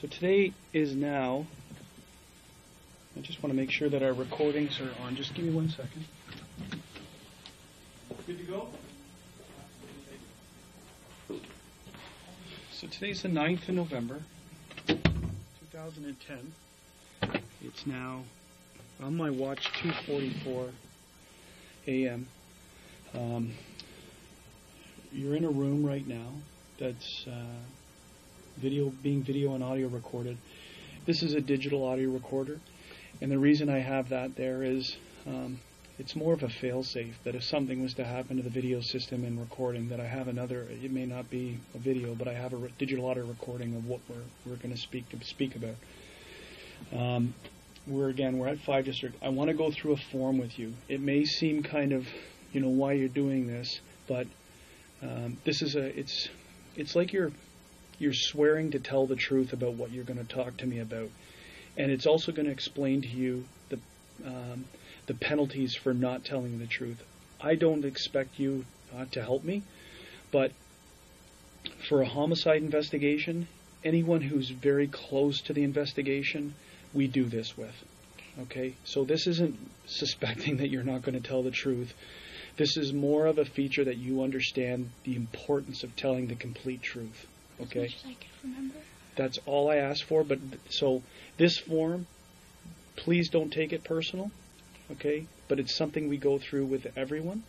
So today is now, I just want to make sure that our recordings are on. Just give me 1 second. Good to go? So today's the 9th of November, 2010. It's now, on my watch, 2:44 a.m. You're in a room right now that's being video and audio recorded. This is a digital audio recorder, and the reason I have that there is it's more of a fail-safe, that if something was to happen to the video system in recording, that I have another, it may not be a video, but I have a digital audio recording of what we're going to speak about. We're at 5 District. I want to go through a form with you. It may seem kind of, why you're doing this, but this is it's like you're swearing to tell the truth about what you're going to talk to me about, and it's also going to explain to you the penalties for not telling the truth. I don't expect you to help me, but for a homicide investigation, anyone who's very close to the investigation, we do this with. Okay? So this isn't suspecting that you're not going to tell the truth. This is more of a feature that you understand the importance of telling the complete truth. Okay? As much as I can remember. That's all I asked for. But so this form, please don't take it personal. Okay? But it's something we go through with everyone.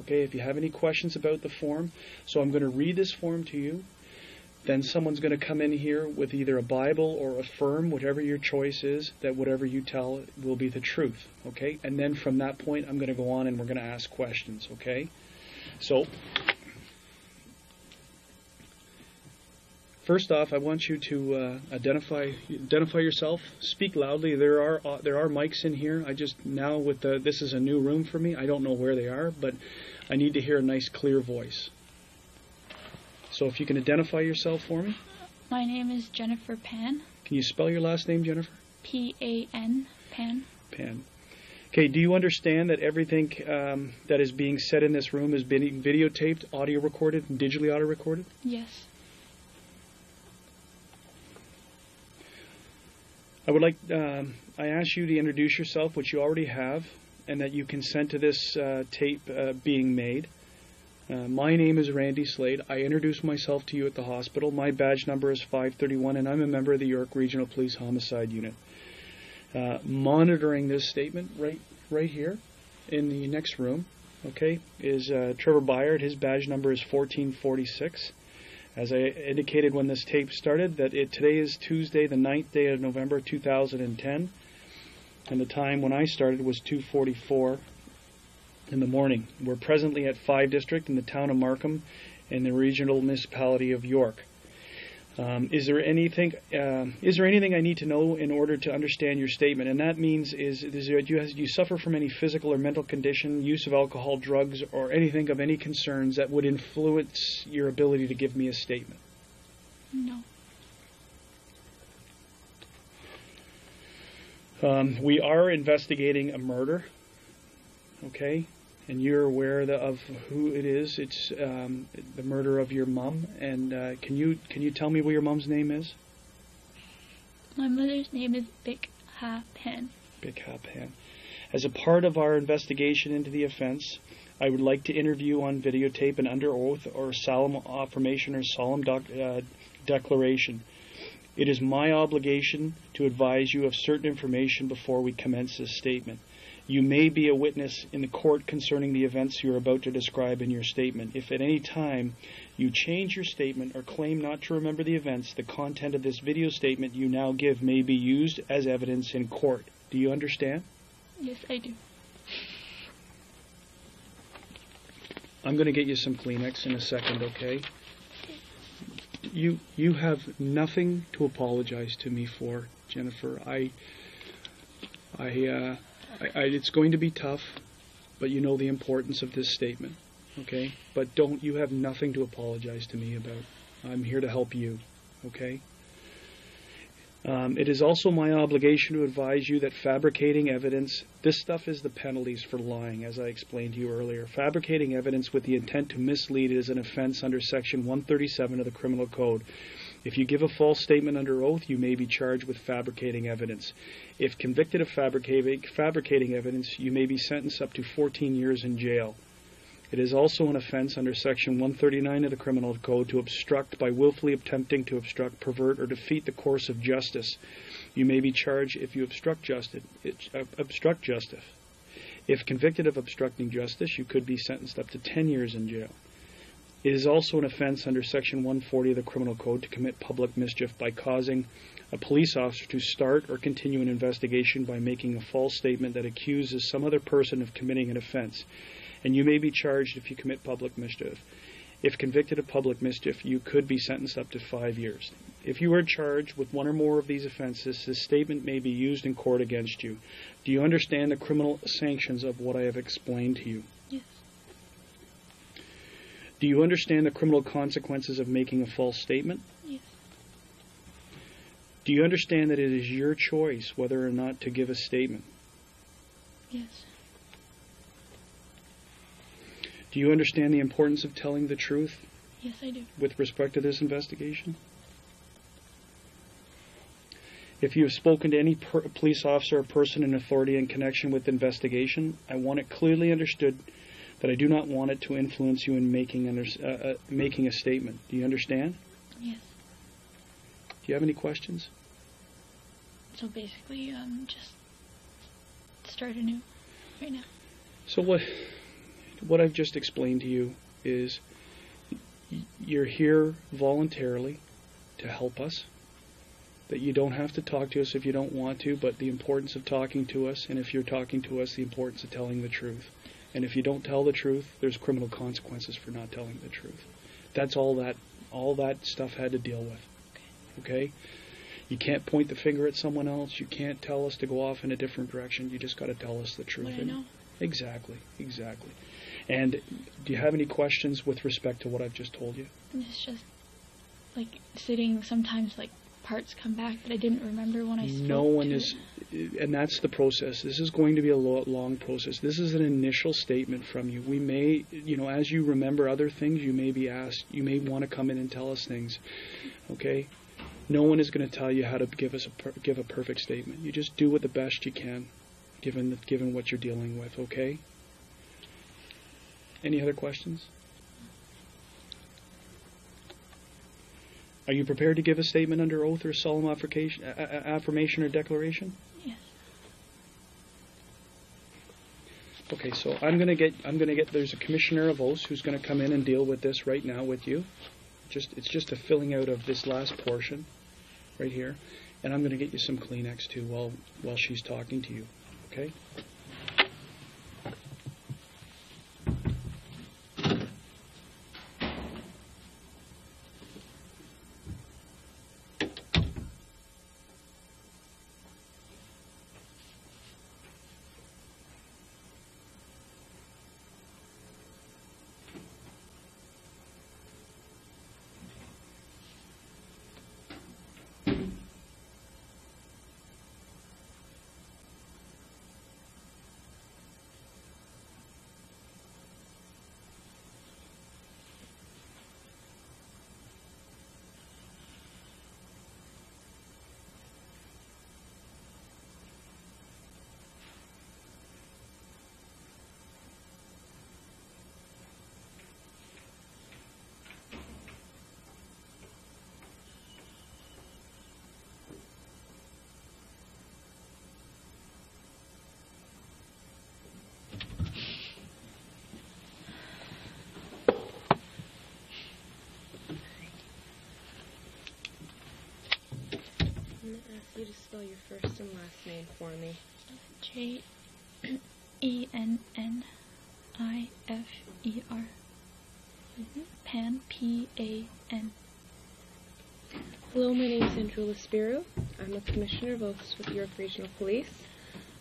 Okay? If you have any questions about the form, so I'm going to read this form to you. Then someone's going to come in here with either a Bible or affirm, whatever your choice is, that whatever you tell will be the truth. Okay? And then from that point, I'm going to go on and we're going to ask questions. Okay? So, first off, I want you to identify yourself. Speak loudly. There are mics in here. I just now this is a new room for me. I don't know where they are, but I need to hear a nice clear voice. So if you can identify yourself for me. My name is Jennifer Pan. Can you spell your last name, Jennifer? P-A-N. Pan. Pan. Okay, do you understand that everything that is being said in this room is being videotaped, audio recorded, and digitally audio recorded? Yes. I would like, I ask you to introduce yourself, which you already have, and that you consent to this tape being made. My name is Randy Slade. I introduced myself to you at the hospital. My badge number is 531, and I'm a member of the York Regional Police Homicide Unit. Monitoring this statement right here in the next room, okay, is Trevor Byard. His badge number is 1446. As I indicated when this tape started, that today is Tuesday, the 9th day of November 2010, and the time when I started was 2:44 in the morning. We're presently at 5 District in the town of Markham in the regional municipality of York. Is there anything I need to know in order to understand your statement? And that means do you suffer from any physical or mental condition, use of alcohol, drugs, or anything of any concerns that would influence your ability to give me a statement? No. We are investigating a murder. Okay? And you're aware of who it is. It's the murder of your mom. And can you tell me what your mom's name is? My mother's name is Bik Ha Pan. Bik Ha Pan. As a part of our investigation into the offense, I would like to interview on videotape and under oath or solemn affirmation or solemn declaration. It is my obligation to advise you of certain information before we commence this statement. You may be a witness in the court concerning the events you are about to describe in your statement. If at any time you change your statement or claim not to remember the events, the content of this video statement you now give may be used as evidence in court. Do you understand? Yes, I do. I'm going to get you some Kleenex in a second, okay? You have nothing to apologize to me for, Jennifer. It's going to be tough, but you know the importance of this statement, okay? But you have nothing to apologize to me about. I'm here to help you, okay? It is also my obligation to advise you that fabricating evidence, this stuff is the penalties for lying, as I explained to you earlier. Fabricating evidence with the intent to mislead is an offense under Section 137 of the Criminal Code. If you give a false statement under oath, you may be charged with fabricating evidence. If convicted of fabricating evidence, you may be sentenced up to 14 years in jail. It is also an offense under Section 139 of the Criminal Code to obstruct by willfully attempting to obstruct, pervert, or defeat the course of justice. You may be charged if you obstruct justice. If convicted of obstructing justice, you could be sentenced up to 10 years in jail. It is also an offense under Section 140 of the Criminal Code to commit public mischief by causing a police officer to start or continue an investigation by making a false statement that accuses some other person of committing an offense. And you may be charged if you commit public mischief. If convicted of public mischief, you could be sentenced up to 5 years. If you are charged with one or more of these offenses, this statement may be used in court against you. Do you understand the criminal sanctions of what I have explained to you? Yes. Do you understand the criminal consequences of making a false statement? Yes. Do you understand that it is your choice whether or not to give a statement? Yes. Do you understand the importance of telling the truth? Yes, I do. With respect to this investigation? If you have spoken to any police officer or person in authority in connection with the investigation, I want it clearly understood that I do not want it to influence you in making a statement. Do you understand? Yes. Do you have any questions? So basically, just start anew right now. So what I've just explained to you is you're here voluntarily to help us, that you don't have to talk to us if you don't want to, but the importance of talking to us, and if you're talking to us, the importance of telling the truth. And if you don't tell the truth, there's criminal consequences for not telling the truth. That's all that stuff had to deal with. Okay? You can't point the finger at someone else. You can't tell us to go off in a different direction. You just got to tell us the truth. What I know. Exactly. And do you have any questions with respect to what I've just told you? It's just like sitting, sometimes like parts come back that I didn't remember when I spoke. No one is, and that's the process. This is going to be a long process. This is an initial statement from you. We may, as you remember other things, you may be asked, you may want to come in and tell us things. Okay? No one is going to tell you how to give a perfect statement. You just do what the best you can, given what you're dealing with. Okay? Any other questions? Are you prepared to give a statement under oath or solemn affirmation or declaration? Yes. Okay, so I'm gonna get. There's a commissioner of oaths who's going to come in and deal with this right now with you. It's just a filling out of this last portion, right here, and I'm going to get you some Kleenex too while she's talking to you. Okay. I'm going to ask you to spell your first and last name for me. Jennifer. Pan, Pan. Hello, my name is Andrew Laspiru. I'm a Commissioner of Oaths with York Regional Police.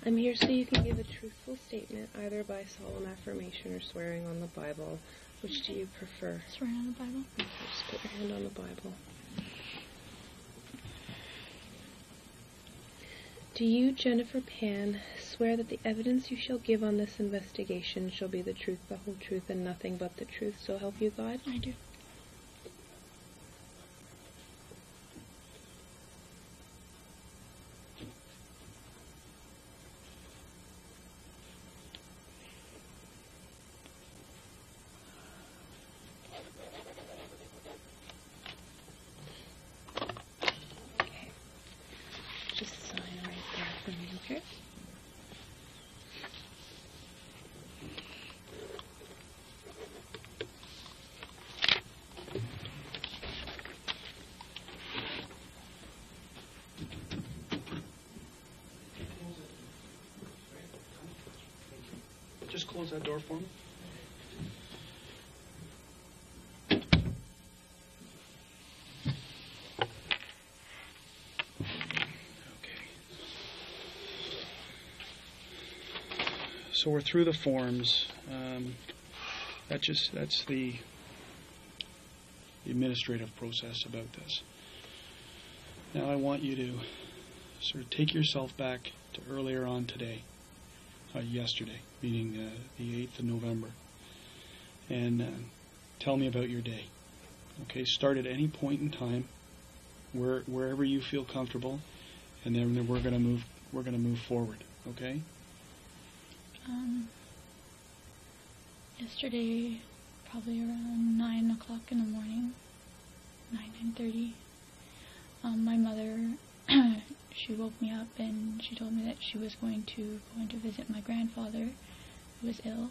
I'm here so you can give a truthful statement, either by solemn affirmation or swearing on the Bible. Which do you prefer? Swearing on the Bible. Okay, just put your hand on the Bible. Do you, Jennifer Pan, swear that the evidence you shall give on this investigation shall be the truth, the whole truth, and nothing but the truth, so help you God? I do. close that door for me? So we're through the forms. That's the administrative process about this. Now I want you to sort of take yourself back to earlier on today, yesterday, meaning the 8th of November, and tell me about your day. Okay, start at any point in time, wherever you feel comfortable, and then we're going to move forward. Okay. Yesterday, probably around 9 o'clock in the morning, 9:30, my mother, she woke me up and she told me that she was going to visit my grandfather, who was ill,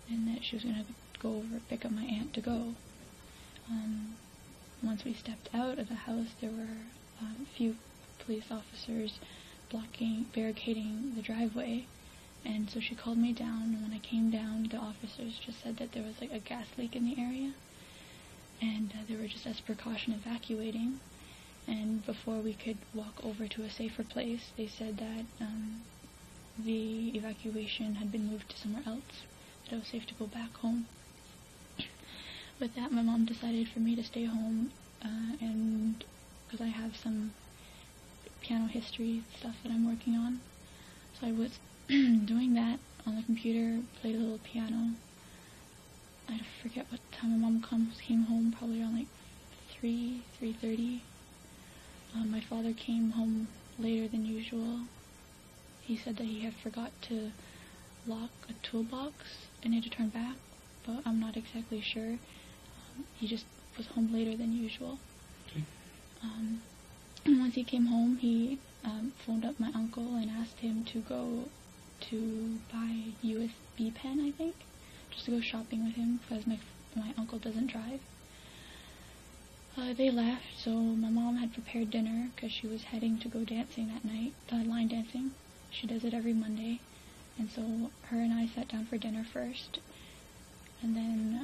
and that she was going to go over pick up my aunt to go. Once we stepped out of the house, there were a few police officers barricading the driveway. And so she called me down, and when I came down, the officers just said that there was like a gas leak in the area, and they were just as precaution evacuating. And before we could walk over to a safer place, they said that the evacuation had been moved to somewhere else, that it was safe to go back home. With that, my mom decided for me to stay home, and because I have some piano history stuff that I'm working on, so I was doing that on the computer, played a little piano. I forget what time my mom came home, probably around like 3:30. My father came home later than usual. He said that he had forgot to lock a toolbox and had to turn back, but I'm not exactly sure. He just was home later than usual. Okay. And once he came home, he phoned up my uncle and asked him to go to buy USB pen, I think, just to go shopping with him, because my uncle doesn't drive. They left, so my mom had prepared dinner because she was heading to go dancing that night, line dancing. She does it every Monday, and so her and I sat down for dinner first, and then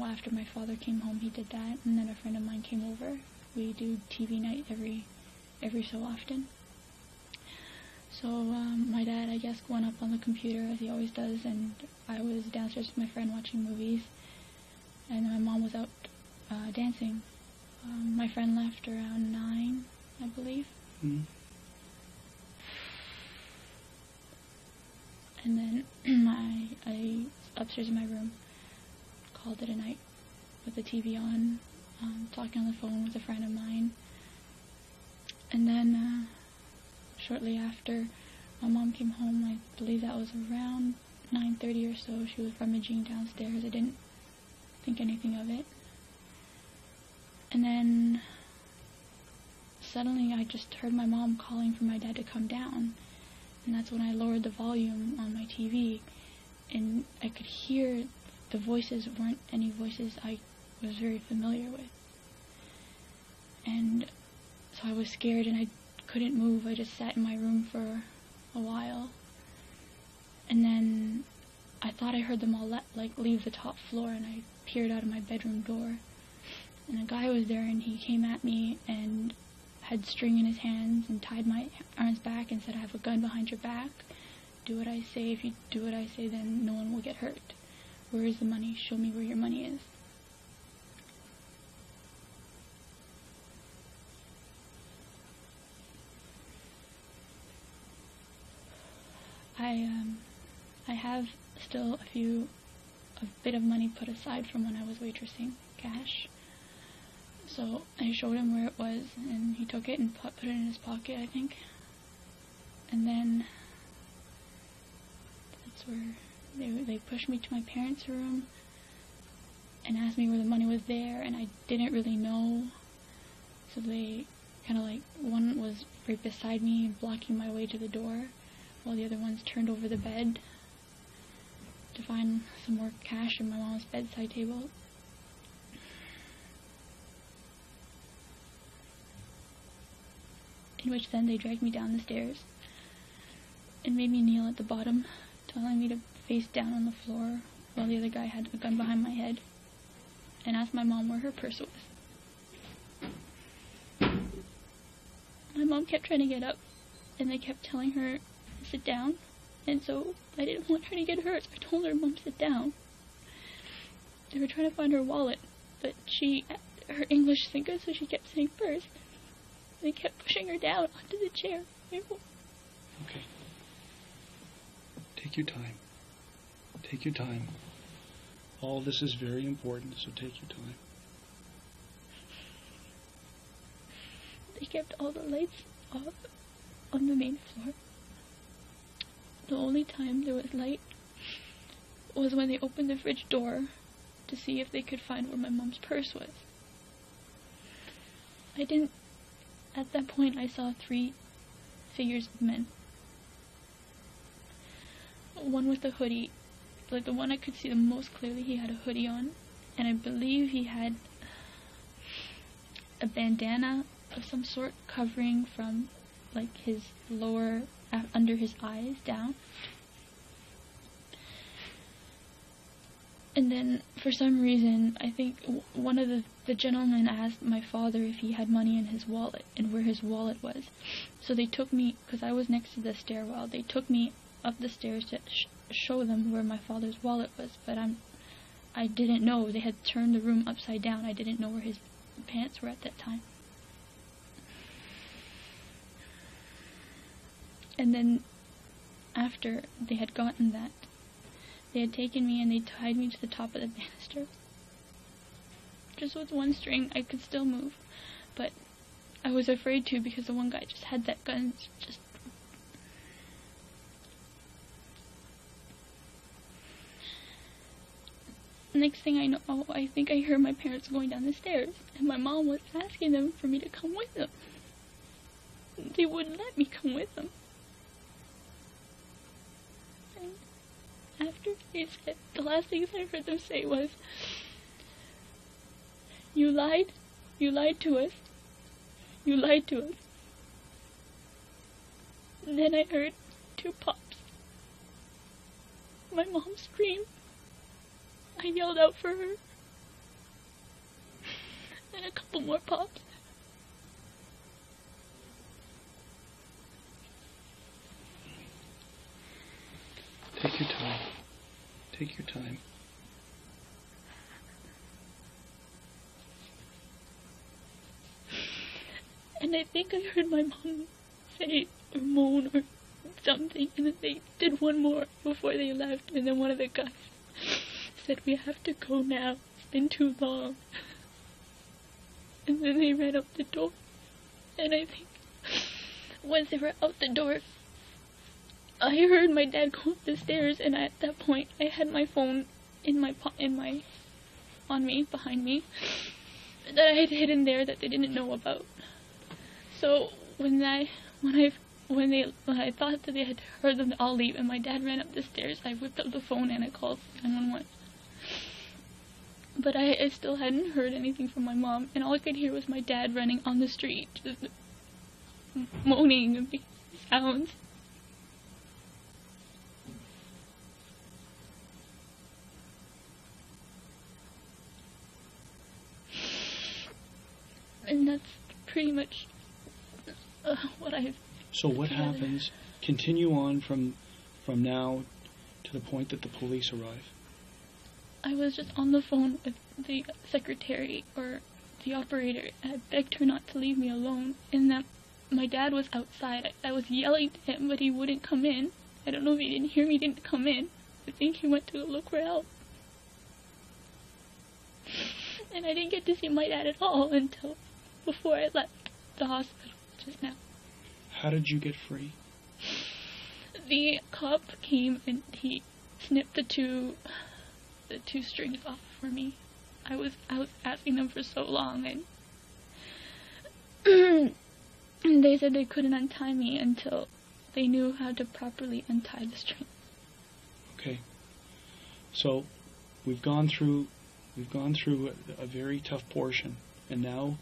after my father came home, he did that, and then a friend of mine came over. We do TV night every so often. So my dad, I guess, went up on the computer as he always does, and I was downstairs with my friend watching movies, and my mom was out dancing. My friend left around 9, I believe. Mm-hmm. And then I upstairs in my room, called it a night with the TV on, talking on the phone with a friend of mine. And then shortly after, my mom came home. I believe that was around 9:30 or so. She was rummaging downstairs. I didn't think anything of it. And then suddenly I just heard my mom calling for my dad to come down. And that's when I lowered the volume on my TV. And I could hear the voices weren't any voices I was very familiar with. And so I was scared and I couldn't move. I just sat in my room for a while. And then I thought I heard them all leave the top floor, and I peered out of my bedroom door. And a guy was there, and he came at me and had string in his hands and tied my arms back and said, "I have a gun behind your back. Do what I say. If you do what I say, then no one will get hurt. Where is the money? Show me where your money is." I have still a bit of money put aside from when I was waitressing, cash. So I showed him where it was, and he took it and put it in his pocket, I think. And then that's where they pushed me to my parents' room and asked me where the money was there, and I didn't really know. So they kind of one was right beside me, blocking my way to the door, while the other ones turned over the bed to find some more cash in my mom's bedside table. In which then they dragged me down the stairs and made me kneel at the bottom, telling me to face down on the floor while the other guy had a gun behind my head and asked my mom where her purse was. My mom kept trying to get up, and they kept telling her to sit down, and so I didn't want her to get hurt. I told her, Mom, sit down. They were trying to find her wallet, but her English isn't good, so she kept saying purse. They kept pushing her down onto the chair. Okay. Take your time. Take your time. All this is very important, so take your time. They kept all the lights off on the main floor. The only time there was light was when they opened the fridge door to see if they could find where my mom's purse was. At that point, I saw 3 figures of men. One with a hoodie, like the one I could see the most clearly, he had a hoodie on, and I believe he had a bandana of some sort covering from like his lower, under his eyes down. And then, for some reason, I think one of the gentlemen asked my father if he had money in his wallet and where his wallet was. So they took me, because I was next to the stairwell, they took me up the stairs to show them where my father's wallet was. But I didn't know. They had turned the room upside down. I didn't know where his pants were at that time. And then, after they had gotten that, they had taken me and they tied me to the top of the banister. Just with one string, I could still move, but I was afraid to because the one guy just had that gun. Just next thing I know, I think I heard my parents going down the stairs, and my mom was asking them for me to come with them. They wouldn't let me come with them. After they said, the last things I heard them say was, you lied to us, you lied to us. And then I heard 2 pops. My mom screamed. I yelled out for her. And a couple more pops. Take your time. Take your time. And I think I heard my mom say or moan or something, and then they did one more before they left, and then one of the guys said, we have to go now, it's been too long. And then they ran out the door, and I think once they were out the door, I heard my dad go up the stairs, and at that point, I had my phone on me, behind me, that I had hidden there that they didn't know about. So when I thought that they had heard them all leave, and my dad ran up the stairs, I whipped up the phone and I called 911. But I still hadn't heard anything from my mom, and all I could hear was my dad running on the street, just moaning and making sounds. And that's pretty much what I've... So what happens? Continue on from now to the point that the police arrive. I was just on the phone with the secretary or the operator, and I begged her not to leave me alone, and that my dad was outside. I was yelling to him, but he wouldn't come in. I don't know if he didn't hear me, he didn't come in. I think he went to look for help. And I didn't get to see my dad at all until before I left the hospital just now. How did you get free? The cop came and he snipped the two strings off for me. I was asking them for so long, and and they said they couldn't untie me until they knew how to properly untie the string. Okay. So we've gone through a very tough portion, and now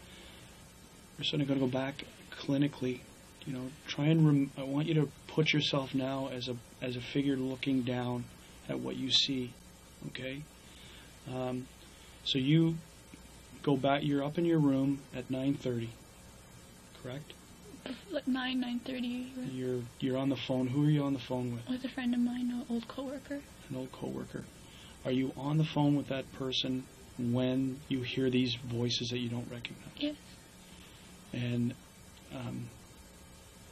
we're sort of going to go back clinically. Try and I want you to put yourself now as a figure looking down at what you see. Okay? So you go back, you're up in your room at 9:30, correct? Like 9:30. You're on the phone. Who are you on the phone with? With a friend of mine, an old coworker. An old coworker. Are you on the phone with that person when you hear these voices that you don't recognize? Yes. And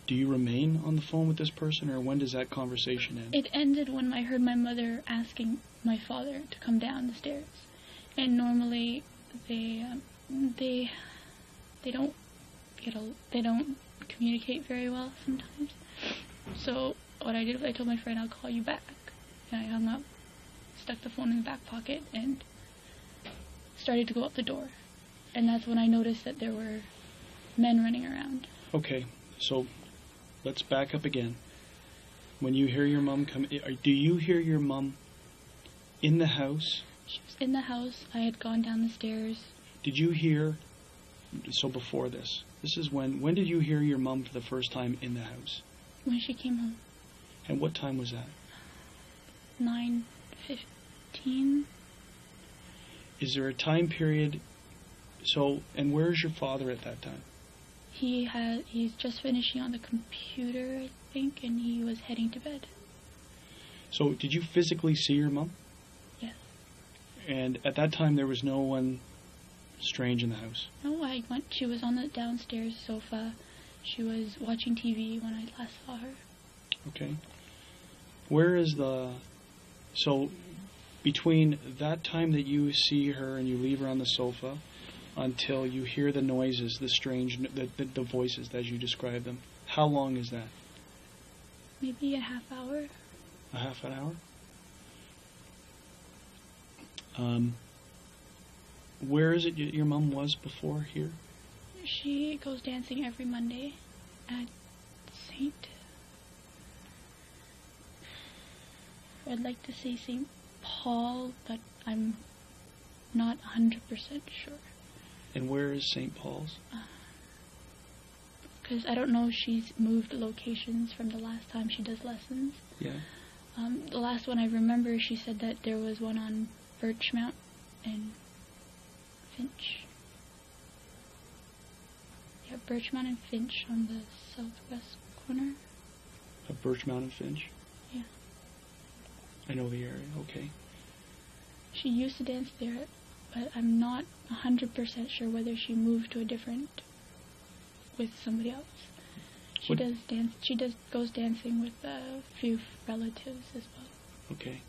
do you remain on the phone with this person, or when does that conversation end? It ended when I heard my mother asking my father to come down the stairs. And normally they don't communicate very well sometimes. So what I did was I told my friend I'll call you back, and I hung up, stuck the phone in the back pocket, and started to go out the door. And that's when I noticed that there were men running around. Okay, so let's back up again. When you hear your mom come, do you hear your mom in the house? She was in the house. I had gone down the stairs. Did you hear, so before this is when did you hear your mom for the first time in the house? When she came home. And what time was that? 9:15. Is there a time period, and where is your father at that time? He's just finishing on the computer, I think, and he was heading to bed. So did you physically see your mom? Yes. And at that time there was no one strange in the house? No, she was on the downstairs sofa. She was watching TV when I last saw her. Okay. Where is so between that time that you see her and you leave her on the sofa until you hear the noises, the strange, the voices as you describe them, how long is that? Maybe a half hour. A half an hour? Where is it your mom was before here? She goes dancing every Monday at I'd like to say St. Paul, but I'm not 100% sure. And where is St. Paul's? Because I don't know if she's moved locations from the last time she does lessons. Yeah. The last one I remember, she said that there was one on Birchmount and Finch. Yeah, Birchmount and Finch on the southwest corner. Of Birchmount and Finch? Yeah. I know the area, okay. She used to dance there, but I'm not 100% sure whether she moved to a different with somebody else. She does dance. She goes dancing with a few relatives as well. Okay.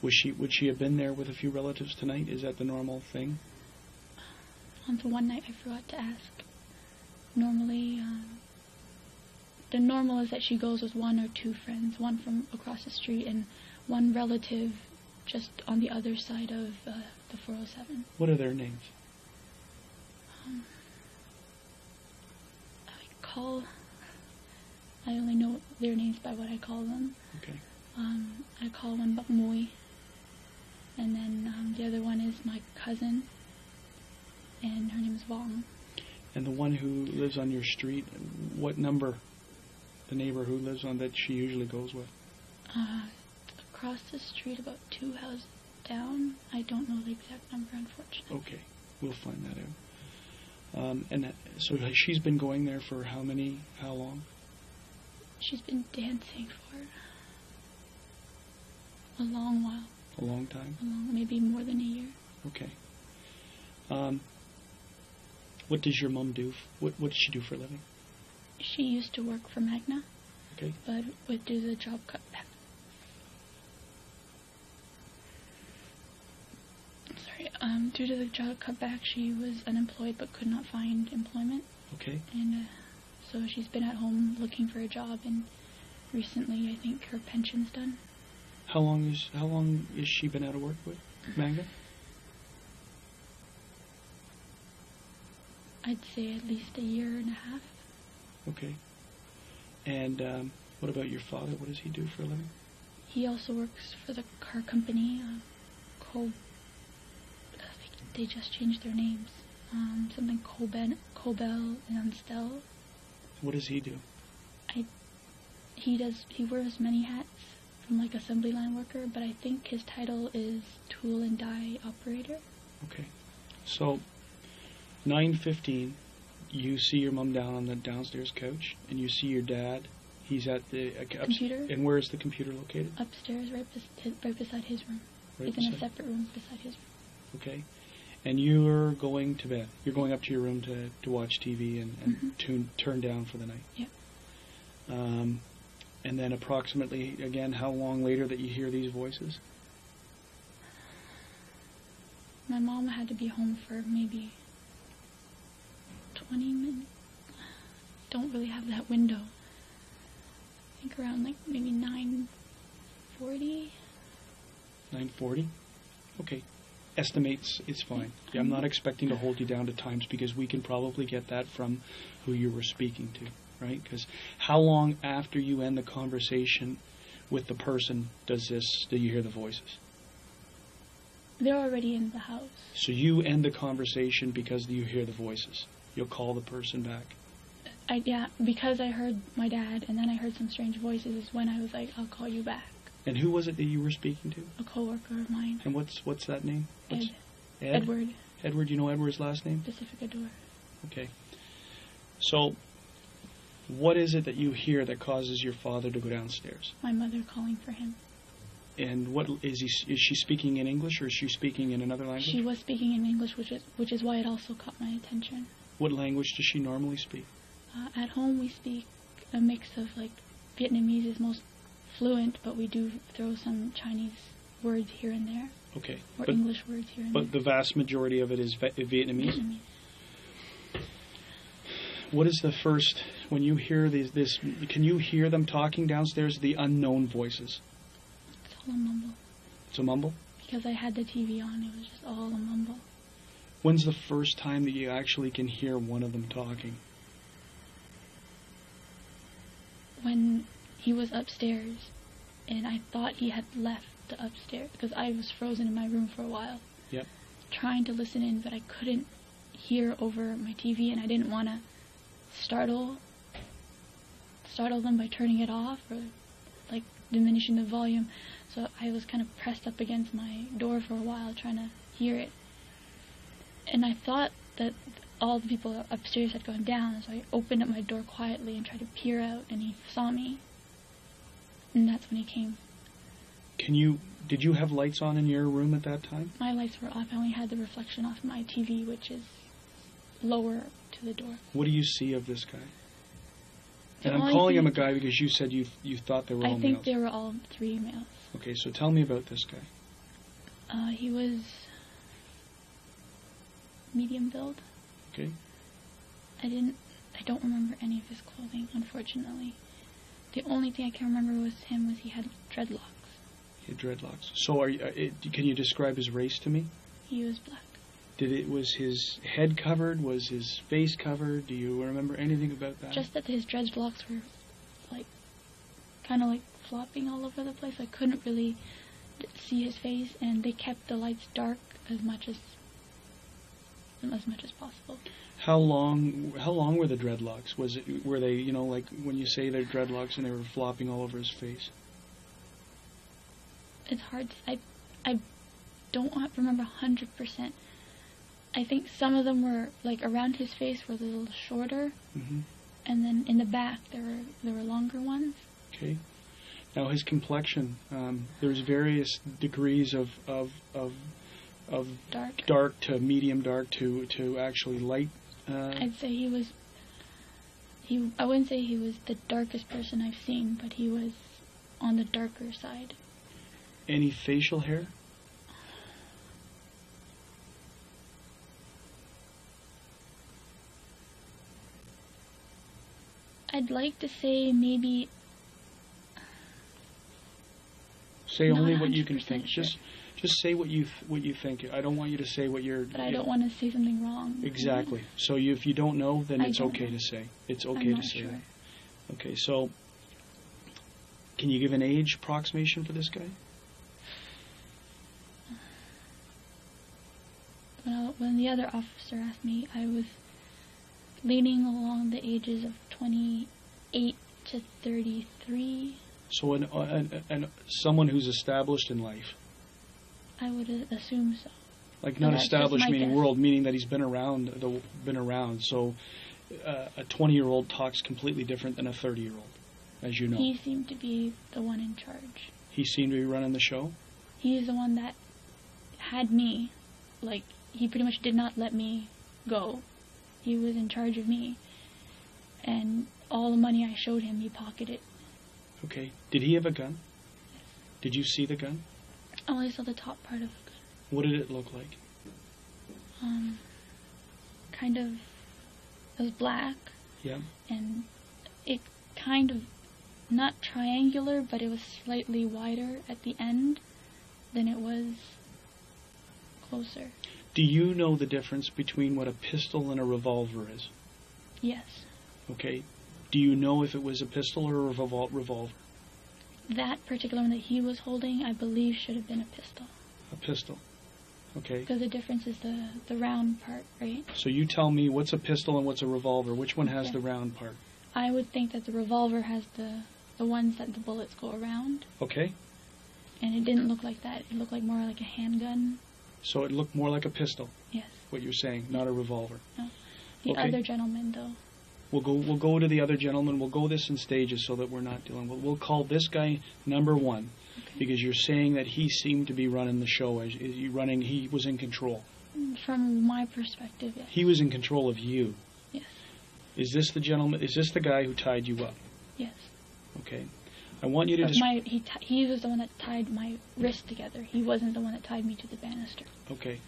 Would she have been there with a few relatives tonight? Is that the normal thing? On the one night I forgot to ask. Normally, the normal is that she goes with one or two friends, one from across the street and one relative just on the other side of the 407. What are their names? I only know their names by what I call them. Okay. I call one Bakmoy, and then the other one is my cousin, and her name is Vong. And the one who lives on your street, what number? The neighbor who lives on that she usually goes with? Across the street, about 2 houses down. I don't know the exact number, unfortunately. Okay, we'll find that out. And so she's been going there for how long? She's been dancing for a long while. A long time? Maybe more than a year. Okay. What does your mom do? What does she do for a living? She used to work for Magna. Okay. But due to the job cutback. Due to the job cutback, she was unemployed but could not find employment. Okay. And so she's been at home looking for a job, and recently I think her pension's done. How long is she been out of work with Magna? I'd say at least a year and a half. Okay. And what about your father? What does he do for a living? He also works for the car company, they just changed their names. Something Cobel and What does he do? He wears many hats from like assembly line worker, but I think his title is tool and die operator. Okay. So, 9:15, you see your mom down on the downstairs couch, and you see your dad. He's at the Computer. And where is the computer located? Upstairs, right beside his room. Right He's in a beside- separate room beside his room. Okay. And you're going to bed. You're going up to your room to watch TV and turn down for the night. Yeah. And then approximately, again, how long later that you hear these voices? My mom had to be home for maybe 20 minutes. Don't really have that window. I think around like maybe 9:40. 9:40? Okay. Estimates, it's fine. Yeah, I'm not expecting to hold you down to times because we can probably get that from who you were speaking to, right? Because how long after you end the conversation with the person do you hear the voices? They're already in the house. So you end the conversation because you hear the voices. You'll call the person back. Yeah, because I heard my dad and then I heard some strange voices is when I was like, I'll call you back. And who was it that you were speaking to? A coworker of mine. And what's that name? What's Ed. Edward. Edward, you know Edward's last name? Pacific Adore. Okay. So, what is it that you hear that causes your father to go downstairs? My mother calling for him. And what is she speaking in English or is she speaking in another language? She was speaking in English, which is why it also caught my attention. What language does she normally speak? At home we speak a mix of like Vietnamese is most fluent, but we do throw some Chinese words here and there. Okay. Or English words here and there. But the vast majority of it is Vietnamese? Vietnamese. What is the first, when you hear can you hear them talking downstairs, the unknown voices? It's all a mumble. It's a mumble? Because I had the TV on, it was just all a mumble. When's the first time that you actually can hear one of them talking? When he was upstairs, and I thought he had left the upstairs, because I was frozen in my room for a while. Yep. Trying to listen in, but I couldn't hear over my TV, and I didn't want to startle them by turning it off or like diminishing the volume. So I was kind of pressed up against my door for a while trying to hear it. And I thought that all the people upstairs had gone down, so I opened up my door quietly and tried to peer out, and he saw me. And that's when he came. Did you have lights on in your room at that time? My lights were off. I only had the reflection off my TV, which is lower to the door. What do you see of this guy? The And I'm only calling him a thing- guy because you said you thought they were all I think males. they were all 3 males. Okay, so tell me about this guy. He was medium build. Okay. I don't remember any of his clothing, unfortunately. The only thing I can remember was he had dreadlocks. He had dreadlocks. So can you describe his race to me? He was black. Was his head covered? Was his face covered? Do you remember anything about that? Just that his dreadlocks were kind of like flopping all over the place. I couldn't really see his face, and they kept the lights dark as much as possible. How long were the dreadlocks? Were they, like when you say they're dreadlocks and they were flopping all over his face? It's hard. I don't remember 100%. I think some of them were like around his face were a little shorter, Mm-hmm. and then in the back there were longer ones. Okay. Now his complexion, there's various degrees of dark to medium dark to actually light. I'd say I wouldn't say he was the darkest person I've seen, but he was on the darker side. Any facial hair? I'd like to say maybe. Say Not only what you can 100% think. sure. Just say what you think. I don't want you to say what you're. But I don't want to say something wrong. Exactly. So if you don't know, then it's okay know. to say. It's okay I'm to not say sure. that. Okay. So, can you give an age approximation for this guy? When the other officer asked me, I was leaning along the ages of 28 to 33. So someone who's established in life. I would assume so. Like not That's just established my meaning guess. world, meaning that he's been around. So a 20-year-old talks completely different than a 30-year-old, as you know. He seemed to be the one in charge. He seemed to be running the show. He's the one that had me. Like, he pretty much did not let me go. He was in charge of me. And all the money I showed him, he pocketed. Okay. Did he have a gun? Did you see the gun? I only saw the top part of the gun. What did it look like? Kind of, it was black. Yeah. And it kind of, not triangular, but it was slightly wider at the end than it was closer. Do you know the difference between what a pistol and a revolver is? Yes. Okay. Do you know if it was a pistol or a revolver? That particular one that he was holding, I believe, should have been a pistol. A pistol. Okay. Because the difference is the round part, right? So you tell me what's a pistol and what's a revolver. Which one has Okay. the round part? I would think that the revolver has the ones that the bullets go around. Okay. And it didn't look like that. It looked like more like a handgun. So it looked more like a pistol, Yes. what you're saying, not a revolver. The Okay. other gentleman, though. We'll go to the other gentleman. We'll go this in stages so that we're not dealing. We'll call this guy number one Okay. because you're saying that he seemed to be running the show. He was in control. From my perspective, yes. He was in control of you. Yes. Is this the gentleman? Is this the guy who tied you up? Yes. Okay. I want you to But he was the one that tied my wrist together. He wasn't the one that tied me to the banister. Okay.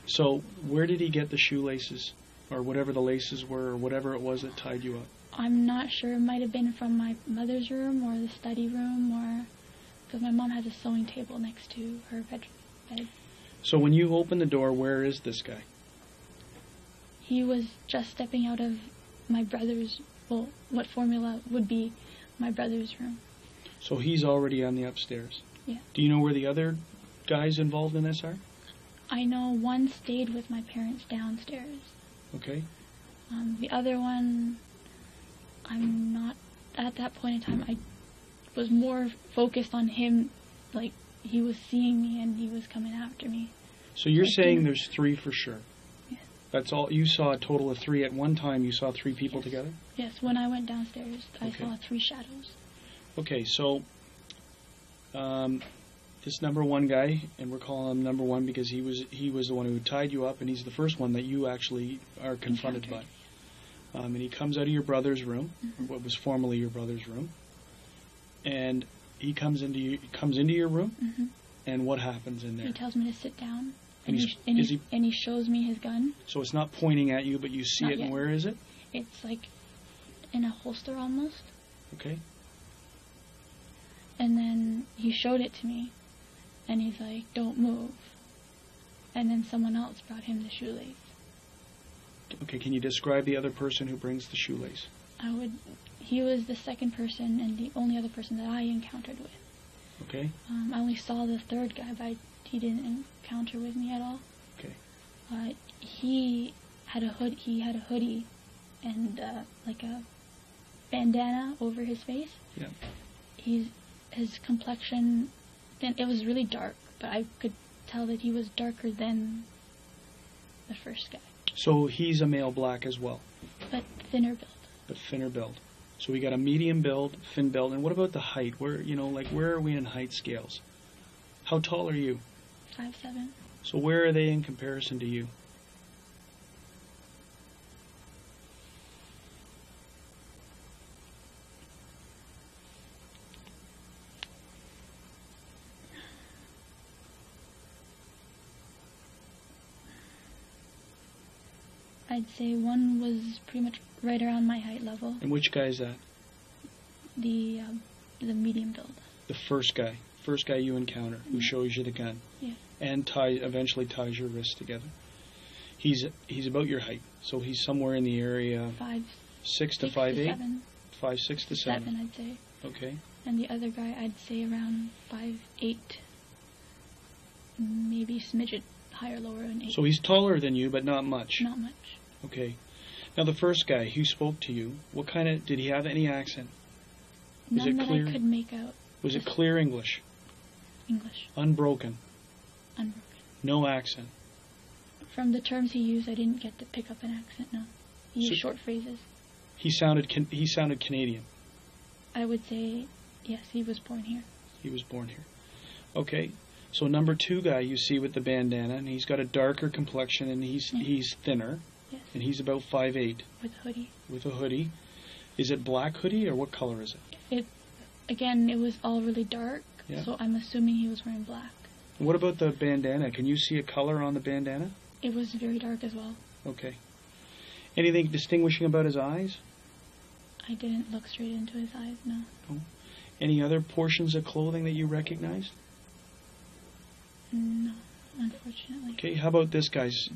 So where did he get the shoelaces, or whatever the laces were, or whatever it was that tied you up? I'm not sure. It might have been from my mother's room or the study room, or because my mom has a sewing table next to her bed. So when you open the door, where is this guy? He was just stepping out of my brother's, well, what formula would be my brother's room. So he's already on the upstairs. Yeah. Do you know where the other guys involved in this are? I know one stayed with my parents downstairs. Okay. The other one, I'm not, at that point in time, I was more focused on him, like, he was seeing me and he was coming after me. So you're I saying didn't- there's three for sure? Yes. That's all? You saw a total of three at one time? You saw three people Yes. together? Yes, when I went downstairs, I Okay. saw 3 shadows. Okay, so this number one guy, and we're calling him number one because he was the one who tied you up, and he's the first one that you actually are confronted by. And he comes out of your brother's room, or what was formerly your brother's room, and he comes into your room, Mm-hmm. and what happens in there? He tells me to sit down, And and, he's- he shows me his gun. So it's not pointing at you, but you see Not it, and yet. where is it? It's like in a holster almost. Okay. And then he showed it to me, and he's like, "Don't move." And then someone else brought him the shoelace. Okay, can you describe the other person who brings the shoelace? He was the second person and the only other person that I encountered with. Okay. I only saw the third guy, but he didn't encounter with me at all. Okay. He had a hoodie and like a bandana over his face. Yeah. His complexion, and it was really dark, but I could tell that he was darker than the first guy, So he's a male black as well, but thinner build. but thinner build. So we got a medium build, thin build, and what about the height? Where are we in height scales? How tall are you? 5'7". So where are they in comparison to you? I'd say one was pretty much right around my height level. And which guy is that? The medium build. The first guy you encounter who shows you the gun, Yeah. and eventually ties your wrists together. He's about your height, so he's somewhere in the area 6 to 5'8", 7. 5'6" to 7. 7, I'd say. Okay. And the other guy, I'd say around 5'8", maybe smidget higher, lower, and 8. So he's taller than you, but not much. Not much. Okay. Now the first guy who spoke to you, did he have any accent? Is None it that clear? I could make out. Was it clear English? English. Unbroken? Unbroken. No accent? From the terms he used, I didn't get to pick up an accent, no. He used short phrases. He sounded Canadian? I would say, yes, he was born here. He was born here. Okay. So number 2 guy you see with the bandana, and he's got a darker complexion, and he's thinner. Yes. And he's about 5'8". With a hoodie. With a hoodie. Is it black hoodie, or what color is it? Again, it was all really dark, Yeah. so I'm assuming he was wearing black. What about the bandana? Can you see a color on the bandana? It was very dark as well. Okay. Anything distinguishing about his eyes? I didn't look straight into his eyes, no. Any other portions of clothing that you recognized? No, unfortunately. Okay, how about this guy's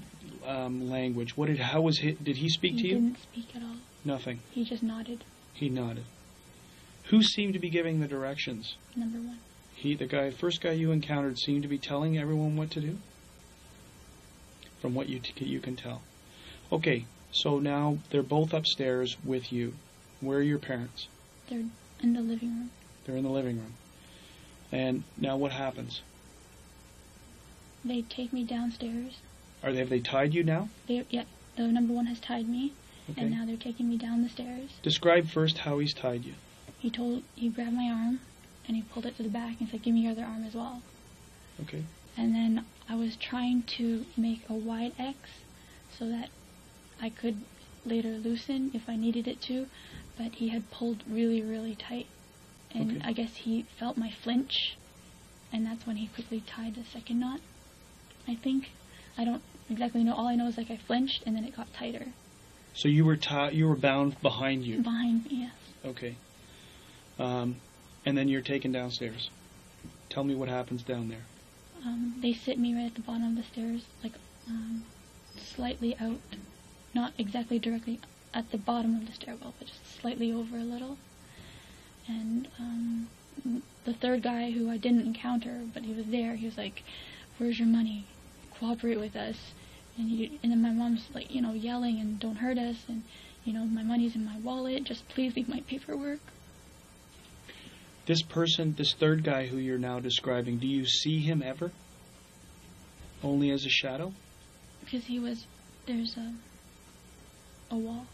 language? Did he speak to you? He didn't speak at all. Nothing. He just nodded. He nodded. Who seemed to be giving the directions? Number 1. The first guy you encountered seemed to be telling everyone what to do? From what you can tell. Okay, so now they're both upstairs with you. Where are your parents? They're in the living room. They're in the living room. And now what happens? They take me downstairs. Have they tied you now? Yeah, the number 1 has tied me, Okay. and now they're taking me down the stairs. Describe first how he's tied you. He grabbed my arm, and he pulled it to the back, and said, give me your other arm as well. Okay. And then I was trying to make a wide X so that I could later loosen if I needed it to, but he had pulled really, really tight. And Okay. I guess he felt my flinch, and that's when he quickly tied the second knot, I think. I don't exactly know. All I know is I flinched, and then it got tighter. So you were bound behind you. Behind me, yes. Okay. And then you're taken downstairs. Tell me what happens down there. They sit me right at the bottom of the stairs, slightly out, not exactly directly at the bottom of the stairwell, but just slightly over a little. And the third guy, who I didn't encounter, but he was there, he was like, where's your money? Cooperate with us. And then my mom's yelling, and don't hurt us, and my money's in my wallet, just please leave my paperwork. This third guy who you're now describing, do you see him ever? Only as a shadow? Because there's a wall,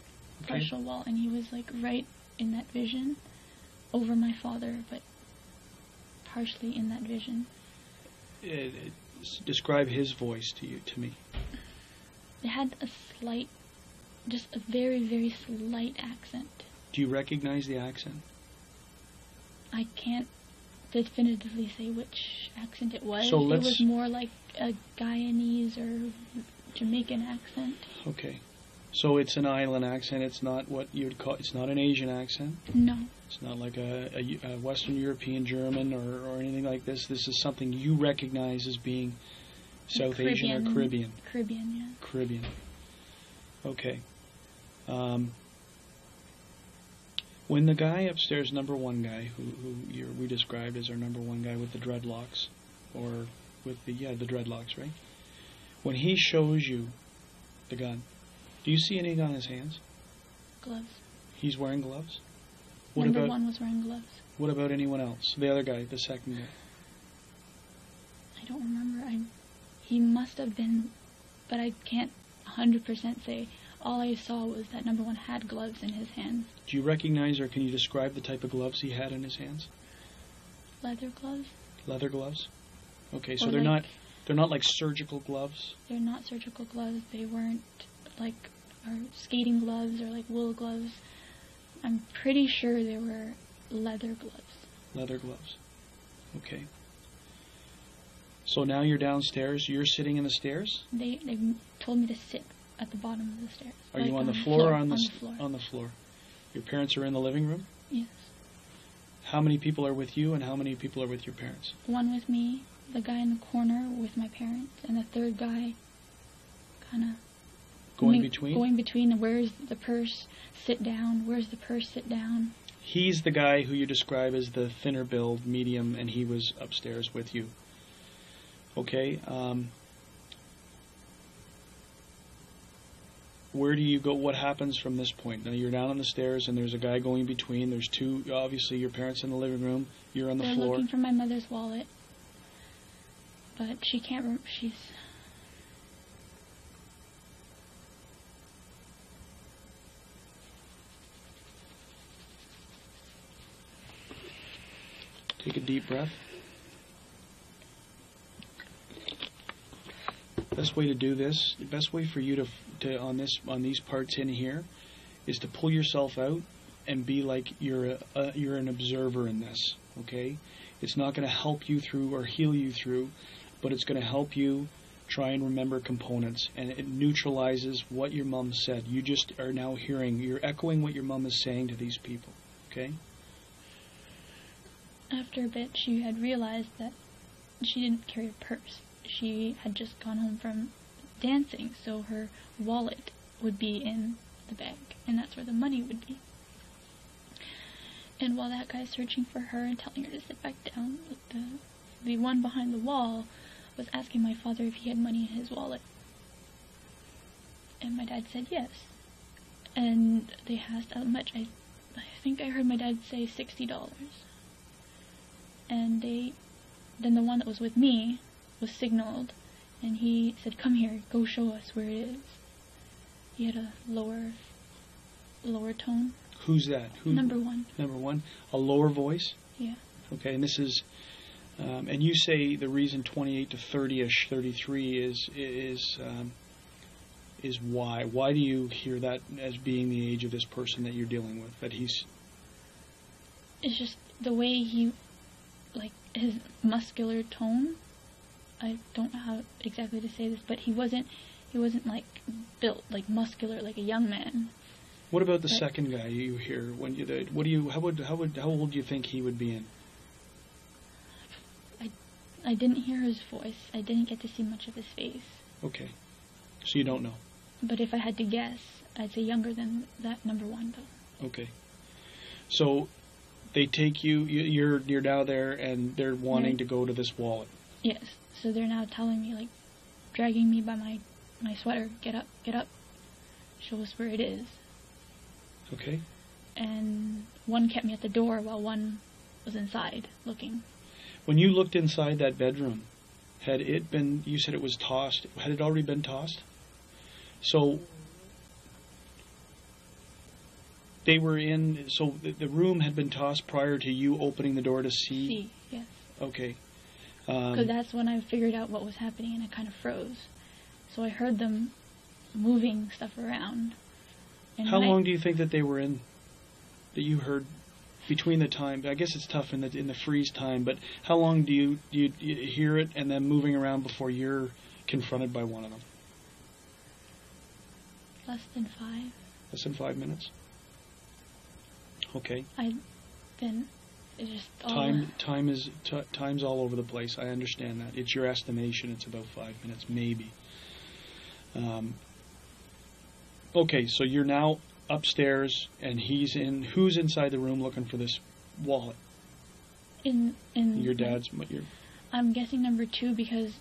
Okay. partial wall, and he was right in that vision, over my father, but partially in that vision. Describe his voice to me. It had just a very, very slight accent. Do you recognize the accent? I can't definitively say which accent it was. So it was more like a Guyanese or Jamaican accent. Okay. So it's an island accent. It's not what you'd call. It's not an Asian accent. No. It's not like a Western European German or anything like this. This is something you recognize as being South Asian or Caribbean. Caribbean, yeah. Caribbean. Okay. When the guy upstairs, number 1 guy, who we described as our number 1 guy with the dreadlocks, or with the dreadlocks, right? When he shows you the gun, do you see anything on his hands? Gloves. He's wearing gloves? Number 1 was wearing gloves. What about anyone else? The other guy, the second guy? I don't remember. He must have been, but I can't 100% say. All I saw was that number 1 had gloves in his hands. Do you recognize, or can you describe the type of gloves he had in his hands? Leather gloves? Leather gloves? Okay, so Or they're not like surgical gloves? They're not surgical gloves. They weren't like our skating gloves or like wool gloves. I'm pretty sure they were leather gloves. Leather gloves. Okay. So now you're downstairs. You're sitting in the stairs? They told me to sit at the bottom of the stairs. Are you on the floor or on the floor? On the floor. Your parents are in the living room? Yes. How many people are with you, and how many people are with your parents? One with me, the guy in the corner with my parents, and the third guy kind of Going between? Going between. Where's the purse? Sit down. Where's the purse? Sit down. He's the guy who you describe as the thinner build, medium, and he was upstairs with you. Okay. where do you go? What happens from this point? Now you're down on the stairs, and there's a guy going between. There's two, obviously, your parents in the living room. You're on the They're floor. looking for my mother's wallet, but she can't. She's. Take a deep breath. Best way to do this, the best way for you to on these parts in here, is to pull yourself out and be like you're an observer in this. Okay, it's not going to help you through or heal you through, but it's going to help you try and remember components, and it neutralizes what your mom said. You just are now hearing, you're echoing what your mom is saying to these people. Okay. After a bit, she had realized that she didn't carry a purse. She had just gone home from dancing, so her wallet would be in the bag, and that's where the money would be. And while that guy's searching for her and telling her to sit back down, the one behind the wall was asking my father if he had money in his wallet. And my dad said yes. And they asked how much. I think I heard my dad say $60. And then the one that was with me was signaled, and he said, "Come here, go show us where it is." He had a lower tone. Who's that? Number one. Number one? A lower voice? Yeah. Okay, and this is, and you say the reason 28 to 30-ish, 33 is why? Why do you hear that as being the age of this person that you're dealing with? That he's... It's just the way he, like, his muscular tone. I don't know how exactly to say this, but he wasn't like built like muscular like a young man. What about the second guy you hear when you? How old do you think he would be in? I didn't hear his voice. I didn't get to see much of his face. Okay, so you don't know. But if I had to guess, I'd say younger than that number one though. Okay, so they take you. You're now there, and they're wanting to go to this wallet. Yes. So they're now telling me, like, dragging me by my sweater, get up, show us where it is. Okay. And one kept me at the door while one was inside, looking. When you looked inside that bedroom, had it been, you said it was tossed, had it already been tossed? So, they were in, so the room had been tossed prior to you opening the door to see? See, yes. Okay. Because that's when I figured out what was happening, and I kind of froze. So I heard them moving stuff around. And how long do you think that they were in, that you heard between the time? I guess it's tough in the freeze time, but how long do you hear it and then moving around before you're confronted by one of them? Less than 5. Less than 5 minutes? Okay. It's just time's all over the place. I understand that. It's your estimation. It's about 5 minutes, maybe. Okay, so you're now upstairs, and who's inside the room looking for this wallet? In your dad's. I'm guessing number 2, because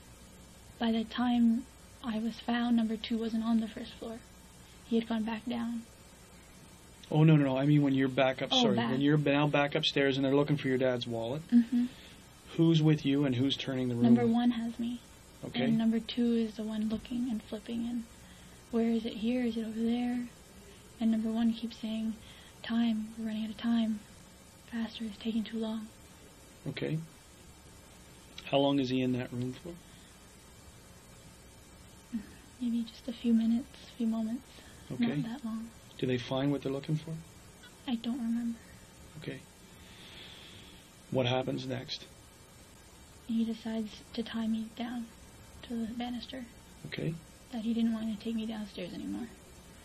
by the time I was found, number 2 wasn't on the first floor. He had gone back down. Oh, no. I mean when you're back up. Back. When you're now back upstairs and they're looking for your dad's wallet. Mm-hmm. Who's with you and who's turning the room? Number 1 has me. Okay. And number 2 is the one looking and flipping and where is it here? Is it over there? And number 1 keeps saying, "Time. We're running out of time. Faster. It's taking too long." Okay. How long is he in that room for? Maybe just a few minutes, a few moments. Okay. Not that long. Do they find what they're looking for? I don't remember. Okay. What happens next? He decides to tie me down to the banister. Okay. That he didn't want to take me downstairs anymore.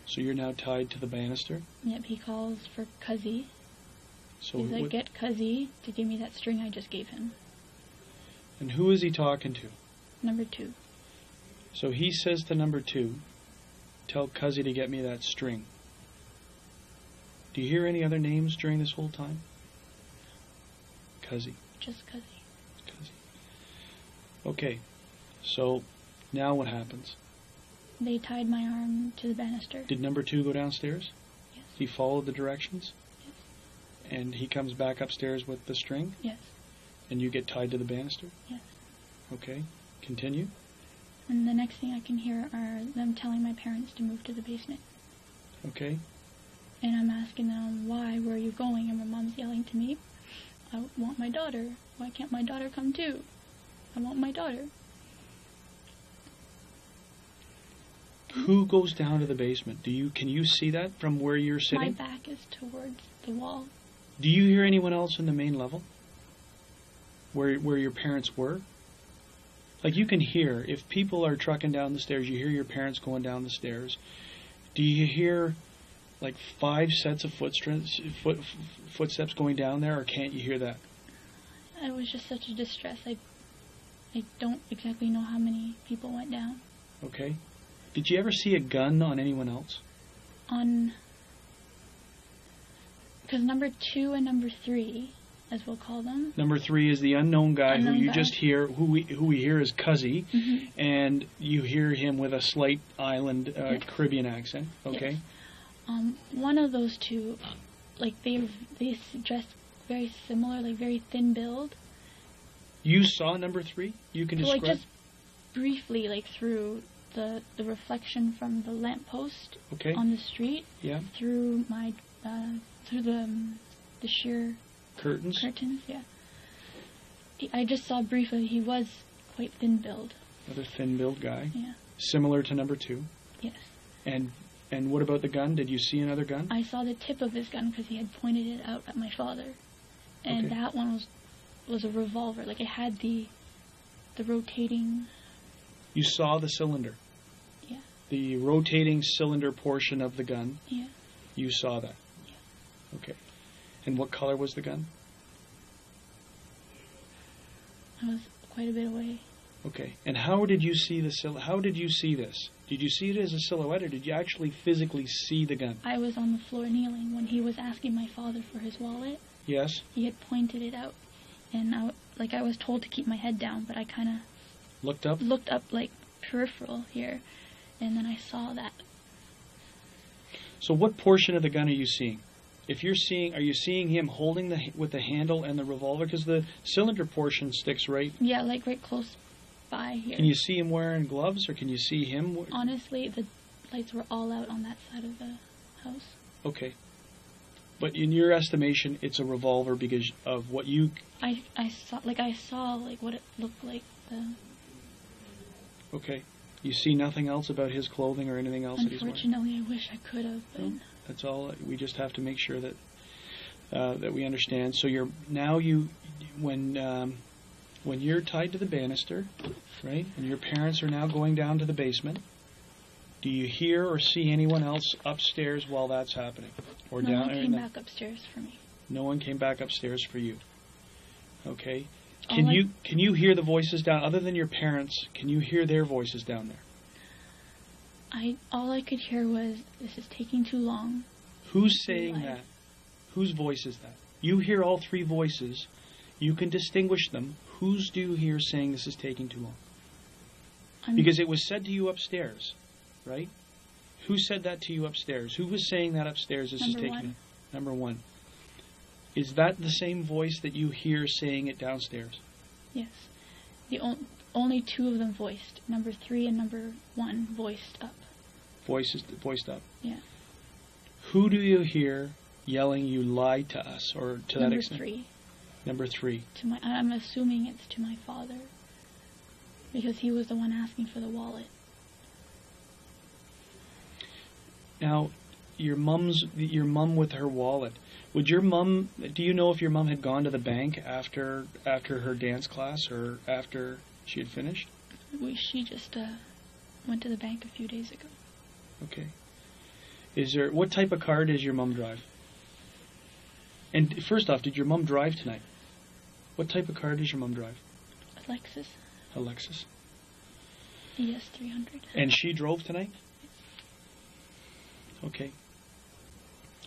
So you're now tied to the banister? Yep, he calls for Cuzzy. So he's like, "Get Cuzzy to give me that string I just gave him." And who is he talking to? Number 2. So he says to number 2, "Tell Cuzzy to get me that string." Do you hear any other names during this whole time? Cuzzy. Just Cuzzy. Cuzzy. Okay. So now what happens? They tied my arm to the banister. Did number 2 go downstairs? Yes. He followed the directions? Yes. And he comes back upstairs with the string? Yes. And you get tied to the banister? Yes. Okay. Continue. And the next thing I can hear are them telling my parents to move to the basement. Okay. And I'm asking them, why? Where are you going? And my mom's yelling to me, I want my daughter. Why can't my daughter come too? I want my daughter. Who goes down to the basement? Can you see that from where you're sitting? My back is towards the wall. Do you hear anyone else in the main level? Where your parents were? Like, you can hear, if people are trucking down the stairs, you hear your parents going down the stairs. Do you hear like 5 sets of footsteps going down there, or can't you hear that? It was just such a distress. I don't exactly know how many people went down. Okay. Did you ever see a gun on anyone else? Because number 2 and number 3, as we'll call them. Number 3 is the unknown guy who you just hear, who we hear is Cuzzy, and you hear him with a slight island Caribbean accent. Okay. Yes. One of those 2, like they dressed very similar, like very thin build. You saw number 3? You can describe. Like just briefly, like through the reflection from the lamppost on the street. Yeah. Through my through the sheer curtains. Yeah. I just saw briefly. He was quite thin build. Another thin build guy. Yeah. Similar to number 2. Yes. And what about the gun? Did you see another gun? I saw the tip of his gun because he had pointed it out at my father, and that one was a revolver. Like, it had the rotating. You saw the cylinder. Yeah. The rotating cylinder portion of the gun. Yeah. You saw that. Yeah. Okay. And what color was the gun? I was quite a bit away. Okay. And how did you see how did you see this? Did you see it as a silhouette, or did you actually physically see the gun? I was on the floor kneeling when he was asking my father for his wallet. Yes. He had pointed it out, and I was told to keep my head down, but I kind of looked up, like peripheral here, and then I saw that. So what portion of the gun are you seeing? If you're seeing, are you seeing him holding with the handle and the revolver? Because the cylinder portion sticks right. Yeah, like right close by here. Can you see him wearing gloves, or can you see him? Honestly, the lights were all out on that side of the house. Okay. But in your estimation, it's a revolver because of what you... I saw what it looked like. Okay. You see nothing else about his clothing or anything else that he's wearing? Unfortunately, I wish I could have. No, that's all. We just have to make sure that that we understand. So when you're tied to the banister, right, and your parents are now going down to the basement, do you hear or see anyone else upstairs while that's happening? Or no one came back upstairs for me. No one came back upstairs for you. Okay. Can you hear the voices down, other than your parents, can you hear their voices down there? All I could hear was, this is taking too long. Who's saying that? Whose voice is that? You hear all 3 voices. You can distinguish them. Whose do you hear saying this is taking too long? Because it was said to you upstairs, right? Who said that to you upstairs? Who was saying that upstairs? This is taking Number 1. Is that the same voice that you hear saying it downstairs? Yes. Only 2 of them voiced. Number 3 and number 1 voiced up. Voiced up? Yeah. Who do you hear yelling, "You lied to us," or to that extent? Number 3. Number 3. I'm assuming it's to my father, because he was the one asking for the wallet. Now, your mum with her wallet. Would your mum? Do you know if your mum had gone to the bank after her dance class, or after she had finished? She just went to the bank a few days ago. Okay. What type of car does your mum drive? And first off, did your mum drive tonight? What type of car does your mum drive? A Lexus. ES 300. And she drove tonight? Okay.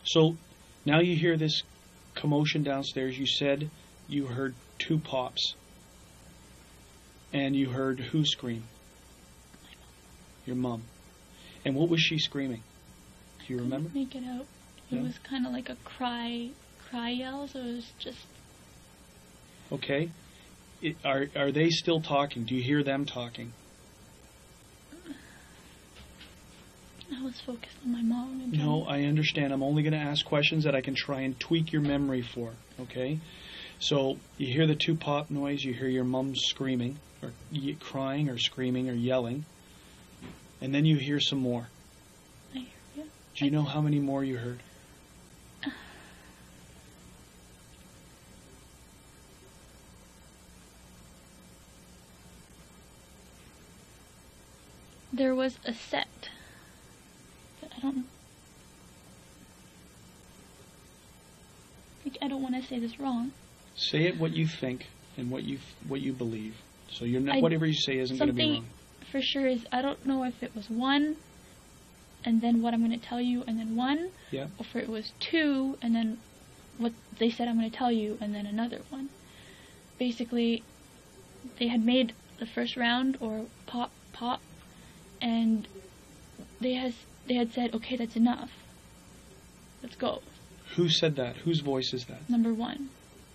So now you hear this commotion downstairs. You said you heard 2 pops. And you heard who scream? Your mum. And what was she screaming? Do you I remember? couldn't make it out. It No? was kind of like a cry yell, so it was just... Okay. Are they still talking? Do you hear them talking? I was focused on my mom. And No, I understand. I'm only going to ask questions that I can try and tweak your memory for, okay? So you hear the two pop noise, you hear your mom screaming, or crying, or screaming, or yelling, and then you hear some more. I hear you. Do you know how many more you heard? There was a set. But I don't... I don't want to say this wrong. Say it what you think and what you believe. So you're not, I- whatever you say isn't going to be something- wrong. For sure is, I don't know if it was one, and then what I'm going to tell you, and then one, Yeah. or if it was two, and then what they said I'm going to tell you, and then another one. Basically, they had made the first round, or pop, and they had said, okay, that's enough. Let's go. Who said that? Whose voice is that? Number one.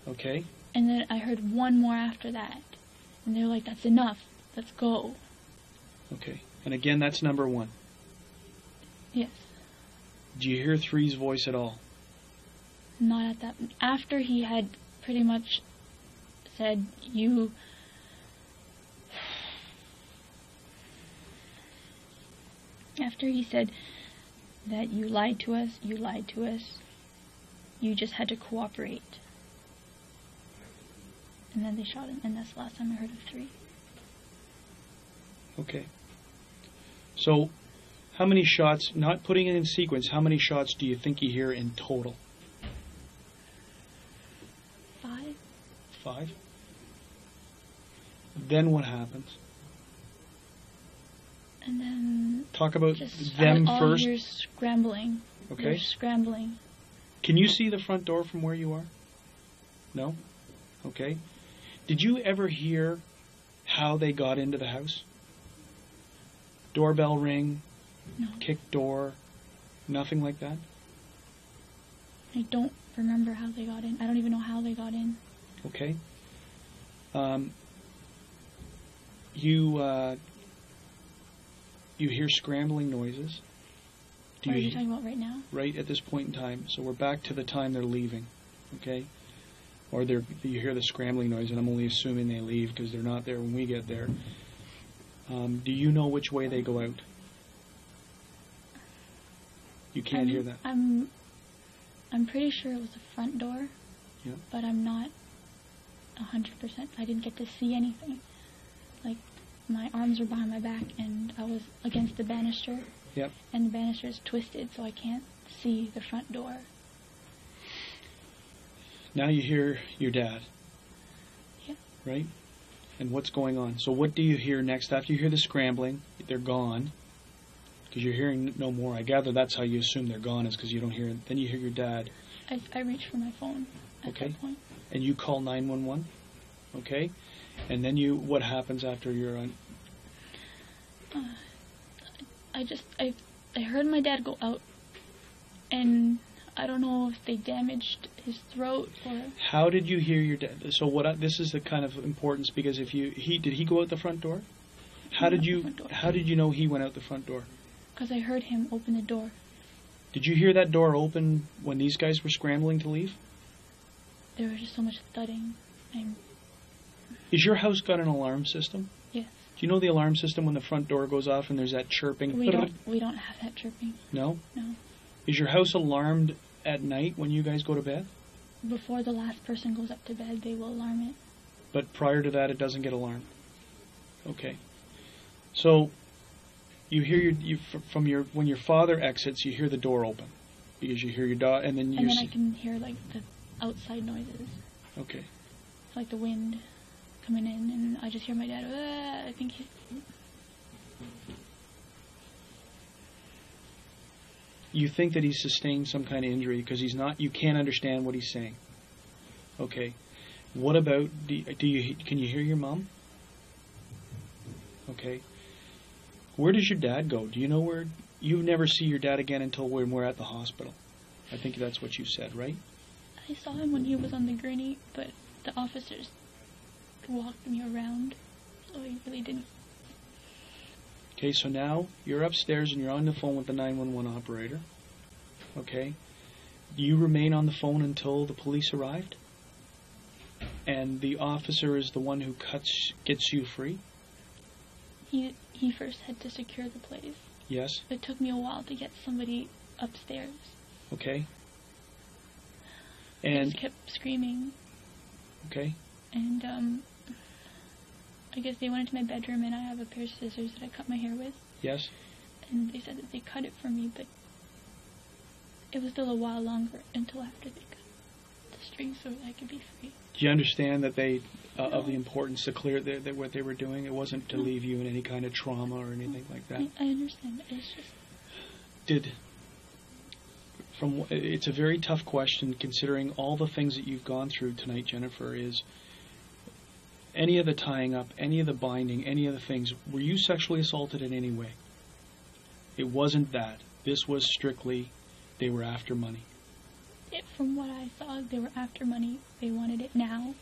Okay. And then I heard one more after that. And they were like, that's enough. Let's go. Okay. And again, that's number one. Yes. Do you hear three's voice at all? Not at that. After he had pretty much said, you... After he said that you lied to us, you just had to cooperate. And then they shot him, and that's the last time I heard of three. Okay. So, how many shots, not putting it in sequence, how many shots do you think you hear in total? 5? 5? Then what happens? And then Talk about just them all first. you're scrambling. Okay. You're scrambling. Can you see the front door from where you are? No? Okay. Did you ever hear how they got into the house? Doorbell ring, No. kick door, nothing like that? I don't remember how they got in. I don't even know how they got in. Okay. You hear scrambling noises. What are you talking about right now? Right at this point in time. So we're back to the time they're leaving, okay? Or you hear the scrambling noise, and I'm only assuming they leave because they're not there when we get there. Do you know which way they go out? You can't hear that. I'm pretty sure it was the front door. Yeah. But I'm not 100%. I didn't get to see anything. Like, my arms were behind my back, and I was against the banister. Yep. And the banister is twisted, so I can't see the front door. Now you hear your dad. Yeah. Right? And what's going on? So what do you hear next? After you hear the scrambling, they're gone. Because you're hearing no more. I gather that's how you assume they're gone, is because you don't hear it. Then you hear your dad. I reached for my phone at Okay. that point. And you call 911. Okay? And then what happens after you're on? I heard my dad go out, and I don't know if they damaged his throat or... How did you hear your dad? So this is the kind of importance, because did he go out the front door? How did you know he went out the front door? Because I heard him open the door. Did you hear that door open when these guys were scrambling to leave? There was just so much thudding. Is your house got an alarm system? Yes. Do you know the alarm system when the front door goes off and there's that chirping? We don't have that chirping. No? No. Is your house alarmed at night when you guys go to bed? Before the last person goes up to bed, they will alarm it. But prior to that, it doesn't get alarmed. Okay. So you hear when your father exits, you hear the door open because you hear your dog, and then I can hear like the outside noises. Okay. It's like the wind coming in, and I just hear my dad. I think he's... You think that he's sustained some kind of injury because he's not. You can't understand what he's saying. Okay. What about can you hear your mom? Okay. Where does your dad go? Do you know where? You never see your dad again until when we're at the hospital. I think that's what you said, right? I saw him when he was on the gurney, but the officers walked me around, so he really didn't. Okay, so now you're upstairs and you're on the phone with the 911 operator. Okay? Do you remain on the phone until the police arrived? And the officer is the one who gets you free? He first had to secure the place. Yes. It took me a while to get somebody upstairs. Okay. He And just kept screaming. okay. And I guess they went into my bedroom, and I have a pair of scissors that I cut my hair with. Yes. And they said that they cut it for me, but it was still a while longer until after they cut the string so that I could be free. Do you understand that they of the importance to clear that what they were doing? It wasn't to leave you in any kind of trauma or anything like that. I understand. It's just It's a very tough question considering all the things that you've gone through tonight, Jennifer. Is any of the tying up, any of the binding, any of the things, were you sexually assaulted in any way? It wasn't that. This was strictly they were after money. from what I saw, they were after money. They wanted it now.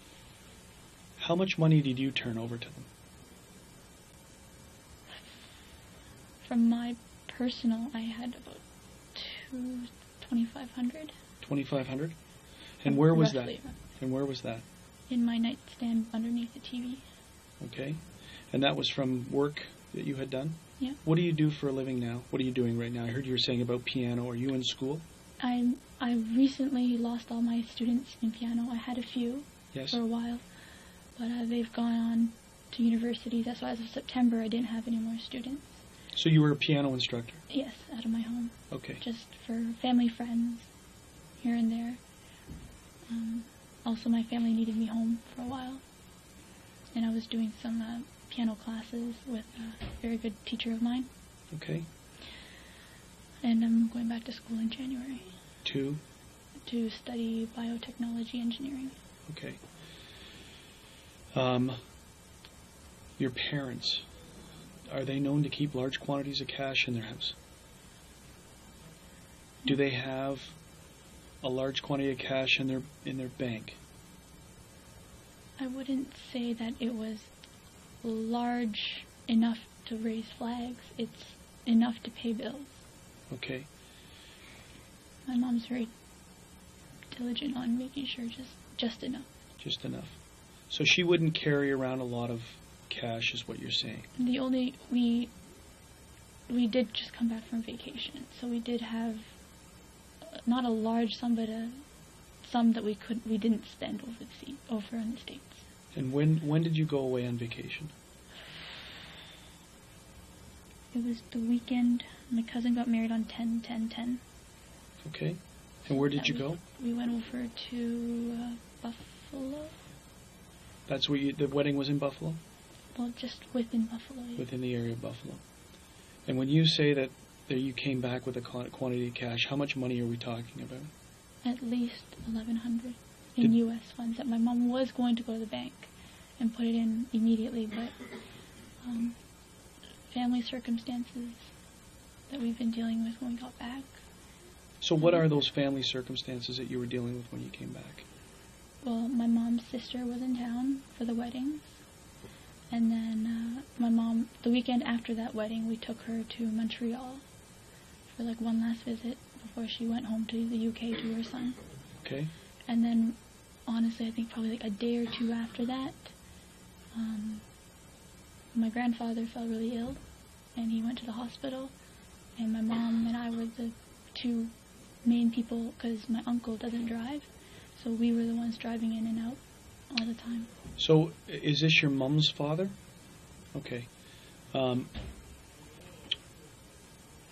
How much money did you turn over to them? From my personal, I had about $2,500. $2,500? And where was that? Roughly. And where was that? In my nightstand underneath the TV. Okay. And that was from work that you had done? Yeah. What do you do for a living now? What are you doing right now? I heard you were saying about piano. Are you in school? I recently lost all my students in piano. I had a few Yes. for a while, but they've gone on to university. That's why as of September I didn't have any more students. So you were a piano instructor? Yes, out of my home. Okay. Just for family, friends, here and there. Also, my family needed me home for a while, and I was doing some piano classes with a very good teacher of mine. Okay. And I'm going back to school in January Two. to study biotechnology engineering. Okay. Your parents, are they known to keep large quantities of cash in their house? Do they have a large quantity of cash in their bank? I wouldn't say that it was large enough to raise flags. It's enough to pay bills. Okay. My mom's very diligent on making sure just enough. Just enough. So she wouldn't carry around a lot of cash, is what you're saying. We did just come back from vacation, so we did have not a large sum, but a sum that we didn't spend over in the States. And when did you go away on vacation? It was the weekend. My cousin got married on 10/10/10. Okay. And where did you go? We went over to Buffalo. That's where the wedding was in Buffalo? Well, just within Buffalo. Yeah. Within the area of Buffalo. And when you say that you came back with a quantity of cash, how much money are we talking about? At least $1,100 in U.S. funds that my mom was going to go to the bank and put it in immediately, but family circumstances that we've been dealing with when we got back. So what are those family circumstances that you were dealing with when you came back? Well, my mom's sister was in town for the weddings, and then my mom, the weekend after that wedding, we took her to Montreal for like one last visit before she went home to the UK to her son. Okay. And then, honestly, I think probably like a day or two after that, my grandfather fell really ill, and he went to the hospital, and my mom and I were the two main people, because my uncle doesn't drive, so we were the ones driving in and out all the time. So is this your mom's father? Okay.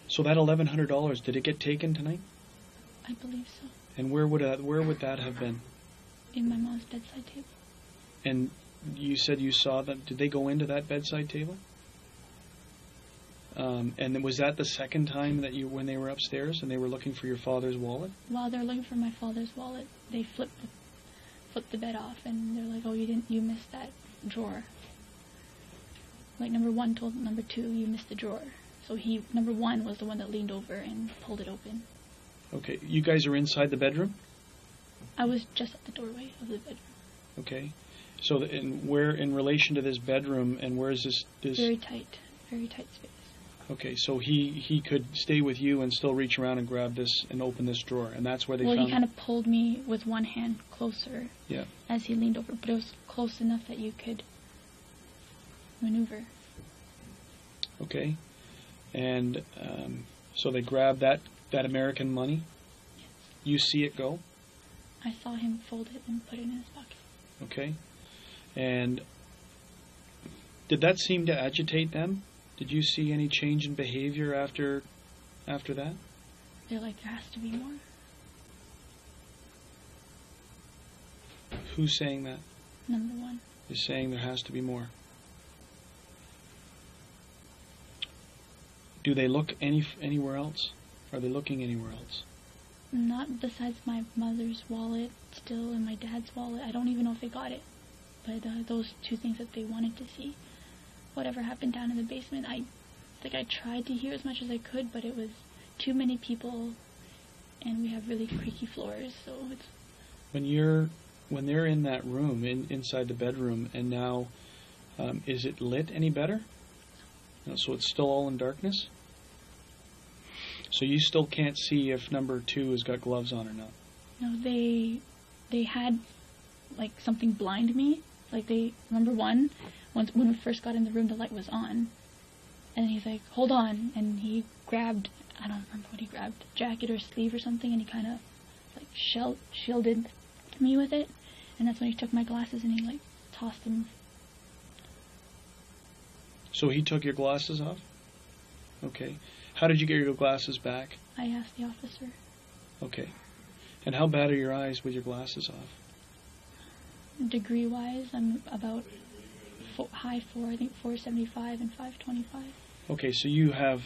So that $1,100, did it get taken tonight? I believe so. And where would that have been? In my mom's bedside table. And you said you saw them. Did they go into that bedside table? And was that the second time that when they were upstairs and they were looking for your father's wallet? While they're looking for my father's wallet, they flipped the bed off, and they're like, "Oh, you missed that drawer." like number one told number two, you missed the drawer. So number one was the one that leaned over and pulled it open. Okay, you guys are inside the bedroom? I was just at the doorway of the bedroom. Okay. So where in relation to this bedroom, and where is this? Very tight space. Okay, so he could stay with you and still reach around and grab this and open this drawer, and that's where they found... Well, he kind of pulled me with one hand closer as he leaned over, but it was close enough that you could maneuver. Okay. And so they grabbed that American money? Yes. You see it go? I saw him fold it and put it in his pocket. Okay. And did that seem to agitate them? Did you see any change in behavior after that? They're like, there has to be more. Who's saying that? Number one. Is saying there has to be more. Do they look anywhere else? Are they looking anywhere else? Not besides my mother's wallet still and my dad's wallet. I don't even know if they got it. But those two things that they wanted to see. Whatever happened down in the basement, I tried to hear as much as I could, but it was too many people, and we have really creaky floors, so it's... When they're in that room, inside the bedroom, and now, is it lit any better? No, so it's still all in darkness? So you still can't see if number two has got gloves on or not? No, they had, like, something blind me. Like, number one, when we first got in the room, the light was on. And he's like, hold on. And he grabbed, I don't remember what he grabbed, jacket or sleeve or something, and he kind of, like, shielded me with it. And that's when he took my glasses and he, like, tossed them. So he took your glasses off? Okay. How did you get your glasses back? I asked the officer. Okay. And how bad are your eyes with your glasses off? Degree-wise, I'm about high 4, I think 475 and 525. Okay, so you have,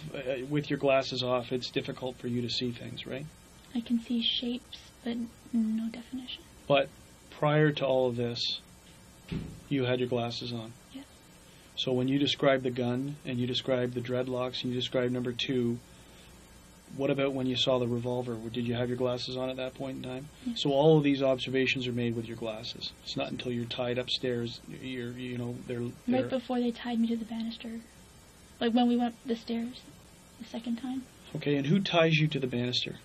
with your glasses off, it's difficult for you to see things, right? I can see shapes, but no definition. But prior to all of this, you had your glasses on? Yes. So when you described the gun, and you described the dreadlocks, and you described number two, what about when you saw the revolver? Did you have your glasses on at that point in time? Yes. So all of these observations are made with your glasses. It's not until you're tied upstairs, they're Right before they tied me to the banister. Like when we went up the stairs the second time. Okay, and who ties you to the banister?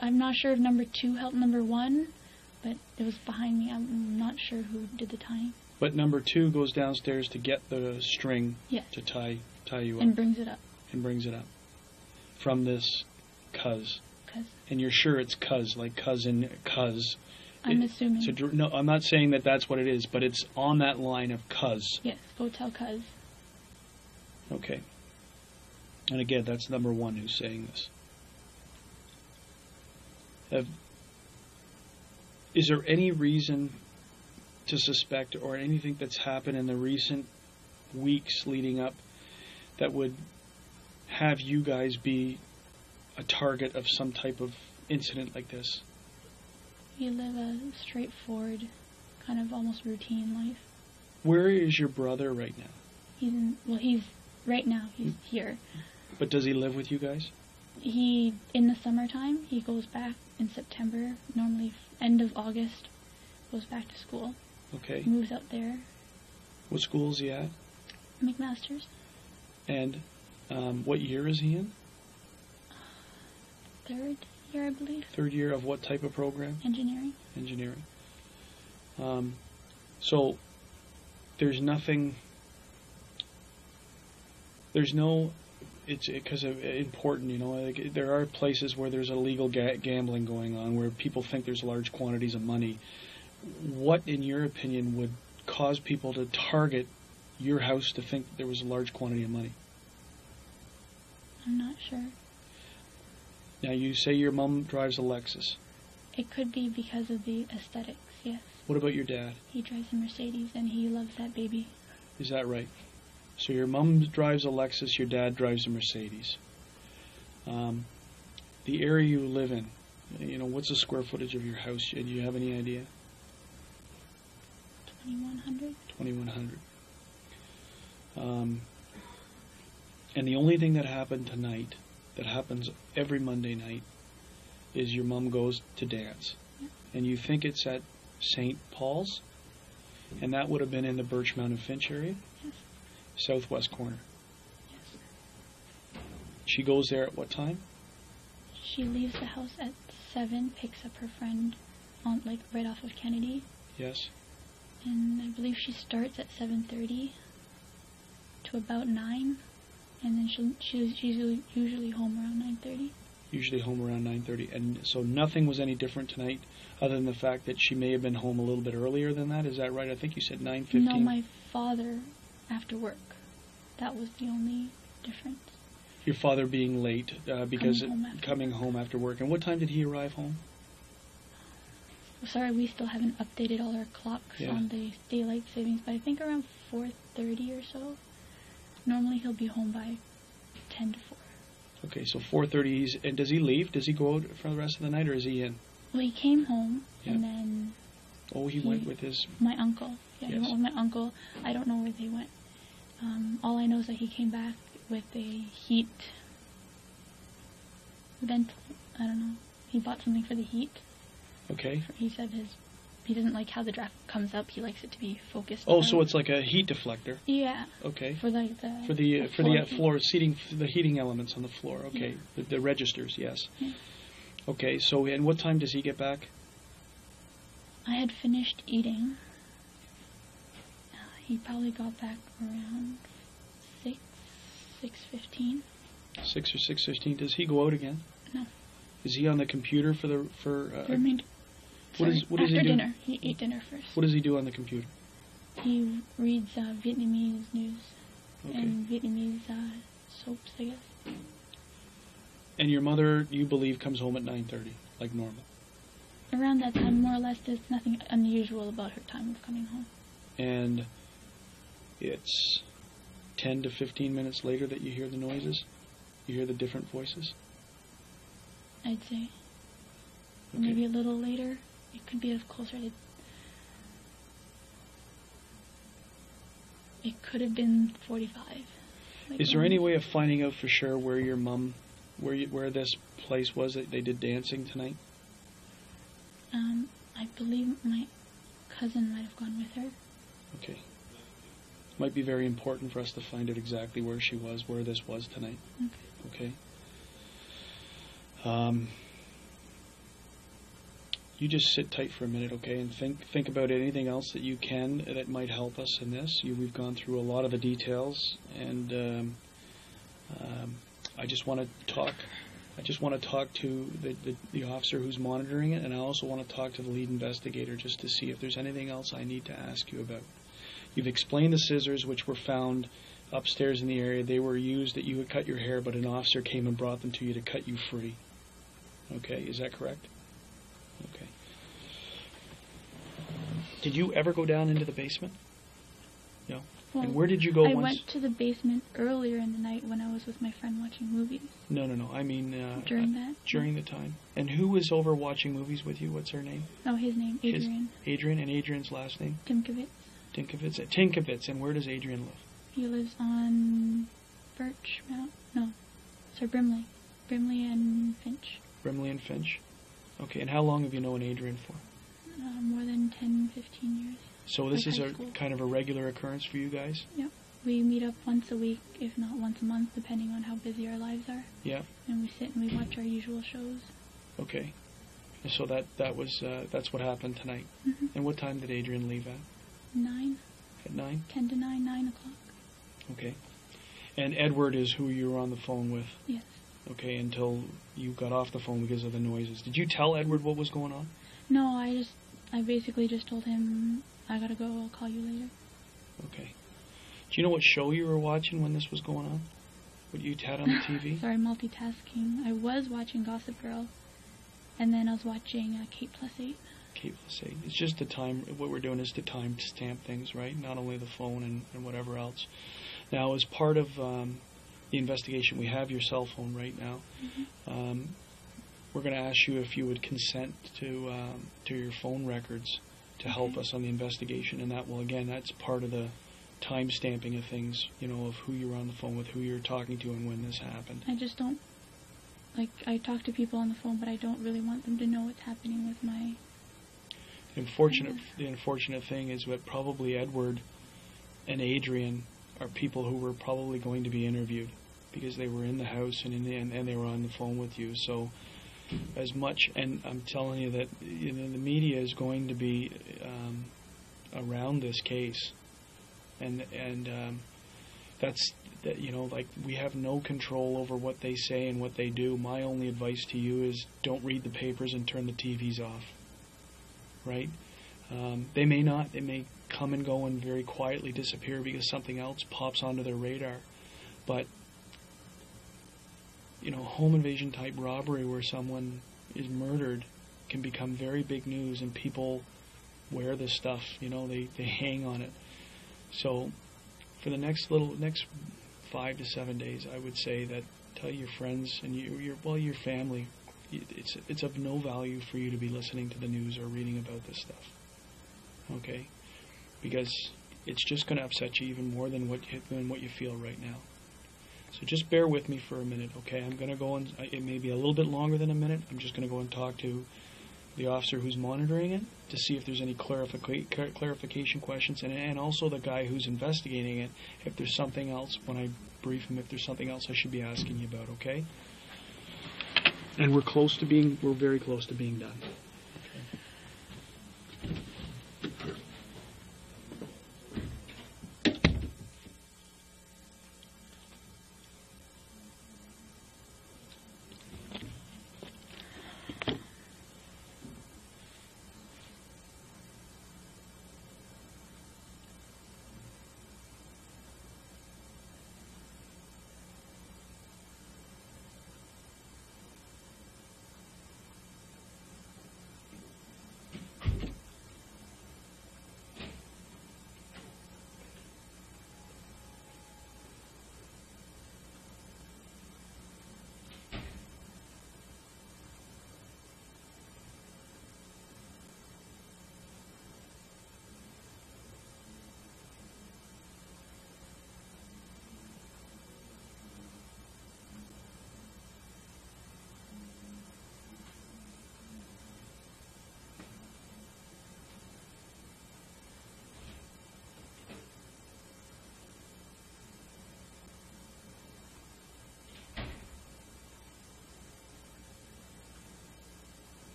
I'm not sure if number two helped number one, but it was behind me. I'm not sure who did the tying. But number two goes downstairs to get the string to tie you up. And brings it up. And brings it up. From this cuz. Cuz. And you're sure it's cuz, like cousin, cuz. I'm assuming. No, I'm not saying that that's what it is, but it's on that line of cuz. Yes, go tell cuz. Okay. And again, that's number one who's saying this. Is there any reason to suspect, or anything that's happened in the recent weeks leading up, that would have you guys be a target of some type of incident like this? We live a straightforward, kind of almost routine life. Where is your brother right now? He's here. But does he live with you guys? In the summertime, he goes back in September, normally end of August, goes back to school. Okay. He moves out there. What school is he at? McMaster's. And what year is he in? Third year, I believe. Third year of what type of program? Engineering. Engineering. So there's nothing. There's no. It's because of important, like there are places where there's illegal gambling going on, where people think there's large quantities of money. What, in your opinion, would cause people to target your house to think that there was a large quantity of money? I'm not sure. Now, you say your mom drives a Lexus. It could be because of the aesthetics, yes. What about your dad? He drives a Mercedes, and he loves that baby. Is that right? So your mom drives a Lexus, your dad drives a Mercedes. The area you live in, what's the square footage of your house? Do you have any idea? 2,100. 2,100. And the only thing that happened tonight, that happens every Monday night, is your mom goes to dance. Yeah. And you think it's at St. Paul's, and that would have been in the Birchmount and Finch area? Yes. Southwest corner. Yes. She goes there at what time? She leaves the house at 7, picks up her friend on right off of Kennedy, Yes. and I believe she starts at 7:30 to about 9, and then she's usually home around 9:30. Usually home around 9:30. And so nothing was any different tonight other than the fact that she may have been home a little bit earlier than that. Is that right? I think you said 9:15. No, my father after work. That was the only difference. Your father being late because Coming home after work. And what time did he arrive home? Sorry, we still haven't updated all our clocks on the daylight savings, but I think around 4:30 or so. Normally he'll be home by 10 to 4. Okay, so 4:30. And does he leave? Does he go out for the rest of the night, or is he in? Well, he came home, Yeah. and then Oh, he went with his... my uncle. Yeah, he Yes. went with my uncle. I don't know where they went. All I know is that he came back with a heat vent. I don't know. He bought something for the heat. Okay. He said he doesn't like how the draft comes up. He likes it to be focused. Oh, so it's like a heat deflector. Yeah. Okay. For the floor seating, the heating elements on the floor. Okay. Yeah. The registers, yes. Yeah. Okay, so and what time does he get back? I had finished eating. He probably got back around 6:15. 6 or 6:15. Does he go out again? No. Is he on the computer for? What does he after do? dinner. He ate dinner first. What does he do on the computer? He reads Vietnamese news Okay. and Vietnamese soaps, I guess. And your mother, you believe, comes home at 9:30, like normal. Around that time, more or less, there's nothing unusual about her time of coming home. And it's 10 to 15 minutes later that you hear the noises? You hear the different voices? I'd say. Or Okay. maybe a little later. It could be closer to... It could have been 45. Is there any way of finding out for sure where your mom, where this place was that they did dancing tonight? I believe my cousin might have gone with her. Okay. Might be very important for us to find out exactly where she was, where this was tonight. Okay. Okay. You just sit tight for a minute, okay, and think about anything else that you can that might help us in this. We've gone through a lot of the details, and I just want to talk. I just want to talk to the officer who's monitoring it, and I also want to talk to the lead investigator just to see if there's anything else I need to ask you about. You've explained the scissors which were found upstairs in the area. They were used that you had cut your hair, but an officer came and brought them to you to cut you free. Okay, is that correct? Okay. Did you ever go down into the basement? No. Well, and where did you go I once? went to the basement earlier in the night when I was with my friend watching movies. No. I mean... During that? During the time. And who was over watching movies with you? What's her name? Oh, his name, Adrian. Adrian, and Adrian's last name? Timkovitz. Tinkovitz. And where does Adrian live? He lives on Birchmount. No. Sorry, Brimley. Brimley and Finch. Brimley and Finch. Okay, and how long have you known Adrian for? More than 10, 15 years. So this is high a school. kind of a regular occurrence for you guys? Yep. We meet up once a week, if not once a month, depending on how busy our lives are. Yeah. And we sit and we watch our usual shows. Okay. So that's what happened tonight. Mm-hmm. And what time did Adrian leave at? 9. At 9? 10 to 9, 9 o'clock. Okay. And Edward is who you were on the phone with? Yes. Okay, until you got off the phone because of the noises. Did you tell Edward what was going on? No, I basically just told him, I gotta go, I'll call you later. Okay. Do you know what show you were watching when this was going on? What you had on the TV? Sorry, multitasking. I was watching Gossip Girl, and then I was watching Kate Plus 8. Kate Plus 8. It's just the time, what we're doing is to time stamp things, right? Not only the phone and whatever else. Now, as part of the investigation, we have your cell phone right now. Mm-hmm. We're going to ask you if you would consent to your phone records to help us on the investigation, and that will, again, that's part of the time stamping of things, of who you were on the phone with, who you were talking to, and when this happened. I just don't, I talk to people on the phone, but I don't really want them to know what's happening with my... The unfortunate thing is that probably Edward and Adrian are people who were probably going to be interviewed because they were in the house and they were on the phone with you. So as much, and I'm telling you that the media is going to be around this case, and that's that. We have no control over what they say and what they do. My only advice to you is don't read the papers and turn the TVs off. Right? They may not. They may come and go and very quietly disappear because something else pops onto their radar. But, home invasion type robbery where someone is murdered can become very big news, and people wear this stuff. They hang on it. So, for the next 5 to 7 days, I would say that tell your friends and your family. It's of no value for you to be listening to the news or reading about this stuff, okay? Because it's just going to upset you even more than what you feel right now. So just bear with me for a minute, okay? I'm going to go and it may be a little bit longer than a minute. I'm just going to go and talk to the officer who's monitoring it to see if there's any clarification questions, and also the guy who's investigating it, if there's something else, when I brief him, if there's something else I should be asking you about, okay? And we're very close to being done.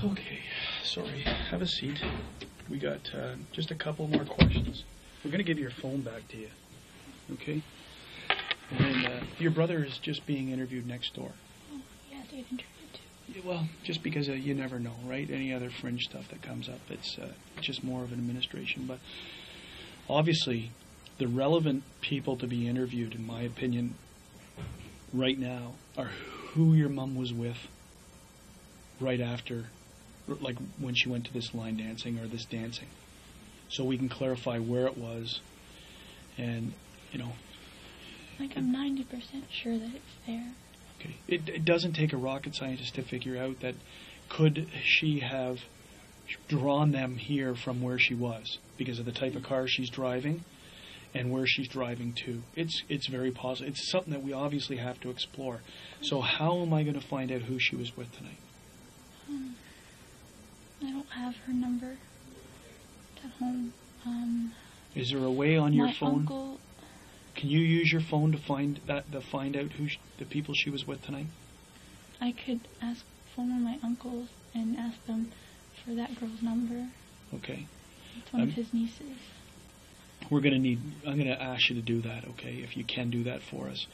Okay, sorry. Have a seat. We got just a couple more questions. We're going to give your phone back to you. Okay? And your brother is just being interviewed next door. Oh, yeah, they've interviewed too. Yeah, well, just because you never know, right? Any other fringe stuff that comes up, it's just more of an administration. But obviously, the relevant people to be interviewed, in my opinion, right now, are who your mom was with right after, like when she went to this line dancing or this dancing. So we can clarify where it was and, Like, I'm 90% sure that it's there. Okay. It doesn't take a rocket scientist to figure out that could she have drawn them here from where she was because of the type of car she's driving and where she's driving to. It's very possible. It's something that we obviously have to explore. So how am I going to find out who she was with tonight? I don't have her number at home. Is there a way on your my phone? Uncle, Can you use your phone to find out who the people she was with tonight? I could phone one of my uncles and ask them for that girl's number. Okay. It's one of his nieces. I'm going to ask you to do that, okay, if you can do that for us.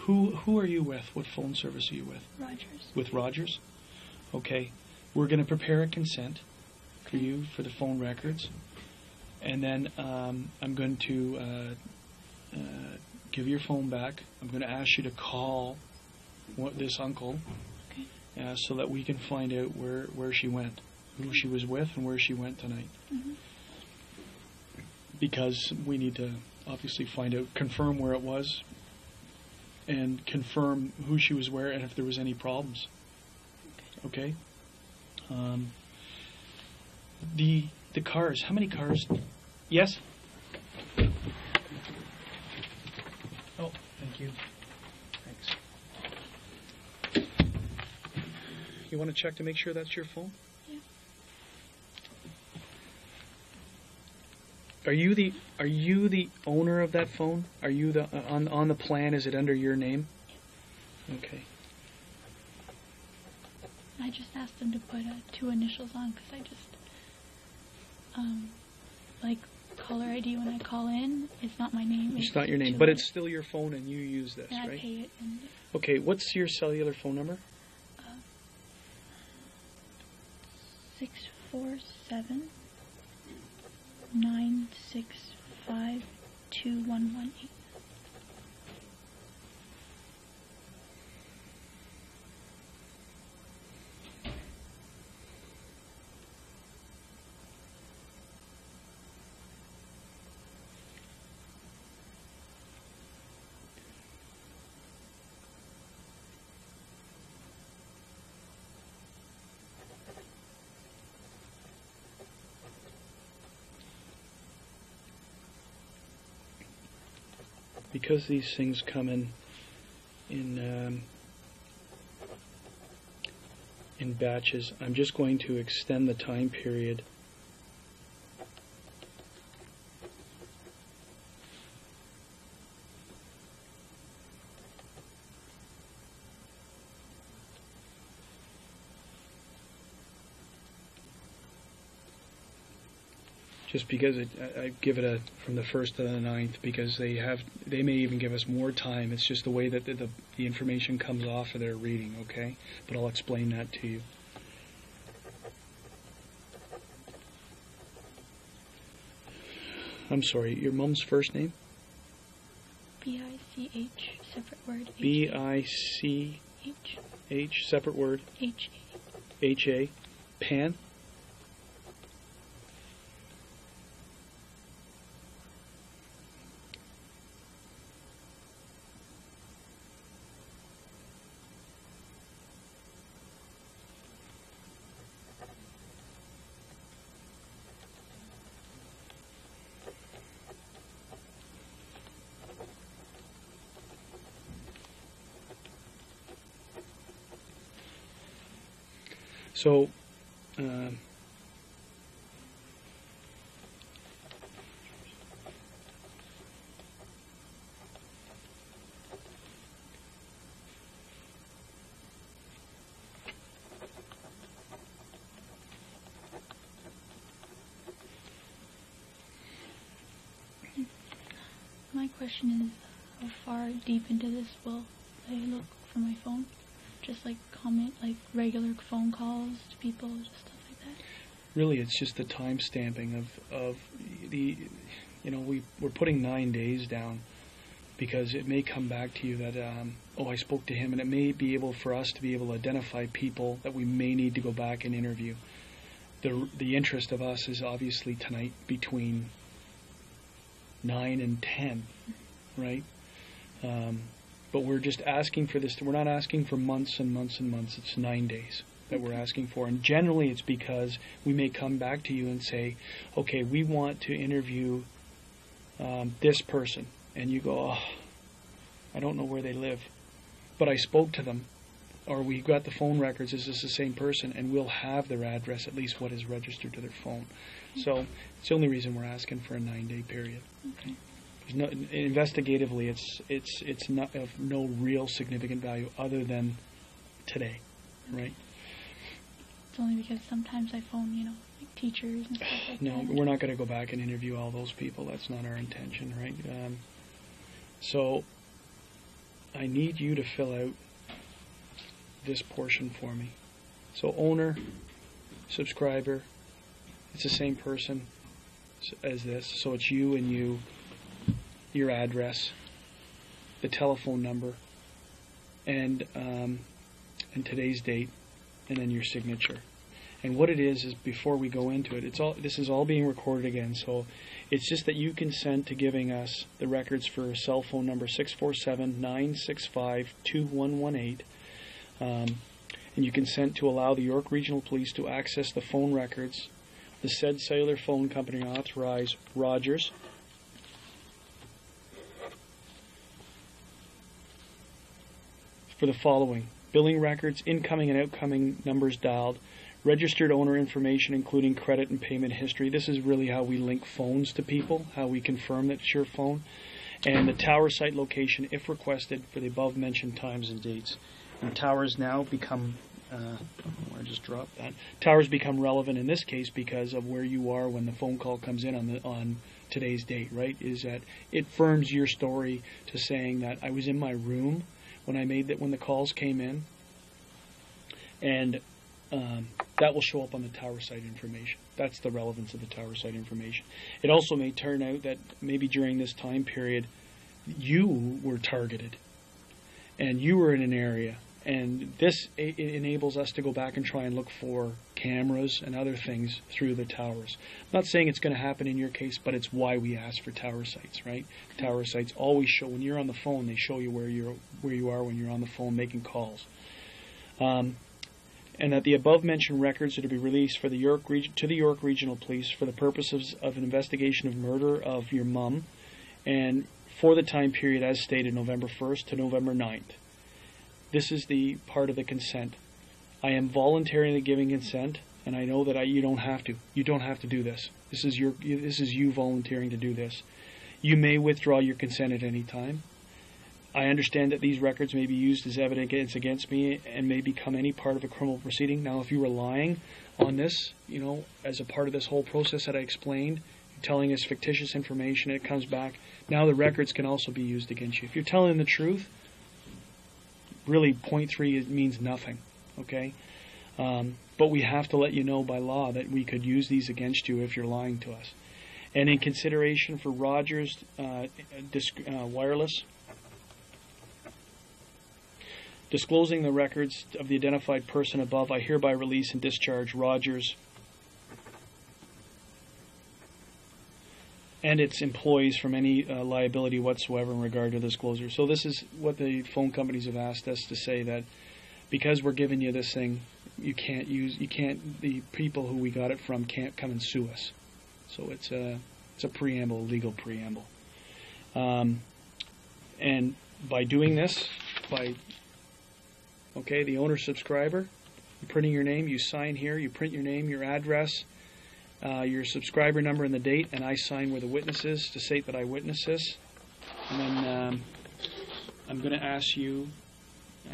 Who are you with? What phone service are you with? Rogers. With Rogers? Okay. We're going to prepare a consent for you for the phone records. And then I'm going to give your phone back. I'm going to ask you to call this uncle so that we can find out where she went, who she was with, and where she went tonight. Mm-hmm. Because we need to obviously find out, confirm where it was, and confirm who she was where and if there was any problems. Okay? The cars. How many cars? Yes? Oh, thank you. Thanks. You want to check to make sure that's your phone? Yeah. Are you the owner of that phone? Are you the on the plan? Is it under your name? Okay. I just asked them to put 2 initials on because I just, like caller ID when I call in, it's not my name. It's not your name, but it's still your phone and you use this, and right? I pay it. And Okay, what's your cellular phone number? 647 965 2118. Because these things come in batches, I'm just going to extend the time period. Just because I give it from the 1st to the 9th, because they may even give us more time. It's just the way that the information comes off of their reading, okay? But I'll explain that to you. I'm sorry, your mom's first name? B-I-C-H, separate word. B-I-C-H, separate word. H-A. H-A. Pan? So, my question is, how far deep into this will I look for my phone? Just like comment, like regular phone calls to people, just stuff like that? Really, it's just the time stamping of the, we're putting 9 days down because it may come back to you that, I spoke to him, and it may be able for us to be able to identify people that we may need to go back and interview. The interest of us is obviously tonight between 9 and 10, right? But we're just asking for this. We're not asking for months and months and months. It's 9 days that we're asking for. And generally it's because we may come back to you and say, okay, we want to interview this person. And you go, I don't know where they live. But I spoke to them. Or we've got the phone records. Is this the same person? And we'll have their address, at least what is registered to their phone. So it's the only reason we're asking for a 9-day period. Okay. No, investigatively, it's not of no real significant value other than today, right? It's only because sometimes I phone, like teachers and stuff like that. No, we're not going to go back and interview all those people. That's not our intention, right? So I need you to fill out this portion for me. So owner, subscriber, it's the same person as this. So it's you and you. Your address, the telephone number, and today's date, and then your signature. And what it is before we go into it, this is all being recorded again. So it's just that you consent to giving us the records for a cell phone number 647-965-2118, and you consent to allow the York Regional Police to access the phone records. The said cellular phone company authorized Rogers for the following: billing records, incoming and outgoing numbers dialed, registered owner information including credit and payment history. This is really how we link phones to people, how we confirm that it's your phone, and the tower site location if requested for the above mentioned times and dates. And towers now become, I just dropped that. Towers become relevant in this case because of where you are when the phone call comes in on today's date, right? Is that it firms your story to saying that I was in my room when the calls came in, and that will show up on the tower site information. That's the relevance of the tower site information. It also may turn out that maybe during this time period you were targeted and you were in an area, and this enables us to go back and try and look for cameras and other things through the towers. I'm not saying it's going to happen in your case, but it's why we ask for tower sites, right? Tower sites always show, when you're on the phone, they show you where you are when you're on the phone making calls. And that the above-mentioned records are to be released to the York Regional Police for the purposes of an investigation of murder of your mum, and for the time period as stated, November 1st to November 9th. This is the part of the consent. I am voluntarily giving consent, and I know that you don't have to. You don't have to do this. This is you volunteering to do this. You may withdraw your consent at any time. I understand that these records may be used as evidence against me and may become any part of a criminal proceeding. Now, if you were lying on this, as a part of this whole process that I explained, you're telling us fictitious information, it comes back. Now the records can also be used against you. If you're telling the truth, really 0.3 means nothing, okay? But we have to let you know by law that we could use these against you if you're lying to us. And in consideration for Rogers Wireless, disclosing the records of the identified person above, I hereby release and discharge Rogers and its employees from any liability whatsoever in regard to disclosure. So this is what the phone companies have asked us to say, that because we're giving you this thing, the people who we got it from can't come and sue us. So it's a preamble, a legal preamble. And by doing this, the owner subscriber, you're printing your name, you sign here, you print your name, your address, your subscriber number and the date, and I sign where the witness is to state that I witnessed this. And then I'm going to ask you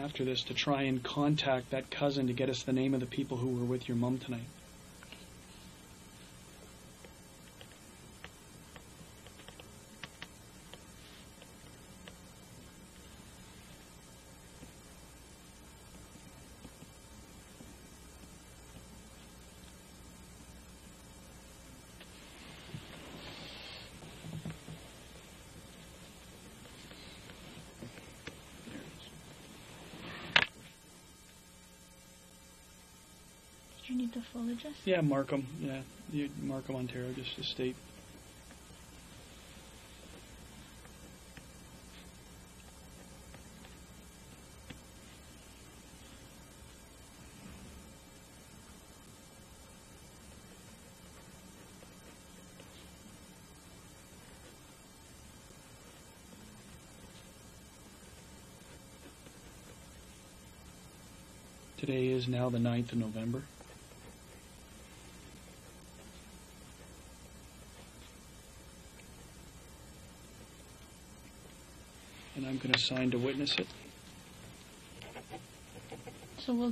after this to try and contact that cousin to get us the name of the people who were with your mom tonight. Do you need the full address? Yeah, Markham. Yeah, Markham, Ontario, just to state. Today is now the 9th of November. And I'm going to sign to witness it. So will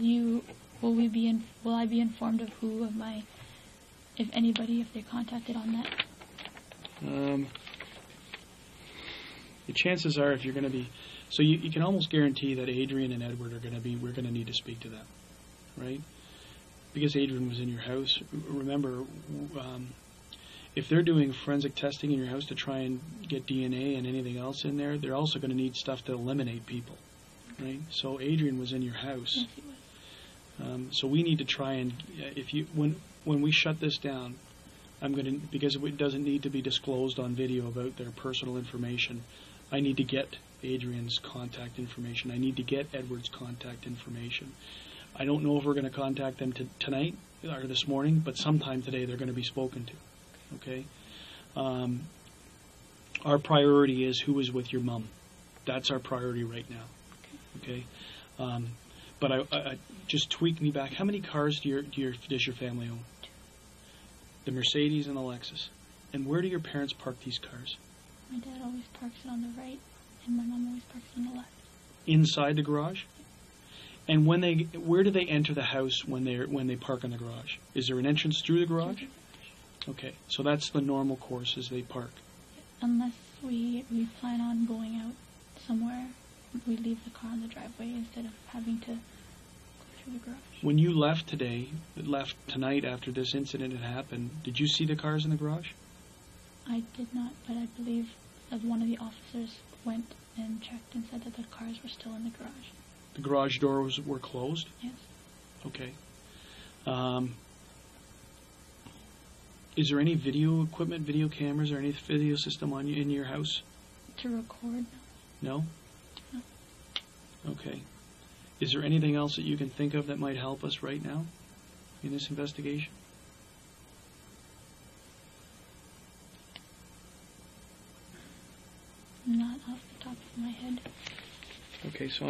I be informed of who of my, if anybody, if they're contacted on that? The chances are, if you're going to be, so you can almost guarantee that Adrian and Edward are going to be, we're going to need to speak to them, right? Because Adrian was in your house. Remember, if they're doing forensic testing in your house to try and get DNA and anything else in there, they're also going to need stuff to eliminate people, right? So Adrian was in your house. Yes, he was. So we need to try and, when we shut this down, I'm going to, because it doesn't need to be disclosed on video about their personal information, I need to get Adrian's contact information. I need to get Edward's contact information. I don't know if we're going to contact them tonight or this morning, but sometime today they're going to be spoken to. Okay? Our priority is who is with your mom. That's our priority right now. Okay? But I just tweak me back. How many cars does your family own? The Mercedes and the Lexus. And where do your parents park these cars? My dad always parks it on the right, and my mom always parks it on the left. Inside the garage? And where do they enter the house when they park in the garage? Is there an entrance through the garage? Okay, so that's the normal course as they park. Unless we plan on going out somewhere, we leave the car in the driveway instead of having to go through the garage. When you left tonight after this incident had happened, did you see the cars in the garage? I did not, but I believe that one of the officers went and checked and said that the cars were still in the garage. The garage doors were closed? Yes. Okay. Is there any video equipment, video cameras, or any video system in your house? To record? No? No. Okay. Is there anything else that you can think of that might help us right now in this investigation? Not off the top of my head. Okay, so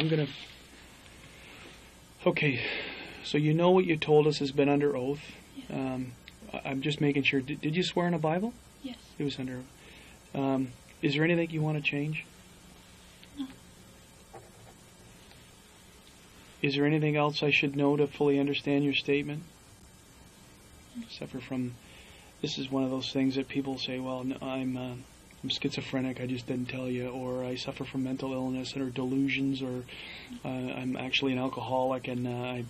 Okay, so you know what you told us has been under oath. Yes. I'm just making sure. Did you swear in a Bible? Yes. It was under oath. Is there anything you want to change? No. Is there anything else I should know to fully understand your statement? Suffer from, this is one of those things that people say, well, no, I'm schizophrenic, I just didn't tell you, or I suffer from mental illness or delusions, or I'm actually an alcoholic, and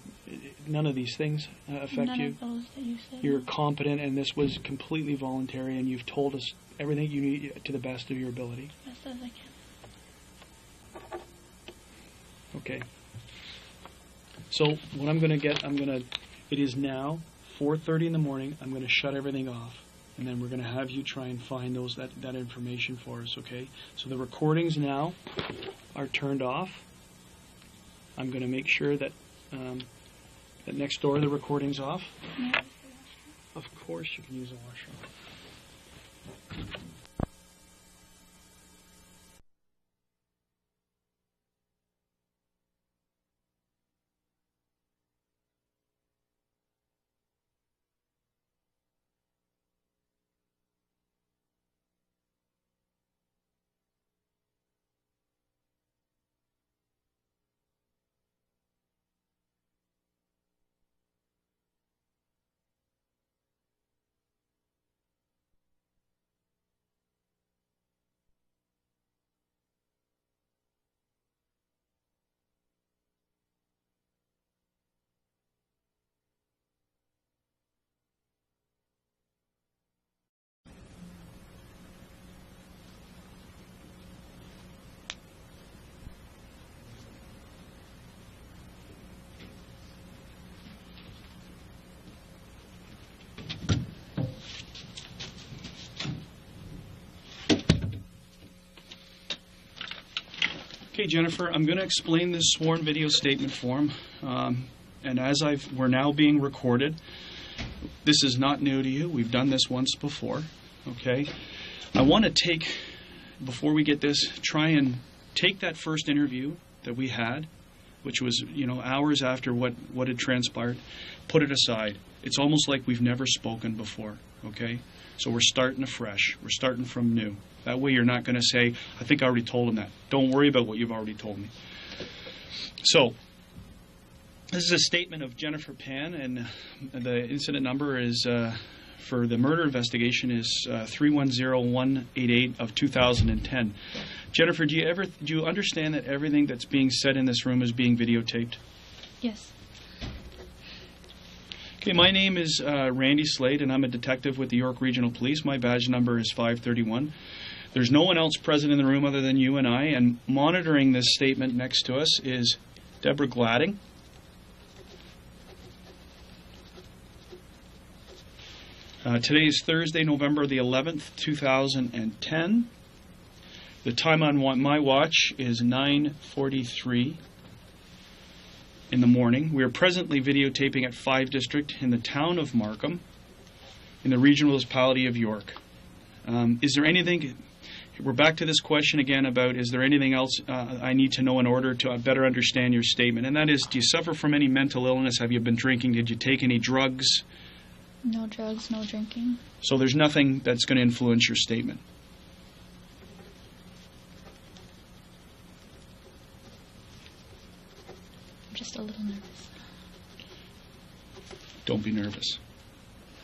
none of these things affect None you. of those that you said. You're competent, and this was completely voluntary, and you've told us everything you need to the best of your ability. Best as I can. Okay. So what I'm going to it is now 4:30 in the morning. I'm going to shut everything off, and then we're going to have you try and find that information for us, okay? So the recordings now are turned off. I'm going to make sure that that next door the recording's off. No, Of course you can use a washroom. Okay, Jennifer, I'm going to explain this sworn video statement form. And as we're now being recorded, this is not new to you. We've done this once before. Okay? I want to take, before we get this, try and take that first interview that we had, which was, hours after what had transpired, put it aside. It's almost like we've never spoken before. Okay? So we're starting afresh. We're starting from new. That way you're not going to say, I think I already told him that. Don't worry about what you've already told me. So, this is a statement of Jennifer Pan, and the incident number is, for the murder investigation, is 310188 of 2010. Jennifer, do you understand that everything that's being said in this room is being videotaped? Yes. Okay, my name is Randy Slade, and I'm a detective with the York Regional Police. My badge number is 531. There's no one else present in the room other than you and I, and monitoring this statement next to us is Deborah Gladding. Today is Thursday, November the 11th, 2010. The time on my watch is 9:43 in the morning. We are presently videotaping at 5 District in the town of Markham, in the regional municipality of York. Is there anything... We're back to this question again about, is there anything else I need to know in order to better understand your statement? And that is, do you suffer from any mental illness? Have you been drinking? Did you take any drugs? No drugs, no drinking. So there's nothing that's going to influence your statement? I'm just a little nervous. Don't be nervous.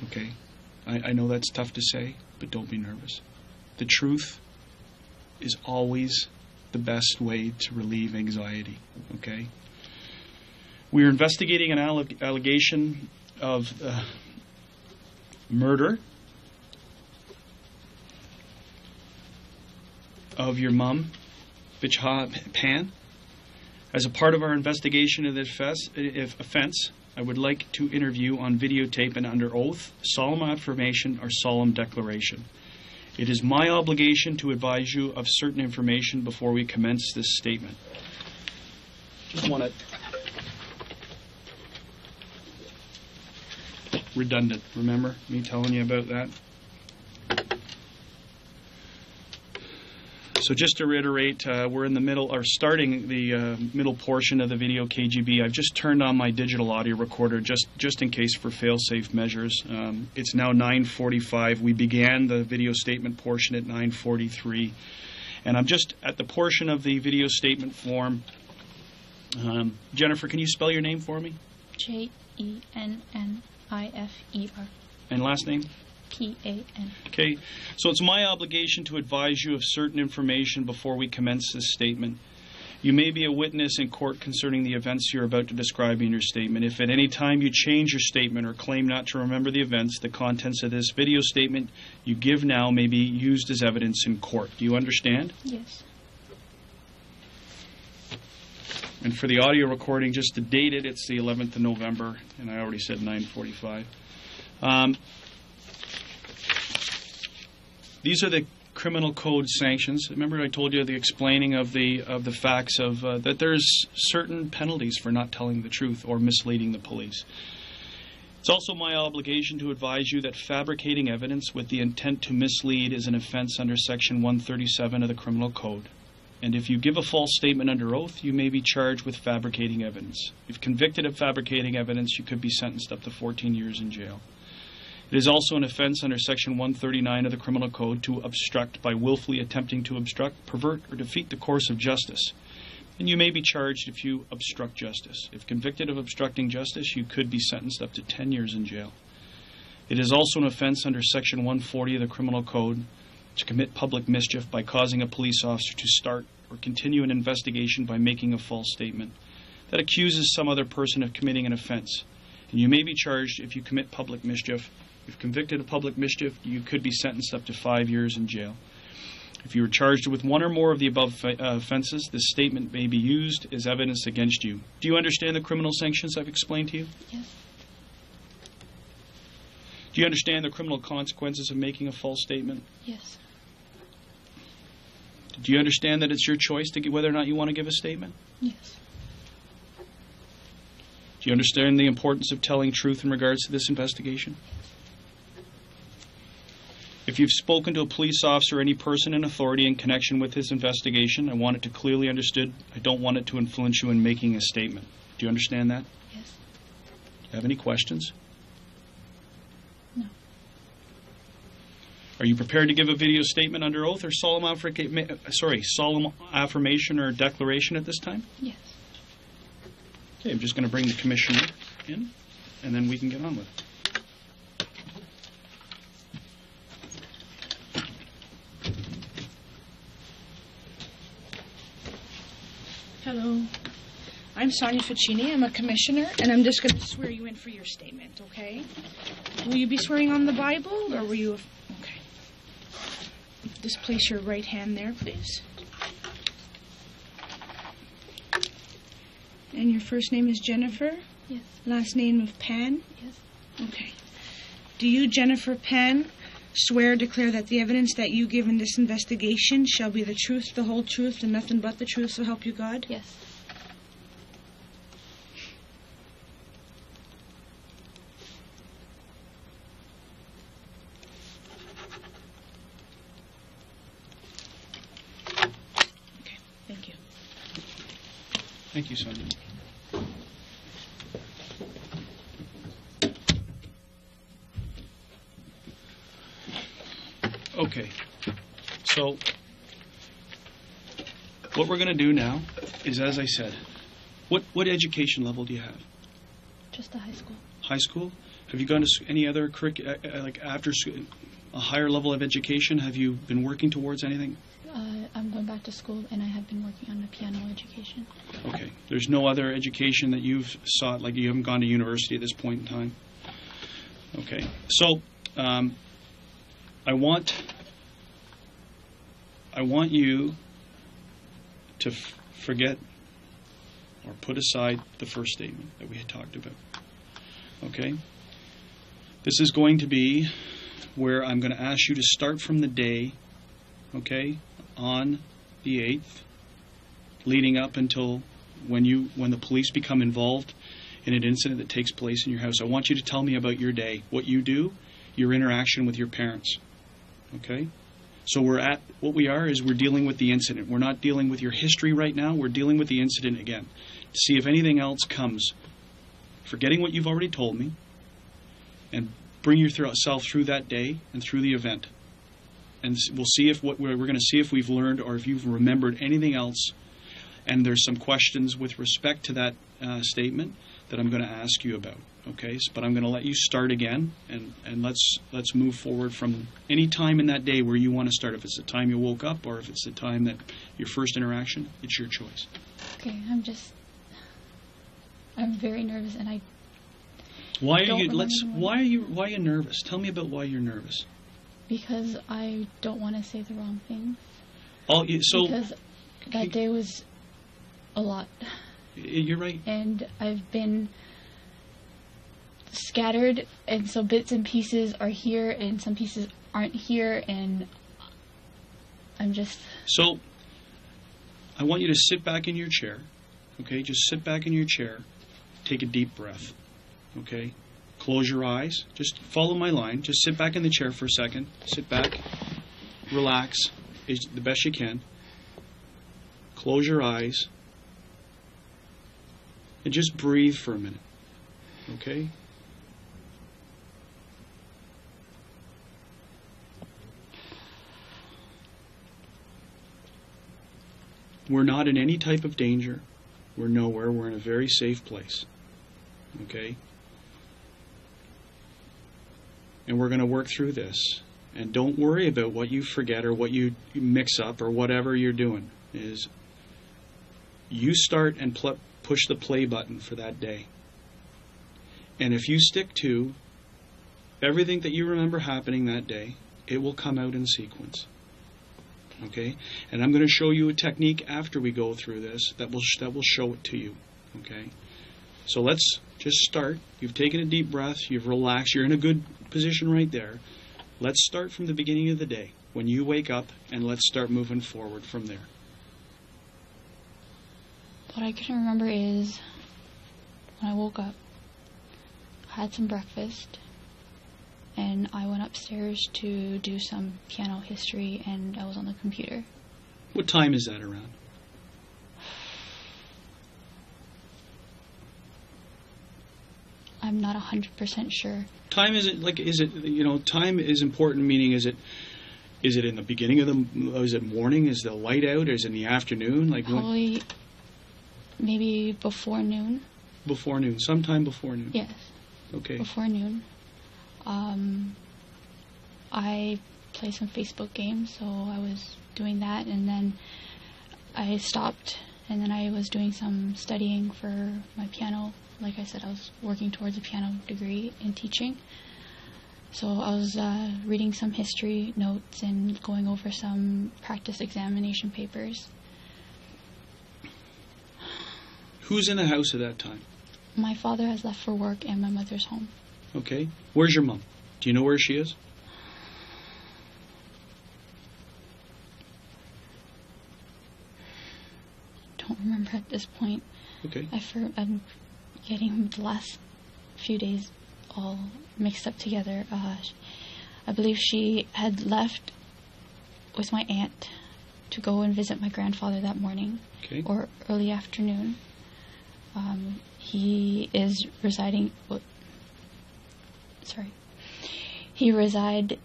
Okay? I know that's tough to say, but don't be nervous. The truth is always the best way to relieve anxiety. Okay? We are investigating an allegation of murder of your mom, Vichha Pan. As a part of our investigation of this offense, I would like to interview on videotape and under oath, solemn affirmation, or solemn declaration. It is my obligation to advise you of certain information before we commence this statement. Just want to... Redundant, remember me telling you about that? So just to reiterate, we're in the middle, or starting the middle portion of the video KGB. I've just turned on my digital audio recorder just in case for fail-safe measures. It's now 9:45. We began the video statement portion at 9:43. And I'm just at the portion of the video statement form. Jennifer, can you spell your name for me? Jennifer. And last name? Pan. Okay, so it's my obligation to advise you of certain information before we commence this statement. You may be a witness in court concerning the events you're about to describe in your statement. If at any time you change your statement or claim not to remember the events, the contents of this video statement you give now may be used as evidence in court. Do you understand? Yes. And for the audio recording, just to date it, it's the 11th of November, and I already said 9:45. These are the criminal code sanctions. Remember I told you the explaining of the facts of that there's certain penalties for not telling the truth or misleading the police. It's also my obligation to advise you that fabricating evidence with the intent to mislead is an offense under Section 137 of the Criminal Code. And if you give a false statement under oath, you may be charged with fabricating evidence. If convicted of fabricating evidence, you could be sentenced up to 14 years in jail. It is also an offense under Section 139 of the Criminal Code to obstruct by willfully attempting to obstruct, pervert, or defeat the course of justice. And you may be charged if you obstruct justice. If convicted of obstructing justice, you could be sentenced up to 10 years in jail. It is also an offense under Section 140 of the Criminal Code to commit public mischief by causing a police officer to start or continue an investigation by making a false statement that accuses some other person of committing an offense. And you may be charged if you commit public mischief. If convicted of public mischief, you could be sentenced up to 5 years in jail. If you are charged with one or more of the above offenses, this statement may be used as evidence against you. Do you understand the criminal sanctions I've explained to you? Yes. Do you understand the criminal consequences of making a false statement? Yes. Do you understand that it's your choice to whether or not you want to give a statement? Yes. Do you understand the importance of telling truth in regards to this investigation? If you've spoken to a police officer or any person in authority in connection with this investigation, I want it to clearly understood. I don't want it to influence you in making a statement. Do you understand that? Yes. Do you have any questions? No. Are you prepared to give a video statement under oath or solemn affirmation or declaration at this time? Yes. Okay, I'm just going to bring the commissioner in, and then we can get on with it. Hello. I'm Sonia Ficini. I'm a commissioner, and I'm just going to swear you in for your statement, okay? Will you be swearing on the Bible, or will you... Okay. Just place your right hand there, please. And your first name is Jennifer? Yes. Last name of Pan? Yes. Okay. Do you, Jennifer Pan, swear or declare that the evidence that you give in this investigation shall be the truth, the whole truth, and nothing but the truth, so help you God? Yes. Okay, thank you. Thank you, Sonia. Okay, so what we're going to do now is, as I said, what education level do you have? Just a high school. High school? Have you gone to any other like after school, a higher level of education? Have you been working towards anything? I'm going back to school, and I have been working on a piano education. Okay. There's no other education that you've sought, like you haven't gone to university at this point in time? Okay. So, I want you to forget or put aside the first statement that we had talked about. Okay? This is going to be where I'm going to ask you to start from the day, okay, on the 8th, leading up until when the police become involved in an incident that takes place in your house. I want you to tell me about your day, what you do, your interaction with your parents. Okay? So we're dealing with the incident. We're not dealing with your history right now. We're dealing with the incident again. To see if anything else comes. Forgetting what you've already told me, and bring yourself through that day and through the event. And we'll see if we're going to see if we've learned or if you've remembered anything else. And there's some questions with respect to that statement that I'm going to ask you about. Okay, but I'm going to let you start again, and let's move forward from any time in that day where you want to start. If it's the time you woke up or if it's the time that your first interaction, it's your choice. Okay, I'm very nervous, and Why are you nervous? Tell me about why you're nervous. Because I don't want to say the wrong thing. Because that day was a lot. You're right. And I've been scattered, and so bits and pieces are here, and some pieces aren't here, and I'm just... So, I want you to sit back in your chair, okay? Just sit back in your chair. Take a deep breath, okay? Close your eyes. Just follow my line. Just sit back in the chair for a second. Sit back. Relax the best you can. Close your eyes. And just breathe for a minute, okay? We're not in any type of danger. We're nowhere. We're in a very safe place. Okay? And we're going to work through this. And don't worry about what you forget or what you mix up or whatever you're doing. Is you start and push the play button for that day. And if you stick to everything that you remember happening that day, it will come out in sequence. Okay? And I'm going to show you a technique after we go through this that will show it to you. Okay? So let's just start. You've taken a deep breath. You've relaxed. You're in a good position right there. Let's start from the beginning of the day. when you wake up, and let's start moving forward from there. What I can remember is when I woke up, had some breakfast, and I went upstairs to do some piano history, and I was on the computer. What time is that around? I'm not 100% sure. Time time is important, meaning is it in the beginning of is it morning? Is the light out? Or is it in the afternoon? Probably maybe before noon. Before noon, sometime before noon. Yes. Okay. Before noon. I play some Facebook games, so I was doing that, and then I stopped, and then I was doing some studying for my piano. Like I said, I was working towards a piano degree in teaching. So I was reading some history notes and going over some practice examination papers. Who's in the house at that time? My father has left for work, and my mother's home. Okay. Where's your mom? Do you know where she is? Don't remember at this point. Okay. I'm getting the last few days all mixed up together. I believe she had left with my aunt to go and visit my grandfather that morning. Okay. Or early afternoon. He is residing. He resided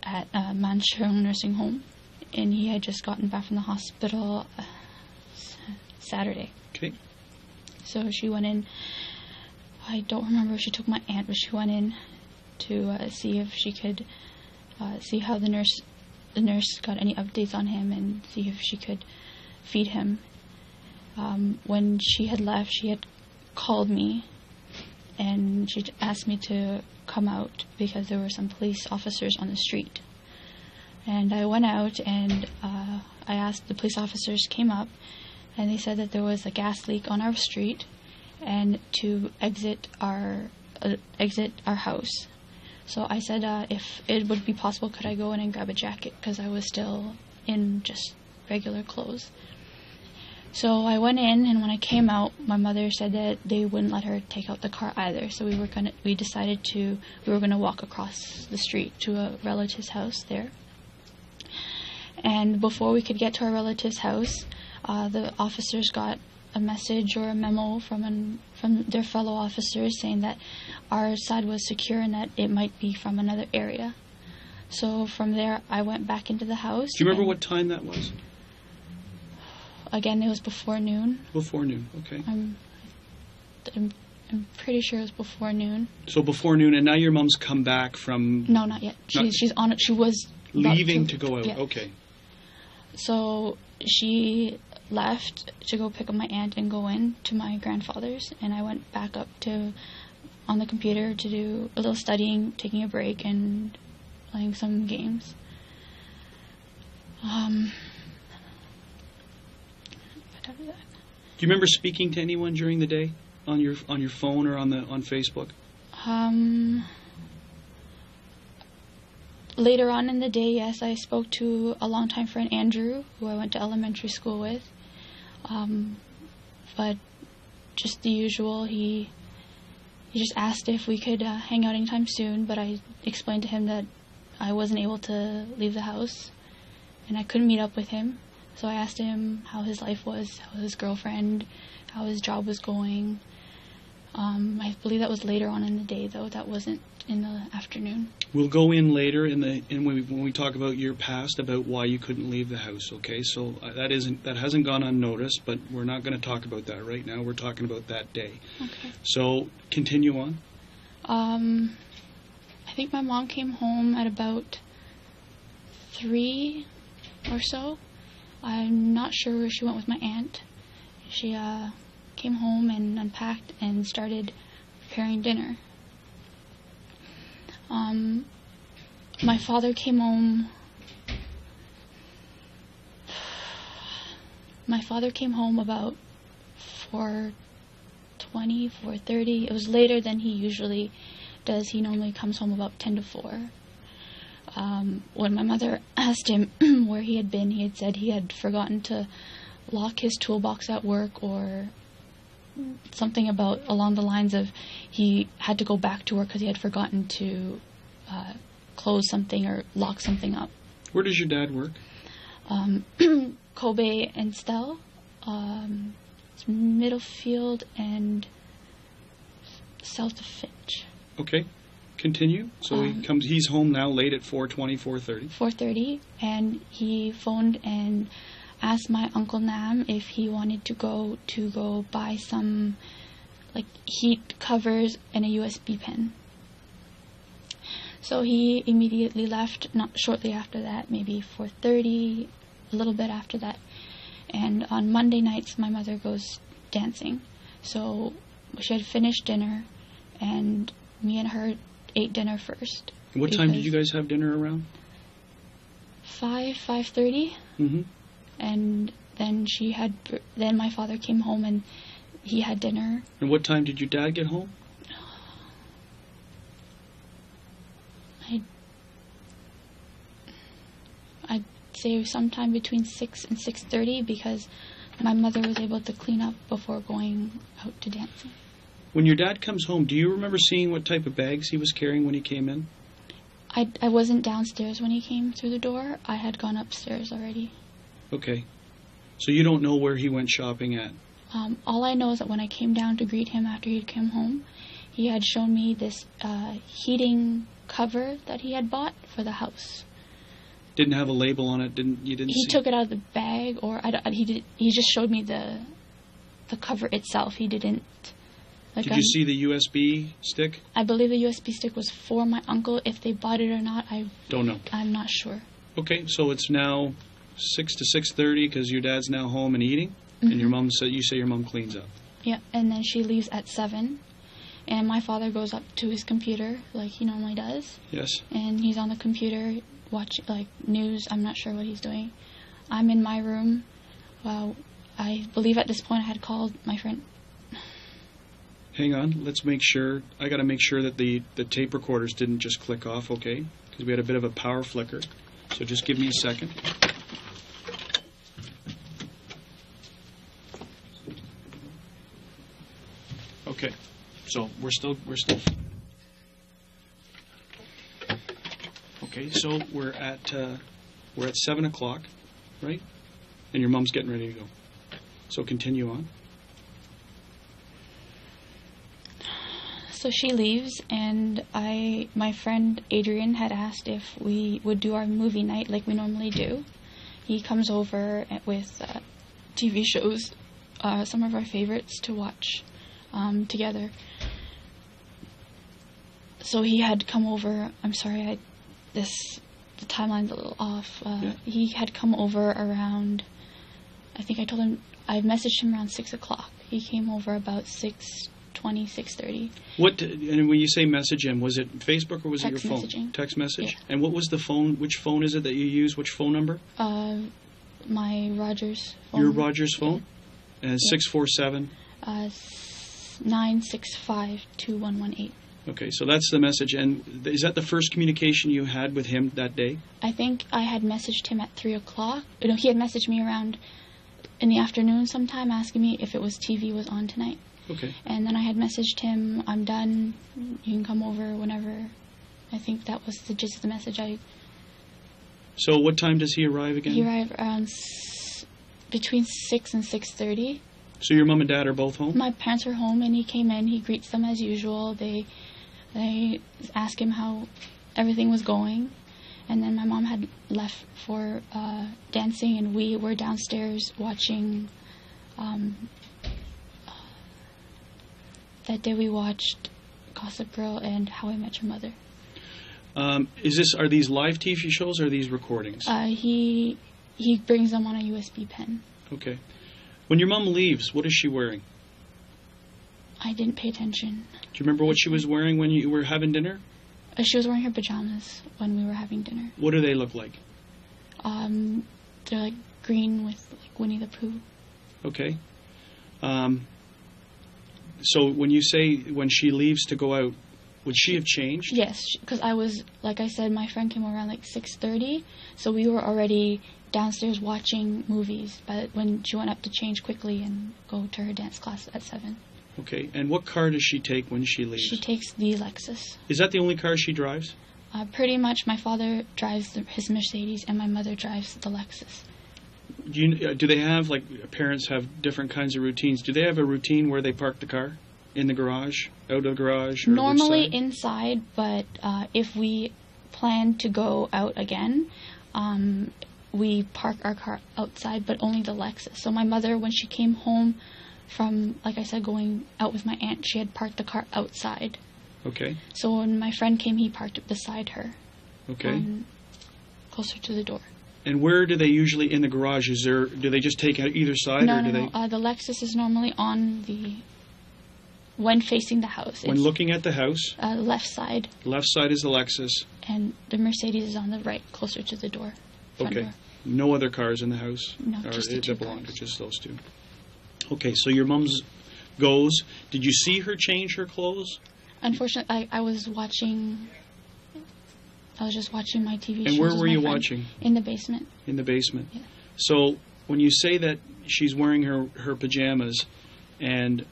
at Manchung Nursing Home, and he had just gotten back from the hospital Saturday. Okay. So she went in. I don't remember if she took my aunt, but she went in to see if she could see how the nurse got any updates on him and see if she could feed him. When she had left, she had called me, and she asked me to come out because there were some police officers on the street. And I went out, and I asked, the police officers came up, and they said that there was a gas leak on our street, and to exit our house. So I said, if it would be possible, could I go in and grab a jacket, because I was still in just regular clothes. So I went in, and when I came out, my mother said that they wouldn't let her take out the car either. So we decided we were gonna walk across the street to a relative's house there. And before we could get to our relative's house, the officers got a message or a memo from their fellow officers saying that our side was secure and that it might be from another area. So from there, I went back into the house. Do you remember what time that was? Again, it was before noon. Before noon, okay. I'm pretty sure it was before noon. So before noon, and now your mom's come back from... No, not yet. She's on it. She was... Leaving to go out, yeah. Okay. So she left to go pick up my aunt and go in to my grandfather's, and I went back up on the computer to do a little studying, taking a break, and playing some games. Do you remember speaking to anyone during the day on your phone or on Facebook? Later on in the day, yes, I spoke to a longtime friend, Andrew, who I went to elementary school with. But just the usual, he just asked if we could hang out anytime soon, but I explained to him that I wasn't able to leave the house and I couldn't meet up with him. So I asked him how his life was, how his girlfriend, how his job was going. I believe that was later on in the day, though. That wasn't in the afternoon. We'll go in later when we talk about your past, about why you couldn't leave the house. Okay, so that hasn't gone unnoticed, but we're not going to talk about that right now. We're talking about that day. Okay. So continue on. I think my mom came home at about 3 or so. I'm not sure where she went with my aunt. She came home and unpacked and started preparing dinner. My father came home. My father came home about 4:20, 4:30. It was later than he usually does. He normally comes home about 10 to 4. when my mother asked him where he had been, he had said he had forgotten to lock his toolbox at work, or something along the lines of he had to go back to work because he had forgotten to close something or lock something up. Where does your dad work? Kobe and Stell, it's Middlefield and south of Finch. Okay, continue. So he's home now late at 4:20, 4:30. 4:30, and he phoned and asked my Uncle Nam if he wanted to go buy some like heat covers and a USB pen. So he immediately left, not shortly after that, maybe 4:30, a little bit after that. And on Monday nights, my mother goes dancing. So she had finished dinner, and me and her ate dinner first. And what time did you guys have dinner around? 5:30. Mm-hmm. And then my father came home and he had dinner. And what time did your dad get home? I'd say sometime between 6 and 6:30, because my mother was able to clean up before going out to dancing. When your dad comes home, do you remember seeing what type of bags he was carrying when he came in? I wasn't downstairs when he came through the door. I had gone upstairs already. Okay. So you don't know where he went shopping at? All I know is that when I came down to greet him after he'd come home, he had shown me this heating cover that he had bought for the house. Didn't have a label on it. He took it out of the bag, or he just showed me the cover itself. He didn't. Did you see the USB stick? I believe the USB stick was for my uncle. If they bought it or not, I don't know. I'm not sure. Okay, so it's now 6 to 6:30 because your dad's now home and eating, and you say your mom cleans up. Yeah, and then she leaves at 7, and my father goes up to his computer like he normally does. Yes. And he's on the computer watching like news. I'm not sure what he's doing. I'm in my room. Well, I believe at this point I had called my friend. Hang on, let's make sure. I got to make sure that the tape recorders didn't just click off, okay? Because we had a bit of a power flicker. So just give me a second. Okay, so we're still. Okay, so we're at 7 o'clock, right? And your mom's getting ready to go. So continue on. So she leaves, and my friend Adrian had asked if we would do our movie night like we normally do. He comes over with TV shows, some of our favorites to watch together. So he had come over. I'm sorry, the timeline's a little off. He had come over around, I think I told him, I messaged him around 6 o'clock. He came over about 6:20, 6:30. And when you say message him, was it Facebook or was Text it your phone? messaging. Text message? Yeah. And what was the phone? Which phone is it that you use? Which phone number? My Rogers phone. Your Rogers phone? Yeah. And 647? 965-2118. Okay, so that's the message. And is that the first communication you had with him that day? I think I had messaged him at 3 o'clock. No, he had messaged me around in the afternoon sometime asking me if it was TV was on tonight. Okay. And then I had messaged him, I'm done, you can come over whenever. I think that was the gist of the message. So what time does he arrive again? He arrived around between 6 and 6:30. So your mom and dad are both home? My parents are home, and he came in. He greets them as usual. They ask him how everything was going. And then my mom had left for dancing, and we were downstairs watching. That day we watched Gossip Girl and How I Met Your Mother. Are these live TV shows or are these recordings? He brings them on a USB pen. Okay. When your mom leaves, what is she wearing? I didn't pay attention. Do you remember what she was wearing when you were having dinner? She was wearing her pajamas when we were having dinner. What do they look like? They're like green with like Winnie the Pooh. Okay. So when you say when she leaves to go out, Would she have changed? Yes, because I was, like I said, my friend came around like 6:30, so we were already downstairs watching movies. But when she went up to change quickly and go to her dance class at 7, Okay. And what car does she take when she leaves? she takes the Lexus. Is that the only car she drives? Pretty much, my father drives his Mercedes, and my mother drives the Lexus. Do they have, like, parents have different kinds of routines? Do they have a routine where they park the car? In the garage? Out of the garage? Or Normally which side? inside, but if we plan to go out again, we park our car outside, but only the Lexus. So my mother, when she came home from, like I said, going out with my aunt, she had parked the car outside. Okay. So when my friend came, he parked it beside her, Okay. closer to the door. And where do they usually, in the garage, do they just take out either side? No, or do no, they, no. The Lexus is normally on when facing the house. when It's, looking at the house, left side, left side is the Lexus. and the Mercedes is on the right, closer to the door. Front Okay. door. No other cars in the house? No, Or just the that two belong to cars. just those two. Okay, so your mom's goes. Did you see her change her clothes? Unfortunately, I was watching. I was just watching my TV shows. And where with were my you friend. watching? In the basement. In the basement. Yeah. So when you say that she's wearing her pajamas and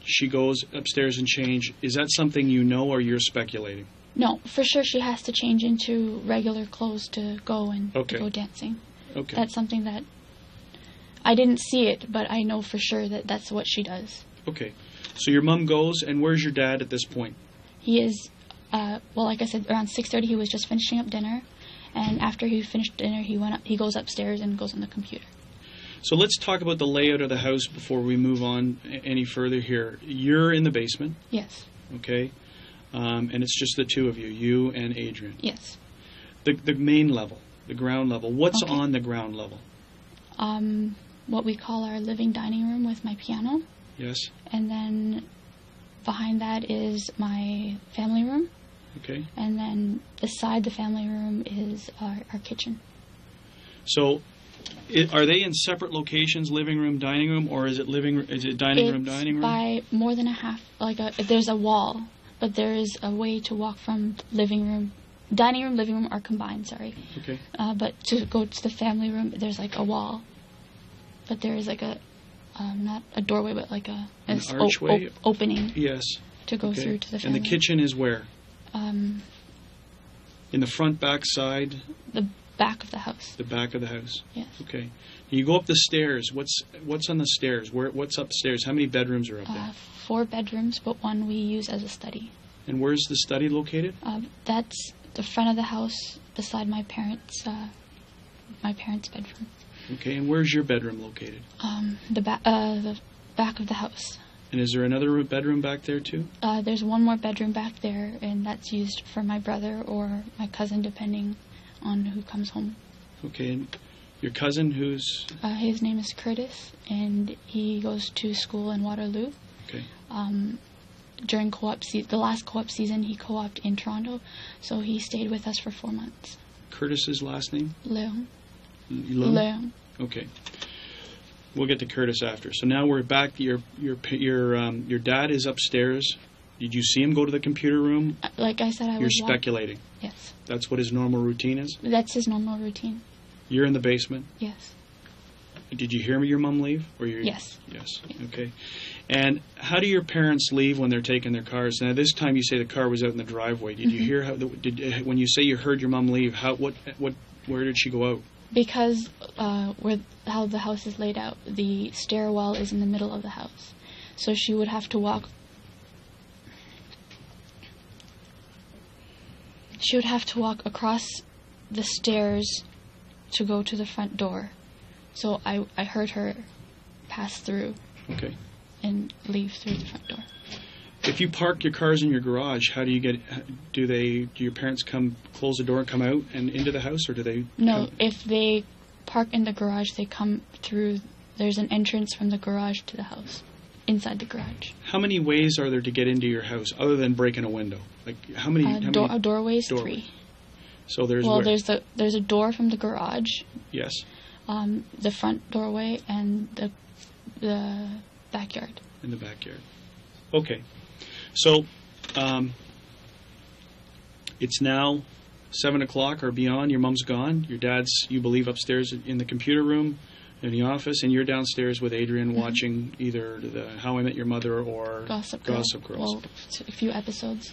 she goes upstairs and change, is that something you know or you're speculating? No, for sure she has to change into regular clothes to go and Okay. to go dancing. Okay. That's something that I didn't see it, but I know for sure that that's what she does. Okay. So your mom goes, and where's your dad at this point? He is, well, like I said, around 6:30 he was just finishing up dinner, and after he finished dinner he goes upstairs and goes on the computer. So let's talk about the layout of the house before we move on any further here. You're in the basement, Yes, okay? And it's just the two of you, you and Adrian. yes. The main level, the ground level. What's Okay. on the ground level? What we call our living dining room with my piano, Yes? and then behind that is my family room, Okay. and then beside the family room is our kitchen. So are they in separate locations, living room, dining room, or is it dining room, dining room? By more than a half, there's a wall, but there is a way to walk from dining room, living room are combined, sorry. Okay. But to go to the family room, there's like a wall. But there is like not a doorway, but like an archway? opening Yes. to go Okay. through to the And family the kitchen is where? room. In the front, back, side, The back of the house, the back of the house. yes. Okay. You go up the stairs. What's on the stairs? What's upstairs? How many bedrooms are up there? 4 bedrooms, but one we use as a study. And where's the study located? That's the front of the house beside my parents' bedroom. Okay. And where's your bedroom located? The back of the house. And is there another bedroom back there too? There's one more bedroom back there, and that's used for my brother or my cousin, depending on who comes home. Okay. And your cousin, who's His name is Curtis, and he goes to school in Waterloo. okay? During the last co-op season, he co-oped in Toronto, so he stayed with us for 4 months. Curtis's last name? Leon. Lung? Leon. Okay. We'll get to Curtis after. So now we're back. Your dad is upstairs. Did you see him go to the computer room? Like I said, I You're was speculating. Yes, That's what his normal routine is? that's his normal routine. You're in the basement. Yes. Did you hear your mom leave? Yes. Yes. Okay. And how do your parents leave when they're taking their cars? Now, this time you say the car was out in the driveway. Did you hear when you say you heard your mom leave? Where did she go out? Because how the house is laid out, the stairwell is in the middle of the house, so she would have to walk. She would have to walk across the stairs to go to the front door. So I heard her pass through Okay. and leave through the front door. If you park your cars in your garage, how do you get? Do your parents come close the door and come out and into the house, or do they? No, come- if they park in the garage, they come through. There's an entrance from the garage to the house, inside the garage. How many ways are there to get into your house other than breaking a window? Like how many? Doorways, doorways? 3. So there's Well, where? there's a door from the garage, Yes. the front doorway, and the backyard. In the backyard. Okay. So, It's now 7 o'clock or beyond. Your mom's gone. Your dad's, you believe, upstairs in the computer room, in the office, and you're downstairs with Adrian watching either the How I Met Your Mother or Gossip Girls. Well, a few episodes.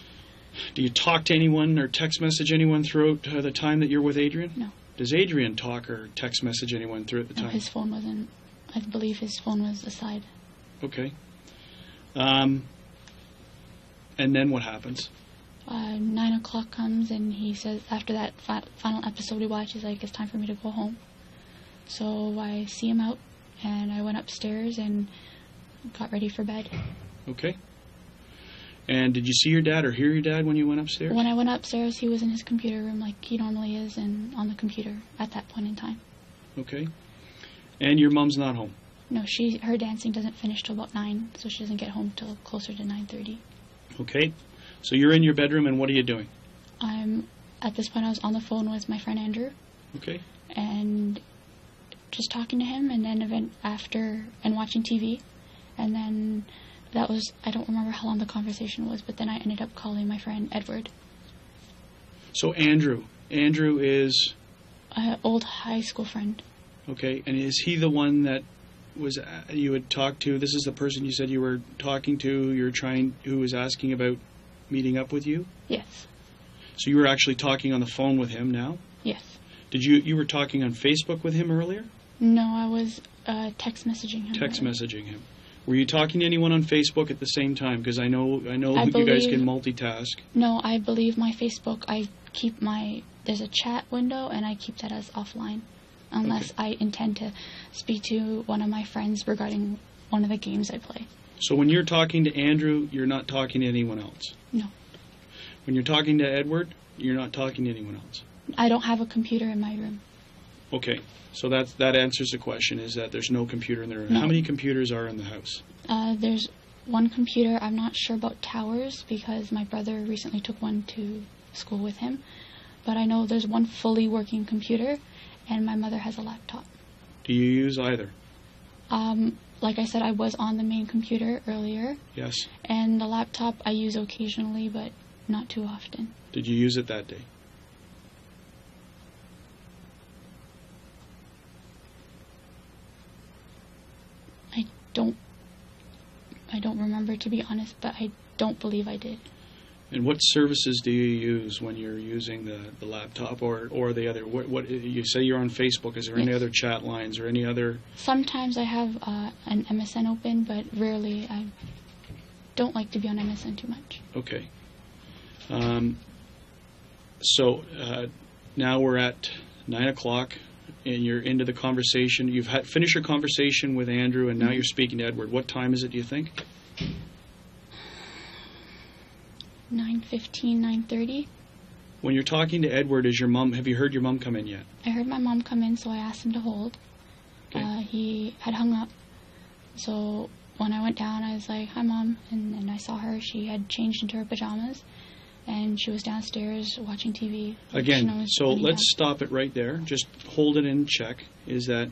Do you talk to anyone or text message anyone throughout the time that you're with Adrian? No. Does Adrian talk or text message anyone throughout the No, time? his phone wasn't. I believe his phone was aside. Okay. And then what happens? 9 o'clock comes and he says, after that final episode we watch, he's like, it's time for me to go home. So I see him out, and I went upstairs and got ready for bed. Okay. And did you see your dad or hear your dad when you went upstairs? When I went upstairs, he was in his computer room like he normally is, and on the computer at that point in time. Okay. And your mom's not home? No, her dancing doesn't finish till about 9, so she doesn't get home till closer to 9:30. Okay. So you're in your bedroom, and what are you doing? At this point, I was on the phone with my friend Andrew. Okay. And just talking to him, and then and watching TV. And then that was, I don't remember how long the conversation was, but then I ended up calling my friend Edward. So Andrew is... An old high school friend. Okay, and is he the one that you had talked to? This is the person you said you were talking to, who was asking about meeting up with you? Yes. So you were actually talking on the phone with him now? Yes. Did you were talking on Facebook with him earlier? No, I was text messaging him. Text messaging him. Were you talking to anyone on Facebook at the same time? Because I know I that you guys can multitask. No, I believe my Facebook, there's a chat window, and I keep that as offline. Unless I intend to speak to one of my friends regarding one of the games I play. So when you're talking to Andrew, you're not talking to anyone else? No. When you're talking to Edward, you're not talking to anyone else? I don't have a computer in my room. Okay. So that answers the question, is that there's no computer in the room. No. How many computers are in the house? There's one computer. I'm not sure about towers because my brother recently took one to school with him. But I know there's one fully working computer, and my mother has a laptop. Do you use either? Like I said, I was on the main computer earlier. Yes. And the laptop I use occasionally, but not too often. Did you use it that day? I don't remember, to be honest, but I don't believe I did. And what services do you use when you're using the laptop or the other? What you say you're on Facebook? Is there any other chat lines or any other? Sometimes I have an MSN open, but rarely. I don't like to be on MSN too much. Okay. So now we're at 9 o'clock, and you're into the conversation. You've finished your conversation with Andrew, and now you're speaking to Edward. What time is it, do you think? 9:15, 9:30. When you're talking to Edward, have you heard your mom come in yet? I heard my mom come in, so I asked him to hold. Okay. He had hung up. So when I went down, I was like, "Hi, Mom." And then I saw her. She had changed into her pajamas, and she was downstairs watching TV. Again, so let's stop it right there. Just hold it in check. Is that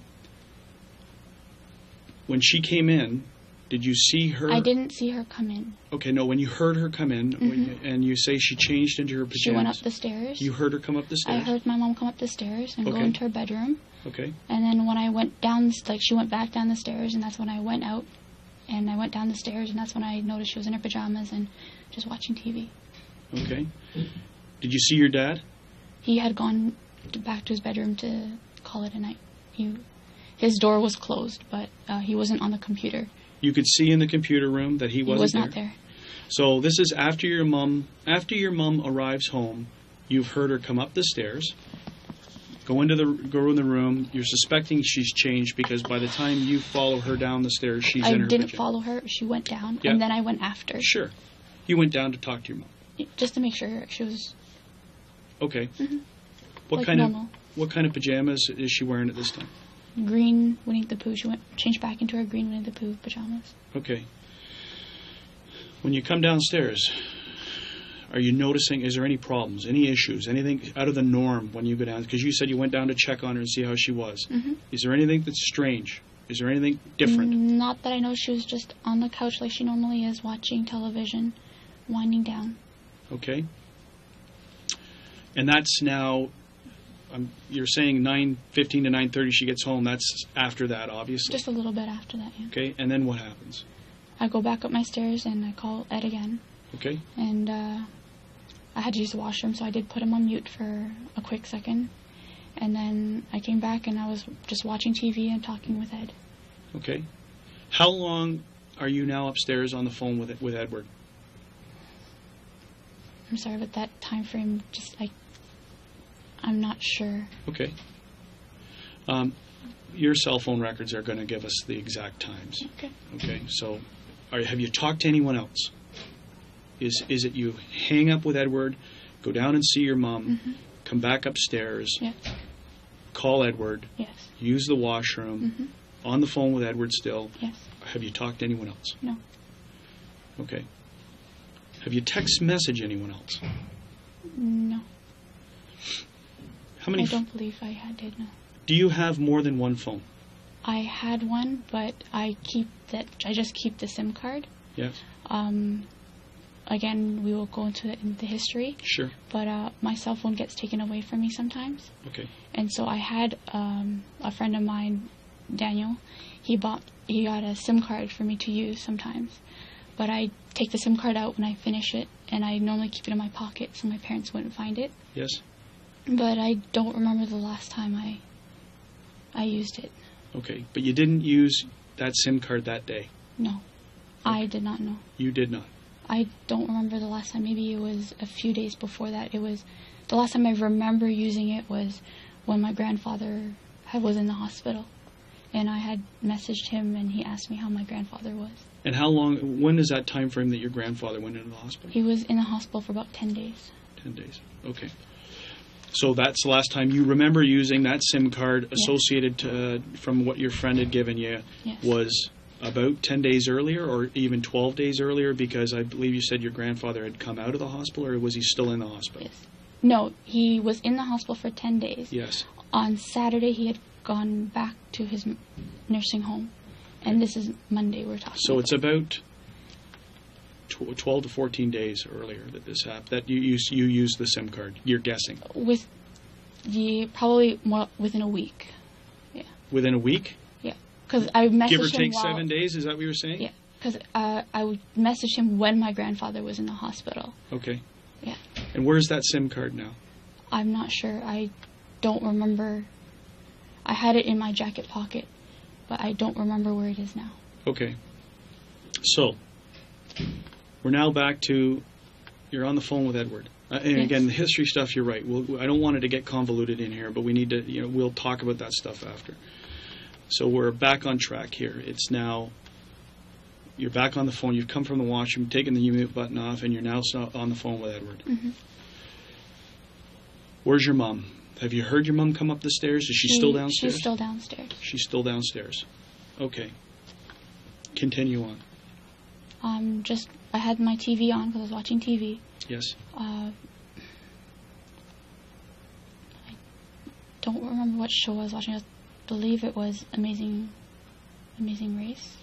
when she came in, did you see her? I didn't see her come in. Okay, no, when you heard her come in, and you say she changed into her pajamas. She went up the stairs. You heard her come up the stairs? I heard my mom come up the stairs and go Okay. into her bedroom. Okay. And then when I went down, she went back down the stairs, and that's when I went out. And I went down the stairs, and that's when I noticed she was in her pajamas and just watching TV. Okay. Did you see your dad? He had gone back to his bedroom to call it a night. His door was closed, but he wasn't on the computer. You could see in the computer room that he wasn't was there? not there. So this is after your mom arrives home. You've heard her come up the stairs, go in the room. You're suspecting she's changed because by the time you follow her down the stairs, she's in her I didn't pajamas. follow her. She went down, Yeah. and then I went after. Sure. You went down to talk to your mom. Just to make sure she was Okay. like normal. What kind of pajamas is she wearing at this time? Green Winnie the Pooh. She changed back into her green Winnie the Pooh pajamas. Okay. When you come downstairs, are you noticing, is there any problems, any issues, anything out of the norm when you go down? Because you said you went down to check on her and see how she was. Mm-hmm. Is there anything that's strange? Is there anything different? Not that I know. She was just on the couch like she normally is, watching television, winding down. Okay. And that's now, you're saying 9:15 to 9:30 she gets home. That's after that, obviously. Just a little bit after that, yeah. Okay, and then what happens? I go back up my stairs and I call Ed again. Okay. And I had to use the washroom, so I did put him on mute for a quick second. And then I came back and I was just watching TV and talking with Ed. Okay. How long are you now upstairs on the phone with Edward? I'm sorry, but that time frame, I'm not sure. Okay. Your cell phone records are going to give us the exact times. Okay. Okay. So, have you talked to anyone else? Is it you hang up with Edward, go down and see your mom, come back upstairs, Yes. call Edward, Yes. use the washroom, on the phone with Edward still? Yes. Have you talked to anyone else? No. Okay. Have you text message anyone else? No. How many? I don't believe I did, no. Do you have more than one phone? I had one, but I just keep the SIM card. Yes. Again, we will go into the history. Sure. But my cell phone gets taken away from me sometimes. Okay. And so I had a friend of mine, Daniel, he got a SIM card for me to use sometimes. But I take the SIM card out when I finish it, and I normally keep it in my pocket so my parents wouldn't find it. Yes. But I don't remember the last time I used it. Okay. But you didn't use that SIM card that day? No. Okay. I did not know. You did not? I don't remember the last time. Maybe it was a few days before that. The last time I remember using it was when my grandfather was in the hospital. And I had messaged him, and he asked me how my grandfather was. And when is that time frame that your grandfather went into the hospital? He was in the hospital for about 10 days. 10 days. Okay. So that's the last time you remember using that SIM card associated from what your friend had given you. Yes. Was about 10 days earlier or even 12 days earlier, because I believe you said your grandfather had come out of the hospital, or was he still in the hospital? Yes. No, he was in the hospital for 10 days. Yes. On Saturday, he had gone back to his nursing home. And this is Monday we're talking So about. it's about 12 to 14 days earlier that this happened, that you used the SIM card, you're guessing. Probably more within a week. Yeah. Within a week? Yeah. Because I messaged him Give or take 7 days, is that what you were saying? Yeah. Because I would message him when my grandfather was in the hospital. Okay. Yeah. And where's that SIM card now? I'm not sure. I don't remember. I had it in my jacket pocket, but I don't remember where it is now. Okay. So, we're now back to, you're on the phone with Edward. And Yes. again, the history stuff, you're right. I don't want it to get convoluted in here, but we need to, we'll talk about that stuff after. So we're back on track here. It's now, you're back on the phone. You've come from the washroom, taken the mute button off, and you're now on the phone with Edward. Mm-hmm. Where's your mom? Have you heard your mom come up the stairs? Is she still downstairs? She's still downstairs. She's still downstairs. Okay. Continue on. I had my TV on because I was watching TV. Yes. I don't remember what show I was watching. I believe it was Amazing Race.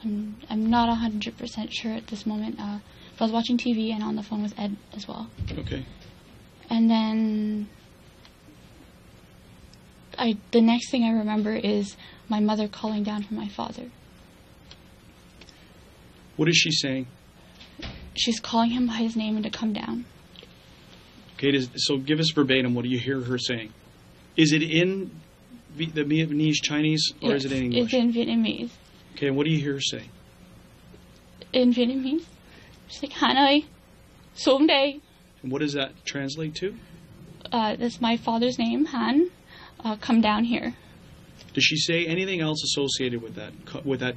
I'm not 100% sure at this moment. But I was watching TV and on the phone with Ed as well. Okay. And then the next thing I remember is my mother calling down for my father. What is she saying? She's calling him by his name and to come down. Okay, so give us verbatim. What do you hear her saying? Is it in the Vietnamese Chinese, or Yes, is it in English? It's in Vietnamese. Okay, and what do you hear her say? In Vietnamese? She's like, Han ơi, xuống đây. And what does that translate to? That's my father's name, Han. Come down here. Does she say anything else associated with that?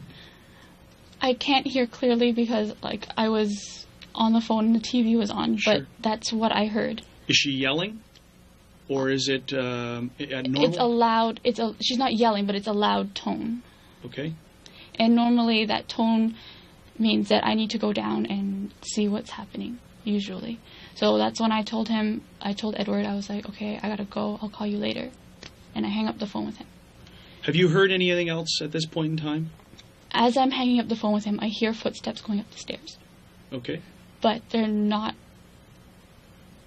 I can't hear clearly because, I was on the phone and the TV was on, Sure. but that's what I heard. Is she yelling? Or is it normal? It's a loud, she's not yelling, but it's a loud tone. Okay. And normally that tone means that I need to go down and see what's happening, usually. So that's when I told Edward, I was like, okay, I gotta go, I'll call you later. And I hang up the phone with him. Have you heard anything else at this point in time? As I'm hanging up the phone with him, I hear footsteps going up the stairs. Okay. But they're not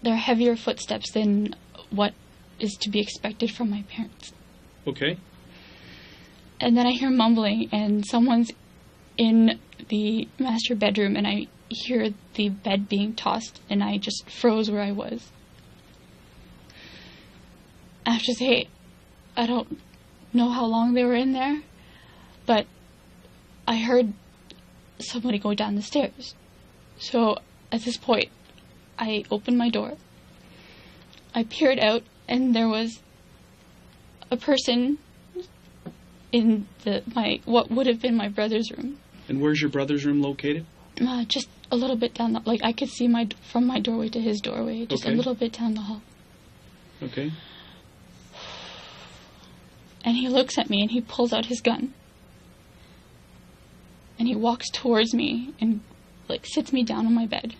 they're heavier footsteps than what is to be expected from my parents. Okay. And then I hear mumbling, and someone's in the master bedroom, and I hear the bed being tossed, and I just froze where I was. I have to say, I don't know how long they were in there, but I heard somebody go down the stairs. So at this point, I opened my door. I peered out, and there was a person in what would have been my brother's room. And where's your brother's room located? Just a little bit down I could see from my doorway to his doorway, just a little bit down the hall. Okay. And he looks at me, and he pulls out his gun. And he walks towards me and, sits me down on my bed.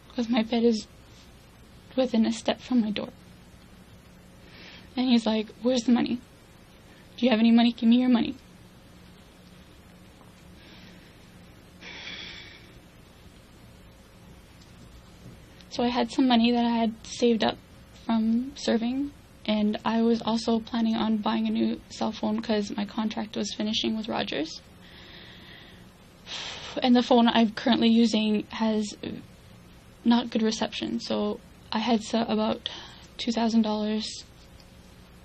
Because my bed is within a step from my door. And he's like, "Where's the money? Do you have any money? Give me your money." So I had some money that I had saved up from serving, and I was also planning on buying a new cell phone because my contract was finishing with Rogers. And the phone I'm currently using has not good reception, so I had about $2,000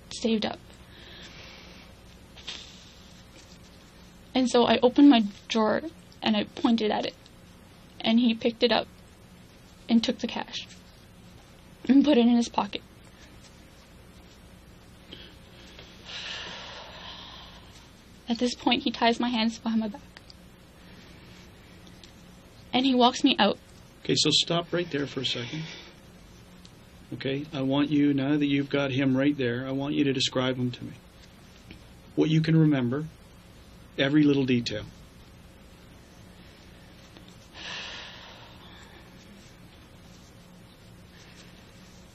saved up. And so I opened my drawer and I pointed at it, and he picked it up and took the cash and put it in his pocket. At this point, he ties my hands behind my back. And he walks me out. Okay, so stop right there for a second. Okay, I want you, now that you've got him right there, I want you to describe him to me. What you can remember, every little detail.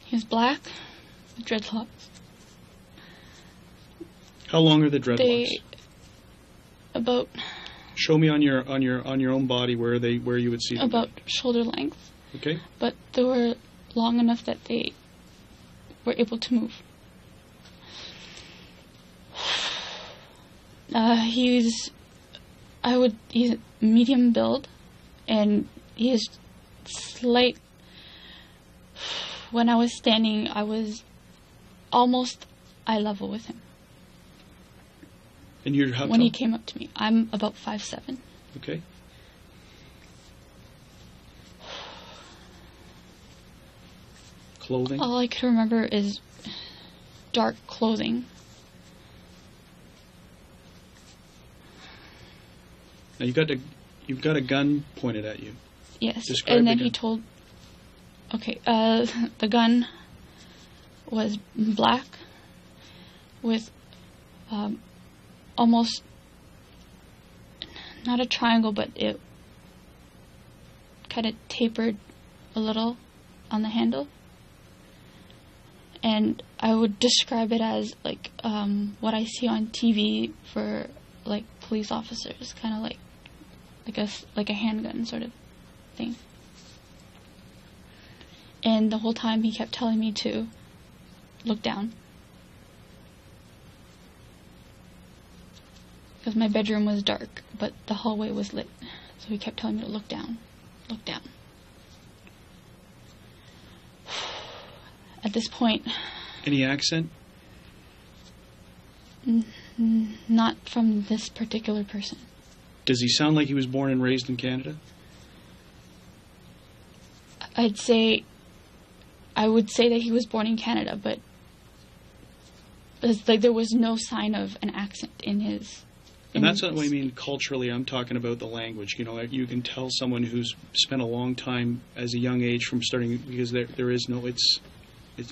He was black with dreadlocks. How long are the dreadlocks? About. Show me on your own body where you would see them. About shoulder length. Okay. But they were long enough that they were able to move. He's medium build, and he is slight. When I was standing, I was almost eye level with him. And you're how when tall? He came up to me, I'm about 5'7". Okay. Clothing? All I could remember is dark clothing. Now you've got a gun pointed at you. Yes. Describe and then the he gun. told. Okay. The gun was black with almost not a triangle, but it kind of tapered a little on the handle. And I would describe it as what I see on TV for police officers, kind of like a handgun sort of thing. And the whole time he kept telling me to look down. Because my bedroom was dark, but the hallway was lit. So he kept telling me to look down, look down. At this point... Any accent? Not from this particular person. Does he sound like he was born and raised in Canada? I would say that he was born in Canada, but there was no sign of an accent in his... And that's not what I mean culturally. I'm talking about the language. You know, you can tell someone who's spent a long time as a young age from starting, because there is no, it's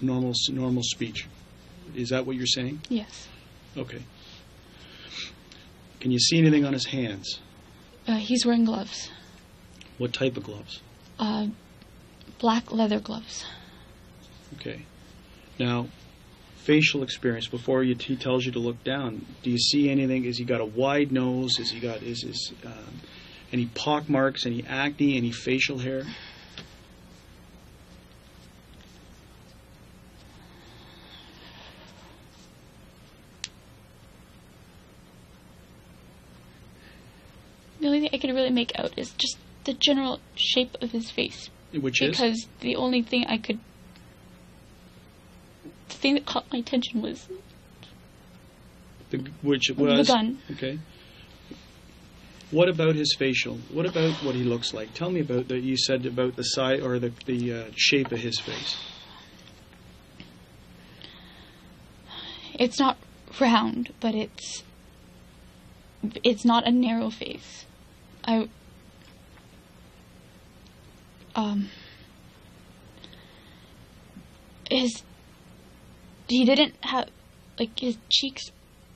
normal speech. Is that what you're saying? Yes. Okay. Can you see anything on his hands? He's wearing gloves. What type of gloves? Black leather gloves. Okay. Now, facial experience before he tells you to look down. Do you see anything? Has he got a wide nose? Has he got any pock marks? Any acne? Any facial hair? The only thing I could really make out is just the general shape of his face. Which is? Because the only thing the thing that caught my attention was Which was? the gun. Okay. What about his facial? What about what he looks like? Tell me about that. You said about the size or the shape of his face. It's not round, but it's not a narrow face. He didn't have, like, his cheeks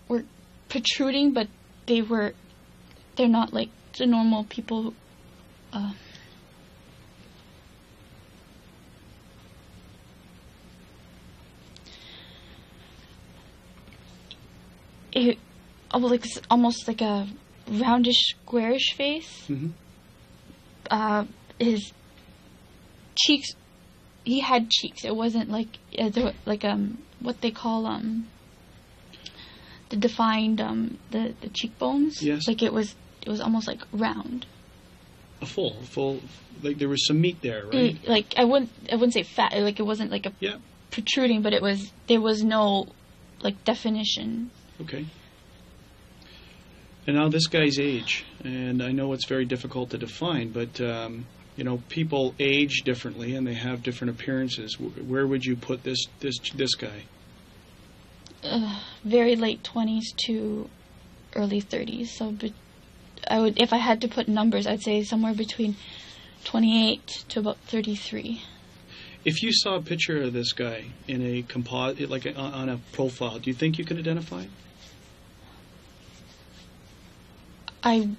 were protruding, but they're not like the normal people. It almost like a roundish, squarish face. Mm-hmm. His cheeks, he had cheeks. It wasn't like what they call the defined the cheekbones. Yes. Like it was almost like round. A full, like there was some meat there, right? Like I wouldn't say fat. Like it wasn't like a Yeah. protruding, but there was no like definition. Okay. And now this guy's age, and I know it's very difficult to define, but people age differently and they have different appearances. Where would you put this guy? Very late 20s to early 30s. So, if I had to put numbers, I'd say somewhere between 28 to about 33. If you saw a picture of this guy in a composite, like on a profile, do you think you could identify? I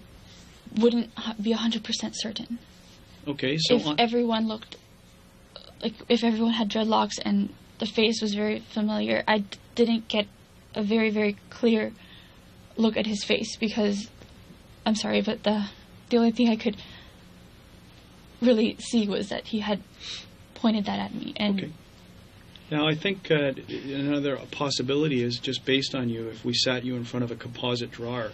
wouldn't be 100% certain. Okay, so if everyone looked, like if everyone had dreadlocks and the face was very familiar, I didn't get a very, very clear look at his face because, I'm sorry, but the only thing I could really see was that he had pointed that at me. And okay. Now, I think another possibility is just based on you, if we sat you in front of a composite drawer,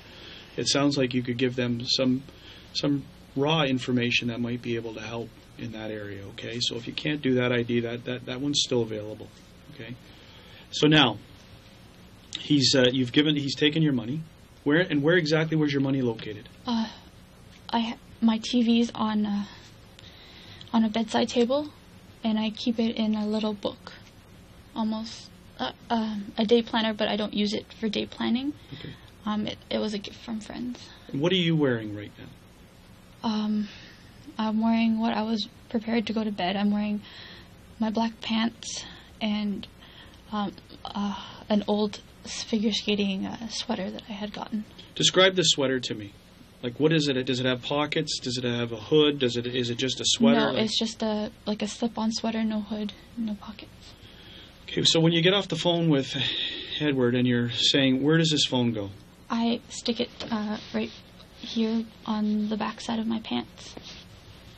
it sounds like you could give them some raw information that might be able to help in that area, okay? So if you can't do that ID, that one's still available, okay? So now, he's taken your money. Where exactly was your money located? My TV's on a bedside table, and I keep it in a little book, almost a day planner, but I don't use it for day planning. Okay. It was a gift from friends. What are you wearing right now? I'm wearing what I was prepared to go to bed. I'm wearing my black pants and an old figure skating sweater that I had gotten. Describe the sweater to me. Like, what is it? Does it have pockets? Does it have a hood? Is it just a sweater? No, it's just a slip-on sweater, no hood, no pockets. Okay, so when you get off the phone with Edward and you're saying, where does this phone go? I stick it right here on the back side of my pants.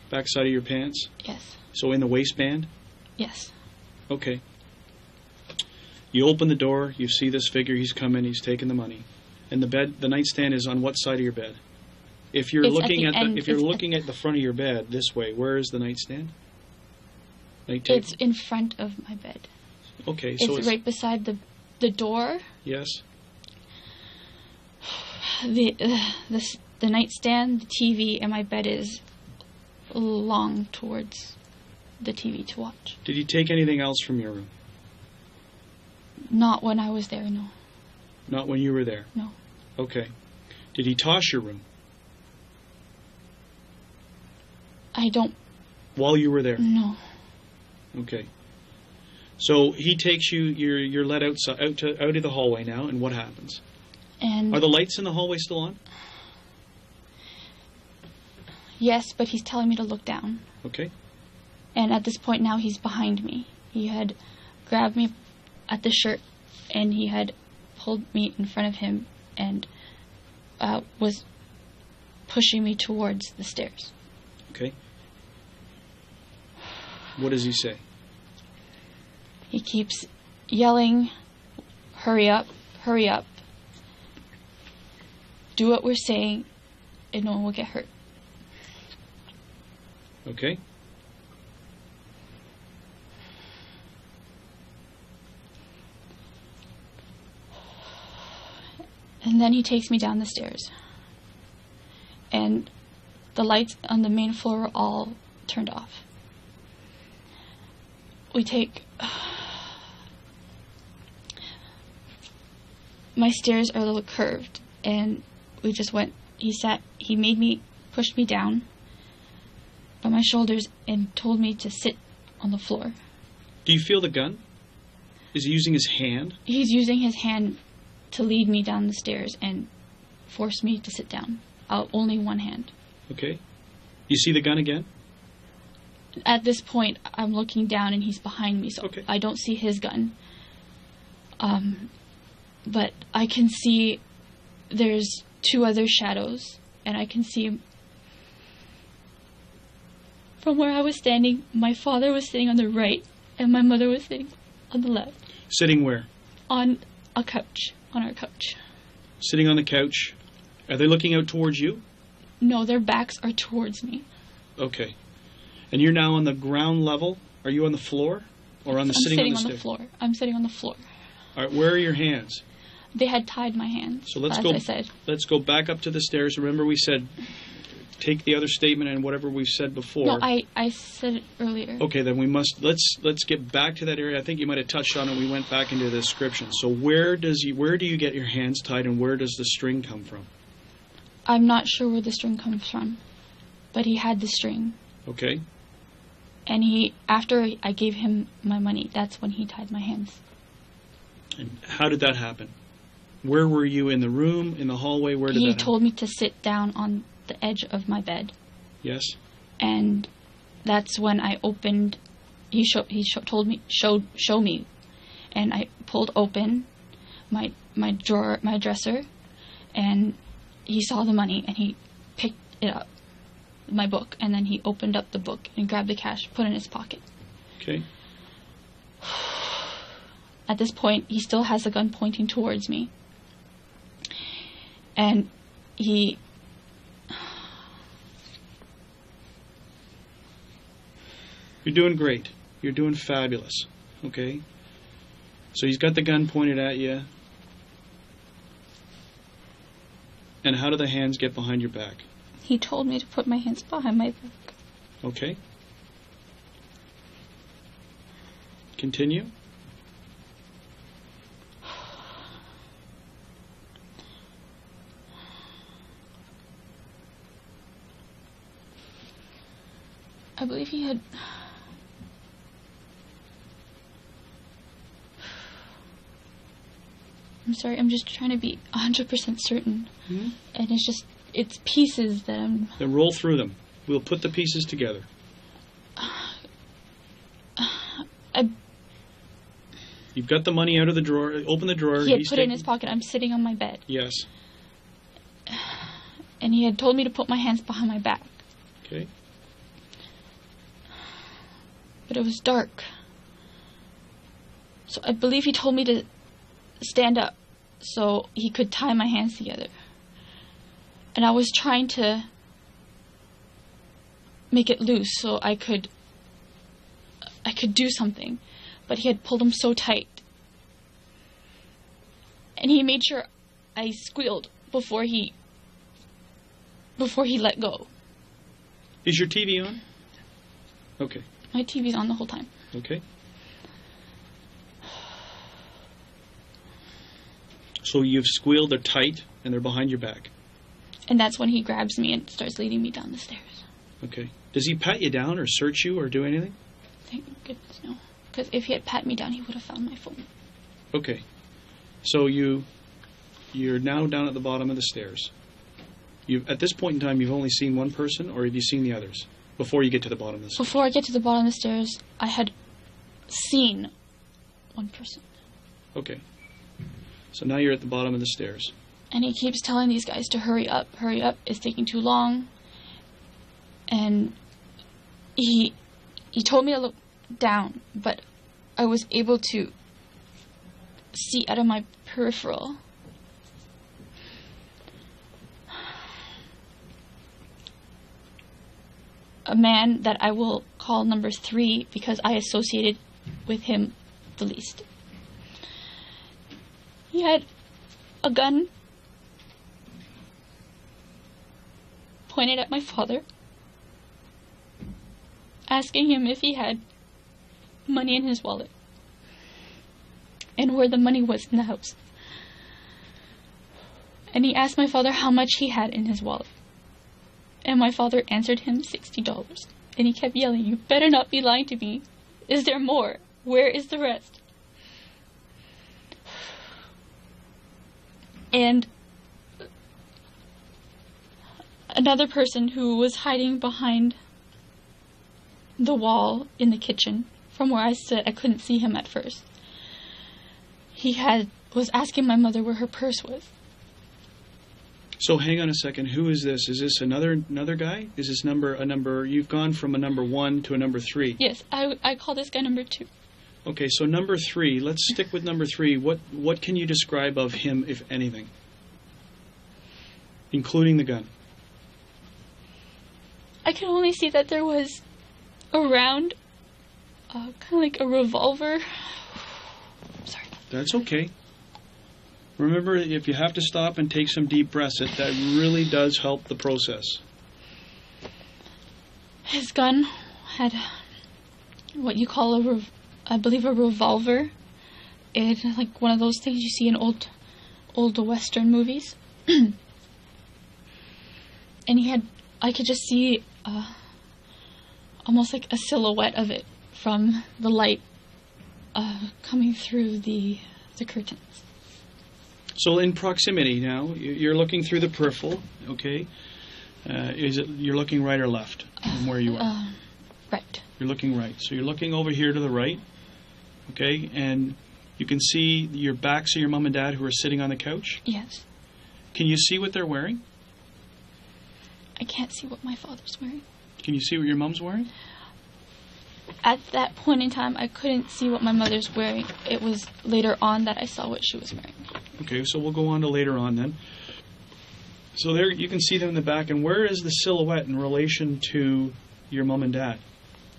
Back side of your pants? Yes. So in the waistband? Yes. Okay. You open the door, you see this figure, he's come in, he's taken the money. And the nightstand is on what side of your bed? If you're looking at the front of your bed this way, where is the nightstand? Night table? It's in front of my bed. Okay, so it's right beside the door. Yes. The nightstand, the TV, and my bed is long towards the TV to watch. Did he take anything else from your room? Not when I was there, no. Not when you were there? No. Okay. Did he toss your room? I don't... While you were there? No. Okay. So he takes you, you're led out of the hallway now, and what happens? And are the lights in the hallway still on? Yes, but he's telling me to look down. Okay. And at this point now he's behind me. He had grabbed me at the shirt and he had pulled me in front of him and was pushing me towards the stairs. Okay. What does he say? He keeps yelling, "Hurry up, hurry up. Do what we're saying. and no one will get hurt. Okay. And then he takes me down the stairs. And the lights on the main floor were all turned off. We take... My stairs are a little curved, and we just went... He pushed me down by my shoulders and told me to sit on the floor. Do you feel the gun? Is he using his hand? He's using his hand to lead me down the stairs and force me to sit down. Only one hand. Okay. You see the gun again? At this point, I'm looking down and he's behind me, so okay. I don't see his gun. But I can see there's two other shadows, and I can see from where I was standing, my father was sitting on the right, and my mother was sitting on the left. Sitting where? On a couch. On our couch. Sitting on the couch. Are they looking out towards you? No, their backs are towards me. Okay. And you're now on the ground level? Are you on the floor? Or on the I'm sitting on the stairs? floor. I'm sitting on the floor. All right, where are your hands? They had tied my hands, So let's as go. I said. Let's go back up to the stairs. Remember, we said take the other statement and whatever we've said before. No, I said it earlier. Okay, then we must let's get back to that area. I think you might have touched on it. We went back into the description. So where do you get your hands tied, and where does the string come from? I'm not sure where the string comes from, but he had the string. Okay. And after I gave him my money, that's when he tied my hands. And how did that happen? Where were you, in the room, in the hallway? Where did that happen? He told me to sit down on the edge of my bed. Yes. And that's when I opened. Told me show me, and I pulled open my drawer, my dresser, and he saw the money and he picked it up, my book, and then he opened up the book and grabbed the cash, put it in his pocket. Okay. At this point, he still has the gun pointing towards me. And he... You're doing great. You're doing fabulous. Okay? So he's got the gun pointed at you. And how do the hands get behind your back? He told me to put my hands behind my back. Okay. Continue. I believe he had... I'm sorry, I'm just trying to be 100% certain. Mm-hmm. And it's pieces that I'm... Then roll through them. We'll put the pieces together. You've got the money out of the drawer. Open the drawer. He had put it in his pocket. I'm sitting on my bed. Yes. And he had told me to put my hands behind my back. Okay. But it was dark. So I believe he told me to stand up so he could tie my hands together. And I was trying to make it loose so I could do something. But he had pulled them so tight. And he made sure I squealed before he let go. Is your TV on? Okay. My TV's on the whole time. Okay. So you've squealed, they're tight, and they're behind your back. And that's when he grabs me and starts leading me down the stairs. Okay. Does he pat you down or search you or do anything? Thank goodness, no. Because if he had pat me down, he would have found my phone. Okay. So you're now down at the bottom of the stairs. At this point in time, you've only seen one person, or have you seen the others before you get to the bottom of the stairs? Before I get to the bottom of the stairs, I had seen one person. Okay. So now you're at the bottom of the stairs. And he keeps telling these guys to hurry up, it's taking too long. And he told me to look down, but I was able to see out of my peripheral. a man that I will call number 3 because I associated with him the least. He had a gun pointed at my father, asking him if he had money in his wallet and where the money was in the house. And he asked my father how much he had in his wallet. And my father answered him $60. And he kept yelling, "You better not be lying to me. Is there more? Where is the rest?" And another person who was hiding behind the wall in the kitchen, from where I stood, I couldn't see him at first. Was asking my mother where her purse was. So hang on a second. Who is this? Is this another guy? Is this a number? You've gone from a number 1 to a number 3. Yes, I call this guy number 2. Okay, so number 3. Let's stick with number 3. What can you describe of him, if anything, including the gun? I can only see that there was a round, kind of like a revolver. Sorry. That's okay. Remember, if you have to stop and take some deep breaths, that really does help the process. His gun had what you call I believe a revolver. It like one of those things you see in old Western movies. And I could just see almost like a silhouette of it from the light coming through the curtains. So in proximity now, you're looking through the peripheral, okay? You're looking right or left from where you are? Right. You're looking right. So you're looking over here to the right, okay? And you can see your backs of your mom and dad who are sitting on the couch? Yes. Can you see what they're wearing? I can't see what my father's wearing. Can you see what your mom's wearing? At that point in time, I couldn't see what my mother's wearing. It was later on that I saw what she was wearing. Okay, so we'll go on to later on then. So there you can see them in the back. And where is the silhouette in relation to your mom and dad?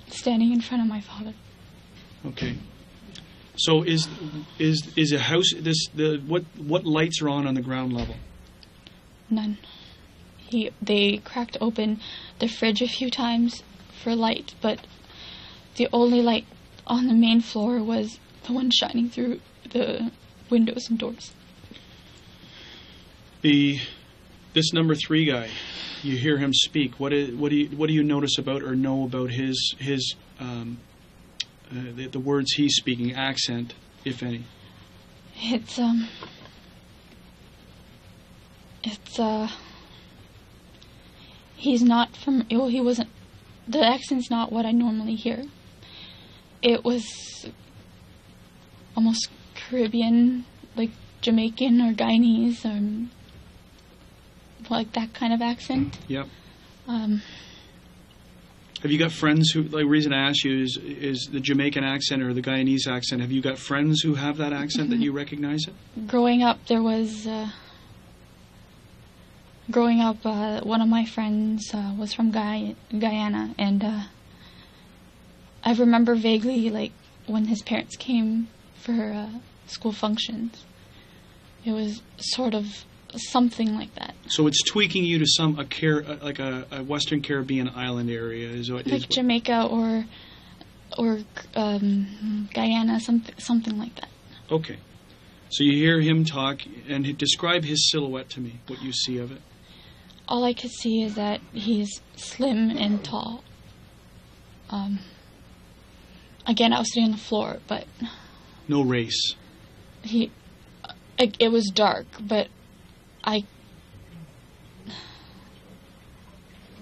Standing in front of my father. Okay. So is a house what lights are on the ground level? None. They cracked open the fridge a few times for light, but the only light on the main floor was the one shining through the windows and doors. This number 3 guy, you hear him speak. What do you notice about or know about his the words he's speaking, accent, if any? He's not from. Well, he wasn't. The accent's not what I normally hear. It was almost Caribbean, like Jamaican or Guyanese, or like that kind of accent. Yep. Have you got friends who? The reason I ask you is the Jamaican accent or the Guyanese accent. Have you got friends who have that accent that you recognize it? Growing up, there was. One of my friends was from Guyana, and I remember vaguely, like, when his parents came for school functions. It was sort of something like that. So it's tweaking you to like a Western Caribbean island area, like Jamaica or Guyana, something like that. Okay. So you hear him talk, and describe his silhouette to me, what you see of it. All I could see is that he's slim and tall. Again, I was sitting on the floor, but... No race. It was dark, but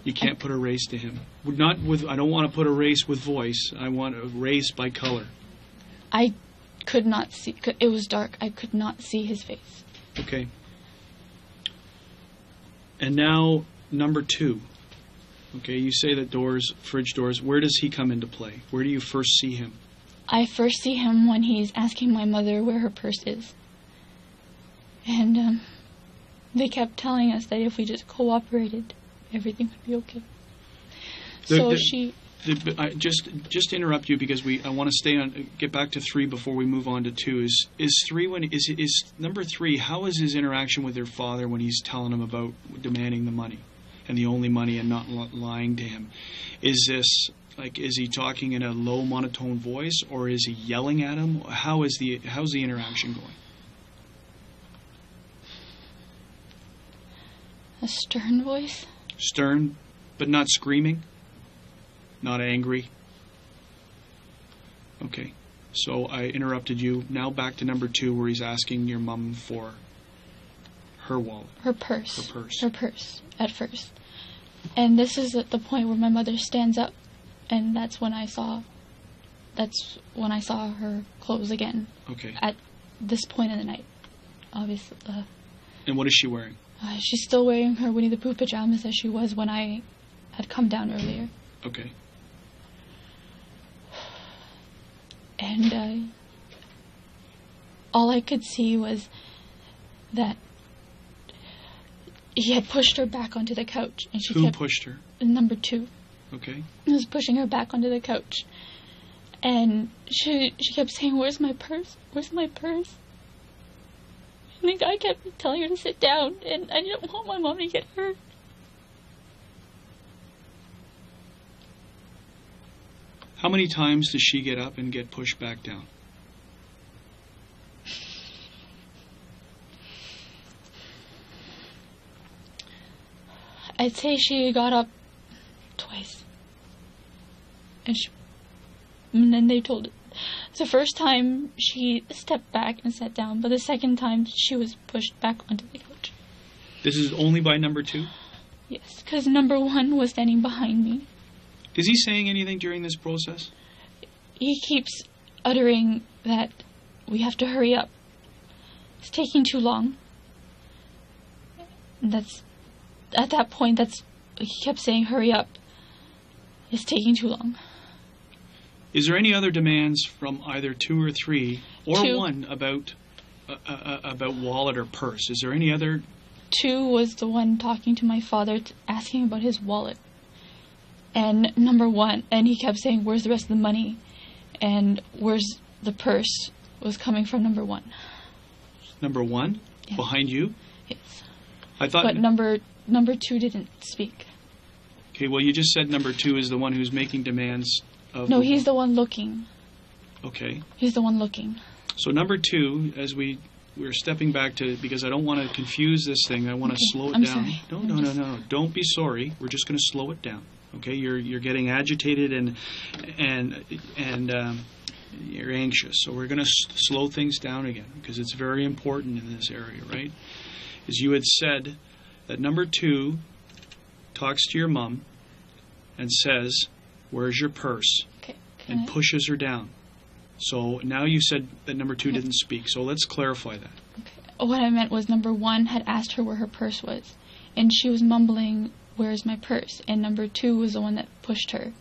You can't put a race to him. I don't want to put a race with voice. I want a race by color. I could not see... It was dark. I could not see his face. Okay. And now, number 2. Okay, you say that fridge doors, where does he come into play? Where do you first see him? I first see him when he's asking my mother where her purse is. And they kept telling us that if we just cooperated, everything would be okay. Just to interrupt you because I want to get back to 3 before we move on to 2. Is number 3? How is his interaction with your father when he's telling him about demanding the money and the only money and not lying to him? Is he talking in a low monotone voice, or is he yelling at him? How's the interaction going? A stern voice. Stern, but not screaming. Not angry. Okay, so I interrupted you. Now back to number 2, where he's asking your mom for her wallet. Her purse. Her purse at first. And this is at the point where my mother stands up, and that's when I saw her clothes again. Okay. At this point in the night, obviously. And what is she wearing? She's still wearing her Winnie the Pooh pajamas as she was when I had come down earlier. Okay. And all I could see was that he had pushed her back onto the couch, and Who pushed her? Number 2. Okay. He was pushing her back onto the couch, and she kept saying, "Where's my purse? Where's my purse?" And the guy kept telling her to sit down, and I didn't want my mom to get hurt. How many times does she get up and get pushed back down? I'd say she got up twice. And then they told her. The first time she stepped back and sat down, but the second time she was pushed back onto the couch. This is only by number 2? Yes, because number 1 was standing behind me. Is he saying anything during this process? He keeps uttering that we have to hurry up. It's taking too long. At that point, he kept saying, "Hurry up. It's taking too long." Is there any other demands from either 2 or 3 or 2. 1 about wallet or purse? Is there any other? 2 was the one talking to my father, asking about his wallet. And number 1, and he kept saying, "Where's the rest of the money?" And "Where's the purse?" was coming from number 1. Number 1? Yes. Behind you? Yes. I thought. But number 2 didn't speak. Okay, well, you just said number 2 is the one who's making demands of. No, he's the one looking. Okay. He's the one looking. So number 2, as we're stepping back to, because I don't want to confuse this thing. I want to slow it I'm down. sorry. No. Don't be sorry. We're just going to slow it down. Okay, you're getting agitated and you're anxious. So we're going to slow things down again because it's very important in this area, right? As you had said, that number 2 talks to your mom and says, "Where's your purse?" Okay. And pushes her down. So now you said that number 2 didn't speak. So let's clarify that. Okay. What I meant was number 1 had asked her where her purse was, and she was mumbling, "Where's my purse?" And number 2 was the one that pushed her.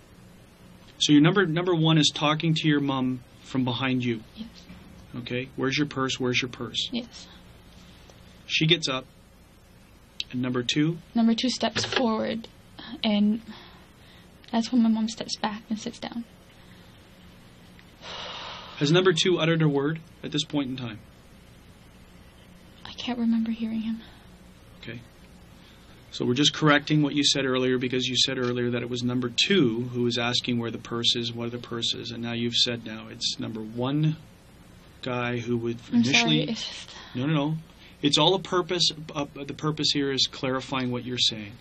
So your number 1 is talking to your mom from behind you. Yes. Okay. Where's your purse? Where's your purse? Yes. She gets up. And number 2? Number 2 steps forward, and that's when my mom steps back and sits down. Has number 2 uttered a word at this point in time? I can't remember hearing him. Okay. So we're just correcting what you said earlier, because you said earlier that it was number 2 who was asking where the purse is, what are the purses, and now you've said now it's number 1 guy who would initially. I'm sorry, it's just. No. It's all a purpose. The purpose here is clarifying what you're saying.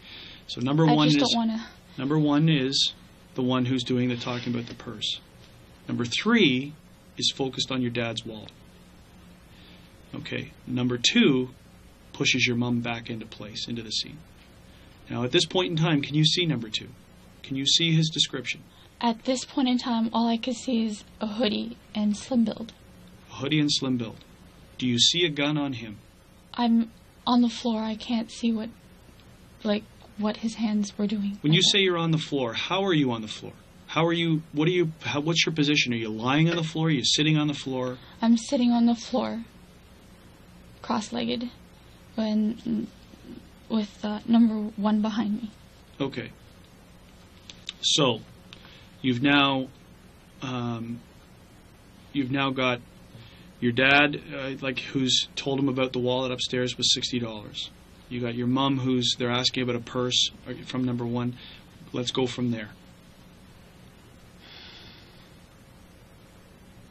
So number 1 just is. Don't wanna... Number 1 is the one who's doing the talking about the purse. Number 3 is focused on your dad's wallet. Okay. Number 2 pushes your mom back into place, into the scene. Now, at this point in time, can you see number 2? Can you see his description? At this point in time, all I could see is a hoodie and slim build. A hoodie and slim build. Do you see a gun on him? I'm on the floor. I can't see what his hands were doing. When you say you're on the floor, how are you on the floor? What's your position? Are you lying on the floor? Are you sitting on the floor? I'm sitting on the floor, cross-legged, with number 1 behind me. Okay. So, you've now got your dad, who's told him about the wallet upstairs was $60. You got your mom, they're asking about a purse from number one. Let's go from there.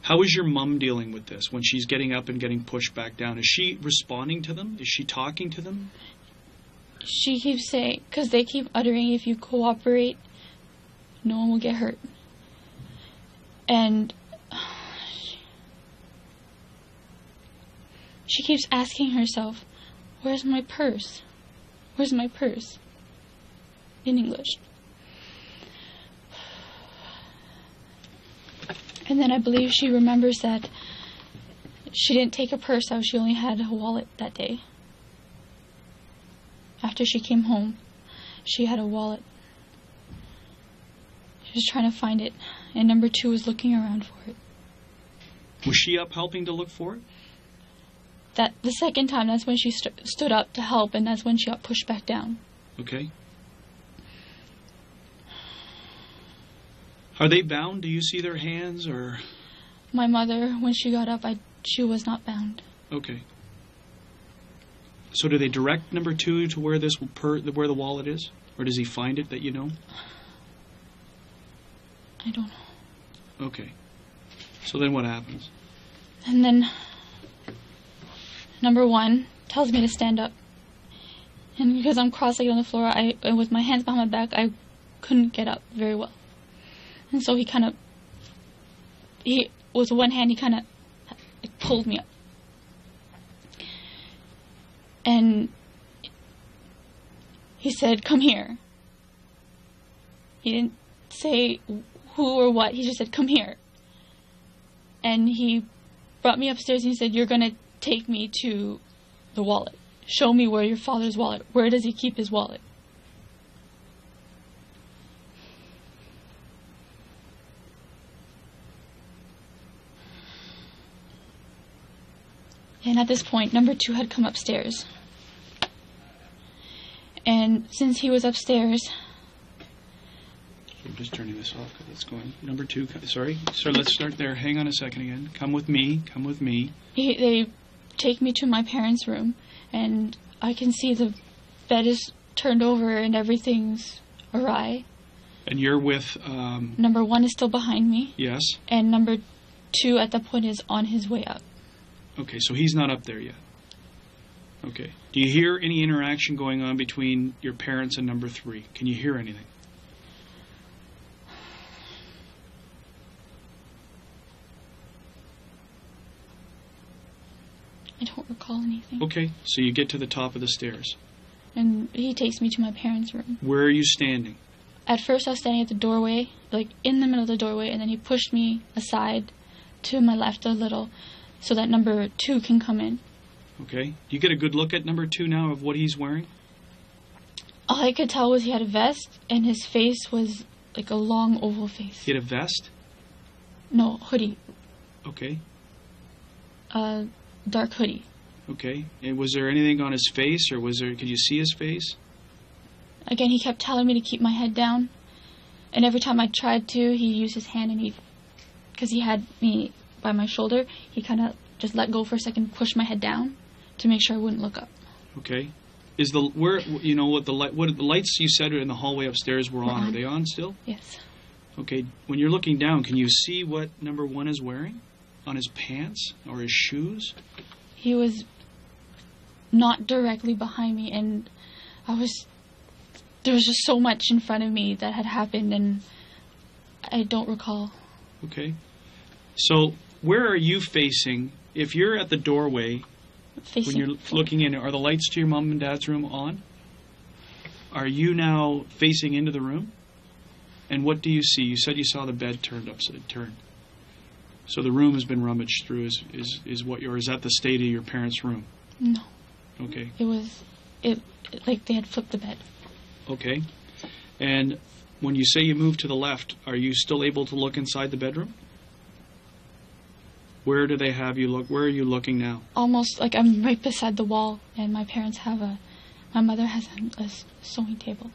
How is your mom dealing with this when she's getting up and getting pushed back down? Is she responding to them? Is she talking to them? She keeps saying, because they keep uttering, if you cooperate, no one will get hurt. And she keeps asking herself, where's my purse? Where's my purse? In English. And then I believe she remembers that she didn't take a purse out, she only had a wallet that day. After she came home, she had a wallet. She was trying to find it, and number 2 was looking around for it. Was she up helping to look for it? That the second time, that's when she stood up to help, and that's when she got pushed back down. Okay. Are they bound? Do you see their hands, or? My mother, when she got up, she was not bound. Okay. So do they direct number 2 to where where the wallet is, or does he find it that you know? I don't know. Okay. So then what happens? And then number 1 tells me to stand up, and because I'm cross-legged on the floor, with my hands behind my back, I couldn't get up very well. And so with one hand, he kind of pulled me up. And he said, come here. He didn't say who or what, he just said, come here. And he brought me upstairs and he said, you're going to take me to the wallet. Show me where your father's wallet. Where does he keep his wallet? And at this point, number 2 had come upstairs. And since he was upstairs... I'm just turning this off because it's going. Number 2, sorry, let's start there. Hang on a second again. Come with me. They take me to my parents' room, and I can see the bed is turned over and everything's awry. And you're with... Number 1 is still behind me. Yes. And number 2 at that point is on his way up. Okay, so he's not up there yet. Okay. Do you hear any interaction going on between your parents and number 3? Can you hear anything? I don't recall anything. Okay, so you get to the top of the stairs. And he takes me to my parents' room. Where are you standing? At first I was standing at the doorway, like in the middle of the doorway, and then he pushed me aside to my left a little so that number 2 can come in. Okay. Do you get a good look at number 2 now of what he's wearing? All I could tell was he had a vest, and his face was like a long oval face. He had a vest? No, hoodie. Okay. Dark hoodie. Okay. And was there anything on his face, or could you see his face? Again, he kept telling me to keep my head down, and every time I tried to, he used his hand, and because he had me by my shoulder, he kind of just let go for a second, pushed my head down to make sure I wouldn't look up. Okay. Is the lights you said in the hallway upstairs were on? Are they on still? Yes. Okay. When you're looking down, can you see what number 1 is wearing on his pants or his shoes? He was not directly behind me, and there was just so much in front of me that had happened, and I don't recall. Okay. So where are you facing? If you're at the doorway, when you're looking in, are the lights to your mom and dad's room on? Are you now facing into the room? And what do you see? You said you saw the bed turned. So the room has been rummaged through. Is that the state of your parents' room? No. Okay. It like they had flipped the bed. Okay. And when you say you moved to the left, are you still able to look inside the bedroom? Where do they have you look? Where are you looking now? Almost like I'm right beside the wall, and my mother has a sewing table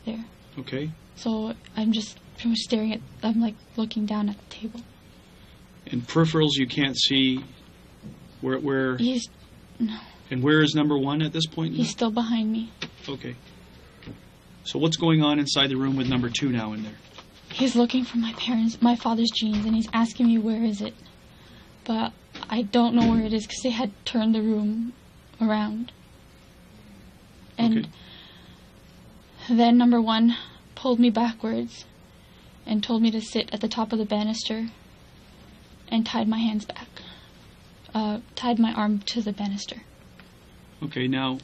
there. Okay. So I'm just pretty much staring at, I'm like looking down at the table. And peripherals you can't see where He's, no, and where is number one at this point? he's still behind me. Okay. So what's going on inside the room with number two now in there? He's looking for my father's jeans, and he's asking me where is it. But I don't know where it is because they had turned the room around. And Okay. then number one pulled me backwards and told me to sit at the top of the banister and tied my hands back. Tied my arm to the banister. Okay, now,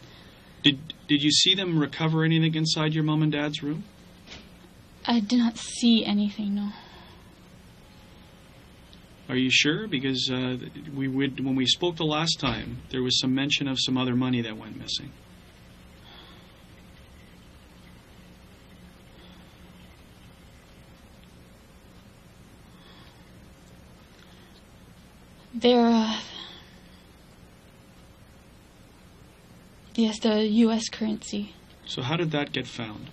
did you see them recover anything inside your mom and dad's room? I did not see anything, no. Are you sure? Because when we spoke the last time, there was some mention of some other money that went missing. They're, yes, the U.S. currency. So how did that get found?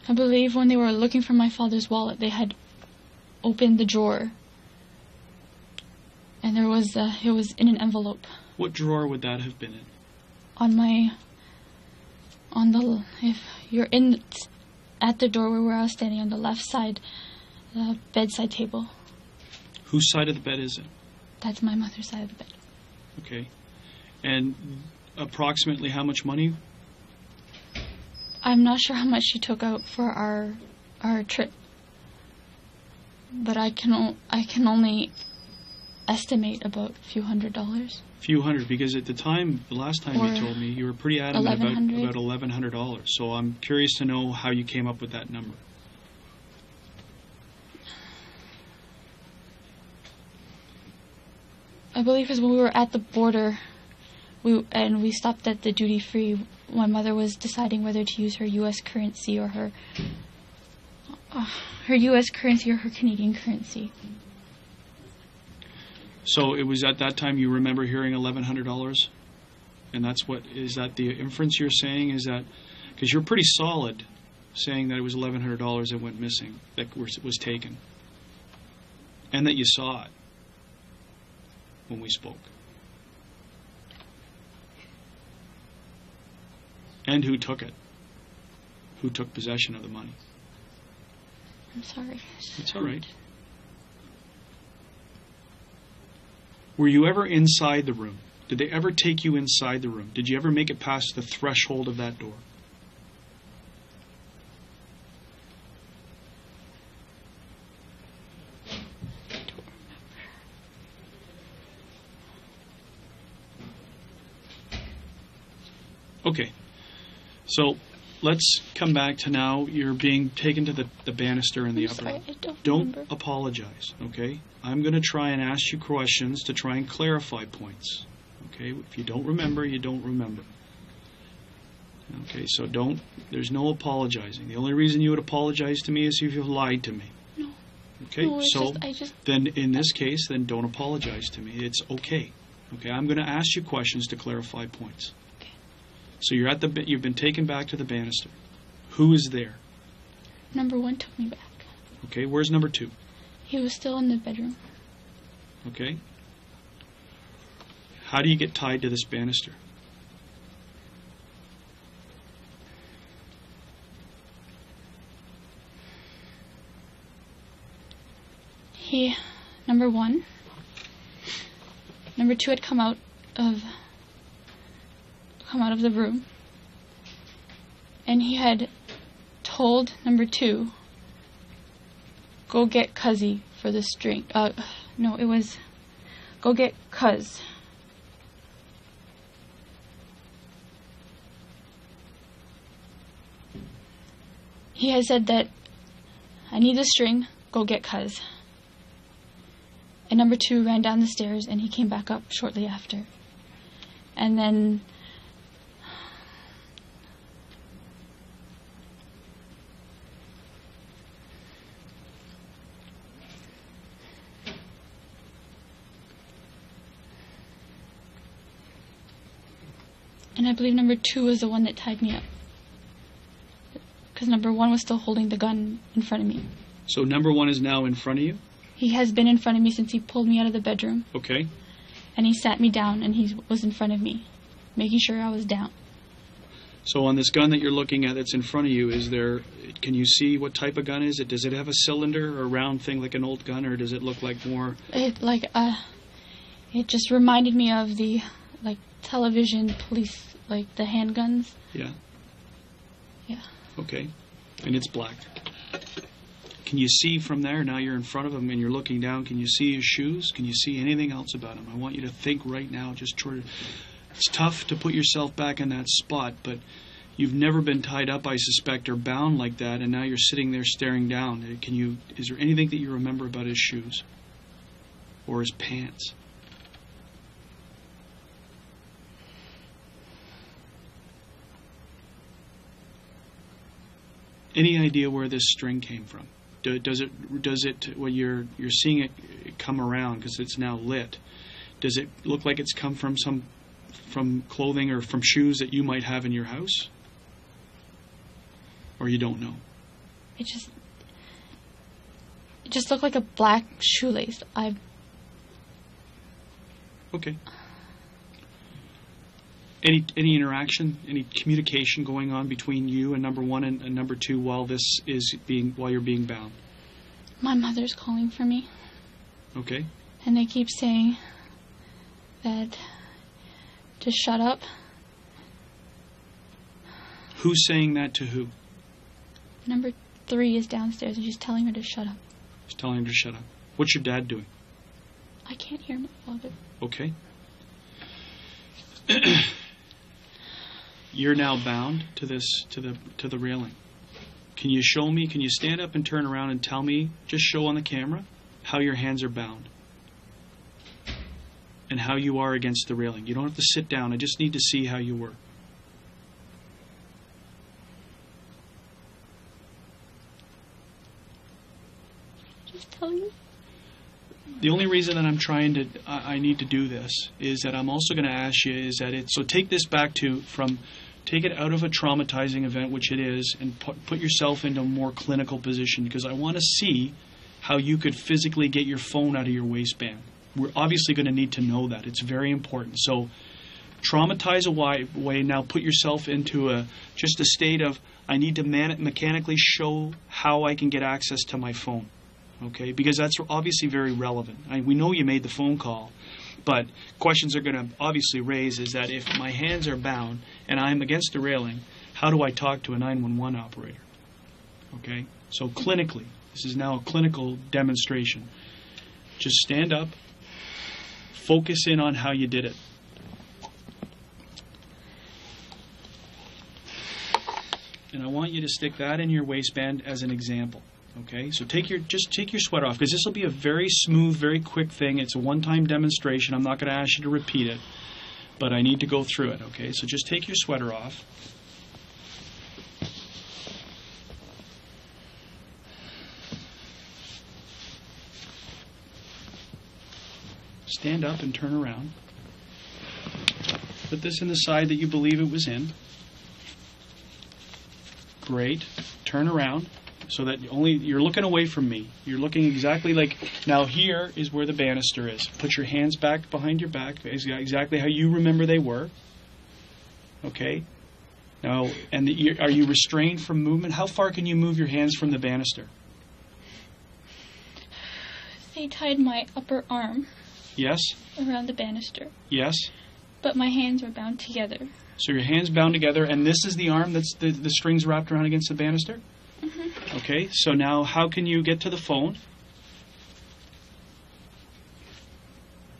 I believe when they were looking for my father's wallet, they had opened the drawer. And there was, it was in an envelope. What drawer would that have been in? If you're at the doorway where I was standing on the left side, the bedside table. Whose side of the bed is it? That's my mother's side of the bed. Okay. And approximately how much money? I'm not sure how much she took out for our trip, but I can only estimate about a few $100s. Few hundred, because at the time, the last time you Or told me, you were pretty adamant about $1,100. $1,100. So I'm curious to know how you came up with that number. I believe because when we were at the border, we stopped at the duty free. My mother was deciding whether to use her U.S. currency or her U.S. currency or her Canadian currency. So it was at that time you remember hearing $1,100, and is that the inference you're saying? Is that because you're pretty solid saying that it was $1,100 that went missing, that was taken, and that you saw it when we spoke, and who took it, who took possession of the money? I'm sorry. It's all right. Were you ever inside the room? Did they ever take you inside the room? Did you ever make it past the threshold of that door? Okay. So let's come back to now. You're being taken to the banister in the I'm upper sorry, room. I don't Don't remember. apologize, okay? I'm going to try and ask you questions to try and clarify points, okay? If you don't remember, you don't remember. Okay, so there's no apologizing. The only reason you would apologize to me is if you've lied to me. No. Okay, No, it's so just, then in this case, then don't apologize to me. It's okay. Okay, I'm going to ask you questions to clarify points. Okay. So you've been taken back to the banister. Who is there? Number one took me back. Okay, where's number two? He was still in the bedroom. Okay. How do you get tied to this banister? Number one. Number two had come out of the room, and he had told number two, go get Cuzzy for this drink. No, it was, go get Cuz. He had said that, I need the string, go get Cuz. And number two ran down the stairs, and he came back up shortly after. And then And I believe number 2 was the one that tied me up. Because number 1 was still holding the gun in front of me. So number 1 is now in front of you? He has been in front of me since he pulled me out of the bedroom. Okay. And he sat me down and he was in front of me, making sure I was down. So on this gun that you're looking at that's in front of you, can you see what type of gun is it? Does it have a cylinder or a round thing like an old gun, or does it look like more? It just reminded me of the television police, like the handguns. Yeah. Yeah. Okay. And it's black. Can you see from there? Now you're in front of him and you're looking down. Can you see his shoes? Can you see anything else about him? I want you to think right now. It's tough to put yourself back in that spot, but you've never been tied up, I suspect, or bound like that, and now you're sitting there staring down. Is there anything that you remember about his shoes or his pants? Any idea where this string came from? Does it when you're seeing it come around because it's now lit? Does it look like it's come from clothing or from shoes that you might have in your house? Or you don't know? It just looked like a black shoelace. Okay. Any interaction, any communication going on between you and number 1 and number 2 while you're being bound? My mother's calling for me. Okay. And they keep saying that to shut up. Who's saying that to who? Number 3 is downstairs and she's telling her to shut up. She's telling her to shut up. What's your dad doing? I can't hear my father. Okay. You're now bound to the railing. Can you show me? Can you stand up and turn around and tell me? Just show on the camera how your hands are bound and how you are against the railing. You don't have to sit down. I just need to see how you were. Just tell you. The only reason that I need to do this is that I'm also going to ask you is that so take this back take it out of a traumatizing event, which it is, and put yourself into a more clinical position, because I want to see how you could physically get your phone out of your waistband. We're obviously going to need to know that. It's very important. So traumatize away. Now put yourself into just a state of, I need to mechanically show how I can get access to my phone. Okay, because that's obviously very relevant. We know you made the phone call, but questions are going to obviously raise is that if my hands are bound and I'm against the railing, how do I talk to a 911 operator? Okay, so clinically, this is now a clinical demonstration. Just stand up, focus in on how you did it. And I want you to stick that in your waistband as an example. Okay, so take your sweater off, because this will be a very smooth, very quick thing. It's a one-time demonstration. I'm not going to ask you to repeat it, but I need to go through it. Okay, so just take your sweater off. Stand up and turn around. Put this in the side that you believe it was in. Great. Turn around. So that you're looking away from me. You're looking exactly like, now here is where the banister is. Put your hands back behind your back, exactly how you remember they were. Okay? Now, are you restrained from movement? How far can you move your hands from the banister? They tied my upper arm. Yes? Around the banister. Yes? But my hands were bound together. So your hands bound together, and this is the arm that's the strings wrapped around against the banister? Mm-hmm. Okay, so now how can you get to the phone?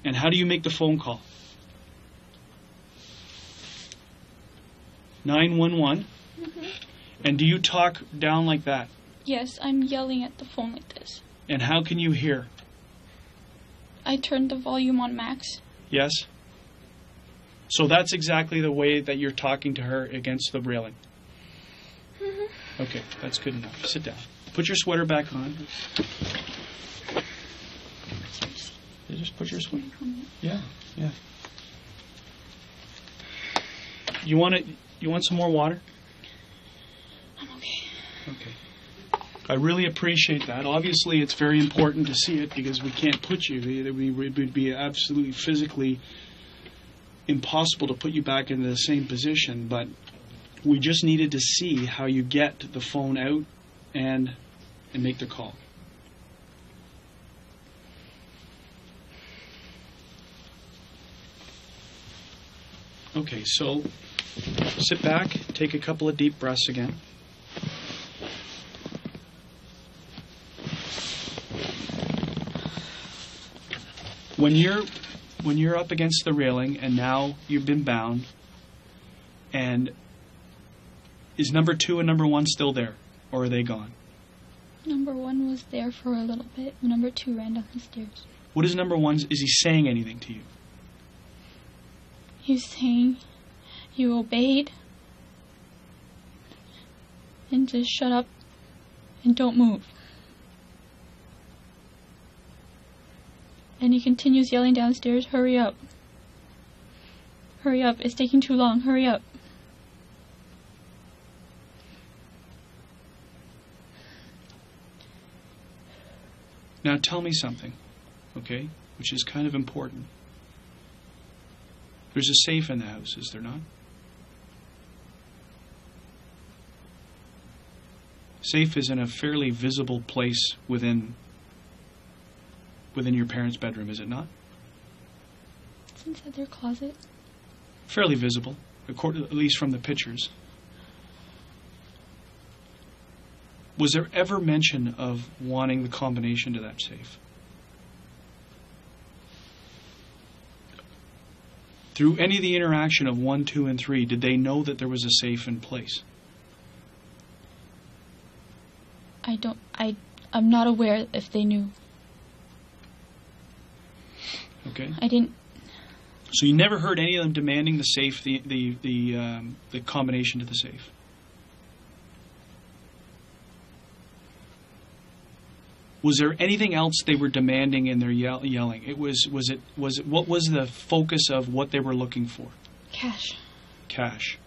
And how do you make the phone call? 911? Mm-hmm. And do you talk down like that? Yes, I'm yelling at the phone like this. And how can you hear? I turned the volume on max. Yes? So that's exactly the way that you're talking to her against the railing. Mm-hmm. Okay, that's good enough. Sit down. Put your sweater back on. You just put your sweater on. Yeah. You want some more water? I'm okay. Okay. I really appreciate that. Obviously, it's very important to see it because we can't put you. It would be absolutely physically impossible to put you back into the same position, but we just needed to see how you get the phone out and make the call. Okay, so sit back, take a couple of deep breaths again. When you're up against the railing and now you've been bound, and is number 2 and number 1 still there, or are they gone? Number 1 was there for a little bit. Number 2 ran down the stairs. What is number 1? Is he saying anything to you? He's saying you obeyed and just shut up and don't move. And he continues yelling downstairs, hurry up. Hurry up, it's taking too long, hurry up. Now tell me something, okay, which is kind of important. There's a safe in the house, is there not? Safe is in a fairly visible place within your parents' bedroom, is it not? It's inside their closet. Fairly visible, at least from the pictures. Was there ever mention of wanting the combination to that safe? Through any of the interaction of 1, 2, and 3, did they know that there was a safe in place? I'm not aware if they knew. Okay. I didn't. So you never heard any of them demanding the safe, the combination to the safe? Was there anything else they were demanding in their yelling? What was the focus of what they were looking for? Cash. Cash.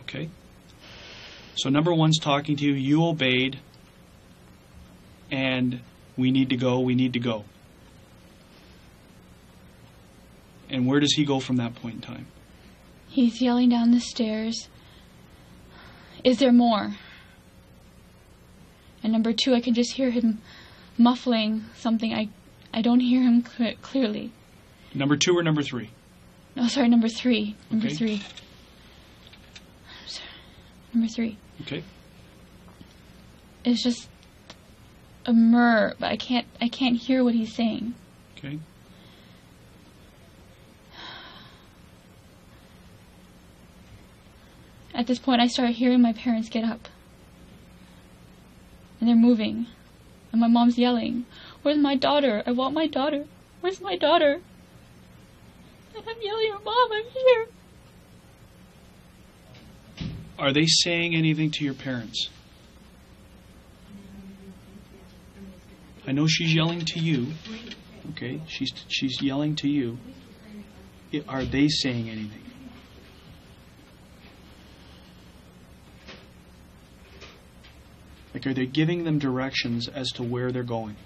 Okay. So number 1's talking to you, you obeyed, and we need to go, we need to go. And where does he go from that point in time? He's yelling down the stairs, is there more? And number 2, I can just hear him muffling something. I don't hear him clearly. Number 2 or number 3? No, sorry, number 3. Number Okay. 3. Sorry. Number 3. Okay. It's just a murr, but I can't hear what he's saying. Okay. At this point, I start hearing my parents get up. And they're moving. And my mom's yelling, where's my daughter? I want my daughter. Where's my daughter? And I'm yelling, Mom, I'm here. Are they saying anything to your parents? I know she's yelling to you. Okay, she's yelling to you. Are they saying anything? Like, are they giving them directions as to where they're going?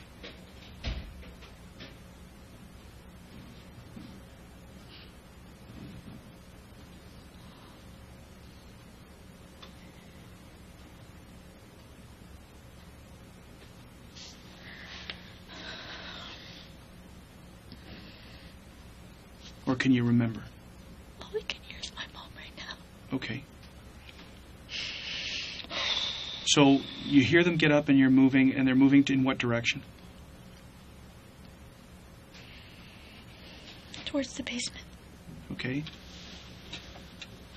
Or can you remember? All I can hear is my mom right now. Okay. So you hear them get up and you're moving, and they're moving in what direction? Towards the basement. Okay.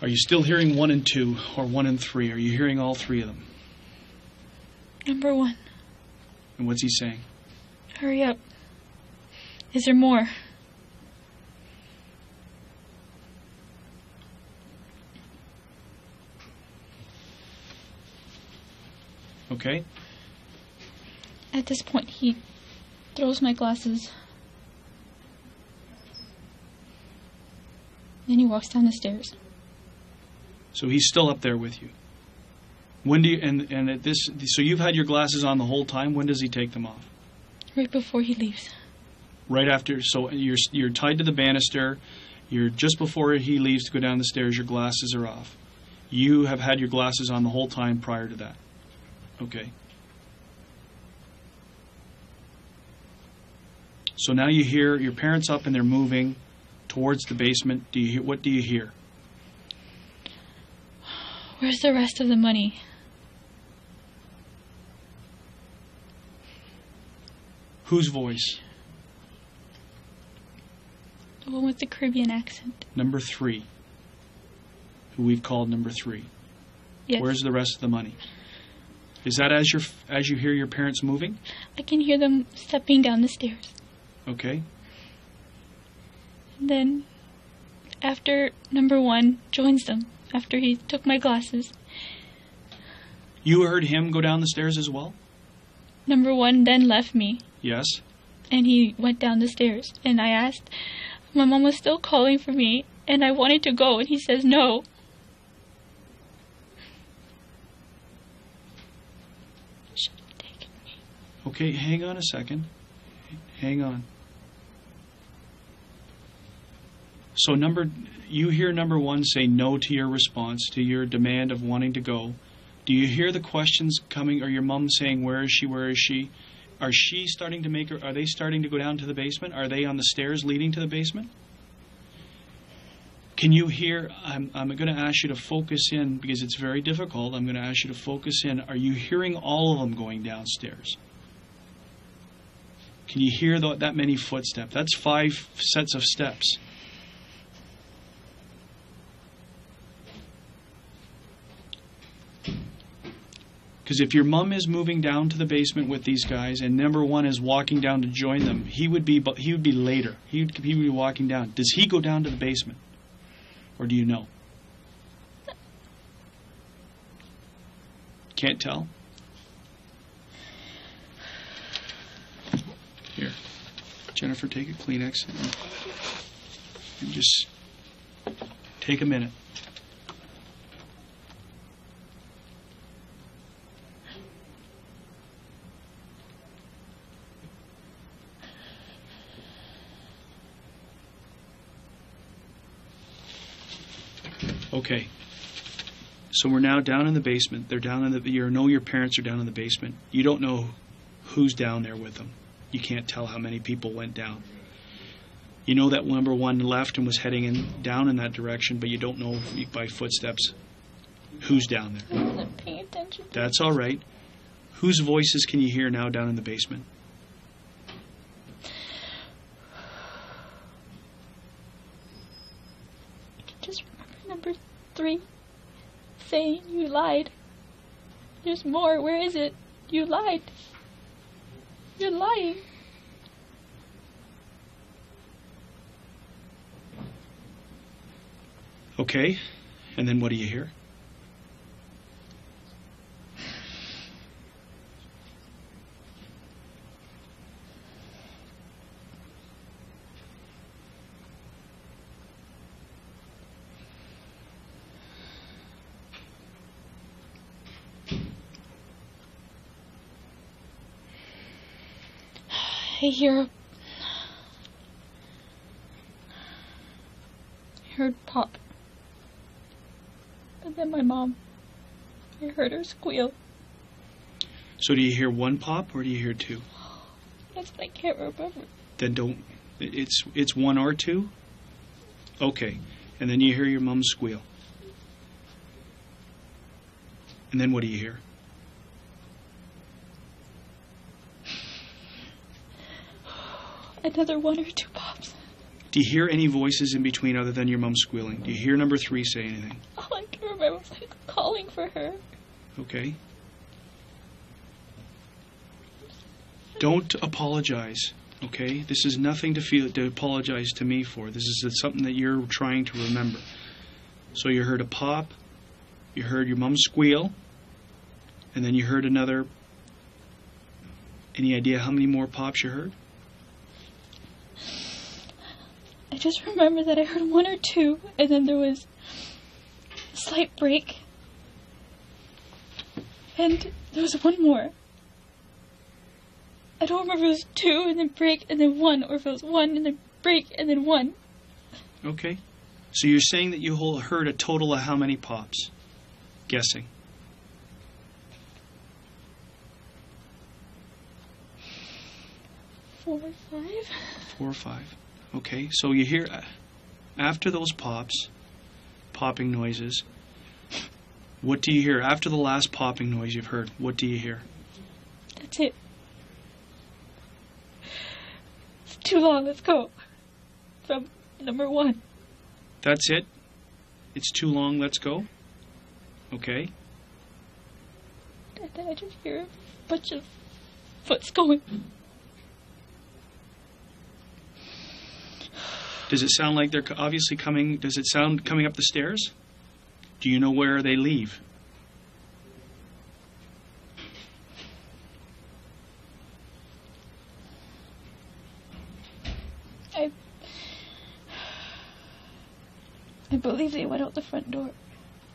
Are you still hearing 1 and 2 or 1 and 3? Are you hearing all 3 of them? Number 1. And what's he saying? Hurry up. Is there more? Okay. At this point, he throws my glasses Then he walks down the stairs. So he's still up there with you. When do you, and at this, so you've had your glasses on the whole time. When does he take them off? Right before he leaves. Right after, so you're tied to the banister. You're just before he leaves to go down the stairs, your glasses are off. You have had your glasses on the whole time prior to that. Okay. So now you hear your parents up and they're moving towards the basement. What do you hear? Where's the rest of the money? Whose voice? The one with the Caribbean accent. Number 3. Who we've called number 3. Yes. Where's the rest of the money? Is that as you hear your parents moving? I can hear them stepping down the stairs. Okay. And then, after number 1 joins them, after he took my glasses, You heard him go down the stairs as well? number 1 then left me, Yes. and he went down the stairs. And I asked, my mom was still calling for me, and I wanted to go, and he says no. Should have taken me. Okay, hang on a second. Hang on. So you hear number 1 say no to your response, to your demand of wanting to go. Do you hear the questions coming, or your mom saying, where is she, where is she? Are they starting to go down to the basement? Are they on the stairs leading to the basement? Can you hear, I'm going to ask you to focus in, because it's very difficult, I'm going to ask you to focus in. Are you hearing all of them going downstairs? Can you hear that many footsteps? That's 5 sets of steps. Because if your mom is moving down to the basement with these guys, and number 1 is walking down to join them, he would be later. He would be walking down. Does he go down to the basement, or do you know? Can't tell. Here, Jennifer, take a Kleenex and just take a minute. Okay, so we're now down in the basement. They're down in your parents are down in the basement. You don't know who's down there with them. You can't tell how many people went down. You know that number 1 left and was heading down in that direction, but you don't know by footsteps who's down there. I wasn't paying attention. That's all right. Whose voices can you hear now down in the basement? I can just remember number 3 saying, you lied. There's more. Where is it? You lied. You're lying. Okay, and then what do you hear? I heard pop. And then my mom, I heard her squeal. So do you hear 1 pop, or do you hear 2? That's what I can't remember. Then don't. It's 1 or 2? Okay. And then you hear your mom squeal. And then what do you hear? Another 1 or 2 pops. Do you hear any voices in between other than your mom squealing? Do you hear number 3 say anything? All I can remember was like calling for her. Okay. Don't apologize, okay? This is nothing to apologize to me for. This is something that you're trying to remember. So you heard a pop, you heard your mom squeal, and then you heard another. Any idea how many more pops you heard? I just remember that I heard one or two, and then there was a slight break. And there was one more. I don't remember if it was two and then break and then one, or if it was one and then break and then one. Okay. So you're saying that you heard a total of how many pops? Guessing. 4 or 5. 4 or 5. Okay. So you hear, after those popping noises, what do you hear? After the last popping noise you've heard, what do you hear? That's it. It's too long, let's go. From number 1. That's it? It's too long, let's go? Okay. And then I just hear a bunch of foots going. Does it sound like they're obviously coming? Does it sound coming up the stairs? Do you know where they leave? I believe they went out the front door.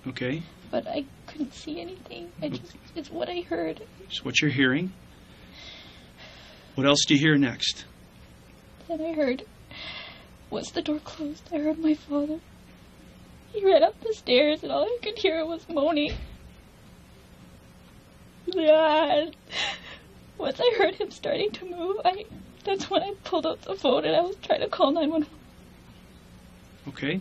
Okay. But I couldn't see anything. It's what I heard. It's what you're hearing. What else do you hear next? Then I heard, once the door closed, I heard my father. He ran up the stairs and all I could hear was moaning. Yeah. Once I heard him starting to move, that's when I pulled out the phone and I was trying to call 911. Okay.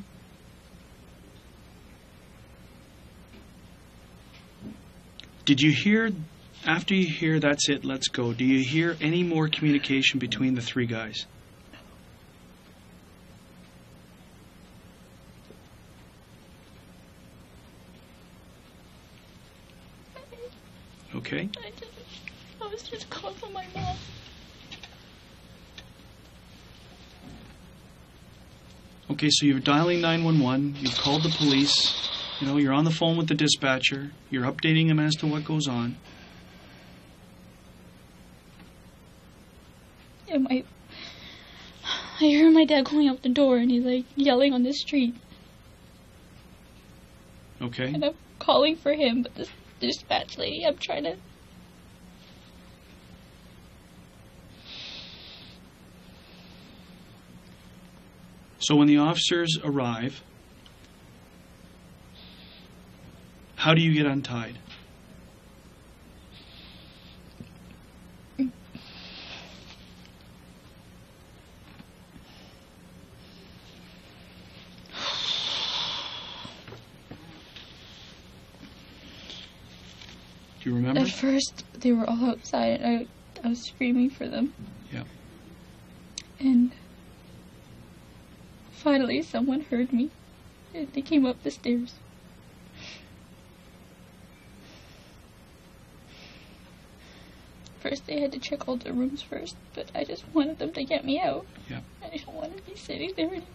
Did you hear, after you hear that's it, let's go, do you hear any more communication between the 3 guys? Okay. I was just calling for my mom. Okay, so you're dialing 911, you've called the police, you're on the phone with the dispatcher, you're updating him as to what goes on. And I hear my dad going out the door and he's like yelling on the street. Okay. And I'm calling for him, but this dispatch lady, I'm trying to... So when the officers arrive, how do you get untied? Do you remember? At first, they were all outside and I was screaming for them. Yeah. And finally, someone heard me, and they came up the stairs. First, they had to check all the rooms first, but I just wanted them to get me out. Yeah. I didn't want to be sitting there anymore.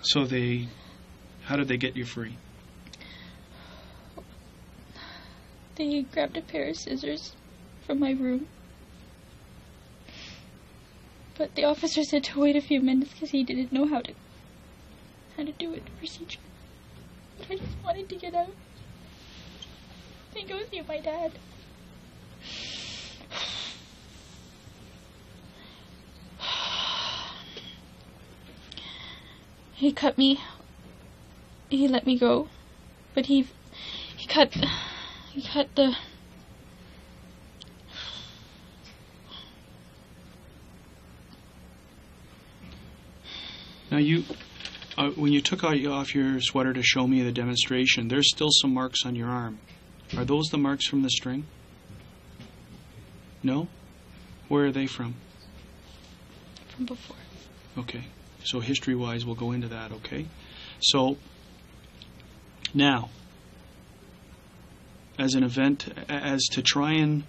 So how did they get you free? They grabbed a pair of scissors from my room. But the officer said to wait a few minutes because he didn't know how to do it, the procedure. But I just wanted to get out. I think it was you, my dad. He cut me. He let me go. But he cut the... Now when you took off your sweater to show me the demonstration, there's still some marks on your arm. Are those the marks from the string? No? Where are they from? From before. Okay. So history-wise, we'll go into that, okay? So, now, as an event, as to try and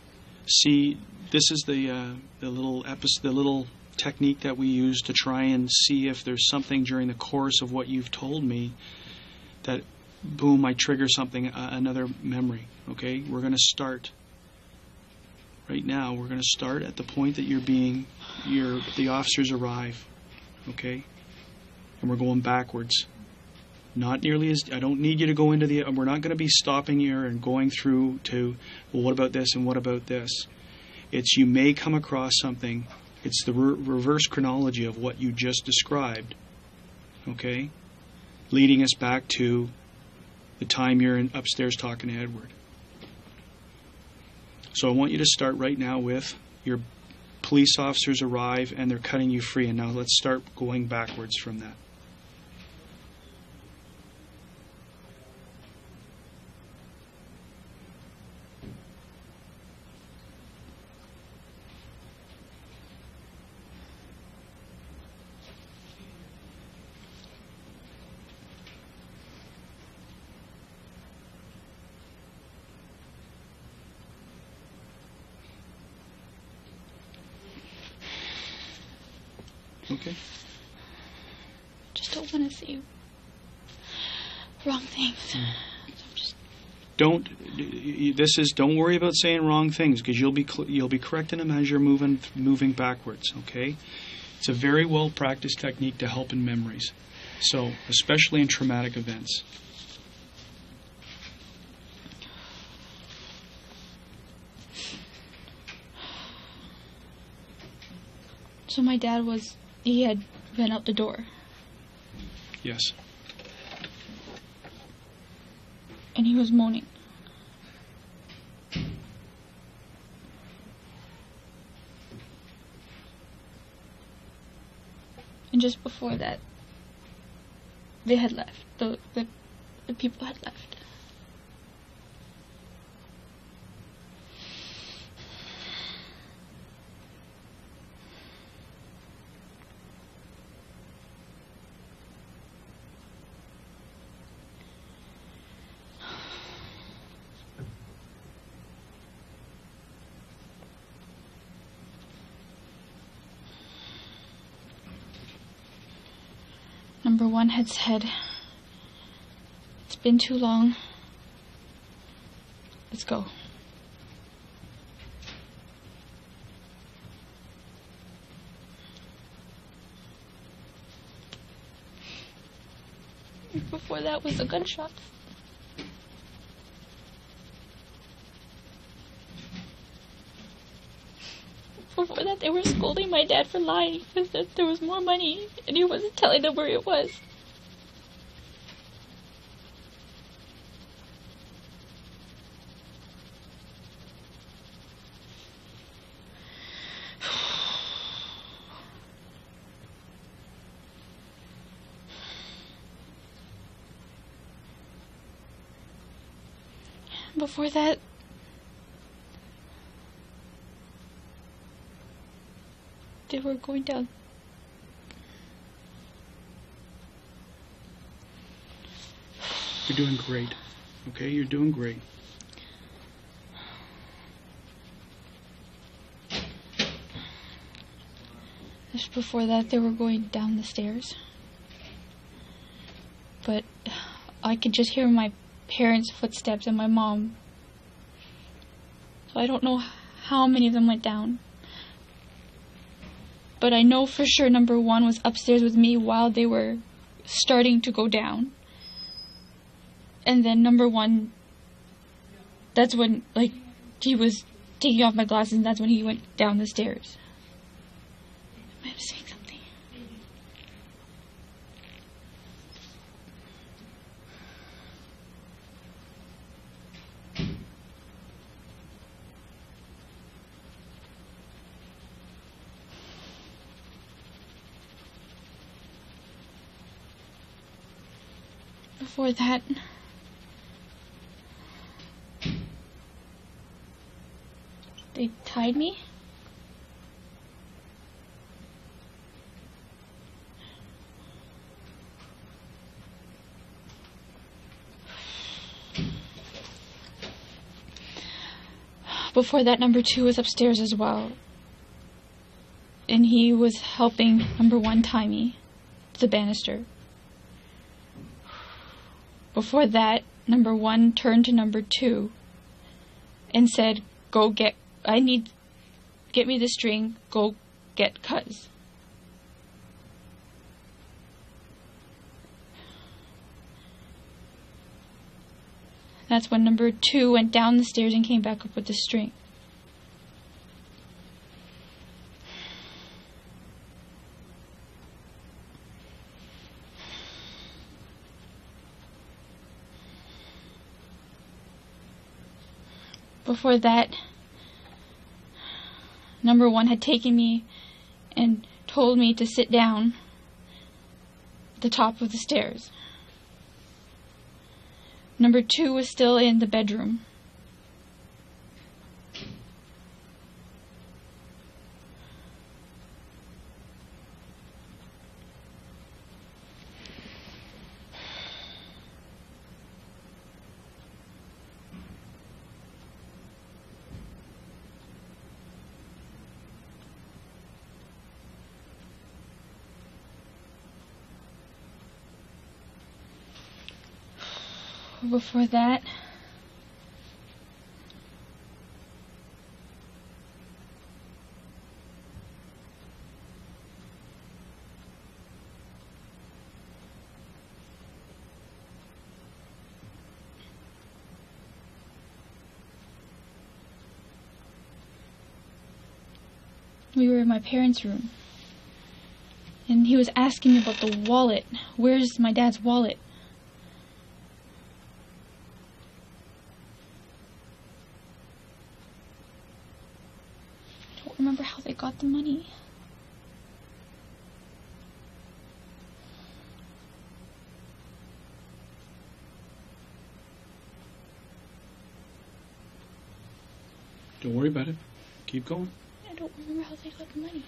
see, this is the little technique that we use to try and see if there's something during the course of what you've told me that boom, I trigger something, another memory. Okay, we're going to start right now. We're going to start at the point that the officers arrive. Okay, and we're going backwards. Not nearly as, I don't need you to go into we're not going to be stopping here and going through to, well, what about this and what about this? It's, you may come across something. It's the reverse chronology of what you just described. Okay, leading us back to the time you're upstairs talking to Edward. So I want you to start right now with your police officers arrive and they're cutting you free. And now let's start going backwards from that. Okay. Just don't want to see wrong things. So I'm just don't worry about saying wrong things, because you'll be correcting them as you're moving backwards. Okay. It's a very well practiced technique to help in memories. So especially in traumatic events. So my dad he had been out the door. Yes. And he was moaning. And just before that, they had left. The people had left. Number one had said, "It's been too long. Let's go." Before that was a gunshot. Before that, they were scolding my dad for lying because that there was more money and he wasn't telling them where it was. Before that, they were going down. You're doing great. Okay, you're doing great. Just before that, they were going down the stairs. But I could just hear my parents' footsteps and my mom. So I don't know how many of them went down. But I know for sure number one was upstairs with me while they were starting to go down. And then number one, that's when, he was taking off my glasses and that's when he went down the stairs. Am I saying something? Before that, they tied me. Before that, number two was upstairs as well. And he was helping number one tie me to the banister. Before that, number 1 turned to number 2 and said, get me the string, go get Cuz. That's when number 2 went down the stairs and came back up with the string. Before that, number 1 had taken me and told me to sit down at the top of the stairs. Number 2 was still in the bedroom. Before that, we were in my parents' room, and he was asking me about the wallet. Where's my dad's wallet? I don't remember how they got the money. Don't worry about it. Keep going. I don't remember how they got the money.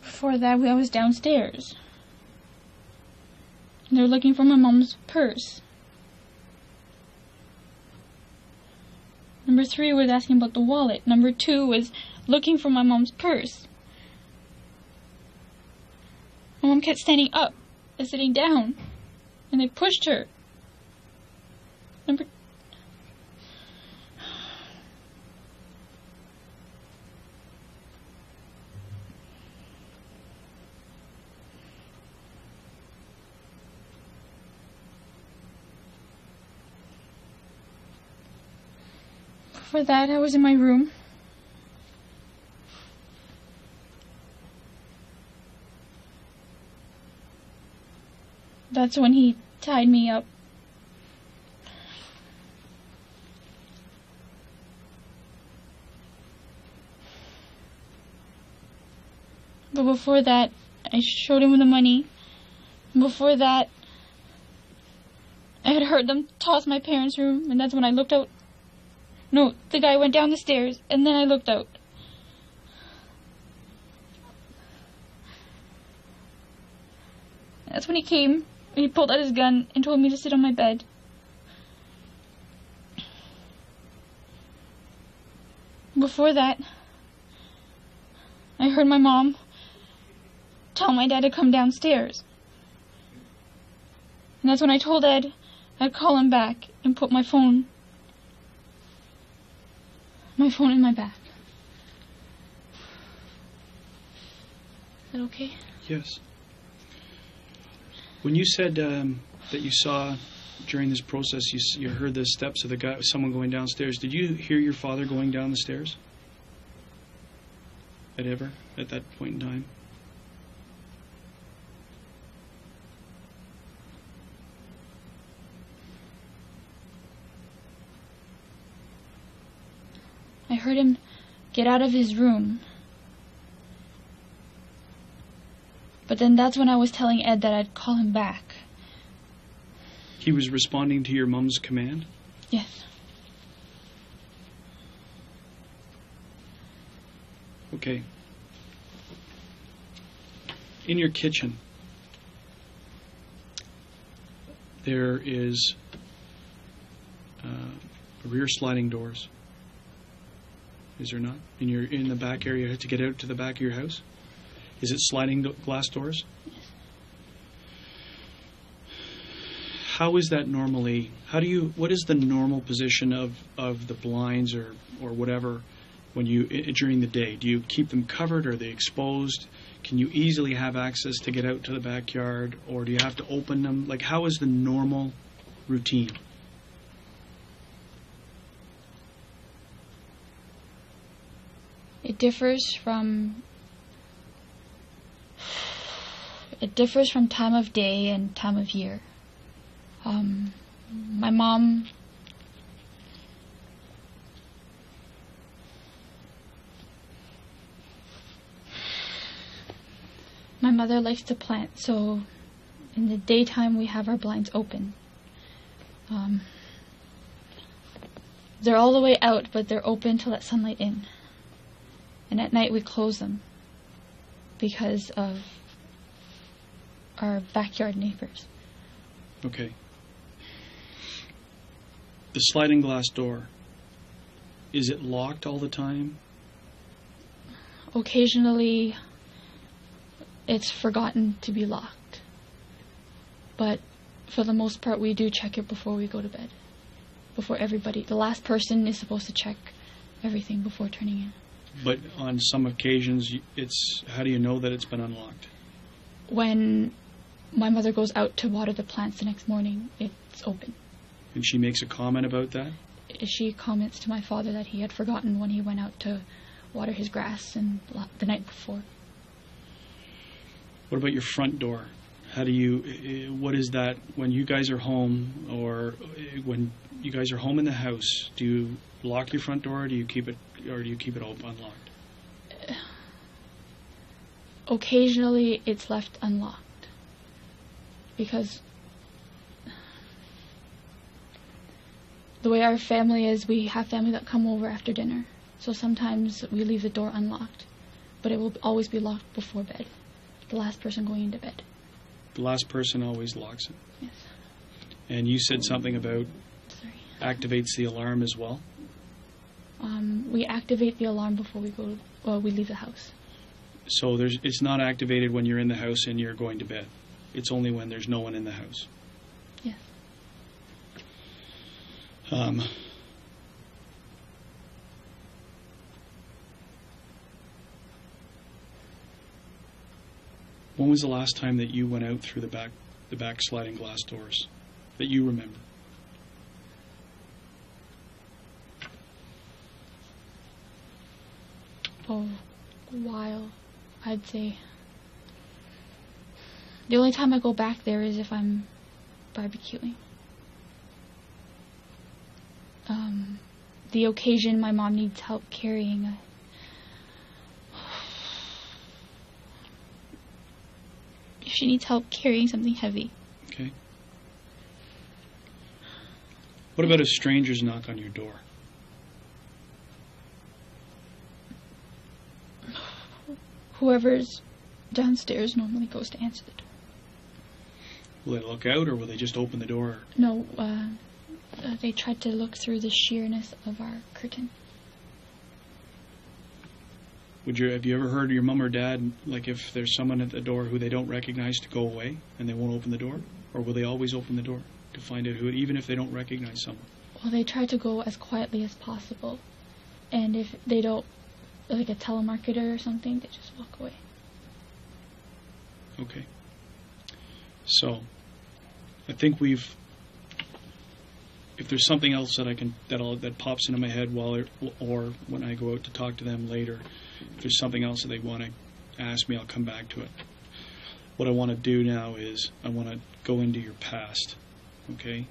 Before that, I was downstairs. They were looking for my mom's purse. Number 3 was asking about the wallet. Number 2 was looking for my mom's purse. My mom kept standing up and sitting down, and they pushed her. Before that, I was in my room. That's when he tied me up. But before that, I showed him the money. Before that, I had heard them toss my parents' room, and that's when I looked out. No, the guy went down the stairs, and then I looked out. That's when he came, and he pulled out his gun and told me to sit on my bed. Before that, I heard my mom tell my dad to come downstairs. And that's when I told Ed I'd call him back and put my phone in my bag. Is that okay? Yes. When you said that you saw during this process, you heard the steps of someone going downstairs, did you hear your father going down the stairs? At that point in time? I heard him get out of his room. But then that's when I was telling Ed that I'd call him back. He was responding to your mom's command? Yes. Okay. In your kitchen, there is rear sliding doors. is there not? In the back area to get out to the back of your house? Is it sliding glass doors? Yes. How is that normally? What is the normal position of the blinds or whatever when during the day? Do you keep them covered? Are they exposed? Can you easily have access to get out to the backyard, or do you have to open them? Like, how is the normal routine? It differs from time of day and time of year. My mom My mother likes to plant, so in the daytime we have our blinds open. They're all the way out, but they're open to let sunlight in. And at night we close them because of our backyard neighbors. Okay. The sliding glass door, is it locked all the time? Occasionally it's forgotten to be locked. But for the most part we do check it before we go to bed. Before everybody. The last person is supposed to check everything before turning in. But on some occasions, how do you know that it's been unlocked? When my mother goes out to water the plants the next morning, it's open. And she makes a comment about that? She comments to my father that he had forgotten when he went out to water his grass the night before. What about your front door? What is that when you guys are home, or when you guys are home in the house? Do you lock your front door, or do you keep it open, unlocked? Occasionally it's left unlocked because the way our family is, we have family that come over after dinner, so sometimes we leave the door unlocked, but it will always be locked before bed, the last person going into bed. The last person always locks it? Yes. And you said something about activates the alarm as well? We activate the alarm before we leave the house. So it's not activated when you're in the house and you're going to bed. It's only when there's no one in the house. Yes. When was the last time that you went out through the back sliding glass doors that you remember? Oh, a while, I'd say. The only time I go back there is if I'm barbecuing. The occasion my mom needs help carrying if she needs help carrying something heavy. Okay. What about if strangers knock on your door? Whoever's downstairs normally goes to answer the door. Will they look out, or will they just open the door? No, they tried to look through the sheerness of our curtain. Have you ever heard your mom or dad, like if there's someone at the door who they don't recognize, to go away and they won't open the door? Or will they always open the door to find out who, even if they don't recognize someone? Well, they try to go as quietly as possible. And if they don't, like a telemarketer or something, they just walk away. Okay. So, I think if there's something else that pops into my head or when I go out to talk to them later, if there's something else that they want to ask me, I'll come back to it. What I want to do now is I want to go into your past, okay?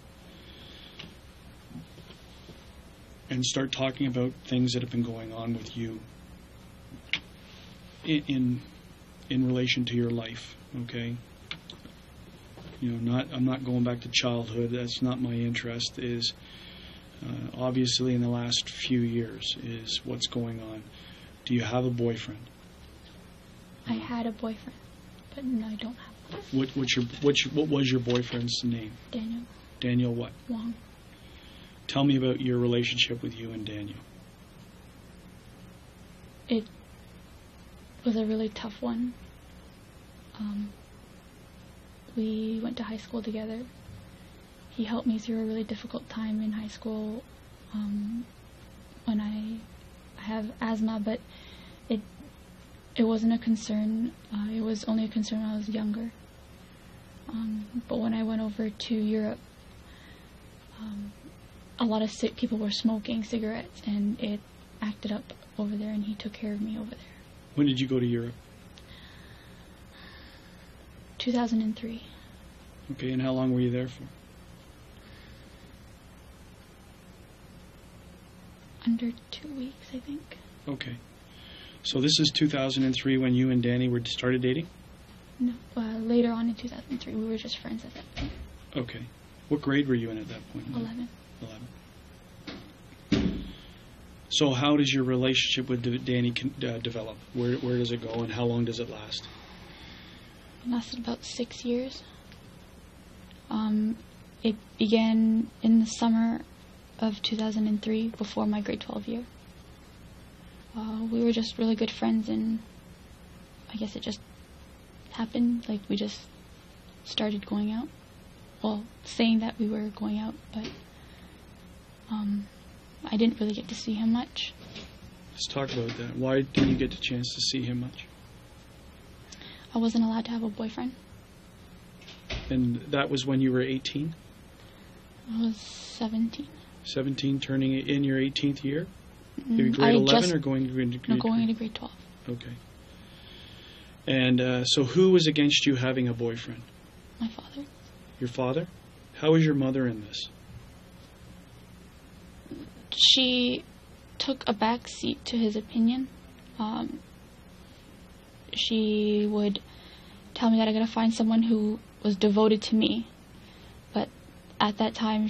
And start talking about things that have been going on with you in relation to your life, okay? I'm not going back to childhood. That's not my interest. Is obviously in the last few years is what's going on. Do you have a boyfriend? I had a boyfriend, but no, I don't have one. What was your boyfriend's name? Daniel. Daniel what? Wong. Tell me about your relationship with you and Daniel. it was a really tough one. We went to high school together. He helped me through a really difficult time in high school when I have asthma, but it wasn't a concern. It was only a concern when I was younger. But when I went over to Europe, a lot of sick people were smoking cigarettes, and it acted up over there, and he took care of me over there. When did you go to Europe? 2003. Okay, and how long were you there for? Under 2 weeks, I think. Okay. So this is 2003 when you and Danny started dating? No, later on in 2003. We were just friends at that point. Okay. What grade were you in at that point? 11. 11. So how does your relationship with Danny develop? Where does it go, and how long does it last? It lasted about 6 years. It began in the summer of 2003, before my grade 12 year. We were just really good friends, and I guess it just happened. Like, we just started going out. Well, saying that we were going out, but I didn't really get to see him much. Let's talk about that. Why didn't you get the chance to see him much? I wasn't allowed to have a boyfriend. And that was when you were 18? I was 17. 17, turning in your 18th year? Mm, You're grade 11 or going into grade 12? No, going into grade 12. Okay. And so who was against you having a boyfriend? My father. Your father? How was your mother in this? She took a back seat to his opinion. She would tell me that I gotta find someone who was devoted to me. But at that time,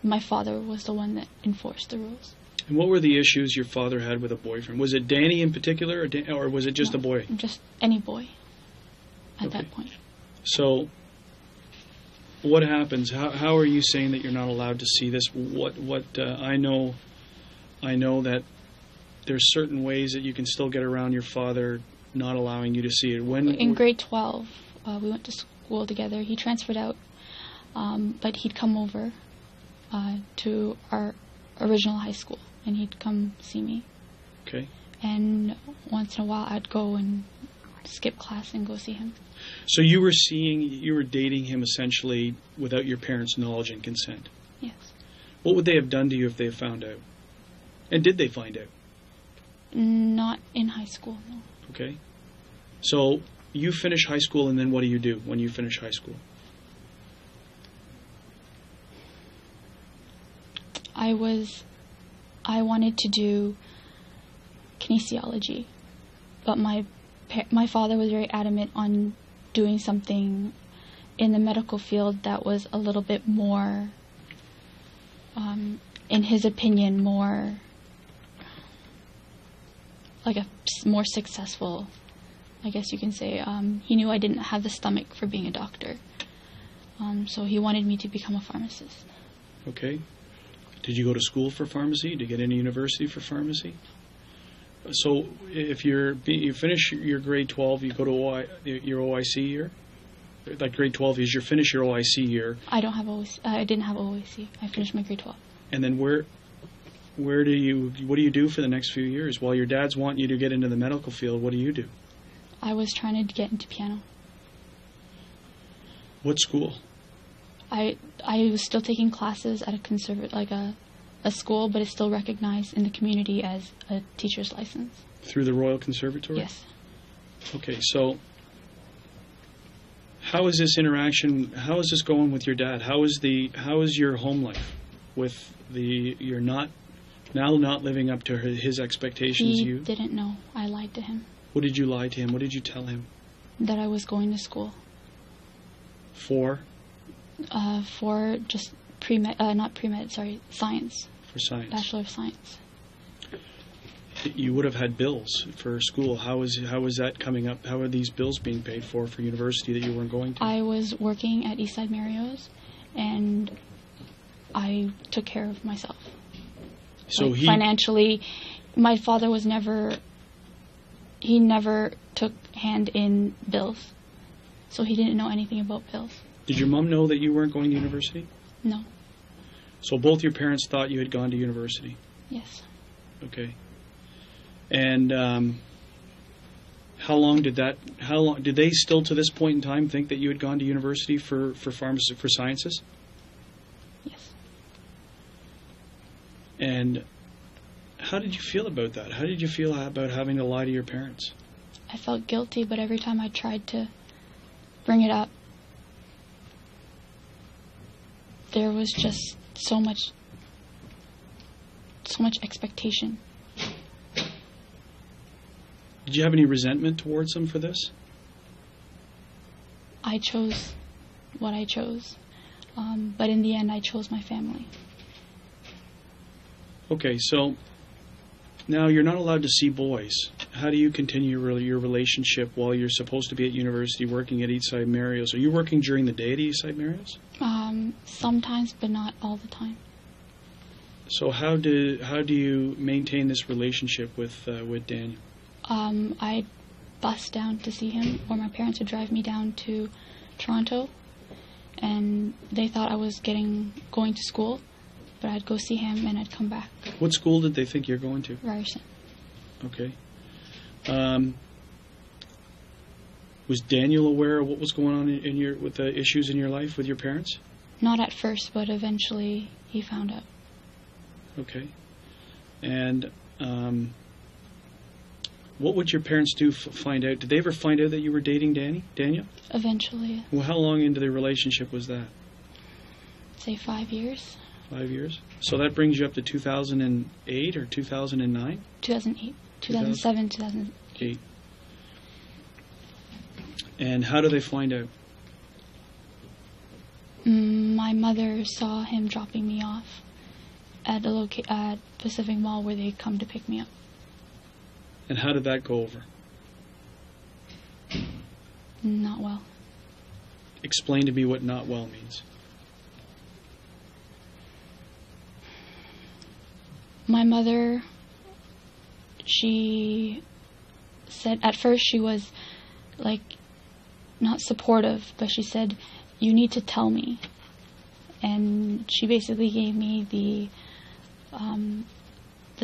my father was the one that enforced the rules. And what were the issues your father had with a boyfriend? Was it Danny in particular, or was it just a boy? Just any boy at Okay. that point. So what happens? How are you saying that you're not allowed to see this? I know that there's certain ways that you can still get around your father not allowing you to see it. In grade 12, we went to school together. He transferred out, but he'd come over to our original high school, and he'd come see me. Okay. And once in a while, I'd go and skip class and go see him. So you were dating him essentially without your parents' knowledge and consent. Yes. What would they have done to you if they found out? And did they find out? Not in high school, no. Okay. So you finish high school, and then what do you do when you finish high school? I wanted to do kinesiology, but my father was very adamant on doing something in the medical field that was a little bit more, in his opinion, more like a more successful, I guess you can say. He knew I didn't have the stomach for being a doctor, so he wanted me to become a pharmacist. Okay. Did you go to school for pharmacy? Did you get into university for pharmacy? So if you finish your grade 12, you go to your OIC year? Like grade 12 is you finish your OIC year. I didn't have OIC. I finished my grade 12. And then what do you do for the next few years? While your dad's wanting you to get into the medical field, what do you do? I was trying to get into piano. What school? I was still taking classes at a school, but it's still recognized in the community as a teacher's license. Through the Royal Conservatory? Yes. Okay, so how is this going with your dad? How is your home life with you're not living up to his expectations? He didn't know. I lied to him. What did you lie to him? What did you tell him? That I was going to school. For just science. For science. Bachelor of Science. You would have had bills for school. How is that coming up? How are these bills being paid for university that you weren't going to? I was working at Eastside Mario's, and I took care of myself. So financially, my father was never he never took hand in bills, so he didn't know anything about bills. Did your mom know that you weren't going to university? No. So both your parents thought you had gone to university. Yes. Okay. And how long did they still to this point in time think that you had gone to university for sciences? Yes. And how did you feel about that? How did you feel about having to lie to your parents? I felt guilty, but every time I tried to bring it up, there was just so much expectation. Did you have any resentment towards them for this? I chose what I chose, but in the end I chose my family. Okay, so now you're not allowed to see boys. How do you continue your relationship while you're supposed to be at university working at Eastside Marios? Are you working during the day at Eastside Marios? Sometimes, but not all the time. So how do you maintain this relationship with Daniel? I'd bus down to see him, or my parents would drive me down to Toronto, and they thought I was going to school, but I'd go see him and I'd come back. What school did they think you're going to? Ryerson. Okay. Was Daniel aware of what was going on with the issues in your life with your parents? Not at first, but eventually he found out. Okay. And what would your parents do find out? Did they ever find out that you were dating Daniel? Eventually. Well, how long into the relationship was that? Say 5 years. 5 years? So that brings you up to 2008 or 2009? 2008. 2007, 2008. And how do they find out? My mother saw him dropping me off at Pacific Mall where they'd come to pick me up. And how did that go over? Not well. Explain to me what not well means. My mother, she said at first she was not supportive, but she said, "You need to tell me." And she basically gave me the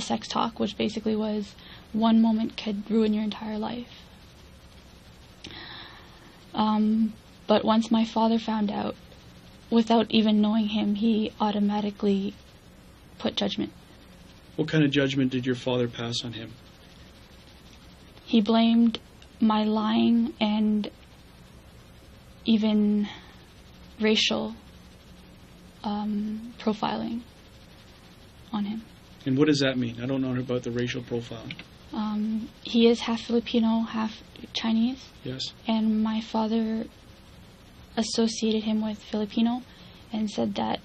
sex talk, which basically was one moment could ruin your entire life. But once my father found out, without even knowing him, he automatically put judgment. What kind of judgment did your father pass on him? He blamed my lying and even racial profiling on him. And what does that mean? I don't know about the racial profiling. He is half Filipino, half Chinese. Yes. And my father associated him with Filipino and said that,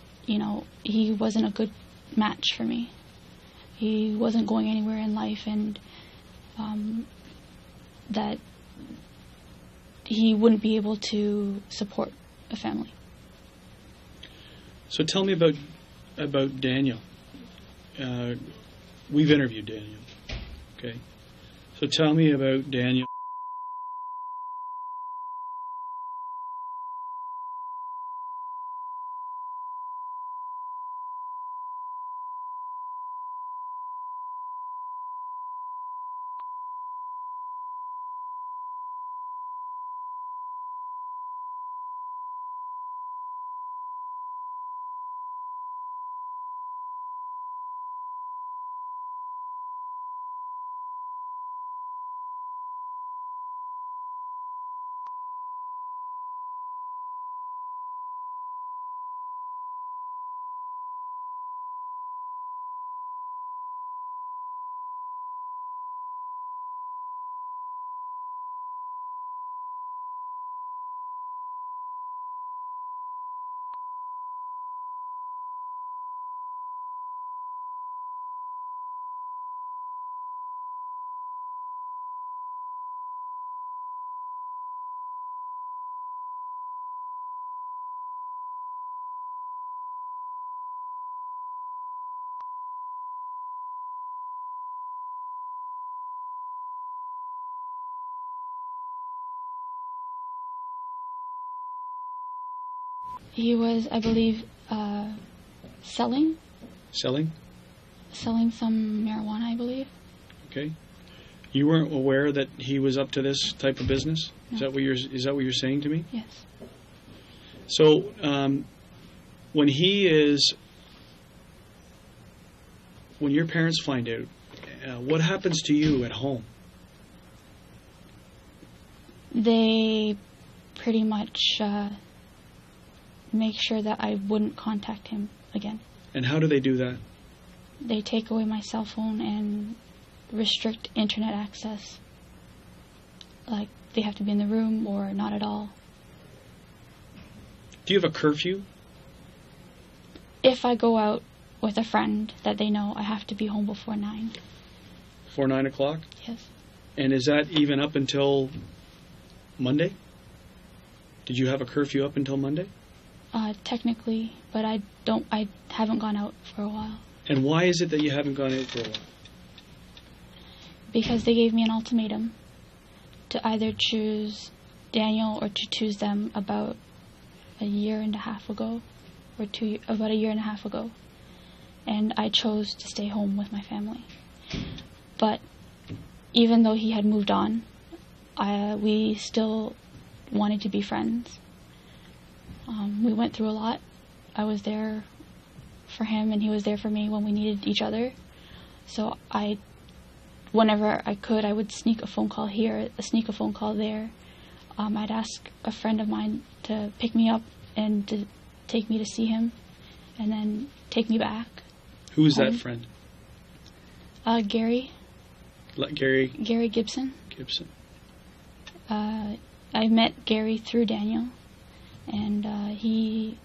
he wasn't a good match for me. He wasn't going anywhere in life, and that he wouldn't be able to support a family. So tell me about Daniel. We've interviewed Daniel. Okay. So tell me about Daniel. He was, I believe, selling Selling? some marijuana, I believe. Okay. You weren't aware that he was up to this type of business? No. Is that what you're saying to me? Yes. So, when your parents find out, what happens to you at home? They pretty much make sure that I wouldn't contact him again. And how do they do that? They take away my cell phone and restrict internet access. Like, they have to be in the room or not at all. Do you have a curfew? If I go out with a friend that they know, I have to be home before 9. For 9 o'clock? Yes. And is that even up until Monday? Did you have a curfew up until Monday? Technically, but I haven't gone out for a while. And why is it that you haven't gone out for a while? Because they gave me an ultimatum to either choose Daniel or to choose them about a year and a half ago, about a year and a half ago. And I chose to stay home with my family. But even though he had moved on, we still wanted to be friends. We went through a lot. I was there for him and he was there for me when we needed each other. So whenever I could, I would sneak a phone call here, sneak a phone call there. I'd ask a friend of mine to pick me up and to take me to see him and then take me back. Who's that friend? Gary. Gary Gibson. Gibson. I met Gary through Daniel, and he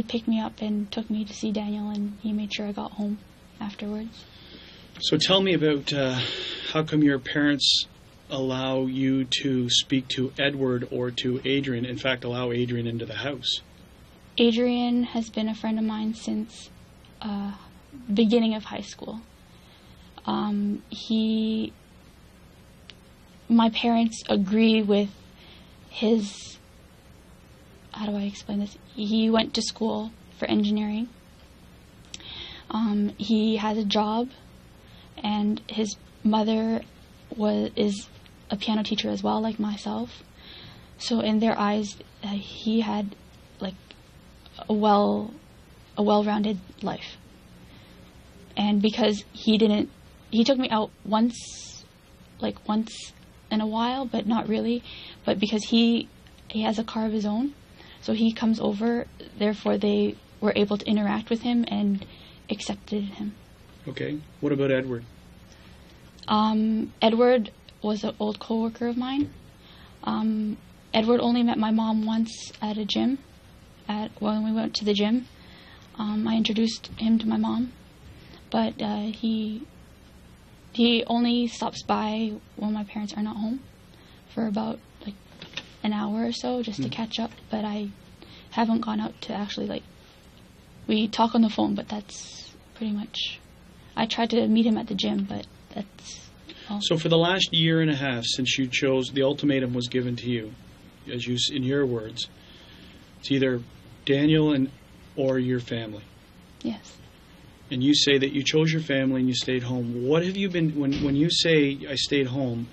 picked me up and took me to see Daniel, and he made sure I got home afterwards. So tell me about how come your parents allow you to speak to Edward or to Adrian, in fact, allow Adrian into the house? Adrian has been a friend of mine since beginning of high school. My parents agree with his, how do I explain this? He went to school for engineering. He has a job, and his mother is a piano teacher as well, like myself. So in their eyes, he had like a well-rounded life. And because he took me out once in a while, but not really. But because he has a car of his own, so he comes over, therefore they were able to interact with him and accepted him. Okay. What about Edward? Edward was an old co-worker of mine. Edward only met my mom once at a gym, when we went to the gym. I introduced him to my mom, but he only stops by when my parents are not home for about like an hour or so just to catch up, but I haven't gone out to actually we talk on the phone, but that's pretty much, I tried to meet him at the gym, but that's all. So for the last year and a half since you chose, the ultimatum was given to you, in your words, it's either Daniel or your family. Yes. And you say that you chose your family and you stayed home. What have you been, when you say I stayed home,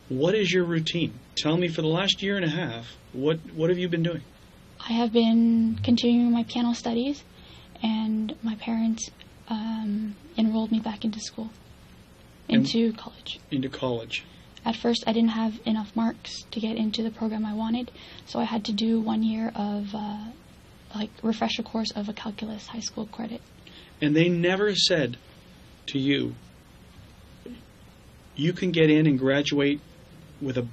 what is your routine? Tell me, for the last year and a half, what have you been doing? I have been continuing my piano studies, and my parents enrolled me back into school, into college. Into college. At first, I didn't have enough marks to get into the program I wanted, so I had to do 1 year of refresher course of a calculus high school credit. And they never said to you, you can get in and graduate with a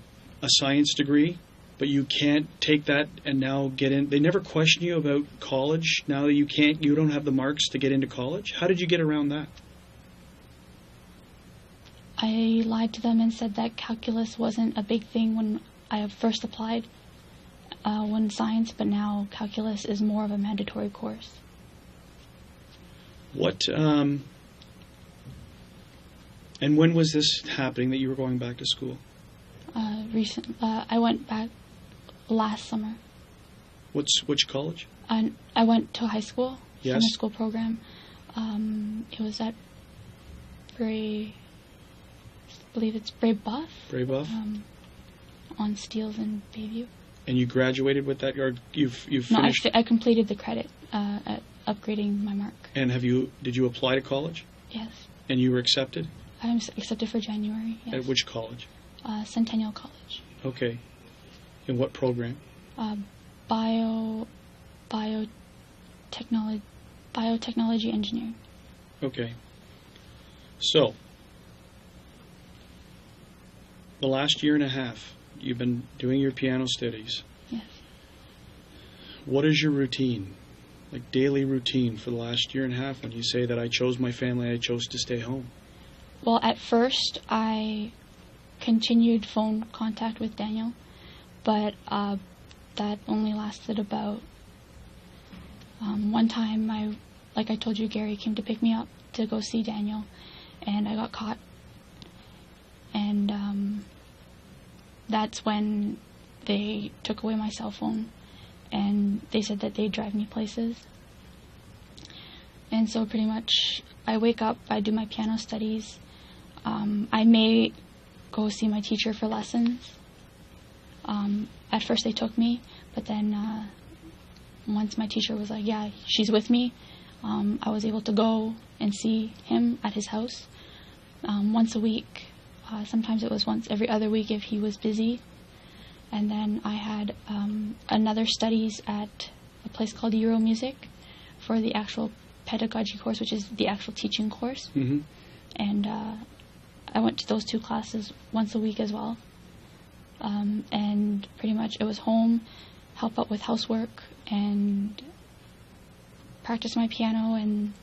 science degree, but you can't take that and now get in. They never questioned you about college. Now that you don't have the marks to get into college. How did you get around that? I lied to them and said that calculus wasn't a big thing when I first applied, when science, but now calculus is more of a mandatory course. And when was this happening that you were going back to school? I went back last summer. Which college? I went to high school, Yes. summer school program. It was at I believe it's Brébeuf, Brébeuf. on Steeles in Bayview. And you graduated with that? Or you've No, finished? I completed the credit at upgrading my mark. And did you apply to college? Yes. And you were accepted? I'm accepted for January, yes. At which college? Centennial College. Okay. In what program? Biotechnology engineering. Okay. So, the last year and a half, you've been doing your piano studies. Yes. What is your routine, like daily routine for the last year and a half when you say that I chose my family, I chose to stay home? Well, at first, I continued phone contact with Daniel, but that only lasted about one time. Like I told you, Gary came to pick me up to go see Daniel, and I got caught. And that's when they took away my cell phone, and they said that they'd drive me places. And so pretty much I wake up, I do my piano studies. I may go see my teacher for lessons. At first they took me, but then once my teacher was like, yeah, she's with me, I was able to go and see him at his house once a week. Sometimes it was once every other week if he was busy. And then I had another studies at a place called Euro Music for the actual pedagogy course, which is the actual teaching course. Mm-hmm. And I went to those two classes once a week as well. And pretty much it was home, help out with housework, and practice my piano, and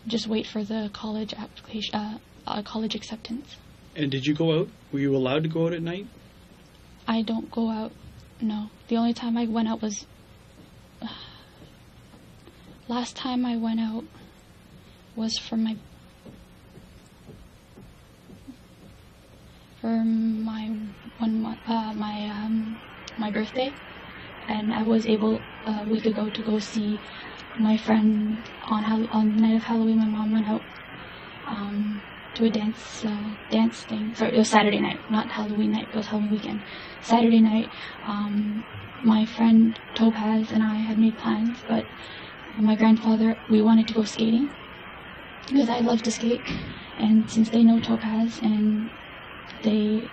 just wait for the college application, college acceptance. And did you go out? Were you allowed to go out at night? I don't go out, no. The only time I went out was... last time I went out was for my my birthday, and I was able a week ago to go see my friend on the night of Halloween. My mom went out to a dance thing. Sorry, it was Saturday night, not Halloween night. It was Halloween weekend. Saturday night, my friend Topaz and I had made plans, but my grandfather, we wanted to go skating because I love to skate, and since they know Topaz and they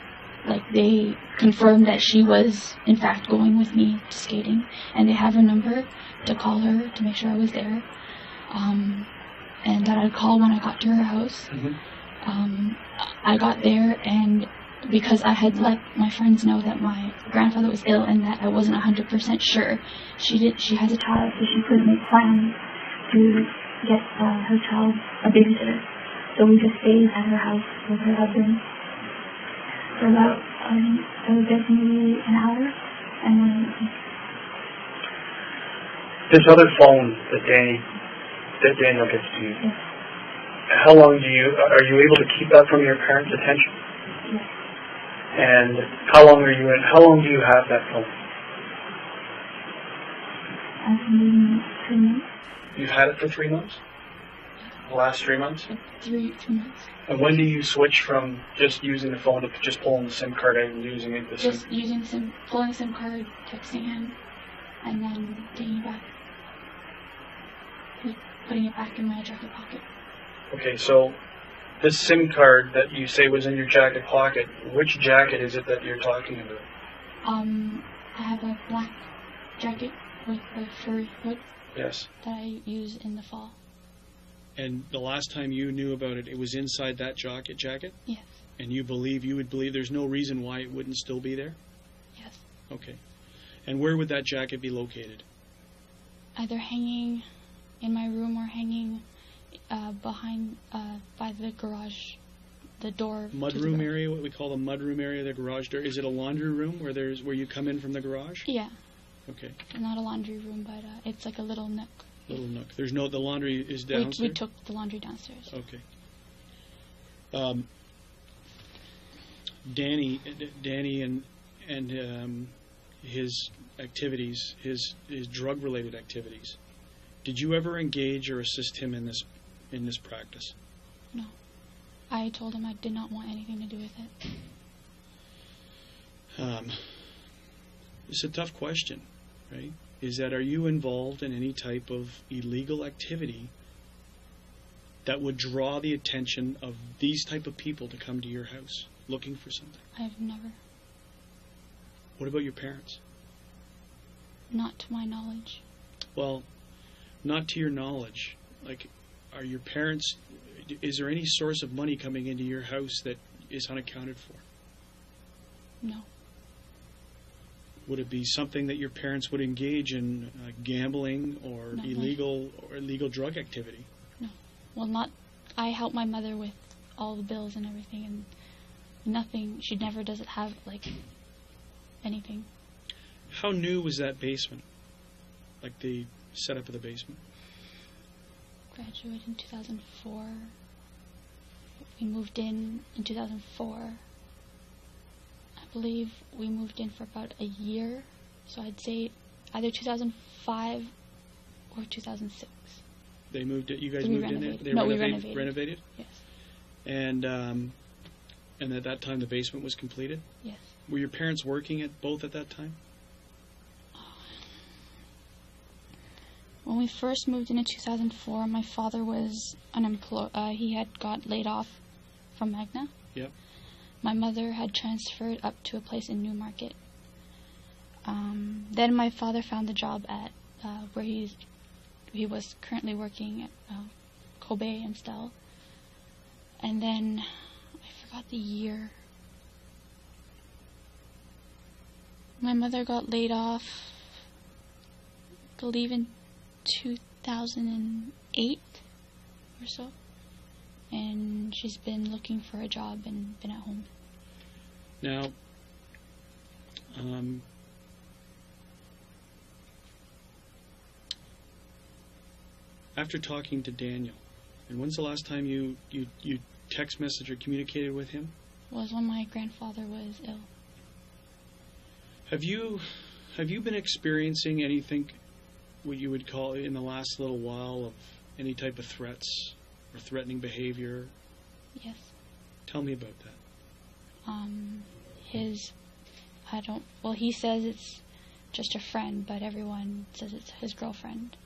confirmed that she was in fact going with me to skating, and they have her number to call her to make sure I was there, and that I'd call when I got to her house. Mm-hmm. I got there, and because I had let my friends know that my grandfather was ill and that I wasn't 100% sure, she has a child, so she couldn't make plans to get her child a babysitter. So we just stayed at her house with her husband for about, I was there for maybe an hour, and then... This other phone that Daniel gets to use, Yes. How long are you able to keep that from your parents' attention? Yes. And how long do you have that phone? I've been 3 months. You've had it for 3 months? The last 3 months? 3 months. And when do you switch from just using the phone to just pulling the SIM card out and using it? Just pulling the SIM card, texting him, and then taking it back. Just putting it back in my jacket pocket. Okay, so this SIM card that you say was in your jacket pocket, which jacket is it that you're talking about? I have a black jacket with a furry hood Yes. that I use in the fall. And the last time you knew about it, it was inside that jacket? Yes. And you would believe there's no reason why it wouldn't still be there? Yes. Okay. And where would that jacket be located? Either hanging in my room or hanging behind, by the garage, the door. Mudroom area, what we call the mudroom area, the garage door. Is it a laundry room where you come in from the garage? Yeah. Okay. Not a laundry room, but it's like a little nook. Little nook. The laundry is downstairs? We took the laundry downstairs. Okay. Danny and his activities, his drug-related activities, did you ever engage or assist him in this practice? No. I told him I did not want anything to do with it. It's a tough question, right? Is that, are you involved in any type of illegal activity that would draw the attention of these type of people to come to your house looking for something? I've never. What about your parents? Not to my knowledge. Well, not to your knowledge. Like, are your parents, is there any source of money coming into your house that is unaccounted for? No. Would it be something that your parents would engage in, gambling or No. illegal drug activity? No. Well, not. I help my mother with all the bills and everything, and nothing. She never does it have like anything. How new was that basement? Like the setup of the basement? Graduated in 2004. We moved in 2004. I believe we moved in for about a year, so I'd say either 2005 or 2006. They moved it. You guys So we moved in renovated. there. No, we Renovated. renovated. Yes. And at that time, the basement was completed. Yes. Were your parents working at both at that time? When we first moved in 2004, my father was unemployed. He had got laid off from Magna. Yep. My mother had transferred up to a place in Newmarket. Then my father found the job at where he was currently working at Kobe and Stell. And then I forgot the year. My mother got laid off, I believe in 2008 or so. And she's been looking for a job and been at home. Now, after talking to Daniel, and when's the last time you text messaged or communicated with him? Was when my grandfather was ill. Have you been experiencing anything, what you would call in the last little while, of any type of threats or threatening behavior? Yes. Tell me about that. He says it's just a friend, but everyone says it's his girlfriend.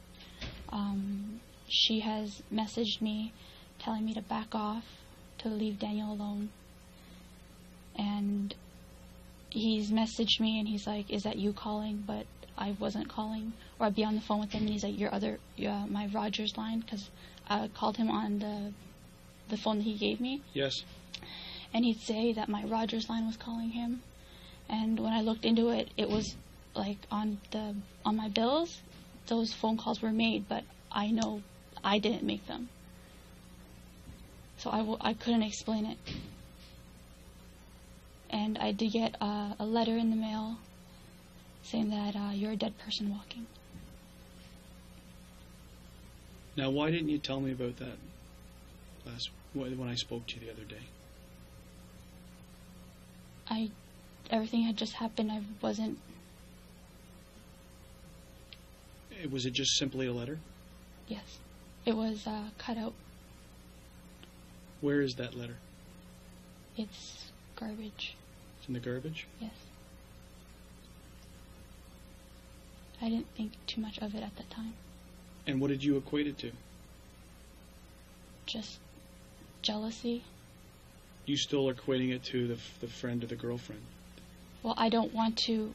She has messaged me telling me to back off, to leave Daniel alone. And he's messaged me and he's like, "Is that you calling?" But I wasn't calling. Or I'd be on the phone with him and he's like, my Rogers line, because I called him on the phone that he gave me. Yes. And he'd say that my Rogers line was calling him. And when I looked into it, it was like on my bills, those phone calls were made, but I know I didn't make them. So I couldn't explain it. And I did get a letter in the mail saying that you're a dead person walking. Now, why didn't you tell me about that when I spoke to you the other day? Everything had just happened. I wasn't. Was it just simply a letter? Yes. It was cut out. Where is that letter? It's garbage. It's in the garbage? Yes. I didn't think too much of it at the time. And what did you equate it to? Just jealousy. You still are equating it to the friend or the girlfriend? Well, I don't want to,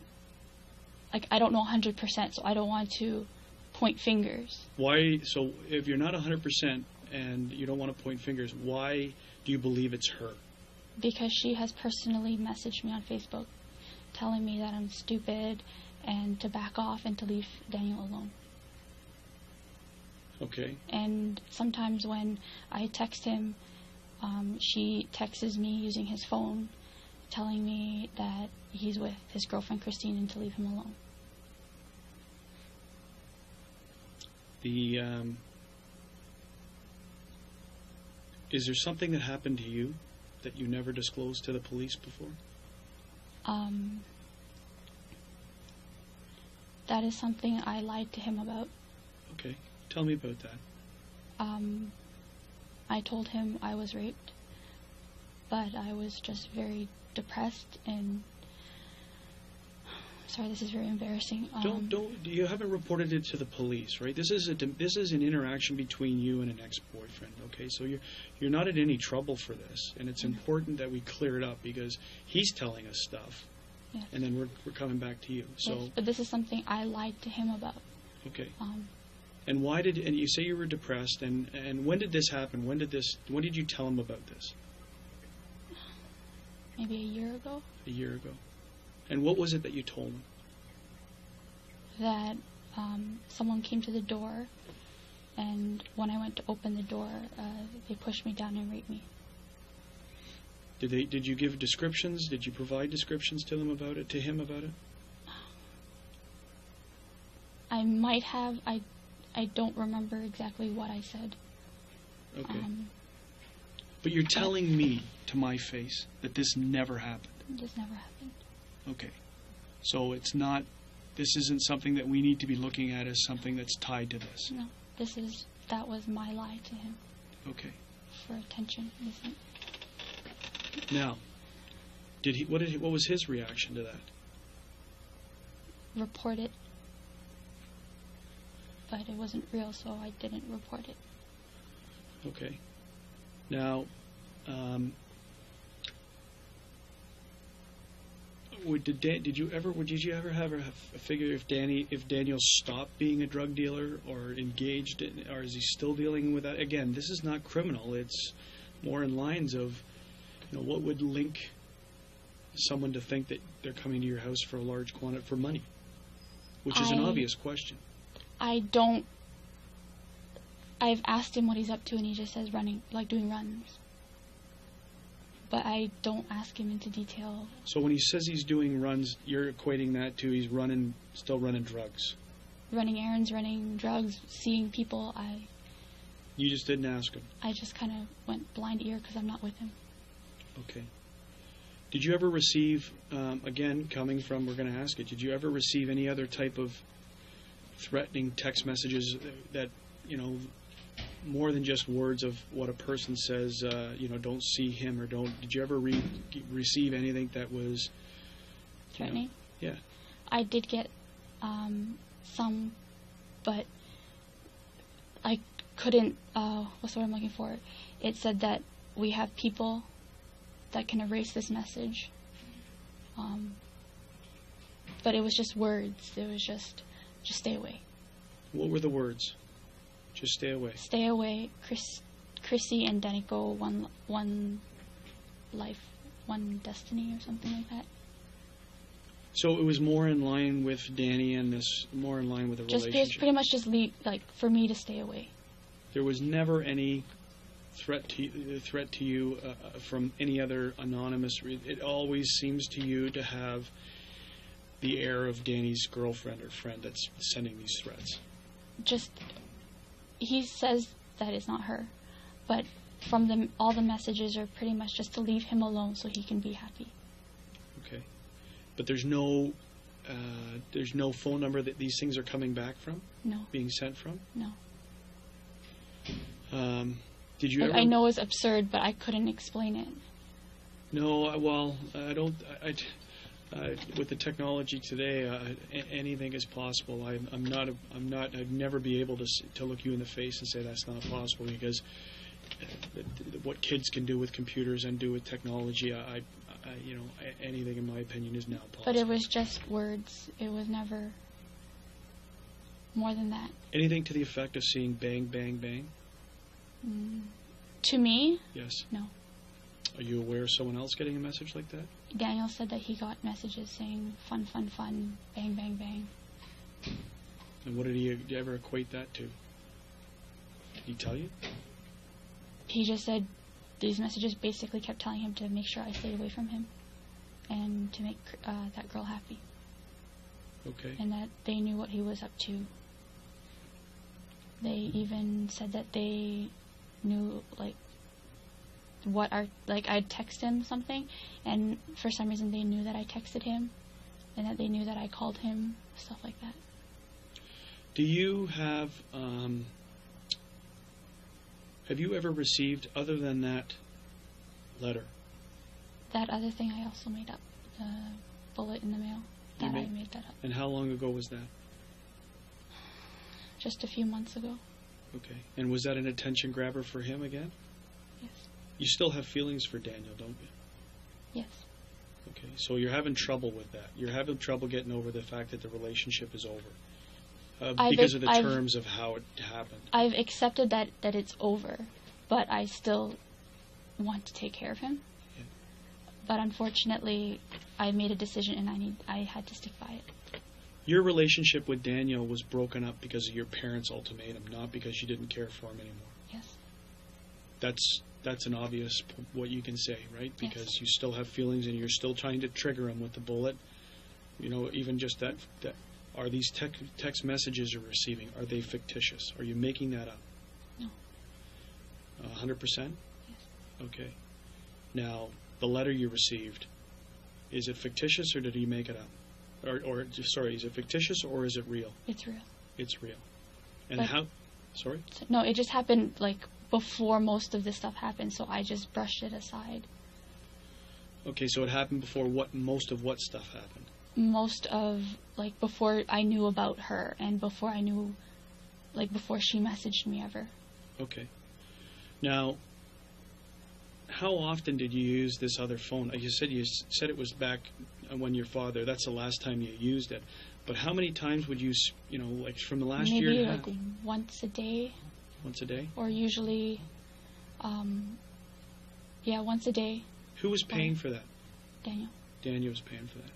I don't know 100%, so I don't want to point fingers. Why? So if you're not 100% and you don't want to point fingers, why do you believe it's her? Because she has personally messaged me on Facebook telling me that I'm stupid and to back off and to leave Daniel alone. Okay. And sometimes when I text him, she texts me using his phone, telling me that he's with his girlfriend Christine and to leave him alone. Is there something that happened to you that you never disclosed to the police before? That is something I lied to him about. Okay. Tell me about that. I told him I was raped, but I was just very depressed and... Sorry, this is very embarrassing. You haven't reported it to the police, right? This is an interaction between you and an ex-boyfriend, okay? So you're not in any trouble for this, and it's important that we clear it up because he's telling us stuff, Yes. and then we're coming back to you. So Yes, but this is something I lied to him about. okay. And you say you were depressed, and when did this happen? When did you tell him about this? Maybe a year ago. A year ago. And what was it that you told him? That someone came to the door, and when I went to open the door, they pushed me down and raped me. Did you give descriptions? Did you provide descriptions to him about it? I might have. I don't remember exactly what I said. Okay. But you're telling me to my face that this never happened. This never happened. Okay. So this isn't something that we need to be looking at as something that's tied to this. No, that was my lie to him. Okay. For attention, isn't? Now, what was his reaction to that? Report it. But it wasn't real, so I didn't report it. Okay. Now, did you ever have a figure if Daniel stopped being a drug dealer or engaged in, or is he still dealing with that? Again, this is not criminal. It's more in lines of, what would link someone to think that they're coming to your house for a large quantity for money, which is an obvious question. I've asked him what he's up to, and he just says running, like doing runs. But I don't ask him into detail. So when he says he's doing runs, you're equating that to he's still running drugs. Running errands, running drugs, seeing people. You just didn't ask him. I just kind of went blind ear because I'm not with him. Okay. Did you ever receive, again, we're going to ask it, did you ever receive any other type of threatening text messages that, more than just words of what a person says, don't see him or don't. Did you ever receive anything that was threatening? Yeah. I did get some, but I couldn't. What's the word I'm looking for? It said that we have people that can erase this message. But it was just words. It was just stay away. What were the words? Just stay away. Stay away. Chrissy and Danico, one life, one destiny, or something like that. So it was more in line with Danny and more in line with the relationship. Just pretty much just leave, for me to stay away. There was never any threat to you from any other anonymous. It always seems to you to have the air of Danny's girlfriend or friend that's sending these threats. He says that it's not her, but from all the messages are pretty much just to leave him alone so he can be happy. Okay, but there's no phone number that these things are coming back from. No. Being sent from. No. Did you ever? I know it's absurd, but I couldn't explain it. No, well, I don't. With the technology today, anything is possible. I'd never be able to look you in the face and say that's not possible because what kids can do with computers and do with technology, anything in my opinion is now possible. But it was just words. It was never more than that. Anything to the effect of seeing bang, bang, bang? To me? Yes. No. Are you aware of someone else getting a message like that? Daniel said that he got messages saying fun, fun, fun, bang, bang, bang. And what did he ever equate that to? Did he tell you? He just said these messages basically kept telling him to make sure I stayed away from him and to make that girl happy. Okay. And that they knew what he was up to. They even said that they knew, I'd text him something, and for some reason they knew that I texted him, and that they knew that I called him, stuff like that. Do you have you ever received, other than that letter? That other thing I also made up, the bullet in the mail. You I made- made that up And how long ago was that? just a few months ago. Okay. And was that an attention grabber for him again? Yes. You still have feelings for Daniel, don't you? Yes. Okay. So you're having trouble with that. You're having trouble getting over the fact that the relationship is over. Because of the I've- terms of how it happened. I've accepted that it's over, but I still want to take care of him. Yeah. But unfortunately, I made a decision and I had to stick by it. Your relationship with Daniel was broken up because of your parents' ultimatum, not because you didn't care for him anymore. Yes. That's an obvious what you can say, right? Yes. Because you still have feelings and you're still trying to trigger him with the bullet. You know, even just that are these text messages you're receiving, are they fictitious? Are you making that up? No. 100%? Yes. Okay. Now, the letter you received, is it fictitious or did he make it up? Is it fictitious or is it real? It's real. It's real. And But- how? Sorry? No, it just happened like before most of this stuff happened, so I just brushed it aside. Okay, so it happened before most of what stuff happened? Most of like before I knew about her and before I knew before she messaged me ever. Okay. Now, how often did you use this other phone? You said it was back when your father. That's the last time you used it. But how many times would you, like from the last year Maybe and a like half? once a day, Once a day? or usually, once a day. Who was paying for that? Daniel. Daniel was paying for that.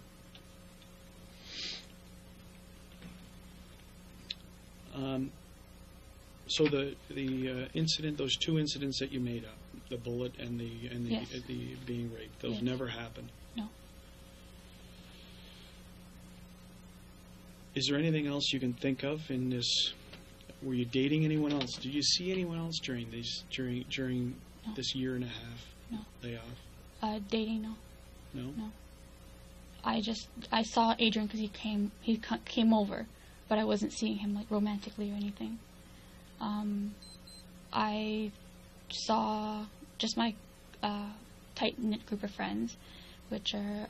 So the incident, those two incidents that you made up, the bullet and the Yes. the being raped, those Yes. never happened. No. Is there anything else you can think of in this? Were you dating anyone else? Did you see anyone else during No. this year and a half No. layoff? Dating, no. No. No. I saw Adrian because he came over, but I wasn't seeing him like romantically or anything. I saw just my tight-knit group of friends, which are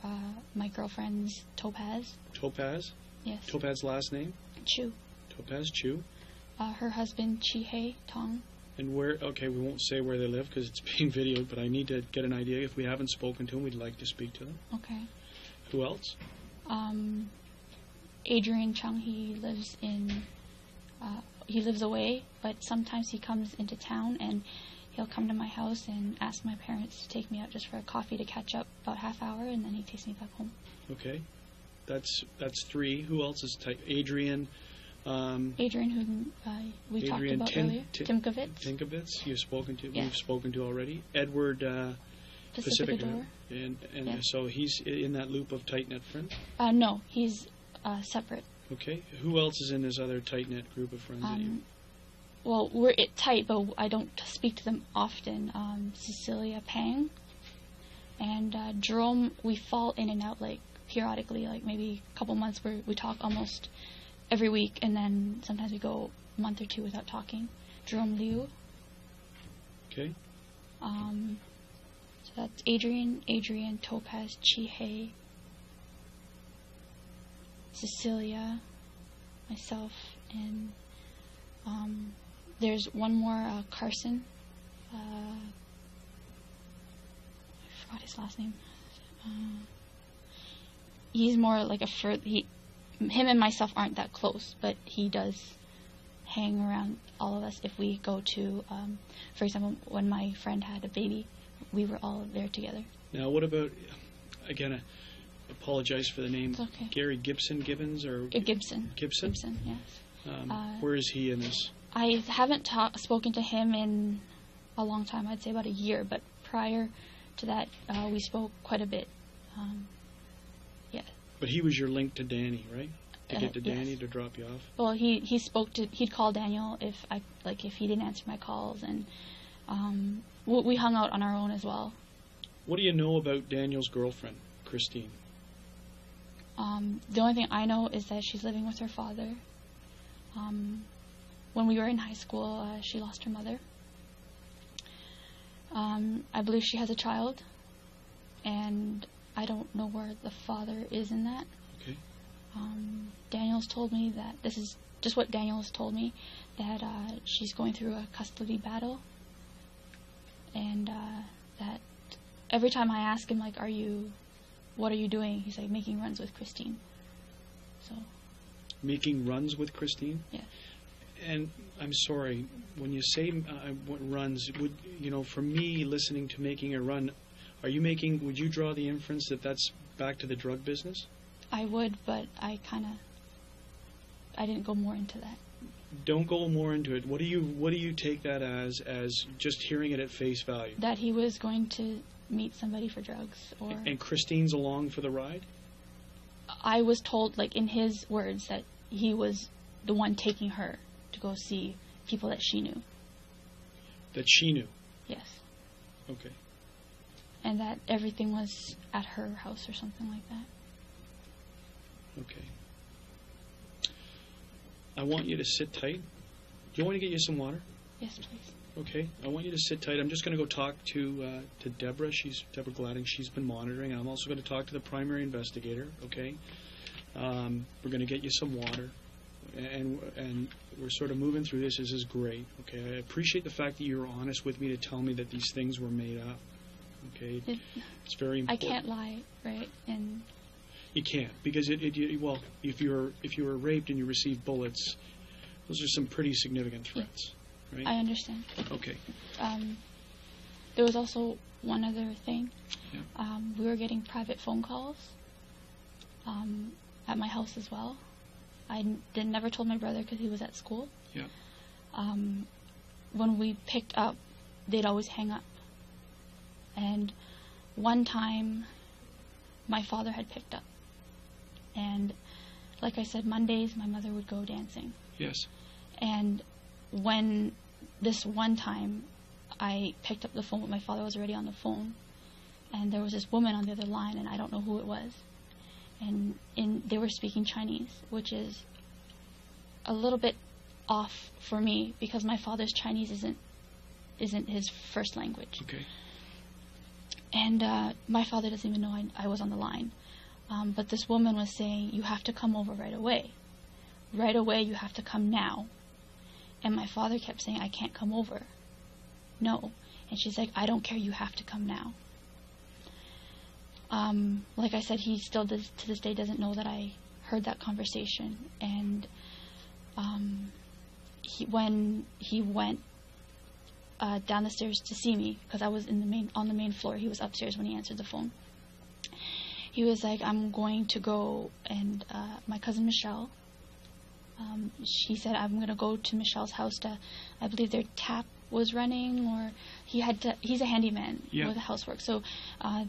my girlfriend's Topaz. Topaz. Yes. Topaz's last name? Chu. Topaz Chu. Her husband Chihei Tong. And where? Okay, we won't say where they live because it's being videoed. But I need to get an idea. If we haven't spoken to them, we'd like to speak to them. Okay. Who else? Adrian Chung. He lives away, but sometimes he comes into town and he'll come to my house and ask my parents to take me out just for a coffee to catch up about half hour, and then he takes me back home. Okay, that's three. Who else is type? Adrian. Adrian, who we talked Adrian about earlier, Timkovitz, Tinkovitz. You've spoken to. Yes. We've spoken to already. Edward Pacificador. and Yeah. so he's in that loop of tight knit friends. No, he's separate. Okay. Who else is in this other tight knit group of friends? That you, Well, we're tight, but I don't speak to them often. Cecilia Pang and Jerome, we fall in and out like periodically, like maybe a couple months where we talk almost every week, and then sometimes we go a month or two without talking. Jerome Liu. okay. So that's Adrian, Topaz, Chihei, Cecilia, myself, and there's one more, Carson. I forgot his last name. He's more like him and myself aren't that close, but he does hang around all of us if we go to, for example, when my friend had a baby, we were all there together. Now, what about? Again, I apologize for the name. It's okay. Gary Gibbons or Gibson. Gibson? Gibson, yes. Where is he in this? I haven't spoken to him in a long time. I'd say about a year, but prior to that, we spoke quite a bit. Yeah. But he was your link to Danny, right? To get to Yes. Danny to drop you off. Well, he'd call Daniel if he didn't answer my calls, and we hung out on our own as well. What do you know about Daniel's girlfriend, Christine? The only thing I know is that she's living with her father. When we were in high school, she lost her mother. I believe she has a child, and I don't know where the father is in that. Okay. Daniel's told me that, this is just what Daniel's told me, that she's going through a custody battle, and that every time I ask him, like, what are you doing? He's like, making runs with Christine. So. Making runs with Christine? Yeah. And I'm sorry, when you say runs, for me, listening to making a run, would you draw the inference that that's back to the drug business? I would, but I didn't go more into that. Don't go more into it. What do you take that as just hearing it at face value? That he was going to meet somebody for drugs, or... And Christine's along for the ride? I was told, like, in his words, that he was the one taking her to go see people that she knew. That she knew? Yes. Okay. And that everything was at her house or something like that. Okay. I want you to sit tight. Do you want me to get you some water? Yes, please. Okay. I want you to sit tight. I'm just going to go talk to Deborah. Deborah Gladding. She's been monitoring. I'm also going to talk to the primary investigator. Okay. We're going to get you some water, and we're sort of moving through this. This is great. Okay. I appreciate the fact that you were honest with me to tell me that these things were made up. Okay. It's very important. I can't lie, right? And you can't, because well, if you were raped and you received bullets, those are some pretty significant threats, right? I understand. Okay. There was also one other thing. Yeah. We were getting private phone calls at my house as well. I never told my brother because he was at school. Yeah. When we picked up, they'd always hang up. And one time, my father had picked up. And like I said, Mondays, my mother would go dancing. Yes. And when this one time I picked up the phone, my father was already on the phone, and there was this woman on the other line, and I don't know who it was. And they were speaking Chinese, which is a little bit off for me because my father's Chinese isn't his first language. Okay. And my father doesn't even know I was on the line. But this woman was saying, you have to come over right away. Right away, you have to come now. And my father kept saying, I can't come over. No. And she's like, I don't care, you have to come now. Like I said, he still to this day doesn't know that I heard that conversation. And when he went down the stairs to see me, because I was on the main floor, he was upstairs when he answered the phone. He was like, I'm going to go, and my cousin Michelle, she said, I'm going to go to Michelle's house to, I believe their tap was running, or he's a handyman with the housework, so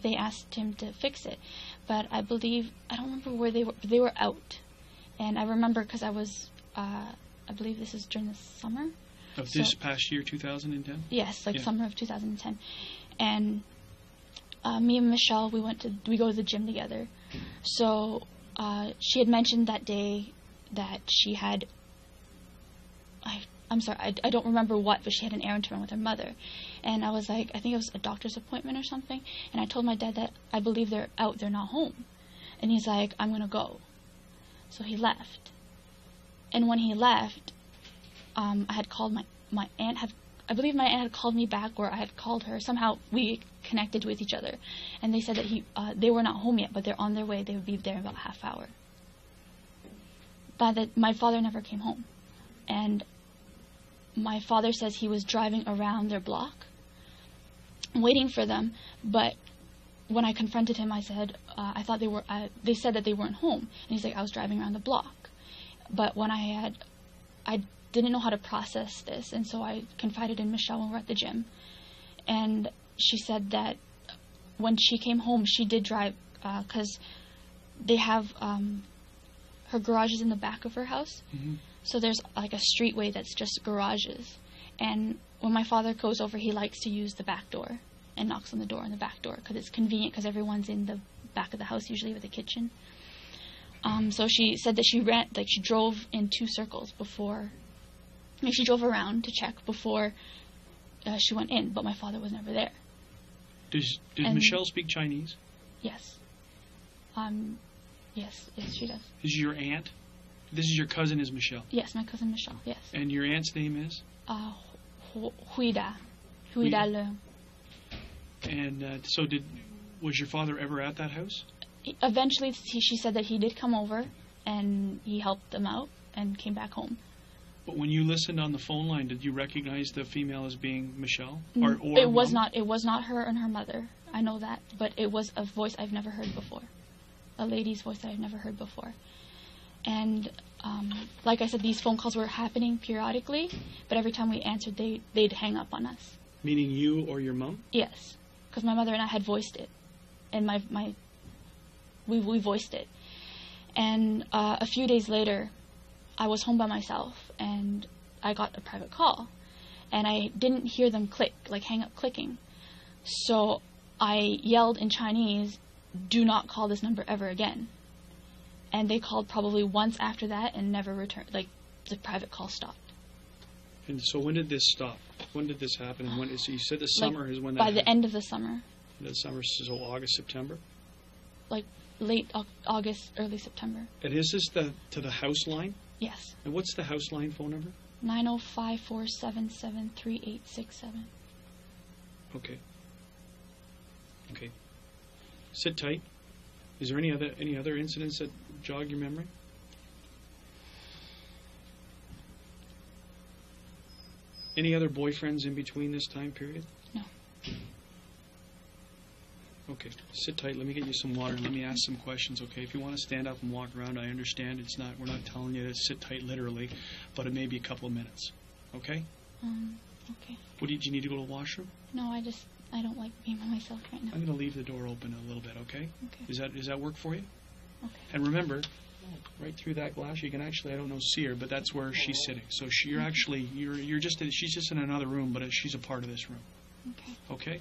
they asked him to fix it. But I don't remember where they were, but they were out. And I remember because I was, I believe this is during the summer. Of this past year, 2010? Yes, summer of 2010. And me and Michelle, we go to the gym together. So she had mentioned that day that she had, I'm sorry, I don't remember what, but she had an errand to run with her mother. And I was like, I think it was a doctor's appointment or something. And I told my dad that I believe they're out, they're not home. And he's like, I'm going to go. So he left. And when he left, I had called my aunt. I believe my aunt had called me back, or I had called her. Somehow we connected with each other. And they said that they were not home yet, but they're on their way. They would be there in about a half hour. My father never came home. And my father says he was driving around their block, waiting for them. But when I confronted him, I said, I thought they said that they weren't home. And he's like, I was driving around the block. But when I didn't know how to process this, and so I confided in Michelle when we were at the gym. And she said that when she came home, she did drive, because they have, her garage is in the back of her house. Mm-hmm. So there's like a streetway that's just garages. And when my father goes over, he likes to use the back door and knocks on the door in the back door because it's convenient because everyone's in the back of the house usually with the kitchen. So she said that she drove in 2 circles before. She drove around to check before she went in, but my father was never there. Did Michelle speak Chinese? Yes. Yes, she does. Is your aunt? This is your cousin, is Michelle? Yes, my cousin Michelle, yes. And your aunt's name is? Huida Le. And so was your father ever at that house? Eventually, she said that he did come over, and he helped them out, and came back home. But when you listened on the phone line, did you recognize the female as being Michelle? It was not. It was not her and her mother. I know that, but it was a voice I've never heard before, a lady's voice that I've never heard before. And like I said, these phone calls were happening periodically, but every time we answered, they'd hang up on us. Meaning you or your mom? Yes, because my mother and I had voiced it, and we voiced it. And a few days later, I was home by myself, and I got a private call, and I didn't hear them click, like hang up clicking. So I yelled in Chinese, "Do not call this number ever again." And they called probably once after that and never returned, like the private call stopped. And so when did this stop? When did this happen? And so you said the summer is when that By happened. the end of the summer. The summer, so August, September? Like late August, early September. And is this to the house line? Yes. And what's the house line phone number? 905-477-3867. Okay. Okay. Sit tight. Is there any other incidents that jog your memory? Any other boyfriends in between this time period? No. Okay, sit tight. Let me get you some water. Let me ask some questions, okay? If you want to stand up and walk around, I understand. We're not telling you to sit tight literally, but it may be a couple of minutes, okay? Okay. Do you need to go to the washroom? No, I don't like being by myself right now. I'm going to leave the door open a little bit, okay? Okay. Does that work for you? Okay. And remember, right through that glass, you can actually, I don't know, see her, but that's where she's sitting. So she's just in another room, but she's a part of this room. Okay. Okay?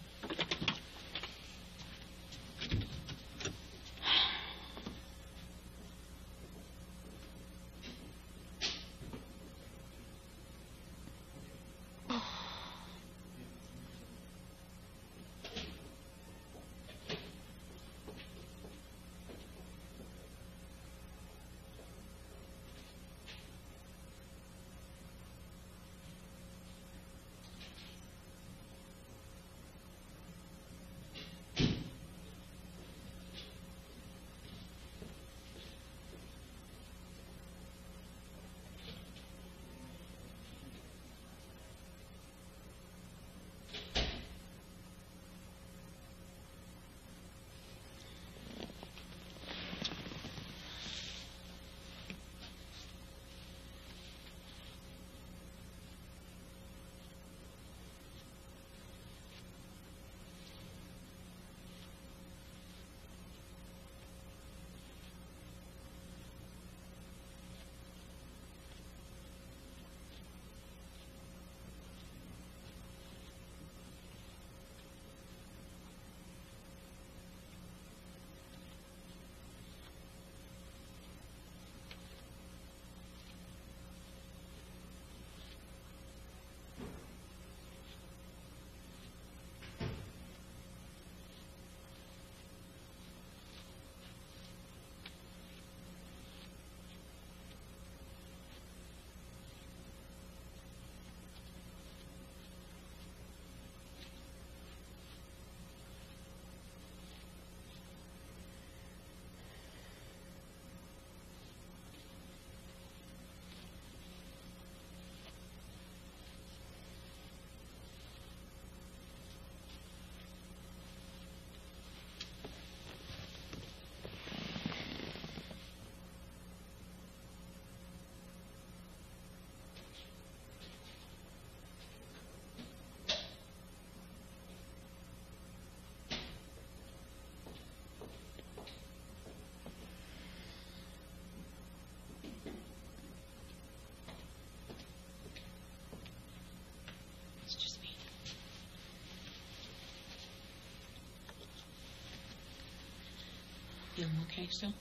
Feeling okay still?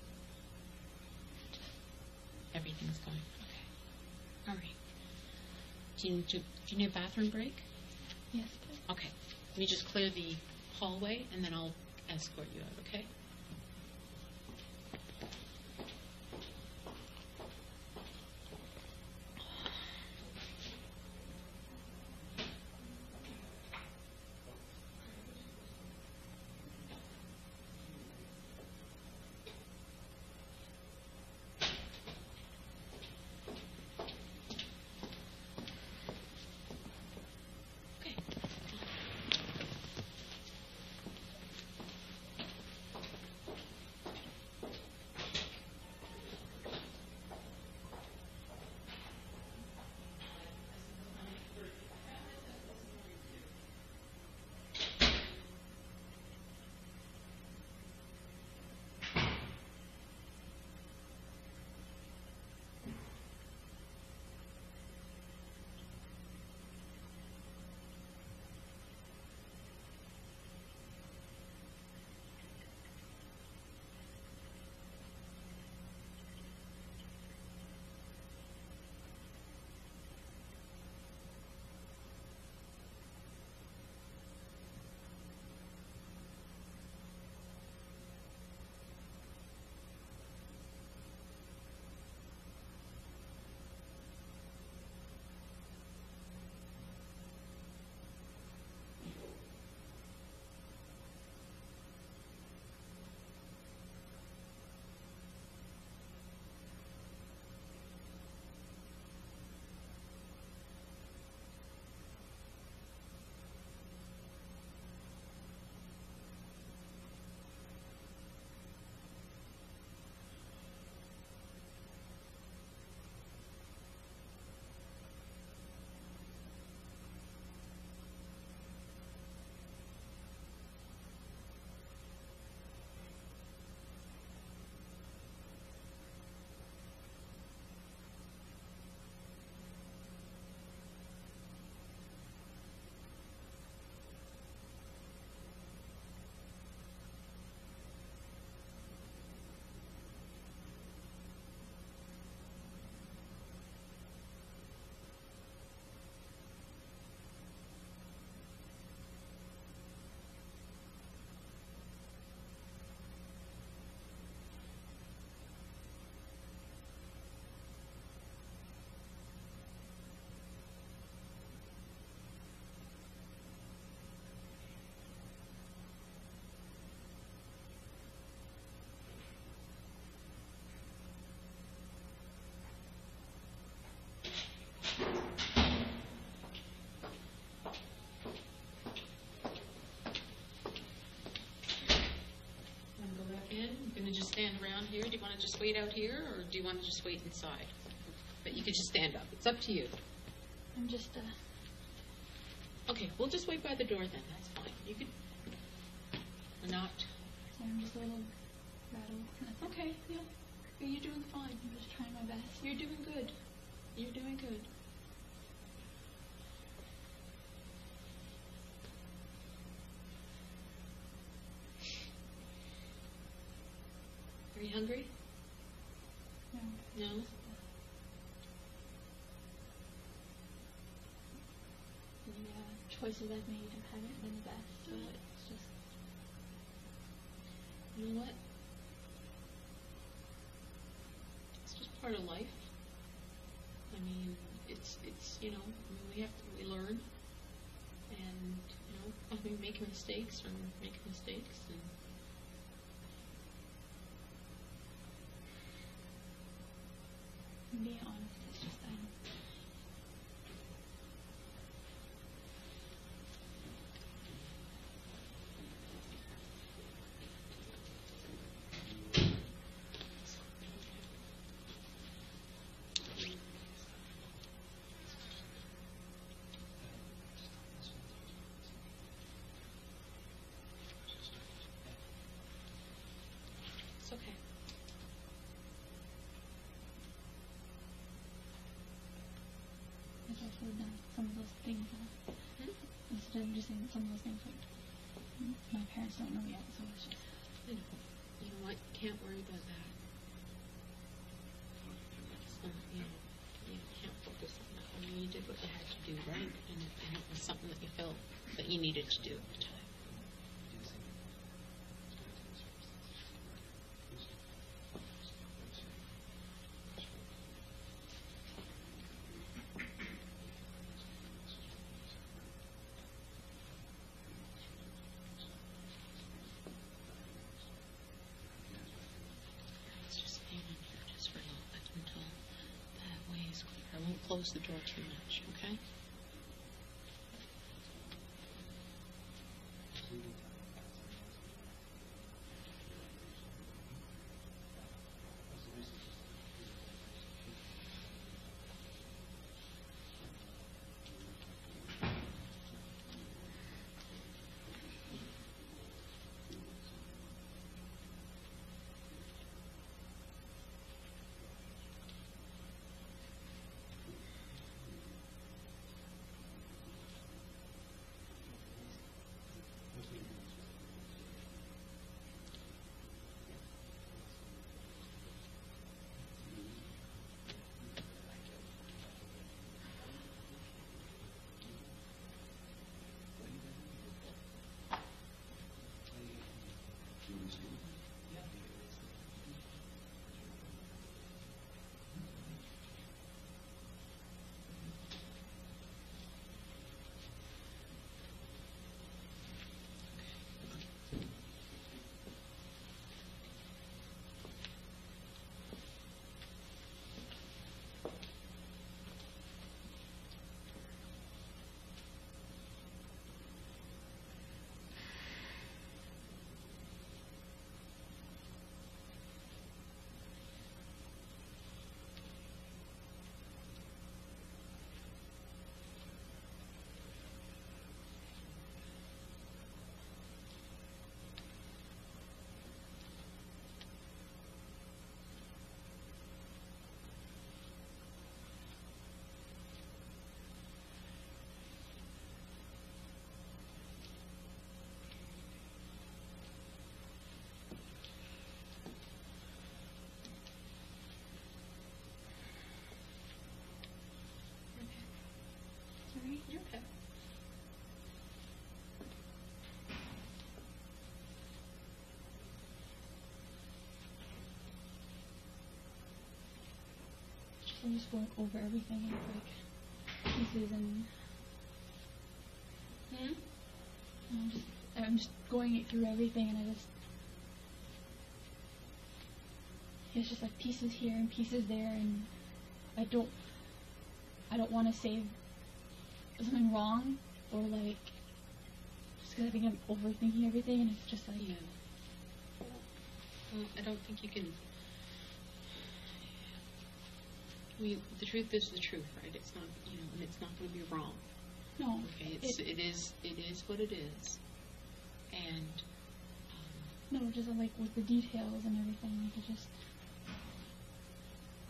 everything's going. Okay. All right. Do you need a bathroom break? Yes, please. Okay. Let me just clear the hallway, and then I'll escort you out, okay? Just stand around here? Do you want to just wait out here, or do you want to just wait inside? But you could just stand up. It's up to you. I'm just, Okay, we'll just wait by the door then. That's fine. You could... Or not. Sorry, I'm just a little rattled. That's okay, yeah. You're doing fine. I'm just trying my best. You're doing good. You're doing good. Are you hungry? No. No? The choices I've made haven't been the best, so it's just... You know what? It's just part of life. I mean, it's you know, we learn, and you know, we make mistakes and Being honest, it's just it's okay. I've also done some of those things. Instead of just saying some of those things, like my parents don't know yet, so it's just. You know what? Can't worry about that. you did what you had to do, right? And it was something that you felt that you needed to do at the time. Let's just hang on here just for a little bit until that way is clear. I won't close the door too much, okay? Sorry, you're okay. I'm just going over everything in like pieces and I'm just going it through everything and it's just like pieces here and pieces there and I don't want to say something wrong or like just because I think I'm overthinking everything and it's just like Yeah. Well, I don't think you can. The truth is the truth, right? It's not, and it's not going to be wrong. no. Okay, it is what it is, and No, just like with the details and everything, like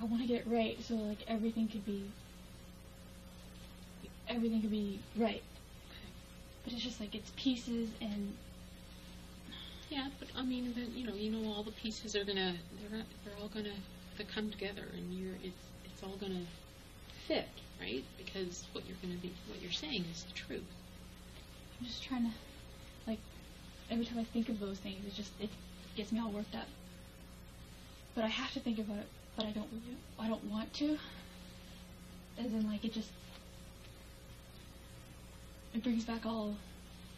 I want to get it right, so like everything could be right. okay. But it's just like it's pieces and Yeah, but I mean, then, all the pieces are they're all gonna come together, and it's all gonna fit, right? Because what you're saying is the truth. I'm just trying to like every time I think of those things, it gets me all worked up. But I have to think about it, but I don't want to. As in, like it brings back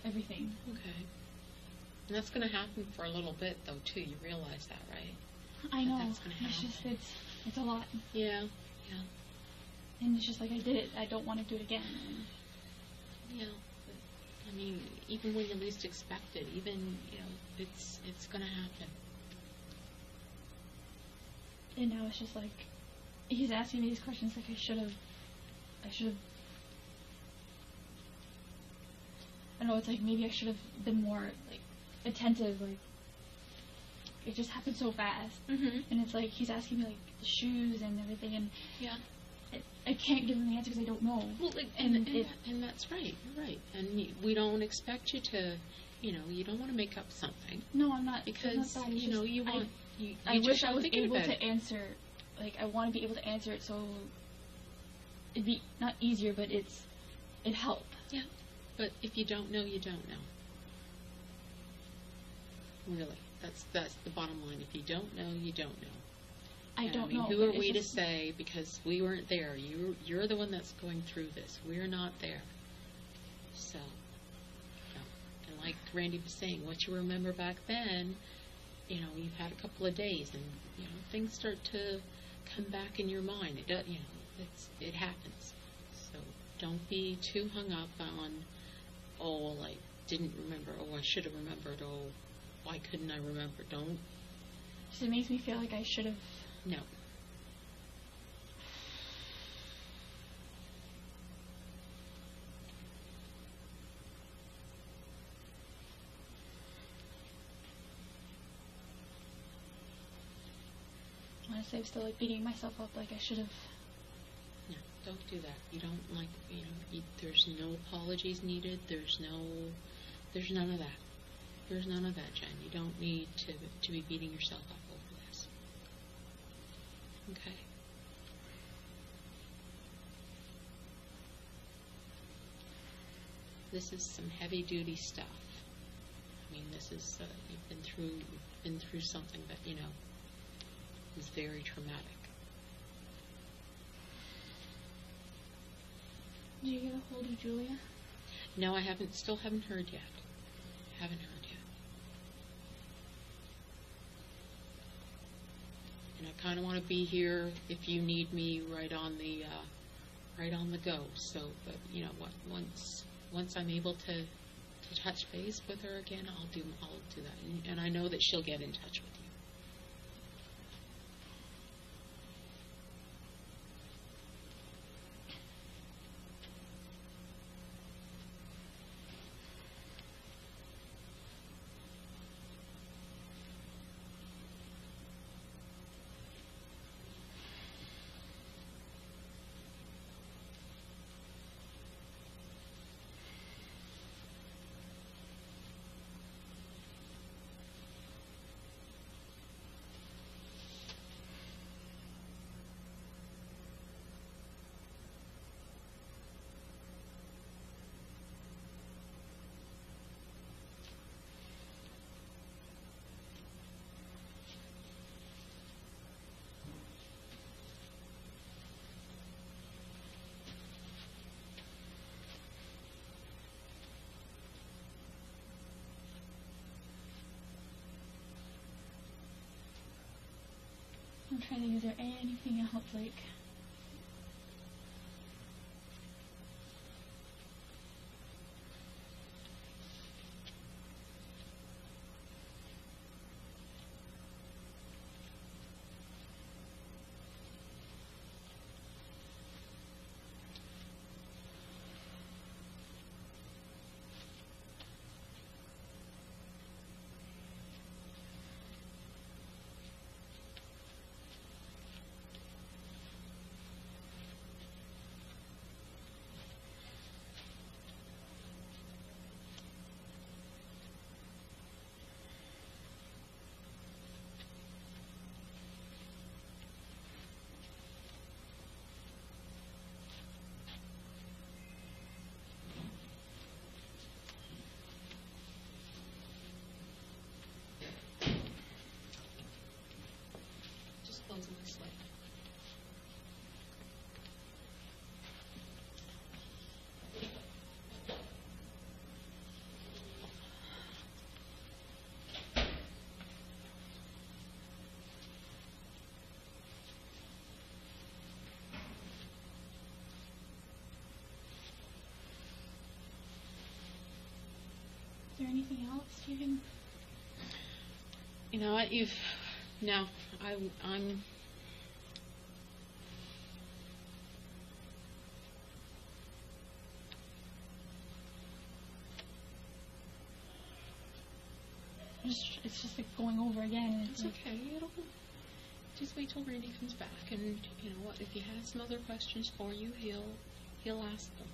everything. Okay. And that's going to happen for a little bit, though, too. You realize that, right? I know. That's gonna It's just happen. it's a lot, Yeah. and it's just like I did it. I don't want to do it again. Yeah. But, I mean, even when you least expect it, it's going to happen. And now it's just like he's asking me these questions. Like I should have. I know it's like maybe I should have been more like attentive. Like it just happened so fast, Mm-hmm. and it's like he's asking me like the shoes and everything, and Yeah. I can't give him the answer because I don't know. Well, and that's right. You're right. And we don't expect you to, you don't want to make up something No, I'm not because it's not that, it's just, you want. I just wish I aren't was thinking able about to it. answer. Like I want to be able to answer it so it'd be not easier, but it'd help. Yeah, but if you don't know, you don't know. Really, that's the bottom line. If you don't know, you don't know. I don't know. Who but are we to just- say, because we weren't there? You're the one that's going through this. We're not there. So, and like Randy was saying, what you remember back then, you've had a couple of days, and things start to come back in your mind. It does, it happens. So don't be too hung up on, oh, well, I didn't remember. Oh, I should have remembered. Oh, why couldn't I remember? Don't. Just it makes me feel like I should have. No. Honestly, I'm still like beating myself up like I should have. No, don't do that. You don't there's no apologies needed. There's none of that. There's none of that, Jen. You don't need to be beating yourself up over this. Okay? This is some heavy duty stuff. I mean, this is, you've been through something that, is very traumatic. Did you get a hold of Julia? No, I still haven't heard yet. Haven't heard yet. And I kind of want to be here if you need me right on the go. So, but what? Once I'm able to touch base with her again, I'll do that. And I know that she'll get in touch with you. I'm trying to think, is there anything else, like... Just closing the slate. Is there anything else you can... You know what? I'm It's just like going over again. And It's okay. Just wait till Randy comes back, and you know what? If he has some other questions for you, he'll ask them.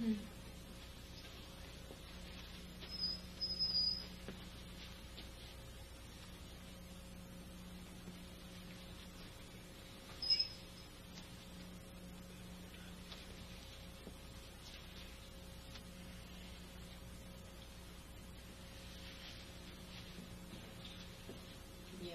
Mm-hmm. Yeah.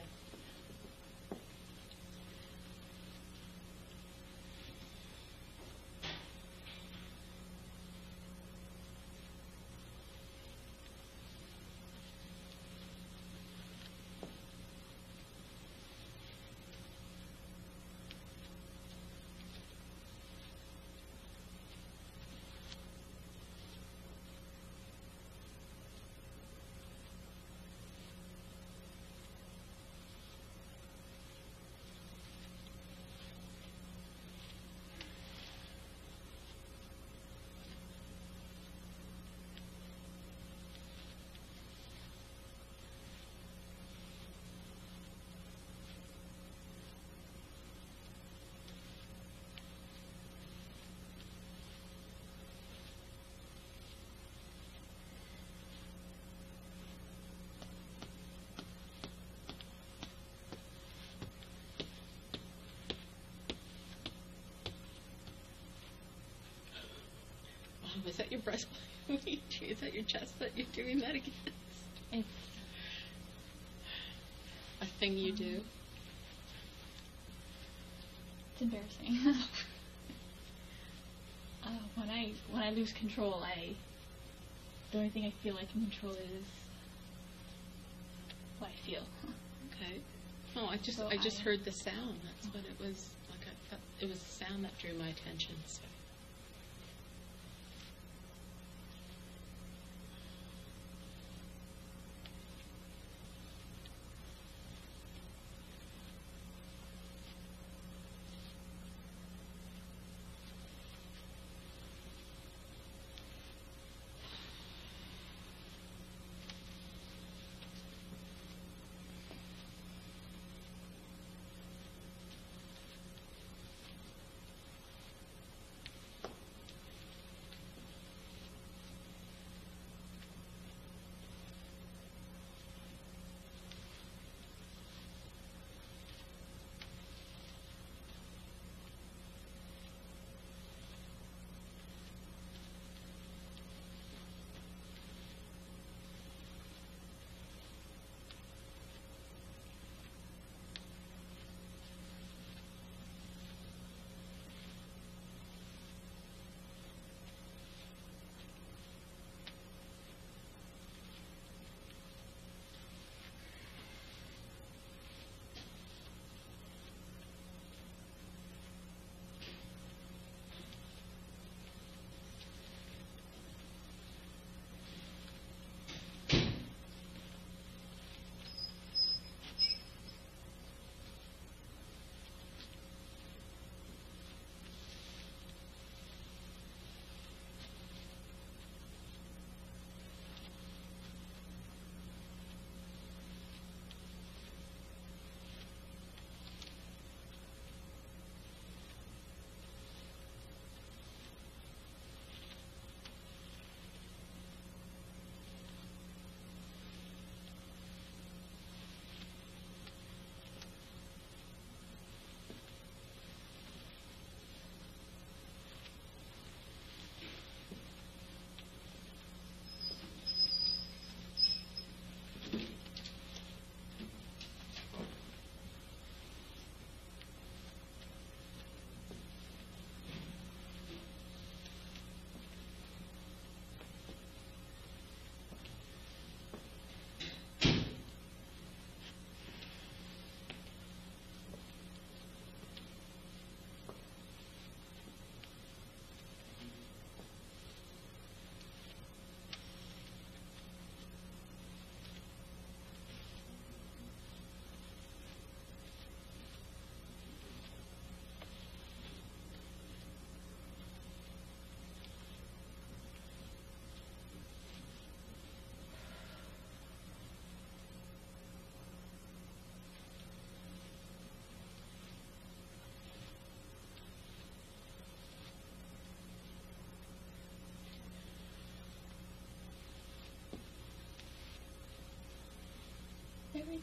Oh, is that your breastplate? Is that your chest that you're doing that against? It's A thing you do? it's embarrassing. When I lose control, the only thing I feel I can control is what I feel. Okay. Oh, I just heard the sound. That's what it was. Like I felt, it was the sound that drew my attention. So.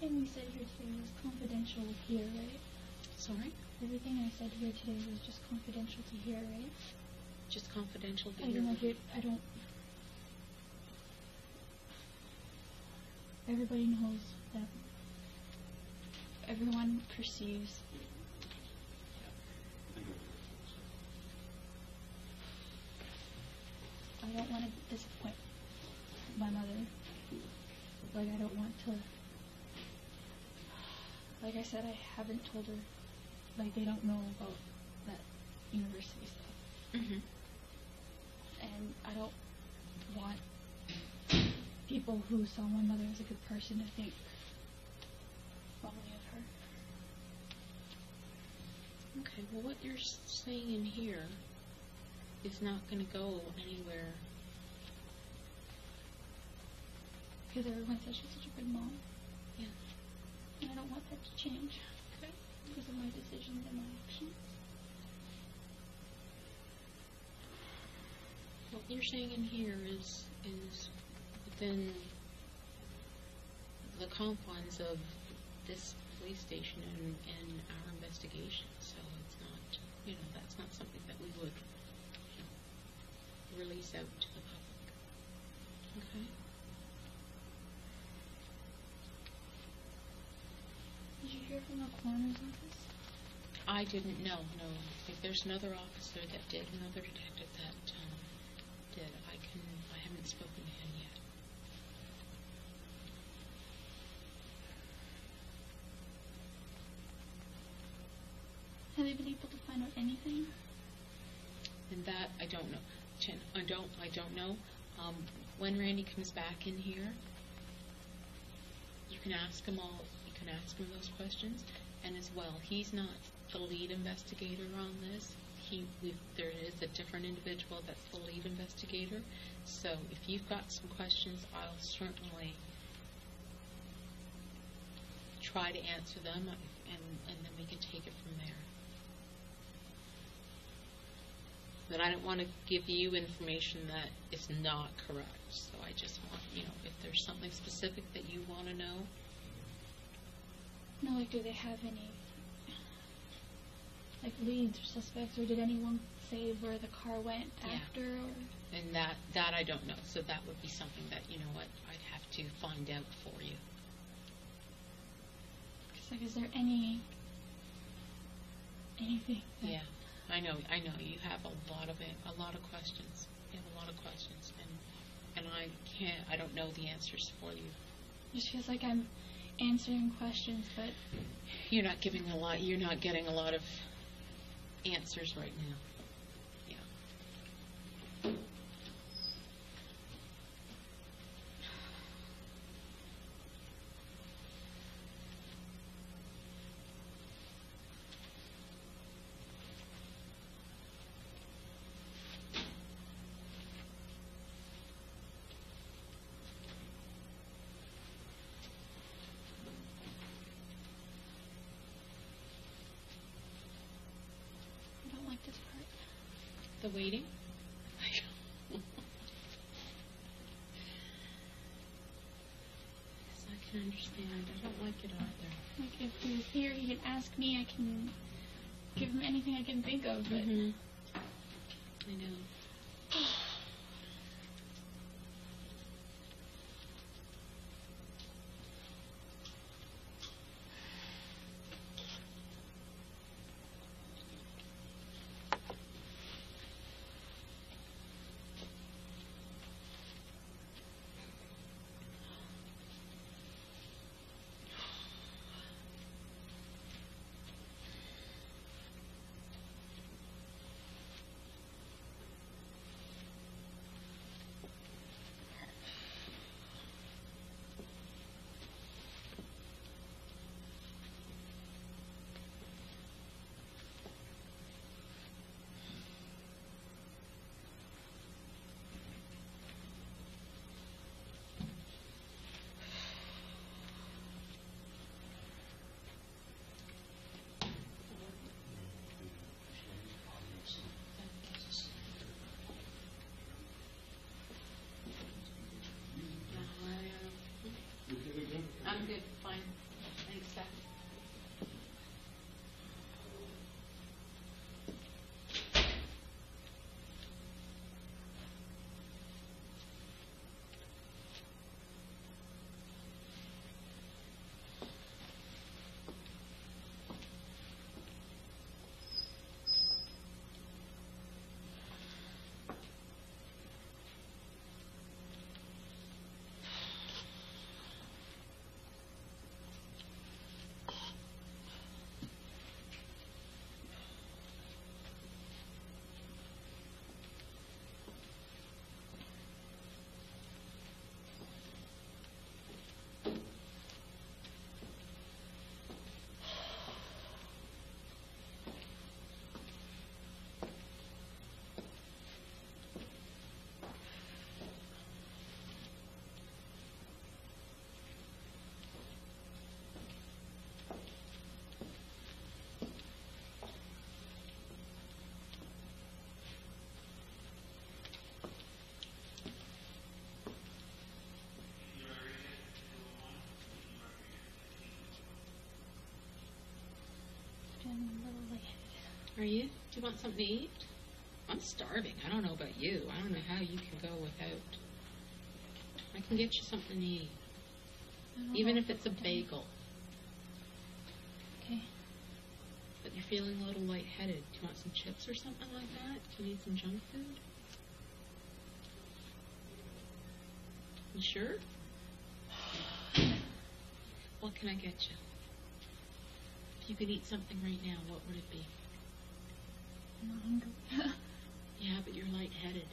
everything we said here today was confidential here, right? Sorry? Everything I said here today was just confidential to hear, right? Just confidential to I don't know if hear. it, I don't... Everybody knows that everyone perceives. I don't want to disappoint my mother. Like, I don't want to... Like I said, I haven't told her. Like, they don't know about that university stuff. Mm-hmm. And I don't want people who saw my mother as a good person to think wrongly of her. Okay, well, what you're saying in here is not going to go anywhere. Because everyone says she's such a good mom. Yeah. And I don't want that to change. Okay. Because of my decisions and my actions. What you're saying in here is within the confines of this police station and our investigation. So it's not, that's not something that we would release out to the public. Okay? Did you hear from the coroner's office? I didn't know, no. If there's another officer that did, another detective that did, I haven't spoken to him yet. Have they been able to find out anything? And that I don't know. Chen, I don't know. When Randy comes back in here, you can ask him those questions. And as well, he's not the lead investigator on this. There is a different individual that's the lead investigator. So if you've got some questions, I'll certainly try to answer them, and then we can take it from there. But I don't want to give you information that is not correct. So I just want, if there's something specific that you want to know. No, like, do they have any, like, leads or suspects, or did anyone say where the car went after? Or? And that I don't know. So that would be something that, I'd have to find out for you. Cause, like, is there anything? Yeah, I know. You have a lot of questions. You have a lot of questions, and I don't know the answers for you. It just feels like I'm answering questions, but you're not getting a lot of answers right now. Yeah. I don't like this part. The waiting? Yes, I can understand. I don't like it either. Like, if he was here, he can ask me. I can give him anything I can think of. But I know. Are you? Do you want something to eat? I'm starving. I don't know about you. I don't know how you can go without. I can get you something to eat. Even if it's a bagel. Okay. But you're feeling a little lightheaded. Do you want some chips or something like that? Do you need some junk food? You sure? What can I get you? If you could eat something right now, what would it be? I'm not hungry. Yeah, but you're lightheaded.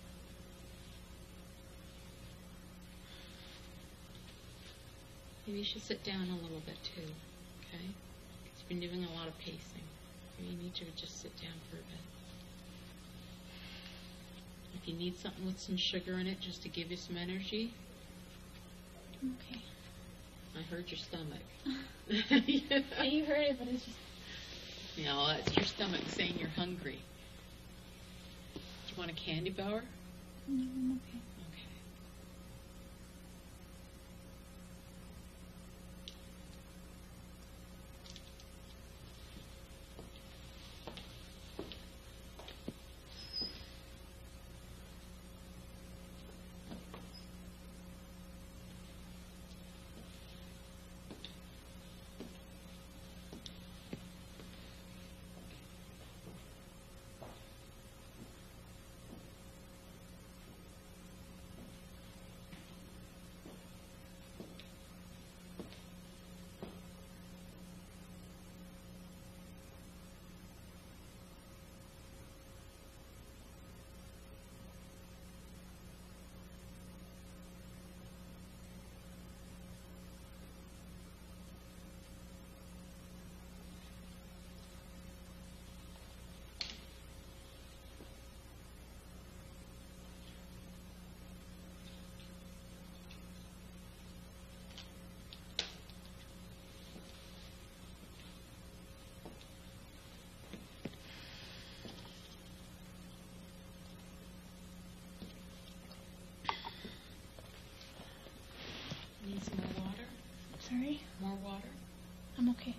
Maybe you should sit down a little bit too, okay? Because you've been doing a lot of pacing. Maybe you need to just sit down for a bit. If you need something with some sugar in it just to give you some energy, Okay. I heard your stomach. Yeah, you heard it, but it's just... No, that's your stomach saying you're hungry. Do you want a candy bar? No, I'm okay. Okay. Need some more water? Sorry? More water? I'm okay. Okay.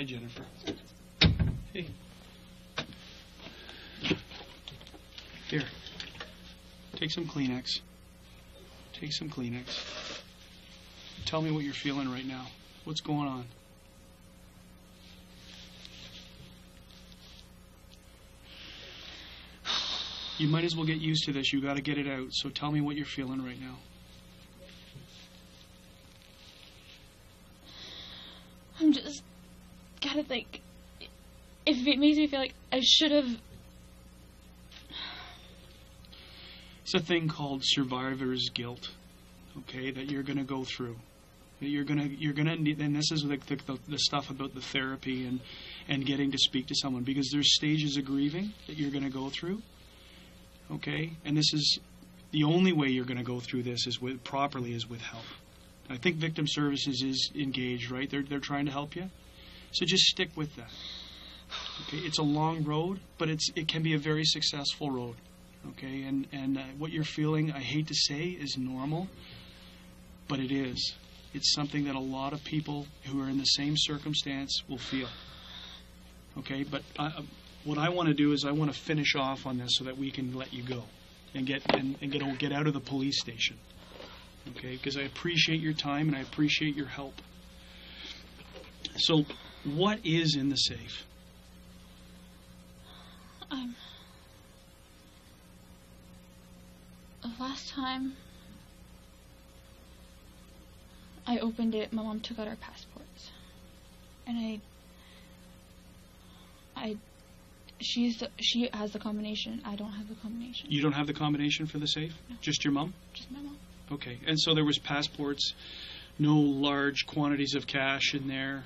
Hi, Jennifer. Hey. Here. Take some Kleenex. Take some Kleenex. Tell me what you're feeling right now. What's going on? You might as well get used to this. You got to get it out. So tell me what you're feeling right now. I'm just gotta think. If it makes me feel like I should have. It's a thing called survivor's guilt. Okay, that you're gonna go through. That you're gonna need, and this is like the stuff about the therapy and getting to speak to someone, because there's stages of grieving that you're gonna go through. Okay, and this is the only way you're gonna go through this is with help. I think Victim Services is engaged, right? They're trying to help you. So just stick with that. Okay, it's a long road, but it can be a very successful road. Okay, and what you're feeling, I hate to say, is normal, but it is. It's something that a lot of people who are in the same circumstance will feel. Okay, but what I want to do is I want to finish off on this so that we can let you go and get out of the police station. Okay, because I appreciate your time and I appreciate your help. So, what is in the safe? The last time I opened it, my mom took out our passports, and she has the combination. I don't have the combination. You don't have the combination for the safe? No. Just your mom? Just my mom. Okay, and so there was passports, no large quantities of cash in there.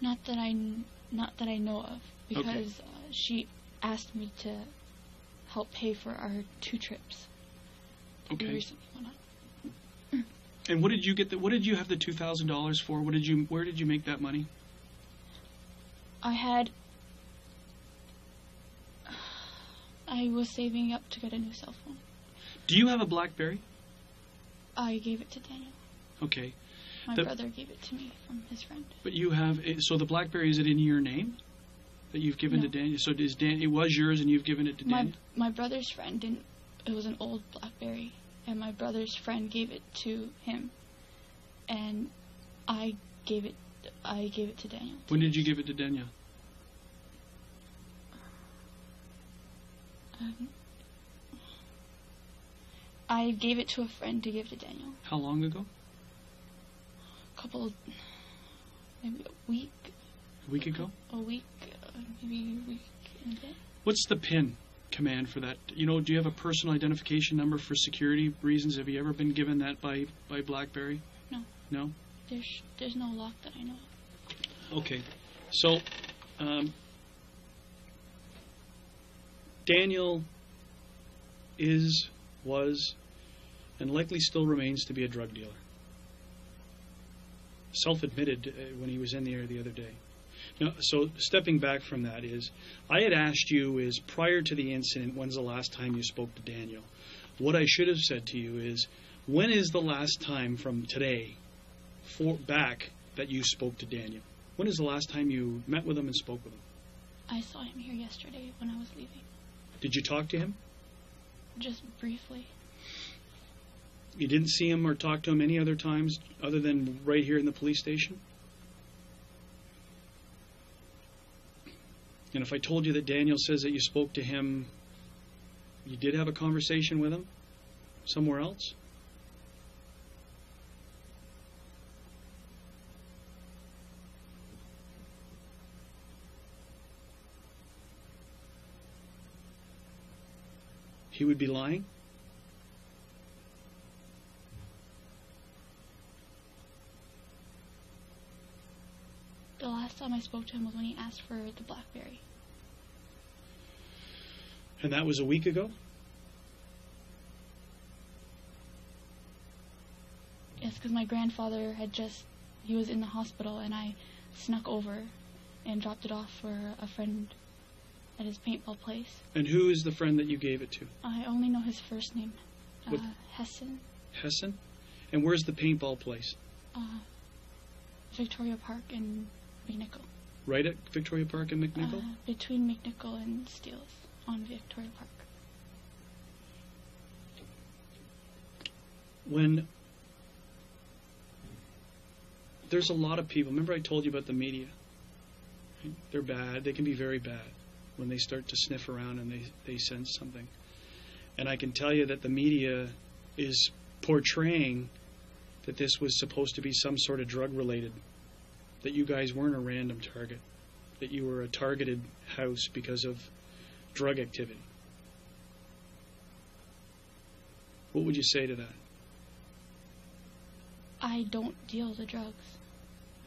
Not that I know of, because Okay. She asked me to help pay for our 2 trips. We Okay. recently went on. And what did you get? What did you have the $2,000 for? Where did you make that money? I was saving up to get a new cell phone. Do you have a BlackBerry? I gave it to Daniel. Okay. My brother gave it to me from his friend. But you have, so the BlackBerry, is it in your name that you've given to Daniel? So it was yours and you've given it to Daniel? My brother's friend didn't. It was an old BlackBerry, and my brother's friend gave it to him, and I gave it to Daniel. When did you give it to Daniel? I gave it to a friend to give to Daniel. How long ago? Maybe a week. A week ago? Maybe a week and a bit. What's the PIN command for that? Do you have a personal identification number for security reasons? Have you ever been given that by BlackBerry? No. No? There's no lock that I know of. Okay. So, Daniel was, and likely still remains to be a drug dealer. Self-admitted when he was in there the other day. Now, so stepping back from that I had asked you prior to the incident, when's the last time you spoke to Daniel? What I should have said to you is, when is the last time from today back that you spoke to Daniel? When is the last time you met with him and spoke with him? I saw him here yesterday when I was leaving. Did you talk to him? Just briefly. You didn't see him or talk to him any other times other than right here in the police station? And if I told you that Daniel says that you spoke to him, you did have a conversation with him somewhere else? He would be lying? The last time I spoke to him was when he asked for the BlackBerry. And that was a week ago? Yes, because my grandfather he was in the hospital, and I snuck over and dropped it off for a friend at his paintball place. And who is the friend that you gave it to? I only know his first name. What? Hessen. Hessen? And where's the paintball place? Victoria Park and McNichol. Right at Victoria Park and McNichol? Between McNichol and Steeles on Victoria Park. When there's a lot of people, remember I told you about the media? They're bad. They can be very bad when they start to sniff around and they sense something. And I can tell you that the media is portraying that this was supposed to be some sort of drug-related, that you guys weren't a random target, that you were a targeted house because of drug activity. What would you say to that? I don't deal the drugs.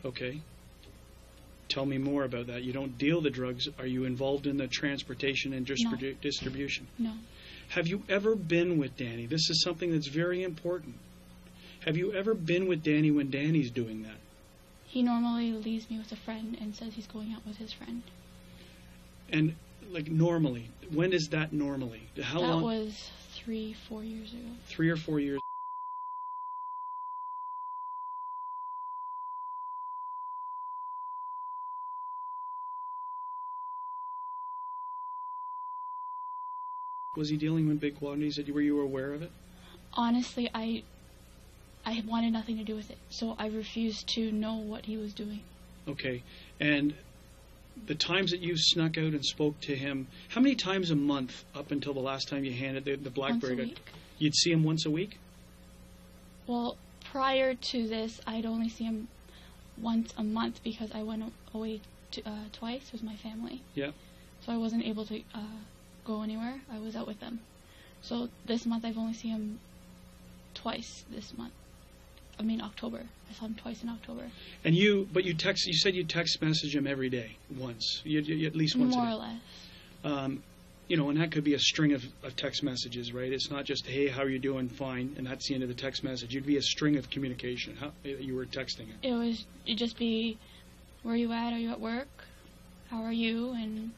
Okay. Tell me more about that. You don't deal the drugs. Are you involved in the transportation and distribution? No. Have you ever been with Danny? This is something that's very important. Have you ever been with Danny when Danny's doing that? He normally leaves me with a friend and says he's going out with his friend. And, like, normally, when is that normally? How long? That was 3-4 years ago. 3 or 4 years. Was he dealing in big quantities? Were you aware of it? Honestly, I wanted nothing to do with it, so I refused to know what he was doing. Okay. And the times that you snuck out and spoke to him, how many times a month up until the last time you handed the BlackBerry? Once a week. You'd see him once a week? Well, prior to this, I'd only see him once a month because I went away twice with my family. Yeah. So I wasn't able to go anywhere. I was out with them. So this month I've only seen him twice this month. I mean October. I saw him twice in October. And you said you text message him every day, once. You at least once More a day. or less. And that could be a string of text messages, right? It's not just, hey, how are you doing? Fine, and that's the end of the text message. It'd be a string of communication. How you were texting it. It'd just be, where are you at? Are you at work? How are you? And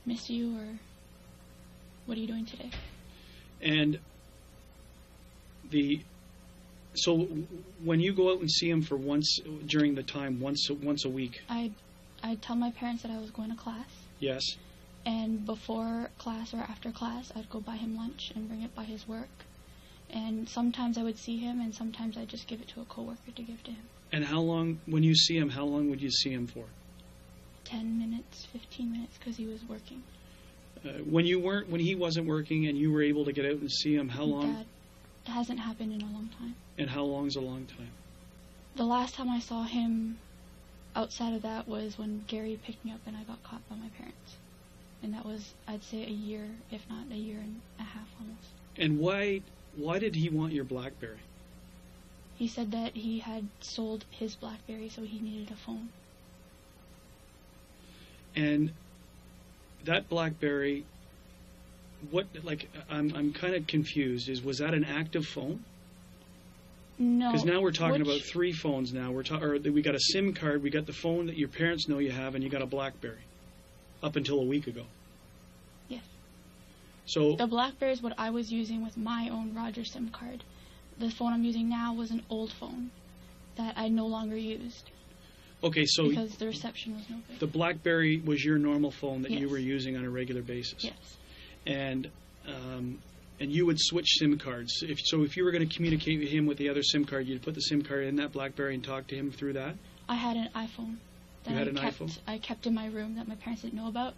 miss you, or what are you doing today? And so when you go out and see him for once during the time, once a week. I'd tell my parents that I was going to class. Yes. And before class or after class, I'd go buy him lunch and bring it by his work. And sometimes I would see him, and sometimes I'd just give it to a coworker to give to him. And how long, when you see him, how long would you see him for? 10 minutes, 15 minutes, because he was working. When he wasn't working and you were able to get out and see him, how long? That hasn't happened in a long time. And how long's a long time? The last time I saw him outside of that was when Gary picked me up and I got caught by my parents. And that was, I'd say, a year, if not a year and a half almost. And why did he want your BlackBerry? He said that he had sold his BlackBerry, so he needed a phone. And that BlackBerry, I'm kind of confused. Was that an active phone? No. Because now we're talking about 3 phones now. We got a SIM card, we got the phone that your parents know you have, and you got a BlackBerry. Up until a week ago. Yes. So the BlackBerry is what I was using with my own Rogers SIM card. The phone I'm using now was an old phone that I no longer used. Okay, so because the reception was no good. The BlackBerry was your normal phone that Yes. you were using on a regular basis. Yes. And you would switch SIM cards. If you were going to communicate with him with the other SIM card, you'd put the SIM card in that BlackBerry and talk to him through that. I had an iPhone. You had an iPhone? I kept in my room that my parents didn't know about.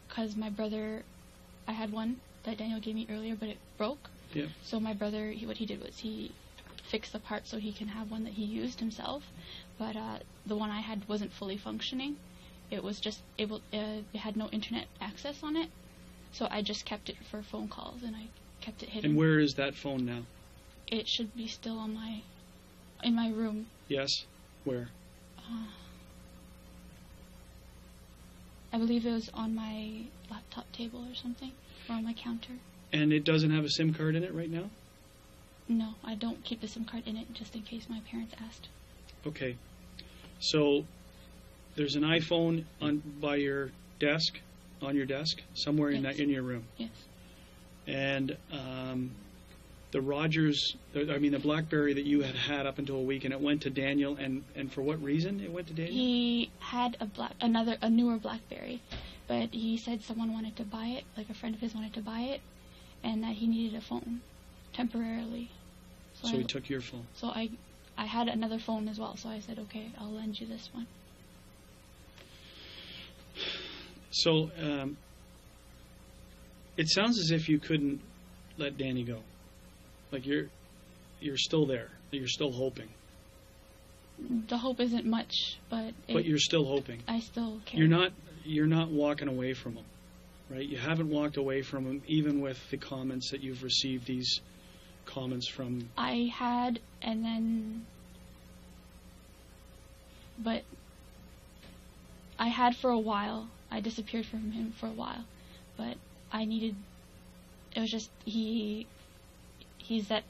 Because my brother, I had one that Daniel gave me earlier, but it broke. Yeah. So my brother, what he did was he fixed the part so he can have one that he used himself. But the one I had wasn't fully functioning. It was just it had no internet access on it. So I just kept it for phone calls, and I kept it hidden. And where is that phone now? It should be still in my room. Yes? Where? I believe it was on my laptop table or something, or on my counter. And it doesn't have a SIM card in it right now? No, I don't keep the SIM card in it just in case my parents asked. Okay. So there's an iPhone on your desk, somewhere Yes. in your room. Yes. And the the BlackBerry that you had up until a week, and it went to Daniel, and for what reason it went to Daniel? He had a newer BlackBerry, but he said someone wanted to buy it, like a friend of his wanted to buy it, and that he needed a phone temporarily. So he took your phone. So I had another phone as well, so I said, okay, I'll lend you this one. So it sounds as if you couldn't let Danny go. Like you're still there. You're still hoping. The hope isn't much, but you're still hoping. I still care. You're not walking away from him, right? You haven't walked away from him, even with the comments that you've received. These comments from. I had, and then, but I had for a while. I disappeared from him for a while, but I needed. It was just he's that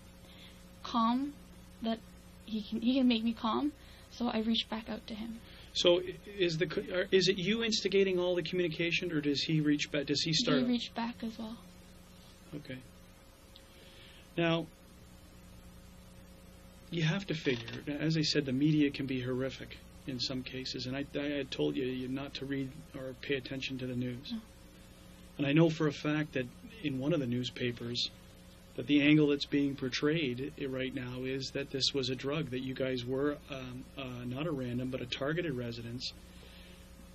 calm that he can make me calm, so I reached back out to him. So is it you instigating all the communication, or does he reach back? Does he start? He reached back as well. Okay. Now, you have to figure, as I said, the media can be horrific in some cases, and I had told you not to read or pay attention to the news. No. And I know for a fact that in one of the newspapers, that the angle that's being portrayed right now is that this was a drug, that you guys were not a random, but a targeted residence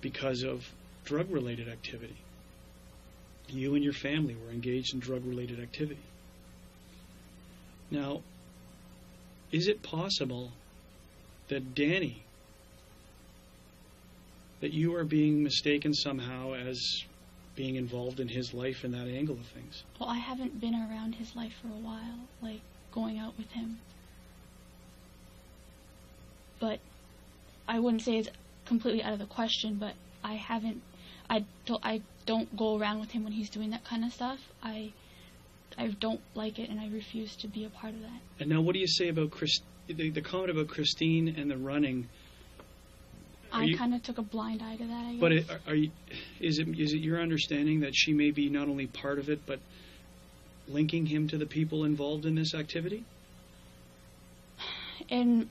because of drug-related activity. You and your family were engaged in drug-related activity. Now, is it possible that Danny, that you are being mistaken somehow as being involved in his life in that angle of things? Well, I haven't been around his life for a while, like going out with him. But I wouldn't say it's completely out of the question, but I don't go around with him when he's doing that kind of stuff. I don't like it, and I refuse to be a part of that. And now what do you say about the comment about Christine and the running? I kind of took a blind eye to that, I guess. But is it your understanding that she may be not only part of it, but linking him to the people involved in this activity? And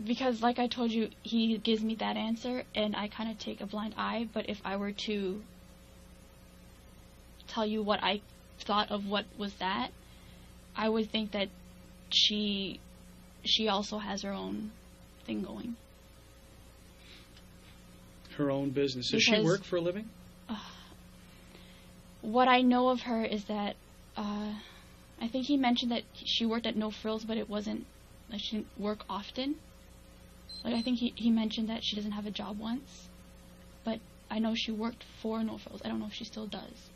because, like I told you, he gives me that answer, and I kind of take a blind eye. But if I were to tell you what I thought of what was that, I would think that she also has her own thing going. Her own business. Does she work for a living? What I know of her is that I think he mentioned that she worked at No Frills, but it wasn't like she didn't work often. Like I think he mentioned that she doesn't have a job once, but I know she worked for No Frills. I don't know if she still does.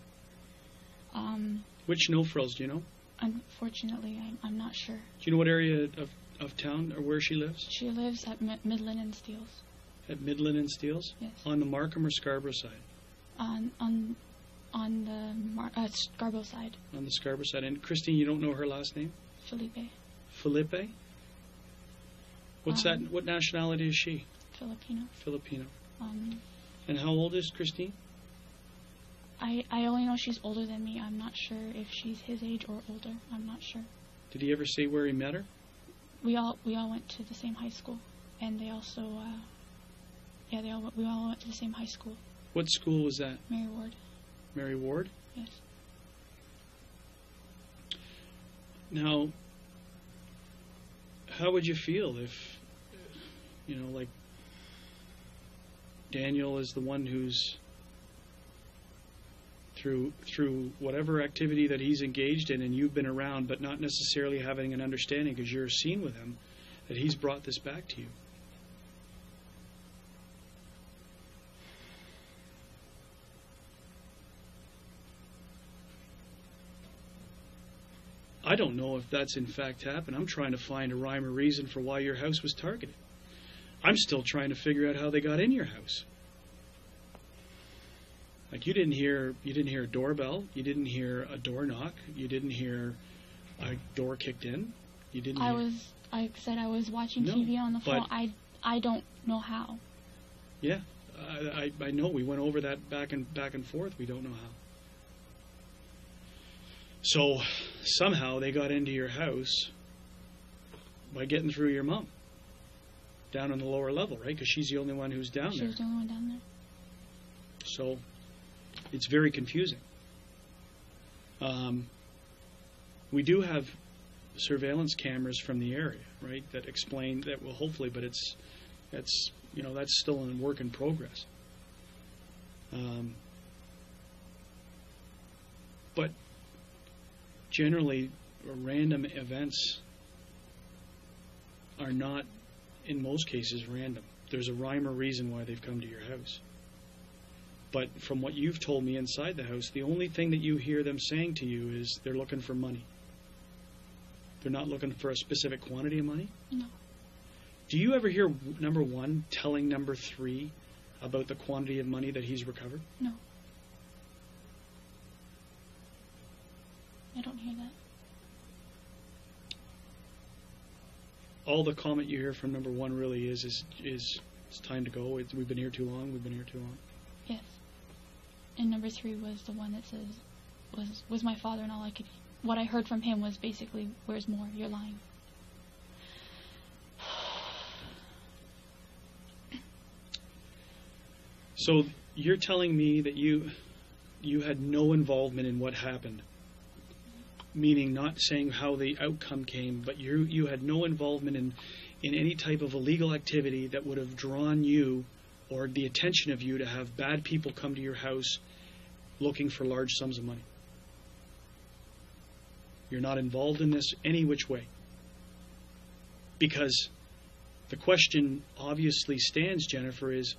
Which No Frills, do you know? Unfortunately, I'm not sure. Do you know what area of town or where she lives? She lives at Midland and Steeles. At Midland and Steeles? Yes. On the Markham or Scarborough side? On the Scarborough side. On the Scarborough side. And Christine, you don't know her last name? Felipe. Felipe? What's that? What nationality is she? Filipino. Filipino. And how old is Christine? I only know she's older than me. I'm not sure if she's his age or older. I'm not sure. Did he ever say where he met her? We all went to the same high school, and they also we all went to the same high school. What school was that? Mary Ward. Mary Ward? Yes. Now, how would you feel if, like Daniel is the one who's through whatever activity that he's engaged in, and you've been around, but not necessarily having an understanding because you're seen with him, that he's brought this back to you? I don't know if that's in fact happened. I'm trying to find a rhyme or reason for why your house was targeted. I'm still trying to figure out how they got in your house. Like you didn't hear a doorbell, you didn't hear a door knock, you didn't hear a door kicked in, you didn't. I was watching TV on the phone. I don't know how. Yeah, I know. We went over that back and forth. We don't know how. So somehow they got into your house by getting through your mom down on the lower level, right? Because she's the only one who's down She there. was the only one down there. So it's very confusing. We do have surveillance cameras from the area, right, that explain that. Well, hopefully, but that's still in work in progress. But generally, random events are not, in most cases, random. There's a rhyme or reason why they've come to your house. But from what you've told me inside the house, the only thing that you hear them saying to you is they're looking for money. They're not looking for a specific quantity of money? No. Do you ever hear number 1 telling number 3 about the quantity of money that he's recovered? No. I don't hear that. All the comment you hear from number 1 really is it's time to go. We've been here too long. We've been here too long. Yes. And number 3 was the one that says was my father, and all I could. What I heard from him was basically, "Where's more? You're lying." So you're telling me that you had no involvement in what happened, meaning not saying how the outcome came, but you had no involvement in any type of illegal activity that would have drawn you or the attention of you to have bad people come to your house looking for large sums of money. You're not involved in this any which way. Because the question obviously stands, Jennifer, is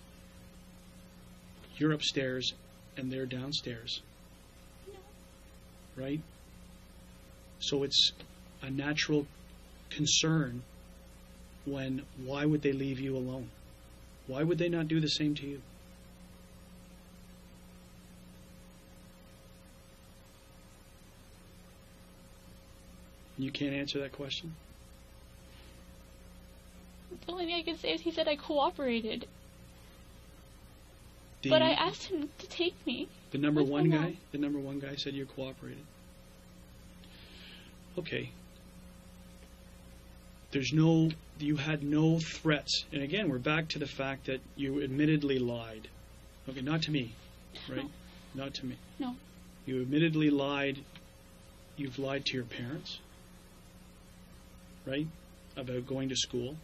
you're upstairs and they're downstairs. Right? So it's a natural concern why would they leave you alone? Why would they not do the same to you? You can't answer that question? The only thing I can say is he said I cooperated. But I asked him to take me. The number with my one mom. guy? The number 1 guy said you cooperated. Okay. You had no threats. And again, we're back to the fact that you admittedly lied. Okay, not to me, right? No. Not to me. No. You admittedly lied. You've lied to your parents, right? About going to school.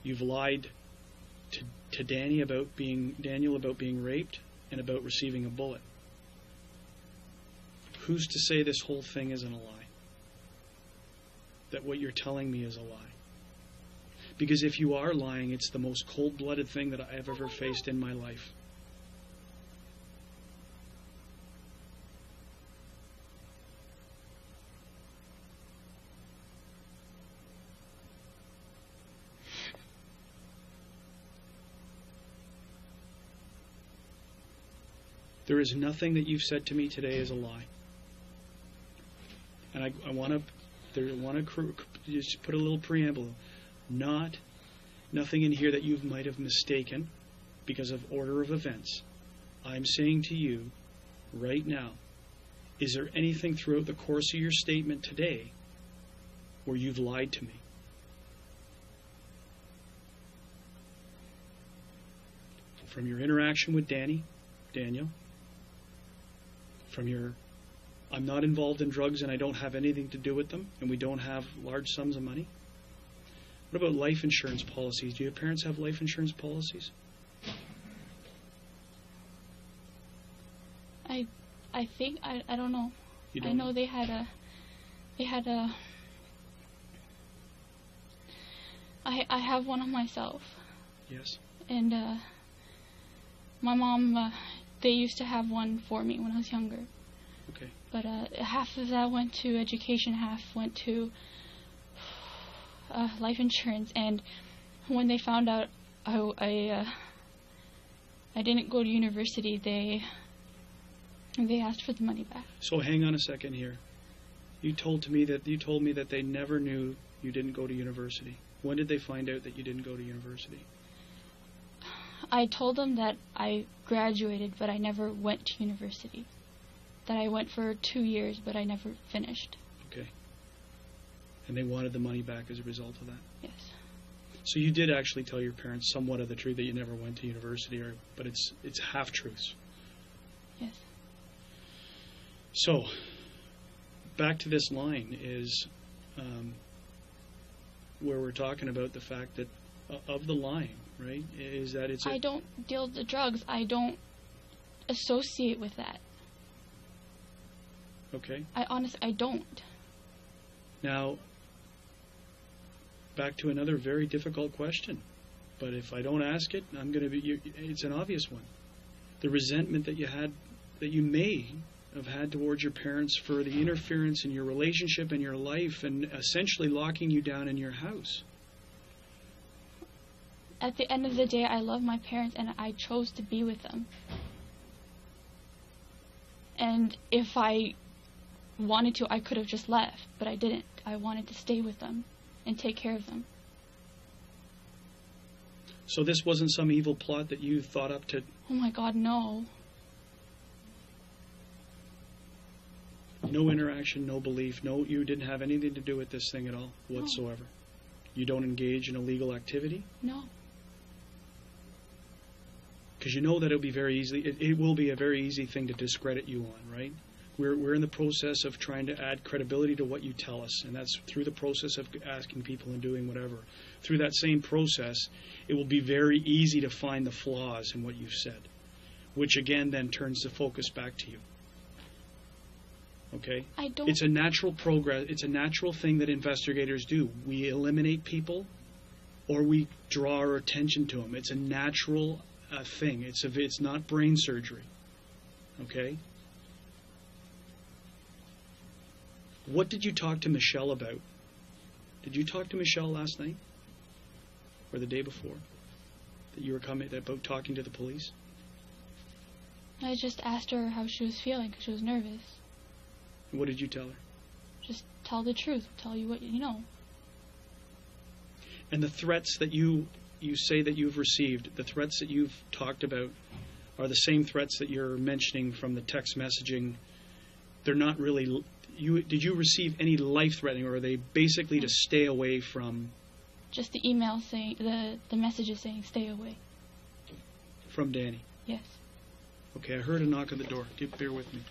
You've lied to Daniel about being raped and about receiving a bullet. Who's to say this whole thing isn't a lie? That what you're telling me is a lie? Because if you are lying, it's the most cold-blooded thing that I've ever faced in my life. There is nothing that you've said to me today is a lie. And I want to just put a little preamble. Nothing in here that you might have mistaken because of order of events. I'm saying to you right now, is there anything throughout the course of your statement today where you've lied to me? From your interaction with Daniel, from your I'm not involved in drugs and I don't have anything to do with them and we don't have large sums of money? What about life insurance policies? Do your parents have life insurance policies? I think I don't know. You don't I know they had a I have one of myself. Yes. And my mom they used to have one for me when I was younger. Okay. But half of that went to education, half went to life insurance. And when they found out I didn't go to university, they asked for the money back. So hang on a second here. You told me that they never knew you didn't go to university. When did they find out that you didn't go to university? I told them that I graduated, but I never went to university. that I went for 2 years, but I never finished. Okay. And they wanted the money back as a result of that. Yes. So you did actually tell your parents somewhat of the truth that you never went to university, but it's half truths. Yes. So back to this line is where we're talking about the fact that of the lying, right? Is that it's I don't deal with the drugs. I don't associate with that. okay. I don't. Now, back to another very difficult question, but if I don't ask it, I'm going to be. It's an obvious one. The resentment that you may have had towards your parents for the interference in your relationship and your life, and essentially locking you down in your house. At the end of the day, I love my parents, and I chose to be with them. And if I wanted to, I could have just left, but I didn't. I wanted to stay with them and take care of them. So this wasn't some evil plot that you thought up to. Oh my God, no. No interaction, no belief, you didn't have anything to do with this thing at all whatsoever. No. You don't engage in illegal activity? No. Because you know that it will be a very easy thing to discredit you on, right? We're in the process of trying to add credibility to what you tell us, and that's through the process of asking people and doing whatever. Through that same process, it will be very easy to find the flaws in what you've said, which again then turns the focus back to you. Okay? I don't. It's a natural progress. It's a natural thing that investigators do. We eliminate people, or we draw our attention to them. It's a natural thing. It's not brain surgery. Okay? What did you talk to Michelle about? Did you talk to Michelle last night? Or the day before? That you were about talking to the police? I just asked her how she was feeling because she was nervous. And what did you tell her? Just tell the truth. Tell you what you know. And the threats that you say that you've received, the threats that you've talked about, are the same threats that you're mentioning from the text messaging. They're not really. Did you receive any life-threatening, or are they basically to stay away from? Just the email saying the messages saying stay away. From Danny. Yes. Okay, I heard a knock on the door. Bear with me.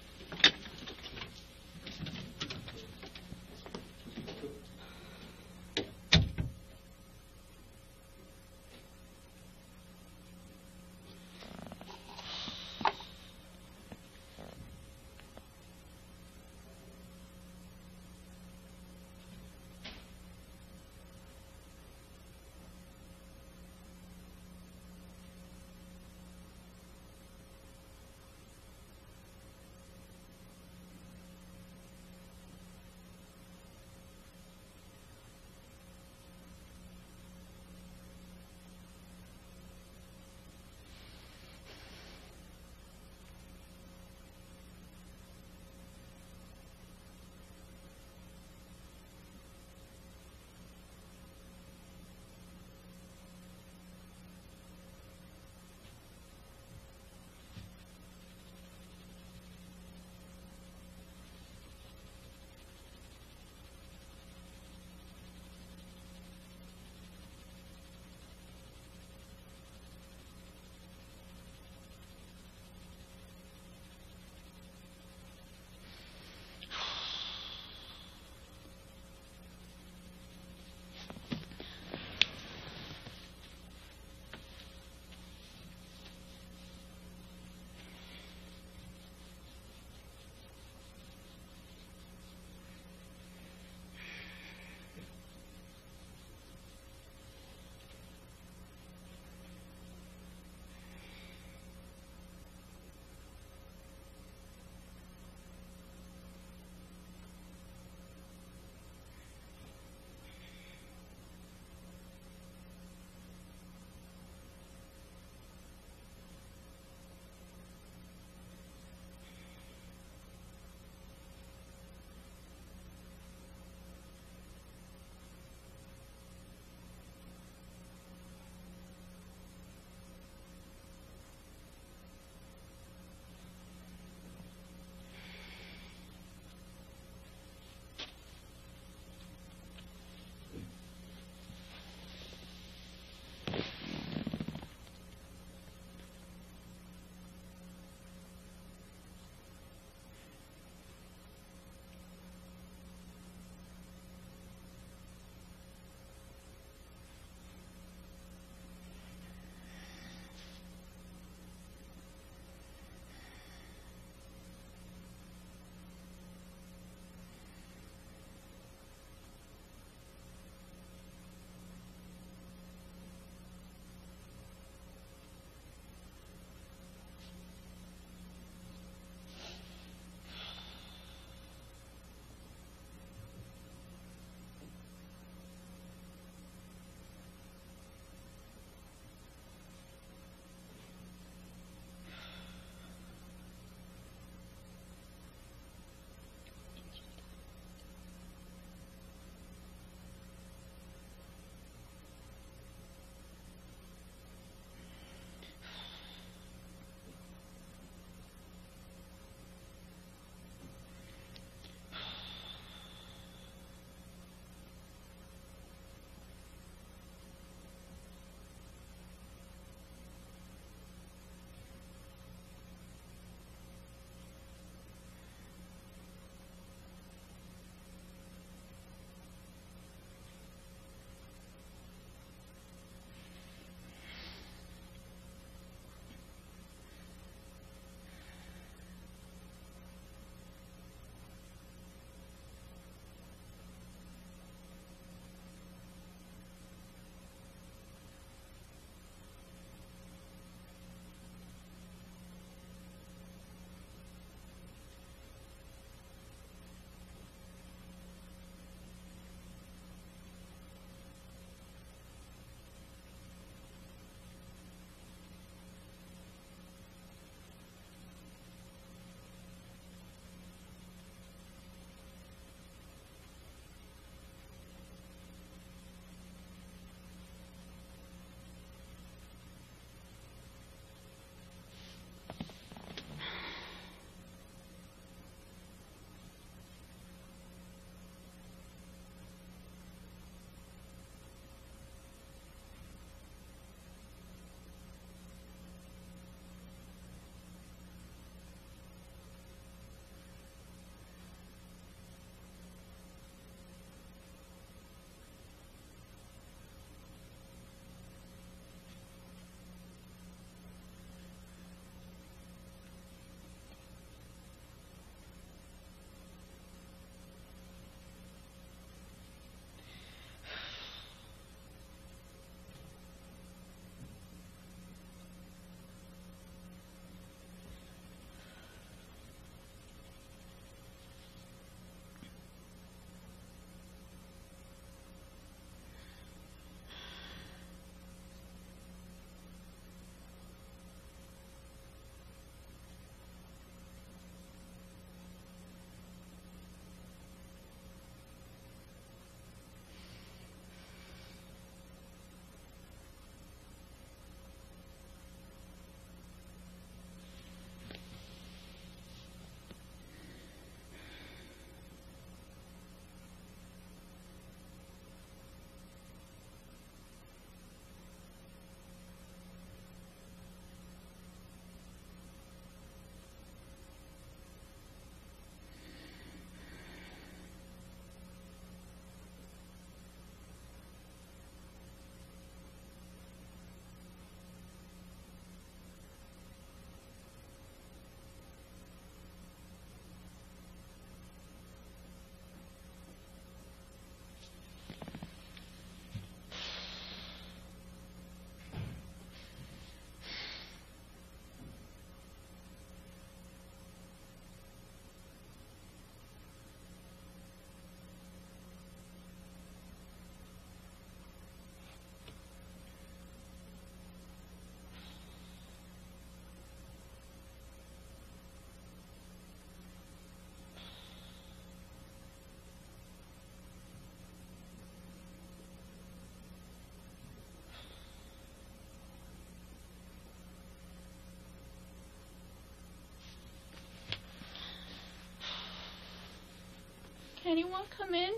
Anyone come in?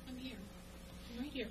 I'm here. I'm right here.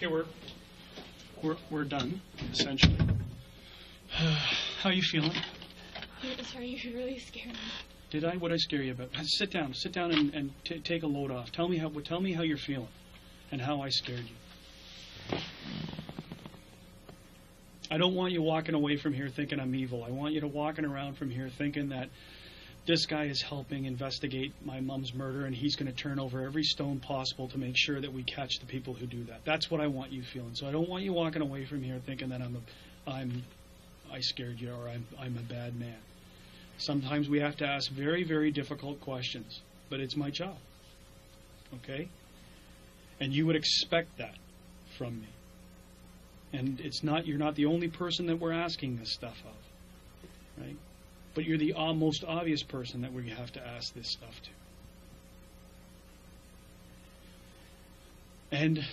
Okay, we're done, essentially. How you feeling? Sorry, you really scared me. Did I? What did I scare you about? Sit down and take a load off. Tell me how you're feeling, and how I scared you. I don't want you walking away from here thinking I'm evil. I want you to walking around from here thinking that this guy is helping investigate my mom's murder, and he's going to turn over every stone possible to make sure that we catch the people who do that. That's what I want you feeling. So I don't want you walking away from here thinking that I scared you, or I'm a bad man. Sometimes we have to ask very, very difficult questions, but it's my job. Okay? And you would expect that from me. And you're not the only person that we're asking this stuff of. Right? But you're the most obvious person that we have to ask this stuff to. And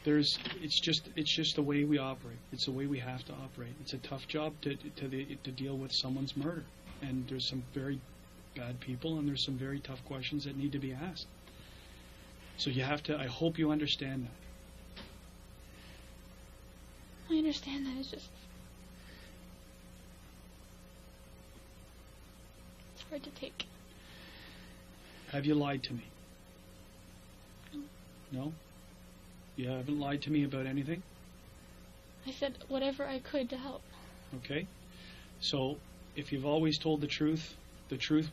it's just the way we operate. It's the way we have to operate. It's a tough job to deal with someone's murder. And there's some very bad people, and there's some very tough questions that need to be asked. So I hope you understand that. I understand that. It's hard to take. Have you lied to me? No? You haven't lied to me about anything? I said whatever I could to help. Okay. So, if you've always told the truth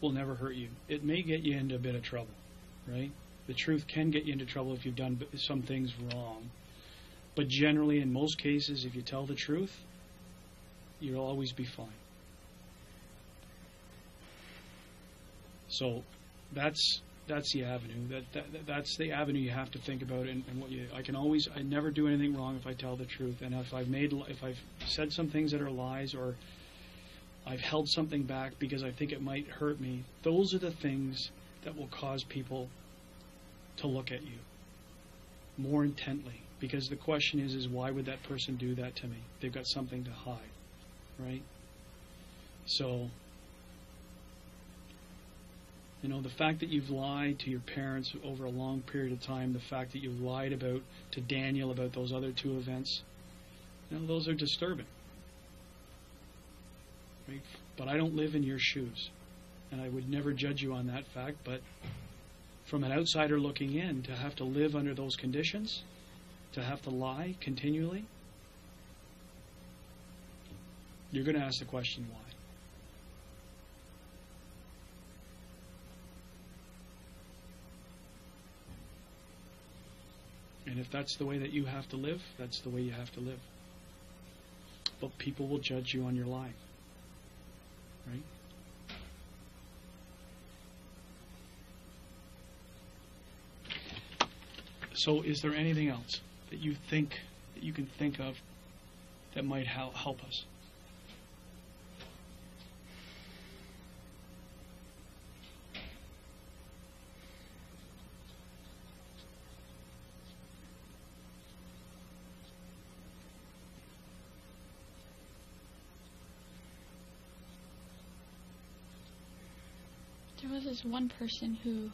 will never hurt you. It may get you into a bit of trouble, right? The truth can get you into trouble if you've done some things wrong. But generally, in most cases, if you tell the truth, you'll always be fine. So, that's the avenue. That's the avenue you have to think about. And what I never do anything wrong if I tell the truth. And if I've said some things that are lies, or I've held something back because I think it might hurt me, those are the things that will cause people to look at you more intently. Because the question is why would that person do that to me? They've got something to hide, right? So, the fact that you've lied to your parents over a long period of time, the fact that you've lied to Daniel about those other two events, those are disturbing. Right? But I don't live in your shoes, and I would never judge you on that fact, but from an outsider looking in, to have to live under those conditions, to have to lie continually, you're going to ask the question why. And if that's the way that you have to live, that's the way you have to live. But people will judge you on your lie. Right? So is there anything else that you can think of that might help us? There was this one person who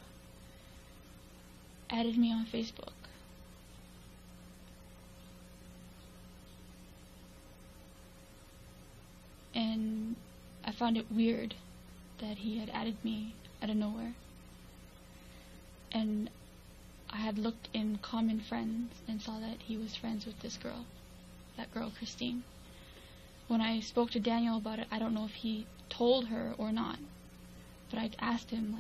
added me on Facebook. And I found it weird that he had added me out of nowhere. And I had looked in common friends and saw that he was friends with this girl, that girl Christine. When I spoke to Daniel about it, I don't know if he told her or not. But I asked him,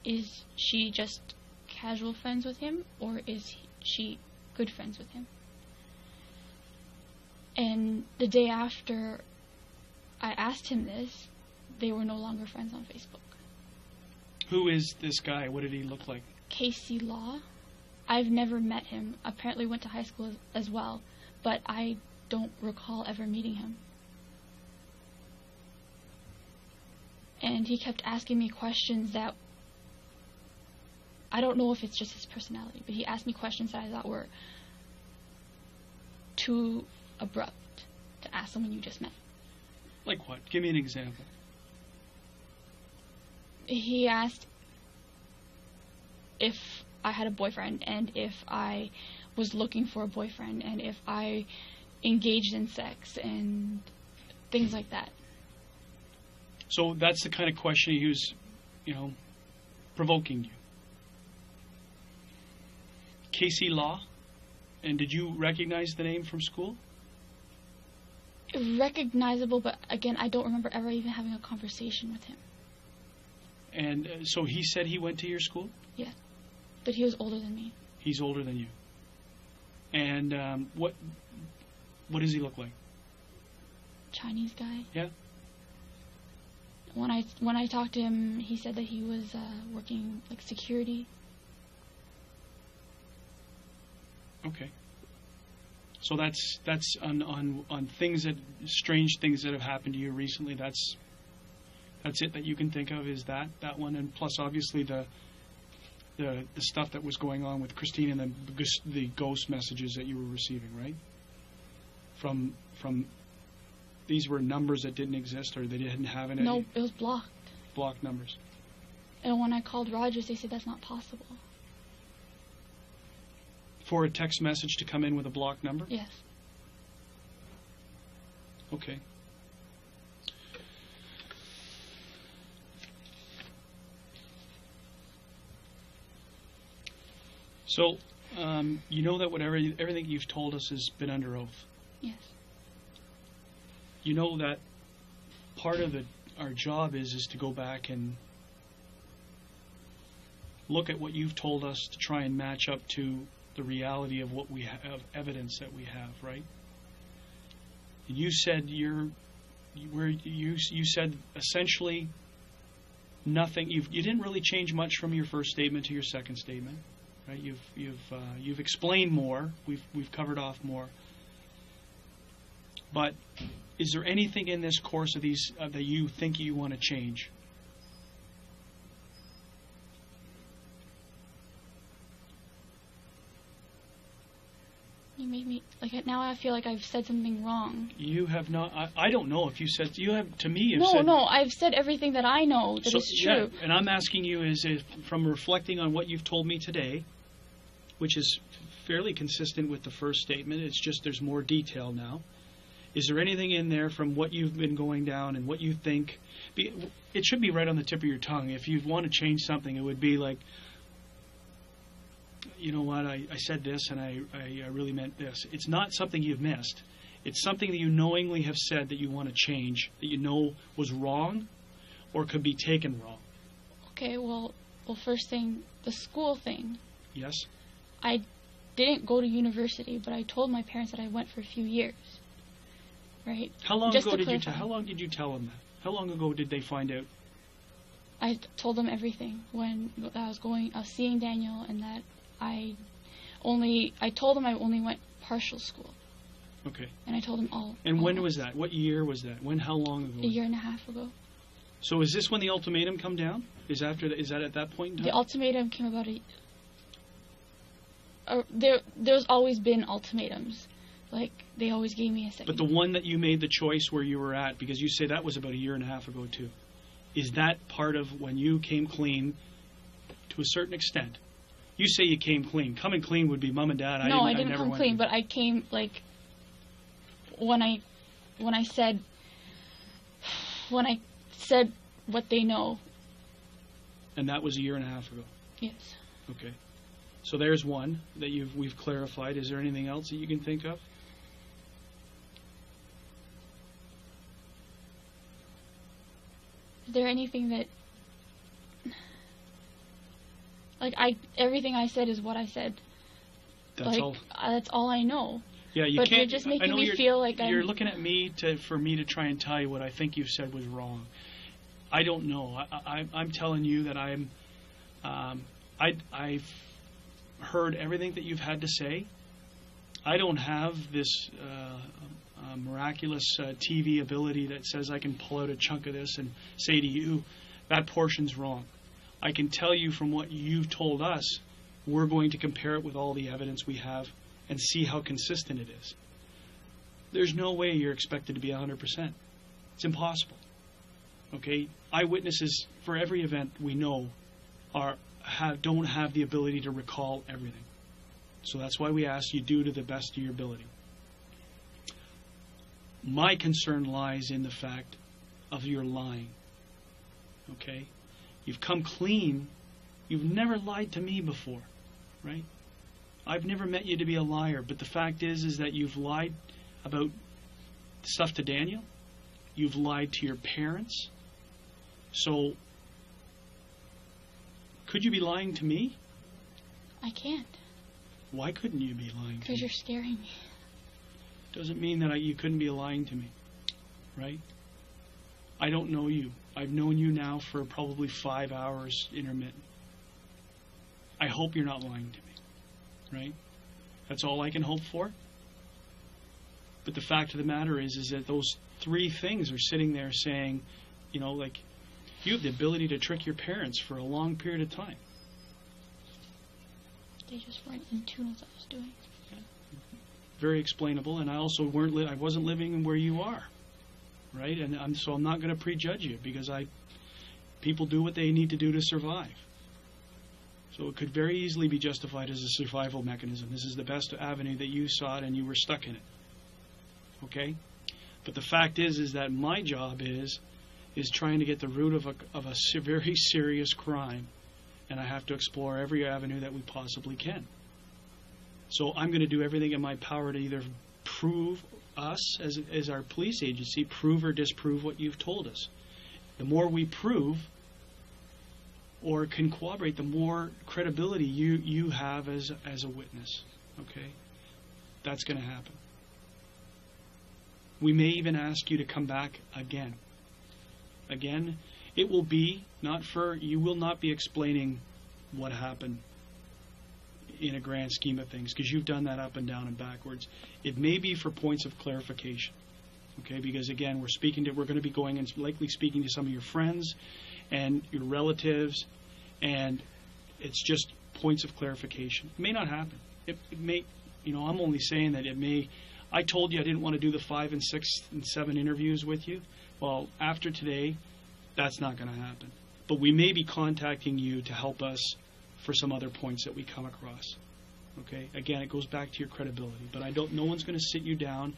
is she just casual friends with him, or is she good friends with him? And the day after I asked him this, they were no longer friends on Facebook. Who is this guy? What did he look like? Casey Law. I've never met him. Apparently went to high school as well, but I don't recall ever meeting him. And he kept asking me questions that, I don't know if it's just his personality, but he asked me questions that I thought were too abrupt to ask someone you just met. Like what? Give me an example. He asked if I had a boyfriend and if I was looking for a boyfriend and if I engaged in sex and things like that. So that's the kind of question he was, provoking you. Casey Law, and did you recognize the name from school? Recognizable, but again, I don't remember ever even having a conversation with him. And so he said he went to your school? Yeah, but he was older than me. He's older than you. And what does he look like? Chinese guy. Yeah. When I talked to him, he said that he was working like security. Okay. So that's on things that strange things that have happened to you recently. That's it that you can think of is that one, and plus obviously the stuff that was going on with Christine and the ghost messages that you were receiving, right? From these were numbers that didn't exist or they didn't have any. No, it was blocked. Blocked numbers. And when I called Rogers, they said that's not possible. For a text message to come in with a blocked number? Yes. Okay. So, you know that everything you've told us has been under oath. Yes. You know that part of our job is to go back and look at what you've told us to try and match up to the reality of what we have, evidence that we have, right? You said you said essentially nothing. You didn't really change much from your first statement to your second statement, right? You've explained more. We've covered off more. But is there anything in this course of these that you think you want to change? You made me now. I feel like I've said something wrong. You have not. I don't know if you said you have. To me, you've no, said. No, I've said everything that I know that is true. Yeah, and I'm asking you is if, from reflecting on what you've told me today, which is fairly consistent with the first statement. It's just there's more detail now. Is there anything in there from what you've been going down and what you think? It should be right on the tip of your tongue. If you want to change something, it would be like, you know what, I said this and I really meant this. It's not something you've missed. It's something that you knowingly have said that you want to change, that you know was wrong or could be taken wrong. Okay, well, first thing, the school thing. Yes? I didn't go to university, but I told my parents that I went for a few years. Right? How long did you tell them that? How long ago did they find out? I told them everything when I was seeing Daniel, and that I told them I only went partial school. Okay. And I told them all. And when was that? What year was that? How long ago? A year and a half ago. So is this when the ultimatum come down? Is that at that point in time? The ultimatum came about there's always been ultimatums. Like, they always gave me a second. But the one that you made the choice where you were at, because you say that was about a year and a half ago too, is that part of when you came clean to a certain extent? You say you came clean. Coming clean would be mom and dad. I didn't come clean, but I came, like, when I said what they know. And that was a year and a half ago? Yes. Okay. So there's one that we've clarified. Is there anything else that you can think of? Is there anything that, everything I said is what I said. That's all. That's all I know. Yeah, you but can't. You're just making me feel like you're looking at me for me to try and tell you what I think you've said was wrong. I don't know. I'm telling you that I've heard everything that you've had to say. I don't have this miraculous TV ability that says I can pull out a chunk of this and say to you, that portion's wrong. I can tell you from what you've told us, we're going to compare it with all the evidence we have and see how consistent it is. There's no way you're expected to be 100%. It's impossible. Okay? Eyewitnesses for every event we know don't have the ability to recall everything. So that's why we ask you do to the best of your ability. My concern lies in the fact of your lying. Okay? You've come clean. You've never lied to me before, right? I've never met you to be a liar, but the fact is that you've lied about stuff to Daniel. You've lied to your parents. So, could you be lying to me? I can't. Why couldn't you be lying to Because me? you're scaring me. Doesn't mean that you couldn't be lying to me, right? I don't know you. I've known you now for probably 5 hours intermittent. I hope you're not lying to me, right? That's all I can hope for. But the fact of the matter is that those 3 things are sitting there saying, you know, like, you have the ability to trick your parents for a long period of time. They just weren't in tune with what I was doing. Very explainable, and I also I wasn't living where you are, right? And I'm not going to prejudge you because people do what they need to do to survive. So it could very easily be justified as a survival mechanism. This is the best avenue that you sought, and you were stuck in it. Okay, but the fact is that my job is trying to get the root of a very serious crime, and I have to explore every avenue that we possibly can. So I'm going to do everything in my power to either prove us as our police agency, prove or disprove what you've told us. The more we prove or can corroborate, the more credibility you have as a witness. Okay? That's going to happen. We may even ask you to come back again. Again, it will be you will not be explaining what happened in a grand scheme of things, because you've done that up and down and backwards. It may be for points of clarification, okay? Because again, we're going to be going and likely speaking to some of your friends and your relatives, and it's just points of clarification. It may not happen. It may, I'm only saying that it may. I told you I didn't want to do the 5 and 6 and 7 interviews with you. Well, after today, that's not going to happen. But we may be contacting you to help us for some other points that we come across. Okay? Again, it goes back to your credibility. But no one's going to sit you down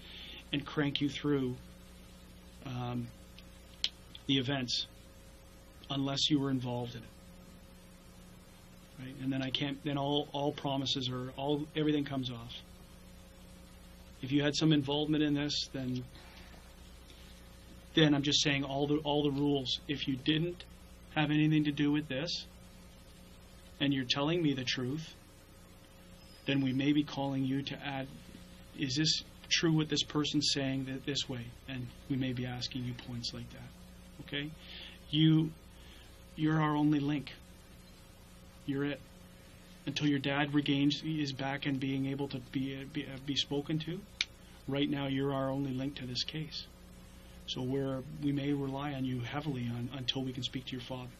and crank you through the events unless you were involved in it. Right? And then all promises everything comes off. If you had some involvement in this, then I'm just saying all the rules. If you didn't have anything to do with this, and you're telling me the truth, then we may be calling you to add, is this true what this person's saying this way? And we may be asking you points like that. Okay? You're our only link. You're it. Until your dad is back and being able to be spoken to, right now you're our only link to this case. So we may rely on you heavily until we can speak to your father.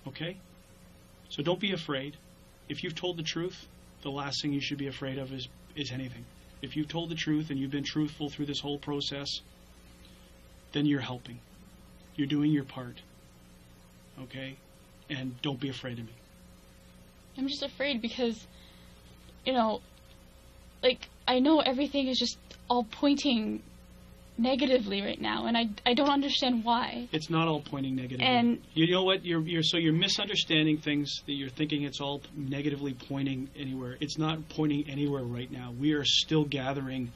Okay? So don't be afraid. If you've told the truth, the last thing you should be afraid of is anything. If you've told the truth and you've been truthful through this whole process, then you're helping. You're doing your part. Okay? And don't be afraid of me. I'm just afraid because, I know everything is just all pointing negatively right now, and I don't understand why. It's not all pointing negatively. And you know what? You're misunderstanding things, that you're thinking it's all negatively pointing anywhere. It's not pointing anywhere right now. We are still gathering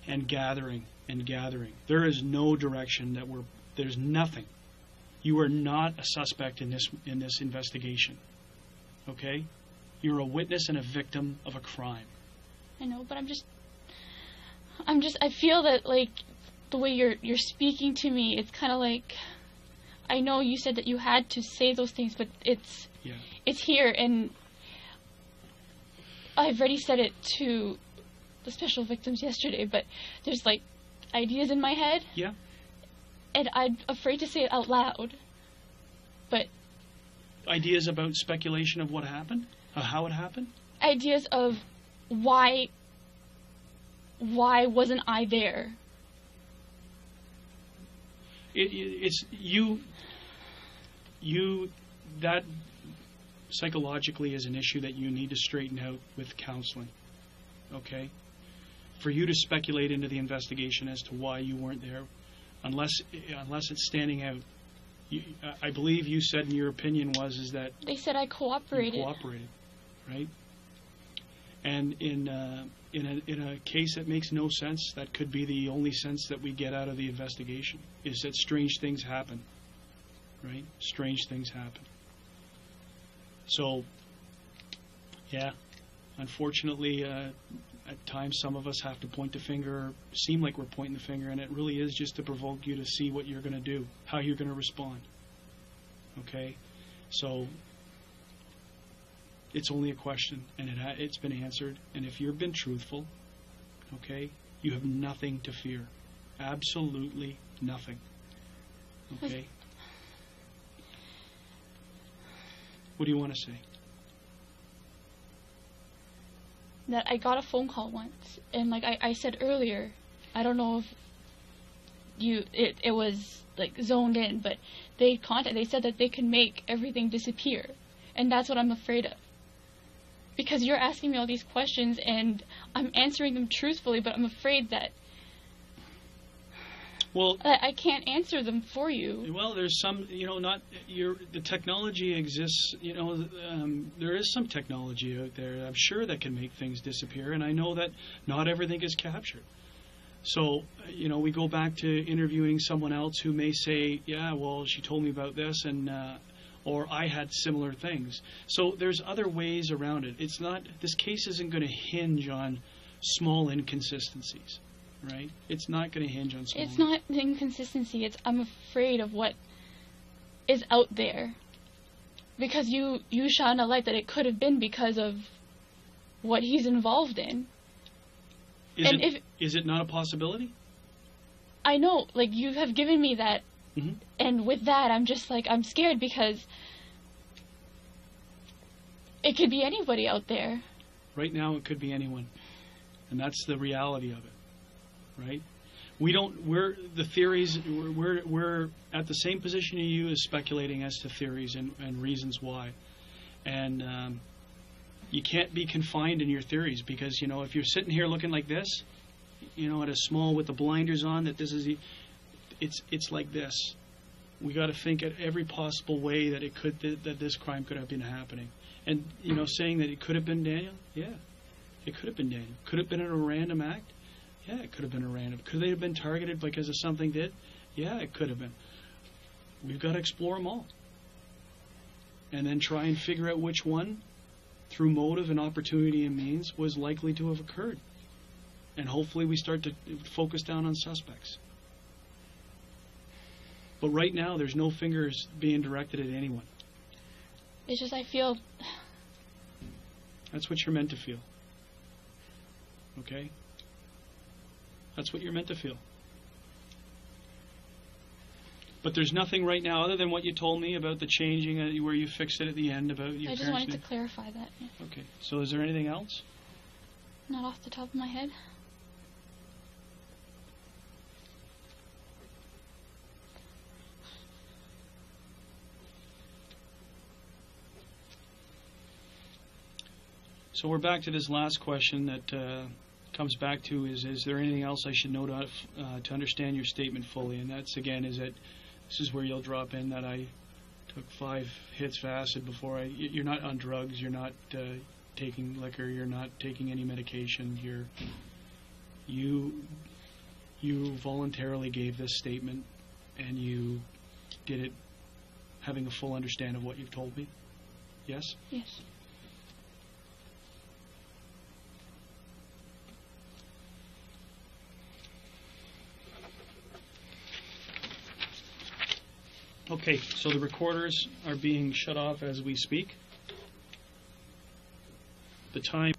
and gathering and gathering. There is no direction there's nothing. You are not a suspect in this investigation. Okay? You're a witness and a victim of a crime. I know, but I feel that, the way you're speaking to me, it's kind of like, I know you said that you had to say those things, but it's here, and I've already said it to the special victims yesterday, but there's, ideas in my head. Yeah. And I'm afraid to say it out loud. But ideas about speculation of what happened? How it happened? Ideas of why wasn't I there? It's you that psychologically is an issue that you need to straighten out with counseling. Okay? For you to speculate into the investigation as to why you weren't there, unless it's standing out. I believe you said in your opinion is that They said I cooperated. you cooperated, right? And in a case that makes no sense, that could be the only sense that we get out of the investigation, is that strange things happen, right? Strange things happen. So, yeah, unfortunately, at times some of us have to point the finger, seem like we're pointing the finger, and it really is just to provoke you to see what you're going to do, how you're going to respond. Okay? So, it's only a question, and it's been answered. And if you've been truthful, okay, you have nothing to fear. Absolutely nothing. Okay? What do you want to say? That I got a phone call once, and like I said earlier, I don't know if it was like zoned in, but they said that they can make everything disappear, and that's what I'm afraid of. Because you're asking me all these questions, and I'm answering them truthfully, but I'm afraid that I can't answer them for you. Well, there's some, the technology exists, there is some technology out there, I'm sure, that can make things disappear, and I know that not everything is captured. So, we go back to interviewing someone else who may say, yeah, well, she told me about this, and or I had similar things. So there's other ways around it. This case isn't going to hinge on small inconsistencies. Right? It's not going to hinge on small. It's not the inconsistency. I'm afraid of what is out there. Because you shine a light that it could have been because of what he's involved in. Is it not a possibility? I know, like, you have given me that, mm-hmm. And with that, I'm just like, I'm scared because it could be anybody out there. Right now, it could be anyone. And that's the reality of it. Right? We're at the same position as you, as speculating as to theories and reasons why. And you can't be confined in your theories, because, if you're sitting here looking like this, at a small with the blinders on, that this is, it's like this. We got to think at every possible way that that this crime could have been happening. And, saying that it could have been Daniel, yeah, it could have been Daniel. Could have been a random act? Yeah, it could have been a random. Could they have been targeted because of something did? Yeah, it could have been. We've got to explore them all. And then try and figure out which one, through motive and opportunity and means, was likely to have occurred. And hopefully we start to focus down on suspects. But right now, there's no fingers being directed at anyone. It's just I feel... That's what you're meant to feel. Okay? That's what you're meant to feel. But there's nothing right now other than what you told me about the changing, where you fixed it at the end about your I just wanted to clarify that. Yeah. Okay. So is there anything else? Not off the top of my head. So we're back to this last question that comes back to is there anything else I should know to understand your statement fully? And that's, again, is that this is where you'll drop in that I took 5 hits of acid before you're not on drugs, you're not taking liquor, you're not taking any medication, you voluntarily gave this statement, and you did it having a full understanding of what you've told me? Yes? Yes. Okay, so the recorders are being shut off as we speak. The time...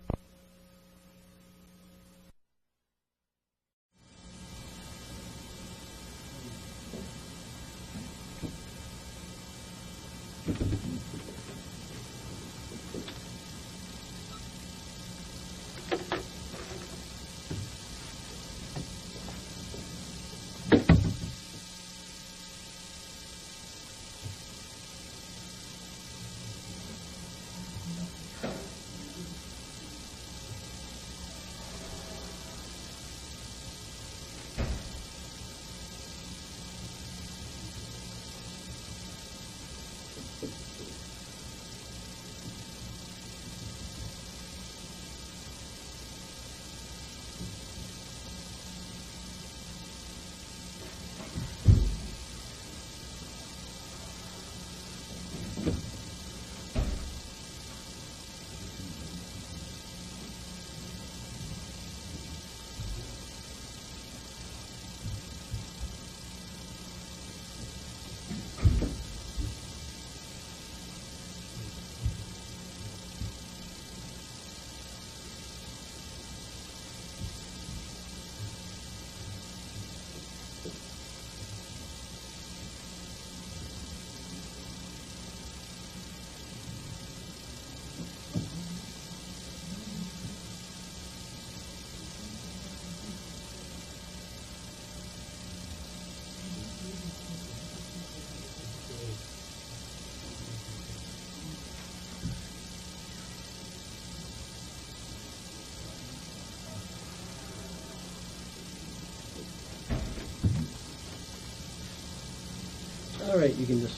right, you can just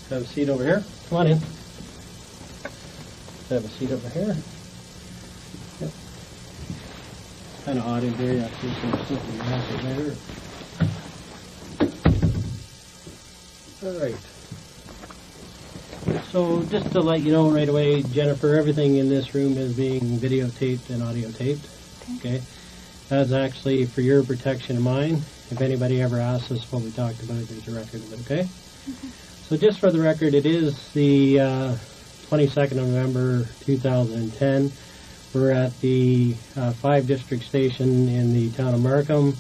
have a seat over here. Come on in. Have a seat over here. Yep. Kind of odd in here, actually, so I'm sitting in the back there. All right. So just to let you know right away, Jennifer, everything in this room is being videotaped and audio taped. Okay. That's actually for your protection and mine. If anybody ever asks us what we talked about, there's a record of it, okay? So just for the record, it is the 22nd of November 2010. We're at the 5 District Station in the town of Markham.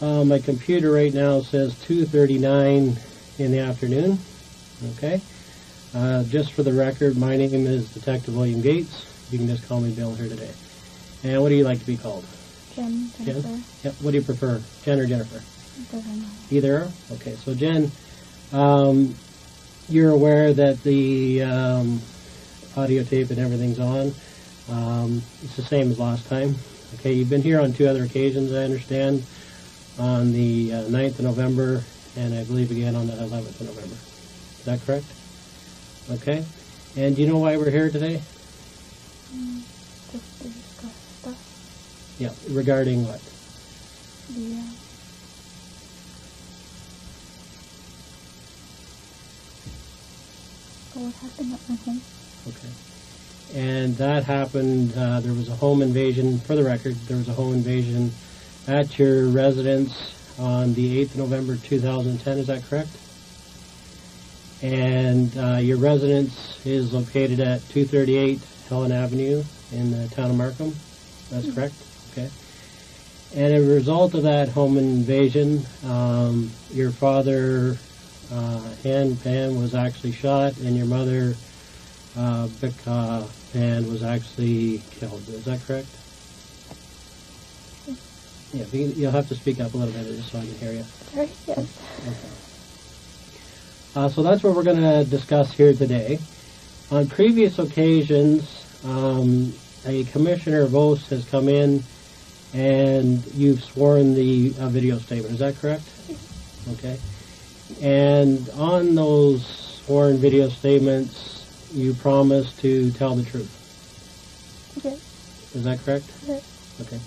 My computer right now says 2:39 in the afternoon, okay? Just for the record, my name is Detective William Gates. You can just call me Bill here today. And what do you like to be called? Jen, Jennifer. Jen? Yep. What do you prefer, Jen or Jennifer? Doesn't know. Either or? Okay, so Jen, you're aware that the audio tape and everything's on. It's the same as last time. Okay, you've been here on 2 other occasions, I understand, on the 9th of November and I believe again on the 11th of November. Is that correct? Okay. And do you know why we're here today? Just to discuss stuff. Yeah, regarding what? The, what happened at my home. Okay. And that happened, there was a home invasion, for the record, there was a home invasion at your residence on the 8th of November 2010, is that correct? And your residence is located at 238 Helen Avenue in the town of Markham, that's correct? Okay. And as a result of that home invasion, your father, Han Pan, was actually shot, and your mother, Bika Pan, was actually killed. Is that correct? Yeah, you'll have to speak up a little bit just so I can hear you. Sorry, yes. Okay. So that's what we're going to discuss here today. On previous occasions, a commissioner of oaths has come in and you've sworn the video statement. Is that correct? Okay. And on those sworn video statements, you promise to tell the truth. Yes. Is that correct? Yes. Okay.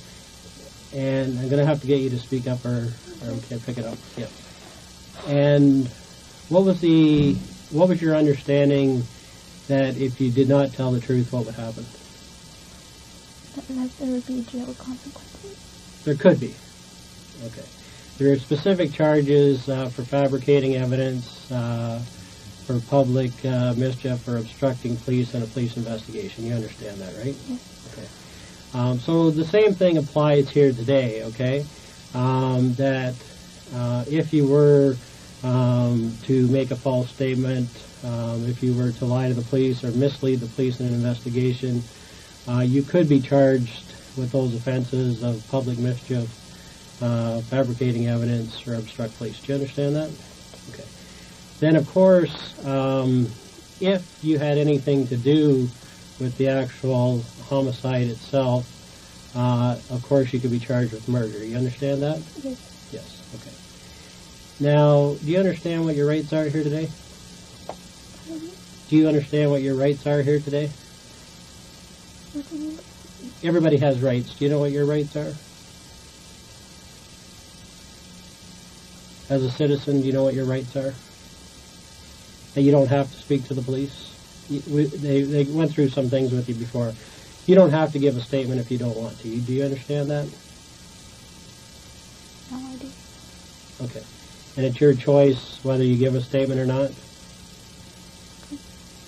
And I'm going to have to get you to speak up or we can't pick it up. Yeah. And what was your understanding that if you did not tell the truth, what would happen? That there would be jail consequences. There could be. Okay. There are specific charges for fabricating evidence, for public mischief, for obstructing police and a police investigation. You understand that, right? Yes. Okay. So the same thing applies here today, okay? That if you were to make a false statement, if you were to lie to the police or mislead the police in an investigation, you could be charged with those offenses of public mischief, fabricating evidence, or obstruct police. Do you understand that? Okay. Then, of course, if you had anything to do with the actual homicide itself, of course you could be charged with murder. You understand that? Yes. Yes. Okay. Now, do you understand what your rights are here today? Do you understand what your rights are here today? What do you mean? Everybody has rights. Do you know what your rights are? As a citizen, do you know what your rights are? That you don't have to speak to the police? They went through some things with you before. You don't have to give a statement if you don't want to. Do you understand that? No, I do. Okay. And it's your choice whether you give a statement or not?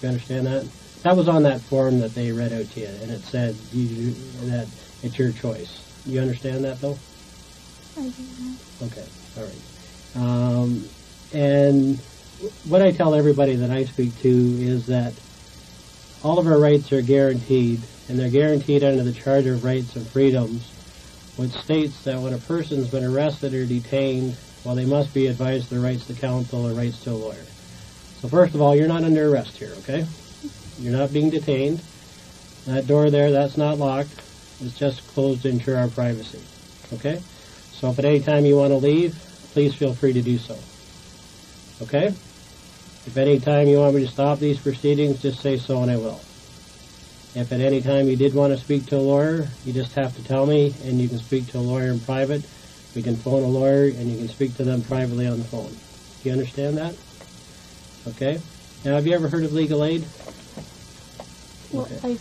You understand that? That was on that form that they read out to you, and it said that it's your choice. You understand that, though? I do now. Okay. All right. And what I tell everybody that I speak to is that all of our rights are guaranteed, and they're guaranteed under the Charter of Rights and Freedoms, which states that when a person's been arrested or detained, well, they must be advised of their rights to counsel or rights to a lawyer. So first of all, you're not under arrest here, okay? You're not being detained. That door there, that's not locked. It's just closed to ensure our privacy, okay? So if at any time you want to leave, please feel free to do so, okay? If any time you want me to stop these proceedings, just say so and I will. If at any time you did want to speak to a lawyer, you just have to tell me, and you can speak to a lawyer in private. We can phone a lawyer, and you can speak to them privately on the phone. Do you understand that? Okay. Now, have you ever heard of legal aid? Well, Okay. I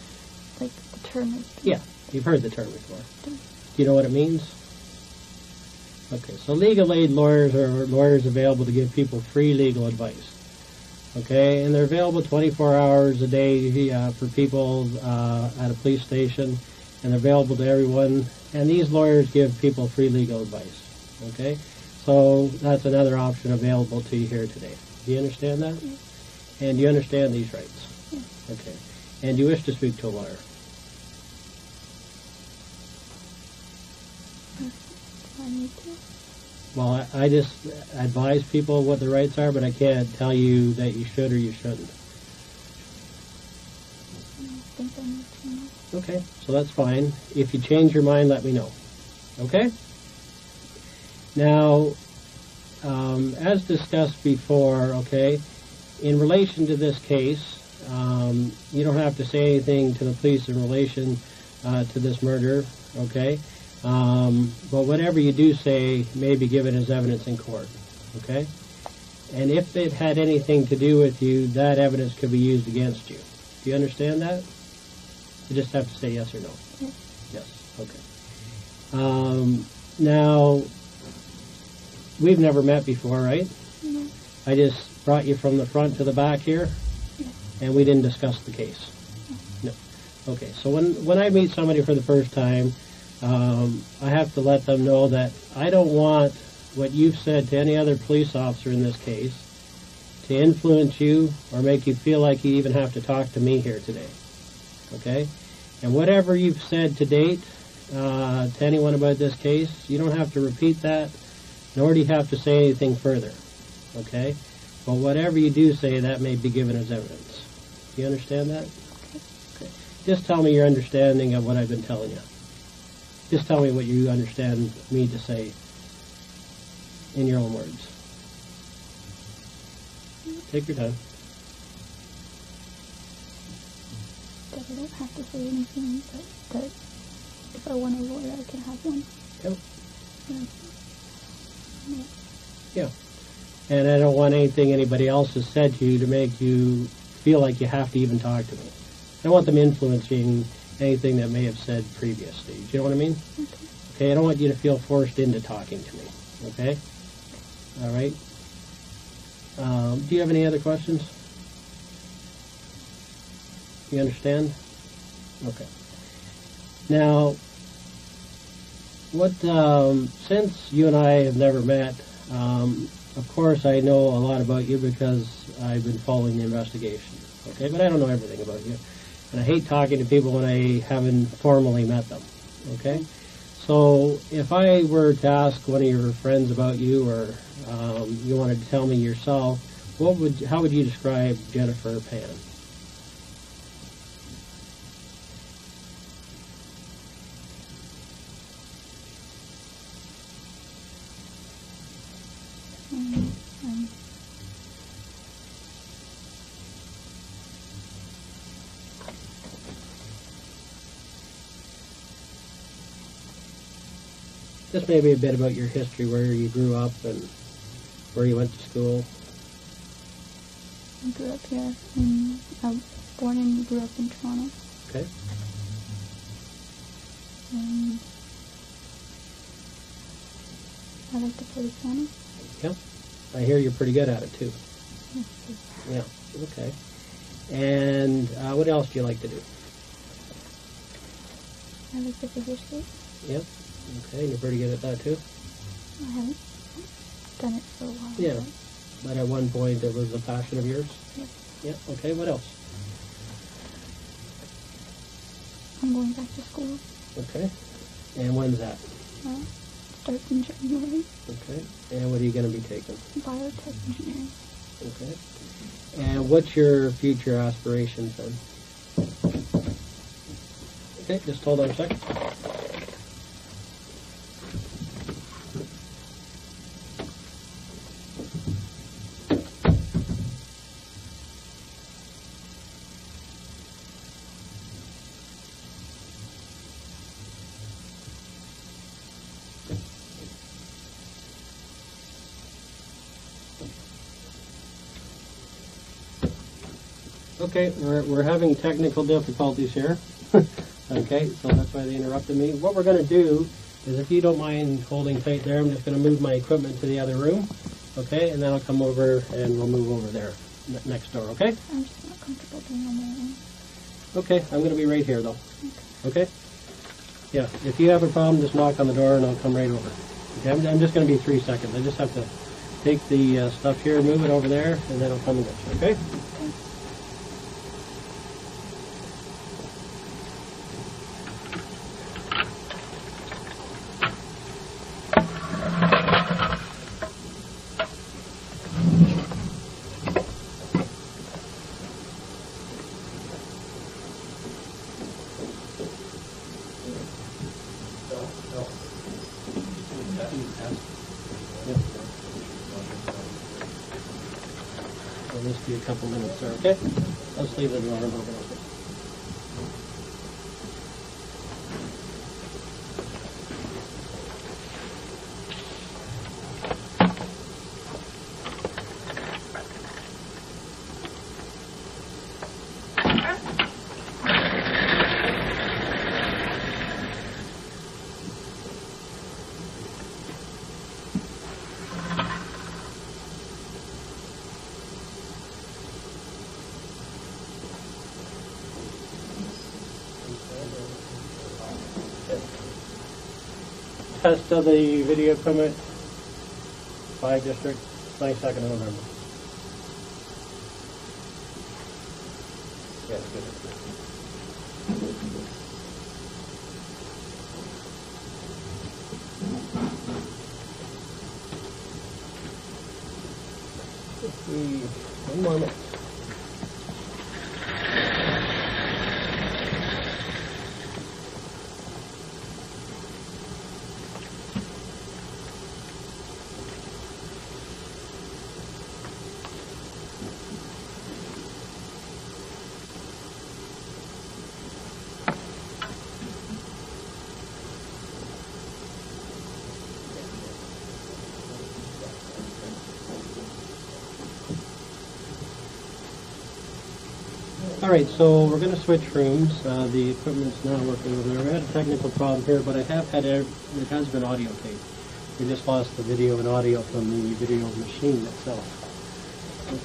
like the term is. Yeah, you've heard the term before. Do you know what it means? Okay, so legal aid lawyers are lawyers available to give people free legal advice. Okay, and they're available 24 hours a day for people at a police station, and they're available to everyone. And these lawyers give people free legal advice. Okay, so that's another option available to you here today. Do you understand that? Yes. And do you understand these rights? Yes. Okay. And do you wish to speak to a lawyer? Do I need to? Well, I just advise people what the rights are, but I can't tell you that you should or you shouldn't. I think I need to know. Okay, so that's fine. If you change your mind, let me know. Okay? Now, as discussed before, okay, in relation to this case, you don't have to say anything to the police in relation to this murder, okay? But whatever you do say may be given as evidence in court, okay? And if it had anything to do with you, that evidence could be used against you. Do you understand that? You just have to say yes or no. Yes. Yes, okay. Now, we've never met before, right? No. I just brought you from the front to the back here, Yes. and we didn't discuss the case. No. Okay, so when I meet somebody for the first time, I have to let them know that I don't want what you've said to any other police officer in this case to influence you or make you feel like you even have to talk to me here today. Okay? And whatever you've said to date to anyone about this case, you don't have to repeat that, nor do you have to say anything further. Okay? But whatever you do say, that may be given as evidence. Do you understand that? Okay. Just tell me your understanding of what I've been telling you. Just tell me what you understand me to say in your own words. Take your time. That I don't have to say anything, but that if I want a lawyer, I can have one. Yep. Yeah. Yeah. And I don't want anything anybody else has said to you to make you feel like you have to even talk to me. I don't want them influencing anything that may have said previously. Do you know what I mean? Okay. Okay, I don't want you to feel forced into talking to me. Okay? All right? Do you have any other questions? You understand? Okay. Now, since you and I have never met, of course I know a lot about you because I've been following the investigation. Okay, but I don't know everything about you. And I hate talking to people when I haven't formally met them. Okay? So if I were to ask one of your friends about you, or you wanted to tell me yourself, how would you describe Jennifer Pan? Just maybe a bit about your history, where you grew up and where you went to school. I grew up here. I was born and grew up in Toronto. Okay. And I like to play the piano. Yep. I hear you're pretty good at it too. Yeah. Okay. And what else do you like to do? I like to figure skate. Yep. Okay. You're pretty good at that too. I haven't done it for a while. Yeah. But at one point it was a passion of yours? Yes. Yep. Okay. What else? I'm going back to school. Okay. And when's that? Starts in January. Okay. And what are you going to be taking? Biotech engineering. Okay. And what's your future aspirations then? Okay, just hold on a second. Okay, we're having technical difficulties here. Okay, so that's why they interrupted me. What we're going to do is, if you don't mind holding tight there, I'm just going to move my equipment to the other room. Okay, and then I'll come over and we'll move over there next door. Okay? I'm just not comfortable being on my own. Okay, I'm going to be right here though. Okay? Yeah, if you have a problem, just knock on the door and I'll come right over. Okay, I'm just going to be 3 seconds. I just have to take the stuff here, move it over there, and then I'll come and get you. Okay? It'll just be a couple minutes there, okay? Let's leave the door open. Test of the video equipment, 5 District, 22nd of November. Yes, good. One more minute. All right, so we're going to switch rooms. The equipment's not working over there. We had a technical problem here, but I have had it has been audio tape. We just lost the video and audio from the video machine itself.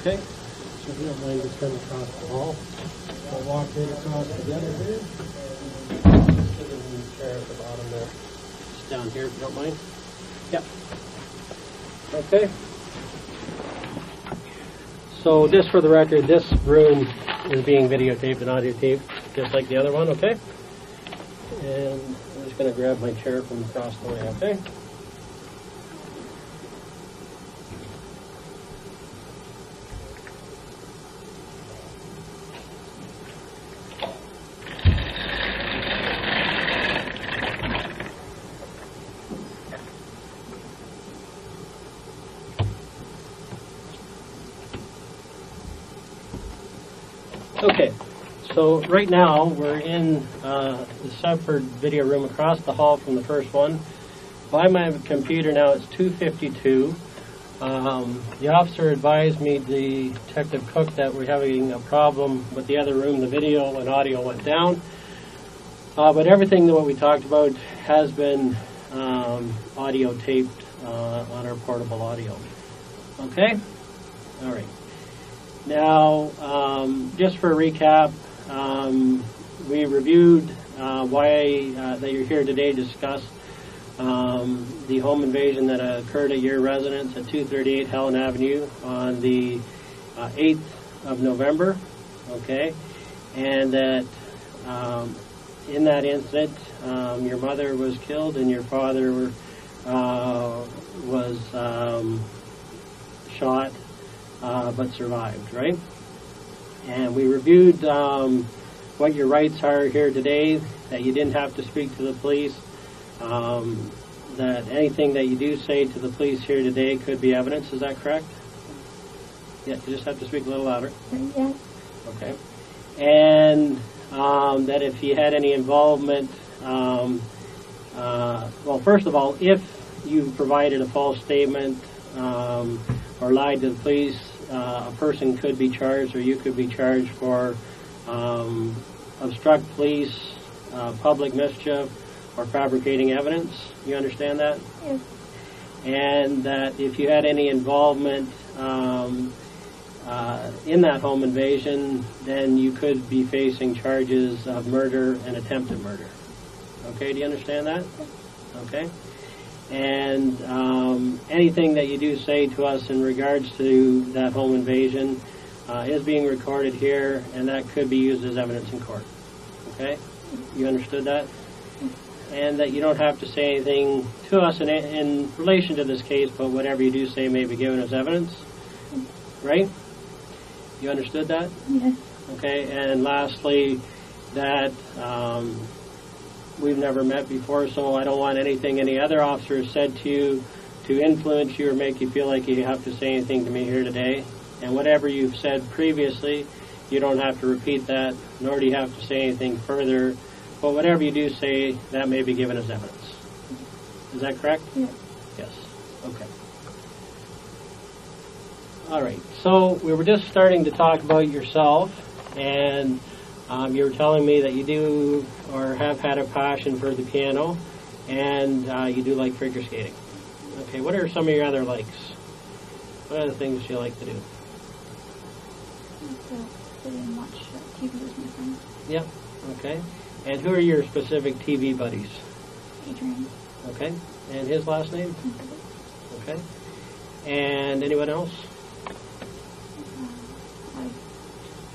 Okay, so if you don't mind, just come across the hall. I'll walk right across together here. Sit in the chair at the bottom there. Just down here, if you don't mind. Yep. Okay. So just for the record, this room is being videotaped and audio taped, just like the other one, okay? And I'm just going to grab my chair from across the way, okay? Okay, so right now we're in the separate video room across the hall from the first one. By my computer now it's 2:52. The officer advised me, the Detective Cook, that we're having a problem with the other room. The video and audio went down. But everything that what we talked about has been audio taped on our portable audio. Okay? All right. Now, just for a recap, we reviewed why that you're here today to discuss the home invasion that occurred at your residence at 238 Helen Avenue on the 8th of November, okay? And that in that incident, your mother was killed and your father was shot but survived, right? And we reviewed what your rights are here today, that you didn't have to speak to the police, that anything that you do say to the police here today could be evidence. Is that correct? Yeah, you just have to speak a little louder. Yeah. Okay. And that if you had any involvement, well, first of all, if you provided a false statement or lied to the police a person could be charged, or you could be charged for obstruct police, public mischief, or fabricating evidence. You understand that? Yes. And that if you had any involvement in that home invasion, then you could be facing charges of murder and attempted murder. Okay, do you understand that? Okay. And anything that you do say to us in regards to that home invasion is being recorded here, and that could be used as evidence in court. Okay? You understood that? And that you don't have to say anything to us in relation to this case, but whatever you do say may be given as evidence. Right? You understood that? Yes. Okay, and lastly, that we've never met before, so I don't want anything any other officer has said to you to influence you or make you feel like you have to say anything to me here today. And whatever you've said previously, you don't have to repeat that, nor do you have to say anything further. But whatever you do say, that may be given as evidence. Is that correct? Yes. Yes. Okay. All right. So we were just starting to talk about yourself, and you were telling me that you do or have had a passion for the piano, and you do like figure skating. Okay. What are some of your other likes? What are the things you like to do? So, sit and watch TV with my friends. Yep. Okay. And who are your specific TV buddies? Adrian. Okay. And his last name? Okay. And anyone else?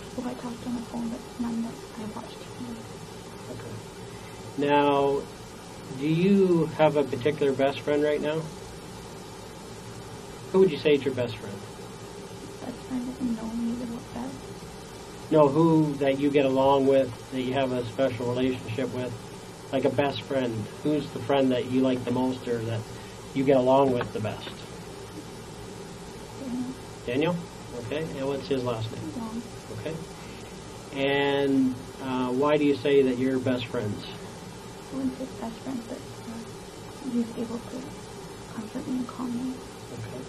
People I talked on the phone, but none that I watched TV. Okay. Now, do you have a particular best friend right now? Who would you say is your best friend? Best friend doesn't know me the best. No, who that you get along with, that you have a special relationship with, like a best friend. Who's the friend that you like the most, or that you get along with the best? Daniel? Okay. And what's his last name? Long. Okay. And why do you say that you're best friends? I wouldn't say best friend, but he's able to comfort me and calm me. Okay.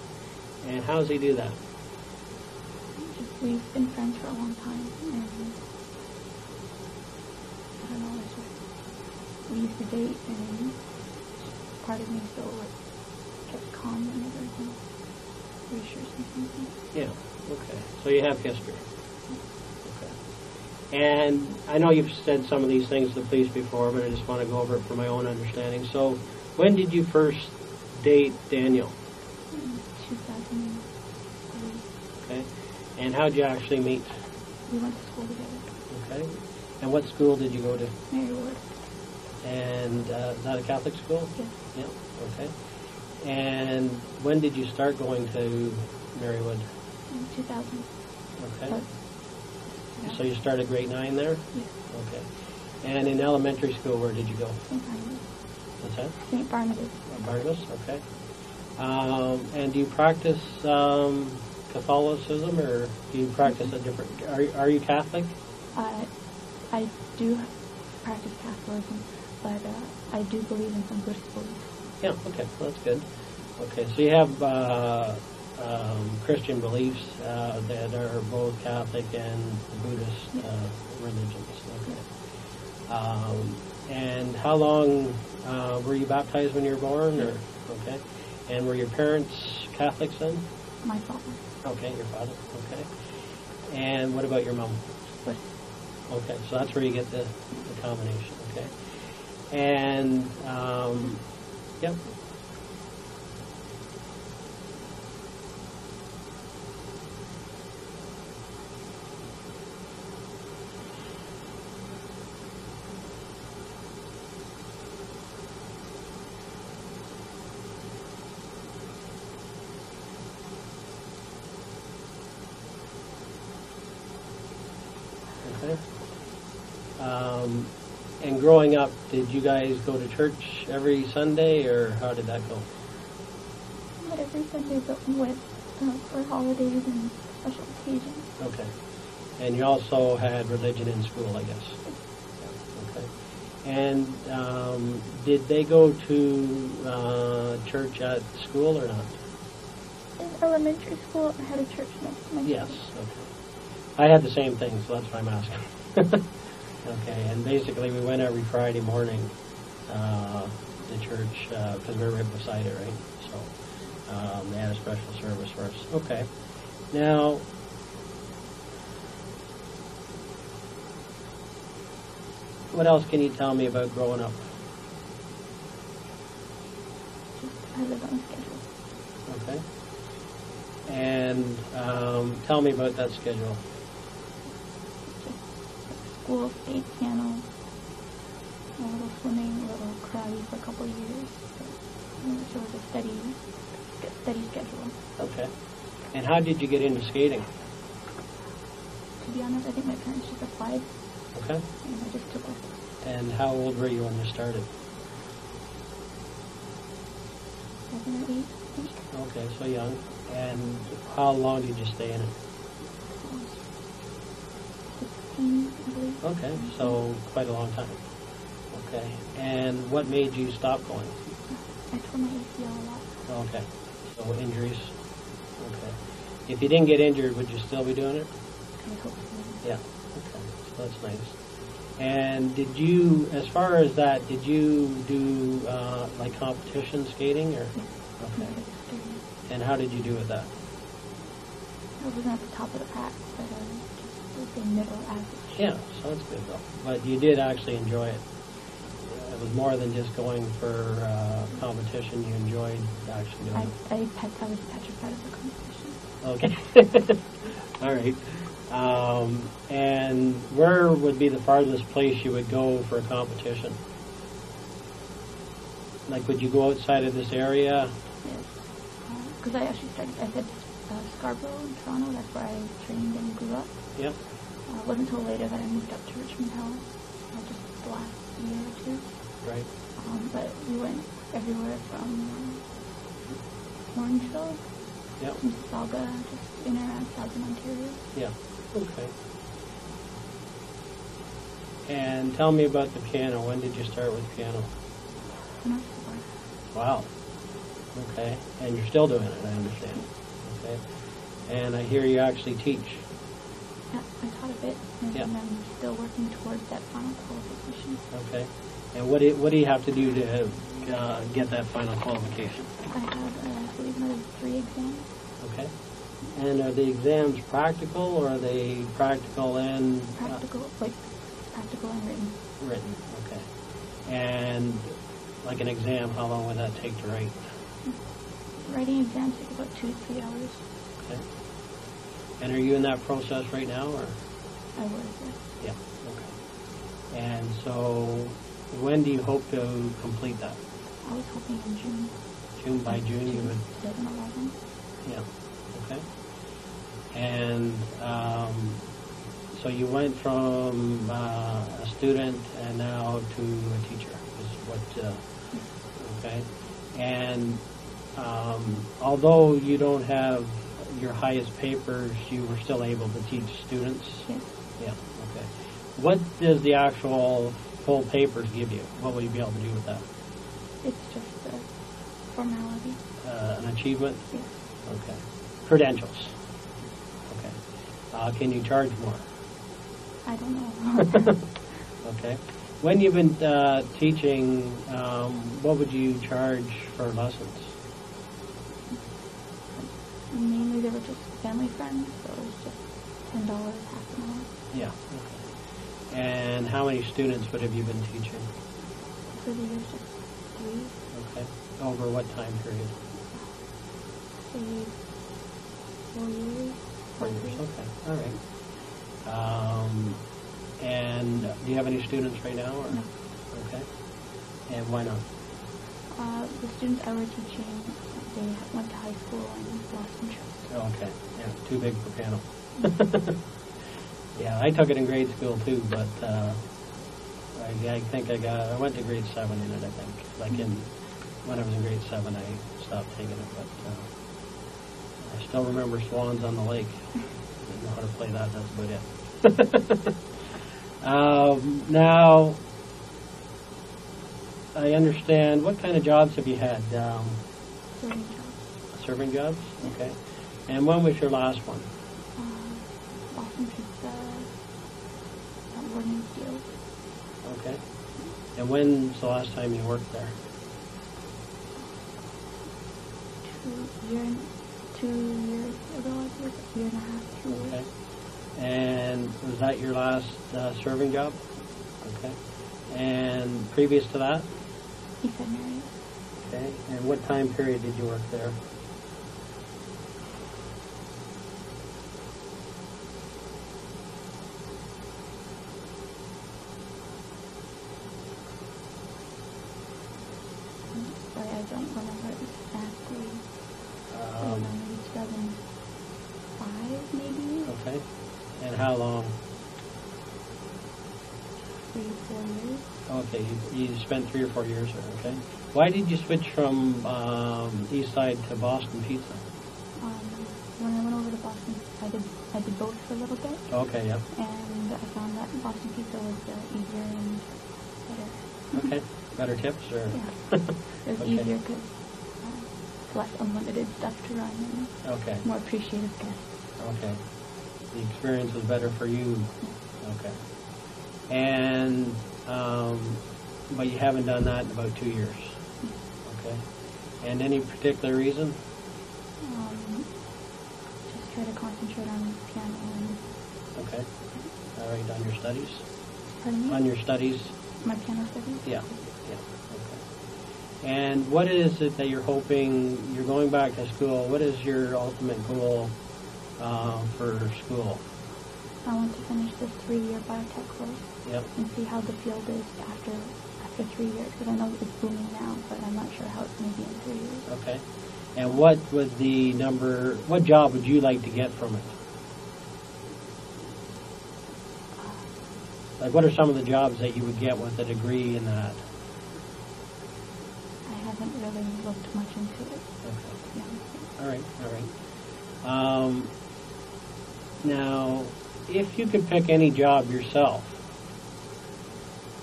And how does he do that? Just, we've been friends for a long time, and I don't know, it's just, we used to date, and part of me still gets calm whenever he reassures me something. Yeah. Okay. So you have history. Okay. And I know you've said some of these things to the police before, but I just want to go over it for my own understanding. So when did you first date Daniel? In 2003. Okay. And how did you actually meet? We went to school together. Okay. And what school did you go to? Marywood. And is that a Catholic school? Yes. Yeah. Okay. And when did you start going to Marywood? In 2000. Okay. Yeah. So you started grade 9 there? Yes. Okay. And in elementary school, where did you go? St. Barnabas. What's that? St. Barnabas. Barnabas, okay. And do you practice Catholicism, or do you practice a different... Are you Catholic? I do practice Catholicism, but I do believe in some Buddhist beliefs. Yeah, okay, well, that's good. Okay, so you have Christian beliefs that are both Catholic and Buddhist religions. Okay. And how long were you baptized when you were born? Or okay. And were your parents Catholics then? My father. Okay, your father. Okay. And what about your mom? Buddhist. Okay, so that's where you get the combination. Okay. And yep. Okay. And growing up, did you guys go to church every Sunday, or how did that go? Not every Sunday, but with for holidays and special occasions. Okay. And you also had religion in school, I guess. Okay. And did they go to church at school or not? in elementary school, I had a church next to my Yes. school. Okay. I had the same thing, so that's why I'm asking. Okay, and basically we went every Friday morning to church because we were right beside it, right? So they had a special service for us. Okay. Now, what else can you tell me about growing up? I live on schedule. Okay. And tell me about that schedule. School, state, piano, a little swimming, a little karate for a couple of years. So it was a steady schedule. Okay. And how did you get into skating? To be honest, I think my parents just applied, Okay. and I just took it. And how old were you when you started? 7 or 8, I think. Okay, so young. And how long did you stay in it? I was 16, I believe. Okay, so quite a long time. Okay. And what made you stop going? I tore my ACL a lot. Okay. So injuries. Okay. If you didn't get injured, would you still be doing it? I hope so. Yeah. Okay. So that's nice. And did you, as far as that, did you do like competition skating or? Okay. And how did you do with that? I wasn't at the top of the pack, but I was just in middle average. Yeah, so that's good though. But you did actually enjoy it. It was more than just going for competition. You enjoyed actually doing it. I was petrified of the competition. Okay. All right. And where would be the farthest place you would go for a competition? Like, would you go outside of this area? Yes. Because I actually started, I said Scarborough in Toronto. That's where I trained and grew up. Yep. It wasn't until later that I moved up to Richmond Hill, just the last year or two. Right. But we went everywhere from Orangeville, Yep. Mississauga, just in and around Southern Ontario. Yeah. Okay. And tell me about the piano. When did you start with piano? Not far. Wow. Okay. And you're still doing it, I understand. Okay. And I hear you actually teach. Yeah, I taught a bit, and Yeah. I'm still working towards that final qualification. Okay. And what do you have to do to get that final qualification? I have, I believe, another 3 exams. Okay. And are the exams practical, or are they practical and Practical, practical and written. written? Okay. And like an exam, how long would that take to write? Writing exams take about 2 to 3 hours. Okay. And are you in that process right now, or? I was, yes. Yeah. Okay. And so, when do you hope to complete that? I was hoping in June. By June you would. 2011. Yeah. Okay. And so you went from a student and now to a teacher. Is what? Okay. And although you don't have your highest papers, you were still able to teach students. Yes. Yeah. Okay. What does the actual full papers give you? What will you be able to do with that? It's just a formality. An achievement? Yes. Okay. Credentials? Okay. Can you charge more? I don't know. Okay. When you've been teaching, what would you charge for lessons? Mainly they were just family friends, so it was just $10 half an hour. Yeah. Okay. And how many students would have you been teaching? For the years, just 3. Okay. Over what time period? Say 4 years. 4 years. Okay. All right. And do you have any students right now? Or? No. Okay. And why not? The students I was teaching, they went to high school and lost interest. Okay. Yeah. Too big for piano. Yeah, I took it in grade school too, but I think I went to grade 7 in it. I think when I was in grade 7, I stopped taking it, but I still remember Swans on the Lake. I didn't know how to play that. That's about it. Now, I understand. What kind of jobs have you had? Serving jobs. serving jobs? Okay. And when was your last one? Boston Pizza at Warden Field. Okay. And when's the last time you worked there? 2 years ago, I think. A year and a half, 2 years. Okay. And was that your last serving job? Okay. And previous to that? He said married. Okay. And what time period did you work there? Sorry, I don't remember exactly. Maybe 2005, maybe? Okay. And how long? 3, 4 years. Okay, you spent 3 or 4 years there, okay. Why did you switch from East Side to Boston Pizza? When I went over to Boston, I did both for a little bit, Okay, yeah. and I found that Boston Pizza was easier and better. Okay, better tips or? Yeah. It was Okay. easier because it's less unlimited stuff to run and Okay, more appreciative guests. okay. The experience was better for you. Okay. And, but you haven't done that in about 2 years. Okay. And any particular reason? Just try to concentrate on piano and, Okay. All right, on your studies? pardon me? On your studies? My piano studies? Yeah, yeah, okay. And what is it that you're hoping, you're going back to school, what is your ultimate goal for school? I want to finish this 3-year biotech course Yep, and see how the field is after 3 years, because I know it's booming now, but I'm not sure how it's going to be in 3 years. okay. And what job would you like to get from it? Like, what are some of the jobs that you would get with a degree in that? I haven't really looked much into it. Okay. Yeah. All right. Now, if you could pick any job yourself,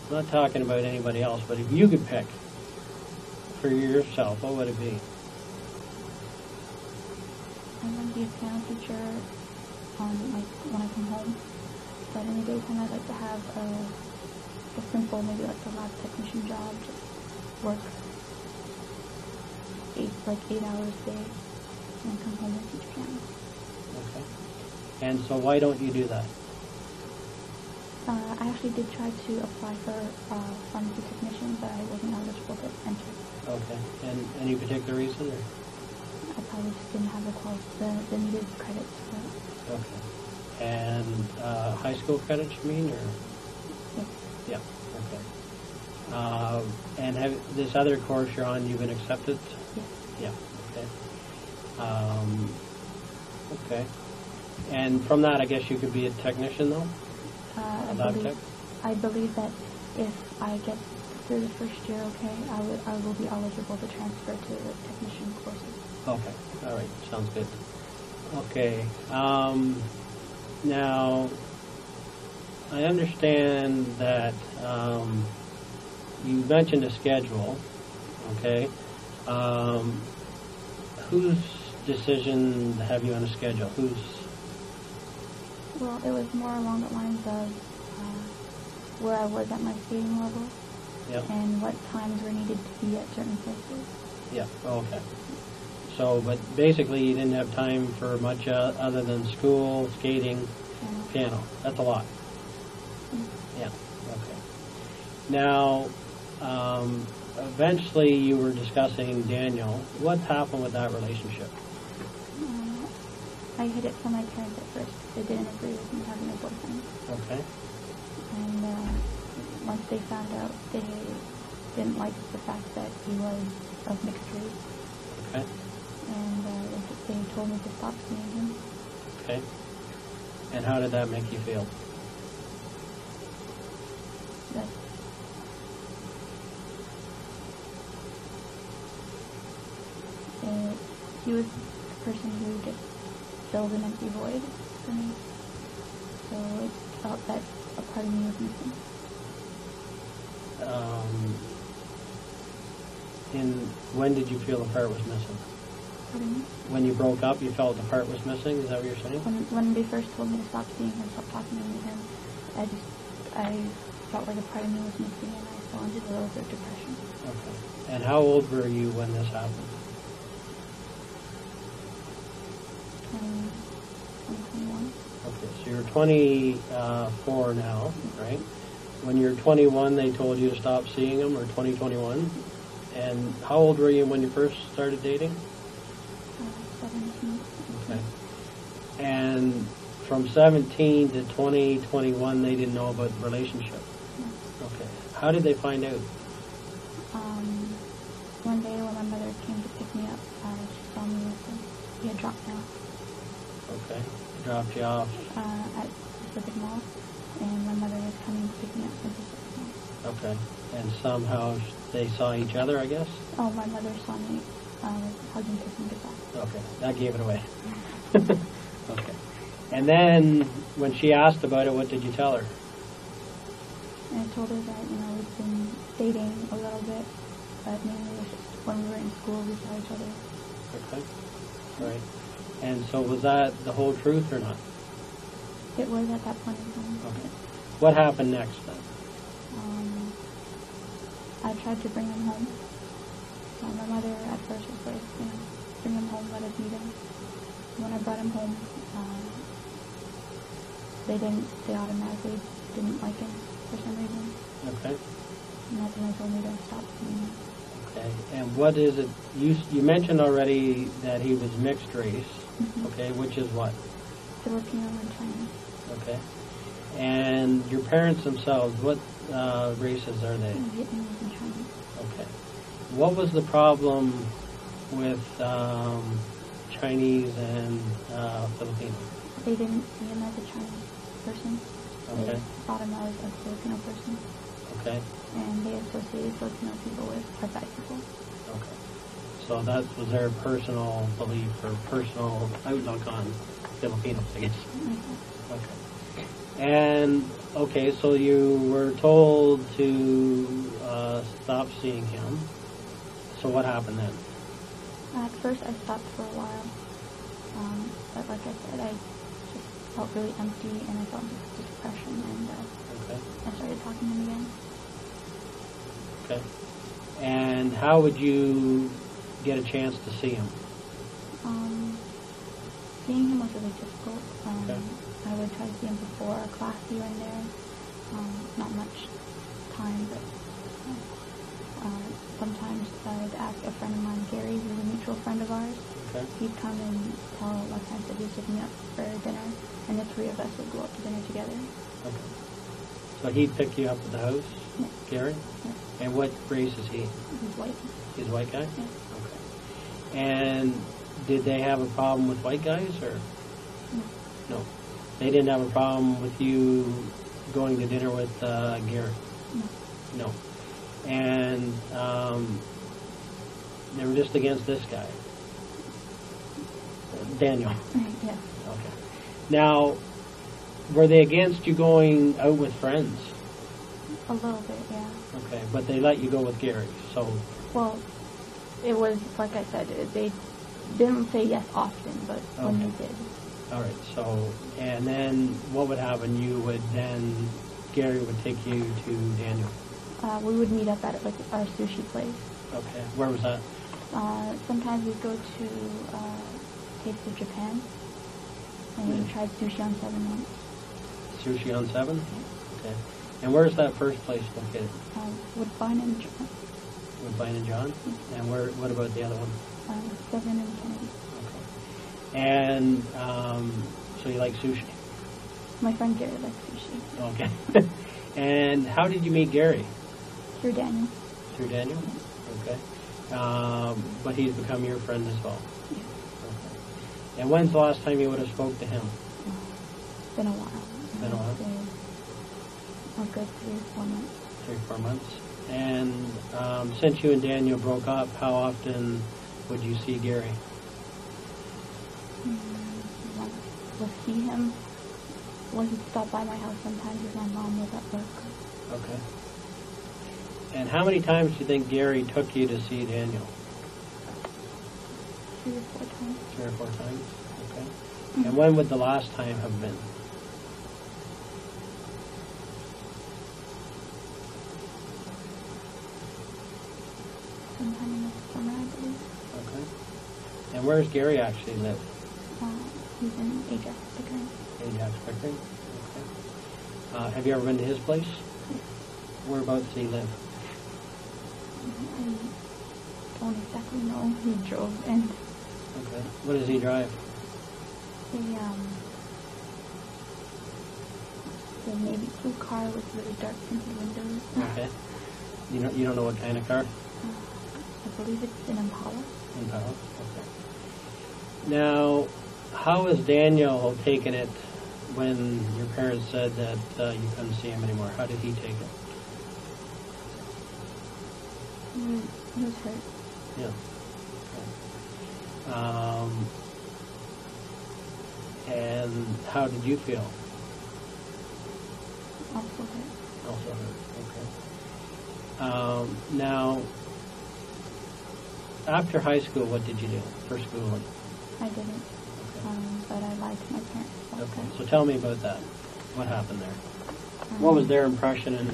I'm not talking about anybody else, but if you could pick for yourself, what would it be? I want to be a piano teacher when I come home. But any daytime, I'd like to have a simple, maybe like a lab technician job, just work 8 hours a day, and come home and teach piano. Okay. And so why don't you do that? I actually did try to apply for pharmacy technician, but I wasn't eligible to enter. Okay. And any particular reason? Or? I probably just didn't have the needed credits for it. Okay. And high school credits, you mean, or? Yes. Yeah. Okay. And have this other course you're on, you've been accepted? Yes. Yeah. Okay. Okay. And from that, I guess you could be a technician, though? I believe that if I get through the first year okay, I will be eligible to transfer to the technician courses. Okay. All right. Sounds good. Okay. Now, I understand that you mentioned a schedule, okay? Whose decision to have you on a schedule? Well, it was more along the lines of where I was at my skating level Yep. and what times were needed to be at certain places. Yeah, okay. So, but basically you didn't have time for much other than school, skating, piano. That's a lot. Yeah, okay. Now, eventually you were discussing Daniel. What happened with that relationship? I hid it from my parents at first. They didn't agree with me having a boyfriend. Okay. And once they found out, they didn't like the fact that he was of mixed race. Okay. And they told me to stop seeing him. Okay. And how did that make you feel? That he was the person who just filled an empty void for me. So it felt that a part of me was missing. When did you feel the part was missing? Pardon me? When you broke up, you felt the part was missing? Is that what you're saying? When they first told me to stop seeing him, stop talking to him, I felt like a part of me was missing, and I fell into a little bit of depression. Okay. And how old were you when this happened? 21. Okay, so you're 24 now, right? When you're 21, they told you to stop seeing him, or 2021. And how old were you when you first started dating? 17. Okay. And from 17 to 2021, they didn't know about the relationship. Okay. How did they find out? One day when my mother came to pick me up, she saw me with him. He had dropped me off Okay. Dropped you off. At Pacific Mall, and my mother was coming to pick me up from Pacific Mall. Okay. And somehow they saw each other, I guess? Oh, my mother saw me hugging, kissing goodbye. Okay. That gave it away. Okay. And then when she asked about it, what did you tell her? And I told her that, we've been dating a little bit, but mainly it was just when we were in school, we saw each other. Okay. Right. And so was that the whole truth or not? It was at that point in time. Okay. What happened next then? I tried to bring him home. My mother at first was like, bring him home, let us meet him. When I brought him home, they automatically didn't like him for some reason. Okay. And that's when they told me to stop seeing him. Okay. And what is it? You mentioned already that he was mixed race. Mm-hmm. Okay. Which is what? Filipino and Chinese. Okay. And your parents themselves, what races are they? Vietnamese and Chinese. Okay. What was the problem with Chinese and Filipino? They didn't see him as a Chinese person. Okay. They thought him as a Filipino person. Okay. And they associated Filipino people with white people. Okay. So that was their personal belief or personal outlook on Filipinos, I guess. Mm-hmm. Okay. And, okay, so you were told to stop seeing him. So what happened then? At first I stopped for a while. But like I said, I just felt really empty and I felt depression, and Okay. I started talking to him again. Okay. And how would you get a chance to see him? Seeing him was really difficult. Okay. I would try to see him before a class here and there. Not much time, but sometimes I'd ask a friend of mine, Gary, who's a mutual friend of ours. Okay. He'd come and tell my parents that he was picking me up for dinner, and the three of us would go out to dinner together. Okay. So he'd pick you up at the house, Yeah. Gary? Yeah. And what race is he? He's white. He's a white guy? Yeah. Okay. And did they have a problem with white guys or? No. No. They didn't have a problem with you going to dinner with Gary? No. No. And they were just against this guy? Daniel? Yeah. Okay. Now, were they against you going out with friends? A little bit, yeah. Okay, but they let you go with Gary, so... Well, it was, like I said, they didn't say yes often, but when Okay. they did. All right, so, and then what would happen? You would then, Gary would take you to Daniel. We would meet up at like our sushi place. Okay, where was that? Sometimes we'd go to Taste of Japan, and we tried sushi on 7 once. Sushi on 7? Okay. And where's that first place located? Woodbine and Woodbine and John? And what about the other one? 7 and Kennedy. Okay. And, so you like sushi? My friend Gary likes sushi. Okay. And how did you meet Gary? Through Daniel. Through Daniel? Okay. But he's become your friend as well? Yeah. Okay. And when's the last time you would have spoke to him? It's been a while. Been a while? A good 3 or 4 months. 3 or 4 months. And since you and Daniel broke up, how often would you see Gary? We'll see him. Well, he'd stop by my house sometimes if my mom was at work. Okay. And how many times do you think Gary took you to see Daniel? 3 or 4 times. 3 or 4 times? Okay. And when would the last time have been? Sometime in the summer, I believe. Okay. And where does Gary actually live? He's in Ajax, Pickering. Ajax, Pickering? Okay. Have you ever been to his place? Yes. Whereabouts does he live? I don't exactly know. He drove in. Okay. What does he drive? The navy blue car with really dark tinted windows. Okay. You don't know what kind of car? I believe it's an Impala. Impala. Okay. Now, how has Daniel taken it when your parents said that you couldn't see him anymore? How did he take it? He was hurt. Yeah. Okay. And how did you feel? Also hurt. Also hurt. Okay. Now, after high school, what did you do for schooling? I didn't. Okay. But I lied to my parents about Okay. that. So tell me about that. What happened there? What was their impression, and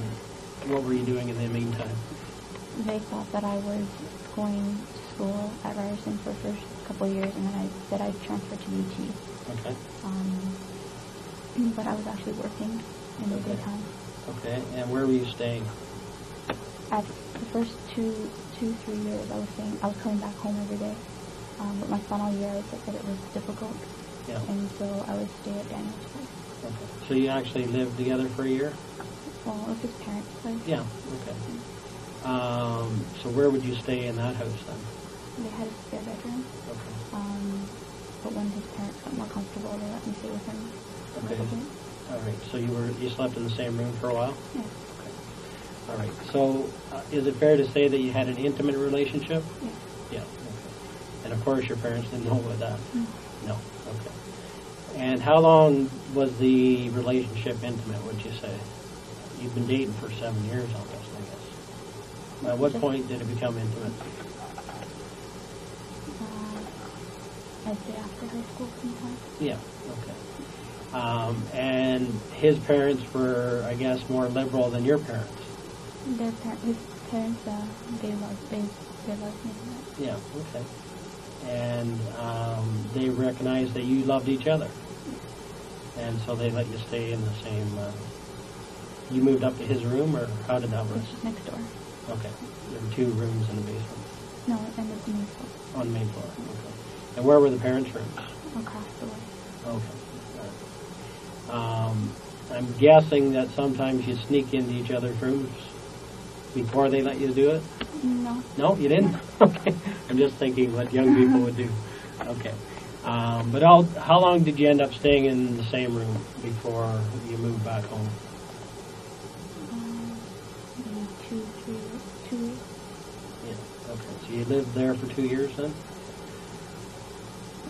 what were you doing in the meantime? They thought that I was going to school at Ryerson for the first couple of years, and then I said I'd transfer to UT. Okay. But I was actually working in the daytime. Okay. And where were you staying? At the first two, 3 years, I was coming back home every day. But my final year, I said that it was difficult, Yeah. and so I would stay at Daniel's place. Okay. So you actually lived together for a year? Well, it was his parents' place. Yeah. Okay. So where would you stay in that house then? They had a spare bedroom. Okay. But when his parents got more comfortable, they let me stay with him. a Okay. little bit. All right. So you slept in the same room for a while? Yes. Okay. All right. So is it fair to say that you had an intimate relationship? Yes. Yeah. Okay. And of course your parents didn't know about that? No. No. Okay. And how long was the relationship intimate, would you say? You've been dating for 7 years almost, I guess. At what point did it become intimate? I'd say after high school sometime. Yeah, okay. And his parents were, I guess, more liberal than your parents. His parents, they loved me. Yeah, okay. And they recognized that you loved each other. And so they let you stay in the same... you moved up to his room, or how did that work? It's just next door. Okay. There were 2 rooms in the basement. No, it ended in the floor. On the main floor, okay. And where were the parents' rooms? Across the way. Okay. All right. I'm guessing that sometimes you sneak into each other's rooms before they let you do it? No. No, you didn't? Okay. I'm just thinking what young people would do. Okay. But how long did you end up staying in the same room before you moved back home? Maybe 2 weeks. Yeah. Okay. So you lived there for 2 years then?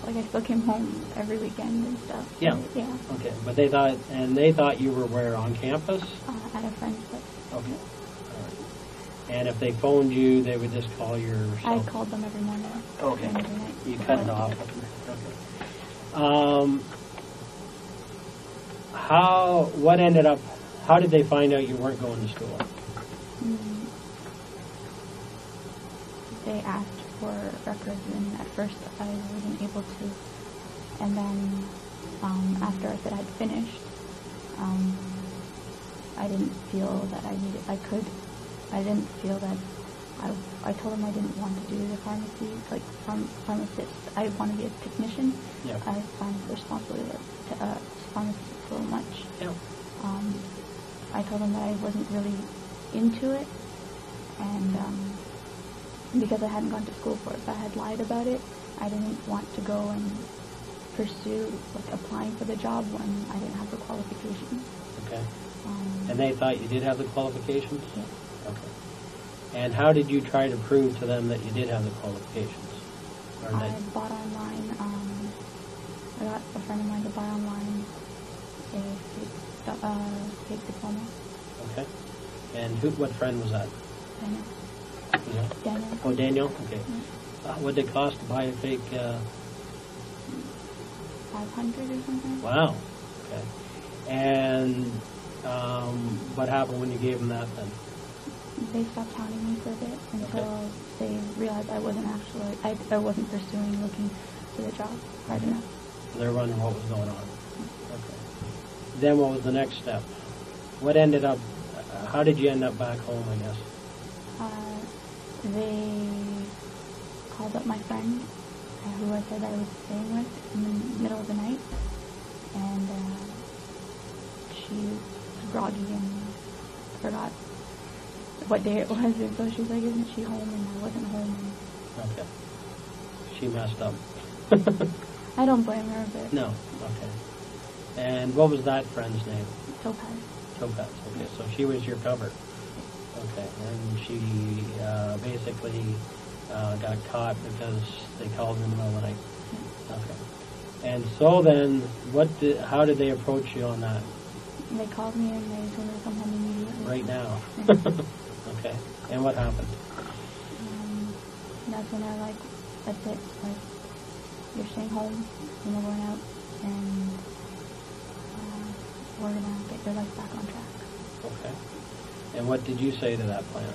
Like, I still came home every weekend and stuff. So, Yeah. Yeah. Okay. But they thought you were where, on campus? At a friend's place. Okay. All right. And if they phoned you, they would just call your I cell? called them every morning. Okay. And every night. You cut it off. Okay. How did they find out you weren't going to school? They asked for records, and at first I wasn't able to. And then after I said I'd finished, I didn't feel that I didn't feel that I told them I didn't want to do the pharmacy, like pharmacist. I want to be a technician. Yeah. I find the responsibility to pharmacist so much. Yeah. I told them that I wasn't really into it, and because I hadn't gone to school for it, if I had lied about it, I didn't want to go and pursue applying for the job when I didn't have the qualifications. Okay. And they thought you did have the qualifications? Yes. Okay. And how did you try to prove to them that you did have the qualifications? Or I bought online. I got a friend of mine to buy online a fake diploma. Okay. And what friend was that? Daniel. Yeah. Daniel. Oh, Daniel? Okay. What'd it cost to buy a fake? 500 or something. Wow. Okay. And what happened when you gave them that then? They stopped counting me for a bit until they realized I wasn't I wasn't looking for the job hard enough. They're wondering what was going on. Okay. Then what was the next step? What ended up? How did you end up back home? I guess. They called up my friend, who I said I was staying with, in the middle of the night, and she was groggy and forgot what day it was, and so she was like, "Isn't she home?" And I wasn't home. Okay. She messed up. I don't blame her, but No. Okay. And what was that friend's name? Topaz. Topaz. Okay. So she was your cover. Okay. And she basically got caught because they called in the middle of the night. Okay. And so then, how did they approach you on that? They called me and they told me to come home immediately. Right now. Okay. And what happened? That's when I that's it. Like, you're staying home, and we're going out, and we're gonna get your life back on track. Okay. And what did you say to that plan?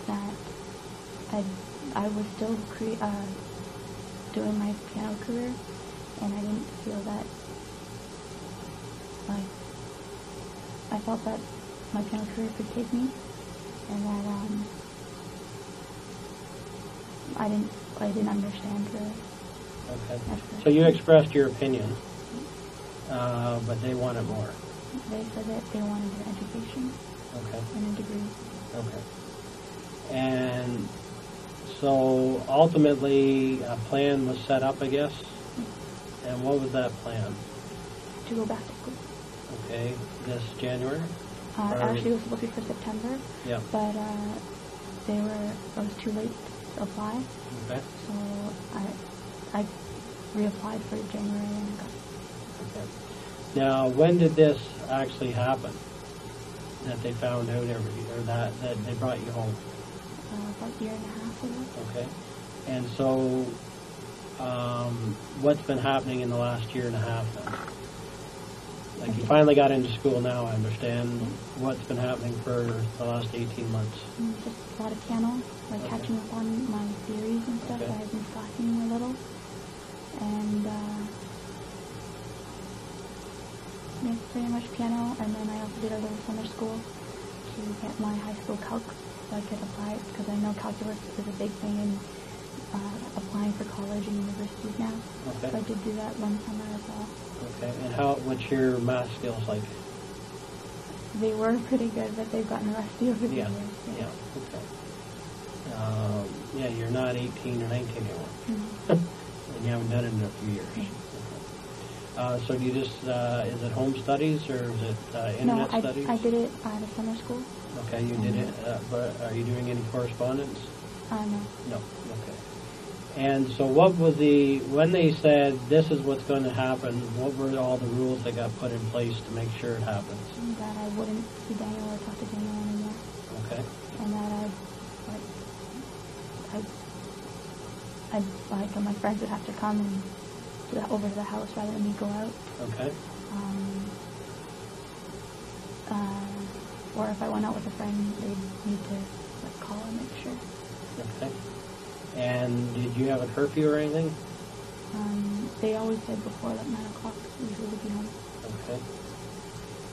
That I was still doing my piano career, and I didn't feel that, like, I felt that my piano career could take me, and that I didn't understand really. Okay. So you expressed your opinion, but they wanted more. They said that they wanted an education Okay. and a degree. Okay. And so ultimately a plan was set up, I guess? And what was that plan? To go back to school. Okay. This January? Actually, it was supposed to be for September, Yeah. but it was too late to apply, Okay. so I reapplied for January and I got it. Okay. Now, when did this actually happen? That they found out or that they brought you home? About a year and a half ago. Okay. And so, what's been happening in the last year and a half then? Like, you finally got into school now, I understand. What's been happening for the last 18 months? Just a lot of piano, like Okay. catching up on my theories and stuff. Okay. I've been slacking a little. And yeah, pretty much piano. And then I also did a little summer school to get my high school calc so I could apply it, because I know calculus is a big thing in applying for college and universities now. Okay. So I did do that one summer as well. Okay. And what's your math skills like? They were pretty good, but they've gotten rusty over the Yeah. years. Yeah. Okay. Yeah, you're not 18 or 19 anymore. Mhm. And you haven't done it in a few years. Okay. So do you just, is it home studies or is it internet No, studies? I did it at a summer school. Okay, you did it, but are you doing any correspondence? No. No, okay. And so what was when they said this is what's going to happen, what were all the rules that got put in place to make sure it happens? That I wouldn't see Daniel or talk to Daniel anymore. Okay, And that my friends would have to come and over to the house rather than me go out. okay, Or if I went out with a friend, they'd need to call and make sure. okay. And did you have a curfew or anything? They always said before 9 o'clock usually would be home. Okay.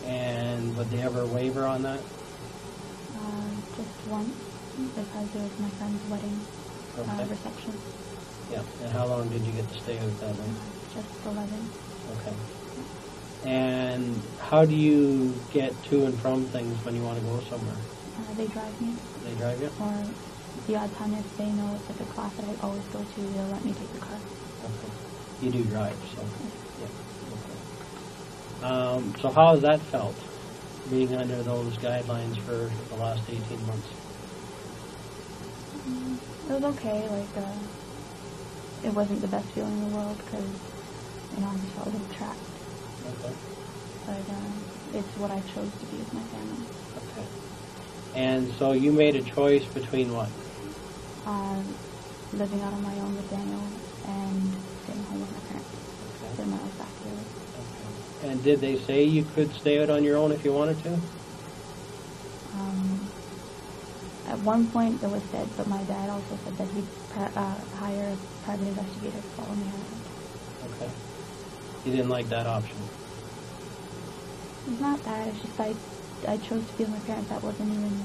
And would they ever waiver on that? Just once, because it was my friend's wedding Okay. reception. Yeah. And how long did you get to stay with that night? Just 11. Okay. And how do you get to and from things when you want to go somewhere? They drive me. They drive you? Or the odd time if they know it's like a class that I always go to, they'll let me take the car. Okay. You do drive, so yeah. Okay. So how has that felt, being under those guidelines for the last 18 months? It was okay. It wasn't the best feeling in the world because, I just felt a little trapped. Okay. But it's what I chose to be with my family. Okay. And so you made a choice between what? living out on my own with Daniel and staying home with my parents. Okay. Getting my life back together. Okay. And did they say you could stay out on your own if you wanted to? At one point it was said, but my dad also said that he'd hire a private investigator to follow me around. Okay. You didn't like that option? It's not that, it's just I chose to be with my parents. That wasn't even,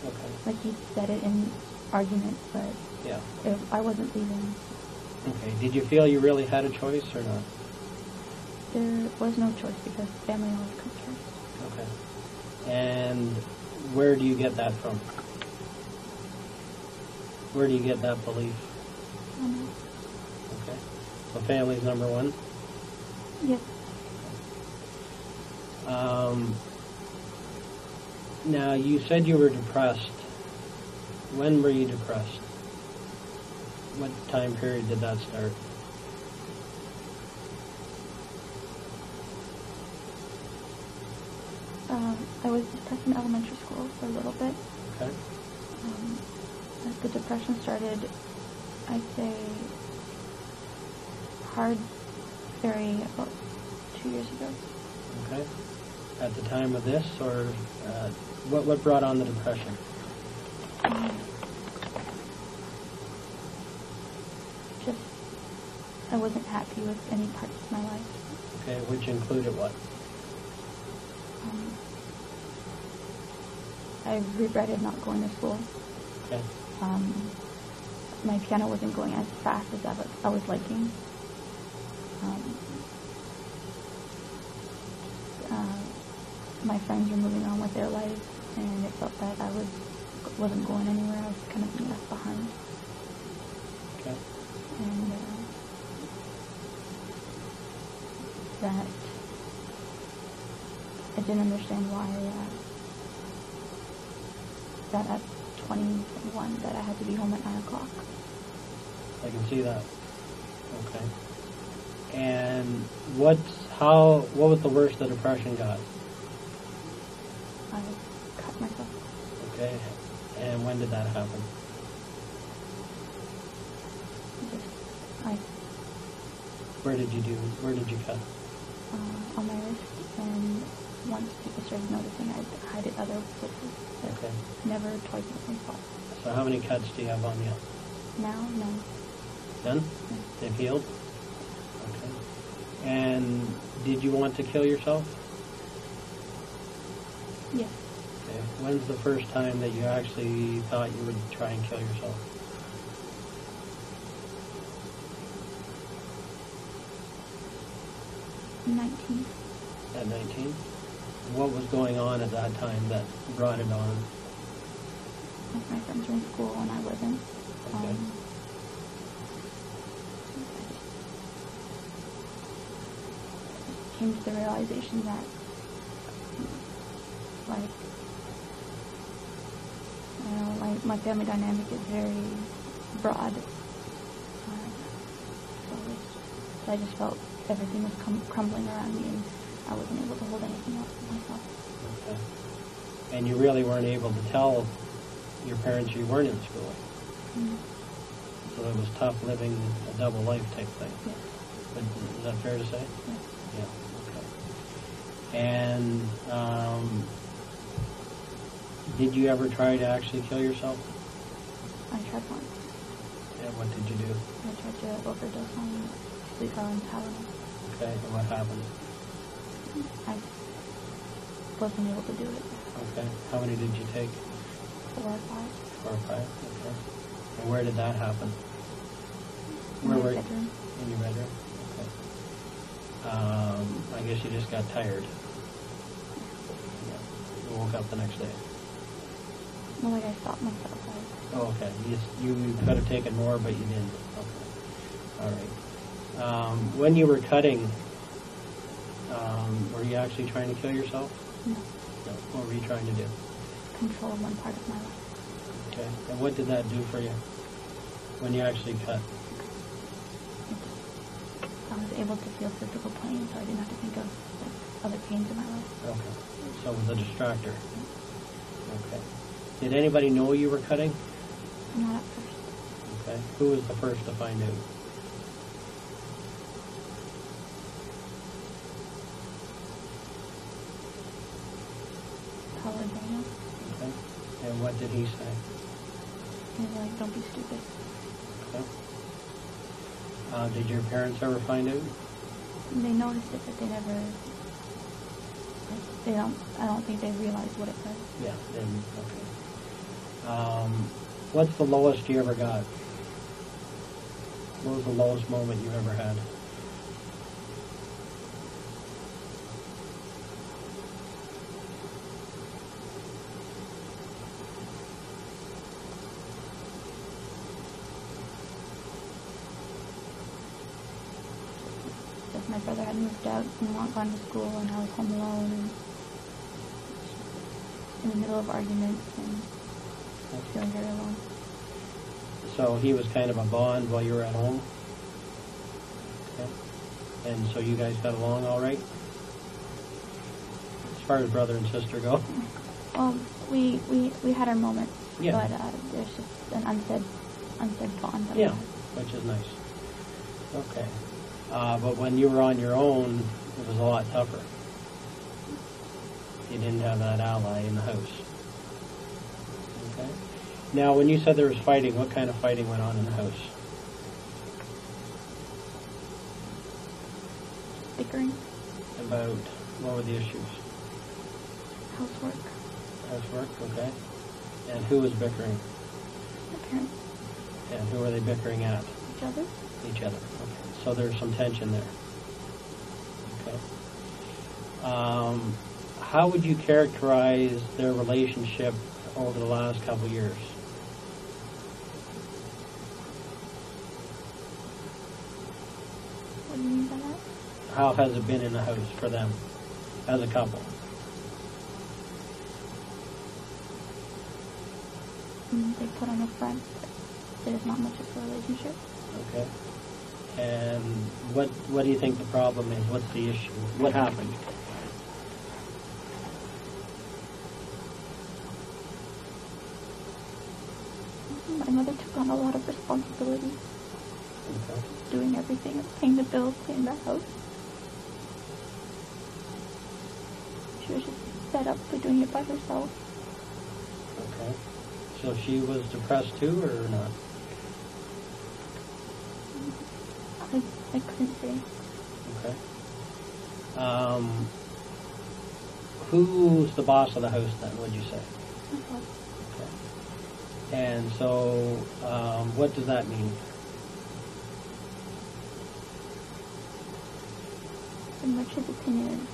Okay. like he said it in argument, but Yeah. I wasn't leaving. Okay. Did you feel you really had a choice or not? There was no choice because family always comes first. Okay. And where do you get that from? Where do you get that belief? I don't know. Okay. So family's number one? Yes. Now, you said you were depressed. When were you depressed? What time period did that start? I was depressed in elementary school for a little bit. Okay. As the depression started, I'd say hard, very about 2 years ago. Okay. At the time of this, or what brought on the depression? Just, I wasn't happy with any parts of my life. Okay, which included what? I regretted not going to school. Okay. My piano wasn't going as fast as I was liking. My friends were moving on with their lives, and it felt that I wasn't going anywhere. I was kind of being left behind. Okay. And that I didn't understand why that at 21 that I had to be home at 9 o'clock. I can see that. Okay. And what was the worst the depression got? I cut myself. Okay. And when did that happen? Where did you cut? On my wrist, and once people started noticing, I'd hide it other places, but Okay. never twice in the same spot. So how many cuts do you have on you? Now, no. None? They've healed? Okay. And did you want to kill yourself? Yes. Okay. When's the first time that you actually thought you would try and kill yourself? I'm 19. At 19? What was going on at that time that brought it on? Like my friends were in school and I wasn't. Okay. Came to the realization that, like, you know, my family dynamic is very broad. So I just felt everything was crumbling around me, and I wasn't able to hold anything else for myself. Okay. And you really weren't able to tell your parents you weren't in school. Mm. So it was tough living a double life type thing. Yes. But is that fair to say? Yes. Yeah. Okay. And did you ever try to actually kill yourself? I tried once. Yeah. What did you do? I tried to overdose on Tylenol. Okay. And what happened? I wasn't able to do it. Okay. How many did you take? 4 or 5. 4 or 5. Okay. And where did that happen? In Where my were bedroom. In your bedroom? Okay. I guess you just got tired. Yeah. You woke up the next day. Well, like I stopped myself. Oh, okay. You could have taken more, but you didn't. Okay. All right. When you were cutting, were you actually trying to kill yourself? No. No. What were you trying to do? Control one part of my life. Okay. And what did that do for you when you actually cut? I was able to feel physical pain, so I didn't have to think of other pains in my life. Okay. So it was a distractor. Okay. Did anybody know you were cutting? Not at first. Okay. Who was the first to find out? Howard Daniel. Okay. And what did he say? He was like, don't be stupid. Okay. Did your parents ever find out? They noticed it, but they never, I don't think they realized what it was. Yeah. Then, okay. What's the lowest you ever got? What was the lowest moment you ever had? If my brother had moved out and not gone to school, and I was home alone, and in the middle of arguments, and feeling very alone. So he was kind of a bond while you were at home? Okay. And so you guys got along all right? As far as brother and sister go? Well, we had our moments, Yeah. but there's just an unsaid bond that we Yeah, had. which is nice. Okay. But when you were on your own, it was a lot tougher. You didn't have that ally in the house. Okay. Now, when you said there was fighting, what kind of fighting went on in the house? Bickering, About, what were the issues? housework, Housework, okay. And who was bickering? my parents, And who were they bickering at? each other. Each other. Okay. So there's some tension there. Okay. How would you characterize their relationship over the last couple of years? What do you mean by that? How has it been in the house for them as a couple? They put on a front, but there's not much of a relationship. Okay. And what do you think the problem is? What's the issue? What happened? My mother took on a lot of responsibility, Okay. doing everything, paying the bills, cleaning the house. She was just fed up with doing it by herself. Okay. So she was depressed too, or not? I couldn't say. Okay. Who's the boss of the house then, would you say? Myself. Okay. And so, what does that mean? And much his opinion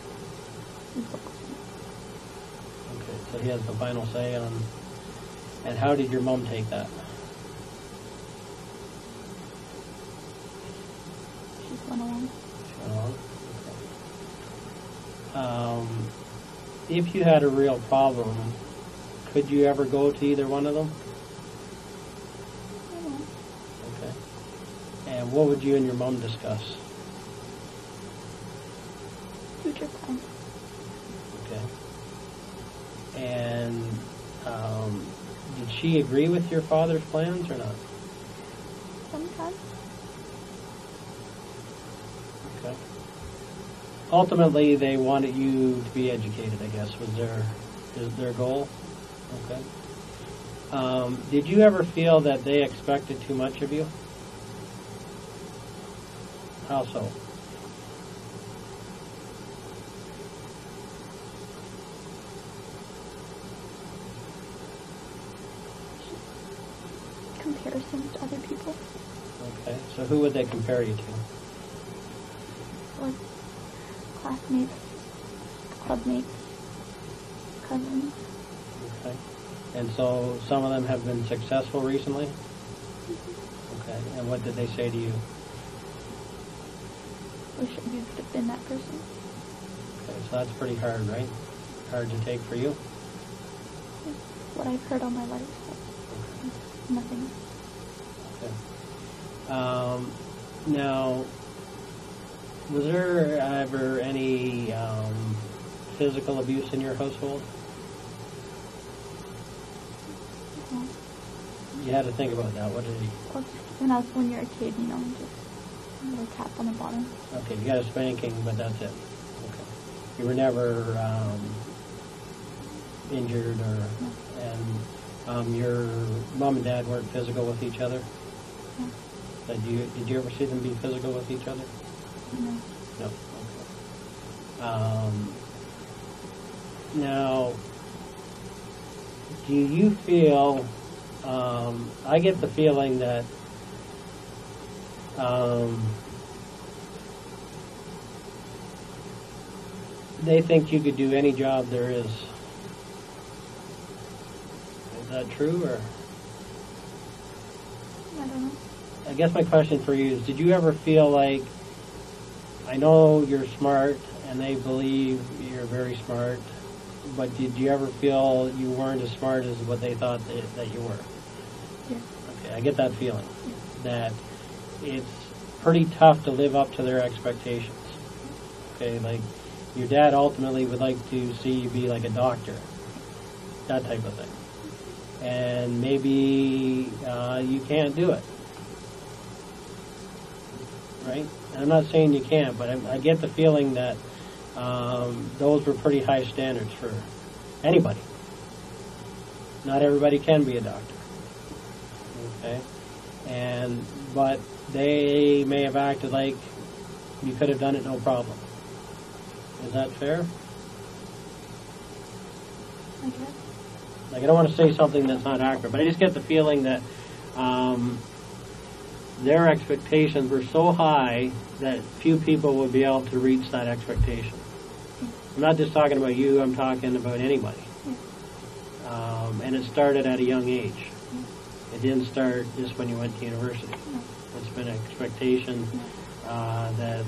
is what goes on. Okay, so he has the final say on. And how did your mom take that? She just went along. Okay. If you had a real problem, could you ever go to either one of them? I don't know. Okay. And what would you and your mom discuss? Future plans. Okay. And did she agree with your father's plans or not? Sometimes. Okay. Ultimately, they wanted you to be educated, I guess, is their goal? Okay. Did you ever feel that they expected too much of you? How so? Comparisons to other people. Okay. So who would they compare you to? Like classmates, clubmates, cousins. Okay. And so some of them have been successful recently? Okay. And what did they say to you? Wish you could have been that person. Okay. So that's pretty hard, right? Hard to take for you? What I've heard all my life. So nothing. Okay. Now, was there ever any physical abuse in your household? No. You had to think about that. What did he? Well, when you're a kid, you know, just a little tap on the bottom. Okay, you got a spanking, but that's it. Okay. You were never injured or, and your mom and dad weren't physical with each other? No. Did you ever see them be physical with each other? No. No. Okay. Now, do you feel? I get the feeling that they think you could do any job there is. Is that true, or? I don't know. I guess my question for you is, did you ever feel like, I know you're smart and they believe you're very smart, but did you ever feel you weren't as smart as what they thought that you were? Yeah. Okay, I get that feeling, that it's pretty tough to live up to their expectations. Okay, like your dad ultimately would like to see you be like a doctor, that type of thing. And maybe you can't do it. Right? And I'm not saying you can't, but I get the feeling that those were pretty high standards for anybody. Not everybody can be a doctor. Okay? But they may have acted like you could have done it no problem. Is that fair? I guess. Like, I don't want to say something that's not accurate, but I just get the feeling that their expectations were so high that few people would be able to reach that expectation. I'm not just talking about you, I'm talking about anybody. And it started at a young age. It didn't start just when you went to university. It's been an expectation that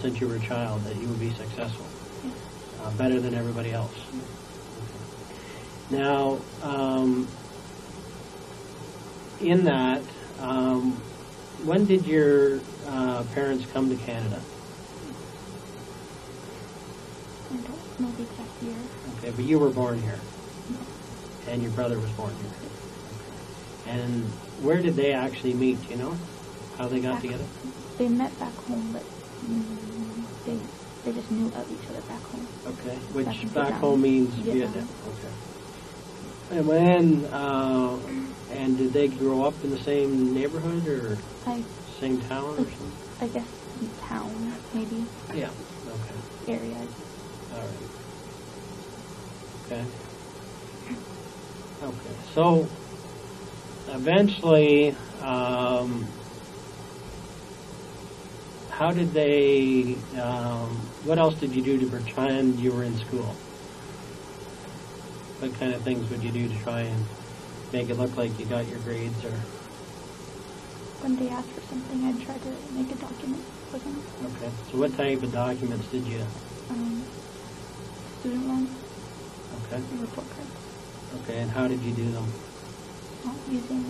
since you were a child that you would be successful, better than everybody else. Now, in that, when did your parents come to Canada? I don't know the exact year. Okay, but you were born here, and your brother was born here. And where did they actually meet? Do you know how they got together? They met back home, but they just knew of each other back home. Okay, which Back back home means Vietnam. Vietnam. Okay. And when and did they grow up in the same neighborhood or same town or something? I guess town, maybe. Yeah. Okay. Area. All right. Okay. Okay. So eventually, how did they? What else did you do to pretend you were in school? What kind of things would you do to try and make it look like you got your grades? Or When they asked for something, I'd try to make a document for them. okay. So what type of documents did you? Student loan, Okay. and report card. Okay. And how did you do them? Using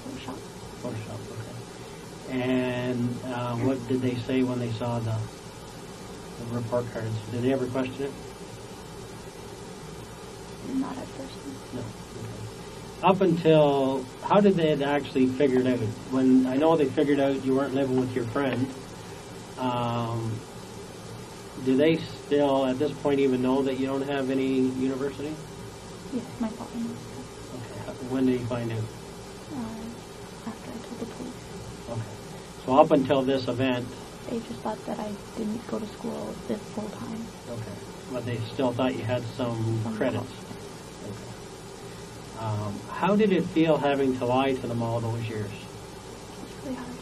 Photoshop. Photoshop. Okay. And what did they say when they saw the report cards? Did they ever question it? Not at first. No. Okay. Up until, how did they actually figure it out? When I know they figured out you weren't living with your friend, do they still, at this point, even know that you don't have any university? Yes, my father knows. Okay. When did he find out? After I told the police. Okay. So up until this event, They just thought that I didn't go to school this full time. okay, but they still thought you had some credits. Okay. How did it feel having to lie to them all those years? It's really hard.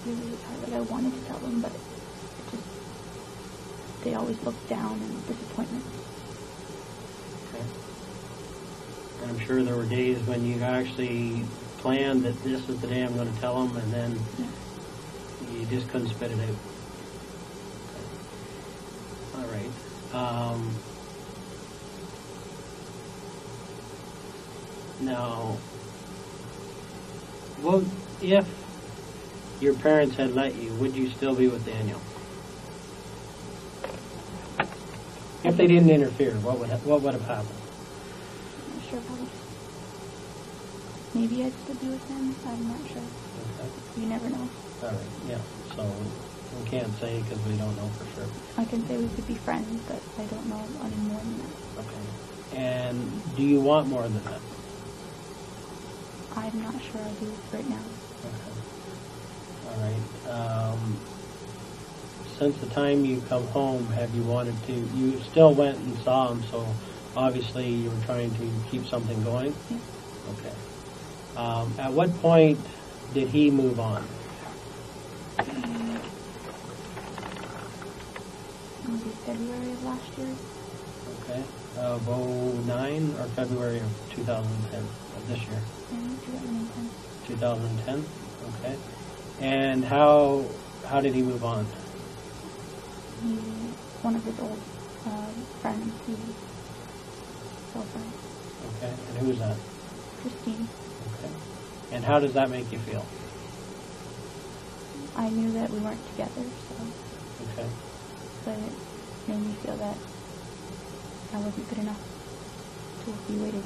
Really hard. Like, I wanted to tell them, but it just, they always looked down in disappointment. Okay. And I'm sure there were days when you actually planned that this is the day I'm going to tell them, and then you just couldn't spit it out. Okay. All right. Now, well, if your parents had let you, would you still be with Daniel? If they didn't interfere, what would have happened? sure, probably maybe I'd still be with him. I'm not sure. Okay. You never know. All right. Yeah. So we can't say because we don't know for sure. I can say we could be friends, but I don't know any more than that. Okay. And do you want more than that? I'm not sure I do right now. Okay. All right. Since the time you come home, have you wanted to? You still went and saw him, so obviously you were trying to keep something going. Yeah. Okay. At what point did he move on? Maybe February of last year. Okay. Of 09 or February of 2010 of this year? Yeah, 2010. 2010. Okay. And how did he move on? One of his old friends, he girlfriend, Okay. And who is that? Christine. Okay. And how does that make you feel? I knew that we weren't together, so Okay. but it made me feel that I wasn't good enough to be waited.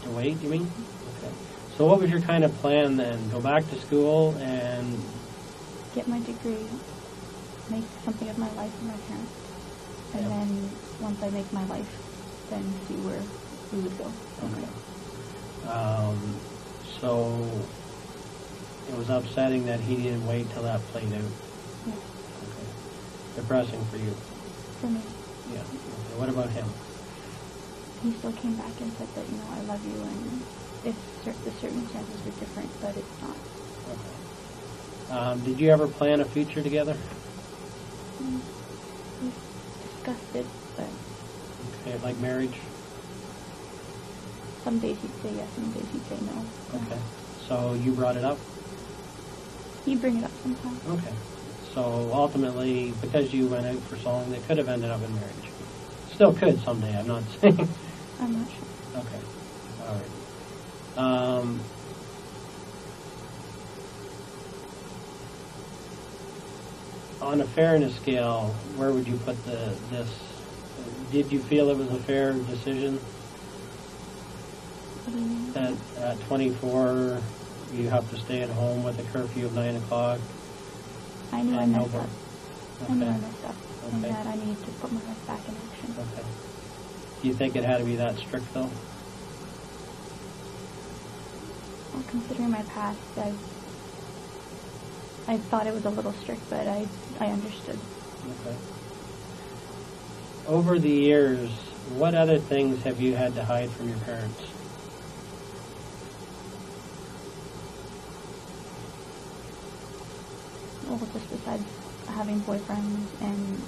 To wait, you mean? Okay. So what was your kind of plan then? Go back to school and... Get my degree, make something of my life and my parents, and Yeah. then once I make my life, then see where we would go. Okay. So it was upsetting that he didn't wait till that played out. Yeah, Okay. Depressing for you. for me. Yeah. Okay. What about him? He still came back and said that, I love you, and if the circumstances were different, but it's not. Okay. Did you ever plan a future together? We discussed it, but Okay, like marriage? some days he'd say yes, some days he'd say no. Okay. So you brought it up? He'd bring it up sometimes. Okay. So ultimately, because you went out for so long, they could have ended up in marriage. Still could someday, I'm not saying. I'm not sure. Okay. All right. On a fairness scale, where would you put this? Did you feel it was a fair decision What do you mean? that at 24 you have to stay at home with a curfew of 9 o'clock? I knew I and messed no- up. I knew I Okay. messed up, and Okay. that I needed to put my life back in action. Okay. Do you think it had to be that strict though? Well, considering my past, I thought it was a little strict, but I understood. Okay. Over the years, what other things have you had to hide from your parents? Well, just besides having boyfriends and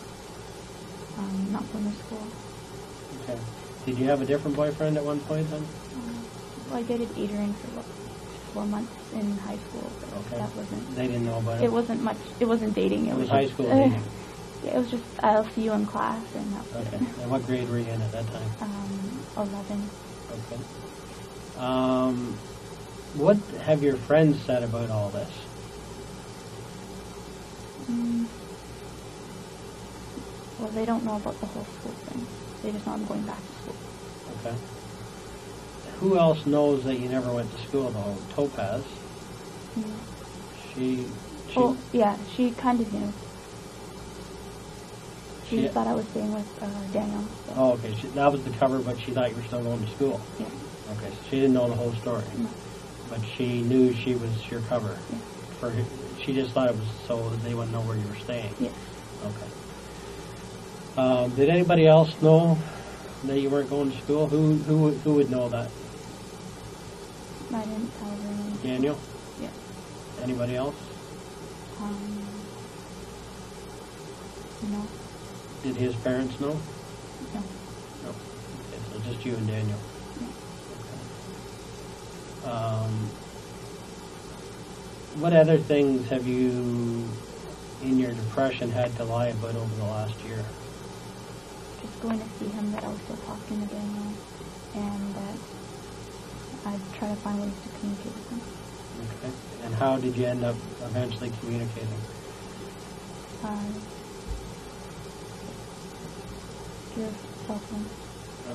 not going to school. Okay. Did you have a different boyfriend at one point then? Well, I dated Adrian for 4 months in high school, but Okay. that wasn't. They didn't know about it? It wasn't much. It wasn't dating. It was just, high school dating. Yeah, it was just I'll see you in class, and that was Okay. it. And what grade were you in at that time? 11. Okay. What have your friends said about all this? Well, they don't know about the whole school thing. They just know I'm going back to school. Okay. Who else knows that you never went to school though? Topaz. Mm. She Oh, yeah, she kind of knew. She She- just thought I was staying with Daniel. So. Oh, okay. That was the cover, but she thought you were still going to school. Yeah. Okay, so she didn't know the whole story, No. but she knew she was your cover. Yeah. She just thought it was so that they wouldn't know where you were staying. Yeah. Okay. Did anybody else know that you weren't going to school? Who would know that? I didn't tell her anything. Daniel? Yeah. Anybody else? No. Did his parents know? No. No. Okay, so just you and Daniel. Yeah. Okay. What other things have you, in your depression, had to lie about over the last year? Just going to see him, that I was still talking to Daniel, and that I'd try to find ways to communicate with him. Okay. And how did you end up eventually communicating? Your cell phone.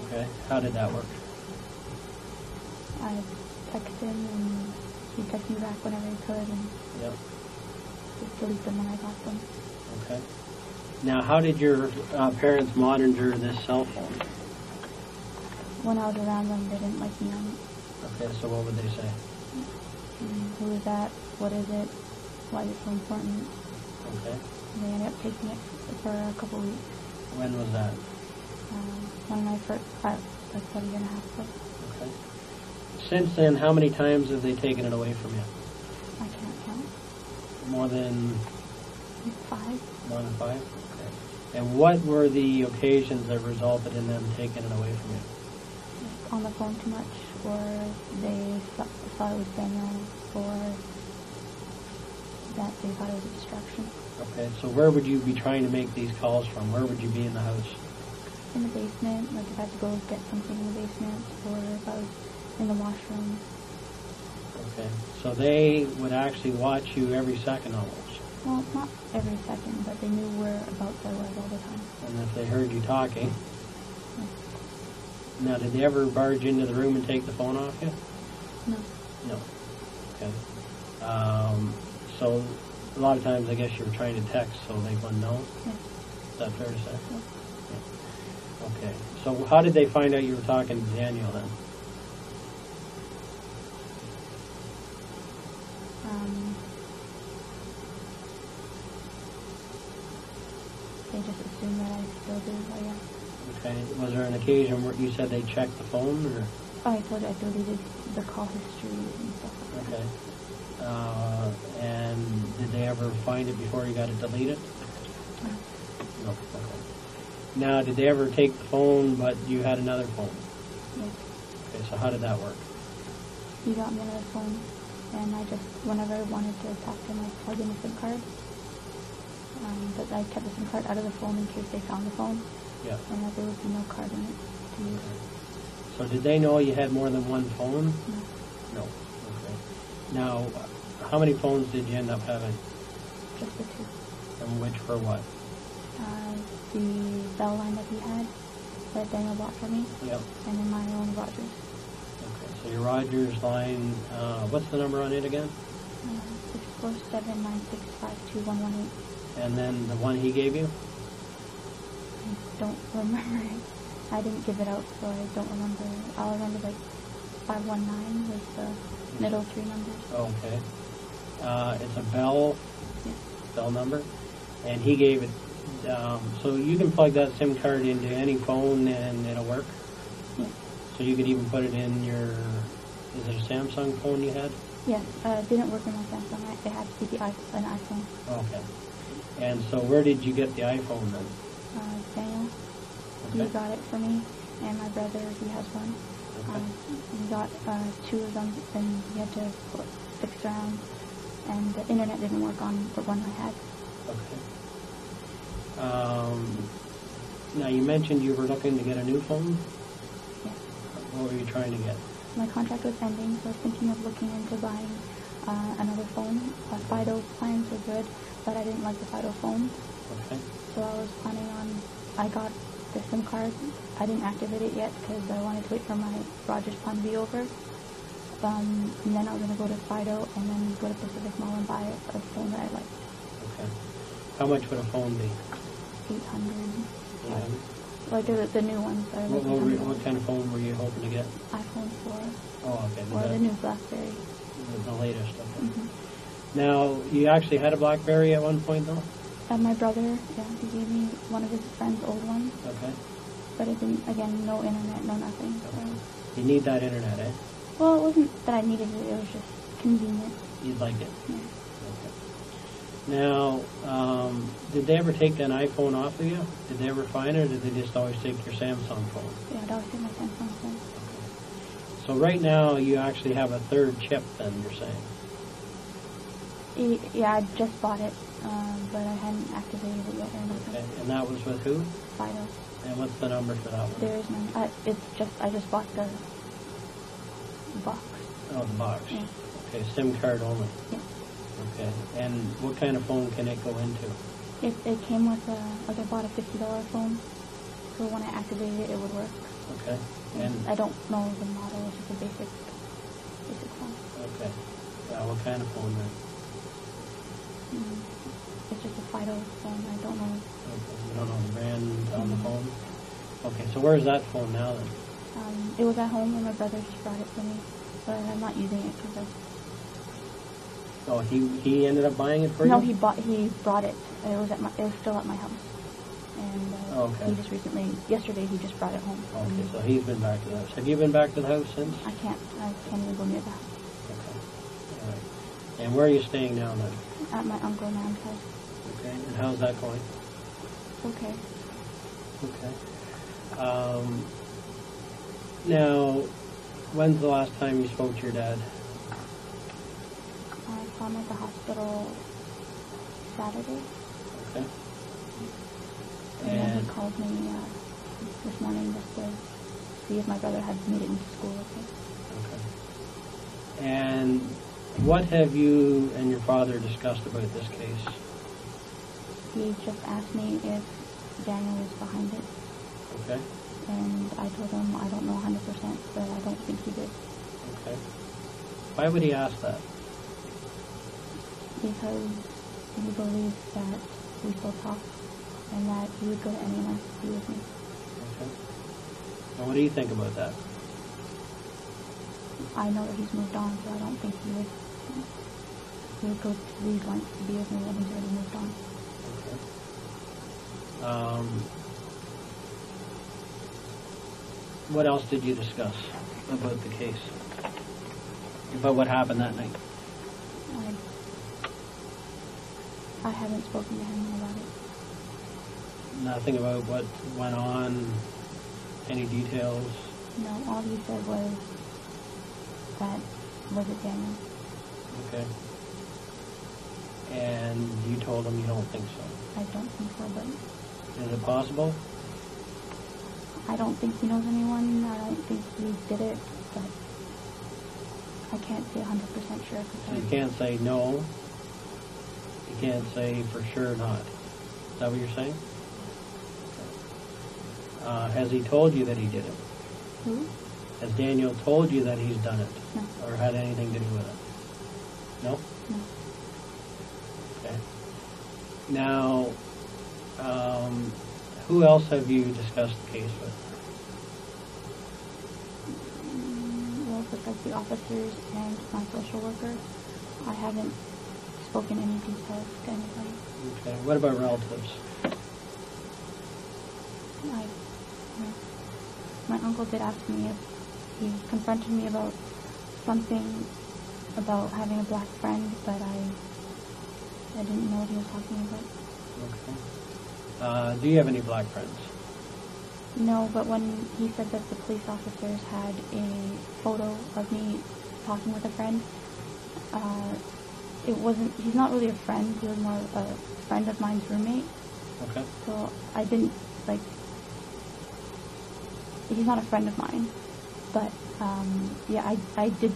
Okay. How did that work? I'd text him, and he'd text me back whenever he could, and Yep. just delete them when I got them. Okay. Now, how did your parents monitor this cell phone? When I was around them, they didn't like me on it. Okay, so what would they say? Who is that? What is it? Why is it so important? Okay. And they ended up taking it for a couple weeks. When was that? When I first, like about a year and a half ago. Okay. Since then, how many times have they taken it away from you? I can't count. More than 5. More than 5? Okay. And what were the occasions that resulted in them taking it away from you? Like on the phone too much, or they thought it was Daniel, or that they thought it was a distraction. Okay, so where would you be trying to make these calls from? Where would you be in the house? In the basement, like if I had to go get something in the basement, or if I was in the washroom. Okay, so they would actually watch you every second almost. Well, not every second, but they knew whereabouts I was all the time. And if they heard you talking. Now, did they ever barge into the room and take the phone off you? No. No. Okay. So a lot of times I guess you were trying to text so they wouldn't know? Yeah. Is that fair to say? Yeah. Yeah. Okay. So how did they find out you were talking to Daniel then? They just assumed that I still do, I guess. Okay. Was there an occasion where you said they checked the phone? Or? Oh, I told you I deleted the call history and stuff like that. Okay. And did they ever find it before you got it deleted? No. No. Okay. Now, did they ever take the phone, but you had another phone? Yes. Okay, so how did that work? He got me another phone, and I just, whenever I wanted to talk to him, I'd plug in a SIM card. But I kept the SIM card out of the phone in case they found the phone, Yeah. and that there would be no card in it to use. So did they know you had more than one phone? No. No. Okay. Now, how many phones did you end up having? Just the 2. And which for what? The bell line that he had, that Daniel bought for me, Yep. and then my own Rogers. Okay. So your Rogers line, what's the number on it again? 647-965-2118. And then the one he gave you? I don't remember it. I didn't give it out, so I don't remember. I'll remember like 519 was the middle 3 numbers. Okay. It's a Bell, Yeah. Bell number, and he gave it. So you can plug that SIM card into any phone and it'll work. Yeah. So you could even put it in your. Is it a Samsung phone you had? Yes, it didn't work on my Samsung. It had to be an iPhone. Okay. And so where did you get the iPhone then? Daniel, he Okay. got it for me, and my brother, he has one. Okay. He got 2 of them, and he had to fix around, and the internet didn't work on the one I had. Okay. Now you mentioned you were looking to get a new phone. Yeah. What were you trying to get? My contract was ending, so I was thinking of looking into buying another phone. Fido plans were good, but I didn't like the Fido phone, Okay. so I was planning on, I got the SIM card. I didn't activate it yet because I wanted to wait for my Rogers plan to be over. And then I was going to go to Fido and then go to Pacific Mall and buy a phone that I liked. Okay. How much would a phone be? 800. Yeah. Like the new ones. That are like What kind of phone were you hoping to get? iPhone 4 Oh, okay. or the new BlackBerry. The latest. Okay. Mm-hmm. Now, you actually had a BlackBerry at one point, though? My brother, yeah, he gave me one of his friend's old ones, Okay. but it didn't, again, no internet, no nothing. So. You need that internet, eh? Well, it wasn't that I needed it, it was just convenient. You'd like it. Yeah. Okay. Now, did they ever take an iPhone off of you? Did they ever find it, or did they just always take your Samsung phone? Yeah, I'd always take my Samsung phone. So right now, you actually have a third chip, then, you're saying? Yeah, I just bought it, but I hadn't activated it yet or anything. Okay. And that was with who? Fido. And what's the number for that one? There is none. I just bought the box. Oh, the box. Yeah. Okay, SIM card only. Yeah. Okay. And what kind of phone can it go into? It came with I bought a $50 phone, so when I activated it, it would work. Okay. And I don't know the model, it's just a basic Okay. What kind of phone then? It's just a Fido phone. I don't know. Okay. You don't know the brand on the phone? Okay, so where's that phone now then? It was at home and my brother just brought it for me, but I'm not using it because Oh, he ended up buying it for you? no, he brought it. It was still at my house, and Okay. he just yesterday he just brought it home. Okay, so he's been back to the house. Have you been back to the house since? I can't even go near the house. Okay. All right. And where are you staying now then? At my uncle and aunt's house. Okay. And how's that going? Okay. Okay. Now, when's the last time you spoke to your dad? I saw him at the hospital Saturday, Okay. and then And he called me this morning just to see if my brother had made it into school. okay. And what have you and your father discussed about this case? He just asked me if Daniel was behind it, Okay. and I told him I don't know 100%, but I don't think he did, Okay. Why would he ask that? because he believes that we still talk and that he would go to any length to be with me. Okay. And what do you think about that? I know that he's moved on, so I don't think he would go to these lengths to be with me when he's already moved on. Okay. What else did you discuss about the case? About what happened that night? I haven't spoken to him about it. Nothing about what went on? Any details? No, all he said was that was it Daniel. Okay. And you told him you don't think so? I don't think so, but Is it possible? I don't think he knows anyone. I don't think he did it, but I can't say 100% sure. So you can't say no. You can't say for sure not. Is that what you're saying? Has he told you that he did it? Who? Has Daniel told you that he's done it? No. Or had anything to do with it? No? No. Okay. Now, who else have you discussed the case with? Well, besides the officers and my social worker, I haven't spoken any details to anybody. Okay. What about relatives? My uncle did ask me if he confronted me about something about having a black friend, but I didn't know what he was talking about. Okay. Do you have any black friends? No, but when he said that the police officers had a photo of me talking with a friend, he's not really a friend, he was more a friend of mine's roommate. Okay. So I didn't, he's not a friend of mine, but, yeah, I did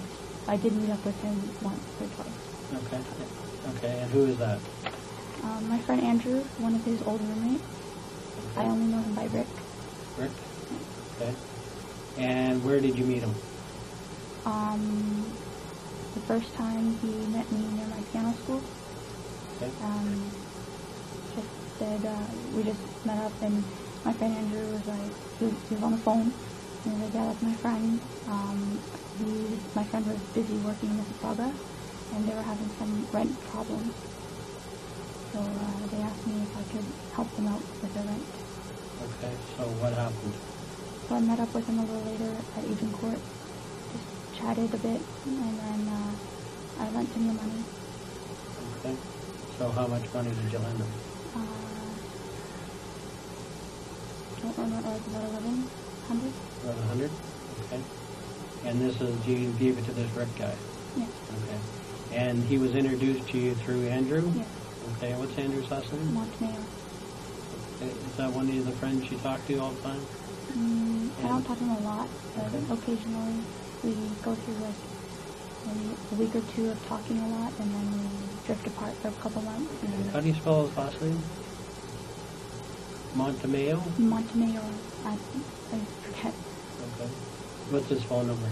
meet up with him once or twice. Okay. Okay, and who is that? My friend Andrew, one of his old roommates. I only know him by Rick. Rick? Okay. And where did you meet him? The first time he met me near my piano school. Okay. We just met up, and my friend Andrew was like, he was on the phone, and he was like, yeah, that's my friend. My friend was busy working in Mississauga, and they were having some rent problems. So they asked me if I could help them out with their rent. Okay, so what happened? So I met up with him a little later at Agent Court, just chatted a bit, and then I lent him the money. Okay. So how much money did you lend him? Don't remember, about 1,100. 1,100? Okay. And you gave it to this Rick guy? Yes. Okay. And he was introduced to you through Andrew? Yes. Okay, what's Andrew's last name? Montenegro. Okay. Is that one of the friends you talk to all the time? I don't talk to him a lot, but Okay. occasionally we go through maybe a week or two of talking a lot, and then we drift apart for a couple months. And How do you spell his last name? Montemeo? Montenegro, I forget. Okay. What's his phone number?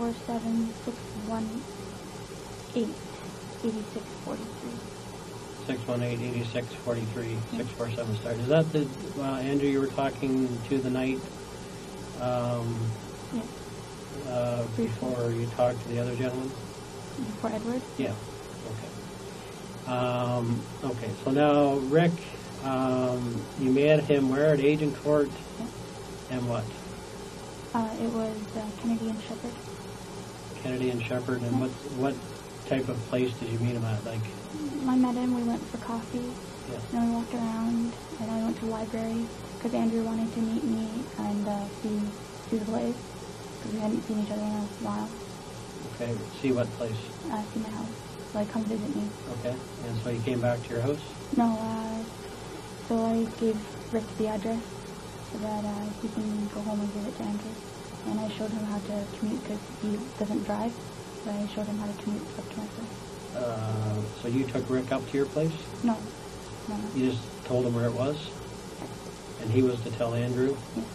647-618-8643. 618-8643, 647 start. Is that the Andrew you were talking to the night Yes. before you talked to the other gentleman? Before Edward? Yeah. Okay, so now, Rick, you met him where? At Agincourt? Yeah. And what? It was Kennedy and Shepherd. Kennedy and Shepherd. And what type of place did you meet him at? Like, I met him, we went for coffee, yeah. and we walked around, and I went to the library, because Andrew wanted to meet me and see the place, because we hadn't seen each other in a while. Okay, see what place? See my house, like come visit me. Okay, and so you came back to your house? No, so I gave Rick the address so that he can go home and give it to Andrew. And I showed him how to commute because he doesn't drive, but I showed him how to commute up to my place. So you took Rick up to your place? No. You just told him where it was? And he was to tell Andrew? Yes.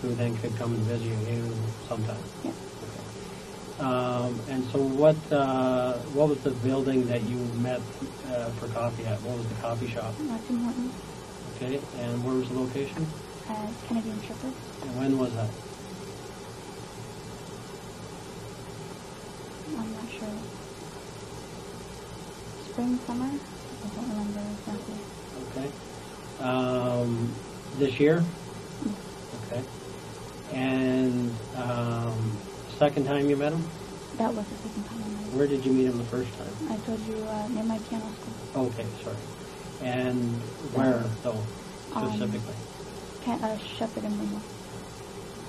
Who then could come and visit you sometime? Yes. Okay. And so what was the building that you met for coffee at? What was the coffee shop? Tim Hortons. Okay, and where was the location? Kennedy and Shepherd. And when was that? I'm not sure. Spring, summer? I don't remember exactly. Okay. This year? Yes. Okay. And second time you met him? That was the second time I met him. Where did you meet him the first time? I told you near my piano school. Okay, sorry. And where, though, specifically? Shepherd and Lingle.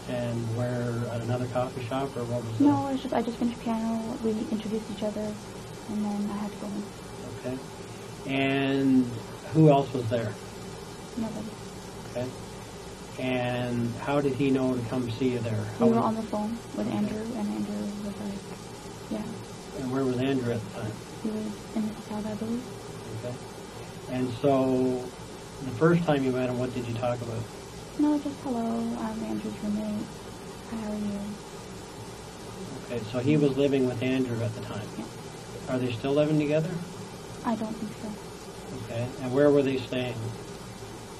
And where, at another coffee shop, or what was it? No, I just finished piano. We introduced each other, and then I had to go home. Okay. And who else was there? Nobody. Okay. And how did he know to come see you there? We were on the phone with Andrew, and Andrew was like, yeah. And where was Andrew at the time? He was in Mississauga, I believe. Okay. And so, the first time you met him, what did you talk about? No, just hello, I'm Andrew's roommate. How are you? Okay, so he was living with Andrew at the time. Yeah. Are they still living together? I don't think so. Okay. And where were they staying?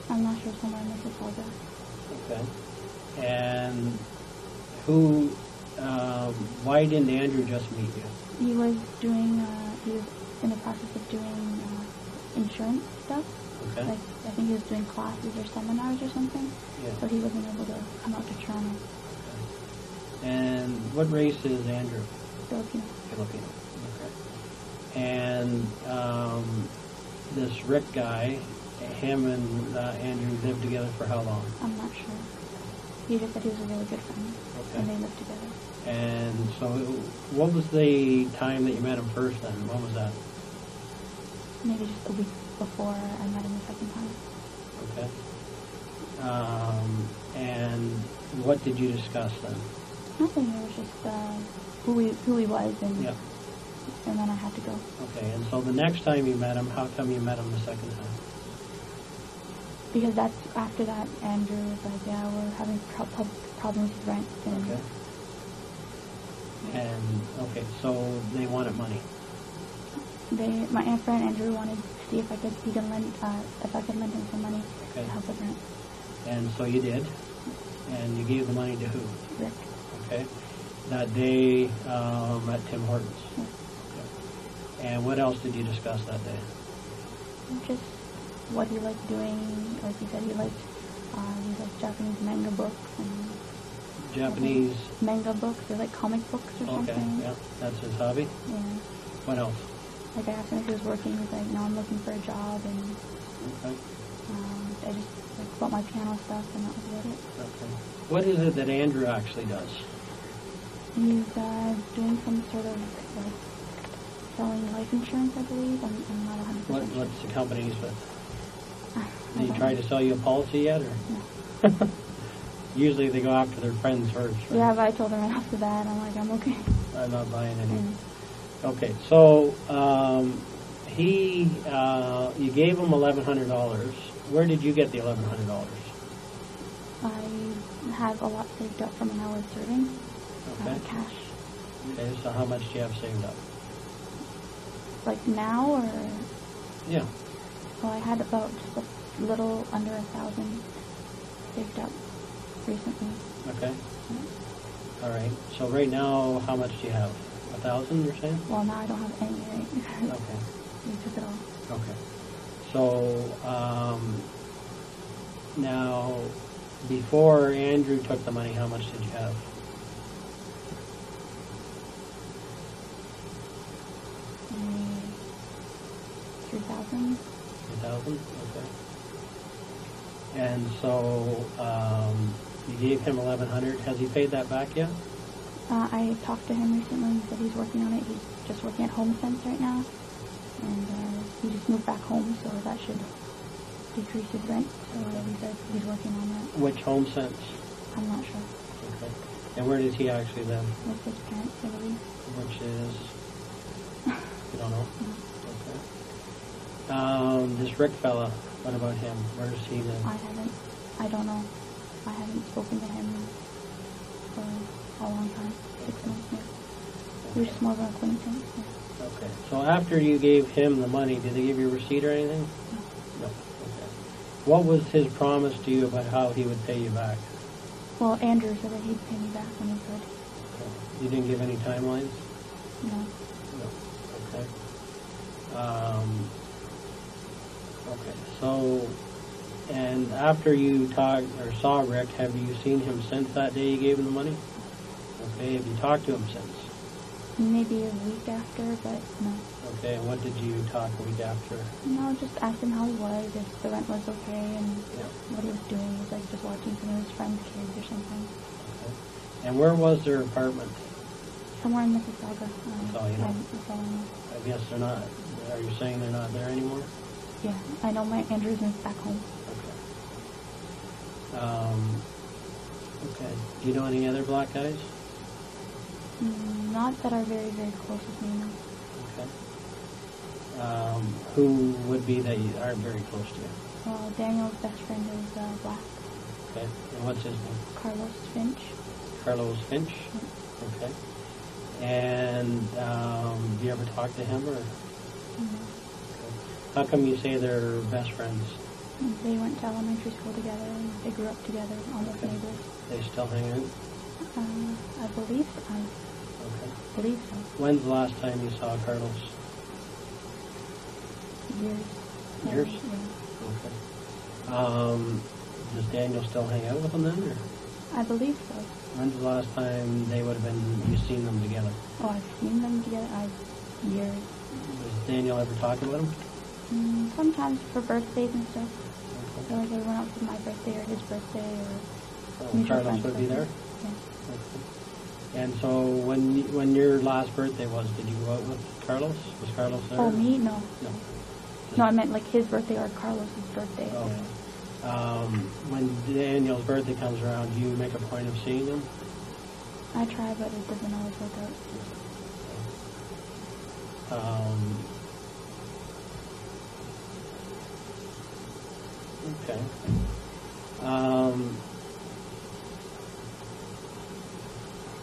I'm not sure, somewhere in Mississauga. Okay. And why didn't Andrew just meet you? He was in the process of doing insurance stuff. Okay. Like, I think he was doing classes or seminars or something. Yeah. So he wasn't able to come out to Toronto. And what race is Andrew? Filipino. Filipino. Okay. And this Rick guy, him and Andrew lived together for how long? I'm not sure. He just said he was a really good friend, Okay. and they lived together. And so, what was the time that you met him first then? When was that? Maybe just a week before I met him the second time. Okay. And what did you discuss then? Nothing. It was just who he was, and Yeah. and then I had to go. Okay. And so the next time you met him, how come you met him the second time? Because after that, Andrew was like, yeah, we're having problems with rent. And Okay. And okay, so they wanted money. my aunt friend Andrew wanted to see if I could lend him some money Okay. to help with rent. And so you did. And you gave the money to who? Rick. Okay. That day at Tim Hortons. Yeah. Okay. And what else did you discuss that day? Just what he liked doing. Like he said, he liked Japanese manga books and Japanese. manga books. They're like comic books or Okay. something. Yeah. That's his hobby. Yeah. What else? Like I asked him if he was working. He's like, no, I'm looking for a job, and Okay. I just bought my piano stuff, and that was about it. Okay. What is it that Andrew actually does? He's doing some sort of like selling life insurance, I believe. I'm not 100% sure. What's the company he's with? I Did he don't try know. to sell you a policy yet, or? No. Usually they go after their friends first, right? Yeah, but I told him right after that. I'm like, I'm okay. I'm not buying any. Mm. Okay, so you gave him $1,100. Where did you get the $1,100? I have a lot saved up from when I was serving. Okay. Cash. Okay, so how much do you have saved up? Like now, or Yeah. well, I had about just a little under 1,000 saved up recently. Okay. All right. So right now, how much do you have? 1,000, you're saying? Well, now I don't have any, right? Okay. We took it all. Okay. So, now, before Andrew took the money, how much did you have? Maybe 3,000. 3,000? Okay. And so, you gave him 1,100. Has he paid that back yet? I talked to him recently. He said he's working on it. He's just working at HomeSense right now. And he just moved back home, so that should decrease his rent. So he said he's working on that. Which home sense? I'm not sure. Okay. And where does he actually live? With his parents, I believe. Which is, you don't know? No. Okay. This Rick fella, what about him? Where does he live? I don't know. I haven't spoken to him for a long time. 6 months now. He was just more of an acquaintance. Yeah. Okay. So after you gave him the money, did they give you a receipt or anything? No. No. Okay. What was his promise to you about how he would pay you back? Well, Andrew said that he'd pay me back when he could. Okay. You didn't give any timelines? No. No. Okay. Okay. So, and after you talked or saw Rick, have you seen him since that day you gave him the money? Okay. Have you talked to him since? Maybe a week after, but no. Okay. And what did you talk a week after? No, just asked him how he was, if the rent was okay, and Yeah. what he was doing. He was like just watching some of his friends' kids or something. Okay. And where was their apartment? Somewhere in Mississauga. That's all you know. That's all I know. I guess they're not. Are you saying they're not there anymore? Yeah, I know my Andrew's moved back home. Okay. Okay. Do you know any other black guys? Not that are very, very close with me, no. Okay. Who would be that you aren't very close to you? Well, Daniel's best friend is black. Okay. And what's his name? Carlos Finch. Carlos Finch? Okay. And do you ever talk to him or? Mhm. How come you say they're best friends? They went to elementary school together, and they grew up together, almost neighbors. They still hang out? I believe so. When's the last time you saw Carlos? Years. Years? Yeah. Okay. Does Daniel still hang out with them then? Or? I believe so. When's the last time they would have been, you've seen them together? Oh, I've seen them together. Years. Does Daniel ever talk about them? Sometimes for birthdays and stuff. Okay. So like they went out for my birthday or his birthday or Oh, mutual Carlos friends' would be there? birthdays. Yeah. Okay. And so when your last birthday was, did you go out with Carlos? Was Carlos there? Oh, me? No. No. No, I meant like his birthday or Carlos's birthday. Okay. When Daniel's birthday comes around, do you make a point of seeing him? I try, but it doesn't always work out. Okay.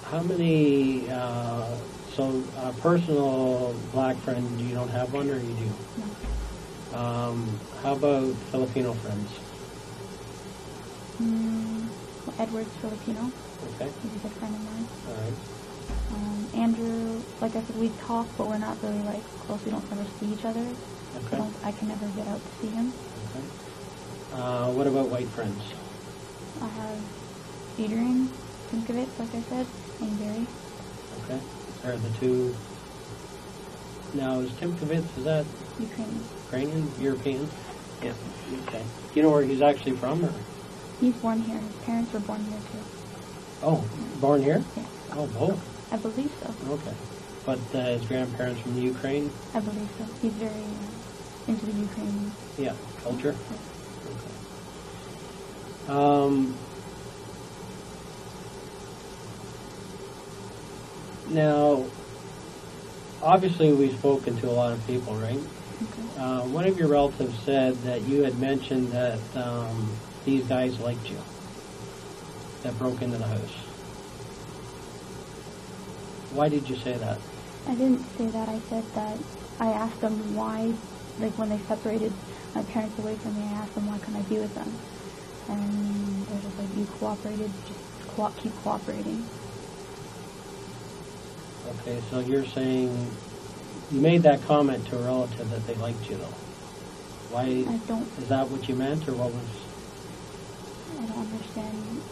How many, so a personal black friend, you don't have one or you do? No. How about Filipino friends? Well, Edward's Filipino. Okay. He's a good friend of mine. All right. Andrew, like I said, we talk, but we're not really like close. We don't ever see each other. Okay. I can never get out to see him. Okay. What about white friends? I have Adrian Tinkovitz, like I said, and Barry. Okay. Are the two... Now, is Timkovitz, is that Ukrainian. Ukrainian? European? Yeah. Okay. Do you know where he's actually from? Or? He's born here. His parents were born here too. Oh, born here? Yeah. Oh, both? I believe so. Okay. But his grandparents from the Ukraine? I believe so. He's very into the Ukrainian. Yeah, culture? Yeah. Okay. Now, obviously we've spoken to a lot of people, right? Okay. One of your relatives said that you had mentioned that these guys liked you, that broke into the house. Why did you say that? I didn't say that. I said that I asked them why, like when they separated my parents away from me, I asked them why couldn't I be with them. And they're just like, you cooperated, just keep cooperating. Okay, so you're saying you made that comment to a relative that they liked you, though. Why? I don't. Is that what you meant, or what was? I don't understand.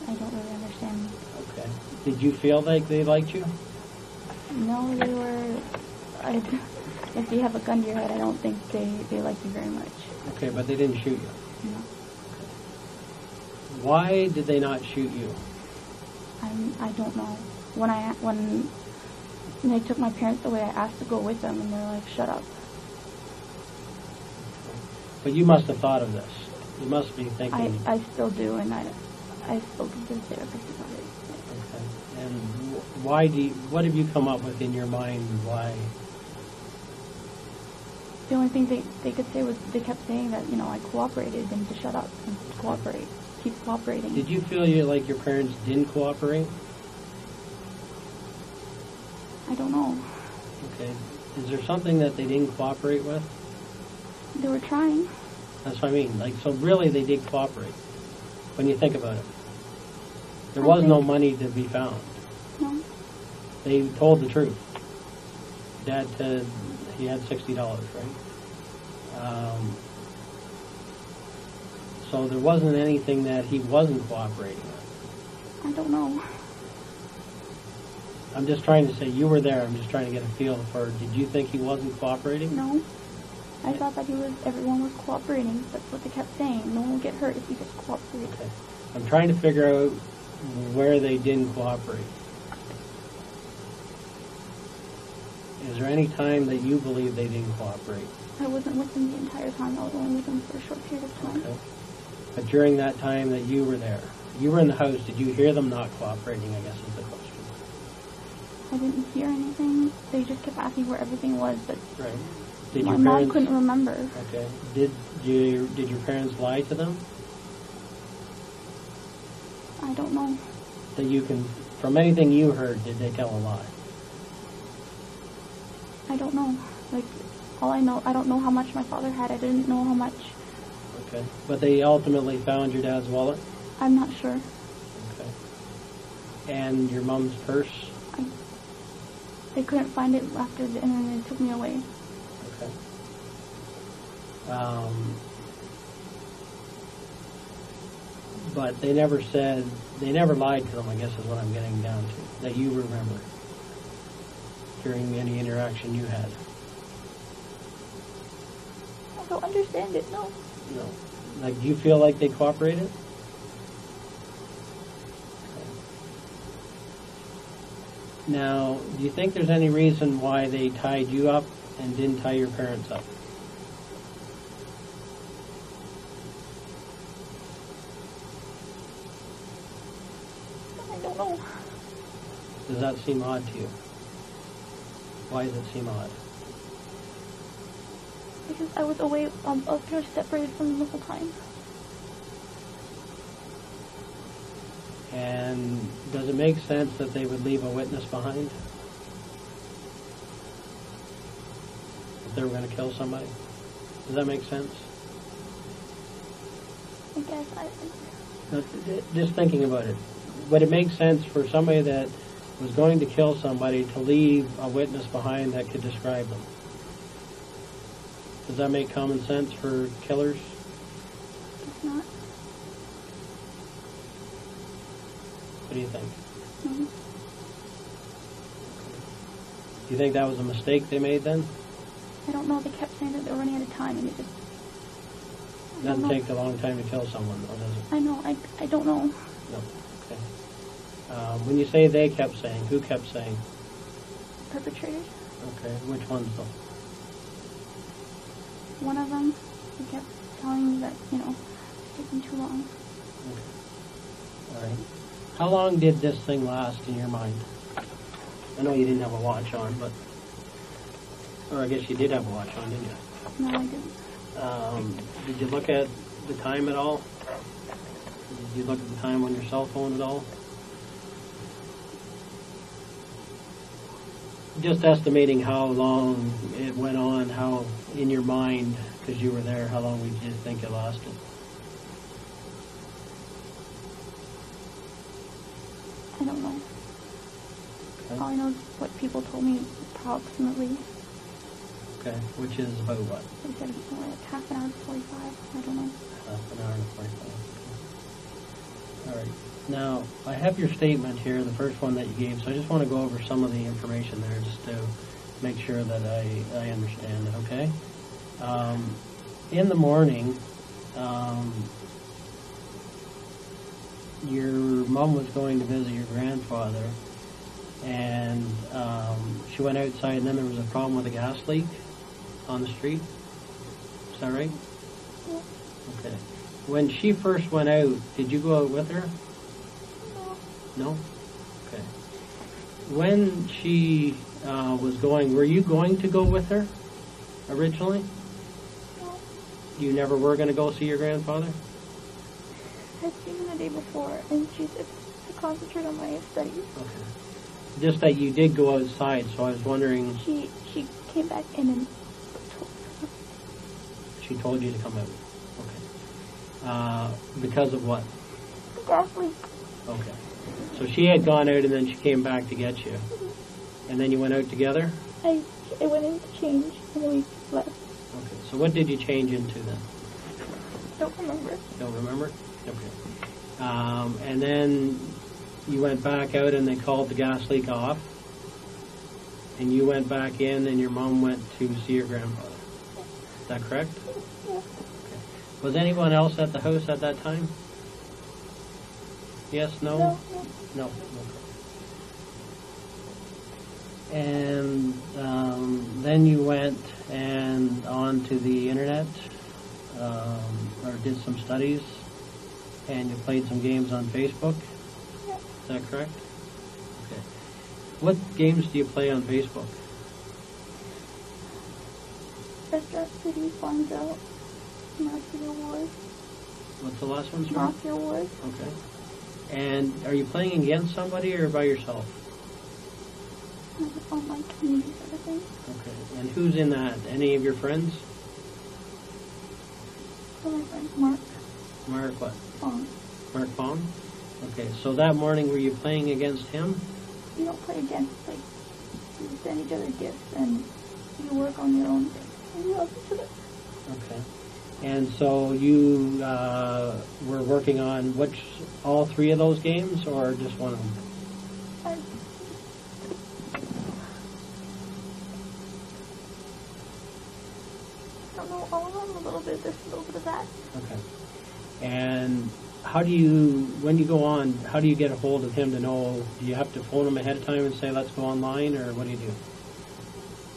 I don't really understand. Okay. Did you feel like they liked you? No, they were. If you have a gun to your head, I don't think they like you very much. Okay, but they didn't shoot you. No. Why did they not shoot you? I don't know. When they took my parents away, I asked to go with them, and they're like, shut up. But you must have thought of this. You must be thinking. I still do, and I spoke to the therapist about it. Okay. And what have you come up with in your mind why? The only thing they could say was they kept saying that, I cooperated and to shut up and cooperate. Keep cooperating. Did you feel like your parents didn't cooperate? I don't know. Okay. Is there something that they didn't cooperate with? They were trying. That's what I mean. So really they did cooperate when you think about it. There was no money to be found. No. They told the truth. Dad said he had $60, right? So there wasn't anything that he wasn't cooperating with. I don't know. I'm just trying to say, you were there. I'm just trying to get a feel for, did you think he wasn't cooperating? No. I thought that everyone was cooperating. That's what they kept saying. No one will get hurt if you just cooperate. Okay. I'm trying to figure out where they didn't cooperate. Is there any time that you believe they didn't cooperate? I wasn't with them the entire time. I was only with them for a short period of time. Okay. But during that time that you were there, you were in the house, did you hear them not cooperating, I guess is the question. I didn't hear anything. They just kept asking where everything was, but Right. Did my your mom parents, couldn't remember. Okay. Did your parents lie to them? I don't know. That you can, from anything you heard, did they tell a lie? I don't know. Like, all I know, I don't know how much my father had. I didn't know how much. Okay. But they ultimately found your dad's wallet? I'm not sure. Okay. And your mom's purse? They couldn't find it after, and then they took me away. Okay. But they never lied to them, I guess is what I'm getting down to, that you remember during any interaction you had. I don't understand it, no. No. Like, do you feel like they cooperated? Okay. Now, do you think there's any reason why they tied you up and didn't tie your parents up? I don't know. Does that seem odd to you? Why does it seem odd? Because I was away, I was pretty much separated from them the whole time. And does it make sense that they would leave a witness behind? If they were going to kill somebody? Does that make sense? I guess No, just thinking about it. Would it make sense for somebody that was going to kill somebody to leave a witness behind that could describe them? Does that make common sense for killers? it's not. What do you think? Mm-hmm. Do you think that was a mistake they made then? I don't know. They kept saying that they were running out of time, and it just... It doesn't take a long time to kill someone, though, does it? I know. I don't know. No. Okay. When you say they kept saying, who kept saying? Perpetrators. Okay. Which ones, though? One of them, he kept telling me that, it's taking too long. Okay. All right. How long did this thing last in your mind? I know you didn't have a watch on, but... Or I guess you did have a watch on, didn't you? No, I didn't. Did you look at the time at all? you look at the time on your cell phone at all? Just estimating how long it went on, how in your mind, because you were there, how long would you think it lasted? I don't know. Okay. All I know is what people told me approximately. Okay, which is about what? They said it's only like half an hour to 45. I don't know. Half an hour and 45. Okay. All right. Now, I have your statement here, the first one that you gave, so I just want to go over some of the information there just to make sure that I understand it, okay? In the morning, your mom was going to visit your grandfather, and she went outside, and then there was a problem with a gas leak on the street. Is that right? Yeah. Okay. When she first went out, did you go out with her? No. No? Okay. When she was going, were you going to go with her originally? No. You never were going to go see your grandfather? I'd seen her the day before, and she said to concentrate on my studies. Okay. Just that you did go outside, so I was wondering, She came back in and she told you to come out. Okay. Because of what? the gas leak. Okay. So she had gone out and then she came back to get you. And then you went out together? I went in to change, and then we left. Okay. So what did you change into then? Don't remember. Don't remember? Okay. And then you went back out and they called the gas leak off. And you went back in and your mom went to see your grandfather. Is that correct? Yeah. Okay. Was anyone else at the house at that time? Yes, no? No. No. Okay. And then you went and onto the internet, or did some studies, and you played some games on Facebook. Yeah. Is that correct? Okay. What games do you play on Facebook? Restaurant City, Farmville, Mafia Wars. What's the last one, sir? Mafia Wars. Okay. And are you playing against somebody or by yourself? Like an online community sort of thing. Okay. And who's in that? Any of your friends? So my friend Mark Mark what? Fong. Mark Fong? Okay. So that morning, were you playing against him? You don't play against, like, you send each other gifts and you work on your own thing. And you help each other. Okay. And so you were working on all three of those games, or just one of them? I don't know all of them, a little bit of this, a little bit of that. Okay. And when you go on, how do you get a hold of him to know? Do you have to phone him ahead of time and say, let's go online, or what do you do?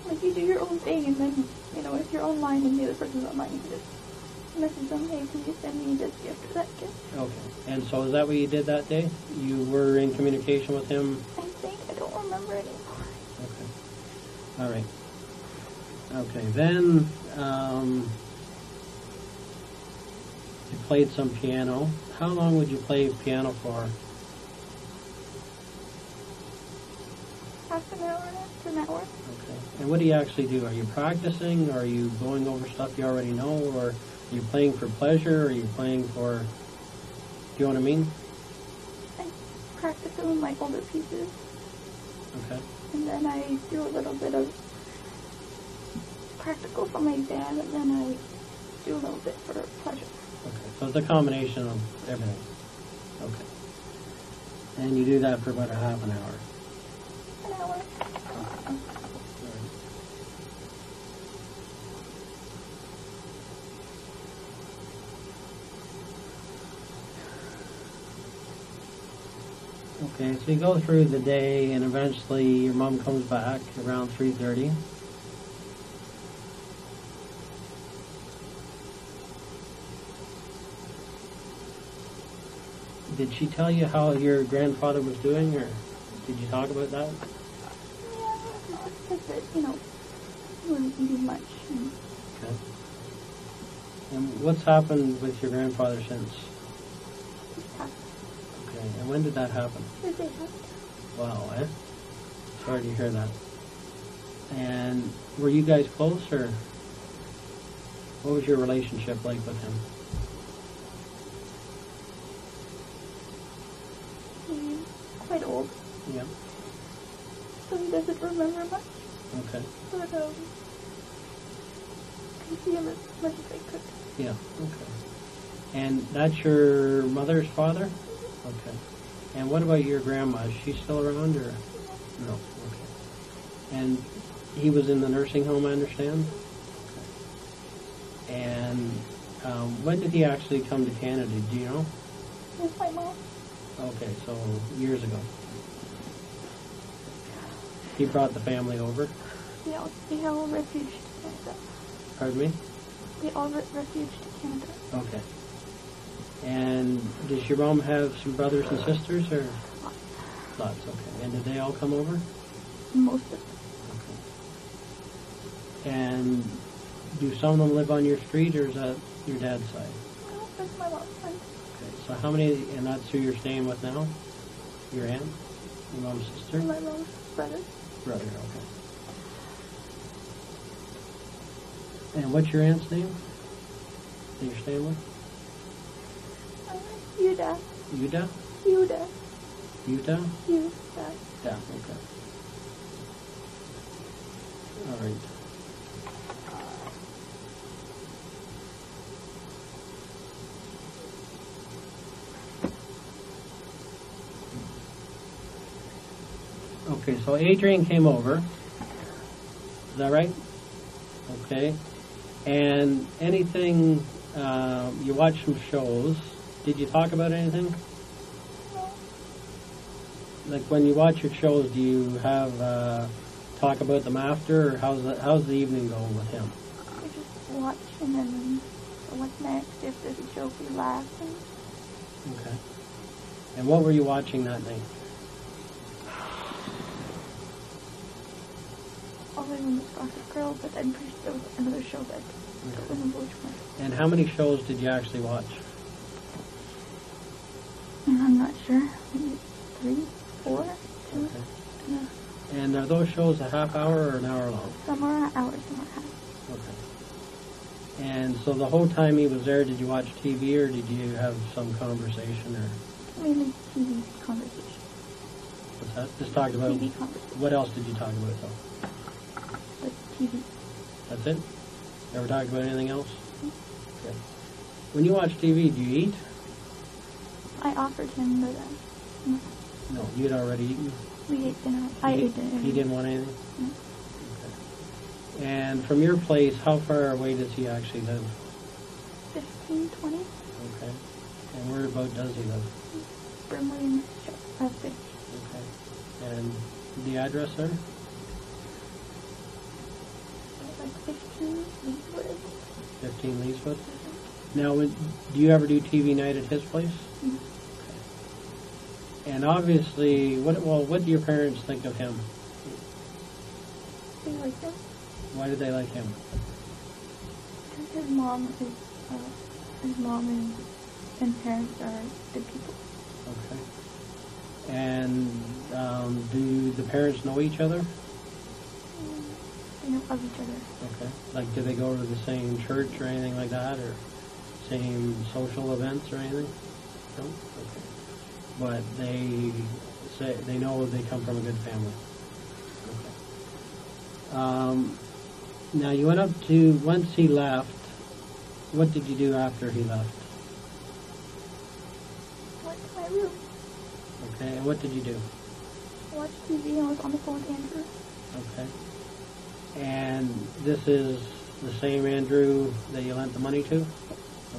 Like, you do your own thing, and then, you know, if you're online and the other person's online, you can just message them, hey, can you send me this gift or that gift? Okay. And so is that what you did that day? You were in communication with him? I think, I don't remember anymore. Okay. All right. Okay. Then you played some piano. How long would you play piano for? Half an hour to an hour. Okay. And what do you actually do? Are you practicing? Or are you going over stuff you already know? Or are you playing for pleasure? Or are you playing for... Do you know what I mean? I practice some of my older pieces, Okay. and then I do a little bit of practical for my exam, and then I do a little bit for pleasure. Okay. So it's a combination of everything. Okay. And you do that for about a half an hour. An hour. Okay, so you go through the day, and eventually your mom comes back around 3:30. Did she tell you how your grandfather was doing, or did you talk about that? Yeah, it's just that, you know, he wasn't eating much. And Okay. And what's happened with your grandfather since? he's passed When did that happen? Tuesday night. Wow, eh? Sorry to hear that. And were you guys close, or what was your relationship like with him? He's quite old, Yeah. so he doesn't remember much. Okay. But I can see him as much as I could. Yeah. Okay. And that's your mother's father? Okay. And what about your grandma? Is she still around, or no? Okay. And he was in the nursing home, I understand? Okay. And when did he actually come to Canada? Do you know? With my mom. Okay, so years ago. He brought the family over? Yeah, they all refuged to Canada. Pardon me? They all refuged to Canada. Okay. And does your mom have some brothers and sisters, or? Lots, okay. And did they all come over? Most of them. Okay. And do some of them live on your street, or is that your dad's side? No, that's my mom's side. Okay. So how many, and that's who you're staying with now? Your aunt? Your mom's sister? My mom's brother. Brother, okay. And what's your aunt's name that you're staying with? Yuda. Yuda? Yuda. Yuda? Yuda. Yeah, okay. All right. Okay, so Adrian came over. Is that right? Okay. And anything, you watched some shows. Did you talk about anything? No. Like when you watch your shows, do you have talk about them after, or how's the evening going with him? We just watch and then what's next, if there's a joke we laugh. And Okay. And what were you watching that night? other than the Gossip Girl, but I'm pretty sure there was another show that I don't remember which one. And how many shows did you actually watch? And I'm not sure. Maybe 3, 4, 2. Okay. No. And are those shows a half hour or an hour long? Some are an hour, some are half. Okay. And so the whole time he was there, did you watch TV, or did you have some conversation, or Mainly TV conversation. what's that? Just talked about. TV conversation. What else did you talk about though? But TV. That's it? Never talked about anything else? Okay. When you watch TV, do you eat? I offered him, but no. No, you'd already eaten. We ate dinner. I ate dinner. He didn't want anything? No. Okay. And from your place, how far away does he actually live? 15, 20. Okay. And where about does he live? Brimley and Fish. Okay. And the address there? Like 15, Leeswood. 15 Leeswood? Now, do you ever do TV night at his place? Mhm. Okay. And obviously, what do your parents think of him? They like him. Why do they like him? Because his mom and parents are good people. Okay. And do the parents know each other? They know of each other. Okay. Like, do they go to the same church or anything like that, or same social events or anything? No? Okay. But they know they come from a good family. Okay. Now, you went up to, once he left, what did you do after he left? Went to my room. Okay, and what did you do? Watched TV and was on the phone with Andrew. Okay. And this is the same Andrew that you lent the money to?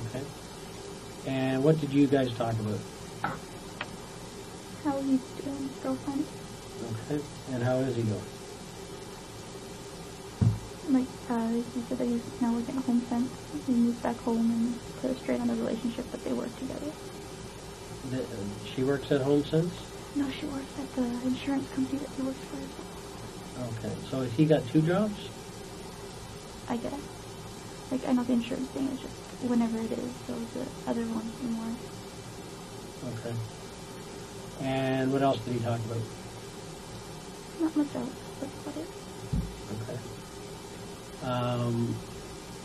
Okay. And what did you guys talk about? How he's doing with his girlfriend. Okay. And how is he doing? Like, he said that he's now working at HomeSense. He moved back home and put a straight on the relationship, but they work together. She works at HomeSense? No, she works at the insurance company that he works for as well. Okay. So has he got 2 jobs? I guess. Like, I know the insurance thing is just whenever it is, so the other one's more. Okay. And what else did he talk about? Not much else, but about it. Okay.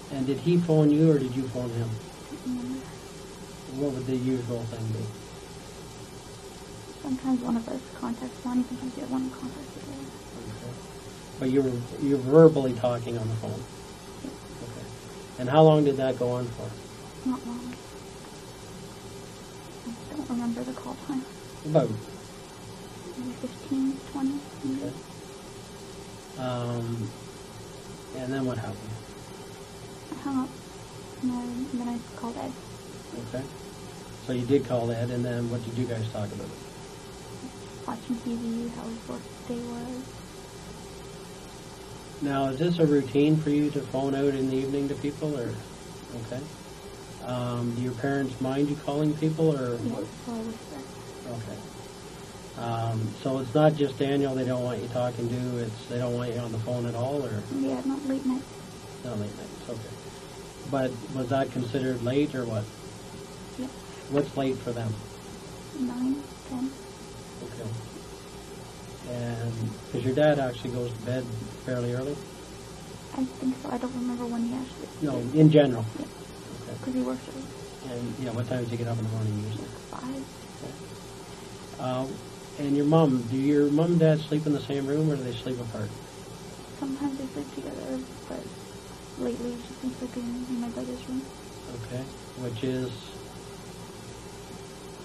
And did he phone you or did you phone him? Mm. What would the usual thing be? Sometimes one of us contacts one, sometimes the other one contacts the other. Okay. But you're verbally talking on the phone? Okay. And how long did that go on for? Not long. I don't remember the call time. About? Maybe 15, 20, maybe. Okay. And then what happened? I hung up, and then I called Ed. Okay. So you did call Ed, and then what did you guys talk about? Watching TV, how his work day was. Now, is this a routine for you to phone out in the evening to people, or? Okay. Do your parents mind you calling people, or? Yeah, so I whisper. Okay. So it's not just Daniel they don't want you talking to, it's they don't want you on the phone at all, or? Yeah, not late night. Not late nights, okay. But was that considered late, or what? Yep. What's late for them? 9, 10. Okay. And because your dad actually goes to bed fairly early? I think so. I don't remember when he actually. No, in general. Yeah. Okay. Because he works early. And yeah, what time does he get up in the morning usually? 5. And your mom, do your mom and dad sleep in the same room, or do they sleep apart? Sometimes they sleep together, but lately she's been sleeping in my brother's room. Okay. Which is?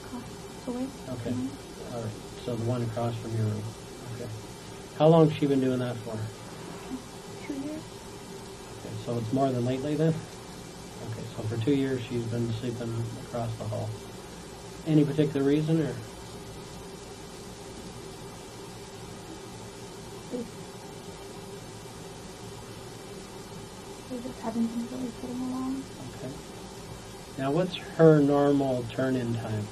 Across the way. Okay. Mhm. All right. So the one across from your room. Okay. How long has she been doing that for? 2 years. Okay. So it's more than lately then? Okay. So for 2 years she's been sleeping across the hall. Any particular reason, or? They just haven't been really getting along. Okay. Now, what's her normal turn-in time?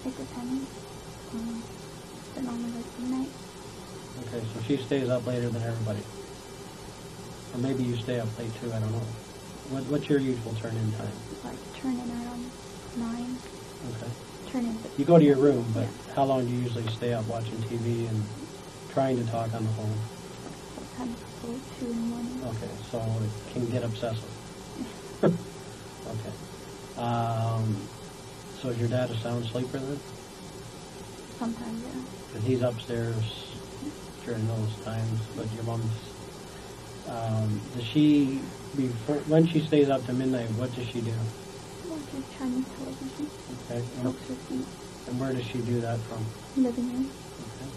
It depends. But normally like midnight. Okay, so she stays up later than everybody. Or maybe you stay up late too, I don't know. What's your usual turn-in time? Like turn in around 9. Okay. Turn in. You go to your room, but Yeah. how long do you usually stay up watching TV and trying to talk on the phone? Sometimes till 2 in the morning. Okay, so it can get obsessive. Okay. So is your dad a sound sleeper then? Sometimes, yeah. Because he's upstairs during those times, but your mom's... does she, when she stays up to midnight, what does she do? Watches Chinese television. Okay. Helps her sleep. And where does she do that from? Living room. Okay.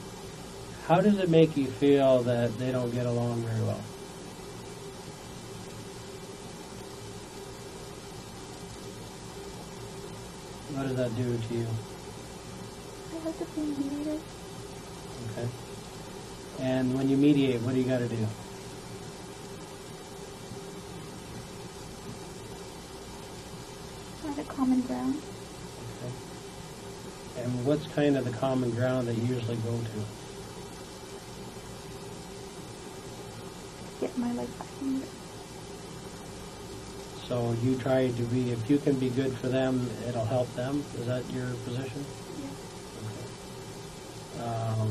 How does it make you feel that they don't get along very well? What does that do to you? I have to be mediated. Okay. And when you mediate, what do you got to do? Find a common ground. Okay. And what's kind of the common ground that you usually go to? Get my life back in order. So you try to be, if you can be good for them, it'll help them. Is that your position? Yeah. Okay.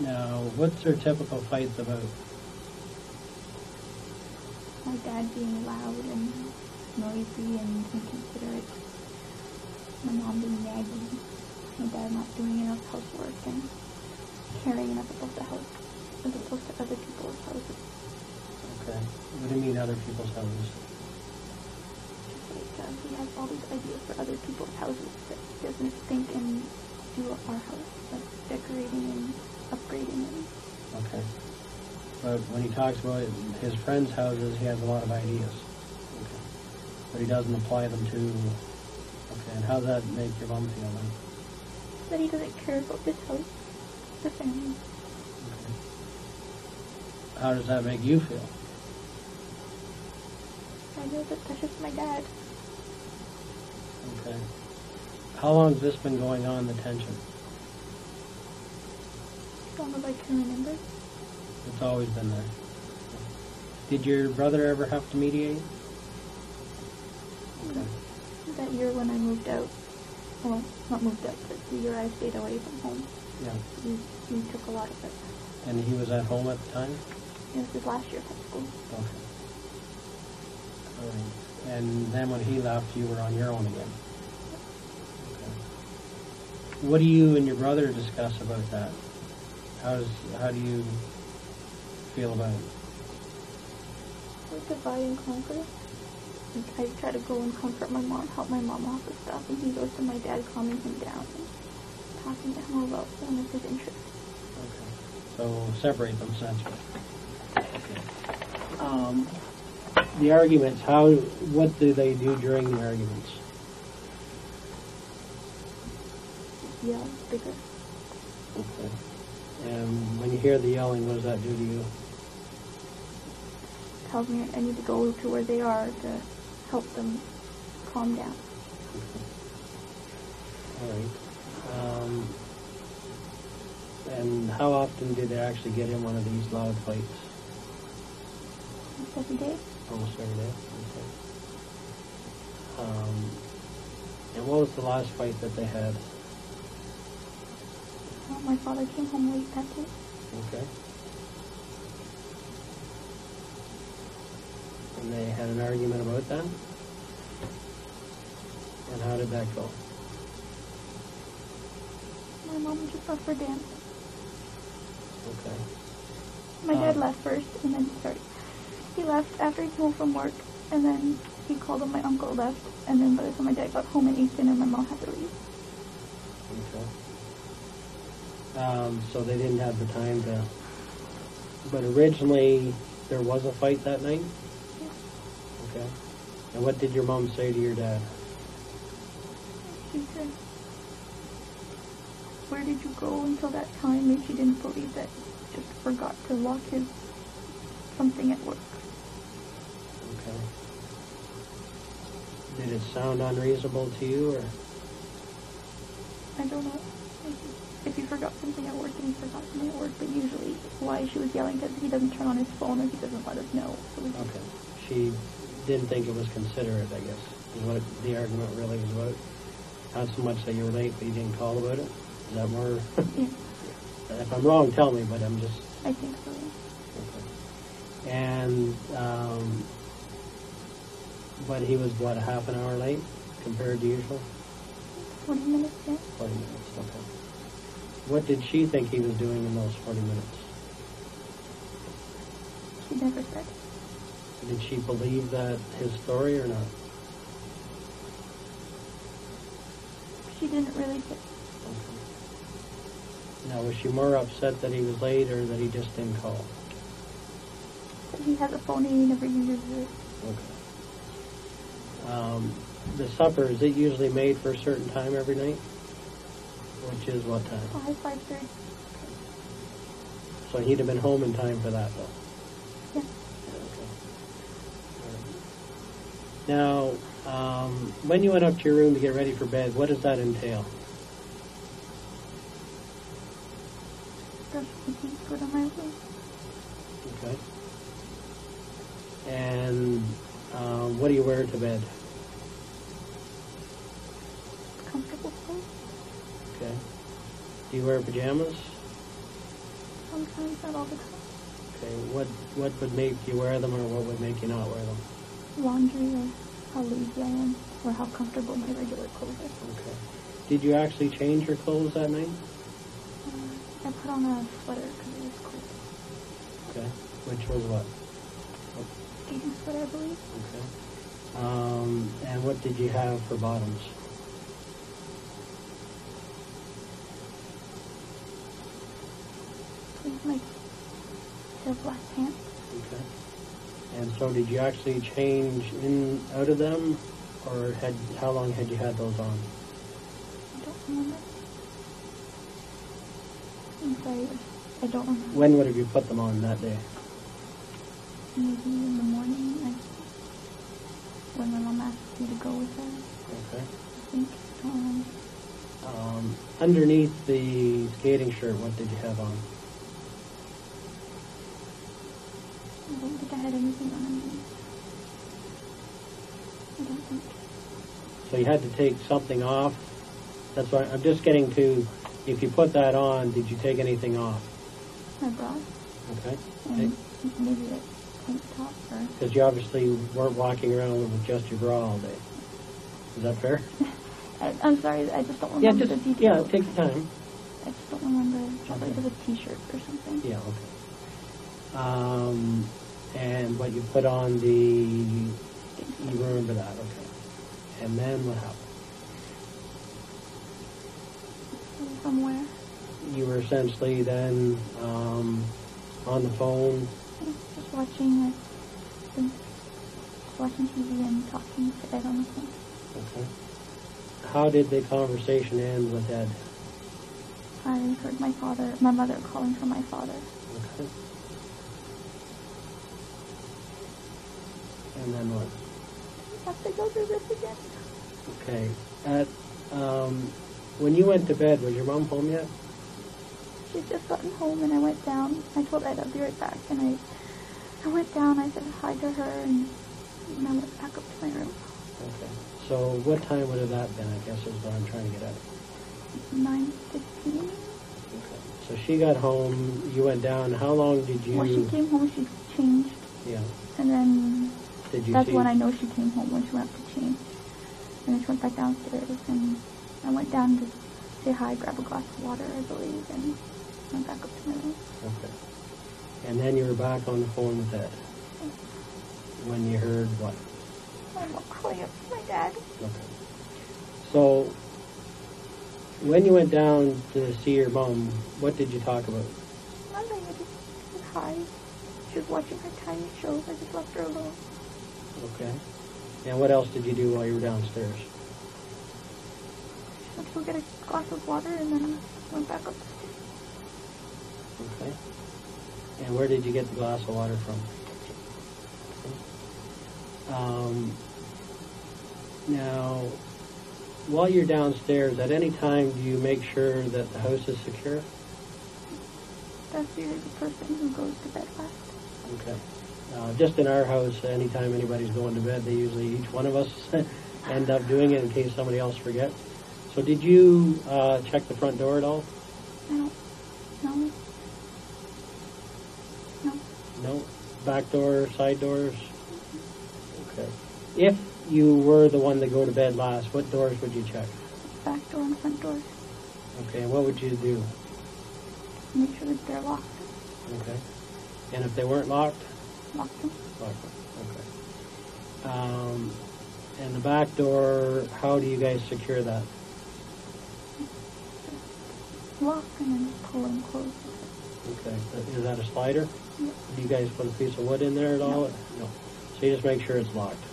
Now, what's their typical fights about? My dad being loud and noisy and inconsiderate. My mom being naggy. My dad not doing enough housework and carrying enough above the house as opposed to other people's houses. Okay. What do you mean other people's houses? Just like he has all these ideas for other people's houses that he doesn't think and do at our house, like decorating and upgrading and... Okay. But when he talks about his friends' houses, he has a lot of ideas. Okay. But he doesn't apply them to... Okay, and how does that make your mom feel then? That he doesn't care about this house, the family. Okay. How does that make you feel? I know that that's just my dad. Okay. How long has this been going on, the tension? As long as I can remember. It's always been there. Did your brother ever have to mediate? Okay. That year when I moved out, well, not moved up, but the year I stayed away from home, Yeah. he took a lot of it. And he was at home at the time? It was his last year of high school. Okay. All right. And then when he left, you were on your own again? Okay. What do you and your brother discuss about that? How do you feel about it? We divide and conquer. I try to go and comfort my mom, help my mom off with stuff, and he goes to my dad, calming him down and talking to him about one of his interests. Okay. So separate them essentially. Okay. The arguments, what do they do during the arguments? Yeah, bigger. Okay. And when you hear the yelling, what does that do to you? Tells me I need to go to where they are to help them calm down. All right. And how often do they actually get in one of these loud fights? Every day. Almost every day. Okay. And what was the last fight that they had? My father came home late that day. Okay. And they had an argument about that? And how did that go? My mom just left for dance. Okay. My dad left first, and then he left after he came home from work, and then he called him. My uncle left, and then by the time my dad got home and ate dinner, my mom had to leave. Okay. So they didn't have the time to... But originally, there was a fight that night? Yeah. Okay. And what did your mom say to your dad? She said, "Where did you go until that time?" And she didn't believe that he just forgot to lock his something at work. Okay. Did it sound unreasonable to you, or? I don't know. If he forgot something at work, then he forgot something at work. But usually, why she was yelling because he doesn't turn on his phone or he doesn't let us know. So we Okay. She didn't think it was considerate, I guess, is what the argument really was about. Not so much that you were late, but you didn't call about it. Is that more? Yeah, If I'm wrong, tell me, but I'm just... I think so. Okay. And, but he was, what, a half an hour late compared to usual? 40 minutes, yeah. 40 minutes, okay. What did she think he was doing in those 40 minutes? She never said. Did she believe that his story or not? She didn't really say. Okay. Now, was she more upset that he was late or that he just didn't call? He has a phone and he never uses it. Okay. The supper, is it usually made for a certain time every night? Which is what time? 5:30. So he'd have been home in time for that, though? Yeah. Okay. Now, when you went up to your room to get ready for bed, what does that entail? Brush my teeth, go to my room. Okay. And what do you wear to bed? Comfortable clothes. Okay. Do you wear pajamas? Sometimes, not all the time. Okay. What would make you wear them, or what would make you not wear them? Laundry or how lazy I am or how comfortable my regular clothes are. Okay. Did you actually change your clothes that night? I put on a sweater because it was cold. Okay. Which was what? Skating sweater, I believe. Okay. And what did you have for bottoms? It was my tail black pants. Okay. And so did you actually change in out of them, or how long had you had those on? I don't remember. I'm sorry, I don't remember. When would have you put them on that day? Maybe in the morning, when my mom asked me to go with her, Okay. I think. Underneath the skating shirt, what did you have on? I don't think I had anything on underneath. I don't think. So you had to take something off That's why I'm just getting to, if you put that on, did you take anything off? My bra Okay. and maybe a tank top or. Because you obviously weren't walking around with just your bra all day. Is that fair? I'm sorry, I just don't remember the details. take your time. I just don't remember. Probably Okay. it was a T-shirt or something. Yeah, okay. And what you put on you remember that, okay. And then what happened? From where? You were essentially then on the phone. Just watching, watching TV and talking to Ed on the phone. Okay. How did the conversation end with Ed? I heard my mother calling for my father. Okay. And then what? I have to go through this again. Okay. When you went to bed, was your mom home yet? She'd just gotten home and I went down. I told Ed I'd be right back and I went down, I said hi to her and I went back up to my room. Okay. So what time would have that been, I guess is what I'm trying to get at. 9:15. Okay. So she got home, you went down. How long did you... When she came home, she changed. Yeah. And then Did you that's see... when I know she came home, when she went up to change. And then she went back downstairs and I went down to say hi, grab a glass of water, I believe, and went back up to my room. Okay. And then you were back on the phone with Ed. When you heard what? I'm calling up my dad. Okay. So, when you went down to see your mom, what did you talk about? Nothing, I just said hi. She was watching her tiny shows, I just left her alone. Okay. And what else did you do while you were downstairs? She went to go get a glass of water and then went back up the stairs. Okay. And where did you get the glass of water from? Now, while you're downstairs, at any time do you make sure that the house is secure? That's usually the person who goes to bed last. Okay. Just in our house, anytime anybody's going to bed, they usually, each one of us, end up doing it in case somebody else forgets. So did you check the front door at all? I don't know. No. No? Back door, side doors? Okay. If you were the one to go to bed last, what doors would you check? Back door and front door. Okay, and what would you do? Make sure that they're locked. Okay. And if they weren't locked? Lock them. Lock them. Okay. And the back door, how do you guys secure that? Lock and then pull and close. Okay. Is that a slider? Yep. Do you guys put a piece of wood in there at all? No. So you just make sure it's locked.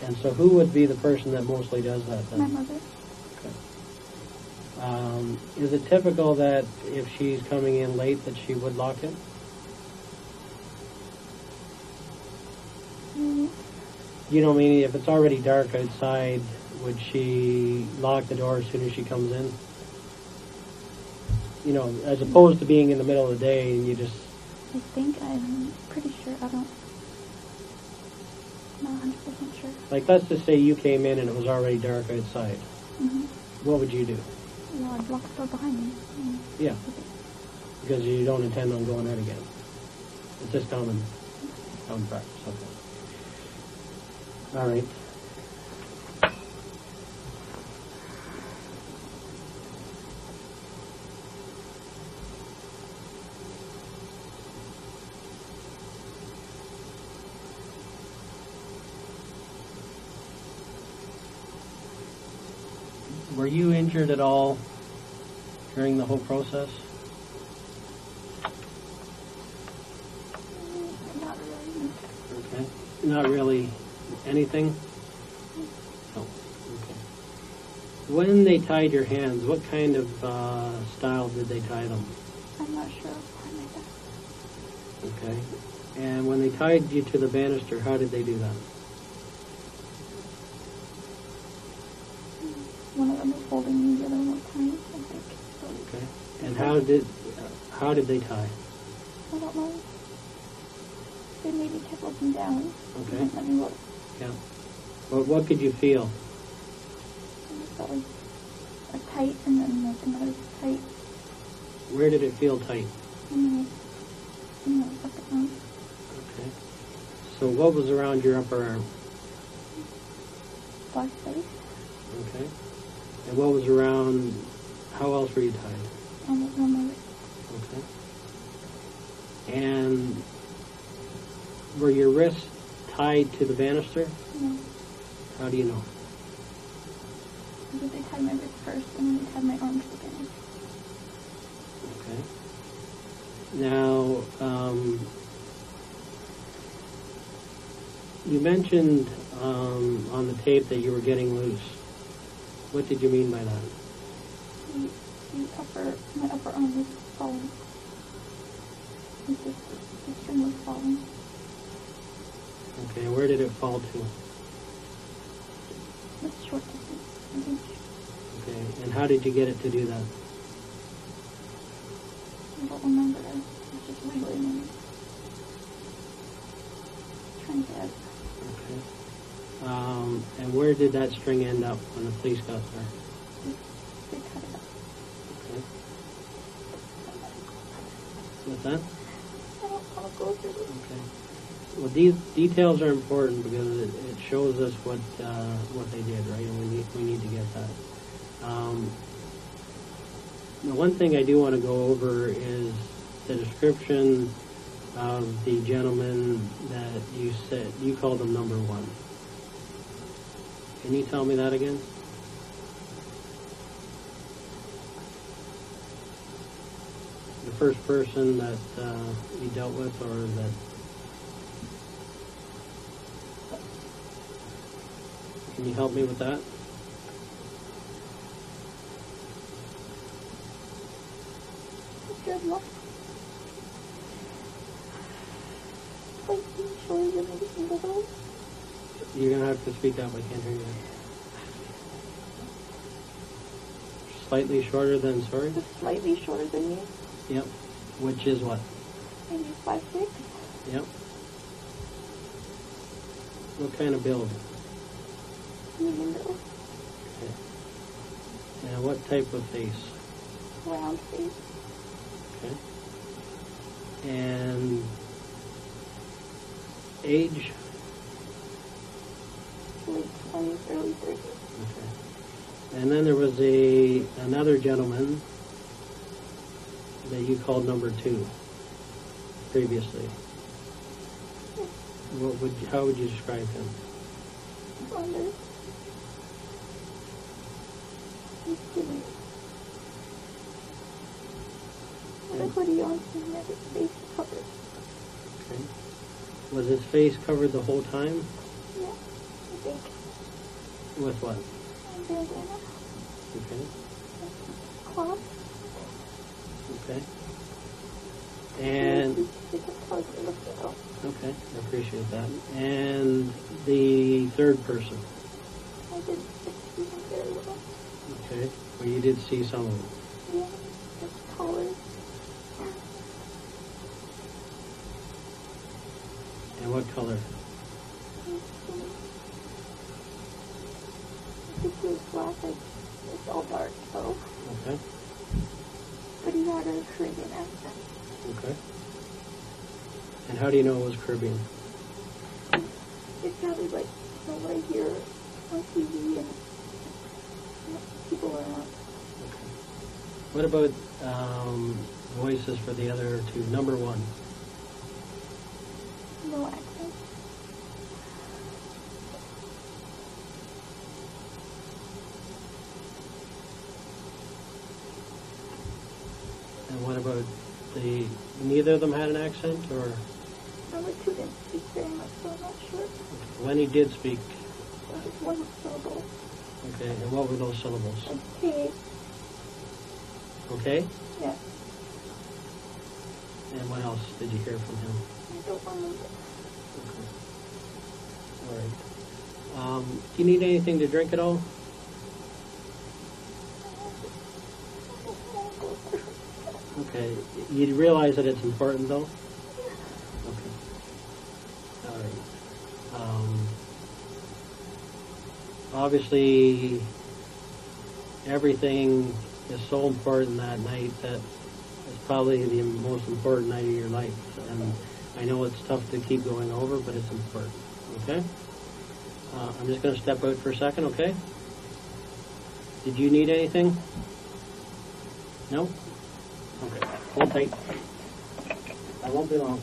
And so who would be the person that mostly does that then? My mother. Okay. Is it typical that if she's coming in late that she would lock it? You know, meaning if it's already dark outside, would she lock the door as soon as she comes in? You know, as opposed to being in the middle of the day and you just... I think I'm pretty sure. I don't. I'm not 100% sure. Like, let's just say you came in and it was already dark outside. Mm-hmm. What would you do? Well, I'd lock the door behind me. Yeah. Because you don't intend on going out again. It's just common practice. Okay. All right. Were you injured at all during the whole process? Not really. Okay. Not really anything? No. Okay. When they tied your hands, what kind of style did they tie them? I'm not sure. I might have. Okay. And when they tied you to the banister, how did they do that? One of them was holding me, the other one was tying, I think. Okay. And how did they tie? I don't know. They maybe kept looking down. Okay. Let me look. Yeah. What could you feel? felt like a tight and then like another tight Where did it feel tight? in my upper arm. Okay. So what was around your upper arm? Black face. Okay. And what was around, how else were you tied? On my wrist. Okay. And were your wrists tied to the banister? No. How do you know? Because they tied my wrist first and then they tied my arm to the banister. Okay. Now, you mentioned on the tape that you were getting loose. What did you mean by that? My upper arm was falling. The string was falling. Okay, where did it fall to? It's short distance. An inch. Okay, and how did you get it to do that? I don't remember. It's just wiggling and trying to get out. Okay. And where did that string end up when the police got there? They cut it up. Okay. What's that? I don't want to go through this. Okay. Well, these details are important because it shows us what they did, right? And we need to get that. The one thing I do want to go over is the description of the gentleman that you said you called him number one. Can you tell me that again? The first person that you dealt with, or that? Can you help me with that? Good luck. Like, usually when they single those. You're going to have to speak up. I can't hear you. Slightly shorter than, sorry? Just slightly shorter than me. Yep. Which is what? Maybe 5'6". Yep. What kind of build? Medium build. Okay. And what type of face? Round face. Okay. And age? Late 20s, early 30s. Okay. And then there was another gentleman that you called number two previously. How would you describe him? Slender. He's skinny. With a hoodie on, he had his face covered. Okay. Was his face covered the whole time? Yeah, I think. With what? Bandana. Okay. Cloth. Okay. And They could tug and lift it up. okay, I appreciate that. And the third person. I did see him very little. Okay. Well, you did see some of them. Yeah, just taller. And what color? I think he was black. It's all dark, so. Okay. But he had a Caribbean accent. Okay. And how do you know it was Caribbean? It sounded like what I hear on TV and people around. Okay. What about voices for the other two? Number one. No accent. And what about neither of them had an accent, or? Number two didn't speak very much, so I'm not sure. When he did speak, Just one syllable. okay, and what were those syllables? Okay. Okay? Yeah. And what else did you hear from him? I don't remember. Okay. All right. Do you need anything to drink at all? Okay. You realize that it's important, though? Okay. All right. Obviously, everything is so important that night that it's probably the most important night of your life. And I know it's tough to keep going over, but it's important. Okay? I'm just going to step out for a second, okay? Did you need anything? No? Okay. Hold tight. I won't be long.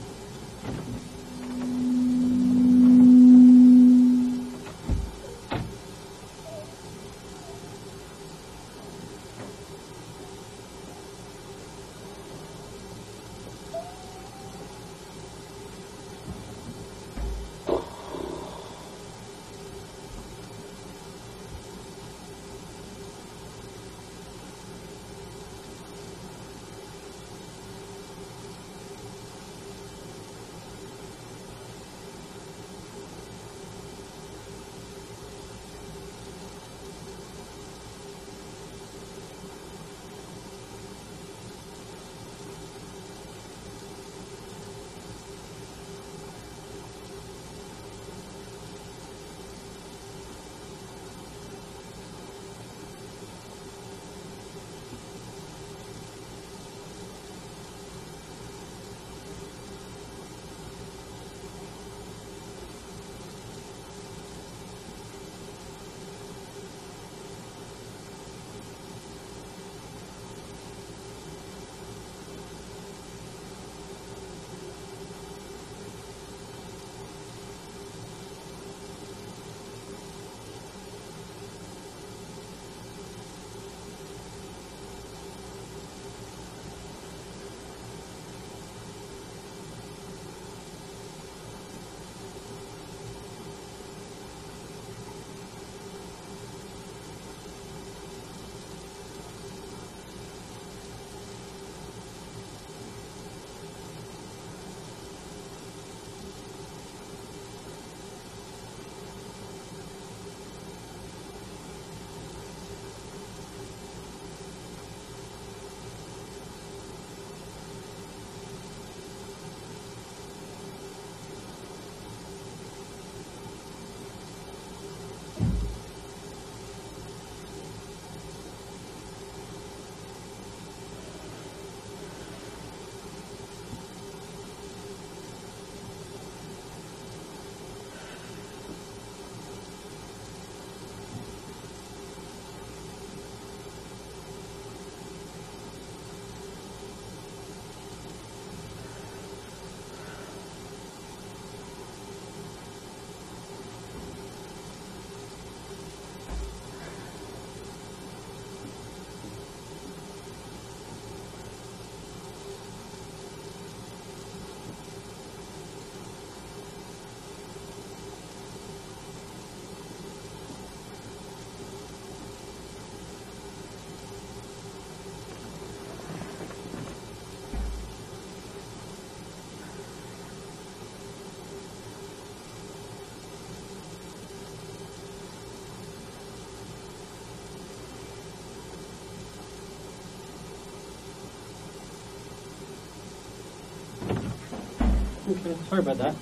Okay, sorry about that.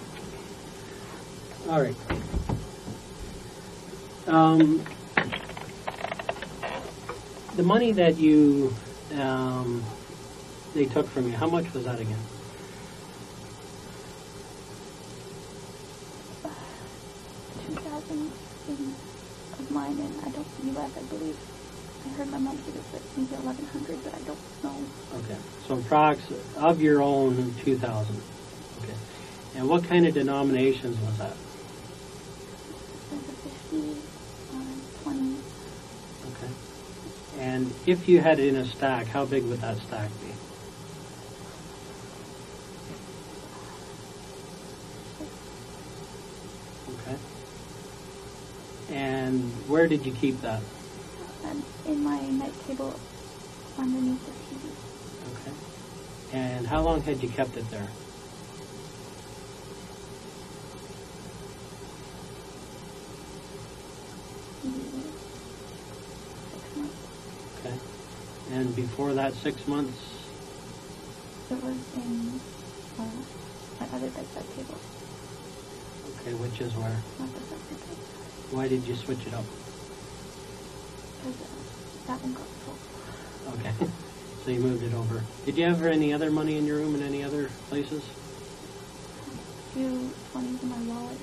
All right. The money that you they took from you, how much was that again? $2,000 of mine, and I don't see left. I believe I heard my mom say this at maybe $1,100, but I don't know. Okay, so approx of your own 2,000. Okay, and what kind of denominations was that? There's a 50, 20. Okay, and if you had it in a stack, how big would that stack be? Okay, and where did you keep that? In my night table underneath the TV. Okay. And how long had you kept it there? Maybe 6 months. Okay. And before that 6 months? It was in my other bedside table. Okay, which is where? Not the second bed. Why did you switch it up? Because that one got sold. Okay. So you moved it over. Did you have any other money in your room in any other places? A few 20s in my wallet.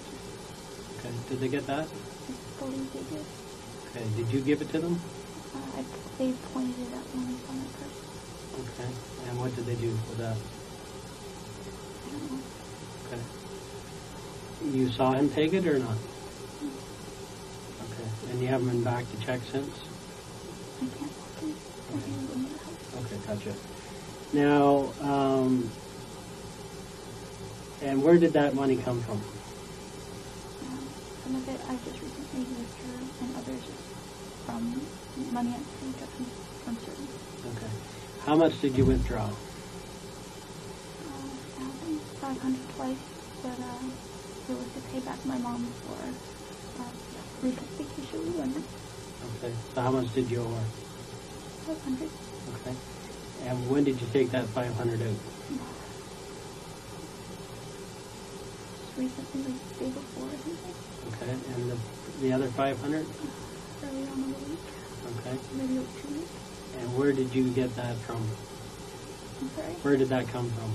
Okay. Did they get that? I believe they did. Okay. Did you give it to them? They pointed it at one on my purse. Okay. And what did they do with that? I don't know. Okay. You saw him take it or not? Okay. And you haven't been back to check since? I can't walk in. I can't go in the house. Okay, gotcha. Now, and where did that money come from? Some of it I just recently withdrew, and others is from money I saved up from certain. Okay. How much did you withdraw? 500 twice, but it was to pay back my mom for recent vacation we went. Okay. So how much did you owe her? 500. Okay. And when did you take that 500 out? Just recently, like the day before, I think. Okay. And the other 500? Early on in the week. Okay. Maybe like 2 weeks. And where did you get that from? I'm sorry. Where did that come from?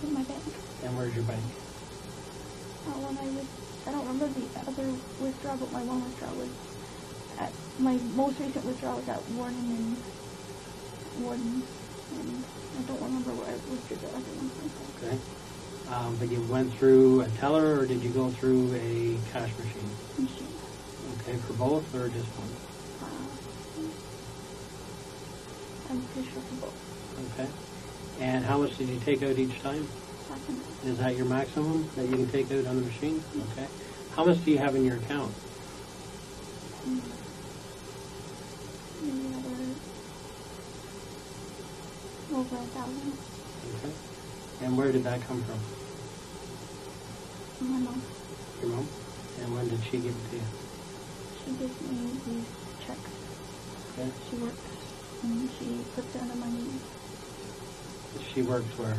In my bank. And where's your bank? When I don't remember the other withdrawal, but my one withdrawal was at, my most recent withdrawal was at Warden, and I don't remember where I withdrew the other one. Okay. But you went through a teller, or did you go through a cash machine? Machine. Okay, for both, or just one? I'm pretty sure for both. Okay. And how much did you take out each time? 500. Is that your maximum that you can take out on the machine? Okay. How much do you have in your account? Maybe another over 1,000. Okay. And where did that come from? My mom. Your mom? And when did she give it to you? She gives me these checks. Okay. She works, and she puts it under my name. She works where?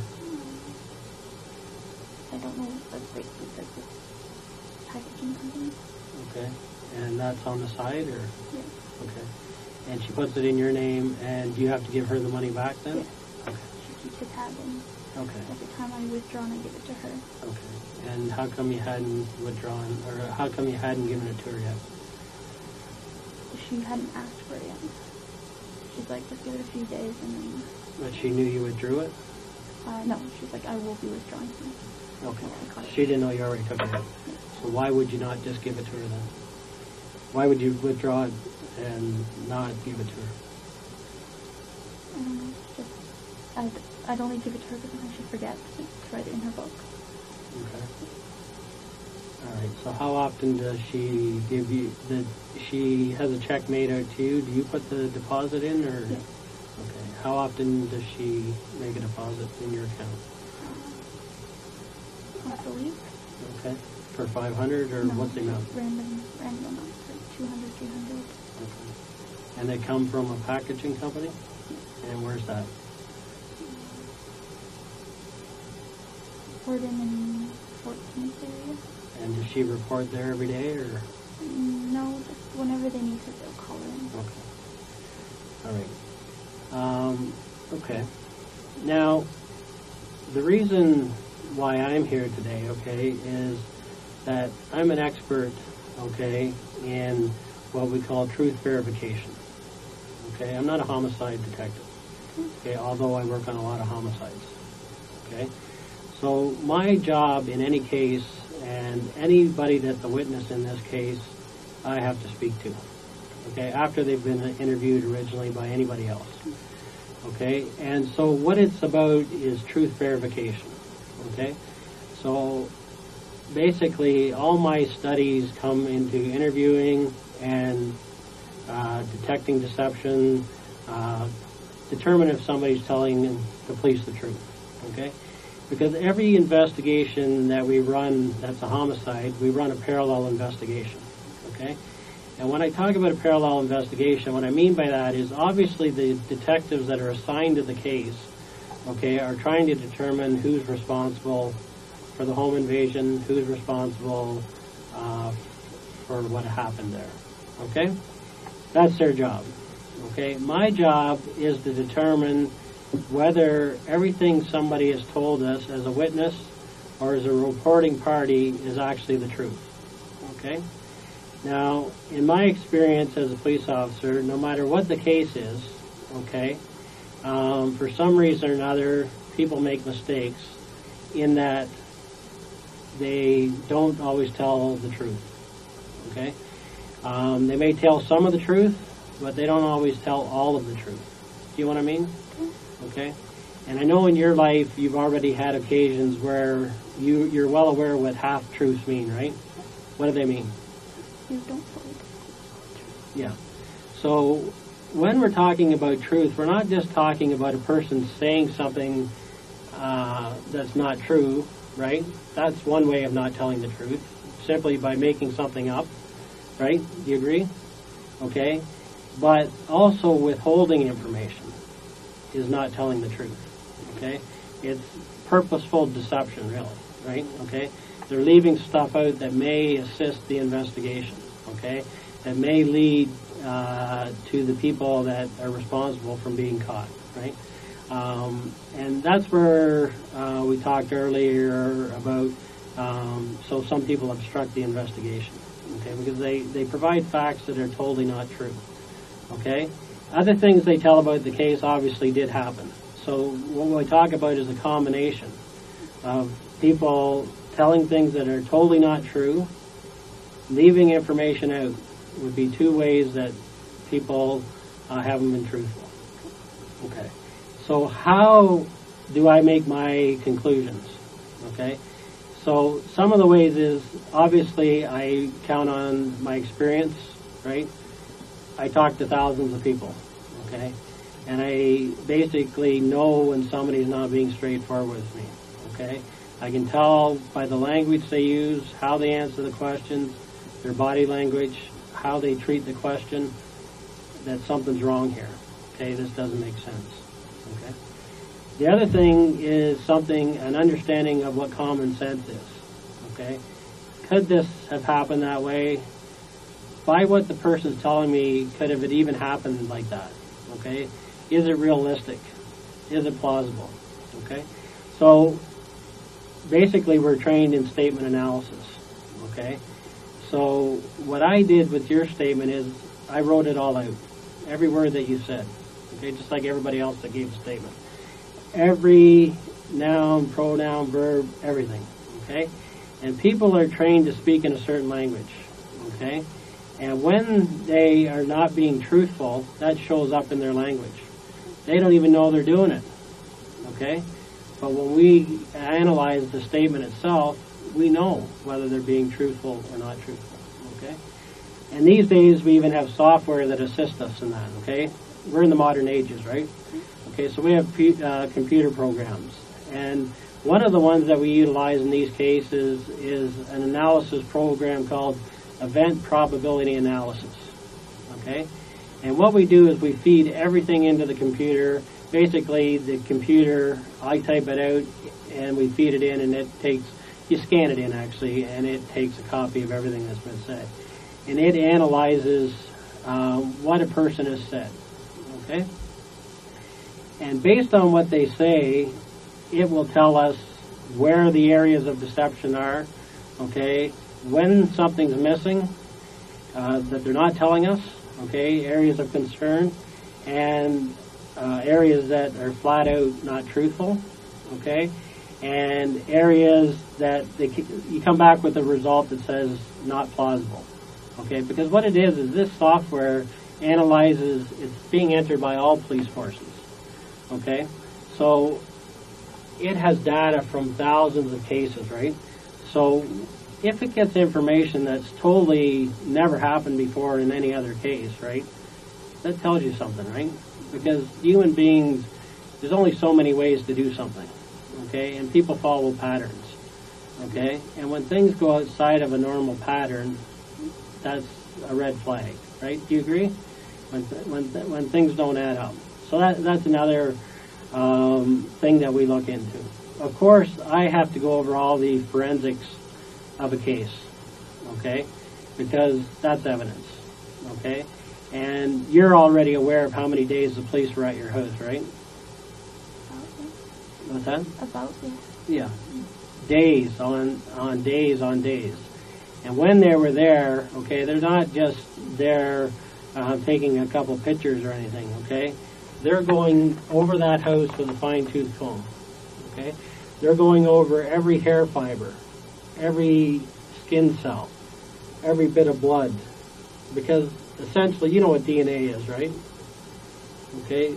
I don't know, but basically says it's packaging company. Okay. And that's on the side, or? Yes. Okay. And she puts it in your name, and do you have to give her the money back then? Yes. Okay. She keeps a tab, and Okay. every time I withdraw, I give it to her. Okay. And how come you hadn't withdrawn, or how come you hadn't given it to her yet? She hadn't asked for it yet. She's like, just give it a few days, and then, But she knew you withdrew it? no, she's like, I will be withdrawing soon. Okay. I caught it. She didn't know you already took it out. So why would you not just give it to her then? Why would you withdraw it and not give it to her? I don't know, it's just, I'd only give it to her because then she forgets to write it in her book. Okay. All right. So how often does she give you she has a check made out to you? Do you put the deposit in, or? Yes. Okay. How often does she make a deposit in your account? Once a week. Okay. For 500, or No, what's the amount? Random amounts, like 200, 300. Okay. And they come from a packaging company? And where's that? Poured in 14th area. And does she report there every day, or? No, just whenever they need her, they'll call her in. Okay. All right. Okay. Now, the reason why I'm here today, okay, is that I'm an expert, okay, in what we call truth verification. Okay, I'm not a homicide detective, okay, although I work on a lot of homicides, okay. So my job in any case, and anybody that's a witness in this case, I have to speak to, okay, after they've been interviewed originally by anybody else, okay. And so what it's about is truth verification, okay. So basically all my studies come into interviewing and detecting deception, determine if somebody's telling the police the truth, okay? Because every investigation that we run that's a homicide, we run a parallel investigation, okay? And when I talk about a parallel investigation, what I mean by that is obviously the detectives that are assigned to the case, okay, are trying to determine who's responsible for the home invasion, who's responsible for what happened there, okay? That's their job. Okay? My job is to determine whether everything somebody has told us as a witness or as a reporting party is actually the truth. Okay? Now, in my experience as a police officer, no matter what the case is, okay, for some reason or another, people make mistakes in that they don't always tell the truth. Okay? They may tell some of the truth, but they don't always tell all of the truth. Do you know what I mean? Okay? And I know in your life you've already had occasions where you're well aware what half-truths mean, right? What do they mean? You don't believe. Yeah. So when we're talking about truth, we're not just talking about a person saying something that's not true, right? That's one way of not telling the truth, simply by making something up, right? Do you agree? Okay. But also withholding information is not telling the truth, okay? It's purposeful deception, really, right? Okay? They're leaving stuff out that may assist the investigation, okay? That may lead to the people that are responsible from being caught, right? And that's where we talked earlier about, so some people obstruct the investigation, okay? Because they provide facts that are totally not true, okay? Other things they tell about the case obviously did happen. So what we talk about is a combination of people telling things that are totally not true, leaving information out would be two ways that people haven't been truthful. Okay. So how do I make my conclusions? Okay. So some of the ways is, obviously, I count on my experience, right? I talk to thousands of people, okay? And I basically know when somebody's not being straightforward with me, okay? I can tell by the language they use, how they answer the questions, their body language, how they treat the question, that something's wrong here, okay? This doesn't make sense, okay? The other thing is an understanding of what common sense is, okay? Could this have happened that way? By what the person's telling me, could have it even happened like that? Okay? Is it realistic? Is it plausible? Okay? So basically we're trained in statement analysis. Okay? So what I did with your statement is I wrote it all out. Every word that you said. Okay? Just like everybody else that gave a statement. Every noun, pronoun, verb, everything. Okay? And people are trained to speak in a certain language. Okay? And when they are not being truthful, that shows up in their language. They don't even know they're doing it, okay? But when we analyze the statement itself, we know whether they're being truthful or not truthful, okay? And these days, we even have software that assists us in that, okay? We're in the modern ages, right? Okay, so we have computer programs. And one of the ones that we utilize in these cases is an analysis program called Event Probability Analysis, okay? And what we do is we feed everything into the computer. Basically, the computer, I type it out, and we feed it in, and you scan it in, actually, and it takes a copy of everything that's been said. And it analyzes what a person has said, okay? And based on what they say, it will tell us where the areas of deception are, okay? When something's missing that they're not telling us, okay, areas of concern, and areas that are flat out not truthful, okay, and areas that you come back with a result that says not plausible, okay, because what it is this software analyzes, it's being entered by all police forces, okay, so it has data from thousands of cases, right? So if it gets information that's totally never happened before in any other case, right, that tells you something, right? Because human beings, there's only so many ways to do something, okay? And people follow patterns, okay? And when things go outside of a normal pattern, that's a red flag, right? Do you agree? When things don't add up. So that's another thing that we look into. Of course, I have to go over all the forensics of a case, okay? Because that's evidence, okay? And you're already aware of how many days the police were at your house, right? What's that? About, yeah. Yeah. Days on days on days. And when they were there, okay, they're not just there taking a couple pictures or anything, okay? They're going over that house with a fine-tooth comb, okay? They're going over every hair fiber, every skin cell, every bit of blood, because essentially, you know what DNA is, right? Okay?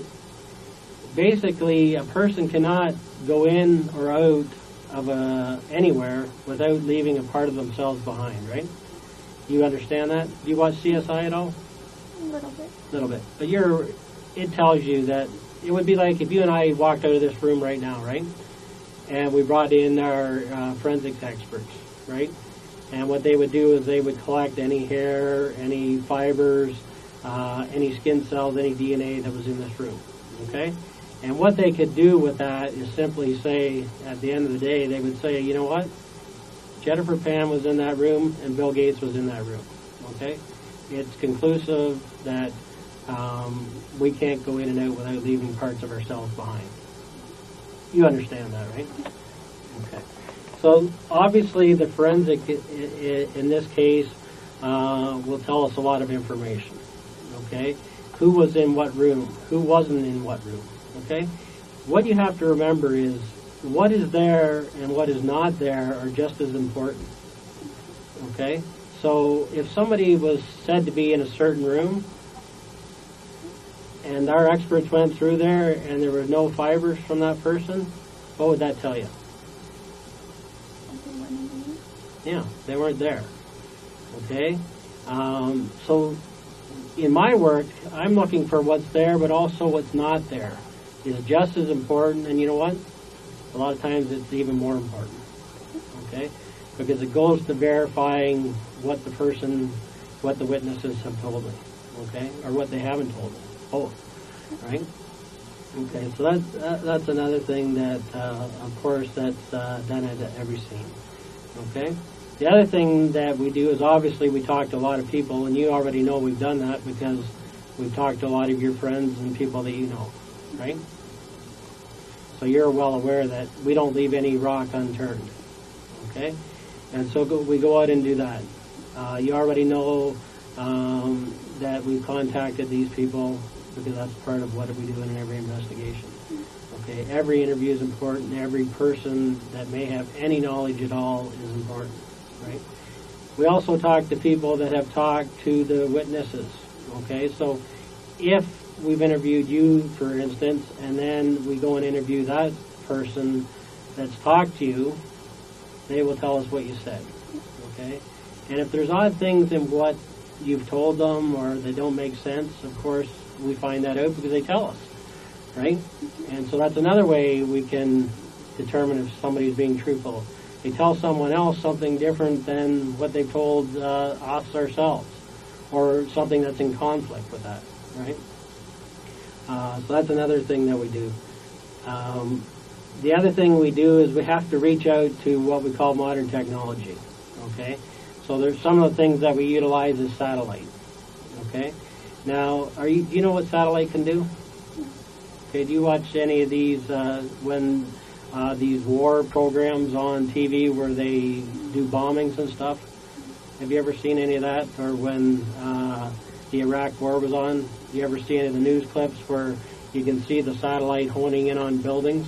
Basically, a person cannot go in or out of anywhere without leaving a part of themselves behind, right? You understand that? Do you watch CSI at all? A little bit. A little bit. But it tells you that it would be like if you and I walked out of this room right now, right? And we brought in our forensics experts, right? And what they would do is they would collect any hair, any fibers, any skin cells, any DNA that was in this room, okay? And what they could do with that is simply say, at the end of the day, they would say, you know what? Jennifer Pan was in that room and Bill Gates was in that room, okay? It's conclusive that we can't go in and out without leaving parts of ourselves behind. You understand that, right? Okay. So obviously the forensic in this case will tell us a lot of information, okay? Who was in what room? Who wasn't in what room? Okay? What you have to remember is what is there and what is not there are just as important. Okay? So if somebody was said to be in a certain room and our experts went through there and there were no fibers from that person, what would that tell you? Yeah, they weren't there. Okay? So in my work, I'm looking for what's there, but also what's not there is just as important, and you know what? A lot of times it's even more important, okay? Because it goes to verifying what the witnesses have told me, okay? Or what they haven't told me, both, right? Okay, so that's another thing that, of course, that's done at every scene, okay? The other thing that we do is obviously we talk to a lot of people, and you already know we've done that because we've talked to a lot of your friends and people that you know, right? So you're well aware that we don't leave any rock unturned, okay? And so we go out and do that. You already know that we've contacted these people because that's part of what we do in every investigation. Okay, every interview is important. Every person that may have any knowledge at all is important, right? We also talk to people that have talked to the witnesses, okay? So if we've interviewed you, for instance, and then we go and interview that person that's talked to you, they will tell us what you said, okay? And if there's odd things in what you've told them or they don't make sense, of course, we find that out because they tell us, right? And so that's another way we can determine if somebody's being truthful. They tell someone else something different than what they've told us ourselves, or something that's in conflict with that, right? So that's another thing that we do. The other thing we do is we have to reach out to what we call modern technology, okay? So there's some of the things that we utilize is satellite, okay? Now, do you know what satellite can do? Okay, do you watch any of these when these war programs on TV where they do bombings and stuff? Have you ever seen any of that? Or when the Iraq war was on, do you ever see any of the news clips where you can see the satellite honing in on buildings?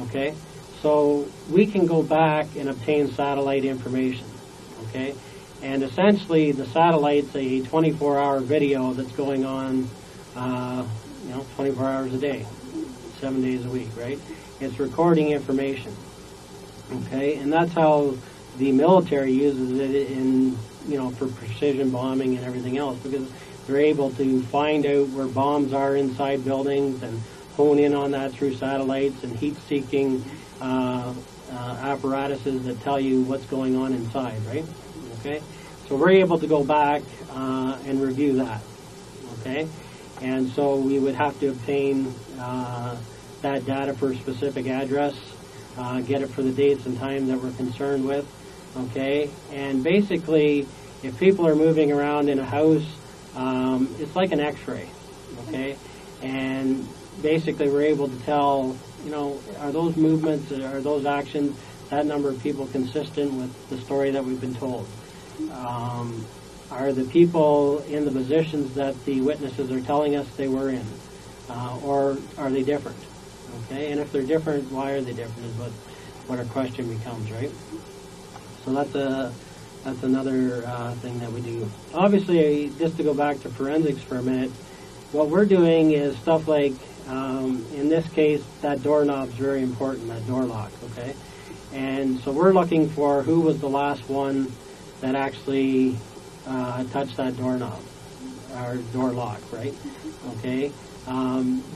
Okay, so we can go back and obtain satellite information, okay? And essentially the satellite's a 24-hour video that's going on, 24 hours a day, 7 days a week, right? It's recording information, okay? And that's how the military uses it in, for precision bombing and everything else, because they're able to find out where bombs are inside buildings and hone in on that through satellites and heat-seeking apparatuses that tell you what's going on inside, right? Okay? So we're able to go back and review that, okay? And so we would have to obtain that data for a specific address, get it for the dates and time that we're concerned with, okay? And basically, if people are moving around in a house, it's like an X-ray, okay? And basically we're able to tell, are those movements, are those actions, that number of people consistent with the story that we've been told? Are the people in the positions that the witnesses are telling us they were in? Or are they different? Okay, and if they're different, why are they different is what our question becomes, right? So that's another thing that we do. Obviously, just to go back to forensics for a minute, what we're doing is stuff like, in this case, that doorknob's very important, that door lock, okay? And so we're looking for who was the last one that actually touched that doorknob, or door lock, right? Okay.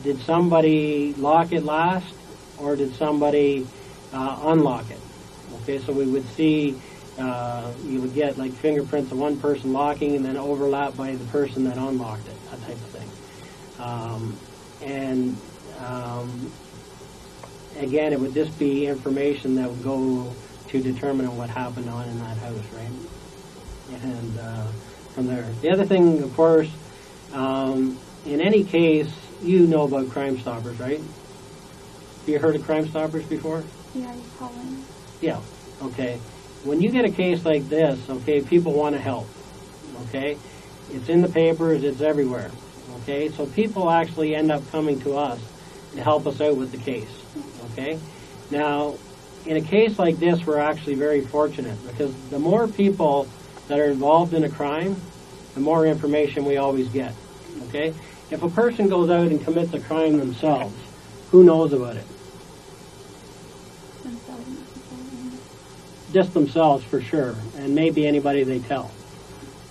Did somebody lock it last, or did somebody unlock it? Okay, so we would see, you would get like fingerprints of one person locking and then overlap by the person that unlocked it, that type of thing. Again, it would just be information that would go to determine what happened on in that house, right? And from there. The other thing, of course, in any case, you know about Crime Stoppers, right? Have you heard of Crime Stoppers before? Yeah, you call in. Yeah, okay. When you get a case like this, okay, people want to help, okay? It's in the papers, it's everywhere, okay? So people actually end up coming to us to help us out with the case, okay? Now, in a case like this, we're actually very fortunate because the more people that are involved in a crime, the more information we always get, okay? If a person goes out and commits a crime themselves, who knows about it? Just themselves, for sure, and maybe anybody they tell,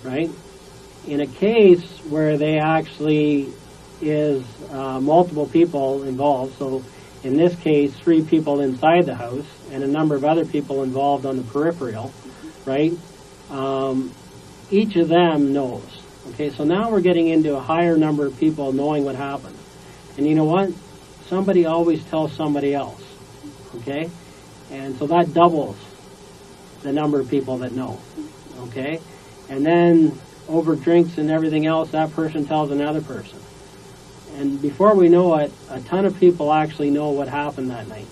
right? In a case where they actually is multiple people involved, so in this case, 3 people inside the house and a number of other people involved on the peripheral, right? Each of them knows. Okay, so now we're getting into a higher number of people knowing what happened. And you know what? Somebody always tells somebody else. Okay? And so that doubles the number of people that know. Okay? And then over drinks and everything else, that person tells another person. And before we know it, a ton of people actually know what happened that night.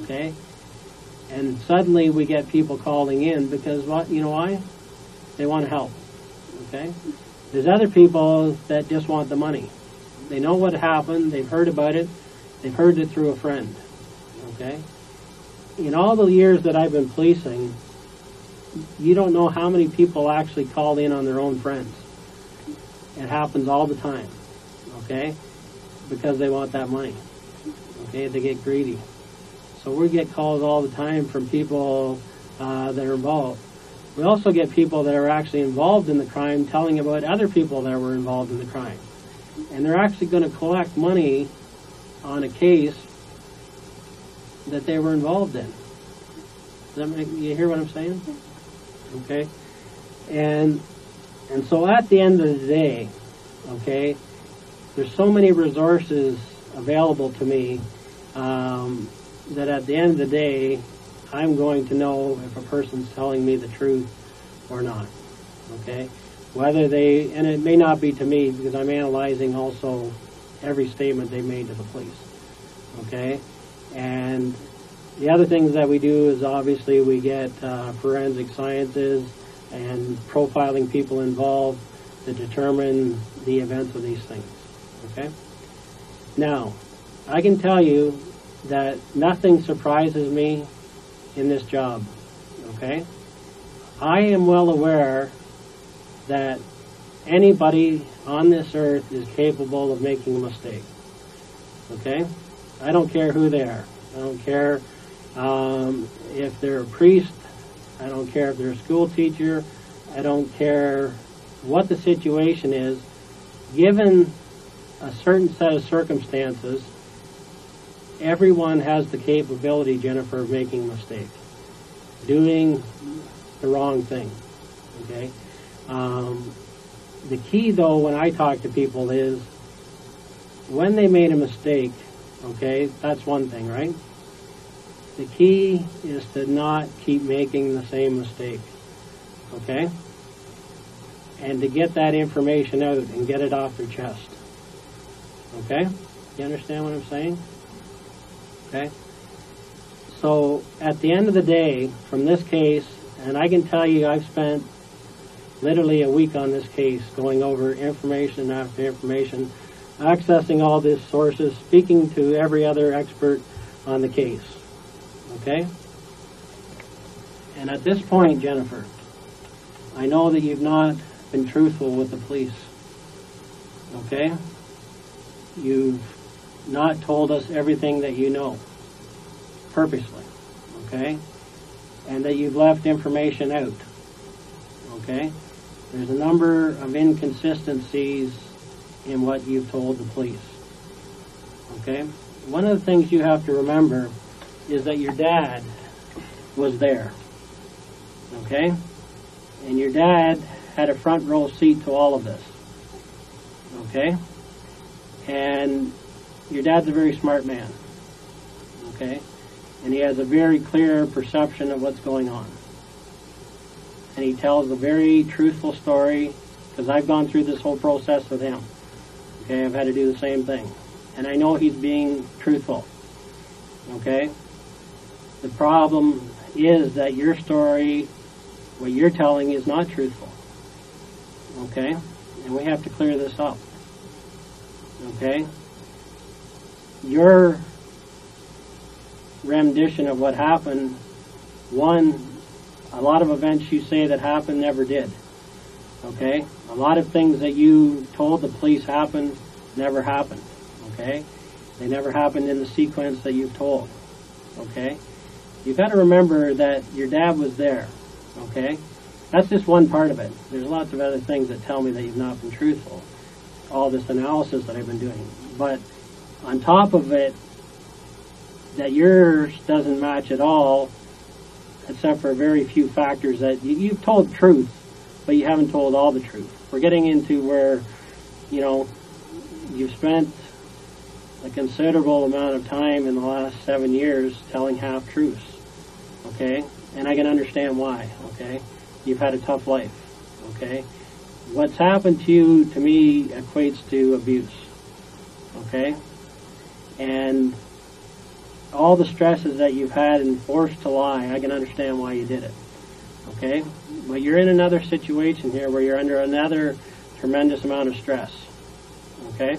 Okay? And suddenly we get people calling in because, you know why? They want to help. Okay? There's other people that just want the money. They know what happened. They've heard about it. They've heard it through a friend. Okay? In all the years that I've been policing, you don't know how many people actually call in on their own friends. It happens all the time. Okay? Because they want that money. Okay? They get greedy. So we get calls all the time from people that are involved. We also get people that are actually involved in the crime telling about other people that were involved in the crime. And they're actually going to collect money on a case that they were involved in. Does that make you hear what I'm saying? Okay? And so at the end of the day, okay, there's so many resources available to me that at the end of the day, I'm going to know if a person's telling me the truth or not, okay? Whether they, and it may not be to me because I'm analyzing also every statement they made to the police, okay? And the other things that we do is obviously we get forensic sciences and profiling people involved to determine the events of these things, okay? Now, I can tell you that nothing surprises me in this job, okay? I am well aware that anybody on this earth is capable of making a mistake, okay? I don't care who they are. I don't care if they're a priest. I don't care if they're a school teacher. I don't care what the situation is. Given a certain set of circumstances, everyone has the capability, Jennifer, of making a mistake, doing the wrong thing, okay? The key, though, when I talk to people is when they made a mistake, okay, that's one thing, right? The key is to not keep making the same mistake, okay? and to get that information out and get it off their chest. Okay? You understand what I'm saying? Okay? So at the end of the day, from this case, and I can tell you I've spent literally a week on this case, going over information after information, accessing all these sources, speaking to every other expert on the case. Okay? And at this point, Jennifer, I know that you've not been truthful with the police. Okay? You've not told us everything that you know, purposely. Okay? And that you've left information out. Okay? There's a number of inconsistencies in what you've told the police. Okay? One of the things you have to remember is that your dad was there. Okay? And your dad had a front row seat to all of this. Okay? And your dad's a very smart man. Okay? And he has a very clear perception of what's going on. And he tells a very truthful story, because I've gone through this whole process with him. Okay, I've had to do the same thing. And I know he's being truthful. Okay? The problem is that your story, what you're telling, is not truthful. Okay? And we have to clear this up. Okay? Your rendition of what happened, one, a lot of events you say that happened never did. Okay? A lot of things that you told the police happened never happened. Okay? They never happened in the sequence that you've told. Okay? You've got to remember that your dad was there. Okay? That's just one part of it. There's lots of other things that tell me that you've not been truthful. All this analysis that I've been doing. But on top of it, that yours doesn't match at all, except for very few factors that you've told truth, but you haven't told all the truth. We're getting into where, you know, you've spent a considerable amount of time in the last 7 years telling half-truths, okay? And I can understand why, okay? You've had a tough life, okay? What's happened to you, to me, equates to abuse, okay? And all the stresses that you've had and forced to lie, I can understand why you did it, okay? But you're in another situation here where you're under another tremendous amount of stress, okay?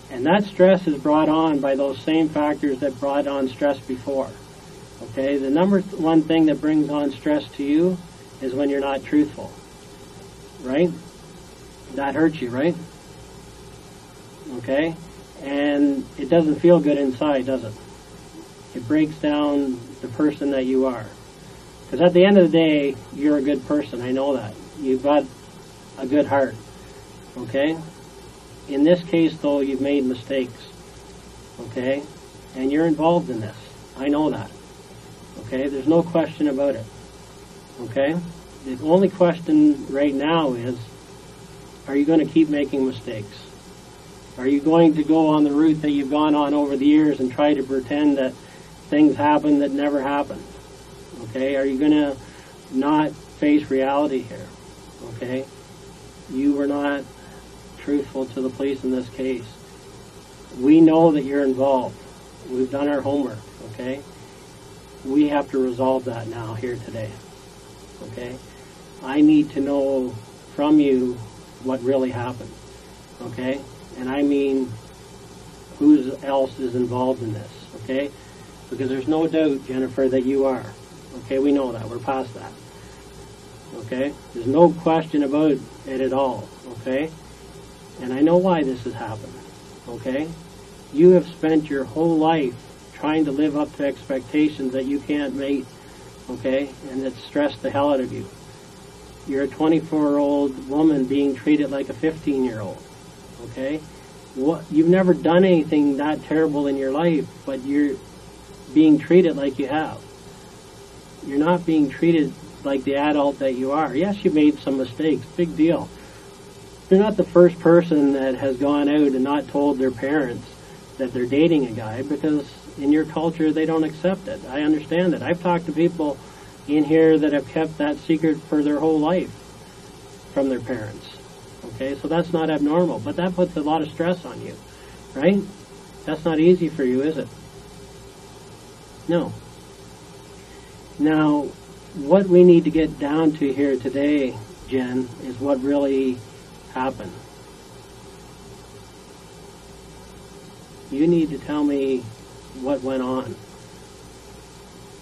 And that stress is brought on by those same factors that brought on stress before, okay? The number one thing that brings on stress to you is when you're not truthful, right? That hurts you, right? Okay? And it doesn't feel good inside, does it? It breaks down the person that you are. Because at the end of the day, you're a good person. I know that. You've got a good heart. Okay? In this case, though, you've made mistakes. Okay? And you're involved in this. I know that. Okay? There's no question about it. Okay? The only question right now is, are you going to keep making mistakes? Are you going to go on the route that you've gone on over the years and try to pretend that things happen that never happened? Okay? Are you going to not face reality here? Okay? You were not truthful to the police in this case. We know that you're involved. We've done our homework. Okay? We have to resolve that now here today. Okay? I need to know from you what really happened. Okay? And I mean, who else is involved in this? Okay? Because there's no doubt, Jennifer, that you are. Okay? We know that. We're past that. Okay? There's no question about it at all. Okay? And I know why this has happened. Okay? You have spent your whole life trying to live up to expectations that you can't meet. Okay? And that stressed the hell out of you. You're a 24-year-old woman being treated like a 15-year-old. Okay? You've never done anything that terrible in your life, but you're being treated like you have. You're not being treated like the adult that you are. Yes, you made some mistakes. Big deal. You're not the first person that has gone out and not told their parents that they're dating a guy, because in your culture they don't accept it. I understand it. I've talked to people in here that have kept that secret for their whole life. from their parents. Okay, so that's not abnormal, but that puts a lot of stress on you, right? That's not easy for you, is it? No. Now, what we need to get down to here today, Jen, is what really happened. You need to tell me what went on.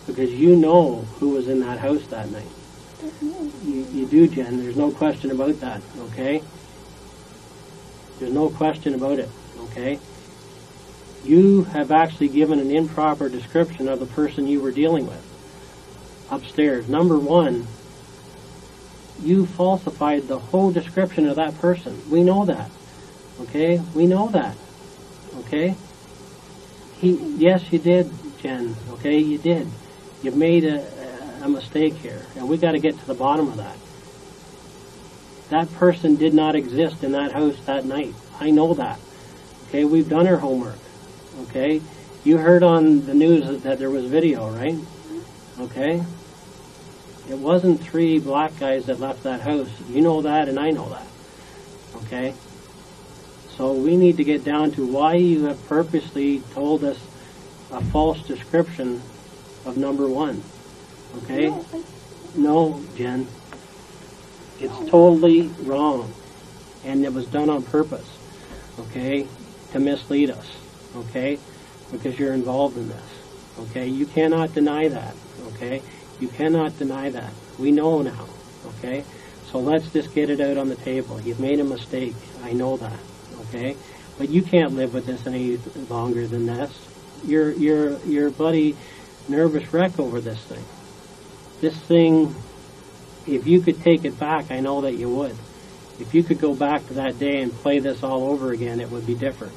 Because you know who was in that house that night. You do, Jen. There's no question about that, okay? There's no question about it, okay? You have actually given an improper description of the person you were dealing with upstairs. Number one, you falsified the whole description of that person. We know that, okay? We know that, okay? Yes, you did, Jen, okay? You did. You've made a mistake here, and we got to get to the bottom of that. That person did not exist in that house that night. I know that. Okay, we've done our homework. Okay, you heard on the news that there was video, right? Okay, it wasn't 3 black guys that left that house. You know that, and I know that. Okay, so we need to get down to why you have purposely told us a false description of number one. Okay? No, Jen. It's totally wrong. And it was done on purpose. Okay? To mislead us. Okay? Because you're involved in this. Okay? You cannot deny that. Okay? You cannot deny that. We know now. Okay? So let's just get it out on the table. You've made a mistake. I know that. Okay? But you can't live with this any longer than this. You're bloody nervous wreck over this thing. This thing, if you could take it back, I know that you would. If you could go back to that day and play this all over again, it would be different.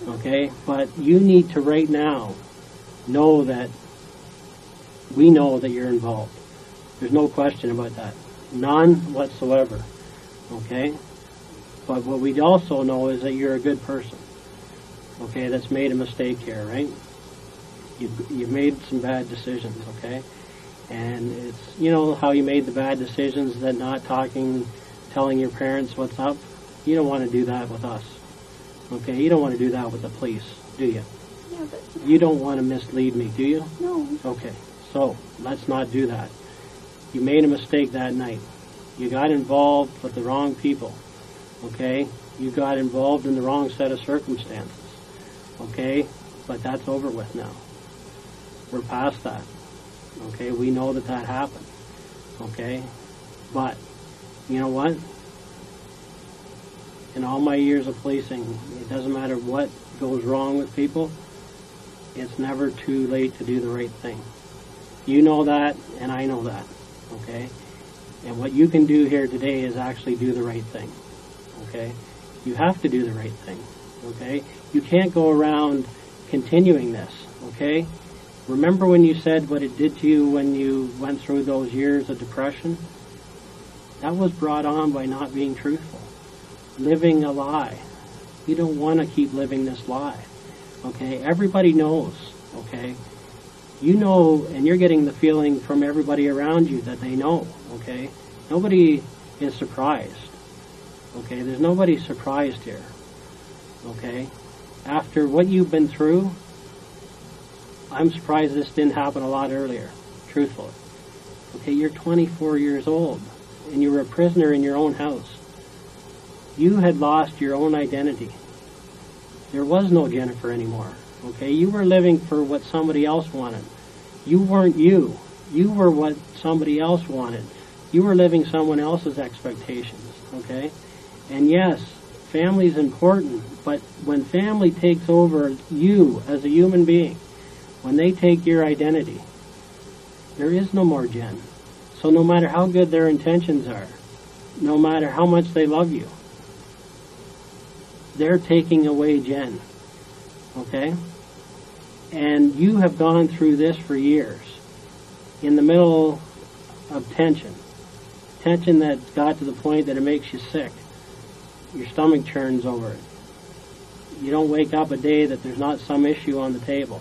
Okay? But you need to right now know that we know that you're involved. There's no question about that. None whatsoever. Okay? But what we also know is that you're a good person. Okay? That's made a mistake here, right? You've made some bad decisions, okay? And it's, you know how you made the bad decisions, that not talking, telling your parents what's up? You don't want to do that with us, okay? You don't want to do that with the police, do you? Yeah, but... You don't want to mislead me, do you? No. Okay, so let's not do that. You made a mistake that night. You got involved with the wrong people, okay? You got involved in the wrong set of circumstances, okay? But that's over with now. We're past that. Okay, we know that happened. Okay, but you know what? In all my years of policing, it doesn't matter what goes wrong with people, it's never too late to do the right thing. You know that, and I know that. Okay, and what you can do here today is actually do the right thing. Okay, you have to do the right thing. Okay, you can't go around continuing this. Okay. Remember when you said what it did to you when you went through those years of depression? That was brought on by not being truthful. Living a lie. You don't want to keep living this lie. Okay? Everybody knows. Okay? You know, and you're getting the feeling from everybody around you that they know. Okay? Nobody is surprised. Okay? There's nobody surprised here. Okay? After what you've been through, I'm surprised this didn't happen a lot earlier, truthfully. Okay, you're 24 years old, and you were a prisoner in your own house. You had lost your own identity. There was no Jennifer anymore, okay? You were living for what somebody else wanted. You weren't you. You were what somebody else wanted. You were living someone else's expectations, okay? And yes, family's important, but when family takes over you as a human being, when they take your identity, there is no more Jen. So no matter how good their intentions are, no matter how much they love you, they're taking away Jen. Okay? And you have gone through this for years, in the middle of tension. Tension that got to the point that it makes you sick. Your stomach churns over it. You don't wake up a day that there's not some issue on the table.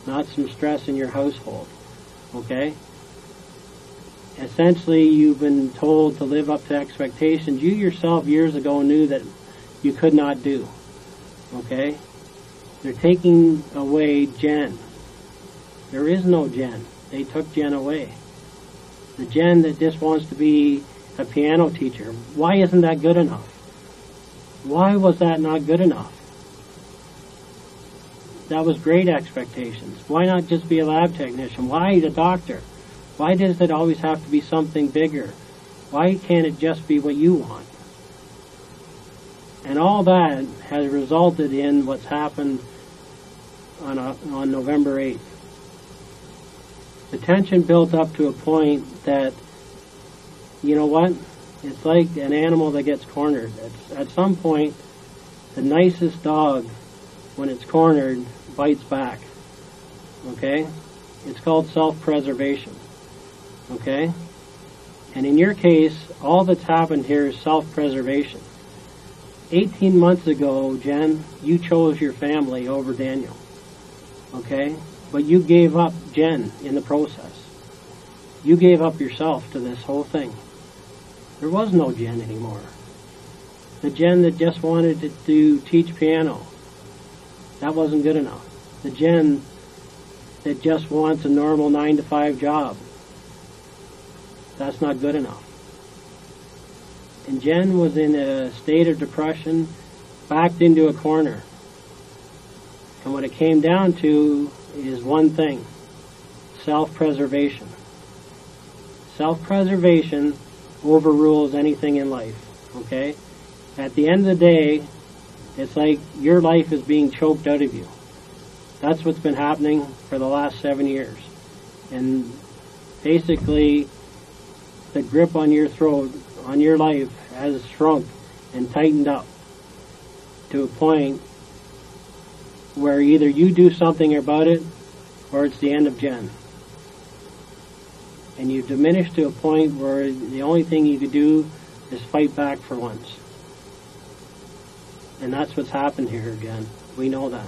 Not some stress in your household, okay? essentially you've been told to live up to expectations you yourself years ago knew that you could not do. Okay? They're taking away Jen. There is no Jen. They took Jen away. The Jen that just wants to be a piano teacher. Why isn't that good enough? Why was that not good enough? That was great expectations. Why not just be a lab technician? Why a doctor? Why does it always have to be something bigger? Why can't it just be what you want? And all that has resulted in what's happened on November 8th. The tension built up to a point that, you know what? It's like an animal that gets cornered. At some point, the nicest dog, when it's cornered, bites back. Okay? It's called self-preservation. Okay? And in your case, all that's happened here is self-preservation. 18 months ago, Jen, you chose your family over Daniel. Okay? But you gave up Jen in the process. You gave up yourself to this whole thing. There was no Jen anymore. The Jen that just wanted to teach piano, that wasn't good enough. The Jen that just wants a normal 9-to-5 job, that's not good enough. And Jen was in a state of depression, backed into a corner. And what it came down to is one thing: self-preservation. Self-preservation overrules anything in life, okay? At the end of the day, it's like your life is being choked out of you. That's what's been happening for the last 7 years. And basically, the grip on your throat, on your life, has shrunk and tightened up to a point where either you do something about it or it's the end of Jen. And you've diminished to a point where the only thing you could do is fight back for once. And that's what's happened here again. We know that.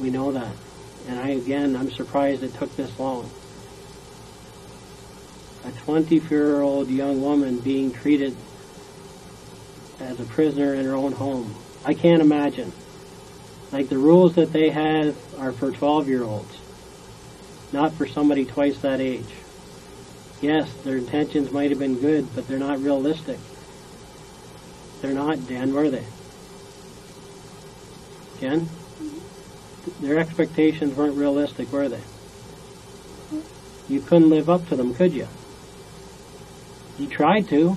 We know that. And I'm surprised it took this long. A 24-year-old young woman being treated as a prisoner in her own home. I can't imagine. Like, the rules that they have are for 12-year-olds, not for somebody twice that age. Yes, their intentions might have been good, but they're not realistic. They're not, Dan, were they? Jen? Their expectations weren't realistic, were they? You couldn't live up to them, could you? You tried to.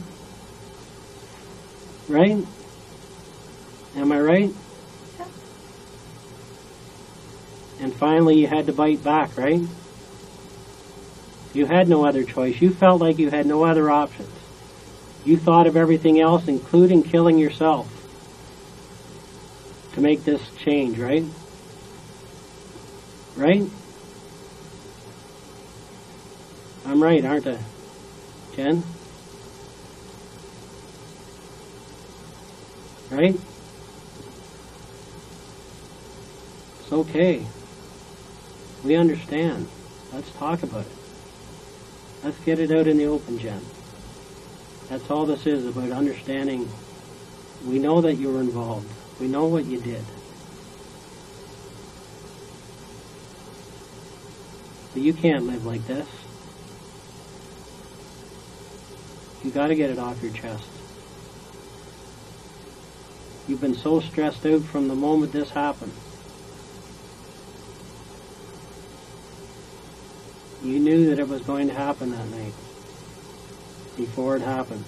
Right? Am I right? Yeah. And finally you had to bite back, right? You had no other choice. You felt like you had no other options. You thought of everything else, including killing yourself, to make this change, right? Right? I'm right, aren't I? Jen? Right? It's okay. We understand. Let's talk about it. Let's get it out in the open, Jen. That's all this is, about understanding. We know that you were involved. We know what you did. But you can't live like this. You got to get it off your chest. You've been so stressed out from the moment this happened. You knew that it was going to happen that night, before it happened.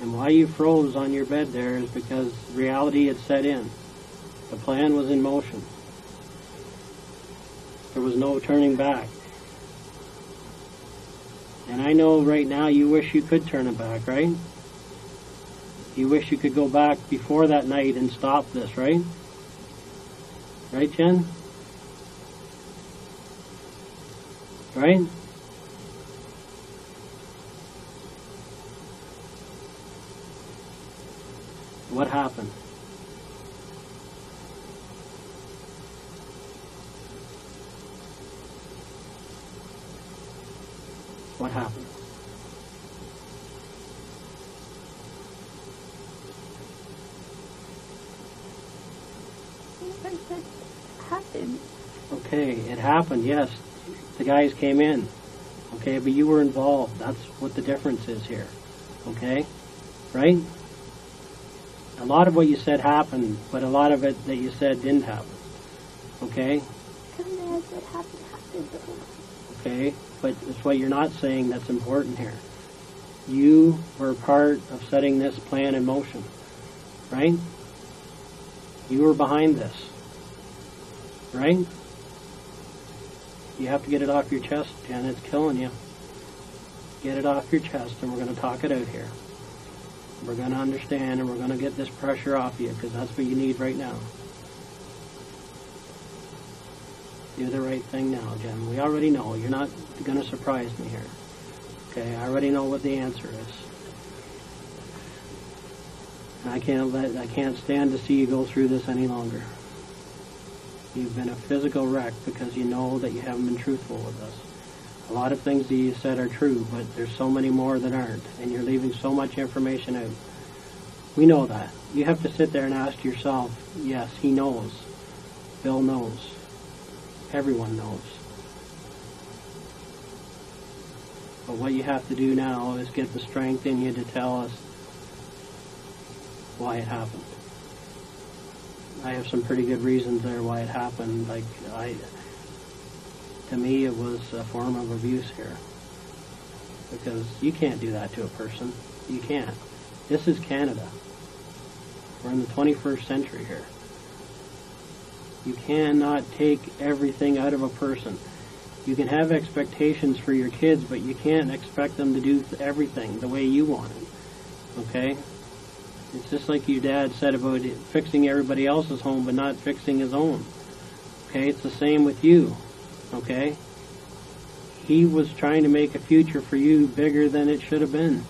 And why you froze on your bed there is because reality had set in. The plan was in motion. There was no turning back. And I know right now you wish you could turn it back, right? You wish you could go back before that night and stop this, right? Right, Jen? Right? What happened? What happened? That happened. Okay, it happened, yes. The guys came in. Okay, but you were involved. That's what the difference is here. Okay? Right? A lot of what you said happened, but a lot of it that you said didn't happen. Okay? What happened happened. Okay? But it's what you're not saying that's important here. You were part of setting this plan in motion. Right? You were behind this. Right? You have to get it off your chest, Jen. It's killing you. Get it off your chest, and we're going to talk it out here. We're going to understand, and we're going to get this pressure off you, because that's what you need right now. Do the right thing now, Jen. We already know. You're not going to surprise me here. Okay? I already know what the answer is. And I can't stand to see you go through this any longer. You've been a physical wreck because you know that you haven't been truthful with us. A lot of things that you said are true, but there's so many more that aren't, and you're leaving so much information out. We know that. You have to sit there and ask yourself, yes, he knows. Bill knows. Everyone knows. But what you have to do now is get the strength in you to tell us why it happened. I have some pretty good reasons there why it happened. To me, it was a form of abuse here. Because you can't do that to a person. You can't. This is Canada. We're in the 21st century here. You cannot take everything out of a person. You can have expectations for your kids, but you can't expect them to do everything the way you want it. Okay? It's just like your dad said about fixing everybody else's home but not fixing his own. Okay? It's the same with you. Okay? He was trying to make a future for you bigger than it should have been.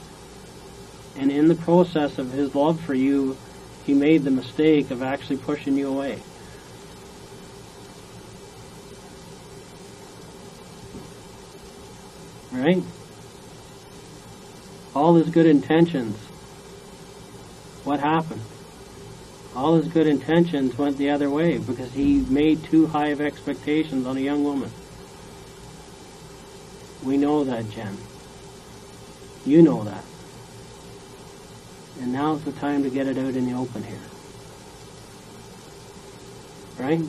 And in the process of his love for you, he made the mistake of actually pushing you away. Right? All his good intentions. What happened? All his good intentions went the other way because he made too high of expectations on a young woman. We know that, Jen. You know that. And now's the time to get it out in the open here. Right?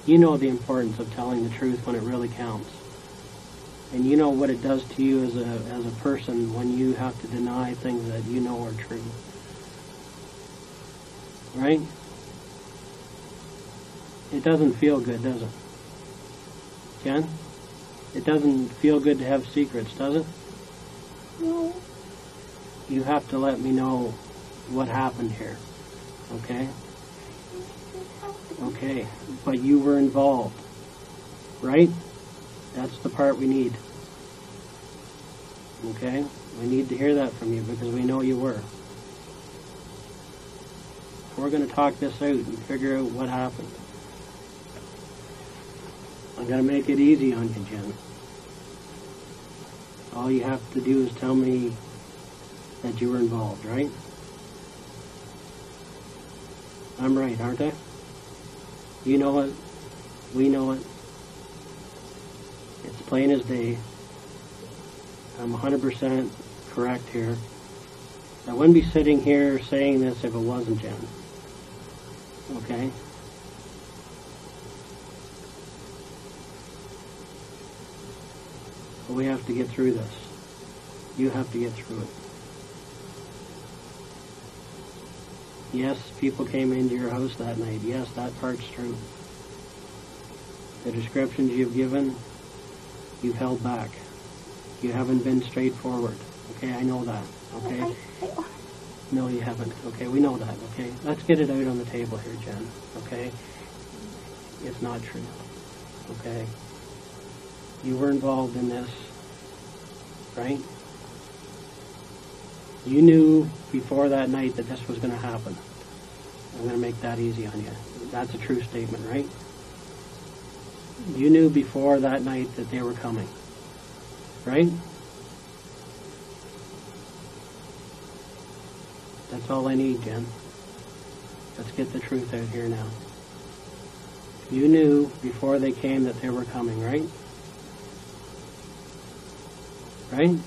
You know the importance of telling the truth when it really counts. And you know what it does to you as a person when you have to deny things that you know are true. Right? It doesn't feel good, does it? Jen? It doesn't feel good to have secrets, does it? No. You have to let me know what happened here. Okay? Okay. But you were involved. Right? That's the part we need. Okay? We need to hear that from you because we know you were. We're going to talk this out and figure out what happened. I'm going to make it easy on you, Jen. All you have to do is tell me that you were involved, right? I'm right, aren't I? You know it. We know it. It's plain as day. I'm 100% correct here. I wouldn't be sitting here saying this if it wasn't Jen. Okay? But we have to get through this. You have to get through it. Yes, people came into your house that night. Yes, that part's true. The descriptions you've given, you've held back. You haven't been straightforward. Okay, I know that. Okay? No, you haven't. Okay, we know that. Okay? Let's get it out on the table here, Jen. Okay? It's not true. Okay? You were involved in this, right? You knew before that night that this was going to happen. I'm going to make that easy on you. That's a true statement, right? You knew before that night that they were coming, Right? That's all I need, Jen. Let's get the truth out here now. You knew before they came that they were coming, right? Right?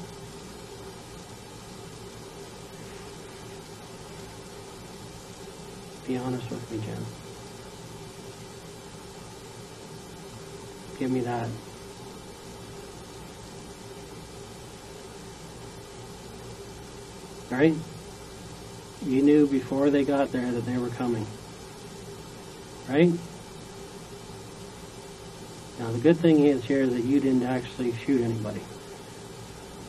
Be honest with me, Jen. Give me that. Right? You knew before they got there that they were coming. Right? Now the good thing is here that you didn't actually shoot anybody.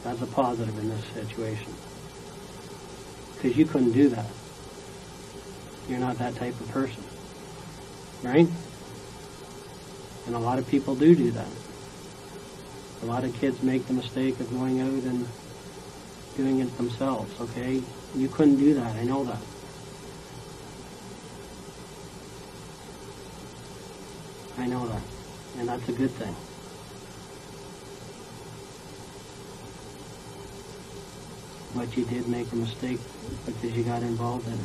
That's a positive in this situation. Because you couldn't do that. You're not that type of person. Right? And a lot of people do that. A lot of kids make the mistake of going out and doing it themselves, okay? You couldn't do that, I know that. I know that. And that's a good thing. But you did make a mistake because you got involved in it.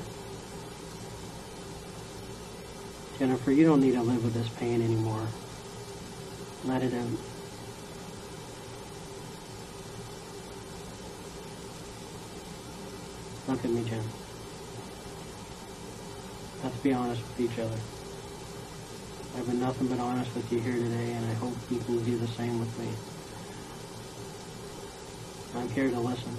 Jennifer, you don't need to live with this pain anymore. Let it out. Look at me, Jen. Let's be honest with each other. I've been nothing but honest with you here today, and I hope you can do the same with me. I'm here to listen.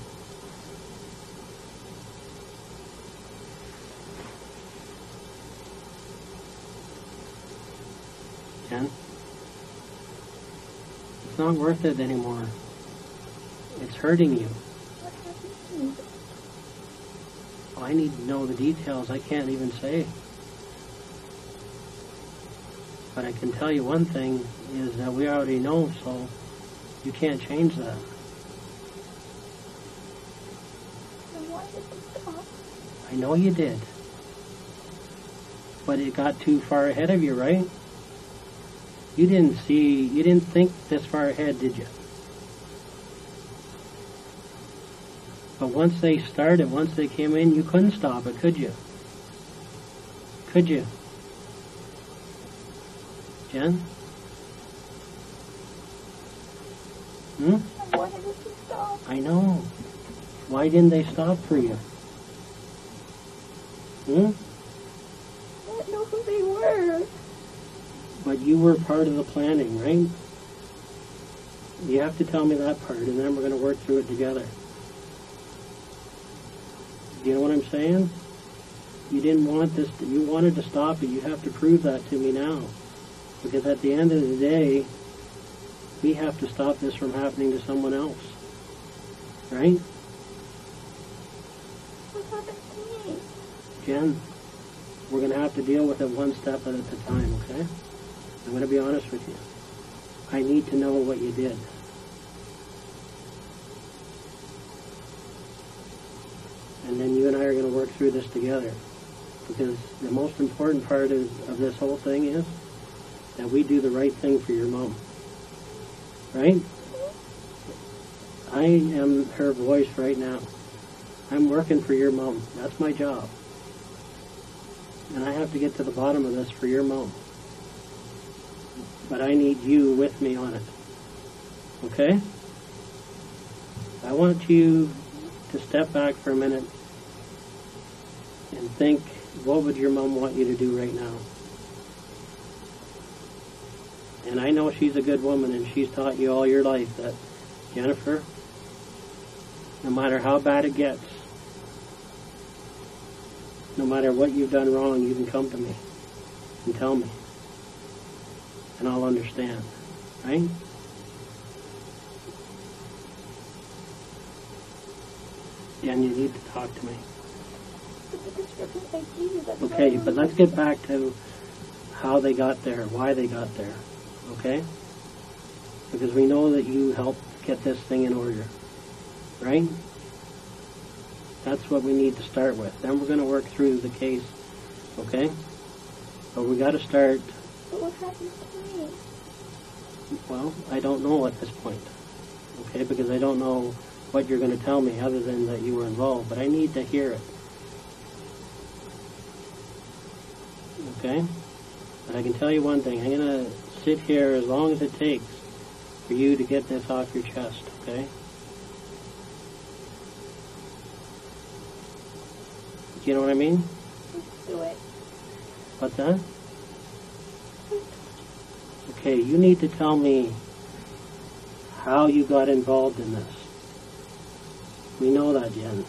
Jen? It's not worth it anymore. It's hurting you. What happened to me? I need to know the details. I can't even say. But I can tell you one thing is that we already know, so you can't change that. Then why did it stop? I know you did. But it got too far ahead of you, right? You didn't think this far ahead, did you? But once they started, once they came in, you couldn't stop it, could you? Could you? Jen? I wanted it to stop. I know. Why didn't they stop for you? I didn't know who they were. But you were part of the planning, right? You have to tell me that part, and then we're going to work through it together. Do you know what I'm saying? You didn't want this, you wanted to stop it. You have to prove that to me now. Because at the end of the day, we have to stop this from happening to someone else. Right? What happened to me? Jen, we're going to have to deal with it one step at a time, okay? I'm going to be honest with you. I need to know what you did. And then you and I are going to work through this together. Because the most important part of this whole thing is that we do the right thing for your mom. Right? I am her voice right now. I'm working for your mom. That's my job. And I have to get to the bottom of this for your mom. But I need you with me on it. Okay? I want you to step back for a minute and think, what would your mom want you to do right now? And I know she's a good woman, and she's taught you all your life that, Jennifer, no matter how bad it gets, no matter what you've done wrong, you can come to me and tell me. And I'll understand. Right? And you need to talk to me. But the description I gave you, that's Okay, what I but let's get back to how they got there, why they got there. Okay? Because we know that you helped get this thing in order. Right? That's what we need to start with. Then we're going to work through the case. Okay? But we got to start. But what happened to me? Well, I don't know at this point. Okay, because I don't know what you're going to tell me other than that you were involved, but I need to hear it. Okay? But I can tell you one thing. I'm going to sit here as long as it takes for you to get this off your chest, okay? Do you know what I mean? Do it. What's that? Okay, you need to tell me how you got involved in this. We know that, Jen.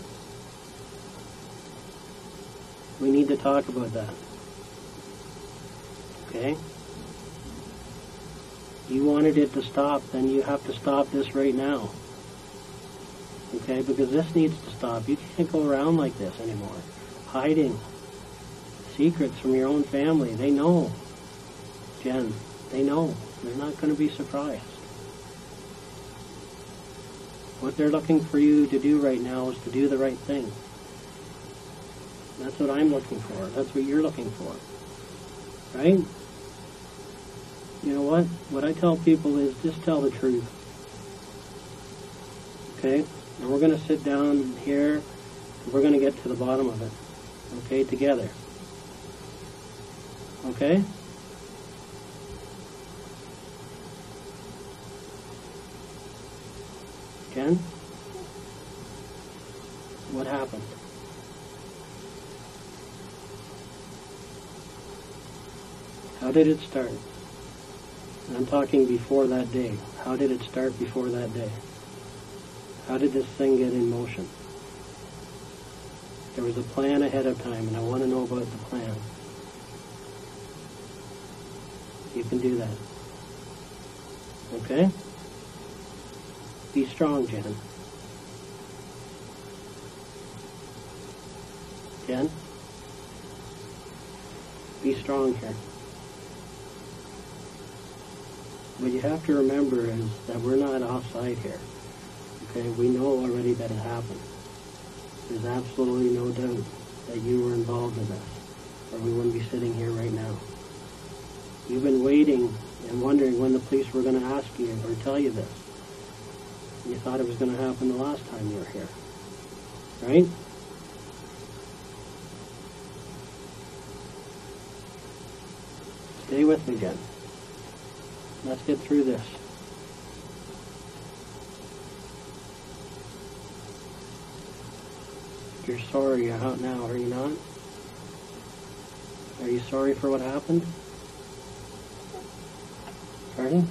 We need to talk about that. Okay? You wanted it to stop, then you have to stop this right now. Okay? Because this needs to stop. You can't go around like this anymore. Hiding secrets from your own family. They know. Jen, they know. They're not going to be surprised. What they're looking for you to do right now is to do the right thing. That's what I'm looking for. That's what you're looking for. Right? You know what? What I tell people is just tell the truth. Okay? And we're going to sit down here and we're going to get to the bottom of it. Okay? Together. Okay? Jen? What happened? How did it start? And I'm talking before that day. How did it start before that day? How did this thing get in motion? There was a plan ahead of time, and I want to know about the plan. You can do that. Okay? Be strong, Jen. Jen? Be strong here. What you have to remember is that we're not offside here. Okay? We know already that it happened. There's absolutely no doubt that you were involved in this, or we wouldn't be sitting here right now. You've been waiting and wondering when the police were going to ask you or tell you this. You thought it was going to happen the last time you were here. Right? Stay with me, Jen. Let's get through this. You're sorry out now, are you not? Are you sorry for what happened? Pardon?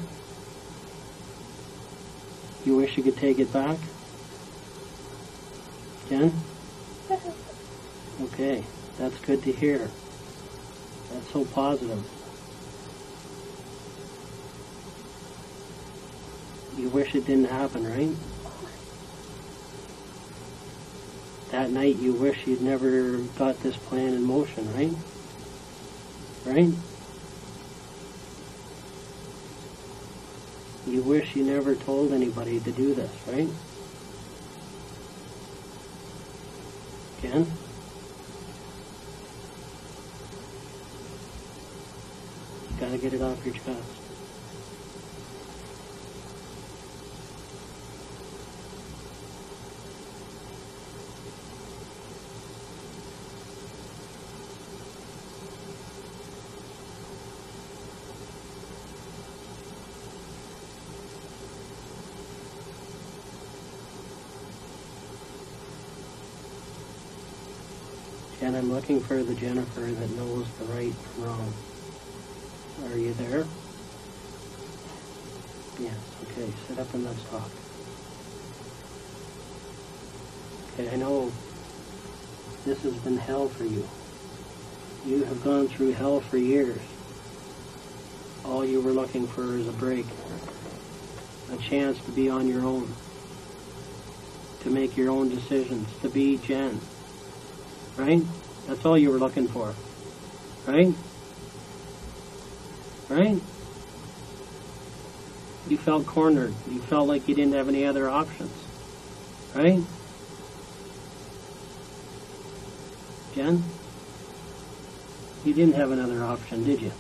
You wish you could take it back? Jen? Okay, that's good to hear. That's so positive. You wish it didn't happen, right? That night you wish you'd never got this plan in motion, right? Right? You wish you never told anybody to do this, right? Jen? You gotta get it off your chest. And I'm looking for the Jennifer that knows the right from wrong. Are you there? Yes, okay, sit up and let's talk. Okay, I know this has been hell for you. You have gone through hell for years. All you were looking for is a break. A chance to be on your own. To make your own decisions. To be Jen. Right? That's all you were looking for. Right? Right? You felt cornered. You felt like you didn't have any other options. Right? Jen? You didn't have another option, did you?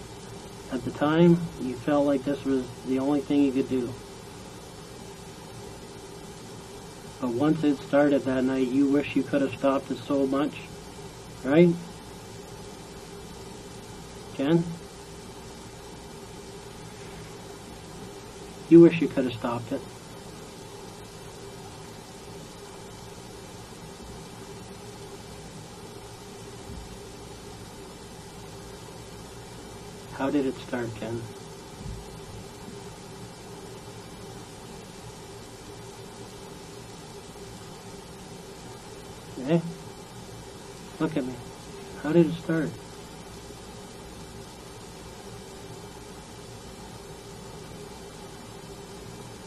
At the time, you felt like this was the only thing you could do. But once it started that night, you wish you could have stopped it so much, right? Jen? You wish you could have stopped it. How did it start, Jen? Eh? Look at me. How did it start?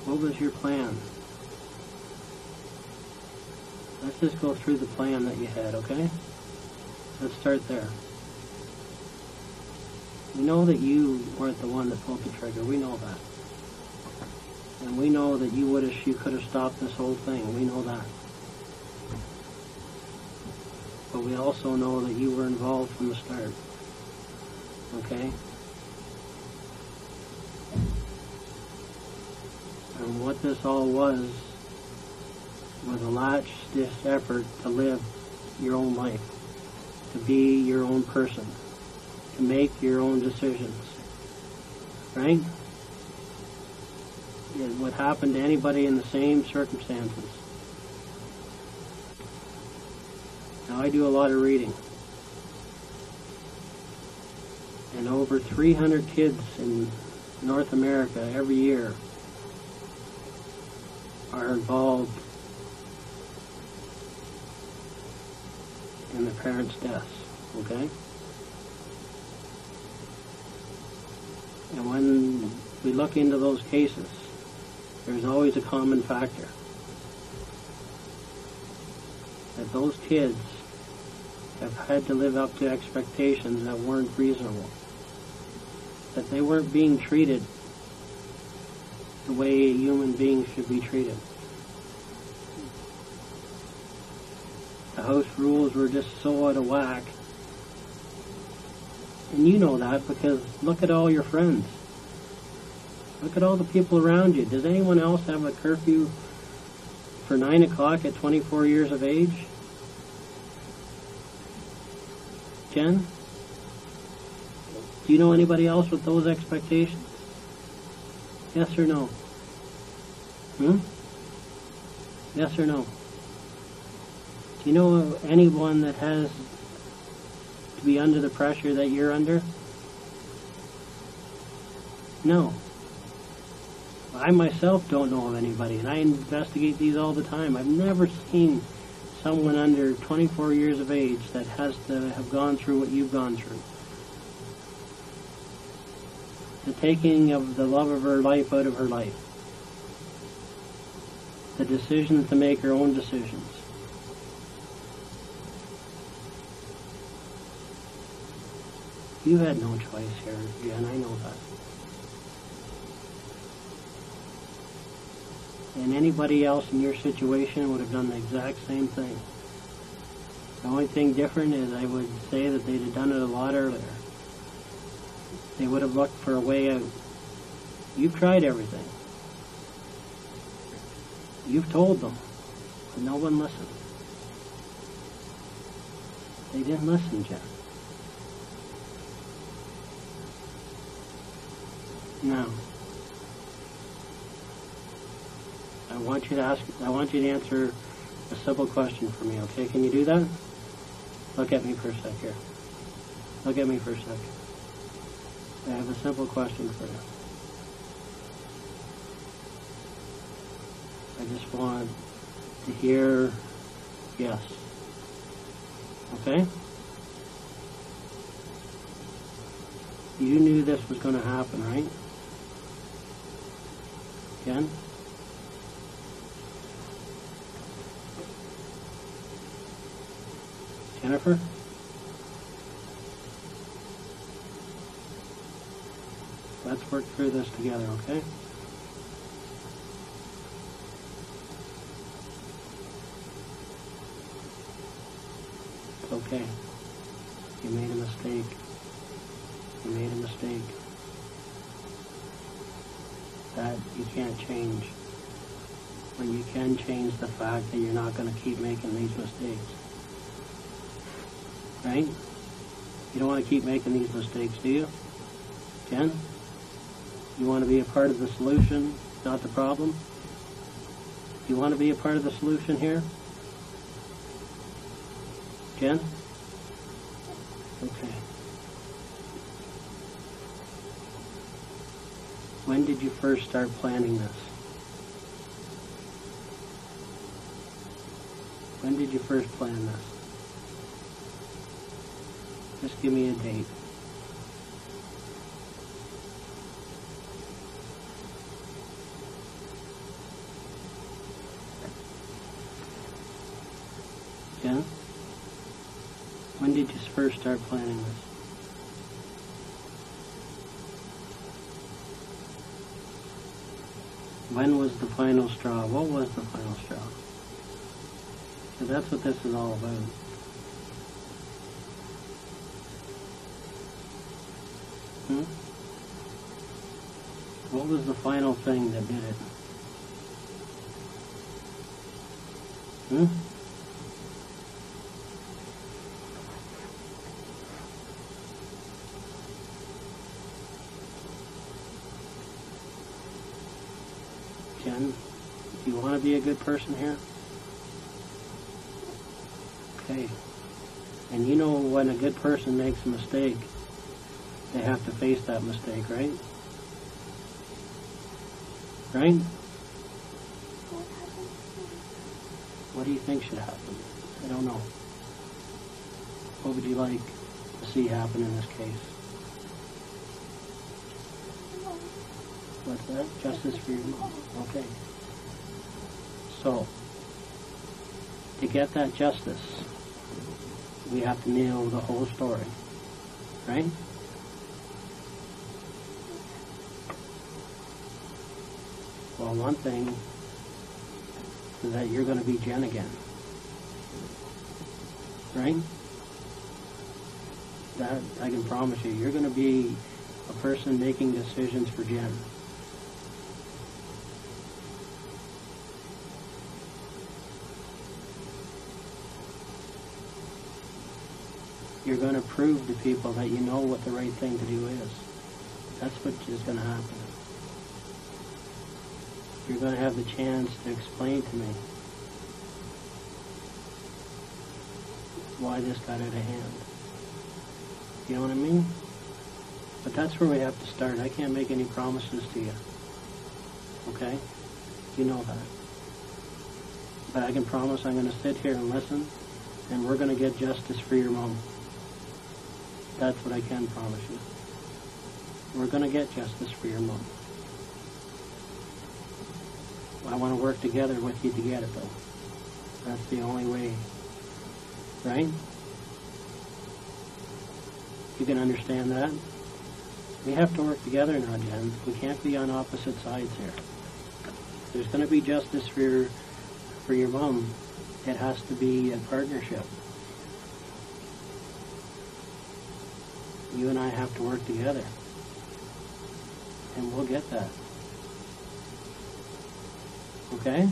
What was your plan? Let's just go through the plan that you had, okay? Let's start there. We know that you weren't the one that pulled the trigger. We know that. And we know that you could have stopped this whole thing. We know that. But we also know that you were involved from the start. Okay? And what this all was a last-ditch effort to live your own life, to be your own person, to make your own decisions. Right? It would happen to anybody in the same circumstances. Now, I do a lot of reading. And over 300 kids in North America every year are involved in their parents' deaths, okay? And when we look into those cases, there's always a common factor. That those kids have had to live up to expectations that weren't reasonable. That they weren't being treated the way a human being should be treated. The house rules were just so out of whack. And you know that because look at all your friends. Look at all the people around you. Does anyone else have a curfew for 9 o'clock at 24 years of age? Jen? Do you know anybody else with those expectations? Yes or no? Yes or no? Do you know of anyone that has to be under the pressure that you're under? No. I myself don't know of anybody, and I investigate these all the time. I've never seen someone under 24 years of age that has to have gone through what you've gone through. The taking of the love of her life out of her life. The decision to make her own decisions. You had no choice here, Jen, I know that. And anybody else in your situation would have done the exact same thing. The only thing different is I would say that they'd have done it a lot earlier. They would have looked for a way out. You've tried everything. You've told them, but no one listened. They didn't listen, Jeff. Now, I want you to answer a simple question for me, okay? Can you do that? Look at me for a sec here. Look at me for a sec. I have a simple question for you. I just want to hear yes. Okay? You knew this was going to happen, right? Jen? Jennifer? Let's work through this together, okay? It's okay. You made a mistake. You made a mistake. That you can't change. But you can change the fact that you're not going to keep making these mistakes. Right? You don't want to keep making these mistakes, do you? Jen? You want to be a part of the solution, not the problem? You want to be a part of the solution here? Jen? Okay. When did you first start planning this? When did you first plan this? Just give me a date. Jen? When did you first start planning this? When was the final straw? What was the final straw? So that's what this is all about. What was the final thing that did it? Jen, do you want to be a good person here? Okay. And you know when a good person makes a mistake, they have to face that mistake, right? Right? What do you think should happen? I don't know. What would you like to see happen in this case? What's that? Justice for your mom. Okay. So, to get that justice, we have to know the whole story. Right? Well, one thing is that you're going to be Jen again. Right? That I can promise you. You're going to be a person making decisions for Jen. You're going to prove to people that you know what the right thing to do is. That's what is going to happen. You're going to have the chance to explain to me why this got out of hand. You know what I mean? But that's where we have to start. I can't make any promises to you. Okay? You know that. But I can promise I'm going to sit here and listen, and we're going to get justice for your mom. That's what I can promise you. We're going to get justice for your mom. I want to work together with you to get it, though. That's the only way. Right? You can understand that? We have to work together now, Jen. We can't be on opposite sides here. There's going to be justice for your mom. It has to be a partnership. You and I have to work together. And we'll get that. Okay?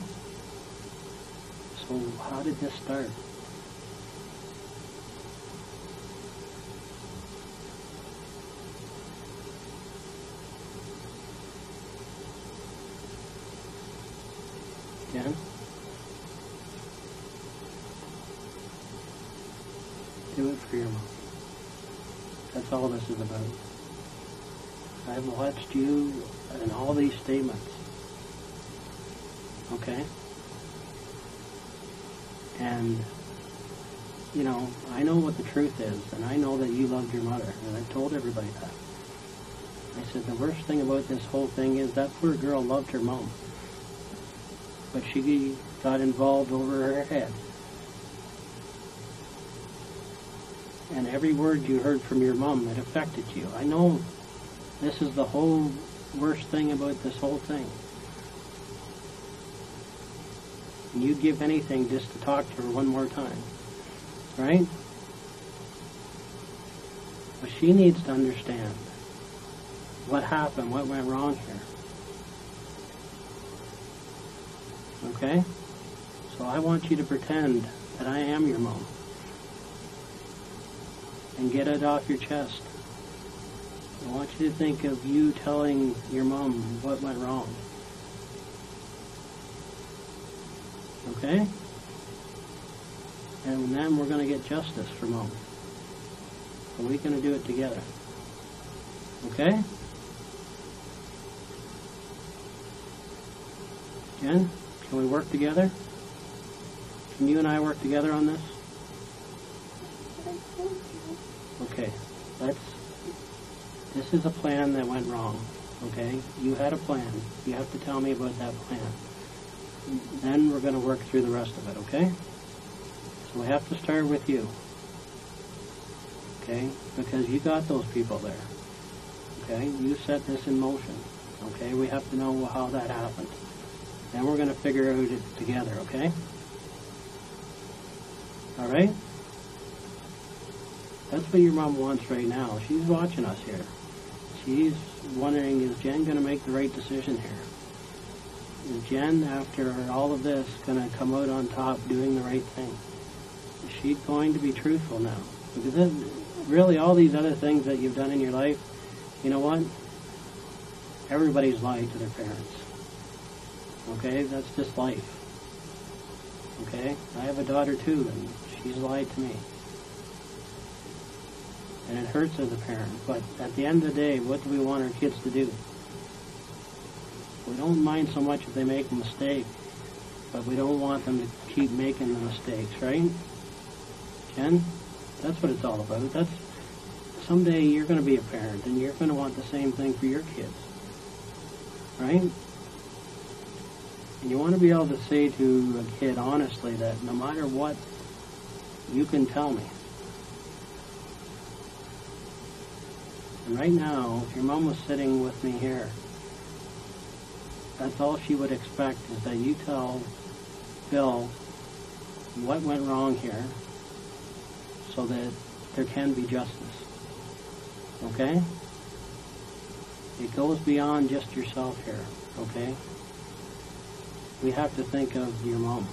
So how did this start? Jen? Do it for your mom. That's all this is about. I've watched you in all these statements. Okay? And, you know, I know what the truth is, and I know that you loved your mother, and I've told everybody that. I said the worst thing about this whole thing is that poor girl loved her mom. But she got involved over her head. And every word you heard from your mom, it affected you. I know this is the whole worst thing about this whole thing. And you'd give anything just to talk to her one more time. Right? But she needs to understand what happened, what went wrong here. Okay? So I want you to pretend that I am your mom. And get it off your chest. I want you to think of you telling your mom what went wrong. Okay? And then we're going to get justice for mom. And we're going to do it together. Okay? Jen, can we work together? Can you and I work together on this? Okay, this is a plan that went wrong, okay? You had a plan. You have to tell me about that plan. Then we're going to work through the rest of it, okay? So we have to start with you, okay? Because you got those people there, okay? You set this in motion, okay? We have to know how that happened. Then we're going to figure out it together, okay? All right? That's what your mom wants right now. She's watching us here. She's wondering, is Jen going to make the right decision here? Is Jen, after all of this, going to come out on top doing the right thing? Is she going to be truthful now? Because really all these other things that you've done in your life, you know what? Everybody's lied to their parents. Okay? That's just life. Okay? I have a daughter too, and she's lied to me. And it hurts as a parent, but at the end of the day, what do we want our kids to do? We don't mind so much if they make a mistake, but we don't want them to keep making the mistakes, right? Jen, that's what it's all about. Someday you're going to be a parent, and you're going to want the same thing for your kids, right? And you want to be able to say to a kid honestly that no matter what, you can tell me. And right now, if your mom was sitting with me here, that's all she would expect is that you tell Bill what went wrong here so that there can be justice. Okay? It goes beyond just yourself here, okay? We have to think of your mom,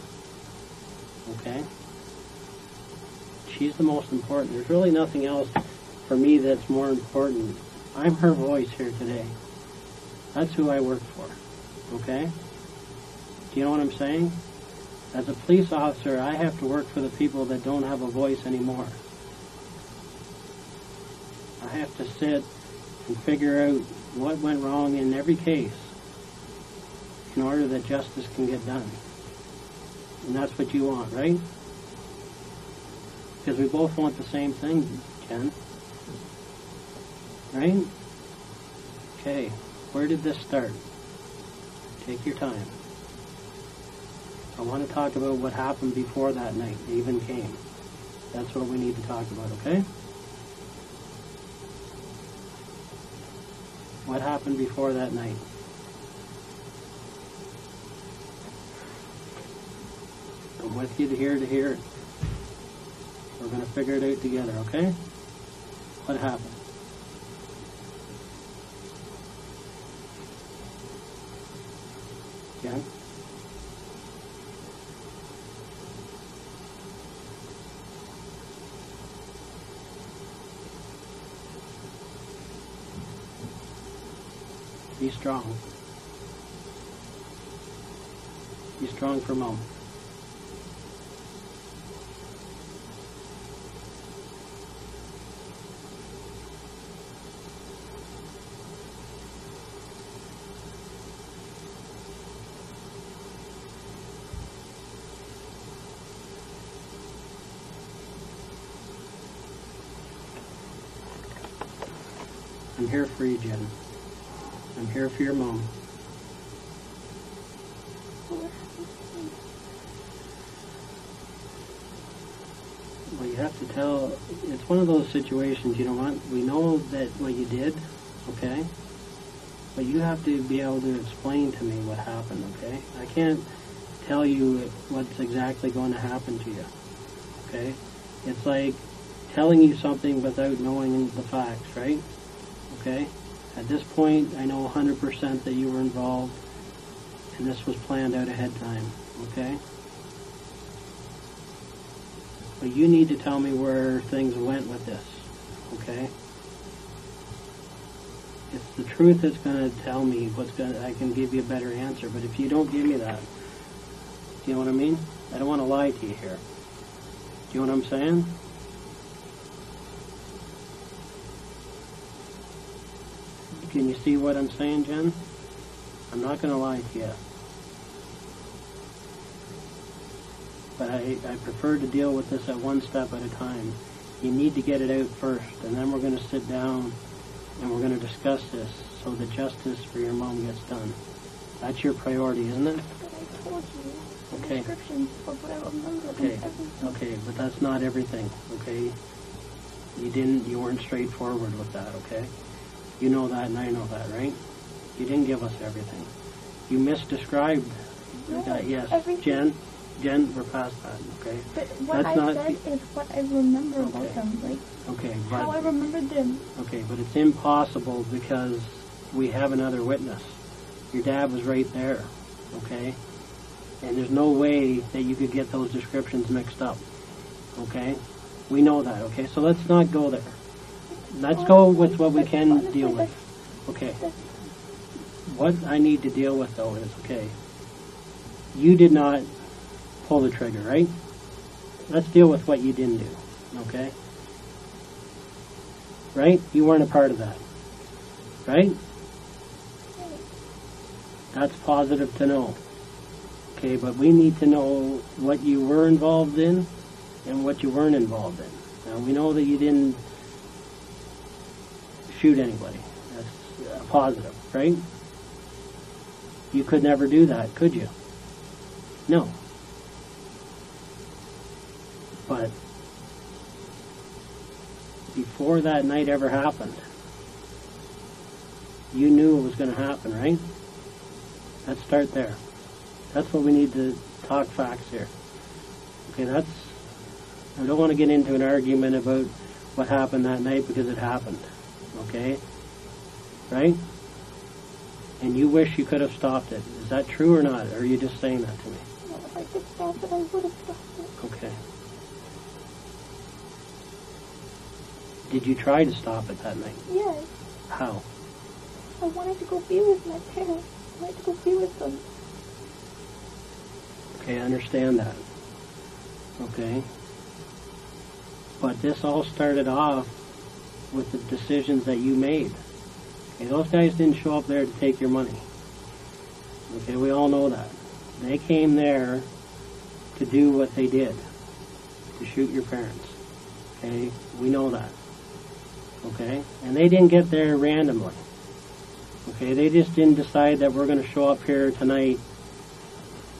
okay? She's the most important. There's really nothing else for me that's more important. I'm her voice here today. That's who I work for, okay? Do you know what I'm saying? As a police officer, I have to work for the people that don't have a voice anymore. I have to sit and figure out what went wrong in every case in order that justice can get done. And that's what you want, right? Because we both want the same thing, Jen. Right? Okay, where did this start? Take your time. I want to talk about what happened before that night even came. That's what we need to talk about, okay? What happened before that night? I'm with you to hear it. We're going to figure it out together, okay? What happened? Jen? Be strong. Be strong for Mom. I'm here for you, Jen. I'm here for your mom. Well, you have to tell, it's one of those situations, you know what, we know that what you did, okay? But you have to be able to explain to me what happened, okay? I can't tell you what's exactly going to happen to you, okay? It's like telling you something without knowing the facts, right? Okay? At this point, I know 100% that you were involved, And this was planned out ahead of time, okay? But you need to tell me where things went with this, okay? It's the truth that's going to tell me I can give you a better answer. But if you don't give me that, do you know what I mean? I don't want to lie to you here. Do you know what I'm saying? Can you see what I'm saying, Jen? I'm not going to lie to you. But I prefer to deal with this at one step at a time. You need to get it out first, and then we're going to sit down and we're going to discuss this so that justice for your mom gets done. That's your priority, isn't it? But I told you Okay. descriptions of what I remember. Okay. Okay, but that's not everything, okay? You weren't straightforward with that, okay? You know that and I know that, right? You didn't give us everything. You misdescribed that, yes. Everything. Jen, we're past that, okay? But what That's I not- said is what I remember Okay. about them, like Okay, how I but, remembered them. okay, but it's impossible because we have another witness. Your dad was right there, okay? And there's no way that you could get those descriptions mixed up, okay? We know that, okay? So let's not go there. Let's go with what we can deal with, okay? What I need to deal with, though, is, okay, you did not pull the trigger, right? Let's deal with what you didn't do, okay? Right? You weren't a part of that, right? That's positive to know. Okay, but we need to know what you were involved in and what you weren't involved in. Now, we know that you didn't shoot anybody. That's positive, right? You could never do that, could you? No. But before that night ever happened, you knew it was going to happen, right? Let's start there. That's what we need to talk facts here. Okay, I don't want to get into an argument about what happened that night because it happened. Okay? Right? And you wish you could have stopped it. Is that true or not? Or are you just saying that to me? No, if I could stop it, I would have stopped it. Okay. Did you try to stop it that night? Yes, How? I wanted to go be with my parents. I wanted to go be with them. Okay, I understand that. Okay? But this all started off with the decisions that you made. Okay, those guys didn't show up there to take your money. Okay, we all know that. They came there to do what they did, to shoot your parents. Okay, we know that. Okay, and they didn't get there randomly. Okay, they just didn't decide that we're going to show up here tonight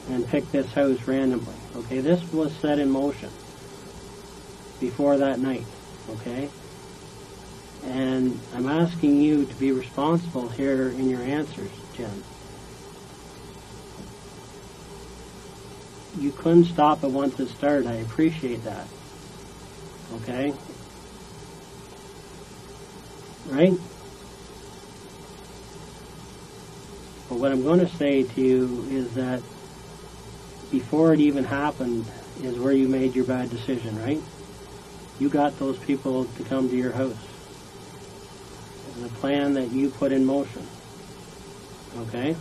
and pick this house randomly. Okay, this was set in motion before that night. Okay, and I'm asking you to be responsible here in your answers, Jen. You couldn't stop it once it started. I appreciate that. Okay? Right? But what I'm going to say to you is that before it even happened is where you made your bad decision, right? You got those people to come to your house. And the plan that you put in motion. Okay?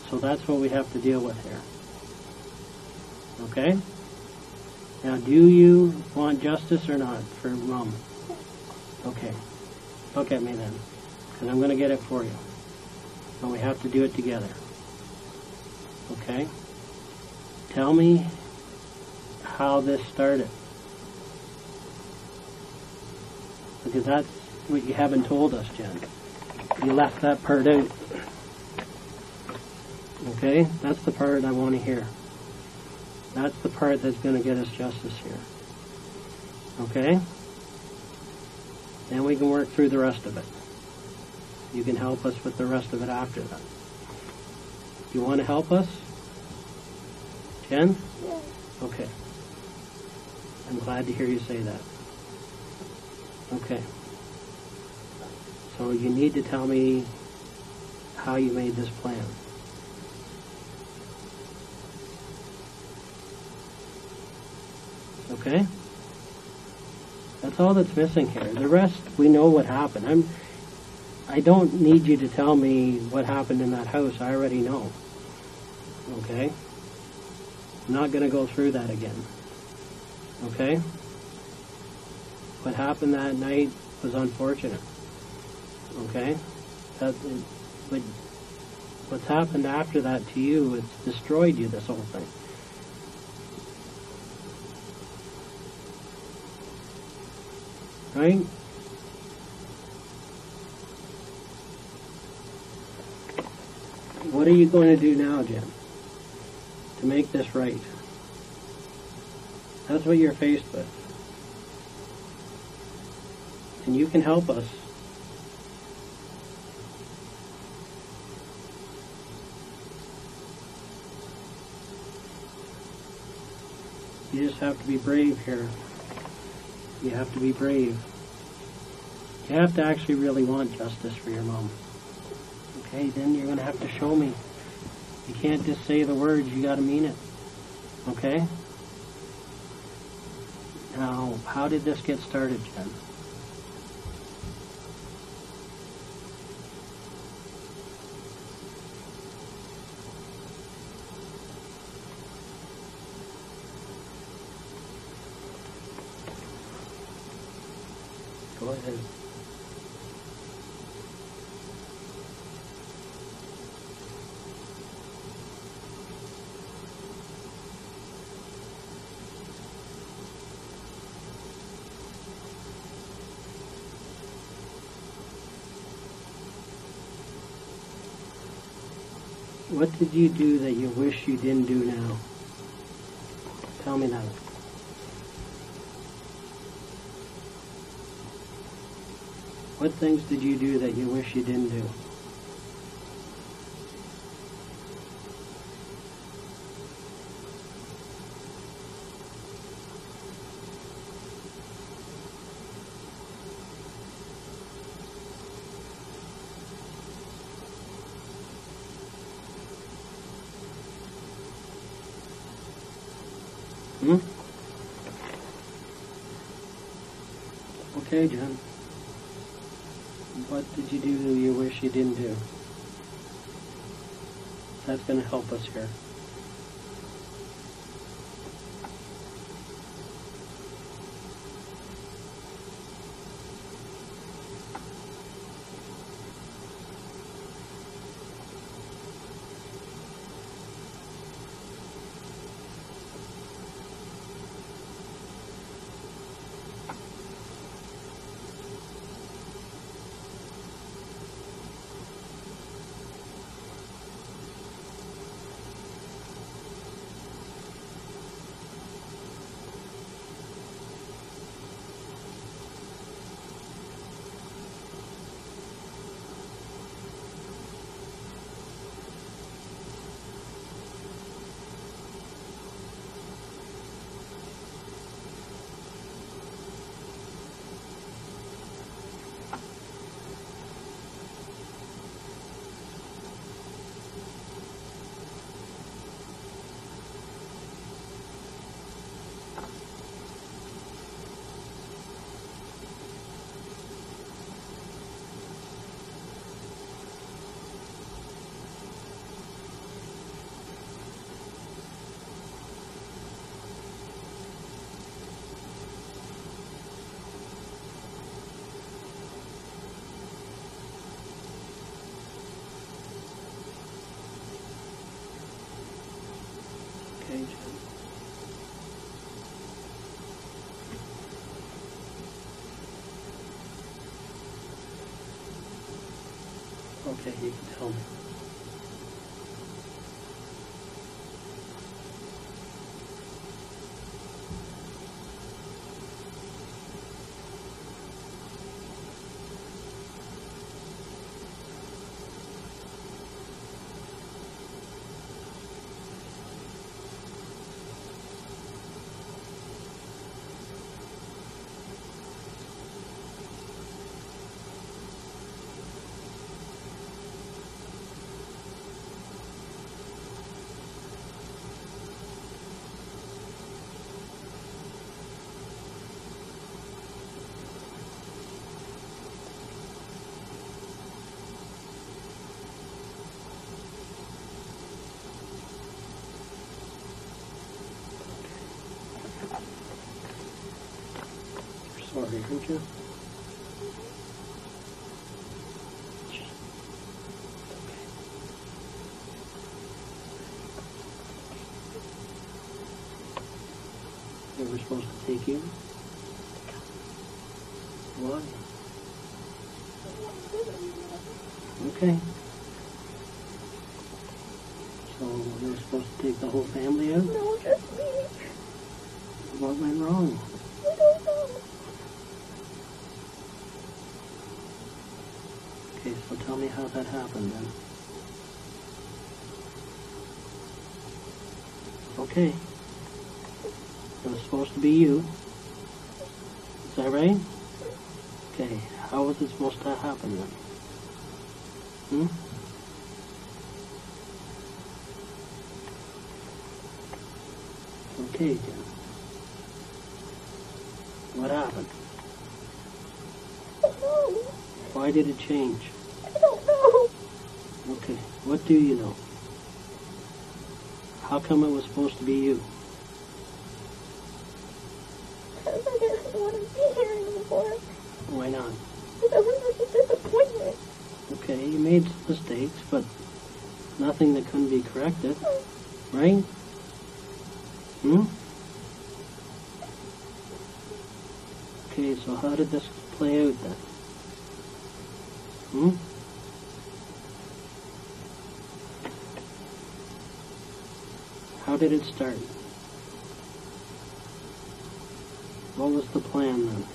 So that's what we have to deal with here. Okay? Now, do you want justice or not for Mom? Okay. Look at me then. Because I'm going to get it for you. But we have to do it together. Okay? Tell me how this started. Because that's what you haven't told us, Jen. You left that part out. Okay? That's the part I want to hear. That's the part that's going to get us justice here. Okay? Then we can work through the rest of it. You can help us with the rest of it after that. You want to help us? Jen? Yes. Okay. I'm glad to hear you say that. Okay. So you need to tell me how you made this plan. Okay? That's all that's missing here. The rest, we know what happened. I don't need you to tell me what happened in that house. I already know. Okay? I'm not going to go through that again. Okay? What happened that night was unfortunate. Okay? But what's happened after that to you, it's destroyed you, this whole thing. Right? What are you going to do now, Jim, to make this right? That's what you're faced with. And you can help us. You just have to be brave here. You have to be brave. You have to actually really want justice for your mom. Okay, then you're going to have to show me. You can't just say the words, you got to mean it. Okay? Now, how did this get started, Jen? Go ahead. What did you do that you wish you didn't do now? Tell me that. What things did you do that you wish you didn't do? Okay, Jen. What did you do you wish you didn't do? That's going to help us here. Okay, Jen. Okay, you can tell me. sorry, aren't you? They were supposed to take you? Why? Okay. So they were supposed to take the whole family out? No, just me. What went wrong? I don't know. Okay, so tell me how that happened then. Okay. It was supposed to be you. Is that right? Okay, how was it supposed to happen then? Okay, Jen. What happened? I don't know. Why did it change? I don't know. Okay, what do you know? How come it was supposed to be you? Because I didn't want to be here anymore. Why not? Because I was such a disappointment. Okay, you made some mistakes, but nothing that couldn't be corrected, right? Okay, so how did this play out then? How did it start? What was the plan then?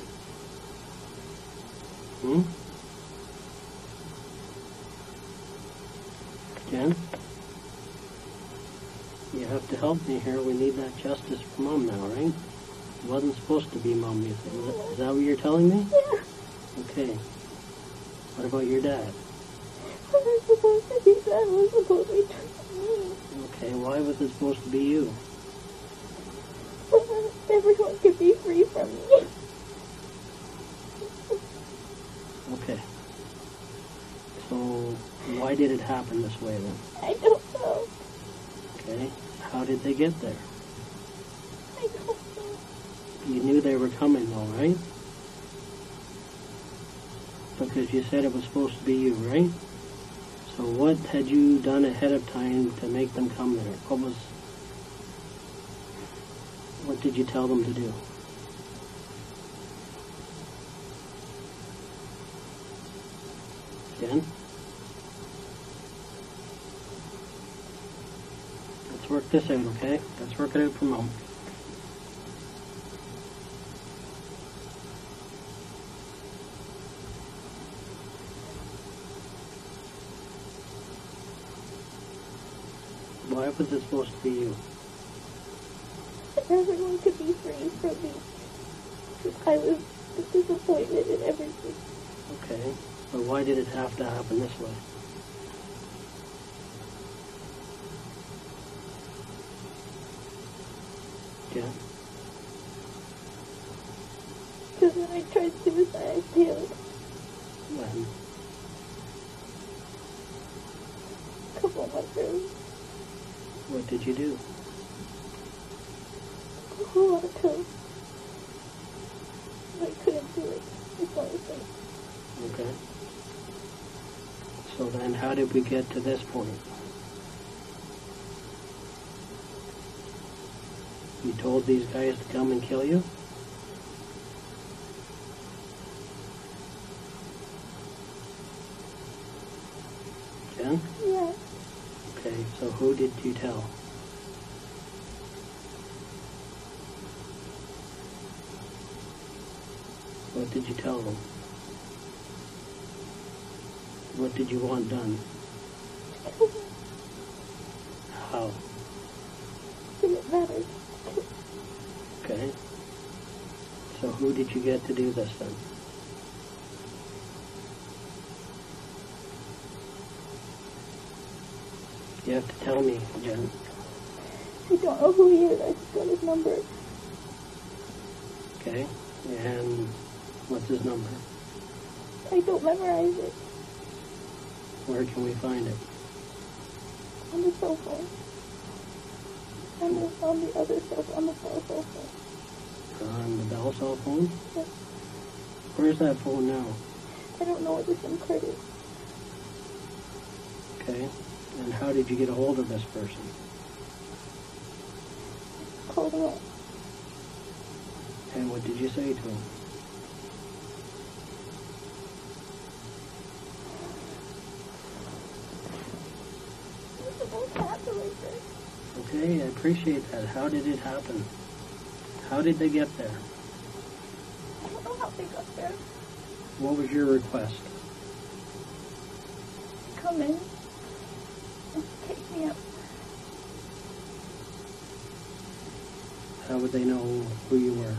Jen? You have to help me here. We need that justice for Mom now, right? It wasn't supposed to be Mom, you think. Is that what you're telling me? Yeah. Okay. What about your dad? I was supposed to be that. I was supposed to be me. Okay, why was it supposed to be you? So that everyone could be free from me. Okay. So, why did it happen this way then? I don't know. Okay. How did they get there? I don't know. You knew they were coming though, right? Because you said it was supposed to be you, right? So what had you done ahead of time to make them come there? What did you tell them to do? Jen? Let's work this out, okay? Let's work it out for Mom. Why was it supposed to be you? Everyone could be free from me. I was disappointed in everything. Okay, but why did it have to happen this way? Yeah. Because when I tried suicide, I failed. When? A couple months ago. What did you do? A whole lot of pills. I couldn't do it. It's all the same. Okay. So then how did we get to this point? You told these guys to come and kill you? Jen? Yeah. Okay, so who did you tell? What did you tell them? What did you want done? How? Didn't matter. Okay. So who did you get to do this then? You have to tell me, Jen. I don't know who he is. I just got his number. Okay. And what's his number? I don't memorize it. Where can we find it? On the cell phone. On the other cell phone. On the cell phone. On the Bell cell phone? Yeah. Where's that phone now? I don't know where the SIM card is. Okay. And how did you get a hold of this person? Called him up. And what did you say to him? It's supposed to happen like this. Okay, I appreciate that. How did it happen? How did they get there? I don't know how they got there. What was your request? Come in and take me up. How would they know who you were?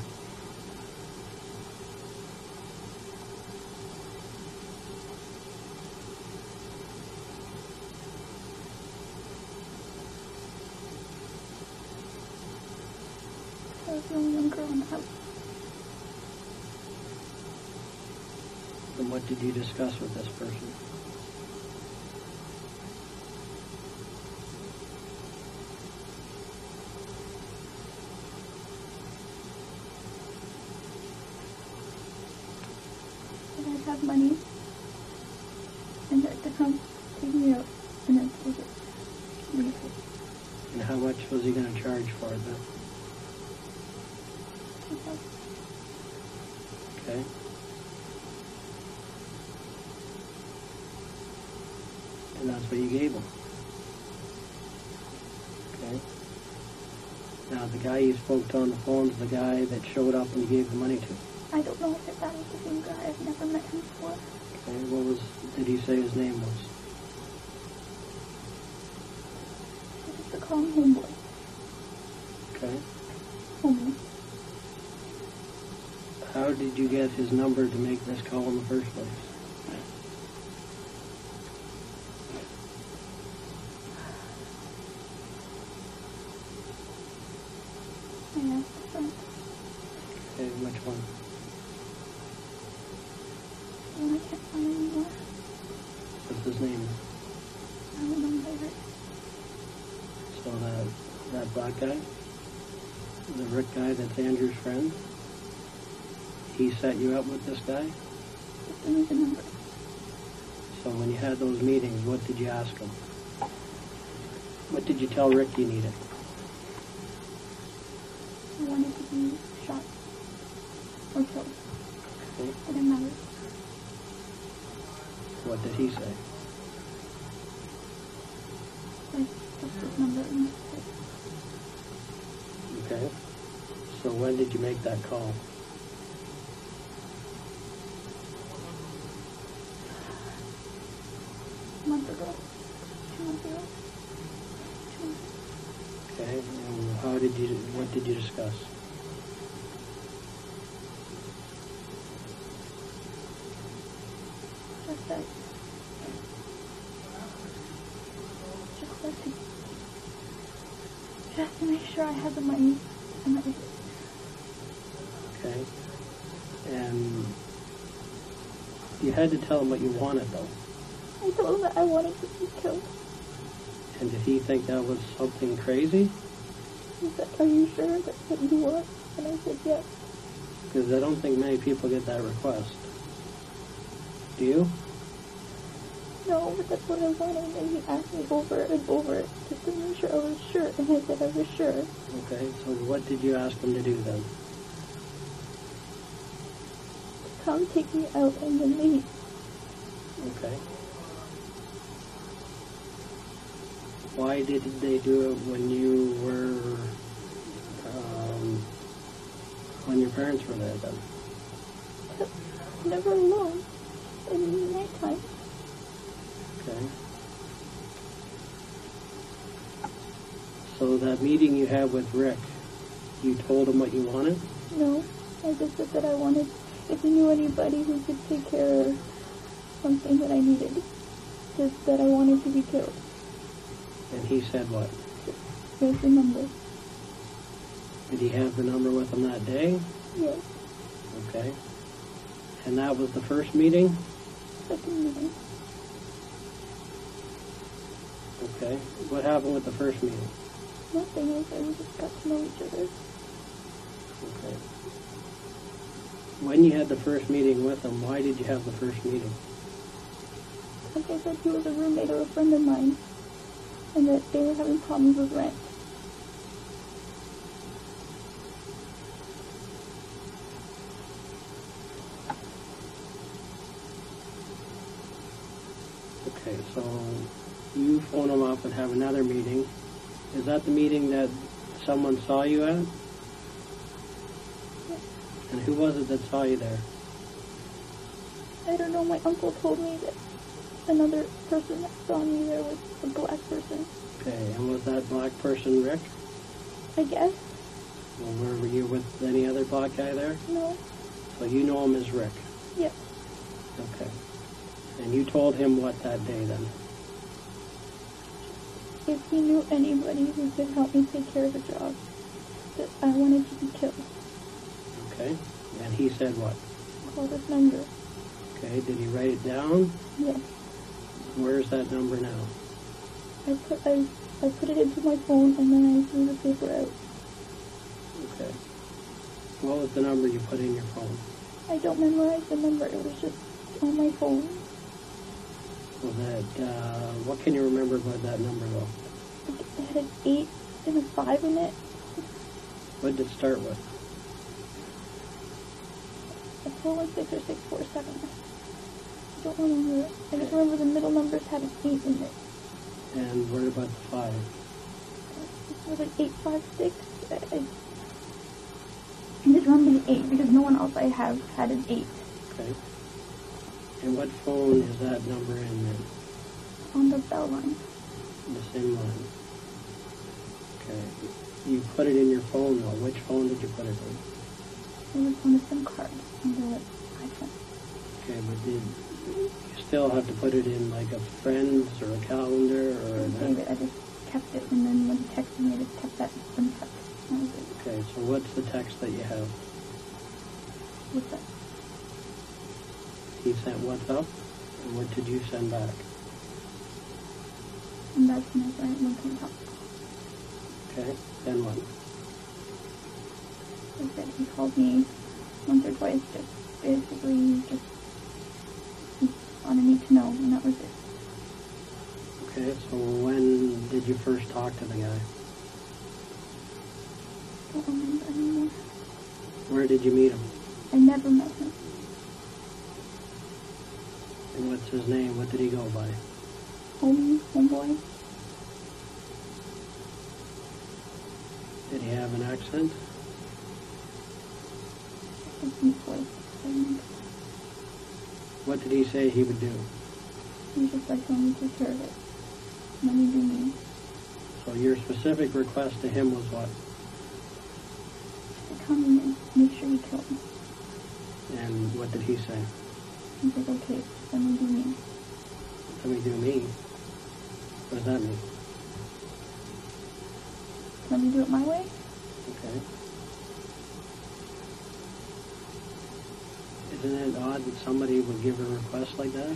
I was the only young girl in the house. And what did you discuss with this person? And I'd have money and had to come take me out and then take it. Leave it. And how much was he going to charge for it then? Okay. And that's what you gave him. Okay. Now the guy you spoke to on the phone is the guy that showed up and you gave the money to. I don't know if that was the same guy. I've never met him before. Okay, did he say his name was? I used to call him Homeboy. Okay. Homie. How did you get his number to make this call in the first place? I asked a friend. Okay, which one? And I can't find anymore. What's his name? I don't remember it. So that black guy? The Rick guy that's Andrew's friend? He set you up with this guy? Just give me the number. So when you had those meetings, what did you ask him? What did you tell Rick you needed? I wanted to be shot or killed. Okay. It didn't matter. What did he say? Like, just this number and that's it. Okay. So when did you make that call? A month ago. 2 months ago. 2 months. Okay. And what did you discuss? Just that. Just like to. Just to make sure I had the money and everything. Okay. And you had to tell him what you wanted, though. I told him that I wanted to be killed. And did he think that was something crazy? He said, "Are you sure that's what you want?" And I said, "Yes." Because I don't think many people get that request. Do you? No, but that's what I wanted. And he asked me over and over just to make sure I was sure. And I said I was sure. Okay, so what did you ask him to do then? Come take me out and then leave. Okay. Why did they do it when you were, when your parents were there then? Never alone. In the nighttime. Okay. So that meeting you had with Rick, you told him what you wanted? No, I just said that I wanted, if he knew anybody who could take care of something that I needed, just that I wanted to be killed. And he said what? Here's the number. Did he have the number with him that day? Yes, Okay. And that was the first meeting? second meeting. Okay. What happened with the first meeting? Nothing. I said we just got to know each other. Okay. When you had the first meeting with him, why did you have the first meeting? Like I said, he was a roommate of a friend of mine, and that they were having problems with rent. Okay, so you phone him up and have another meeting. Is that the meeting that someone saw you at? Yes. And who was it that saw you there? I don't know, my uncle told me that another person that saw me there was a black person. Okay, and was that black person Rick? I guess. Well, were you with any other black guy there? No. So you know him as Rick? Yes. Okay. And you told him what that day then? If he knew anybody who could help me take care of the job, that I wanted to be killed. Okay. And he said what? Call this number. Okay, did he write it down? Yes. Where's that number now? I put it into my phone and then I threw the paper out. Okay. What was the number you put in your phone? I don't memorize the number, it was just on my phone. Was that, what can you remember about that number though? It had an 8 and a 5 in it. What did it start with? A 416 or 647. I don't remember. I just remember the middle numbers had an 8 in it. And what about the 5? It was like 856. I just remember the 8 because no one else I have had an 8. Okay. And what phone is that number in then? On the bell line. The same line. Okay. You put it in your phone though. Which phone did you put it in? It was on a SIM card on the iPhone. Okay, but did you still have to put it in like a friend's or a calendar or I saved it. I just kept it, and then when he texted me, I just kept that SIM card. That was it. Okay, so what's the text that you have? What's that? He sent what's up, and what did you send back? And that's when I started looking up. Okay, then what? He said he called me once or twice, just basically just wanted me to know, and that was it. Okay, so when did you first talk to the guy? I don't remember anymore. Where did you meet him? I never met him. And what's his name? What did he go by? Homeboy. Did he have an accent? A deep voice. And What did he say he would do? he was just like, let me take care of it. Let me do me. So your specific request to him was what? To come in and make sure he killed me. And what did he say? He said, okay, let me do me. Let me do me. What does that mean? Let me do it my way. Okay. Isn't it odd that somebody would give a request like that?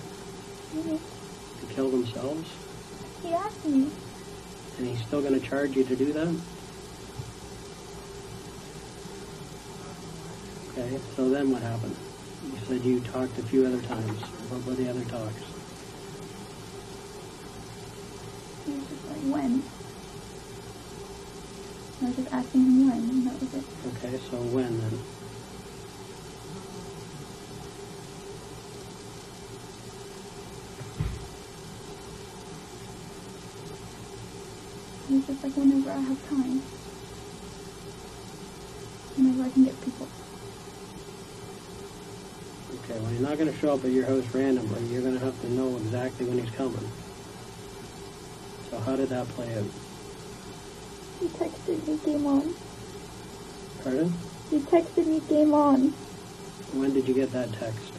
Mm-hmm. To kill themselves? He asked me. And he's still going to charge you to do that? Okay, so then what happened? You said you talked a few other times. What were the other talks? He was just like, when? I was just asking him when, and that was it. Okay, so when then? He was just like, whenever I have time. Whenever I can get people. Okay, well, you're not going to show up at your house randomly. You're going to have to know exactly when he's coming. So how did that play out? He texted me, game on. Pardon? He texted me, game on. When did you get that text?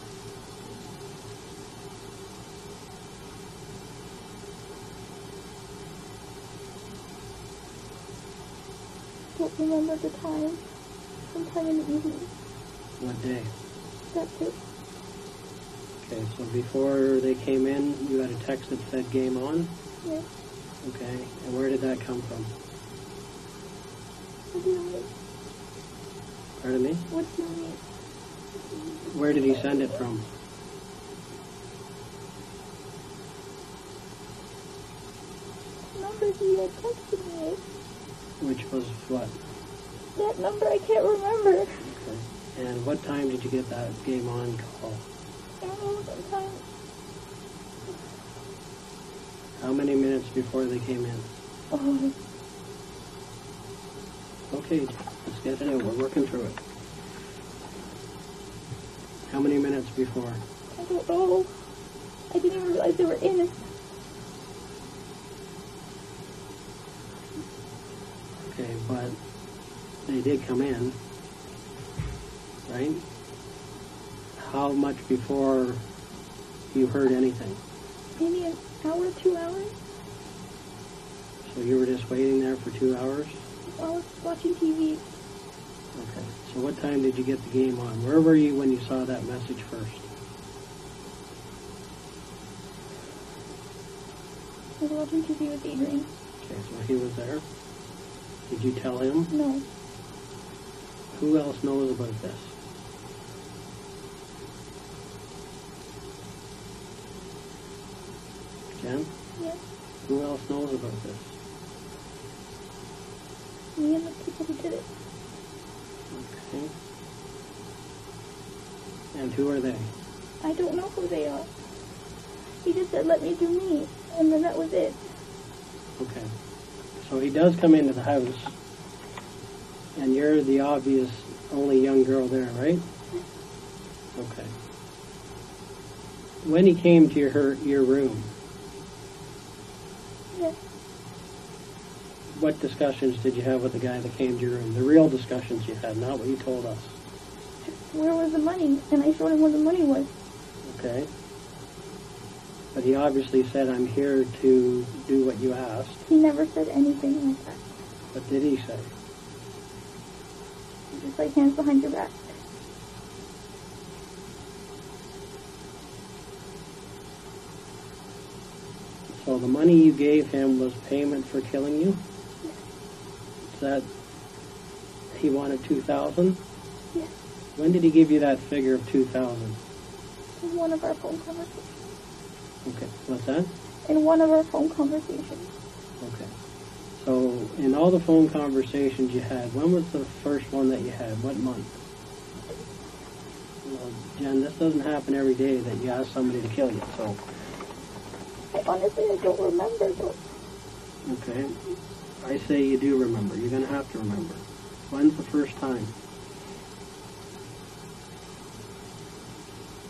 Don't remember the time. Sometime in the evening. What day? That's it. Okay, so before they came in, you had a text that said game on? Yes. Okay, and where did that come from? What do you mean? Pardon me? What do you mean? Where did he send it from? Number he had texted me. Which was what? That number I can't remember. Okay. And what time did you get that game on call? I don't know, sometime. How many minutes before they came in? Oh, Okay, let's get it in. We're working through it. How many minutes before? I don't know. I didn't even realize they were in. Okay, but they did come in, right? How much before you heard anything? Maybe an hour, 2 hours. So you were just waiting there for 2 hours? I was watching TV. Okay. So what time did you get the game on? Where were you when you saw that message first? I was watching TV with Adrian. Okay, so he was there. Did you tell him? No. Who else knows about this? Jen? Yes. Who else knows about this? Me and the people who did it. Okay. And who are they? I don't know who they are. He just said, let me do me. And then that was it. Okay. So he does come into the house, and you're the obvious only young girl there, right? Okay. When he came to your room, Yes. what discussions did you have with the guy that came to your room? The real discussions you had, not what you told us. Where was the money? And I showed him where the money was. Okay. But he obviously said, I'm here to do what you asked. He never said anything like that. What did he say? Just like hands behind your back. So the money you gave him was payment for killing you? Is that he wanted $2,000? Yes. When did he give you that figure of $2,000? In one of our phone conversations. Okay, what's that? In one of our phone conversations. Okay. So in all the phone conversations you had, when was the first one that you had? What month? Well, Jen, this doesn't happen every day that you ask somebody to kill you, so... I honestly don't remember though. Okay. I say you do remember. You're going to have to remember. When's the first time?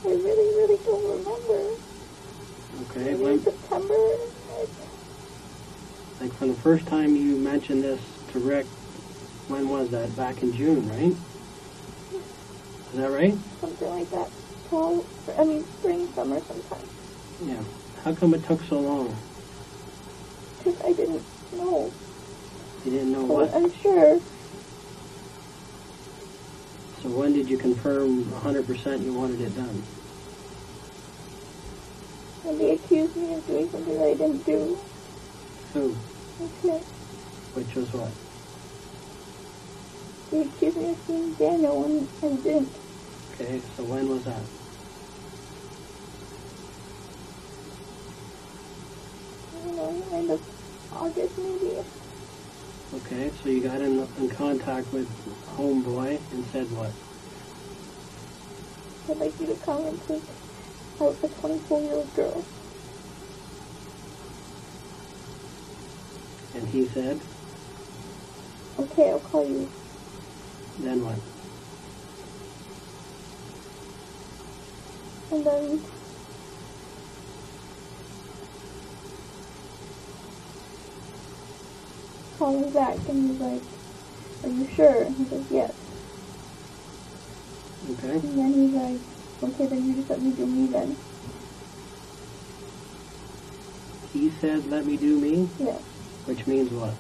I really don't remember. Okay. Maybe When, in September. like from the first time you mentioned this to Rick, when was that? Back in June, right? Is that right? Something like that. Spring, summer sometime. Yeah. How come it took so long? Because I didn't know. You didn't know I what? was unsure. So when did you confirm 100% you wanted it done? And they accused me of doing something that I didn't do. Who? Okay. Which was what? They accused me of seeing Daniel and I didn't. Okay, so when was that? I don't know, end of August maybe. Okay, so you got in contact with Homeboy and said what? I'd like you to come and take out a 24-year-old girl. And he said, Okay, I'll call you. then what? And then call me back and he's like, are you sure? And he says, yes. Okay. And then he's like, okay, then you just let me do me then. He said, let me do me, Yes. which means what?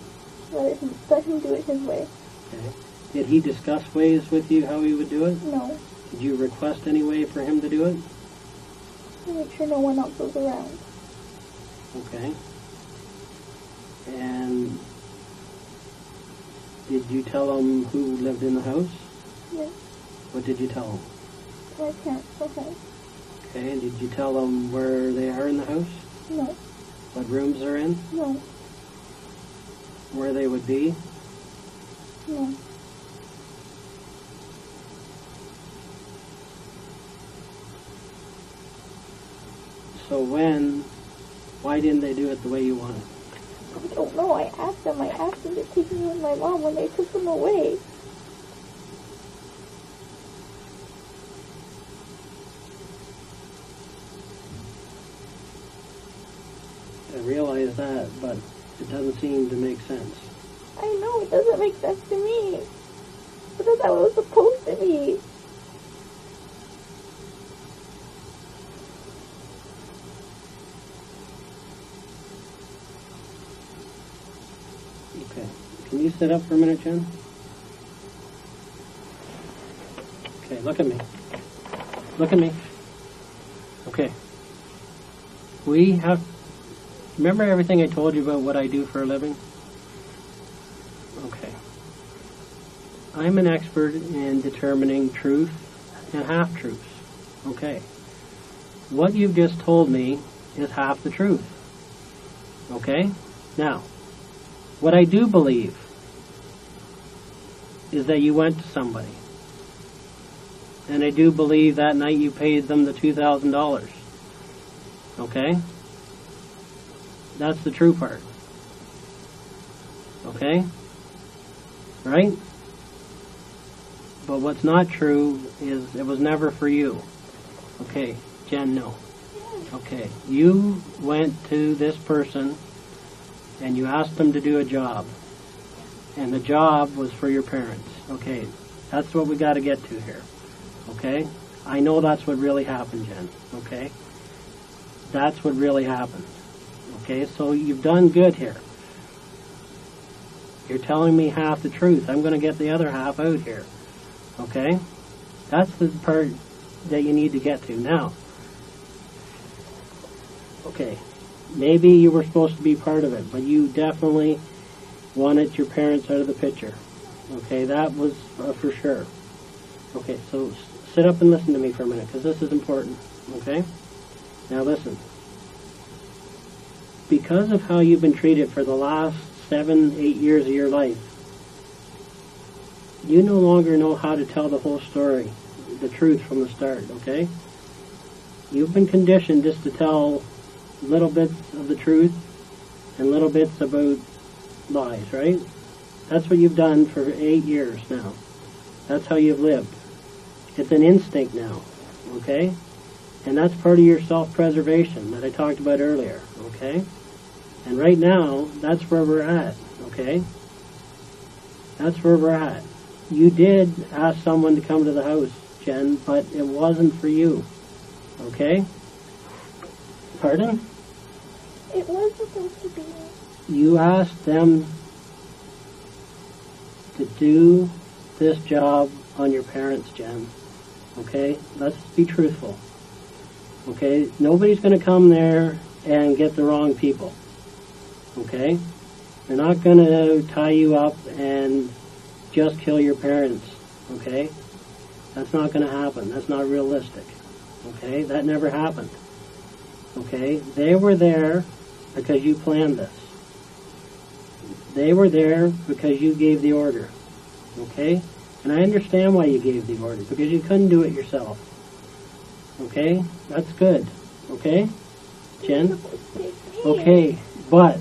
Let him do it his way. Okay. Did he discuss ways with you how he would do it? No. Did you request any way for him to do it? To make sure no one else was around. Okay. And did you tell him who lived in the house? Yes. What did you tell him? my parents were home. Okay, and did you tell them where they are in the house? No, What rooms they're in? no, Where they would be? no. So why didn't they do it the way you wanted? I don't know. I asked them to take me with my mom when they took them away. I realize that, but it doesn't seem to make sense. I know, it doesn't make sense to me. But that's how it was supposed to be. Okay. Can you sit up for a minute, Jen? Okay, look at me. Look at me. Okay. We have... Remember everything I told you about what I do for a living? Okay. I'm an expert in determining truth and half-truths. Okay. What you've just told me is half the truth. Okay? Now, what I do believe is that you went to somebody. And I do believe that night you paid them the $2,000. Okay? That's the true part. Okay? Right? But what's not true is it was never for you. Okay, Jen, no. Okay, you went to this person and you asked them to do a job. And the job was for your parents. Okay, that's what we got to get to here. Okay? I know that's what really happened, Jen. Okay? That's what really happened. Okay, so you've done good here. You're telling me half the truth. I'm going to get the other half out here. Okay? That's the part that you need to get to. Now, okay, maybe you were supposed to be part of it, but you definitely wanted your parents out of the picture. Okay, that was for sure. Okay, so sit up and listen to me for a minute, because this is important. Okay? Now listen. Because of how you've been treated for the last 7, 8 years of your life, you no longer know how to tell the whole story, the truth from the start, okay? You've been conditioned just to tell little bits of the truth and little bits about lies, right? That's what you've done for 8 years now. That's how you've lived. It's an instinct now, okay? And that's part of your self-preservation that I talked about earlier, okay? And right now, that's where we're at, okay? That's where we're at. You did ask someone to come to the house, Jen, but it wasn't for you, okay? Pardon? It was supposed to be. You asked them to do this job on your parents, Jen, okay? Let's be truthful, okay? Nobody's going to come there and get the wrong people. Okay? They're not going to tie you up and just kill your parents. Okay? That's not going to happen. That's not realistic. Okay? That never happened. Okay? They were there because you planned this. They were there because you gave the order. Okay? And I understand why you gave the order, because you couldn't do it yourself. Okay? That's good. Okay? Jen? Okay, but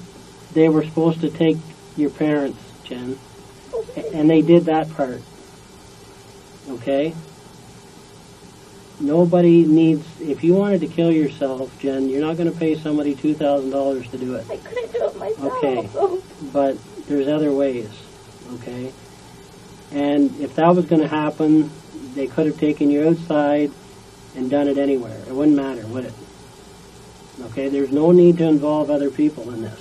they were supposed to take your parents, Jen. And they did that part. Okay? Nobody needs... If you wanted to kill yourself, Jen, you're not going to pay somebody $2,000 to do it. I couldn't do it myself. Okay, but there's other ways. Okay? And if that was going to happen, they could have taken you outside and done it anywhere. It wouldn't matter, would it? Okay? There's no need to involve other people in this.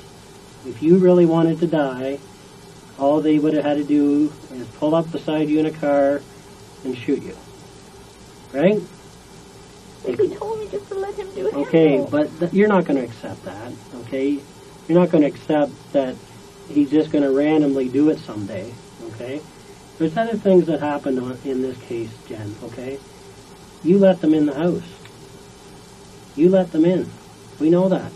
If you really wanted to die, all they would have had to do is pull up beside you in a car and shoot you. Right? He told me just to let him do it. Okay, but you're not going to accept that, okay? You're not going to accept that he's just going to randomly do it someday, okay? There's other things that happened in this case, Jen, okay? You let them in the house. You let them in. We know that.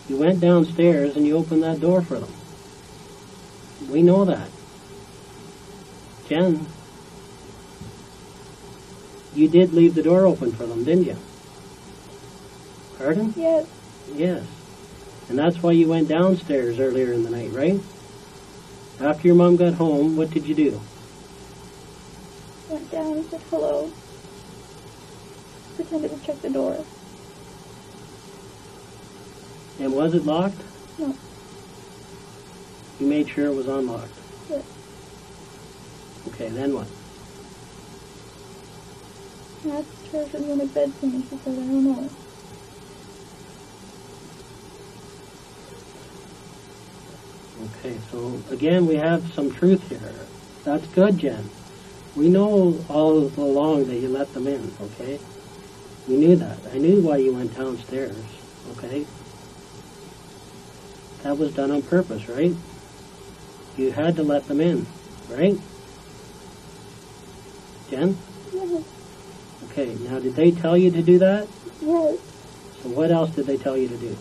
You went downstairs and you opened that door for them. We know that. Jen, you did leave the door open for them, didn't you? Pardon? Yes. Yes. And that's why you went downstairs earlier in the night, right? After your mom got home, what did you do? Went down and said hello. Pretended to check the door. And was it locked? No. You made sure it was unlocked. Yes. Okay, then what? I asked her if she was going to bed for me. She said, I don't know. Okay, so again, we have some truth here. That's good, Jen. We know all along that you let them in, okay? We knew that. I knew why you went downstairs, okay? That was done on purpose, right? You had to let them in, right? Jen? Yes. Okay, now did they tell you to do that? Yes. So what else did they tell you to do?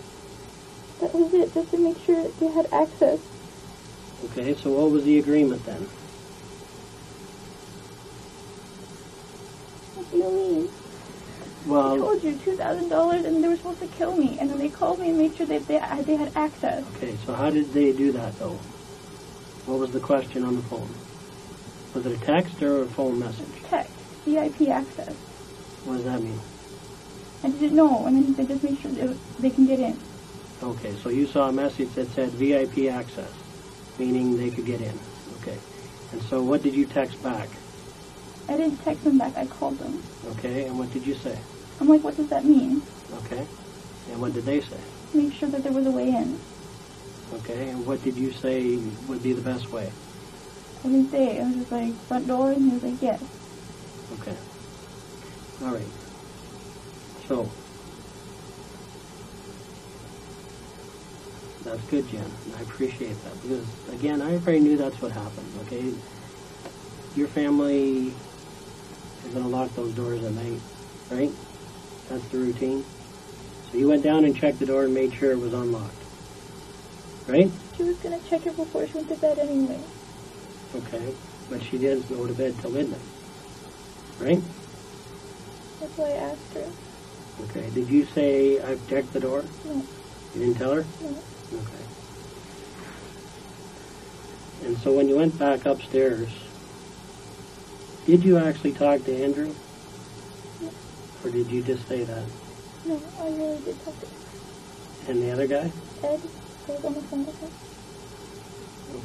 That was it, just to make sure that they had access. Okay, so what was the agreement then? What do you mean? I Well, told you $2,000 and they were supposed to kill me. And then they called me and made sure that they had access. okay, so how did they do that though? What was the question on the phone? Was it a text or a phone message? Text. VIP access. What does that mean? I didn't know. And then they just made sure they can get in. Okay, so you saw a message that said VIP access, meaning they could get in. Okay. And so what did you text back? I didn't text them back. I called them. Okay, and what did you say? I'm like, what does that mean? Okay. And what did they say? Make sure that there was a way in. Okay, and what did you say would be the best way? I didn't say. I was just like, front door, and he was like, yes. Okay. All right. So, that's good, Jen. I appreciate that because, again, I already knew that's what happened, okay? Your family is going to lock those doors at night, right? That's the routine. So you went down and checked the door and made sure it was unlocked, right? She was going to check it before she went to bed anyway. Okay. But she didn't go to bed till midnight, right? That's why I asked her. Okay. Did you say, I've checked the door? No. You didn't tell her? No. Okay. And so when you went back upstairs, did you actually talk to Andrew? No. Or did you just say that? No, I really did talk to And the other guy? Ed. I was on the phone with him.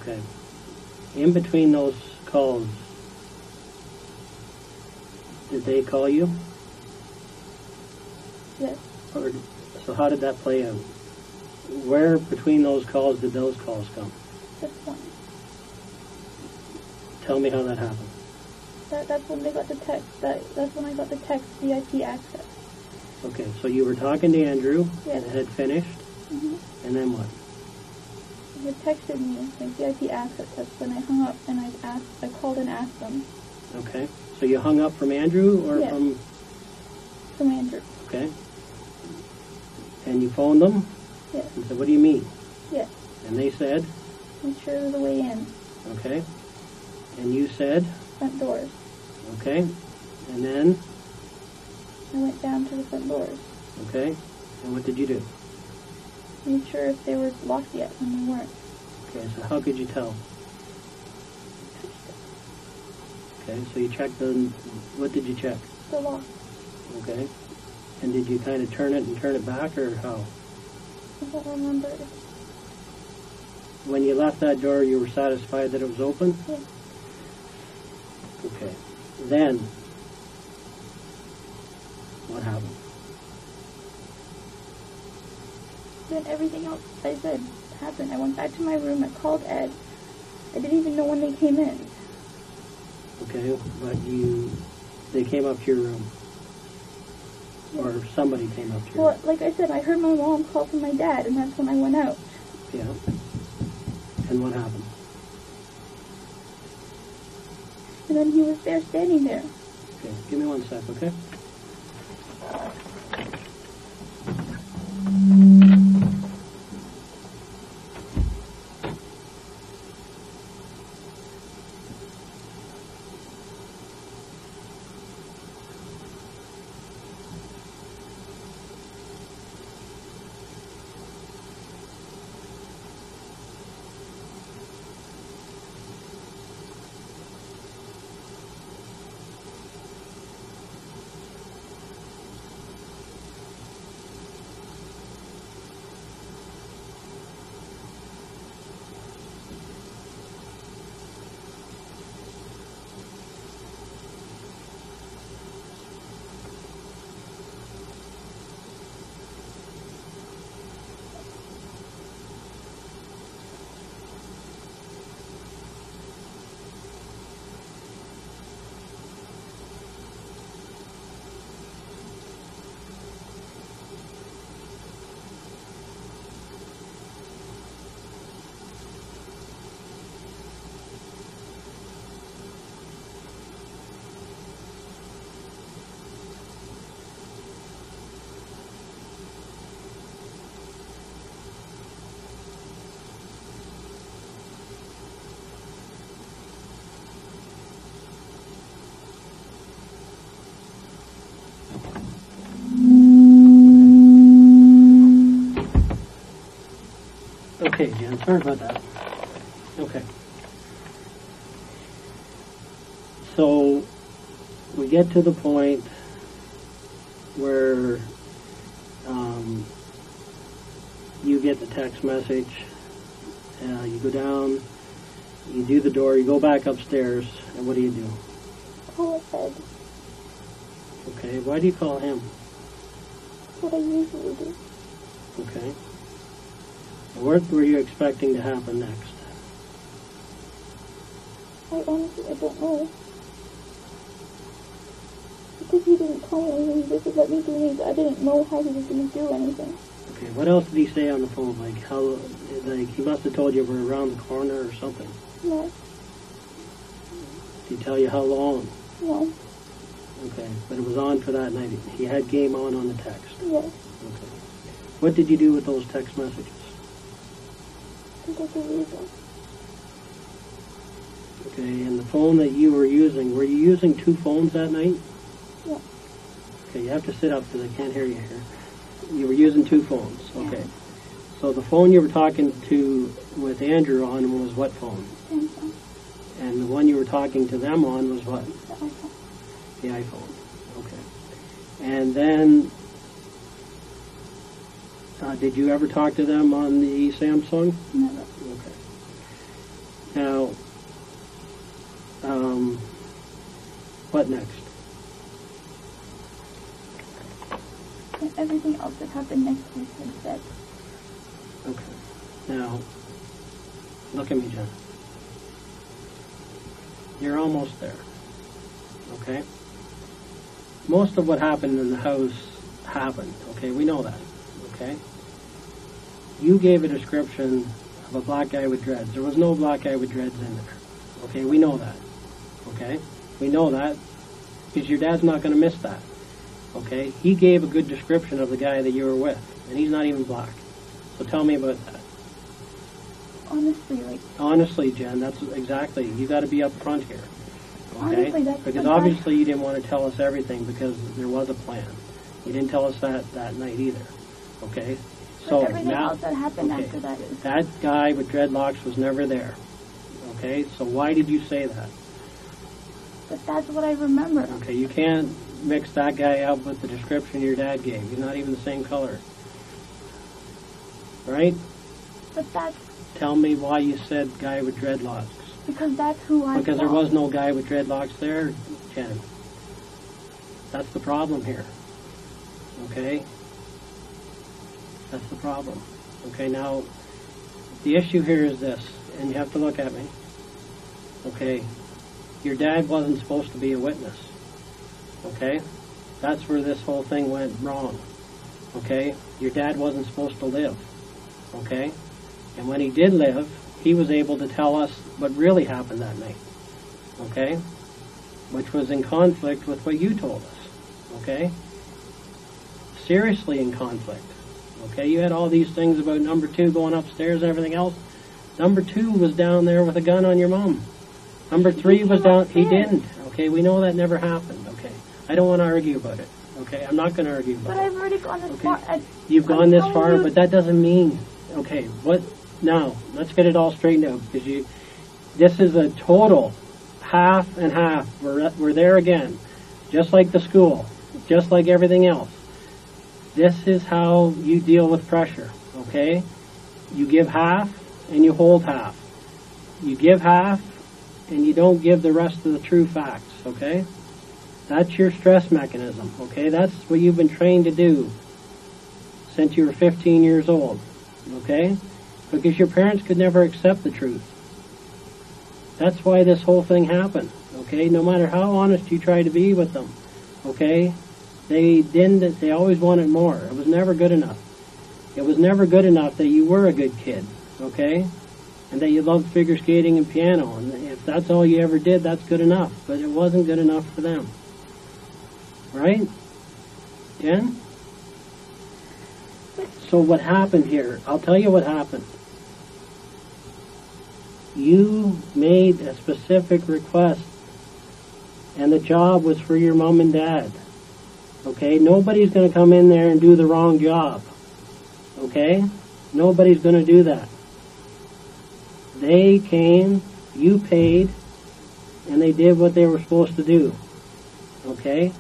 Okay. In between those calls, did they call you? Yes. Or, so how did that play out? Where between those calls did those calls come? Just one. Tell me how that happened. That's when they got the text. That's when I got the text VIP access. Okay, so you were talking to Andrew, Yes. and it had finished, Mm-hmm. and then what? He had texted me like VIP access. That's when I hung up and I called and asked them Okay, so you hung up from Andrew or Yes. from Andrew. Okay. And you phoned them Yes. and said, what do you mean? Yes. And they said, Make sure there was a way in. okay. And you said, Front doors. okay. And then, I went down to the front doors. okay. And what did you do? Made sure if they were locked yet, and they weren't. Okay, so how could you tell? Okay, so you checked them. What did you check? Still locked. Okay. And did you kind of turn it and turn it back, or how? I don't remember. When you left that door, you were satisfied that it was open? Yes. Okay. Then, what happened? Then everything else I said happened. I went back to my room. I called Ed. I didn't even know when they came in. Okay, but they came up to your room. Or somebody came up to your Well, room. like I said, I heard my mom call from my dad, and that's when I went out. Yeah. And what happened? And then he was there, standing there. Okay, give me 1 sec, okay? Okay, Jen, sorry about that. Okay. So, we get to the point where you get the text message, you go down, you do the door, you go back upstairs, and what do? Call ahead. Okay, why do you call him? That's what I usually do. Okay. And what were you expecting to happen next? I honestly, I don't know. Because he didn't tell me, he just let me do things. I didn't know how he was going to do anything. Okay, what else did he say on the phone? Like he must have told you we're around the corner or something. No. Did he tell you how long? No. Okay, but it was on for that night. He had game on the text. Yes. Okay. What did you do with those text messages? I think I can read them. Okay, and the phone that you were you using two phones that night? Yeah. Okay, you have to sit up because I can't hear you here. You were using two phones, okay. So the phone you were talking to with Andrew on was what phone? Samsung. And the one you were talking to them on was what? The iPhone. The iPhone, okay. And then, did you ever talk to them on the Samsung? Never. Okay. Now, what next? And everything else that happened next week was said. Okay. Now, look at me, Jen. You're almost there. Okay? Most of what happened in the house happened. Okay? We know that. Okay? You gave a description of a black guy with dreads. There was no black guy with dreads in there. Okay? We know that. Okay? We know that because your dad's not going to miss that. Okay? He gave a good description of the guy that you were with, and he's not even black. So tell me about that. Honestly, Jen, that's exactly. You got to be up front here. Okay? Honestly, that's because the obviously you didn't want to tell us everything because there was a plan. You didn't tell us that night either. Okay? So everything now, else that happened okay, after that is... that guy with dreadlocks was never there. Okay? So why did you say that? But that's what I remember. Okay, you can't mix that guy up with the description your dad gave. He's not even the same color. Right? But that's... Tell me why you said guy with dreadlocks. Because that's who I Because saw. there was no guy with dreadlocks there, Jen. That's the problem here. Okay? That's the problem. Okay, now, the issue here is this, and you have to look at me. Okay? Your dad wasn't supposed to be a witness. Okay? That's where this whole thing went wrong. Okay? Your dad wasn't supposed to live. Okay? And when he did live, he was able to tell us what really happened that night. Okay? which was in conflict with what you told us, okay? Seriously in conflict, okay? You had all these things about number 2 going upstairs and everything else. Number 2 was down there with a gun on your mom. Number 3 was down, he didn't, okay? We know that never happened, okay? I don't want to argue about it, okay? I'm not going to argue about it. But I've already gone this far. You've gone this far, but that doesn't mean, okay, what, now, let's get it all straightened out, because this is a total half and half. We're there again, just like the school, just like everything else. This is how you deal with pressure, okay? You give half and you hold half. You give half and you don't give the rest of the true facts, okay? That's your stress mechanism, okay? That's what you've been trained to do since you were 15 years old, okay? Because your parents could never accept the truth. That's why this whole thing happened, okay? No matter how honest you try to be with them, okay? They always wanted more. It was never good enough. It was never good enough that you were a good kid, okay? And that you loved figure skating and piano. And if that's all you ever did, that's good enough. But it wasn't good enough for them. Right? Jen? So what happened here? I'll tell you what happened. You made a specific request, and the job was for your mom and dad. Okay? Nobody's going to come in there and do the wrong job. Okay? Nobody's going to do that. They came, you paid, and they did what they were supposed to do. Okay?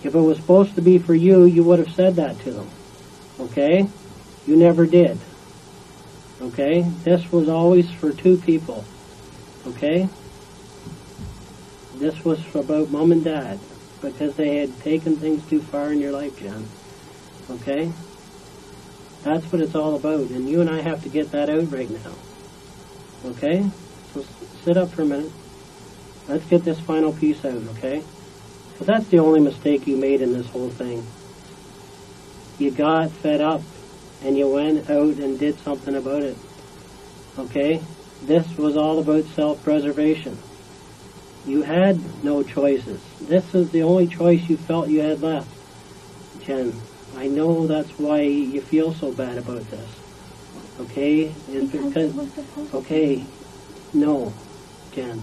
If it was supposed to be for you, you would have said that to them. Okay? You never did. Okay? This was always for 2 people. Okay? This was about mom and dad, because they had taken things too far in your life, Jen. Okay? That's what it's all about, and you and I have to get that out right now. Okay? So sit up for a minute. Let's get this final piece out, okay? So that's the only mistake you made in this whole thing. You got fed up, and you went out and did something about it. Okay? This was all about self-preservation. You had no choices. This is the only choice you felt you had left. Jen, I know that's why you feel so bad about this. Okay? It's because okay, no, Jen.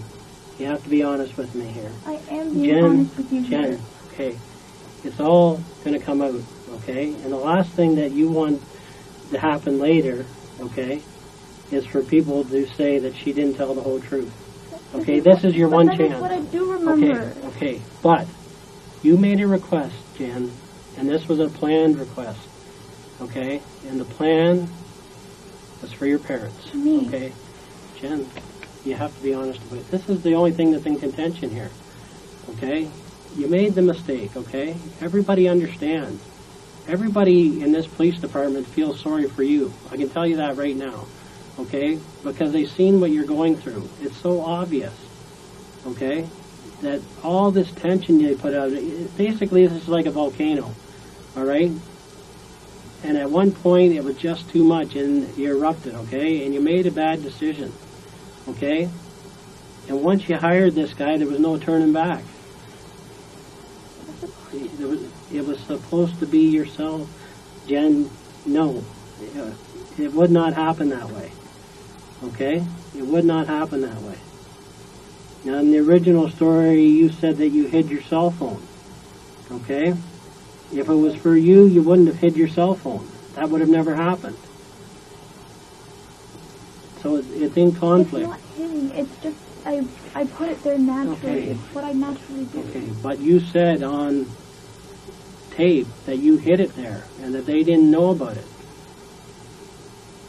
You have to be honest with me here. I am being honest with you here. Jen, okay. It's all going to come out, okay? And the last thing that you want to happen later, okay, is for people to say that she didn't tell the whole truth. Okay, this is your one chance. That is what I do remember. Okay, but you made a request, Jen, and this was a planned request, okay? And the plan was for your parents, Me. okay? Jen, you have to be honest about it. This is the only thing that's in contention here, okay? You made the mistake, okay? Everybody understands. Everybody in this police department feels sorry for you. I can tell you that right now, okay? Because they've seen what you're going through. It's so obvious, okay? That all this tension you put out, basically this is like a volcano, all right? And at one point it was just too much and you erupted, okay? And you made a bad decision, okay? And once you hired this guy, there was no turning back. It was supposed to be yourself, Jen. No, it would not happen that way, okay? It would not happen that way. Now, in the original story, you said that you hid your cell phone, okay? If it was for you, you wouldn't have hid your cell phone. That would have never happened. So it's in conflict. It's not hiding. It's just I put it there naturally. Okay. It's what I naturally do. Okay, but you said on tape that you hid it there and that they didn't know about it.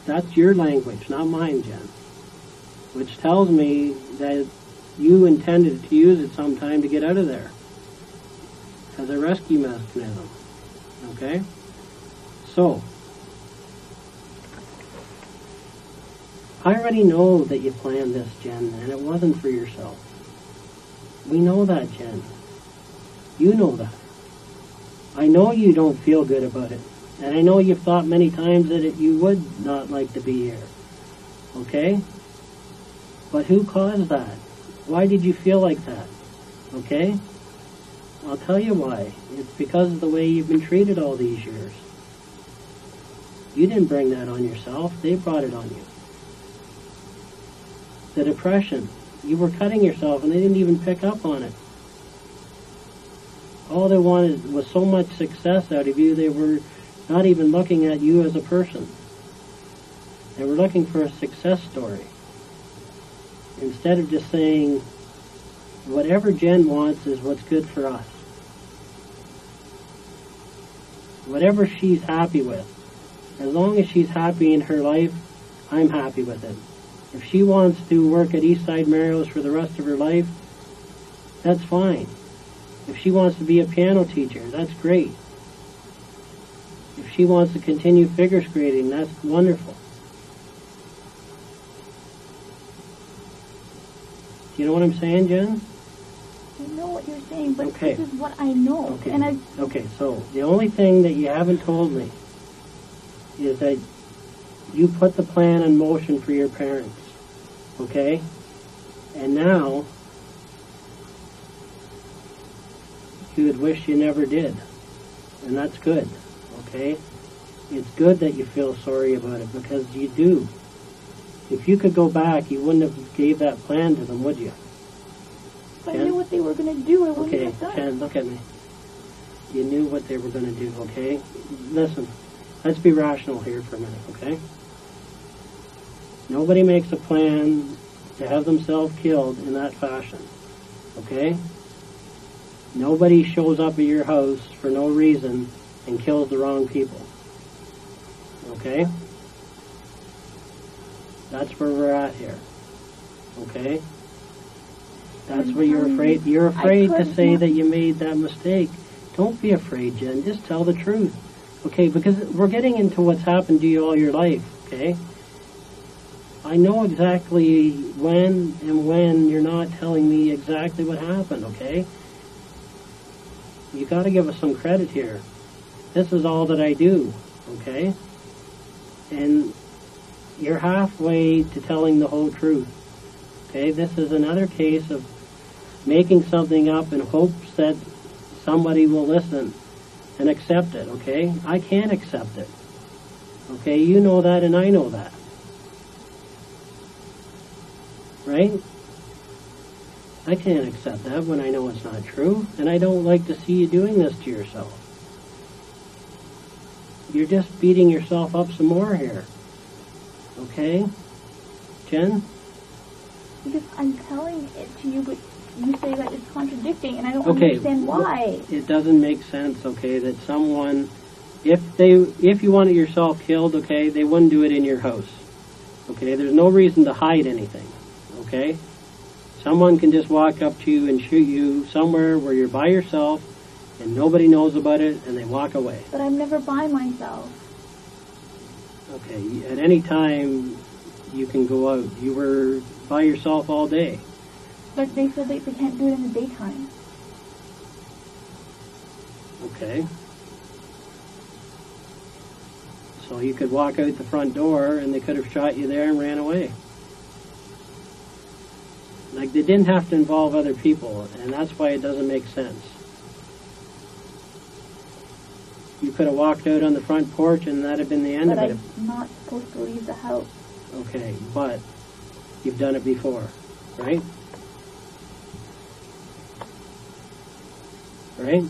That's your language, not mine, Jen. Which tells me that you intended to use it sometime to get out of there as a rescue mechanism. Okay? So, I already know that you planned this, Jen, and it wasn't for yourself. We know that, Jen. You know that. I know you don't feel good about it, and I know you've thought many times that you would not like to be here. Okay? But who caused that? Why did you feel like that? Okay? I'll tell you why. It's because of the way you've been treated all these years. You didn't bring that on yourself. They brought it on you. The depression. You were cutting yourself and they didn't even pick up on it. All they wanted was so much success out of you, they were not even looking at you as a person. They were looking for a success story. Instead of just saying, whatever Jen wants is what's good for us. Whatever she's happy with. As long as she's happy in her life, I'm happy with it. If she wants to work at Eastside Mario's for the rest of her life, that's fine. If she wants to be a piano teacher, that's great. If she wants to continue figure skating, that's wonderful. Do you know what I'm saying, Jen? I know what you're saying, but Okay. this is what I know. Okay. And Okay, so the only thing that you haven't told me is that you put the plan in motion for your parents. Okay? And now you would wish you never did. And that's good. Okay? It's good that you feel sorry about it because you do. If you could go back, you wouldn't have gave that plan to them, would you? if I knew what they were going to do, I wouldn't Okay, have done it. Jen, look at me. You knew what they were going to do, okay? Listen, let's be rational here for a minute, okay? Nobody makes a plan to have themselves killed in that fashion, okay? Nobody shows up at your house for no reason and kills the wrong people, okay? That's where we're at here, okay? That's what you're afraid. You're afraid to say that you made that mistake. Don't be afraid, Jen. Just tell the truth, okay? Because we're getting into what's happened to you all your life, okay? I know exactly when you're not telling me exactly what happened, okay? You got to give us some credit here. This is all that I do, okay? And you're halfway to telling the whole truth, okay? This is another case of making something up in hopes that somebody will listen and accept it, okay? I can't accept it, okay? You know that and I know that, right? I can't accept that when I know it's not true, and I don't like to see you doing this to yourself. You're just beating yourself up some more here, okay? Jen? Because I'm telling it to you, but you say that it's contradicting, and I don't Okay, understand why. It doesn't make sense, okay, that someone, if you wanted yourself killed, okay, they wouldn't do it in your house. Okay, there's no reason to hide anything, okay? Someone can just walk up to you and shoot you somewhere where you're by yourself and nobody knows about it and they walk away. But I'm never by myself. Okay, at any time you can go out. You were by yourself all day. But they said they can't do it in the daytime. Okay. So you could walk out the front door and they could have shot you there and ran away. Like, they didn't have to involve other people, and that's why it doesn't make sense. You could have walked out on the front porch and that'd have been the end But of it. I'm not supposed to leave the house. Okay, but you've done it before, right? Right?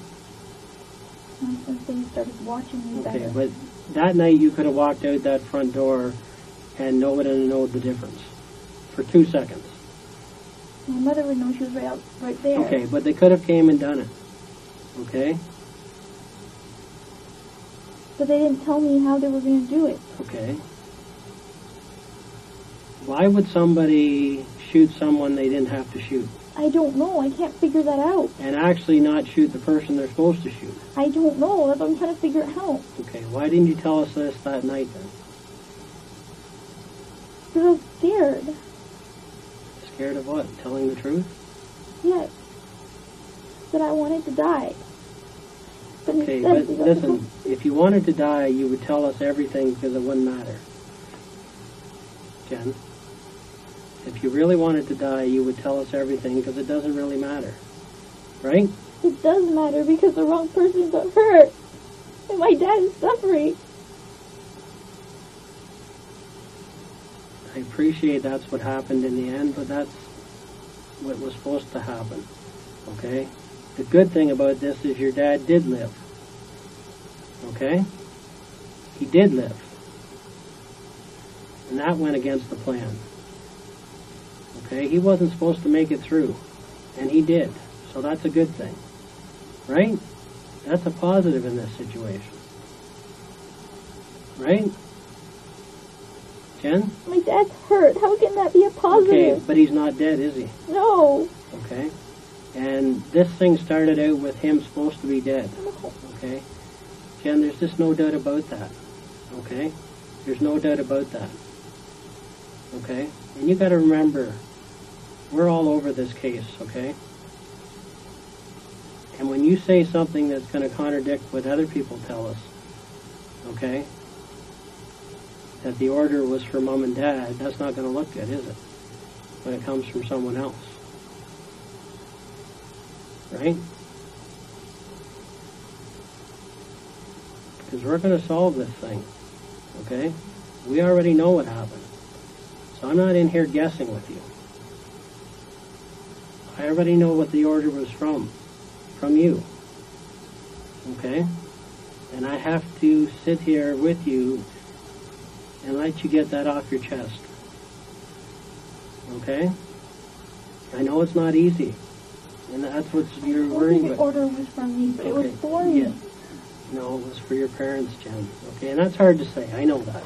Not since they started watching me Okay, better. but that night you could have walked out that front door and nobody would have known the difference for 2 seconds. My mother would know she was right there. Okay, but they could have came and done it. Okay? But they didn't tell me how they were going to do it. Okay. Why would somebody shoot someone they didn't have to shoot? I don't know. I can't figure that out. And actually not shoot the person they're supposed to shoot? I don't know. That's what I'm trying to figure out. Okay, why didn't you tell us this that night then? Because I was scared. Scared of what? Telling the truth? Yes. That I wanted to die. But Okay, instead, but listen, if you wanted to die, you would tell us everything because it wouldn't matter. Jen? If you really wanted to die, you would tell us everything because it doesn't really matter. right? It does matter because the wrong person got hurt. And my dad is suffering. I appreciate that's what happened in the end, but that's what was supposed to happen, okay? The good thing about this is your dad did live, okay? He did live. And that went against the plan, okay? He wasn't supposed to make it through, and he did, so that's a good thing, right? That's a positive in this situation, right? Jen? My dad's hurt. How can that be a positive? Okay, but he's not dead, is he? No. Okay? And this thing started out with him supposed to be dead. Okay? Jen, there's just no doubt about that. Okay? There's no doubt about that. Okay? And you gotta remember, we're all over this case, okay? And when you say something that's gonna contradict what other people tell us, okay? That the order was for mom and dad, that's not going to look good, is it? When it comes from someone else. Right? Because we're going to solve this thing. Okay? We already know what happened. So I'm not in here guessing with you. I already know what the order was from you. Okay? And I have to sit here with you and let you get that off your chest. Okay? I know it's not easy. And that's what you're worried The about. order was from me, but it was for me. Yeah. No, it was for your parents, Jen. Okay, and that's hard to say. I know that.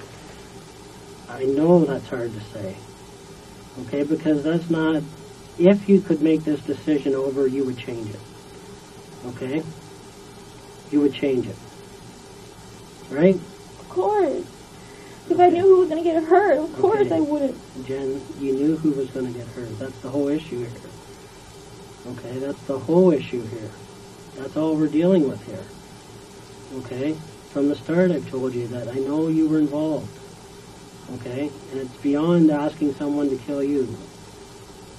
I know that's hard to say. Okay, because that's not... If you could make this decision over, you would change it. Okay? You would change it. Right? Of course. If I knew who was going to get hurt, of course I wouldn't. Jen, you knew who was going to get hurt. That's the whole issue here. Okay, that's the whole issue here. That's all we're dealing with here. Okay? From the start I've told you that I know you were involved. Okay? And it's beyond asking someone to kill you.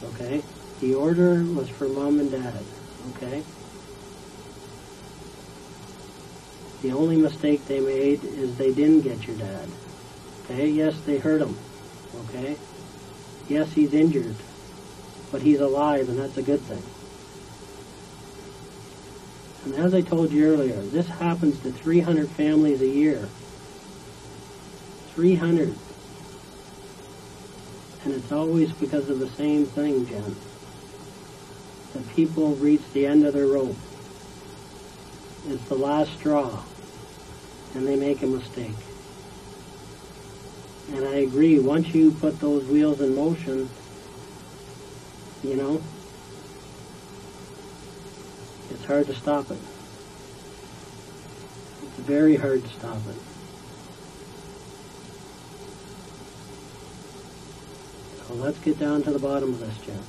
Okay? The order was for mom and dad. Okay? The only mistake they made is they didn't get your dad. Okay, yes, they hurt him. Okay? Yes, he's injured. But he's alive, and that's a good thing. And as I told you earlier, this happens to 300 families a year. 300. And it's always because of the same thing, Jen. That people reach the end of their rope. It's the last straw. And they make a mistake. And I agree, once you put those wheels in motion, you know, it's hard to stop it. It's very hard to stop it. So let's get down to the bottom of this, Jen.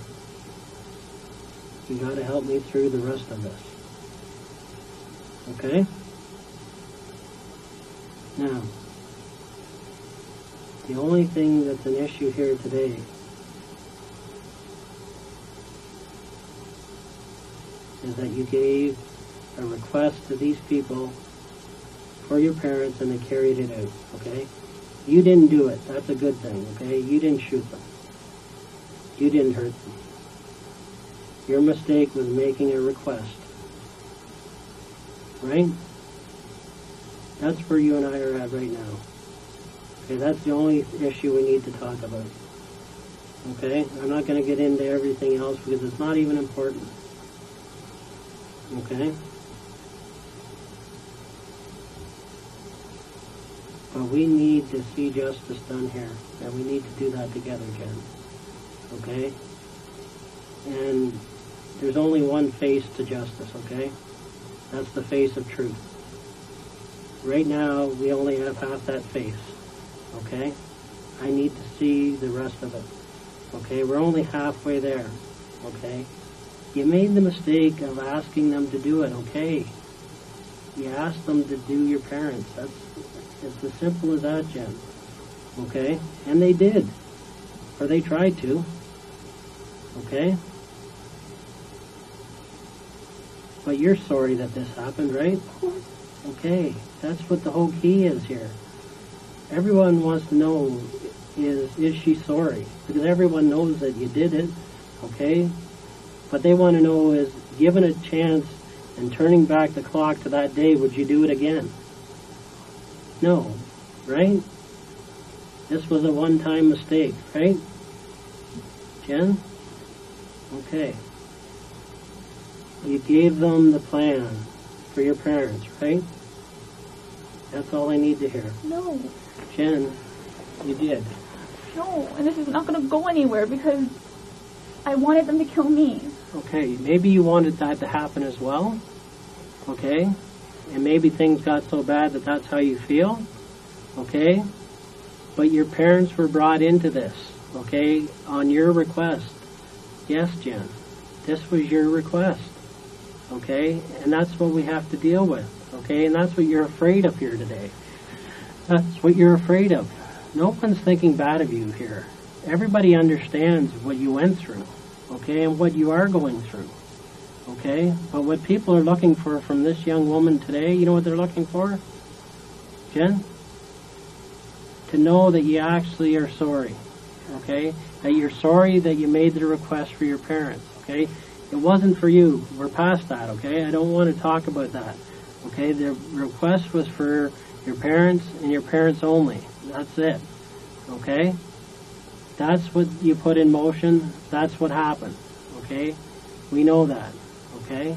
You got to help me through the rest of this. Okay? Now, the only thing that's an issue here today is that you gave a request to these people for your parents and they carried it out, okay? You didn't do it. That's a good thing, okay? You didn't shoot them. You didn't hurt them. Your mistake was making a request. Right? That's where you and I are at right now. Okay, that's the only issue we need to talk about. Okay? I'm not going to get into everything else because it's not even important. Okay? But we need to see justice done here. And we need to do that together, Jen. Okay? And there's only one face to justice, okay? That's the face of truth. Right now, we only have half that face. Okay? I need to see the rest of it. Okay? We're only halfway there. Okay? You made the mistake of asking them to do it. Okay? You asked them to do your parents. It's as simple as that, Jen. Okay? And they did. Or they tried to. Okay? But you're sorry that this happened, right? Okay, that's what the whole key is here. Everyone wants to know, is she sorry? Because everyone knows that you did it, okay? What they want to know is, given a chance and turning back the clock to that day, would you do it again? No, right? This was a one-time mistake, right? Jen? Okay. You gave them the plan for your parents, right? That's all I need to hear. No. Jen, you did. No, and this is not going to go anywhere because I wanted them to kill me. Okay, maybe you wanted that to happen as well, okay? And maybe things got so bad that that's how you feel, okay? But your parents were brought into this, okay, on your request. Yes, Jen, this was your request, okay? And that's what we have to deal with, okay? And that's what you're afraid of here today. That's what you're afraid of. No one's thinking bad of you here. Everybody understands what you went through, okay, and what you are going through, okay? But what people are looking for from this young woman today, you know what they're looking for? Jen? To know that you actually are sorry, okay? That you're sorry that you made the request for your parents, okay? It wasn't for you. We're past that, okay? I don't want to talk about that, okay? The request was for your parents and your parents only. That's it, okay? That's what you put in motion. That's what happened, okay? We know that, okay?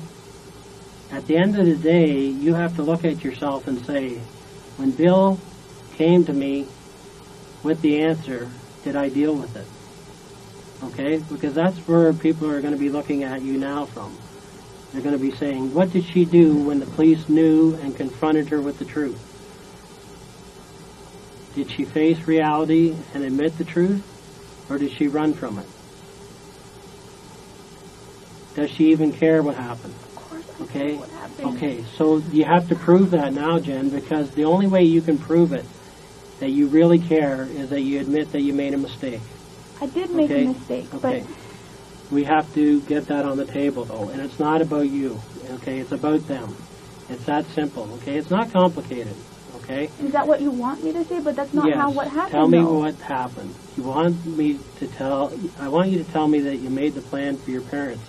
At the end of the day, you have to look at yourself and say, when Bill came to me with the answer, did I deal with it? Okay? Because that's where people are going to be looking at you now from. They're going to be saying, what did she do when the police knew and confronted her with the truth? Did she face reality and admit the truth? Or did she run from it? Does she even care what happened? Of course I Okay? know what happened. Okay, so you have to prove that now, Jen, because the only way you can prove it, that you really care, is that you admit that you made a mistake. I did make Okay? a mistake, Okay. but We have to get that on the table, though, and it's not about you, okay? It's about them. It's that simple, okay? It's not complicated, okay? is that what you want me to say? But that's not Yes. how what happened. Tell me though. what happened. I want you to tell me that you made the plan for your parents.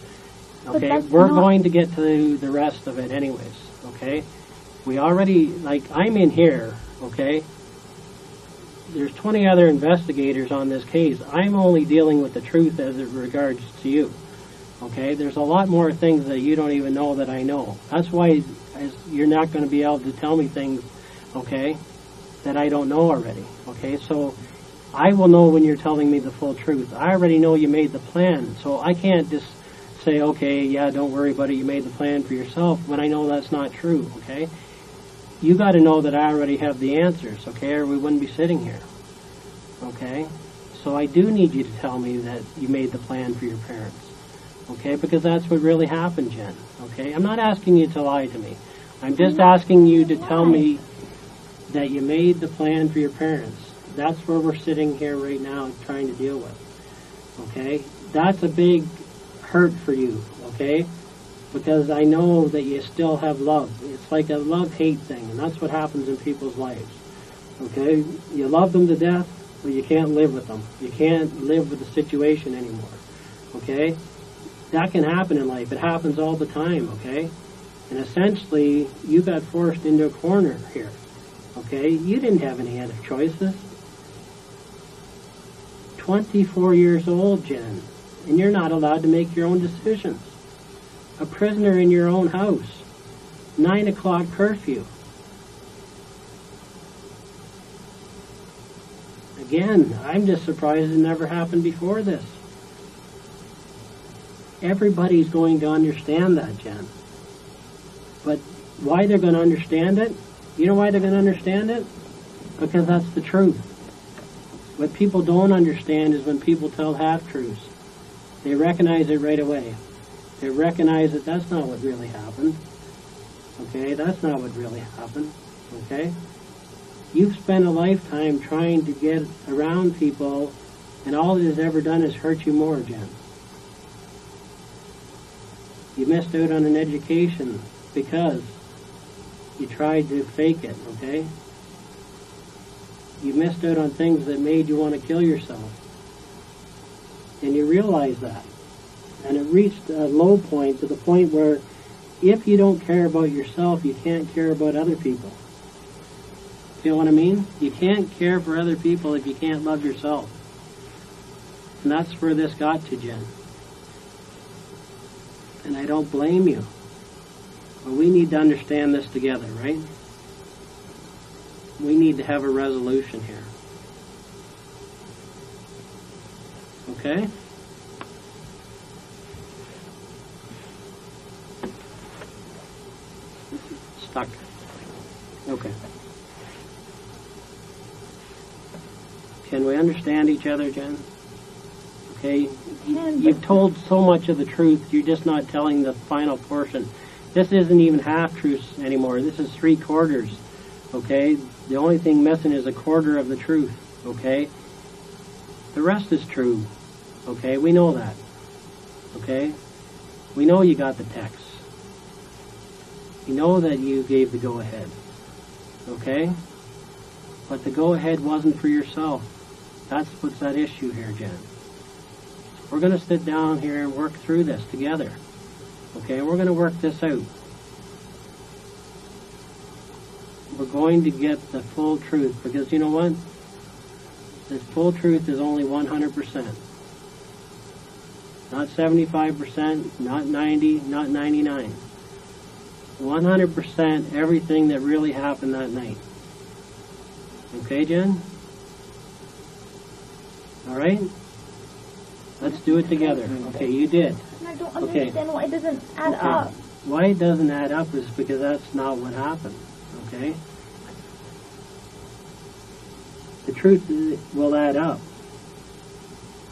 But Okay? that's We're not- going to get to the rest of it anyways, okay? We already, I'm in here, okay? There's 20 other investigators on this case. I'm only dealing with the truth as it regards to you, okay? There's a lot more things that you don't even know that I know. That's why you're not going to be able to tell me things, okay, that I don't know already, okay? So I will know when you're telling me the full truth. I already know you made the plan, so I can't just say, okay, yeah, don't worry about it, you made the plan for yourself, when I know that's not true, okay? You got to know that I already have the answers, okay, or we wouldn't be sitting here, okay? So I do need you to tell me that you made the plan for your parents, okay, because that's what really happened, Jen, okay? I'm not asking you to lie to me. I'm just asking you to tell me that you made the plan for your parents. That's where we're sitting here right now trying to deal with, okay? That's a big hurt for you, okay? Because I know that you still have love. It's like a love-hate thing, and that's what happens in people's lives, okay? You love them to death, but you can't live with them. You can't live with the situation anymore, okay? That can happen in life. It happens all the time, okay? And essentially, you got forced into a corner here, okay? You didn't have any other choices. 24 years old, Jen, and you're not allowed to make your own decisions. A prisoner in your own house. 9 o'clock curfew. Again, I'm just surprised it never happened before this. Everybody's going to understand that, Jen. But why they're going to understand it? You know why they're going to understand it? Because that's the truth. What people don't understand is when people tell half-truths. They recognize it right away. They recognize that that's not what really happened. Okay? That's not what really happened. Okay? You've spent a lifetime trying to get around people, and all it has ever done is hurt you more, Jen. You missed out on an education because you tried to fake it, okay? You missed out on things that made you want to kill yourself. And you realize that. And it reached a low point, to the point where if you don't care about yourself, you can't care about other people. Feel what I mean? You can't care for other people if you can't love yourself. And that's where this got to, Jen. And I don't blame you. But we need to understand this together, right? We need to have a resolution here. Okay? Stuck. Okay. Can we understand each other, Jen? Okay? You've told so much of the truth, you're just not telling the final portion. This isn't even half-truths anymore. This is 3/4. Okay? The only thing missing is 1/4 of the truth. Okay? The rest is true. Okay? We know that. Okay? We know you got the text. We know that you gave the go-ahead. Okay? But the go-ahead wasn't for yourself. That's what's at issue here, Jen. We're going to sit down here and work through this together. Okay? We're going to work this out. We're going to get the full truth, because you know what? The full truth is only 100%. Not 75%, not 90, not 99. 100% everything that really happened that night. Okay, Jen? All right? Let's do it together. Okay, you did. And I don't understand why it doesn't add up. Why it doesn't add up is because that's not what happened. Okay? The truth will add up.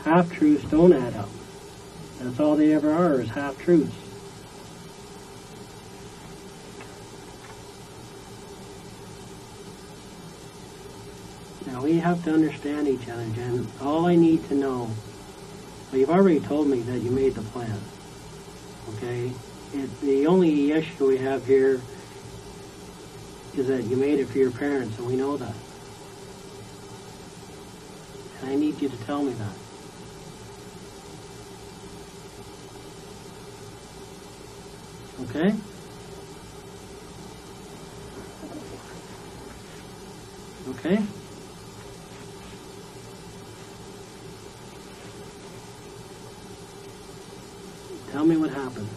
Half-truths don't add up. That's all they ever are, is half-truths. Now, we have to understand each other, Jen. All I need to know, well, you've already told me that you made the plan. Okay? The only issue we have here is that you made it for your parents, and we know that. And I need you to tell me that. Okay? Okay? Tell me what happened.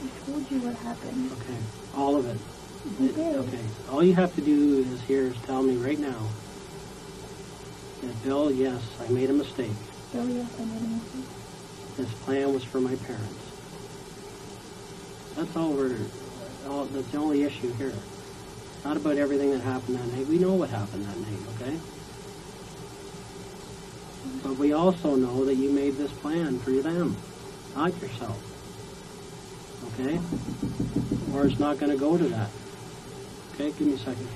I told you what happened. Okay. All of it. You did. Okay. All you have to do is tell me right now that, Bill, yes, I made a mistake. Bill, yes, I made a mistake. This plan was for my parents. That's that's the only issue here. It's not about everything that happened that night. We know what happened that night, okay? But we also know that you made this plan for them, not yourself. Okay? Or it's not going to go to that. Okay, give me a second.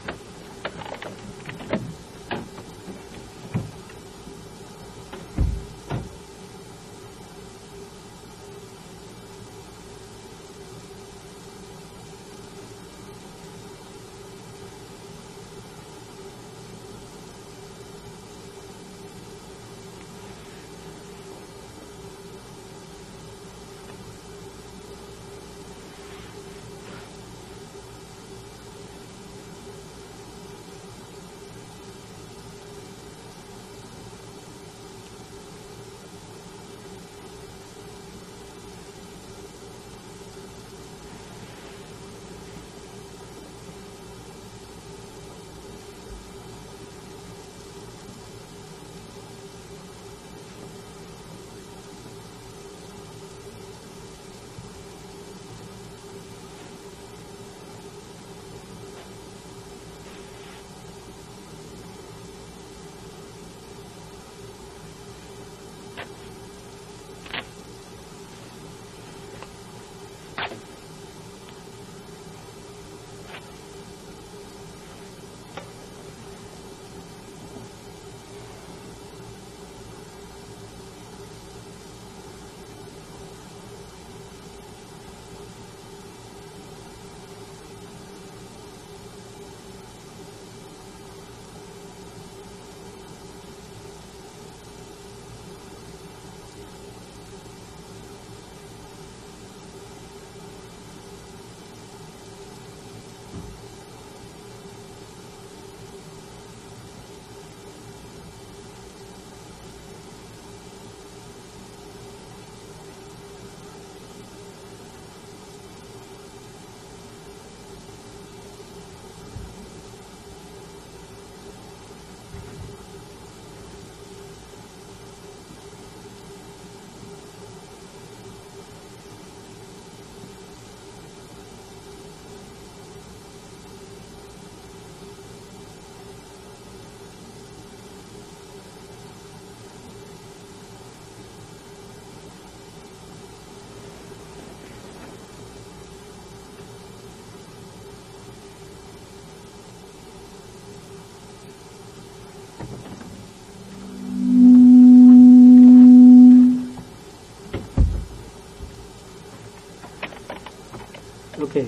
Okay.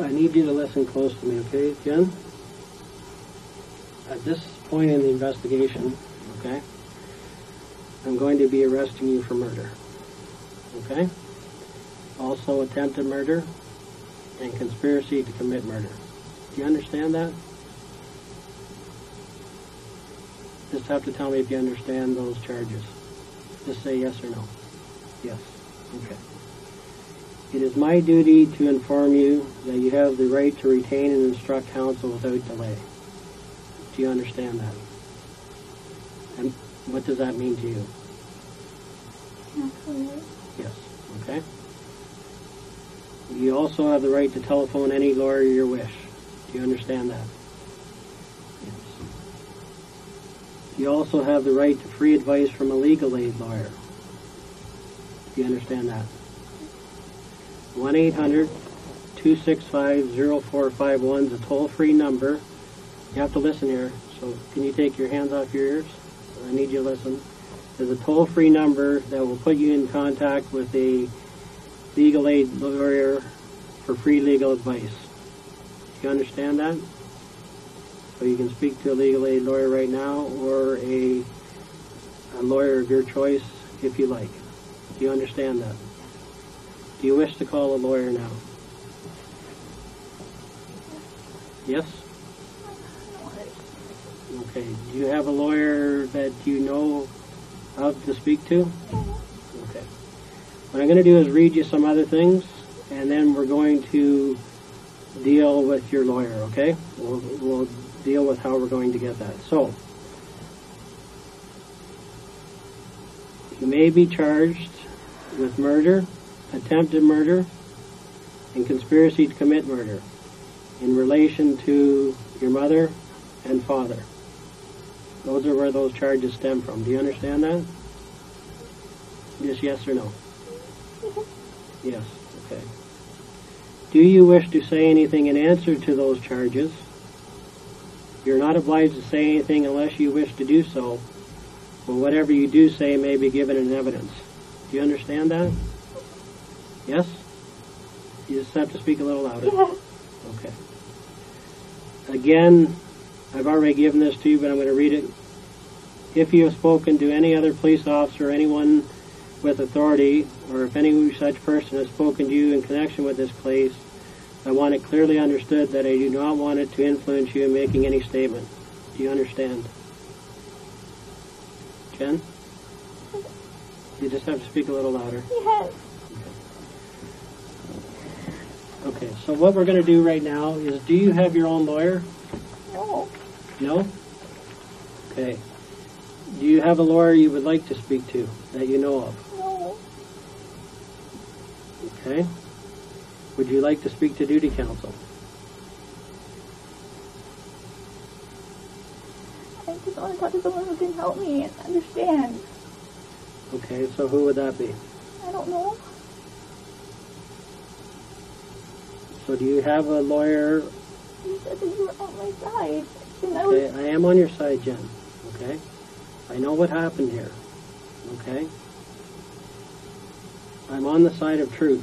I need you to listen close to me, okay, Jen? At this point in the investigation, okay, I'm going to be arresting you for murder, okay? Also attempted murder and conspiracy to commit murder. Do you understand that? Just have to tell me if you understand those charges. Just say yes or no. Yes. Okay. It is my duty to inform you that you have the right to retain and instruct counsel without delay. Do you understand that? And what does that mean to you? Absolutely. Yes. Okay. You also have the right to telephone any lawyer you wish. Do you understand that? Yes. You also have the right to free advice from a legal aid lawyer. Do you understand that? 1-800-265-0451 is a toll-free number. You have to listen here, so can you take your hands off your ears? I need you to listen. There's a toll-free number that will put you in contact with a legal aid lawyer for free legal advice. Do you understand that? So you can speak to a legal aid lawyer right now or a lawyer of your choice if you like. Do you understand that? Do you wish to call a lawyer now? Yes? Okay. Do you have a lawyer that you know of to speak to? Okay. What I'm going to do is read you some other things, and then we're going to deal with your lawyer, okay? We'll deal with how we're going to get that. So, you may be charged with murder, attempted murder, and conspiracy to commit murder in relation to your mother and father. Those are where those charges stem from. Do you understand that? Just yes or no? Yes. Okay. Do you wish to say anything in answer to those charges? You're not obliged to say anything unless you wish to do so, but whatever you do say may be given in evidence. Do you understand that? Yes? You just have to speak a little louder. Yes. Okay. Again, I've already given this to you, but I'm going to read it. If you have spoken to any other police officer or anyone with authority, or if any such person has spoken to you in connection with this case, I want it clearly understood that I do not want it to influence you in making any statement. Do you understand? Jen? You just have to speak a little louder. Yes. Okay, so what we're going to do right now is, do you have your own lawyer? No. No? Okay. Do you have a lawyer you would like to speak to that you know of? No. Okay. Would you like to speak to duty counsel? I just want to talk to someone who can help me and understand. Okay, so who would that be? I don't know. So do you have a lawyer? You said that you were on my side. And I Okay, was... I am on your side, Jen. Okay? I know what happened here. Okay? I'm on the side of truth.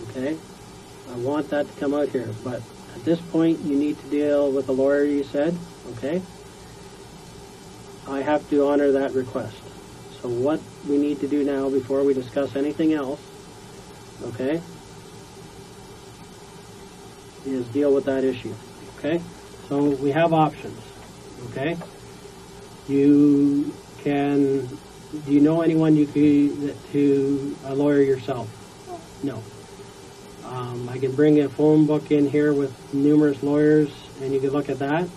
Okay? I want that to come out here. But at this point, you need to deal with the lawyer you said. Okay? I have to honor that request. So what we need to do now before we discuss anything else, okay, is deal with that issue. Okay? So we have options. Okay? You can, do you know anyone you could, to a lawyer yourself? No. I can bring a phone book in here with numerous lawyers and you can look at that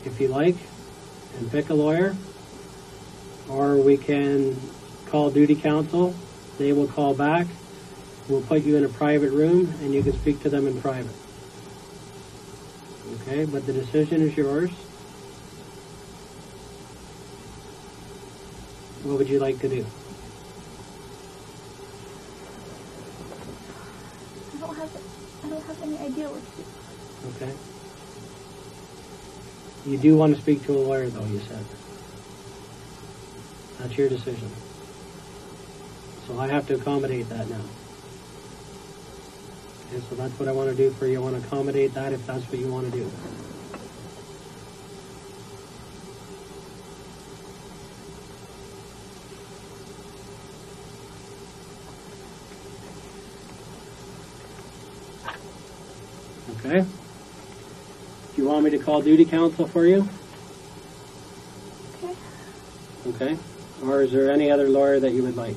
if you like and pick a lawyer. Or we can call duty counsel. They will call back. We'll put you in a private room and you can speak to them in private. Okay, but the decision is yours. What would you like to do? I don't have any idea what to do. Okay. You do want to speak to a lawyer, though, you said. That's your decision. So I have to accommodate that now. Okay, so that's what I want to do for you. I want to accommodate that if that's what you want to do. Okay. Do you want me to call duty counsel for you? Okay. Okay. Or is there any other lawyer that you would like?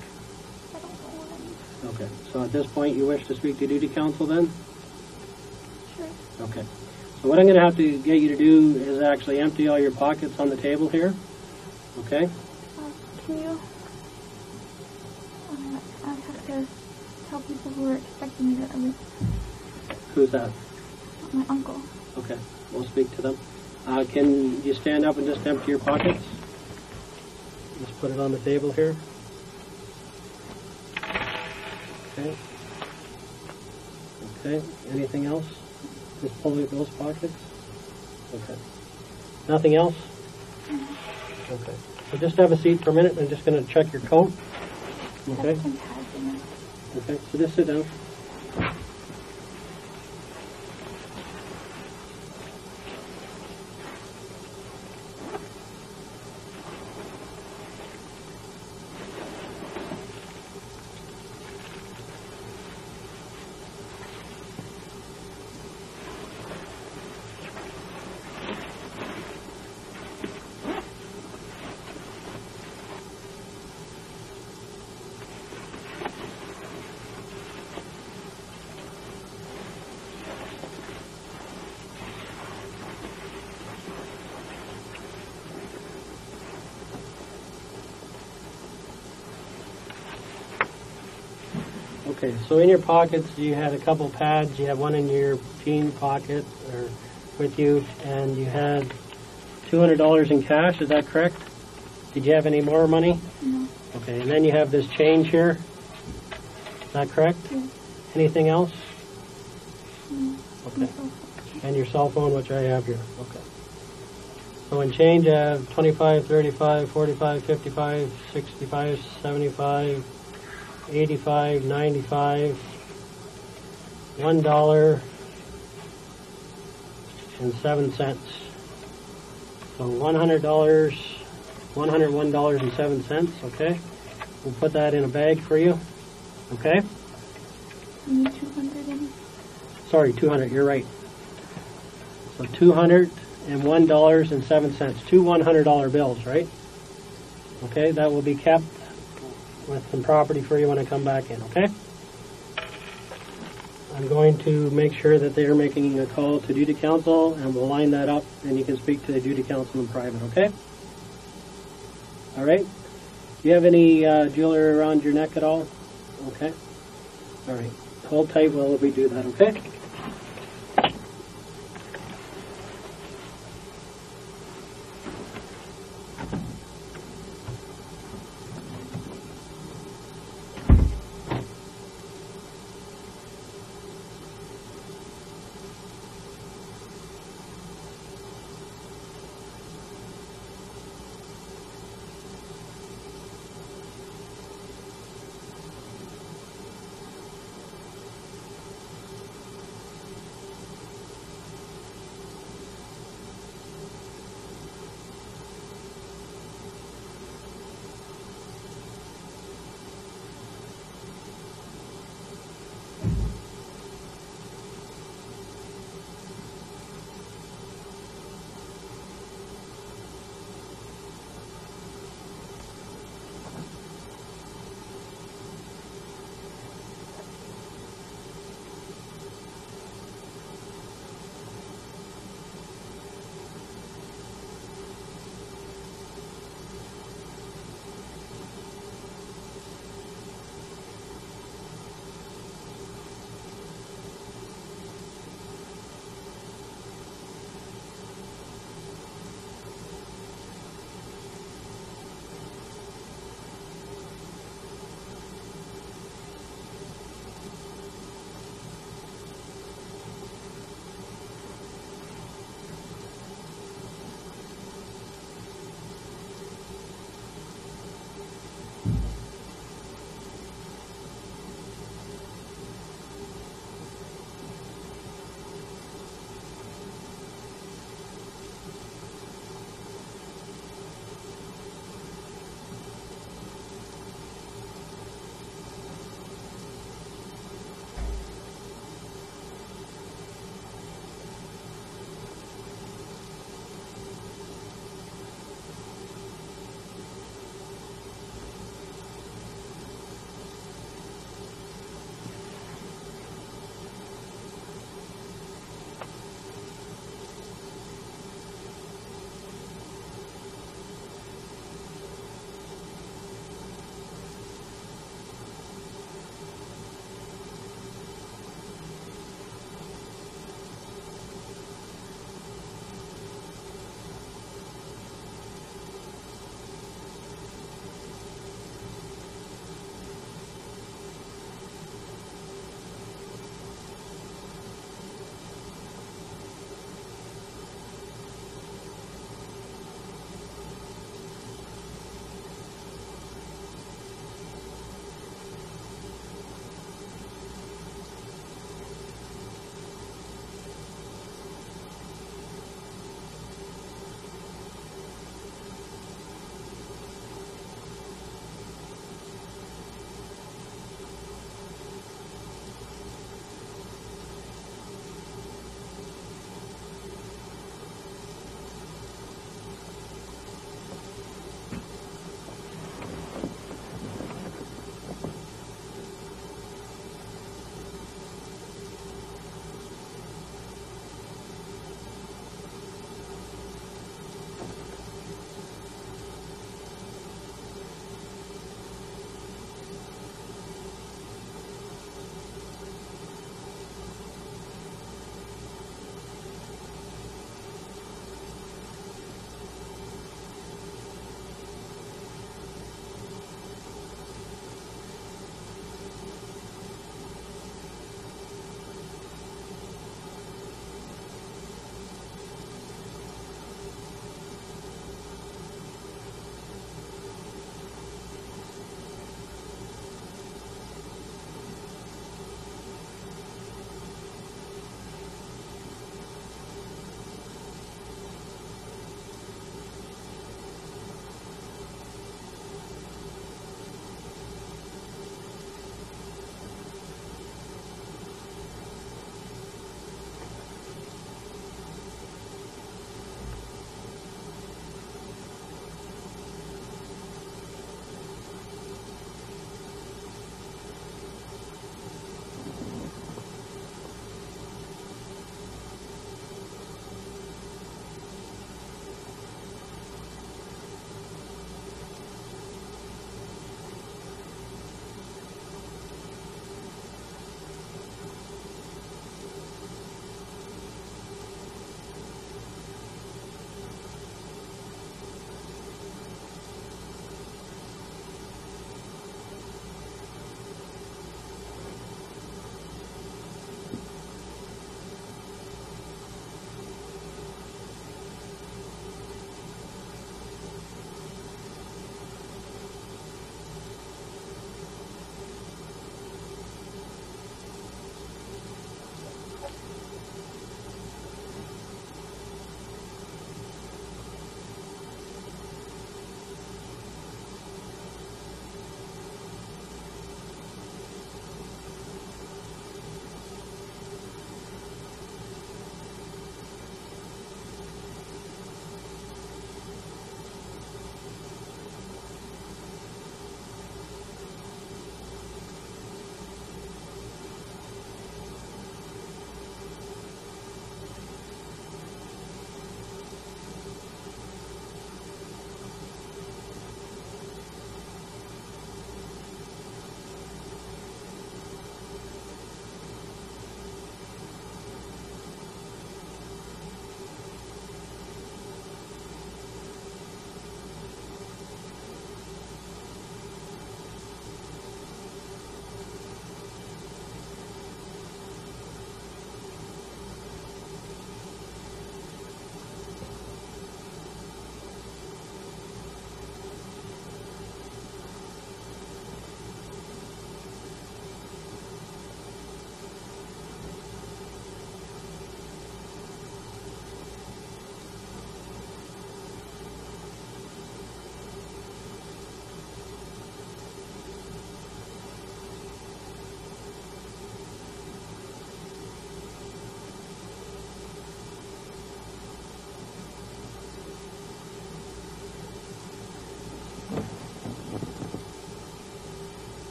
I don't know what Okay. So at this point, you wish to speak to duty counsel then? Sure. Okay. So what I'm going to have to get you to do is actually empty all your pockets on the table here. Okay? Can you? I have to tell people who are expecting me that Who's that? my uncle. Okay. We'll speak to them. Can you stand up and just empty your pockets? Just put it on the table here. Okay. Okay. Anything else? Just pull out those pockets. Okay. Nothing else? Okay. So just have a seat for a minute. I'm just going to check your coat. Okay. Have some pads in it. Okay. So just sit down. Okay, so in your pockets you had a couple pads. You had one in your jean pocket or with you, and you had $200 in cash. Is that correct? Did you have any more money? No. Okay, and then you have this change here. Is that correct? Yeah. Anything else? No. Okay. And your cell phone, which I have here. Okay. So in change, I have 25, 35, 45, 55, 65, 75, 85, 95, $1.07. So $100, $101.07. Okay. We'll put that in a bag for you. Okay. You need 200 in. Sorry, 200. You're right. So $201.07. Two $100 bills, right? Okay. That will be kept with some property for you when I come back in, okay? I'm going to make sure that they are making a call to duty counsel, and we'll line that up, and you can speak to the duty counsel in private, okay? All right? Do you have any jewelry around your neck at all? Okay. All right. Hold tight while we do that, okay?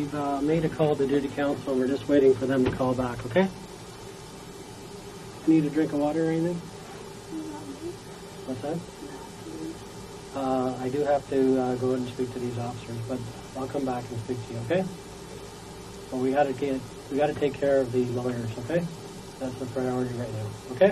We've made a call to duty council, and we're just waiting for them to call back, okay? Need a drink of water or anything? What's that? I do have to go and speak to these officers, but I'll come back and speak to you, okay? But we got to take care of the lawyers, okay? That's the priority right now, okay?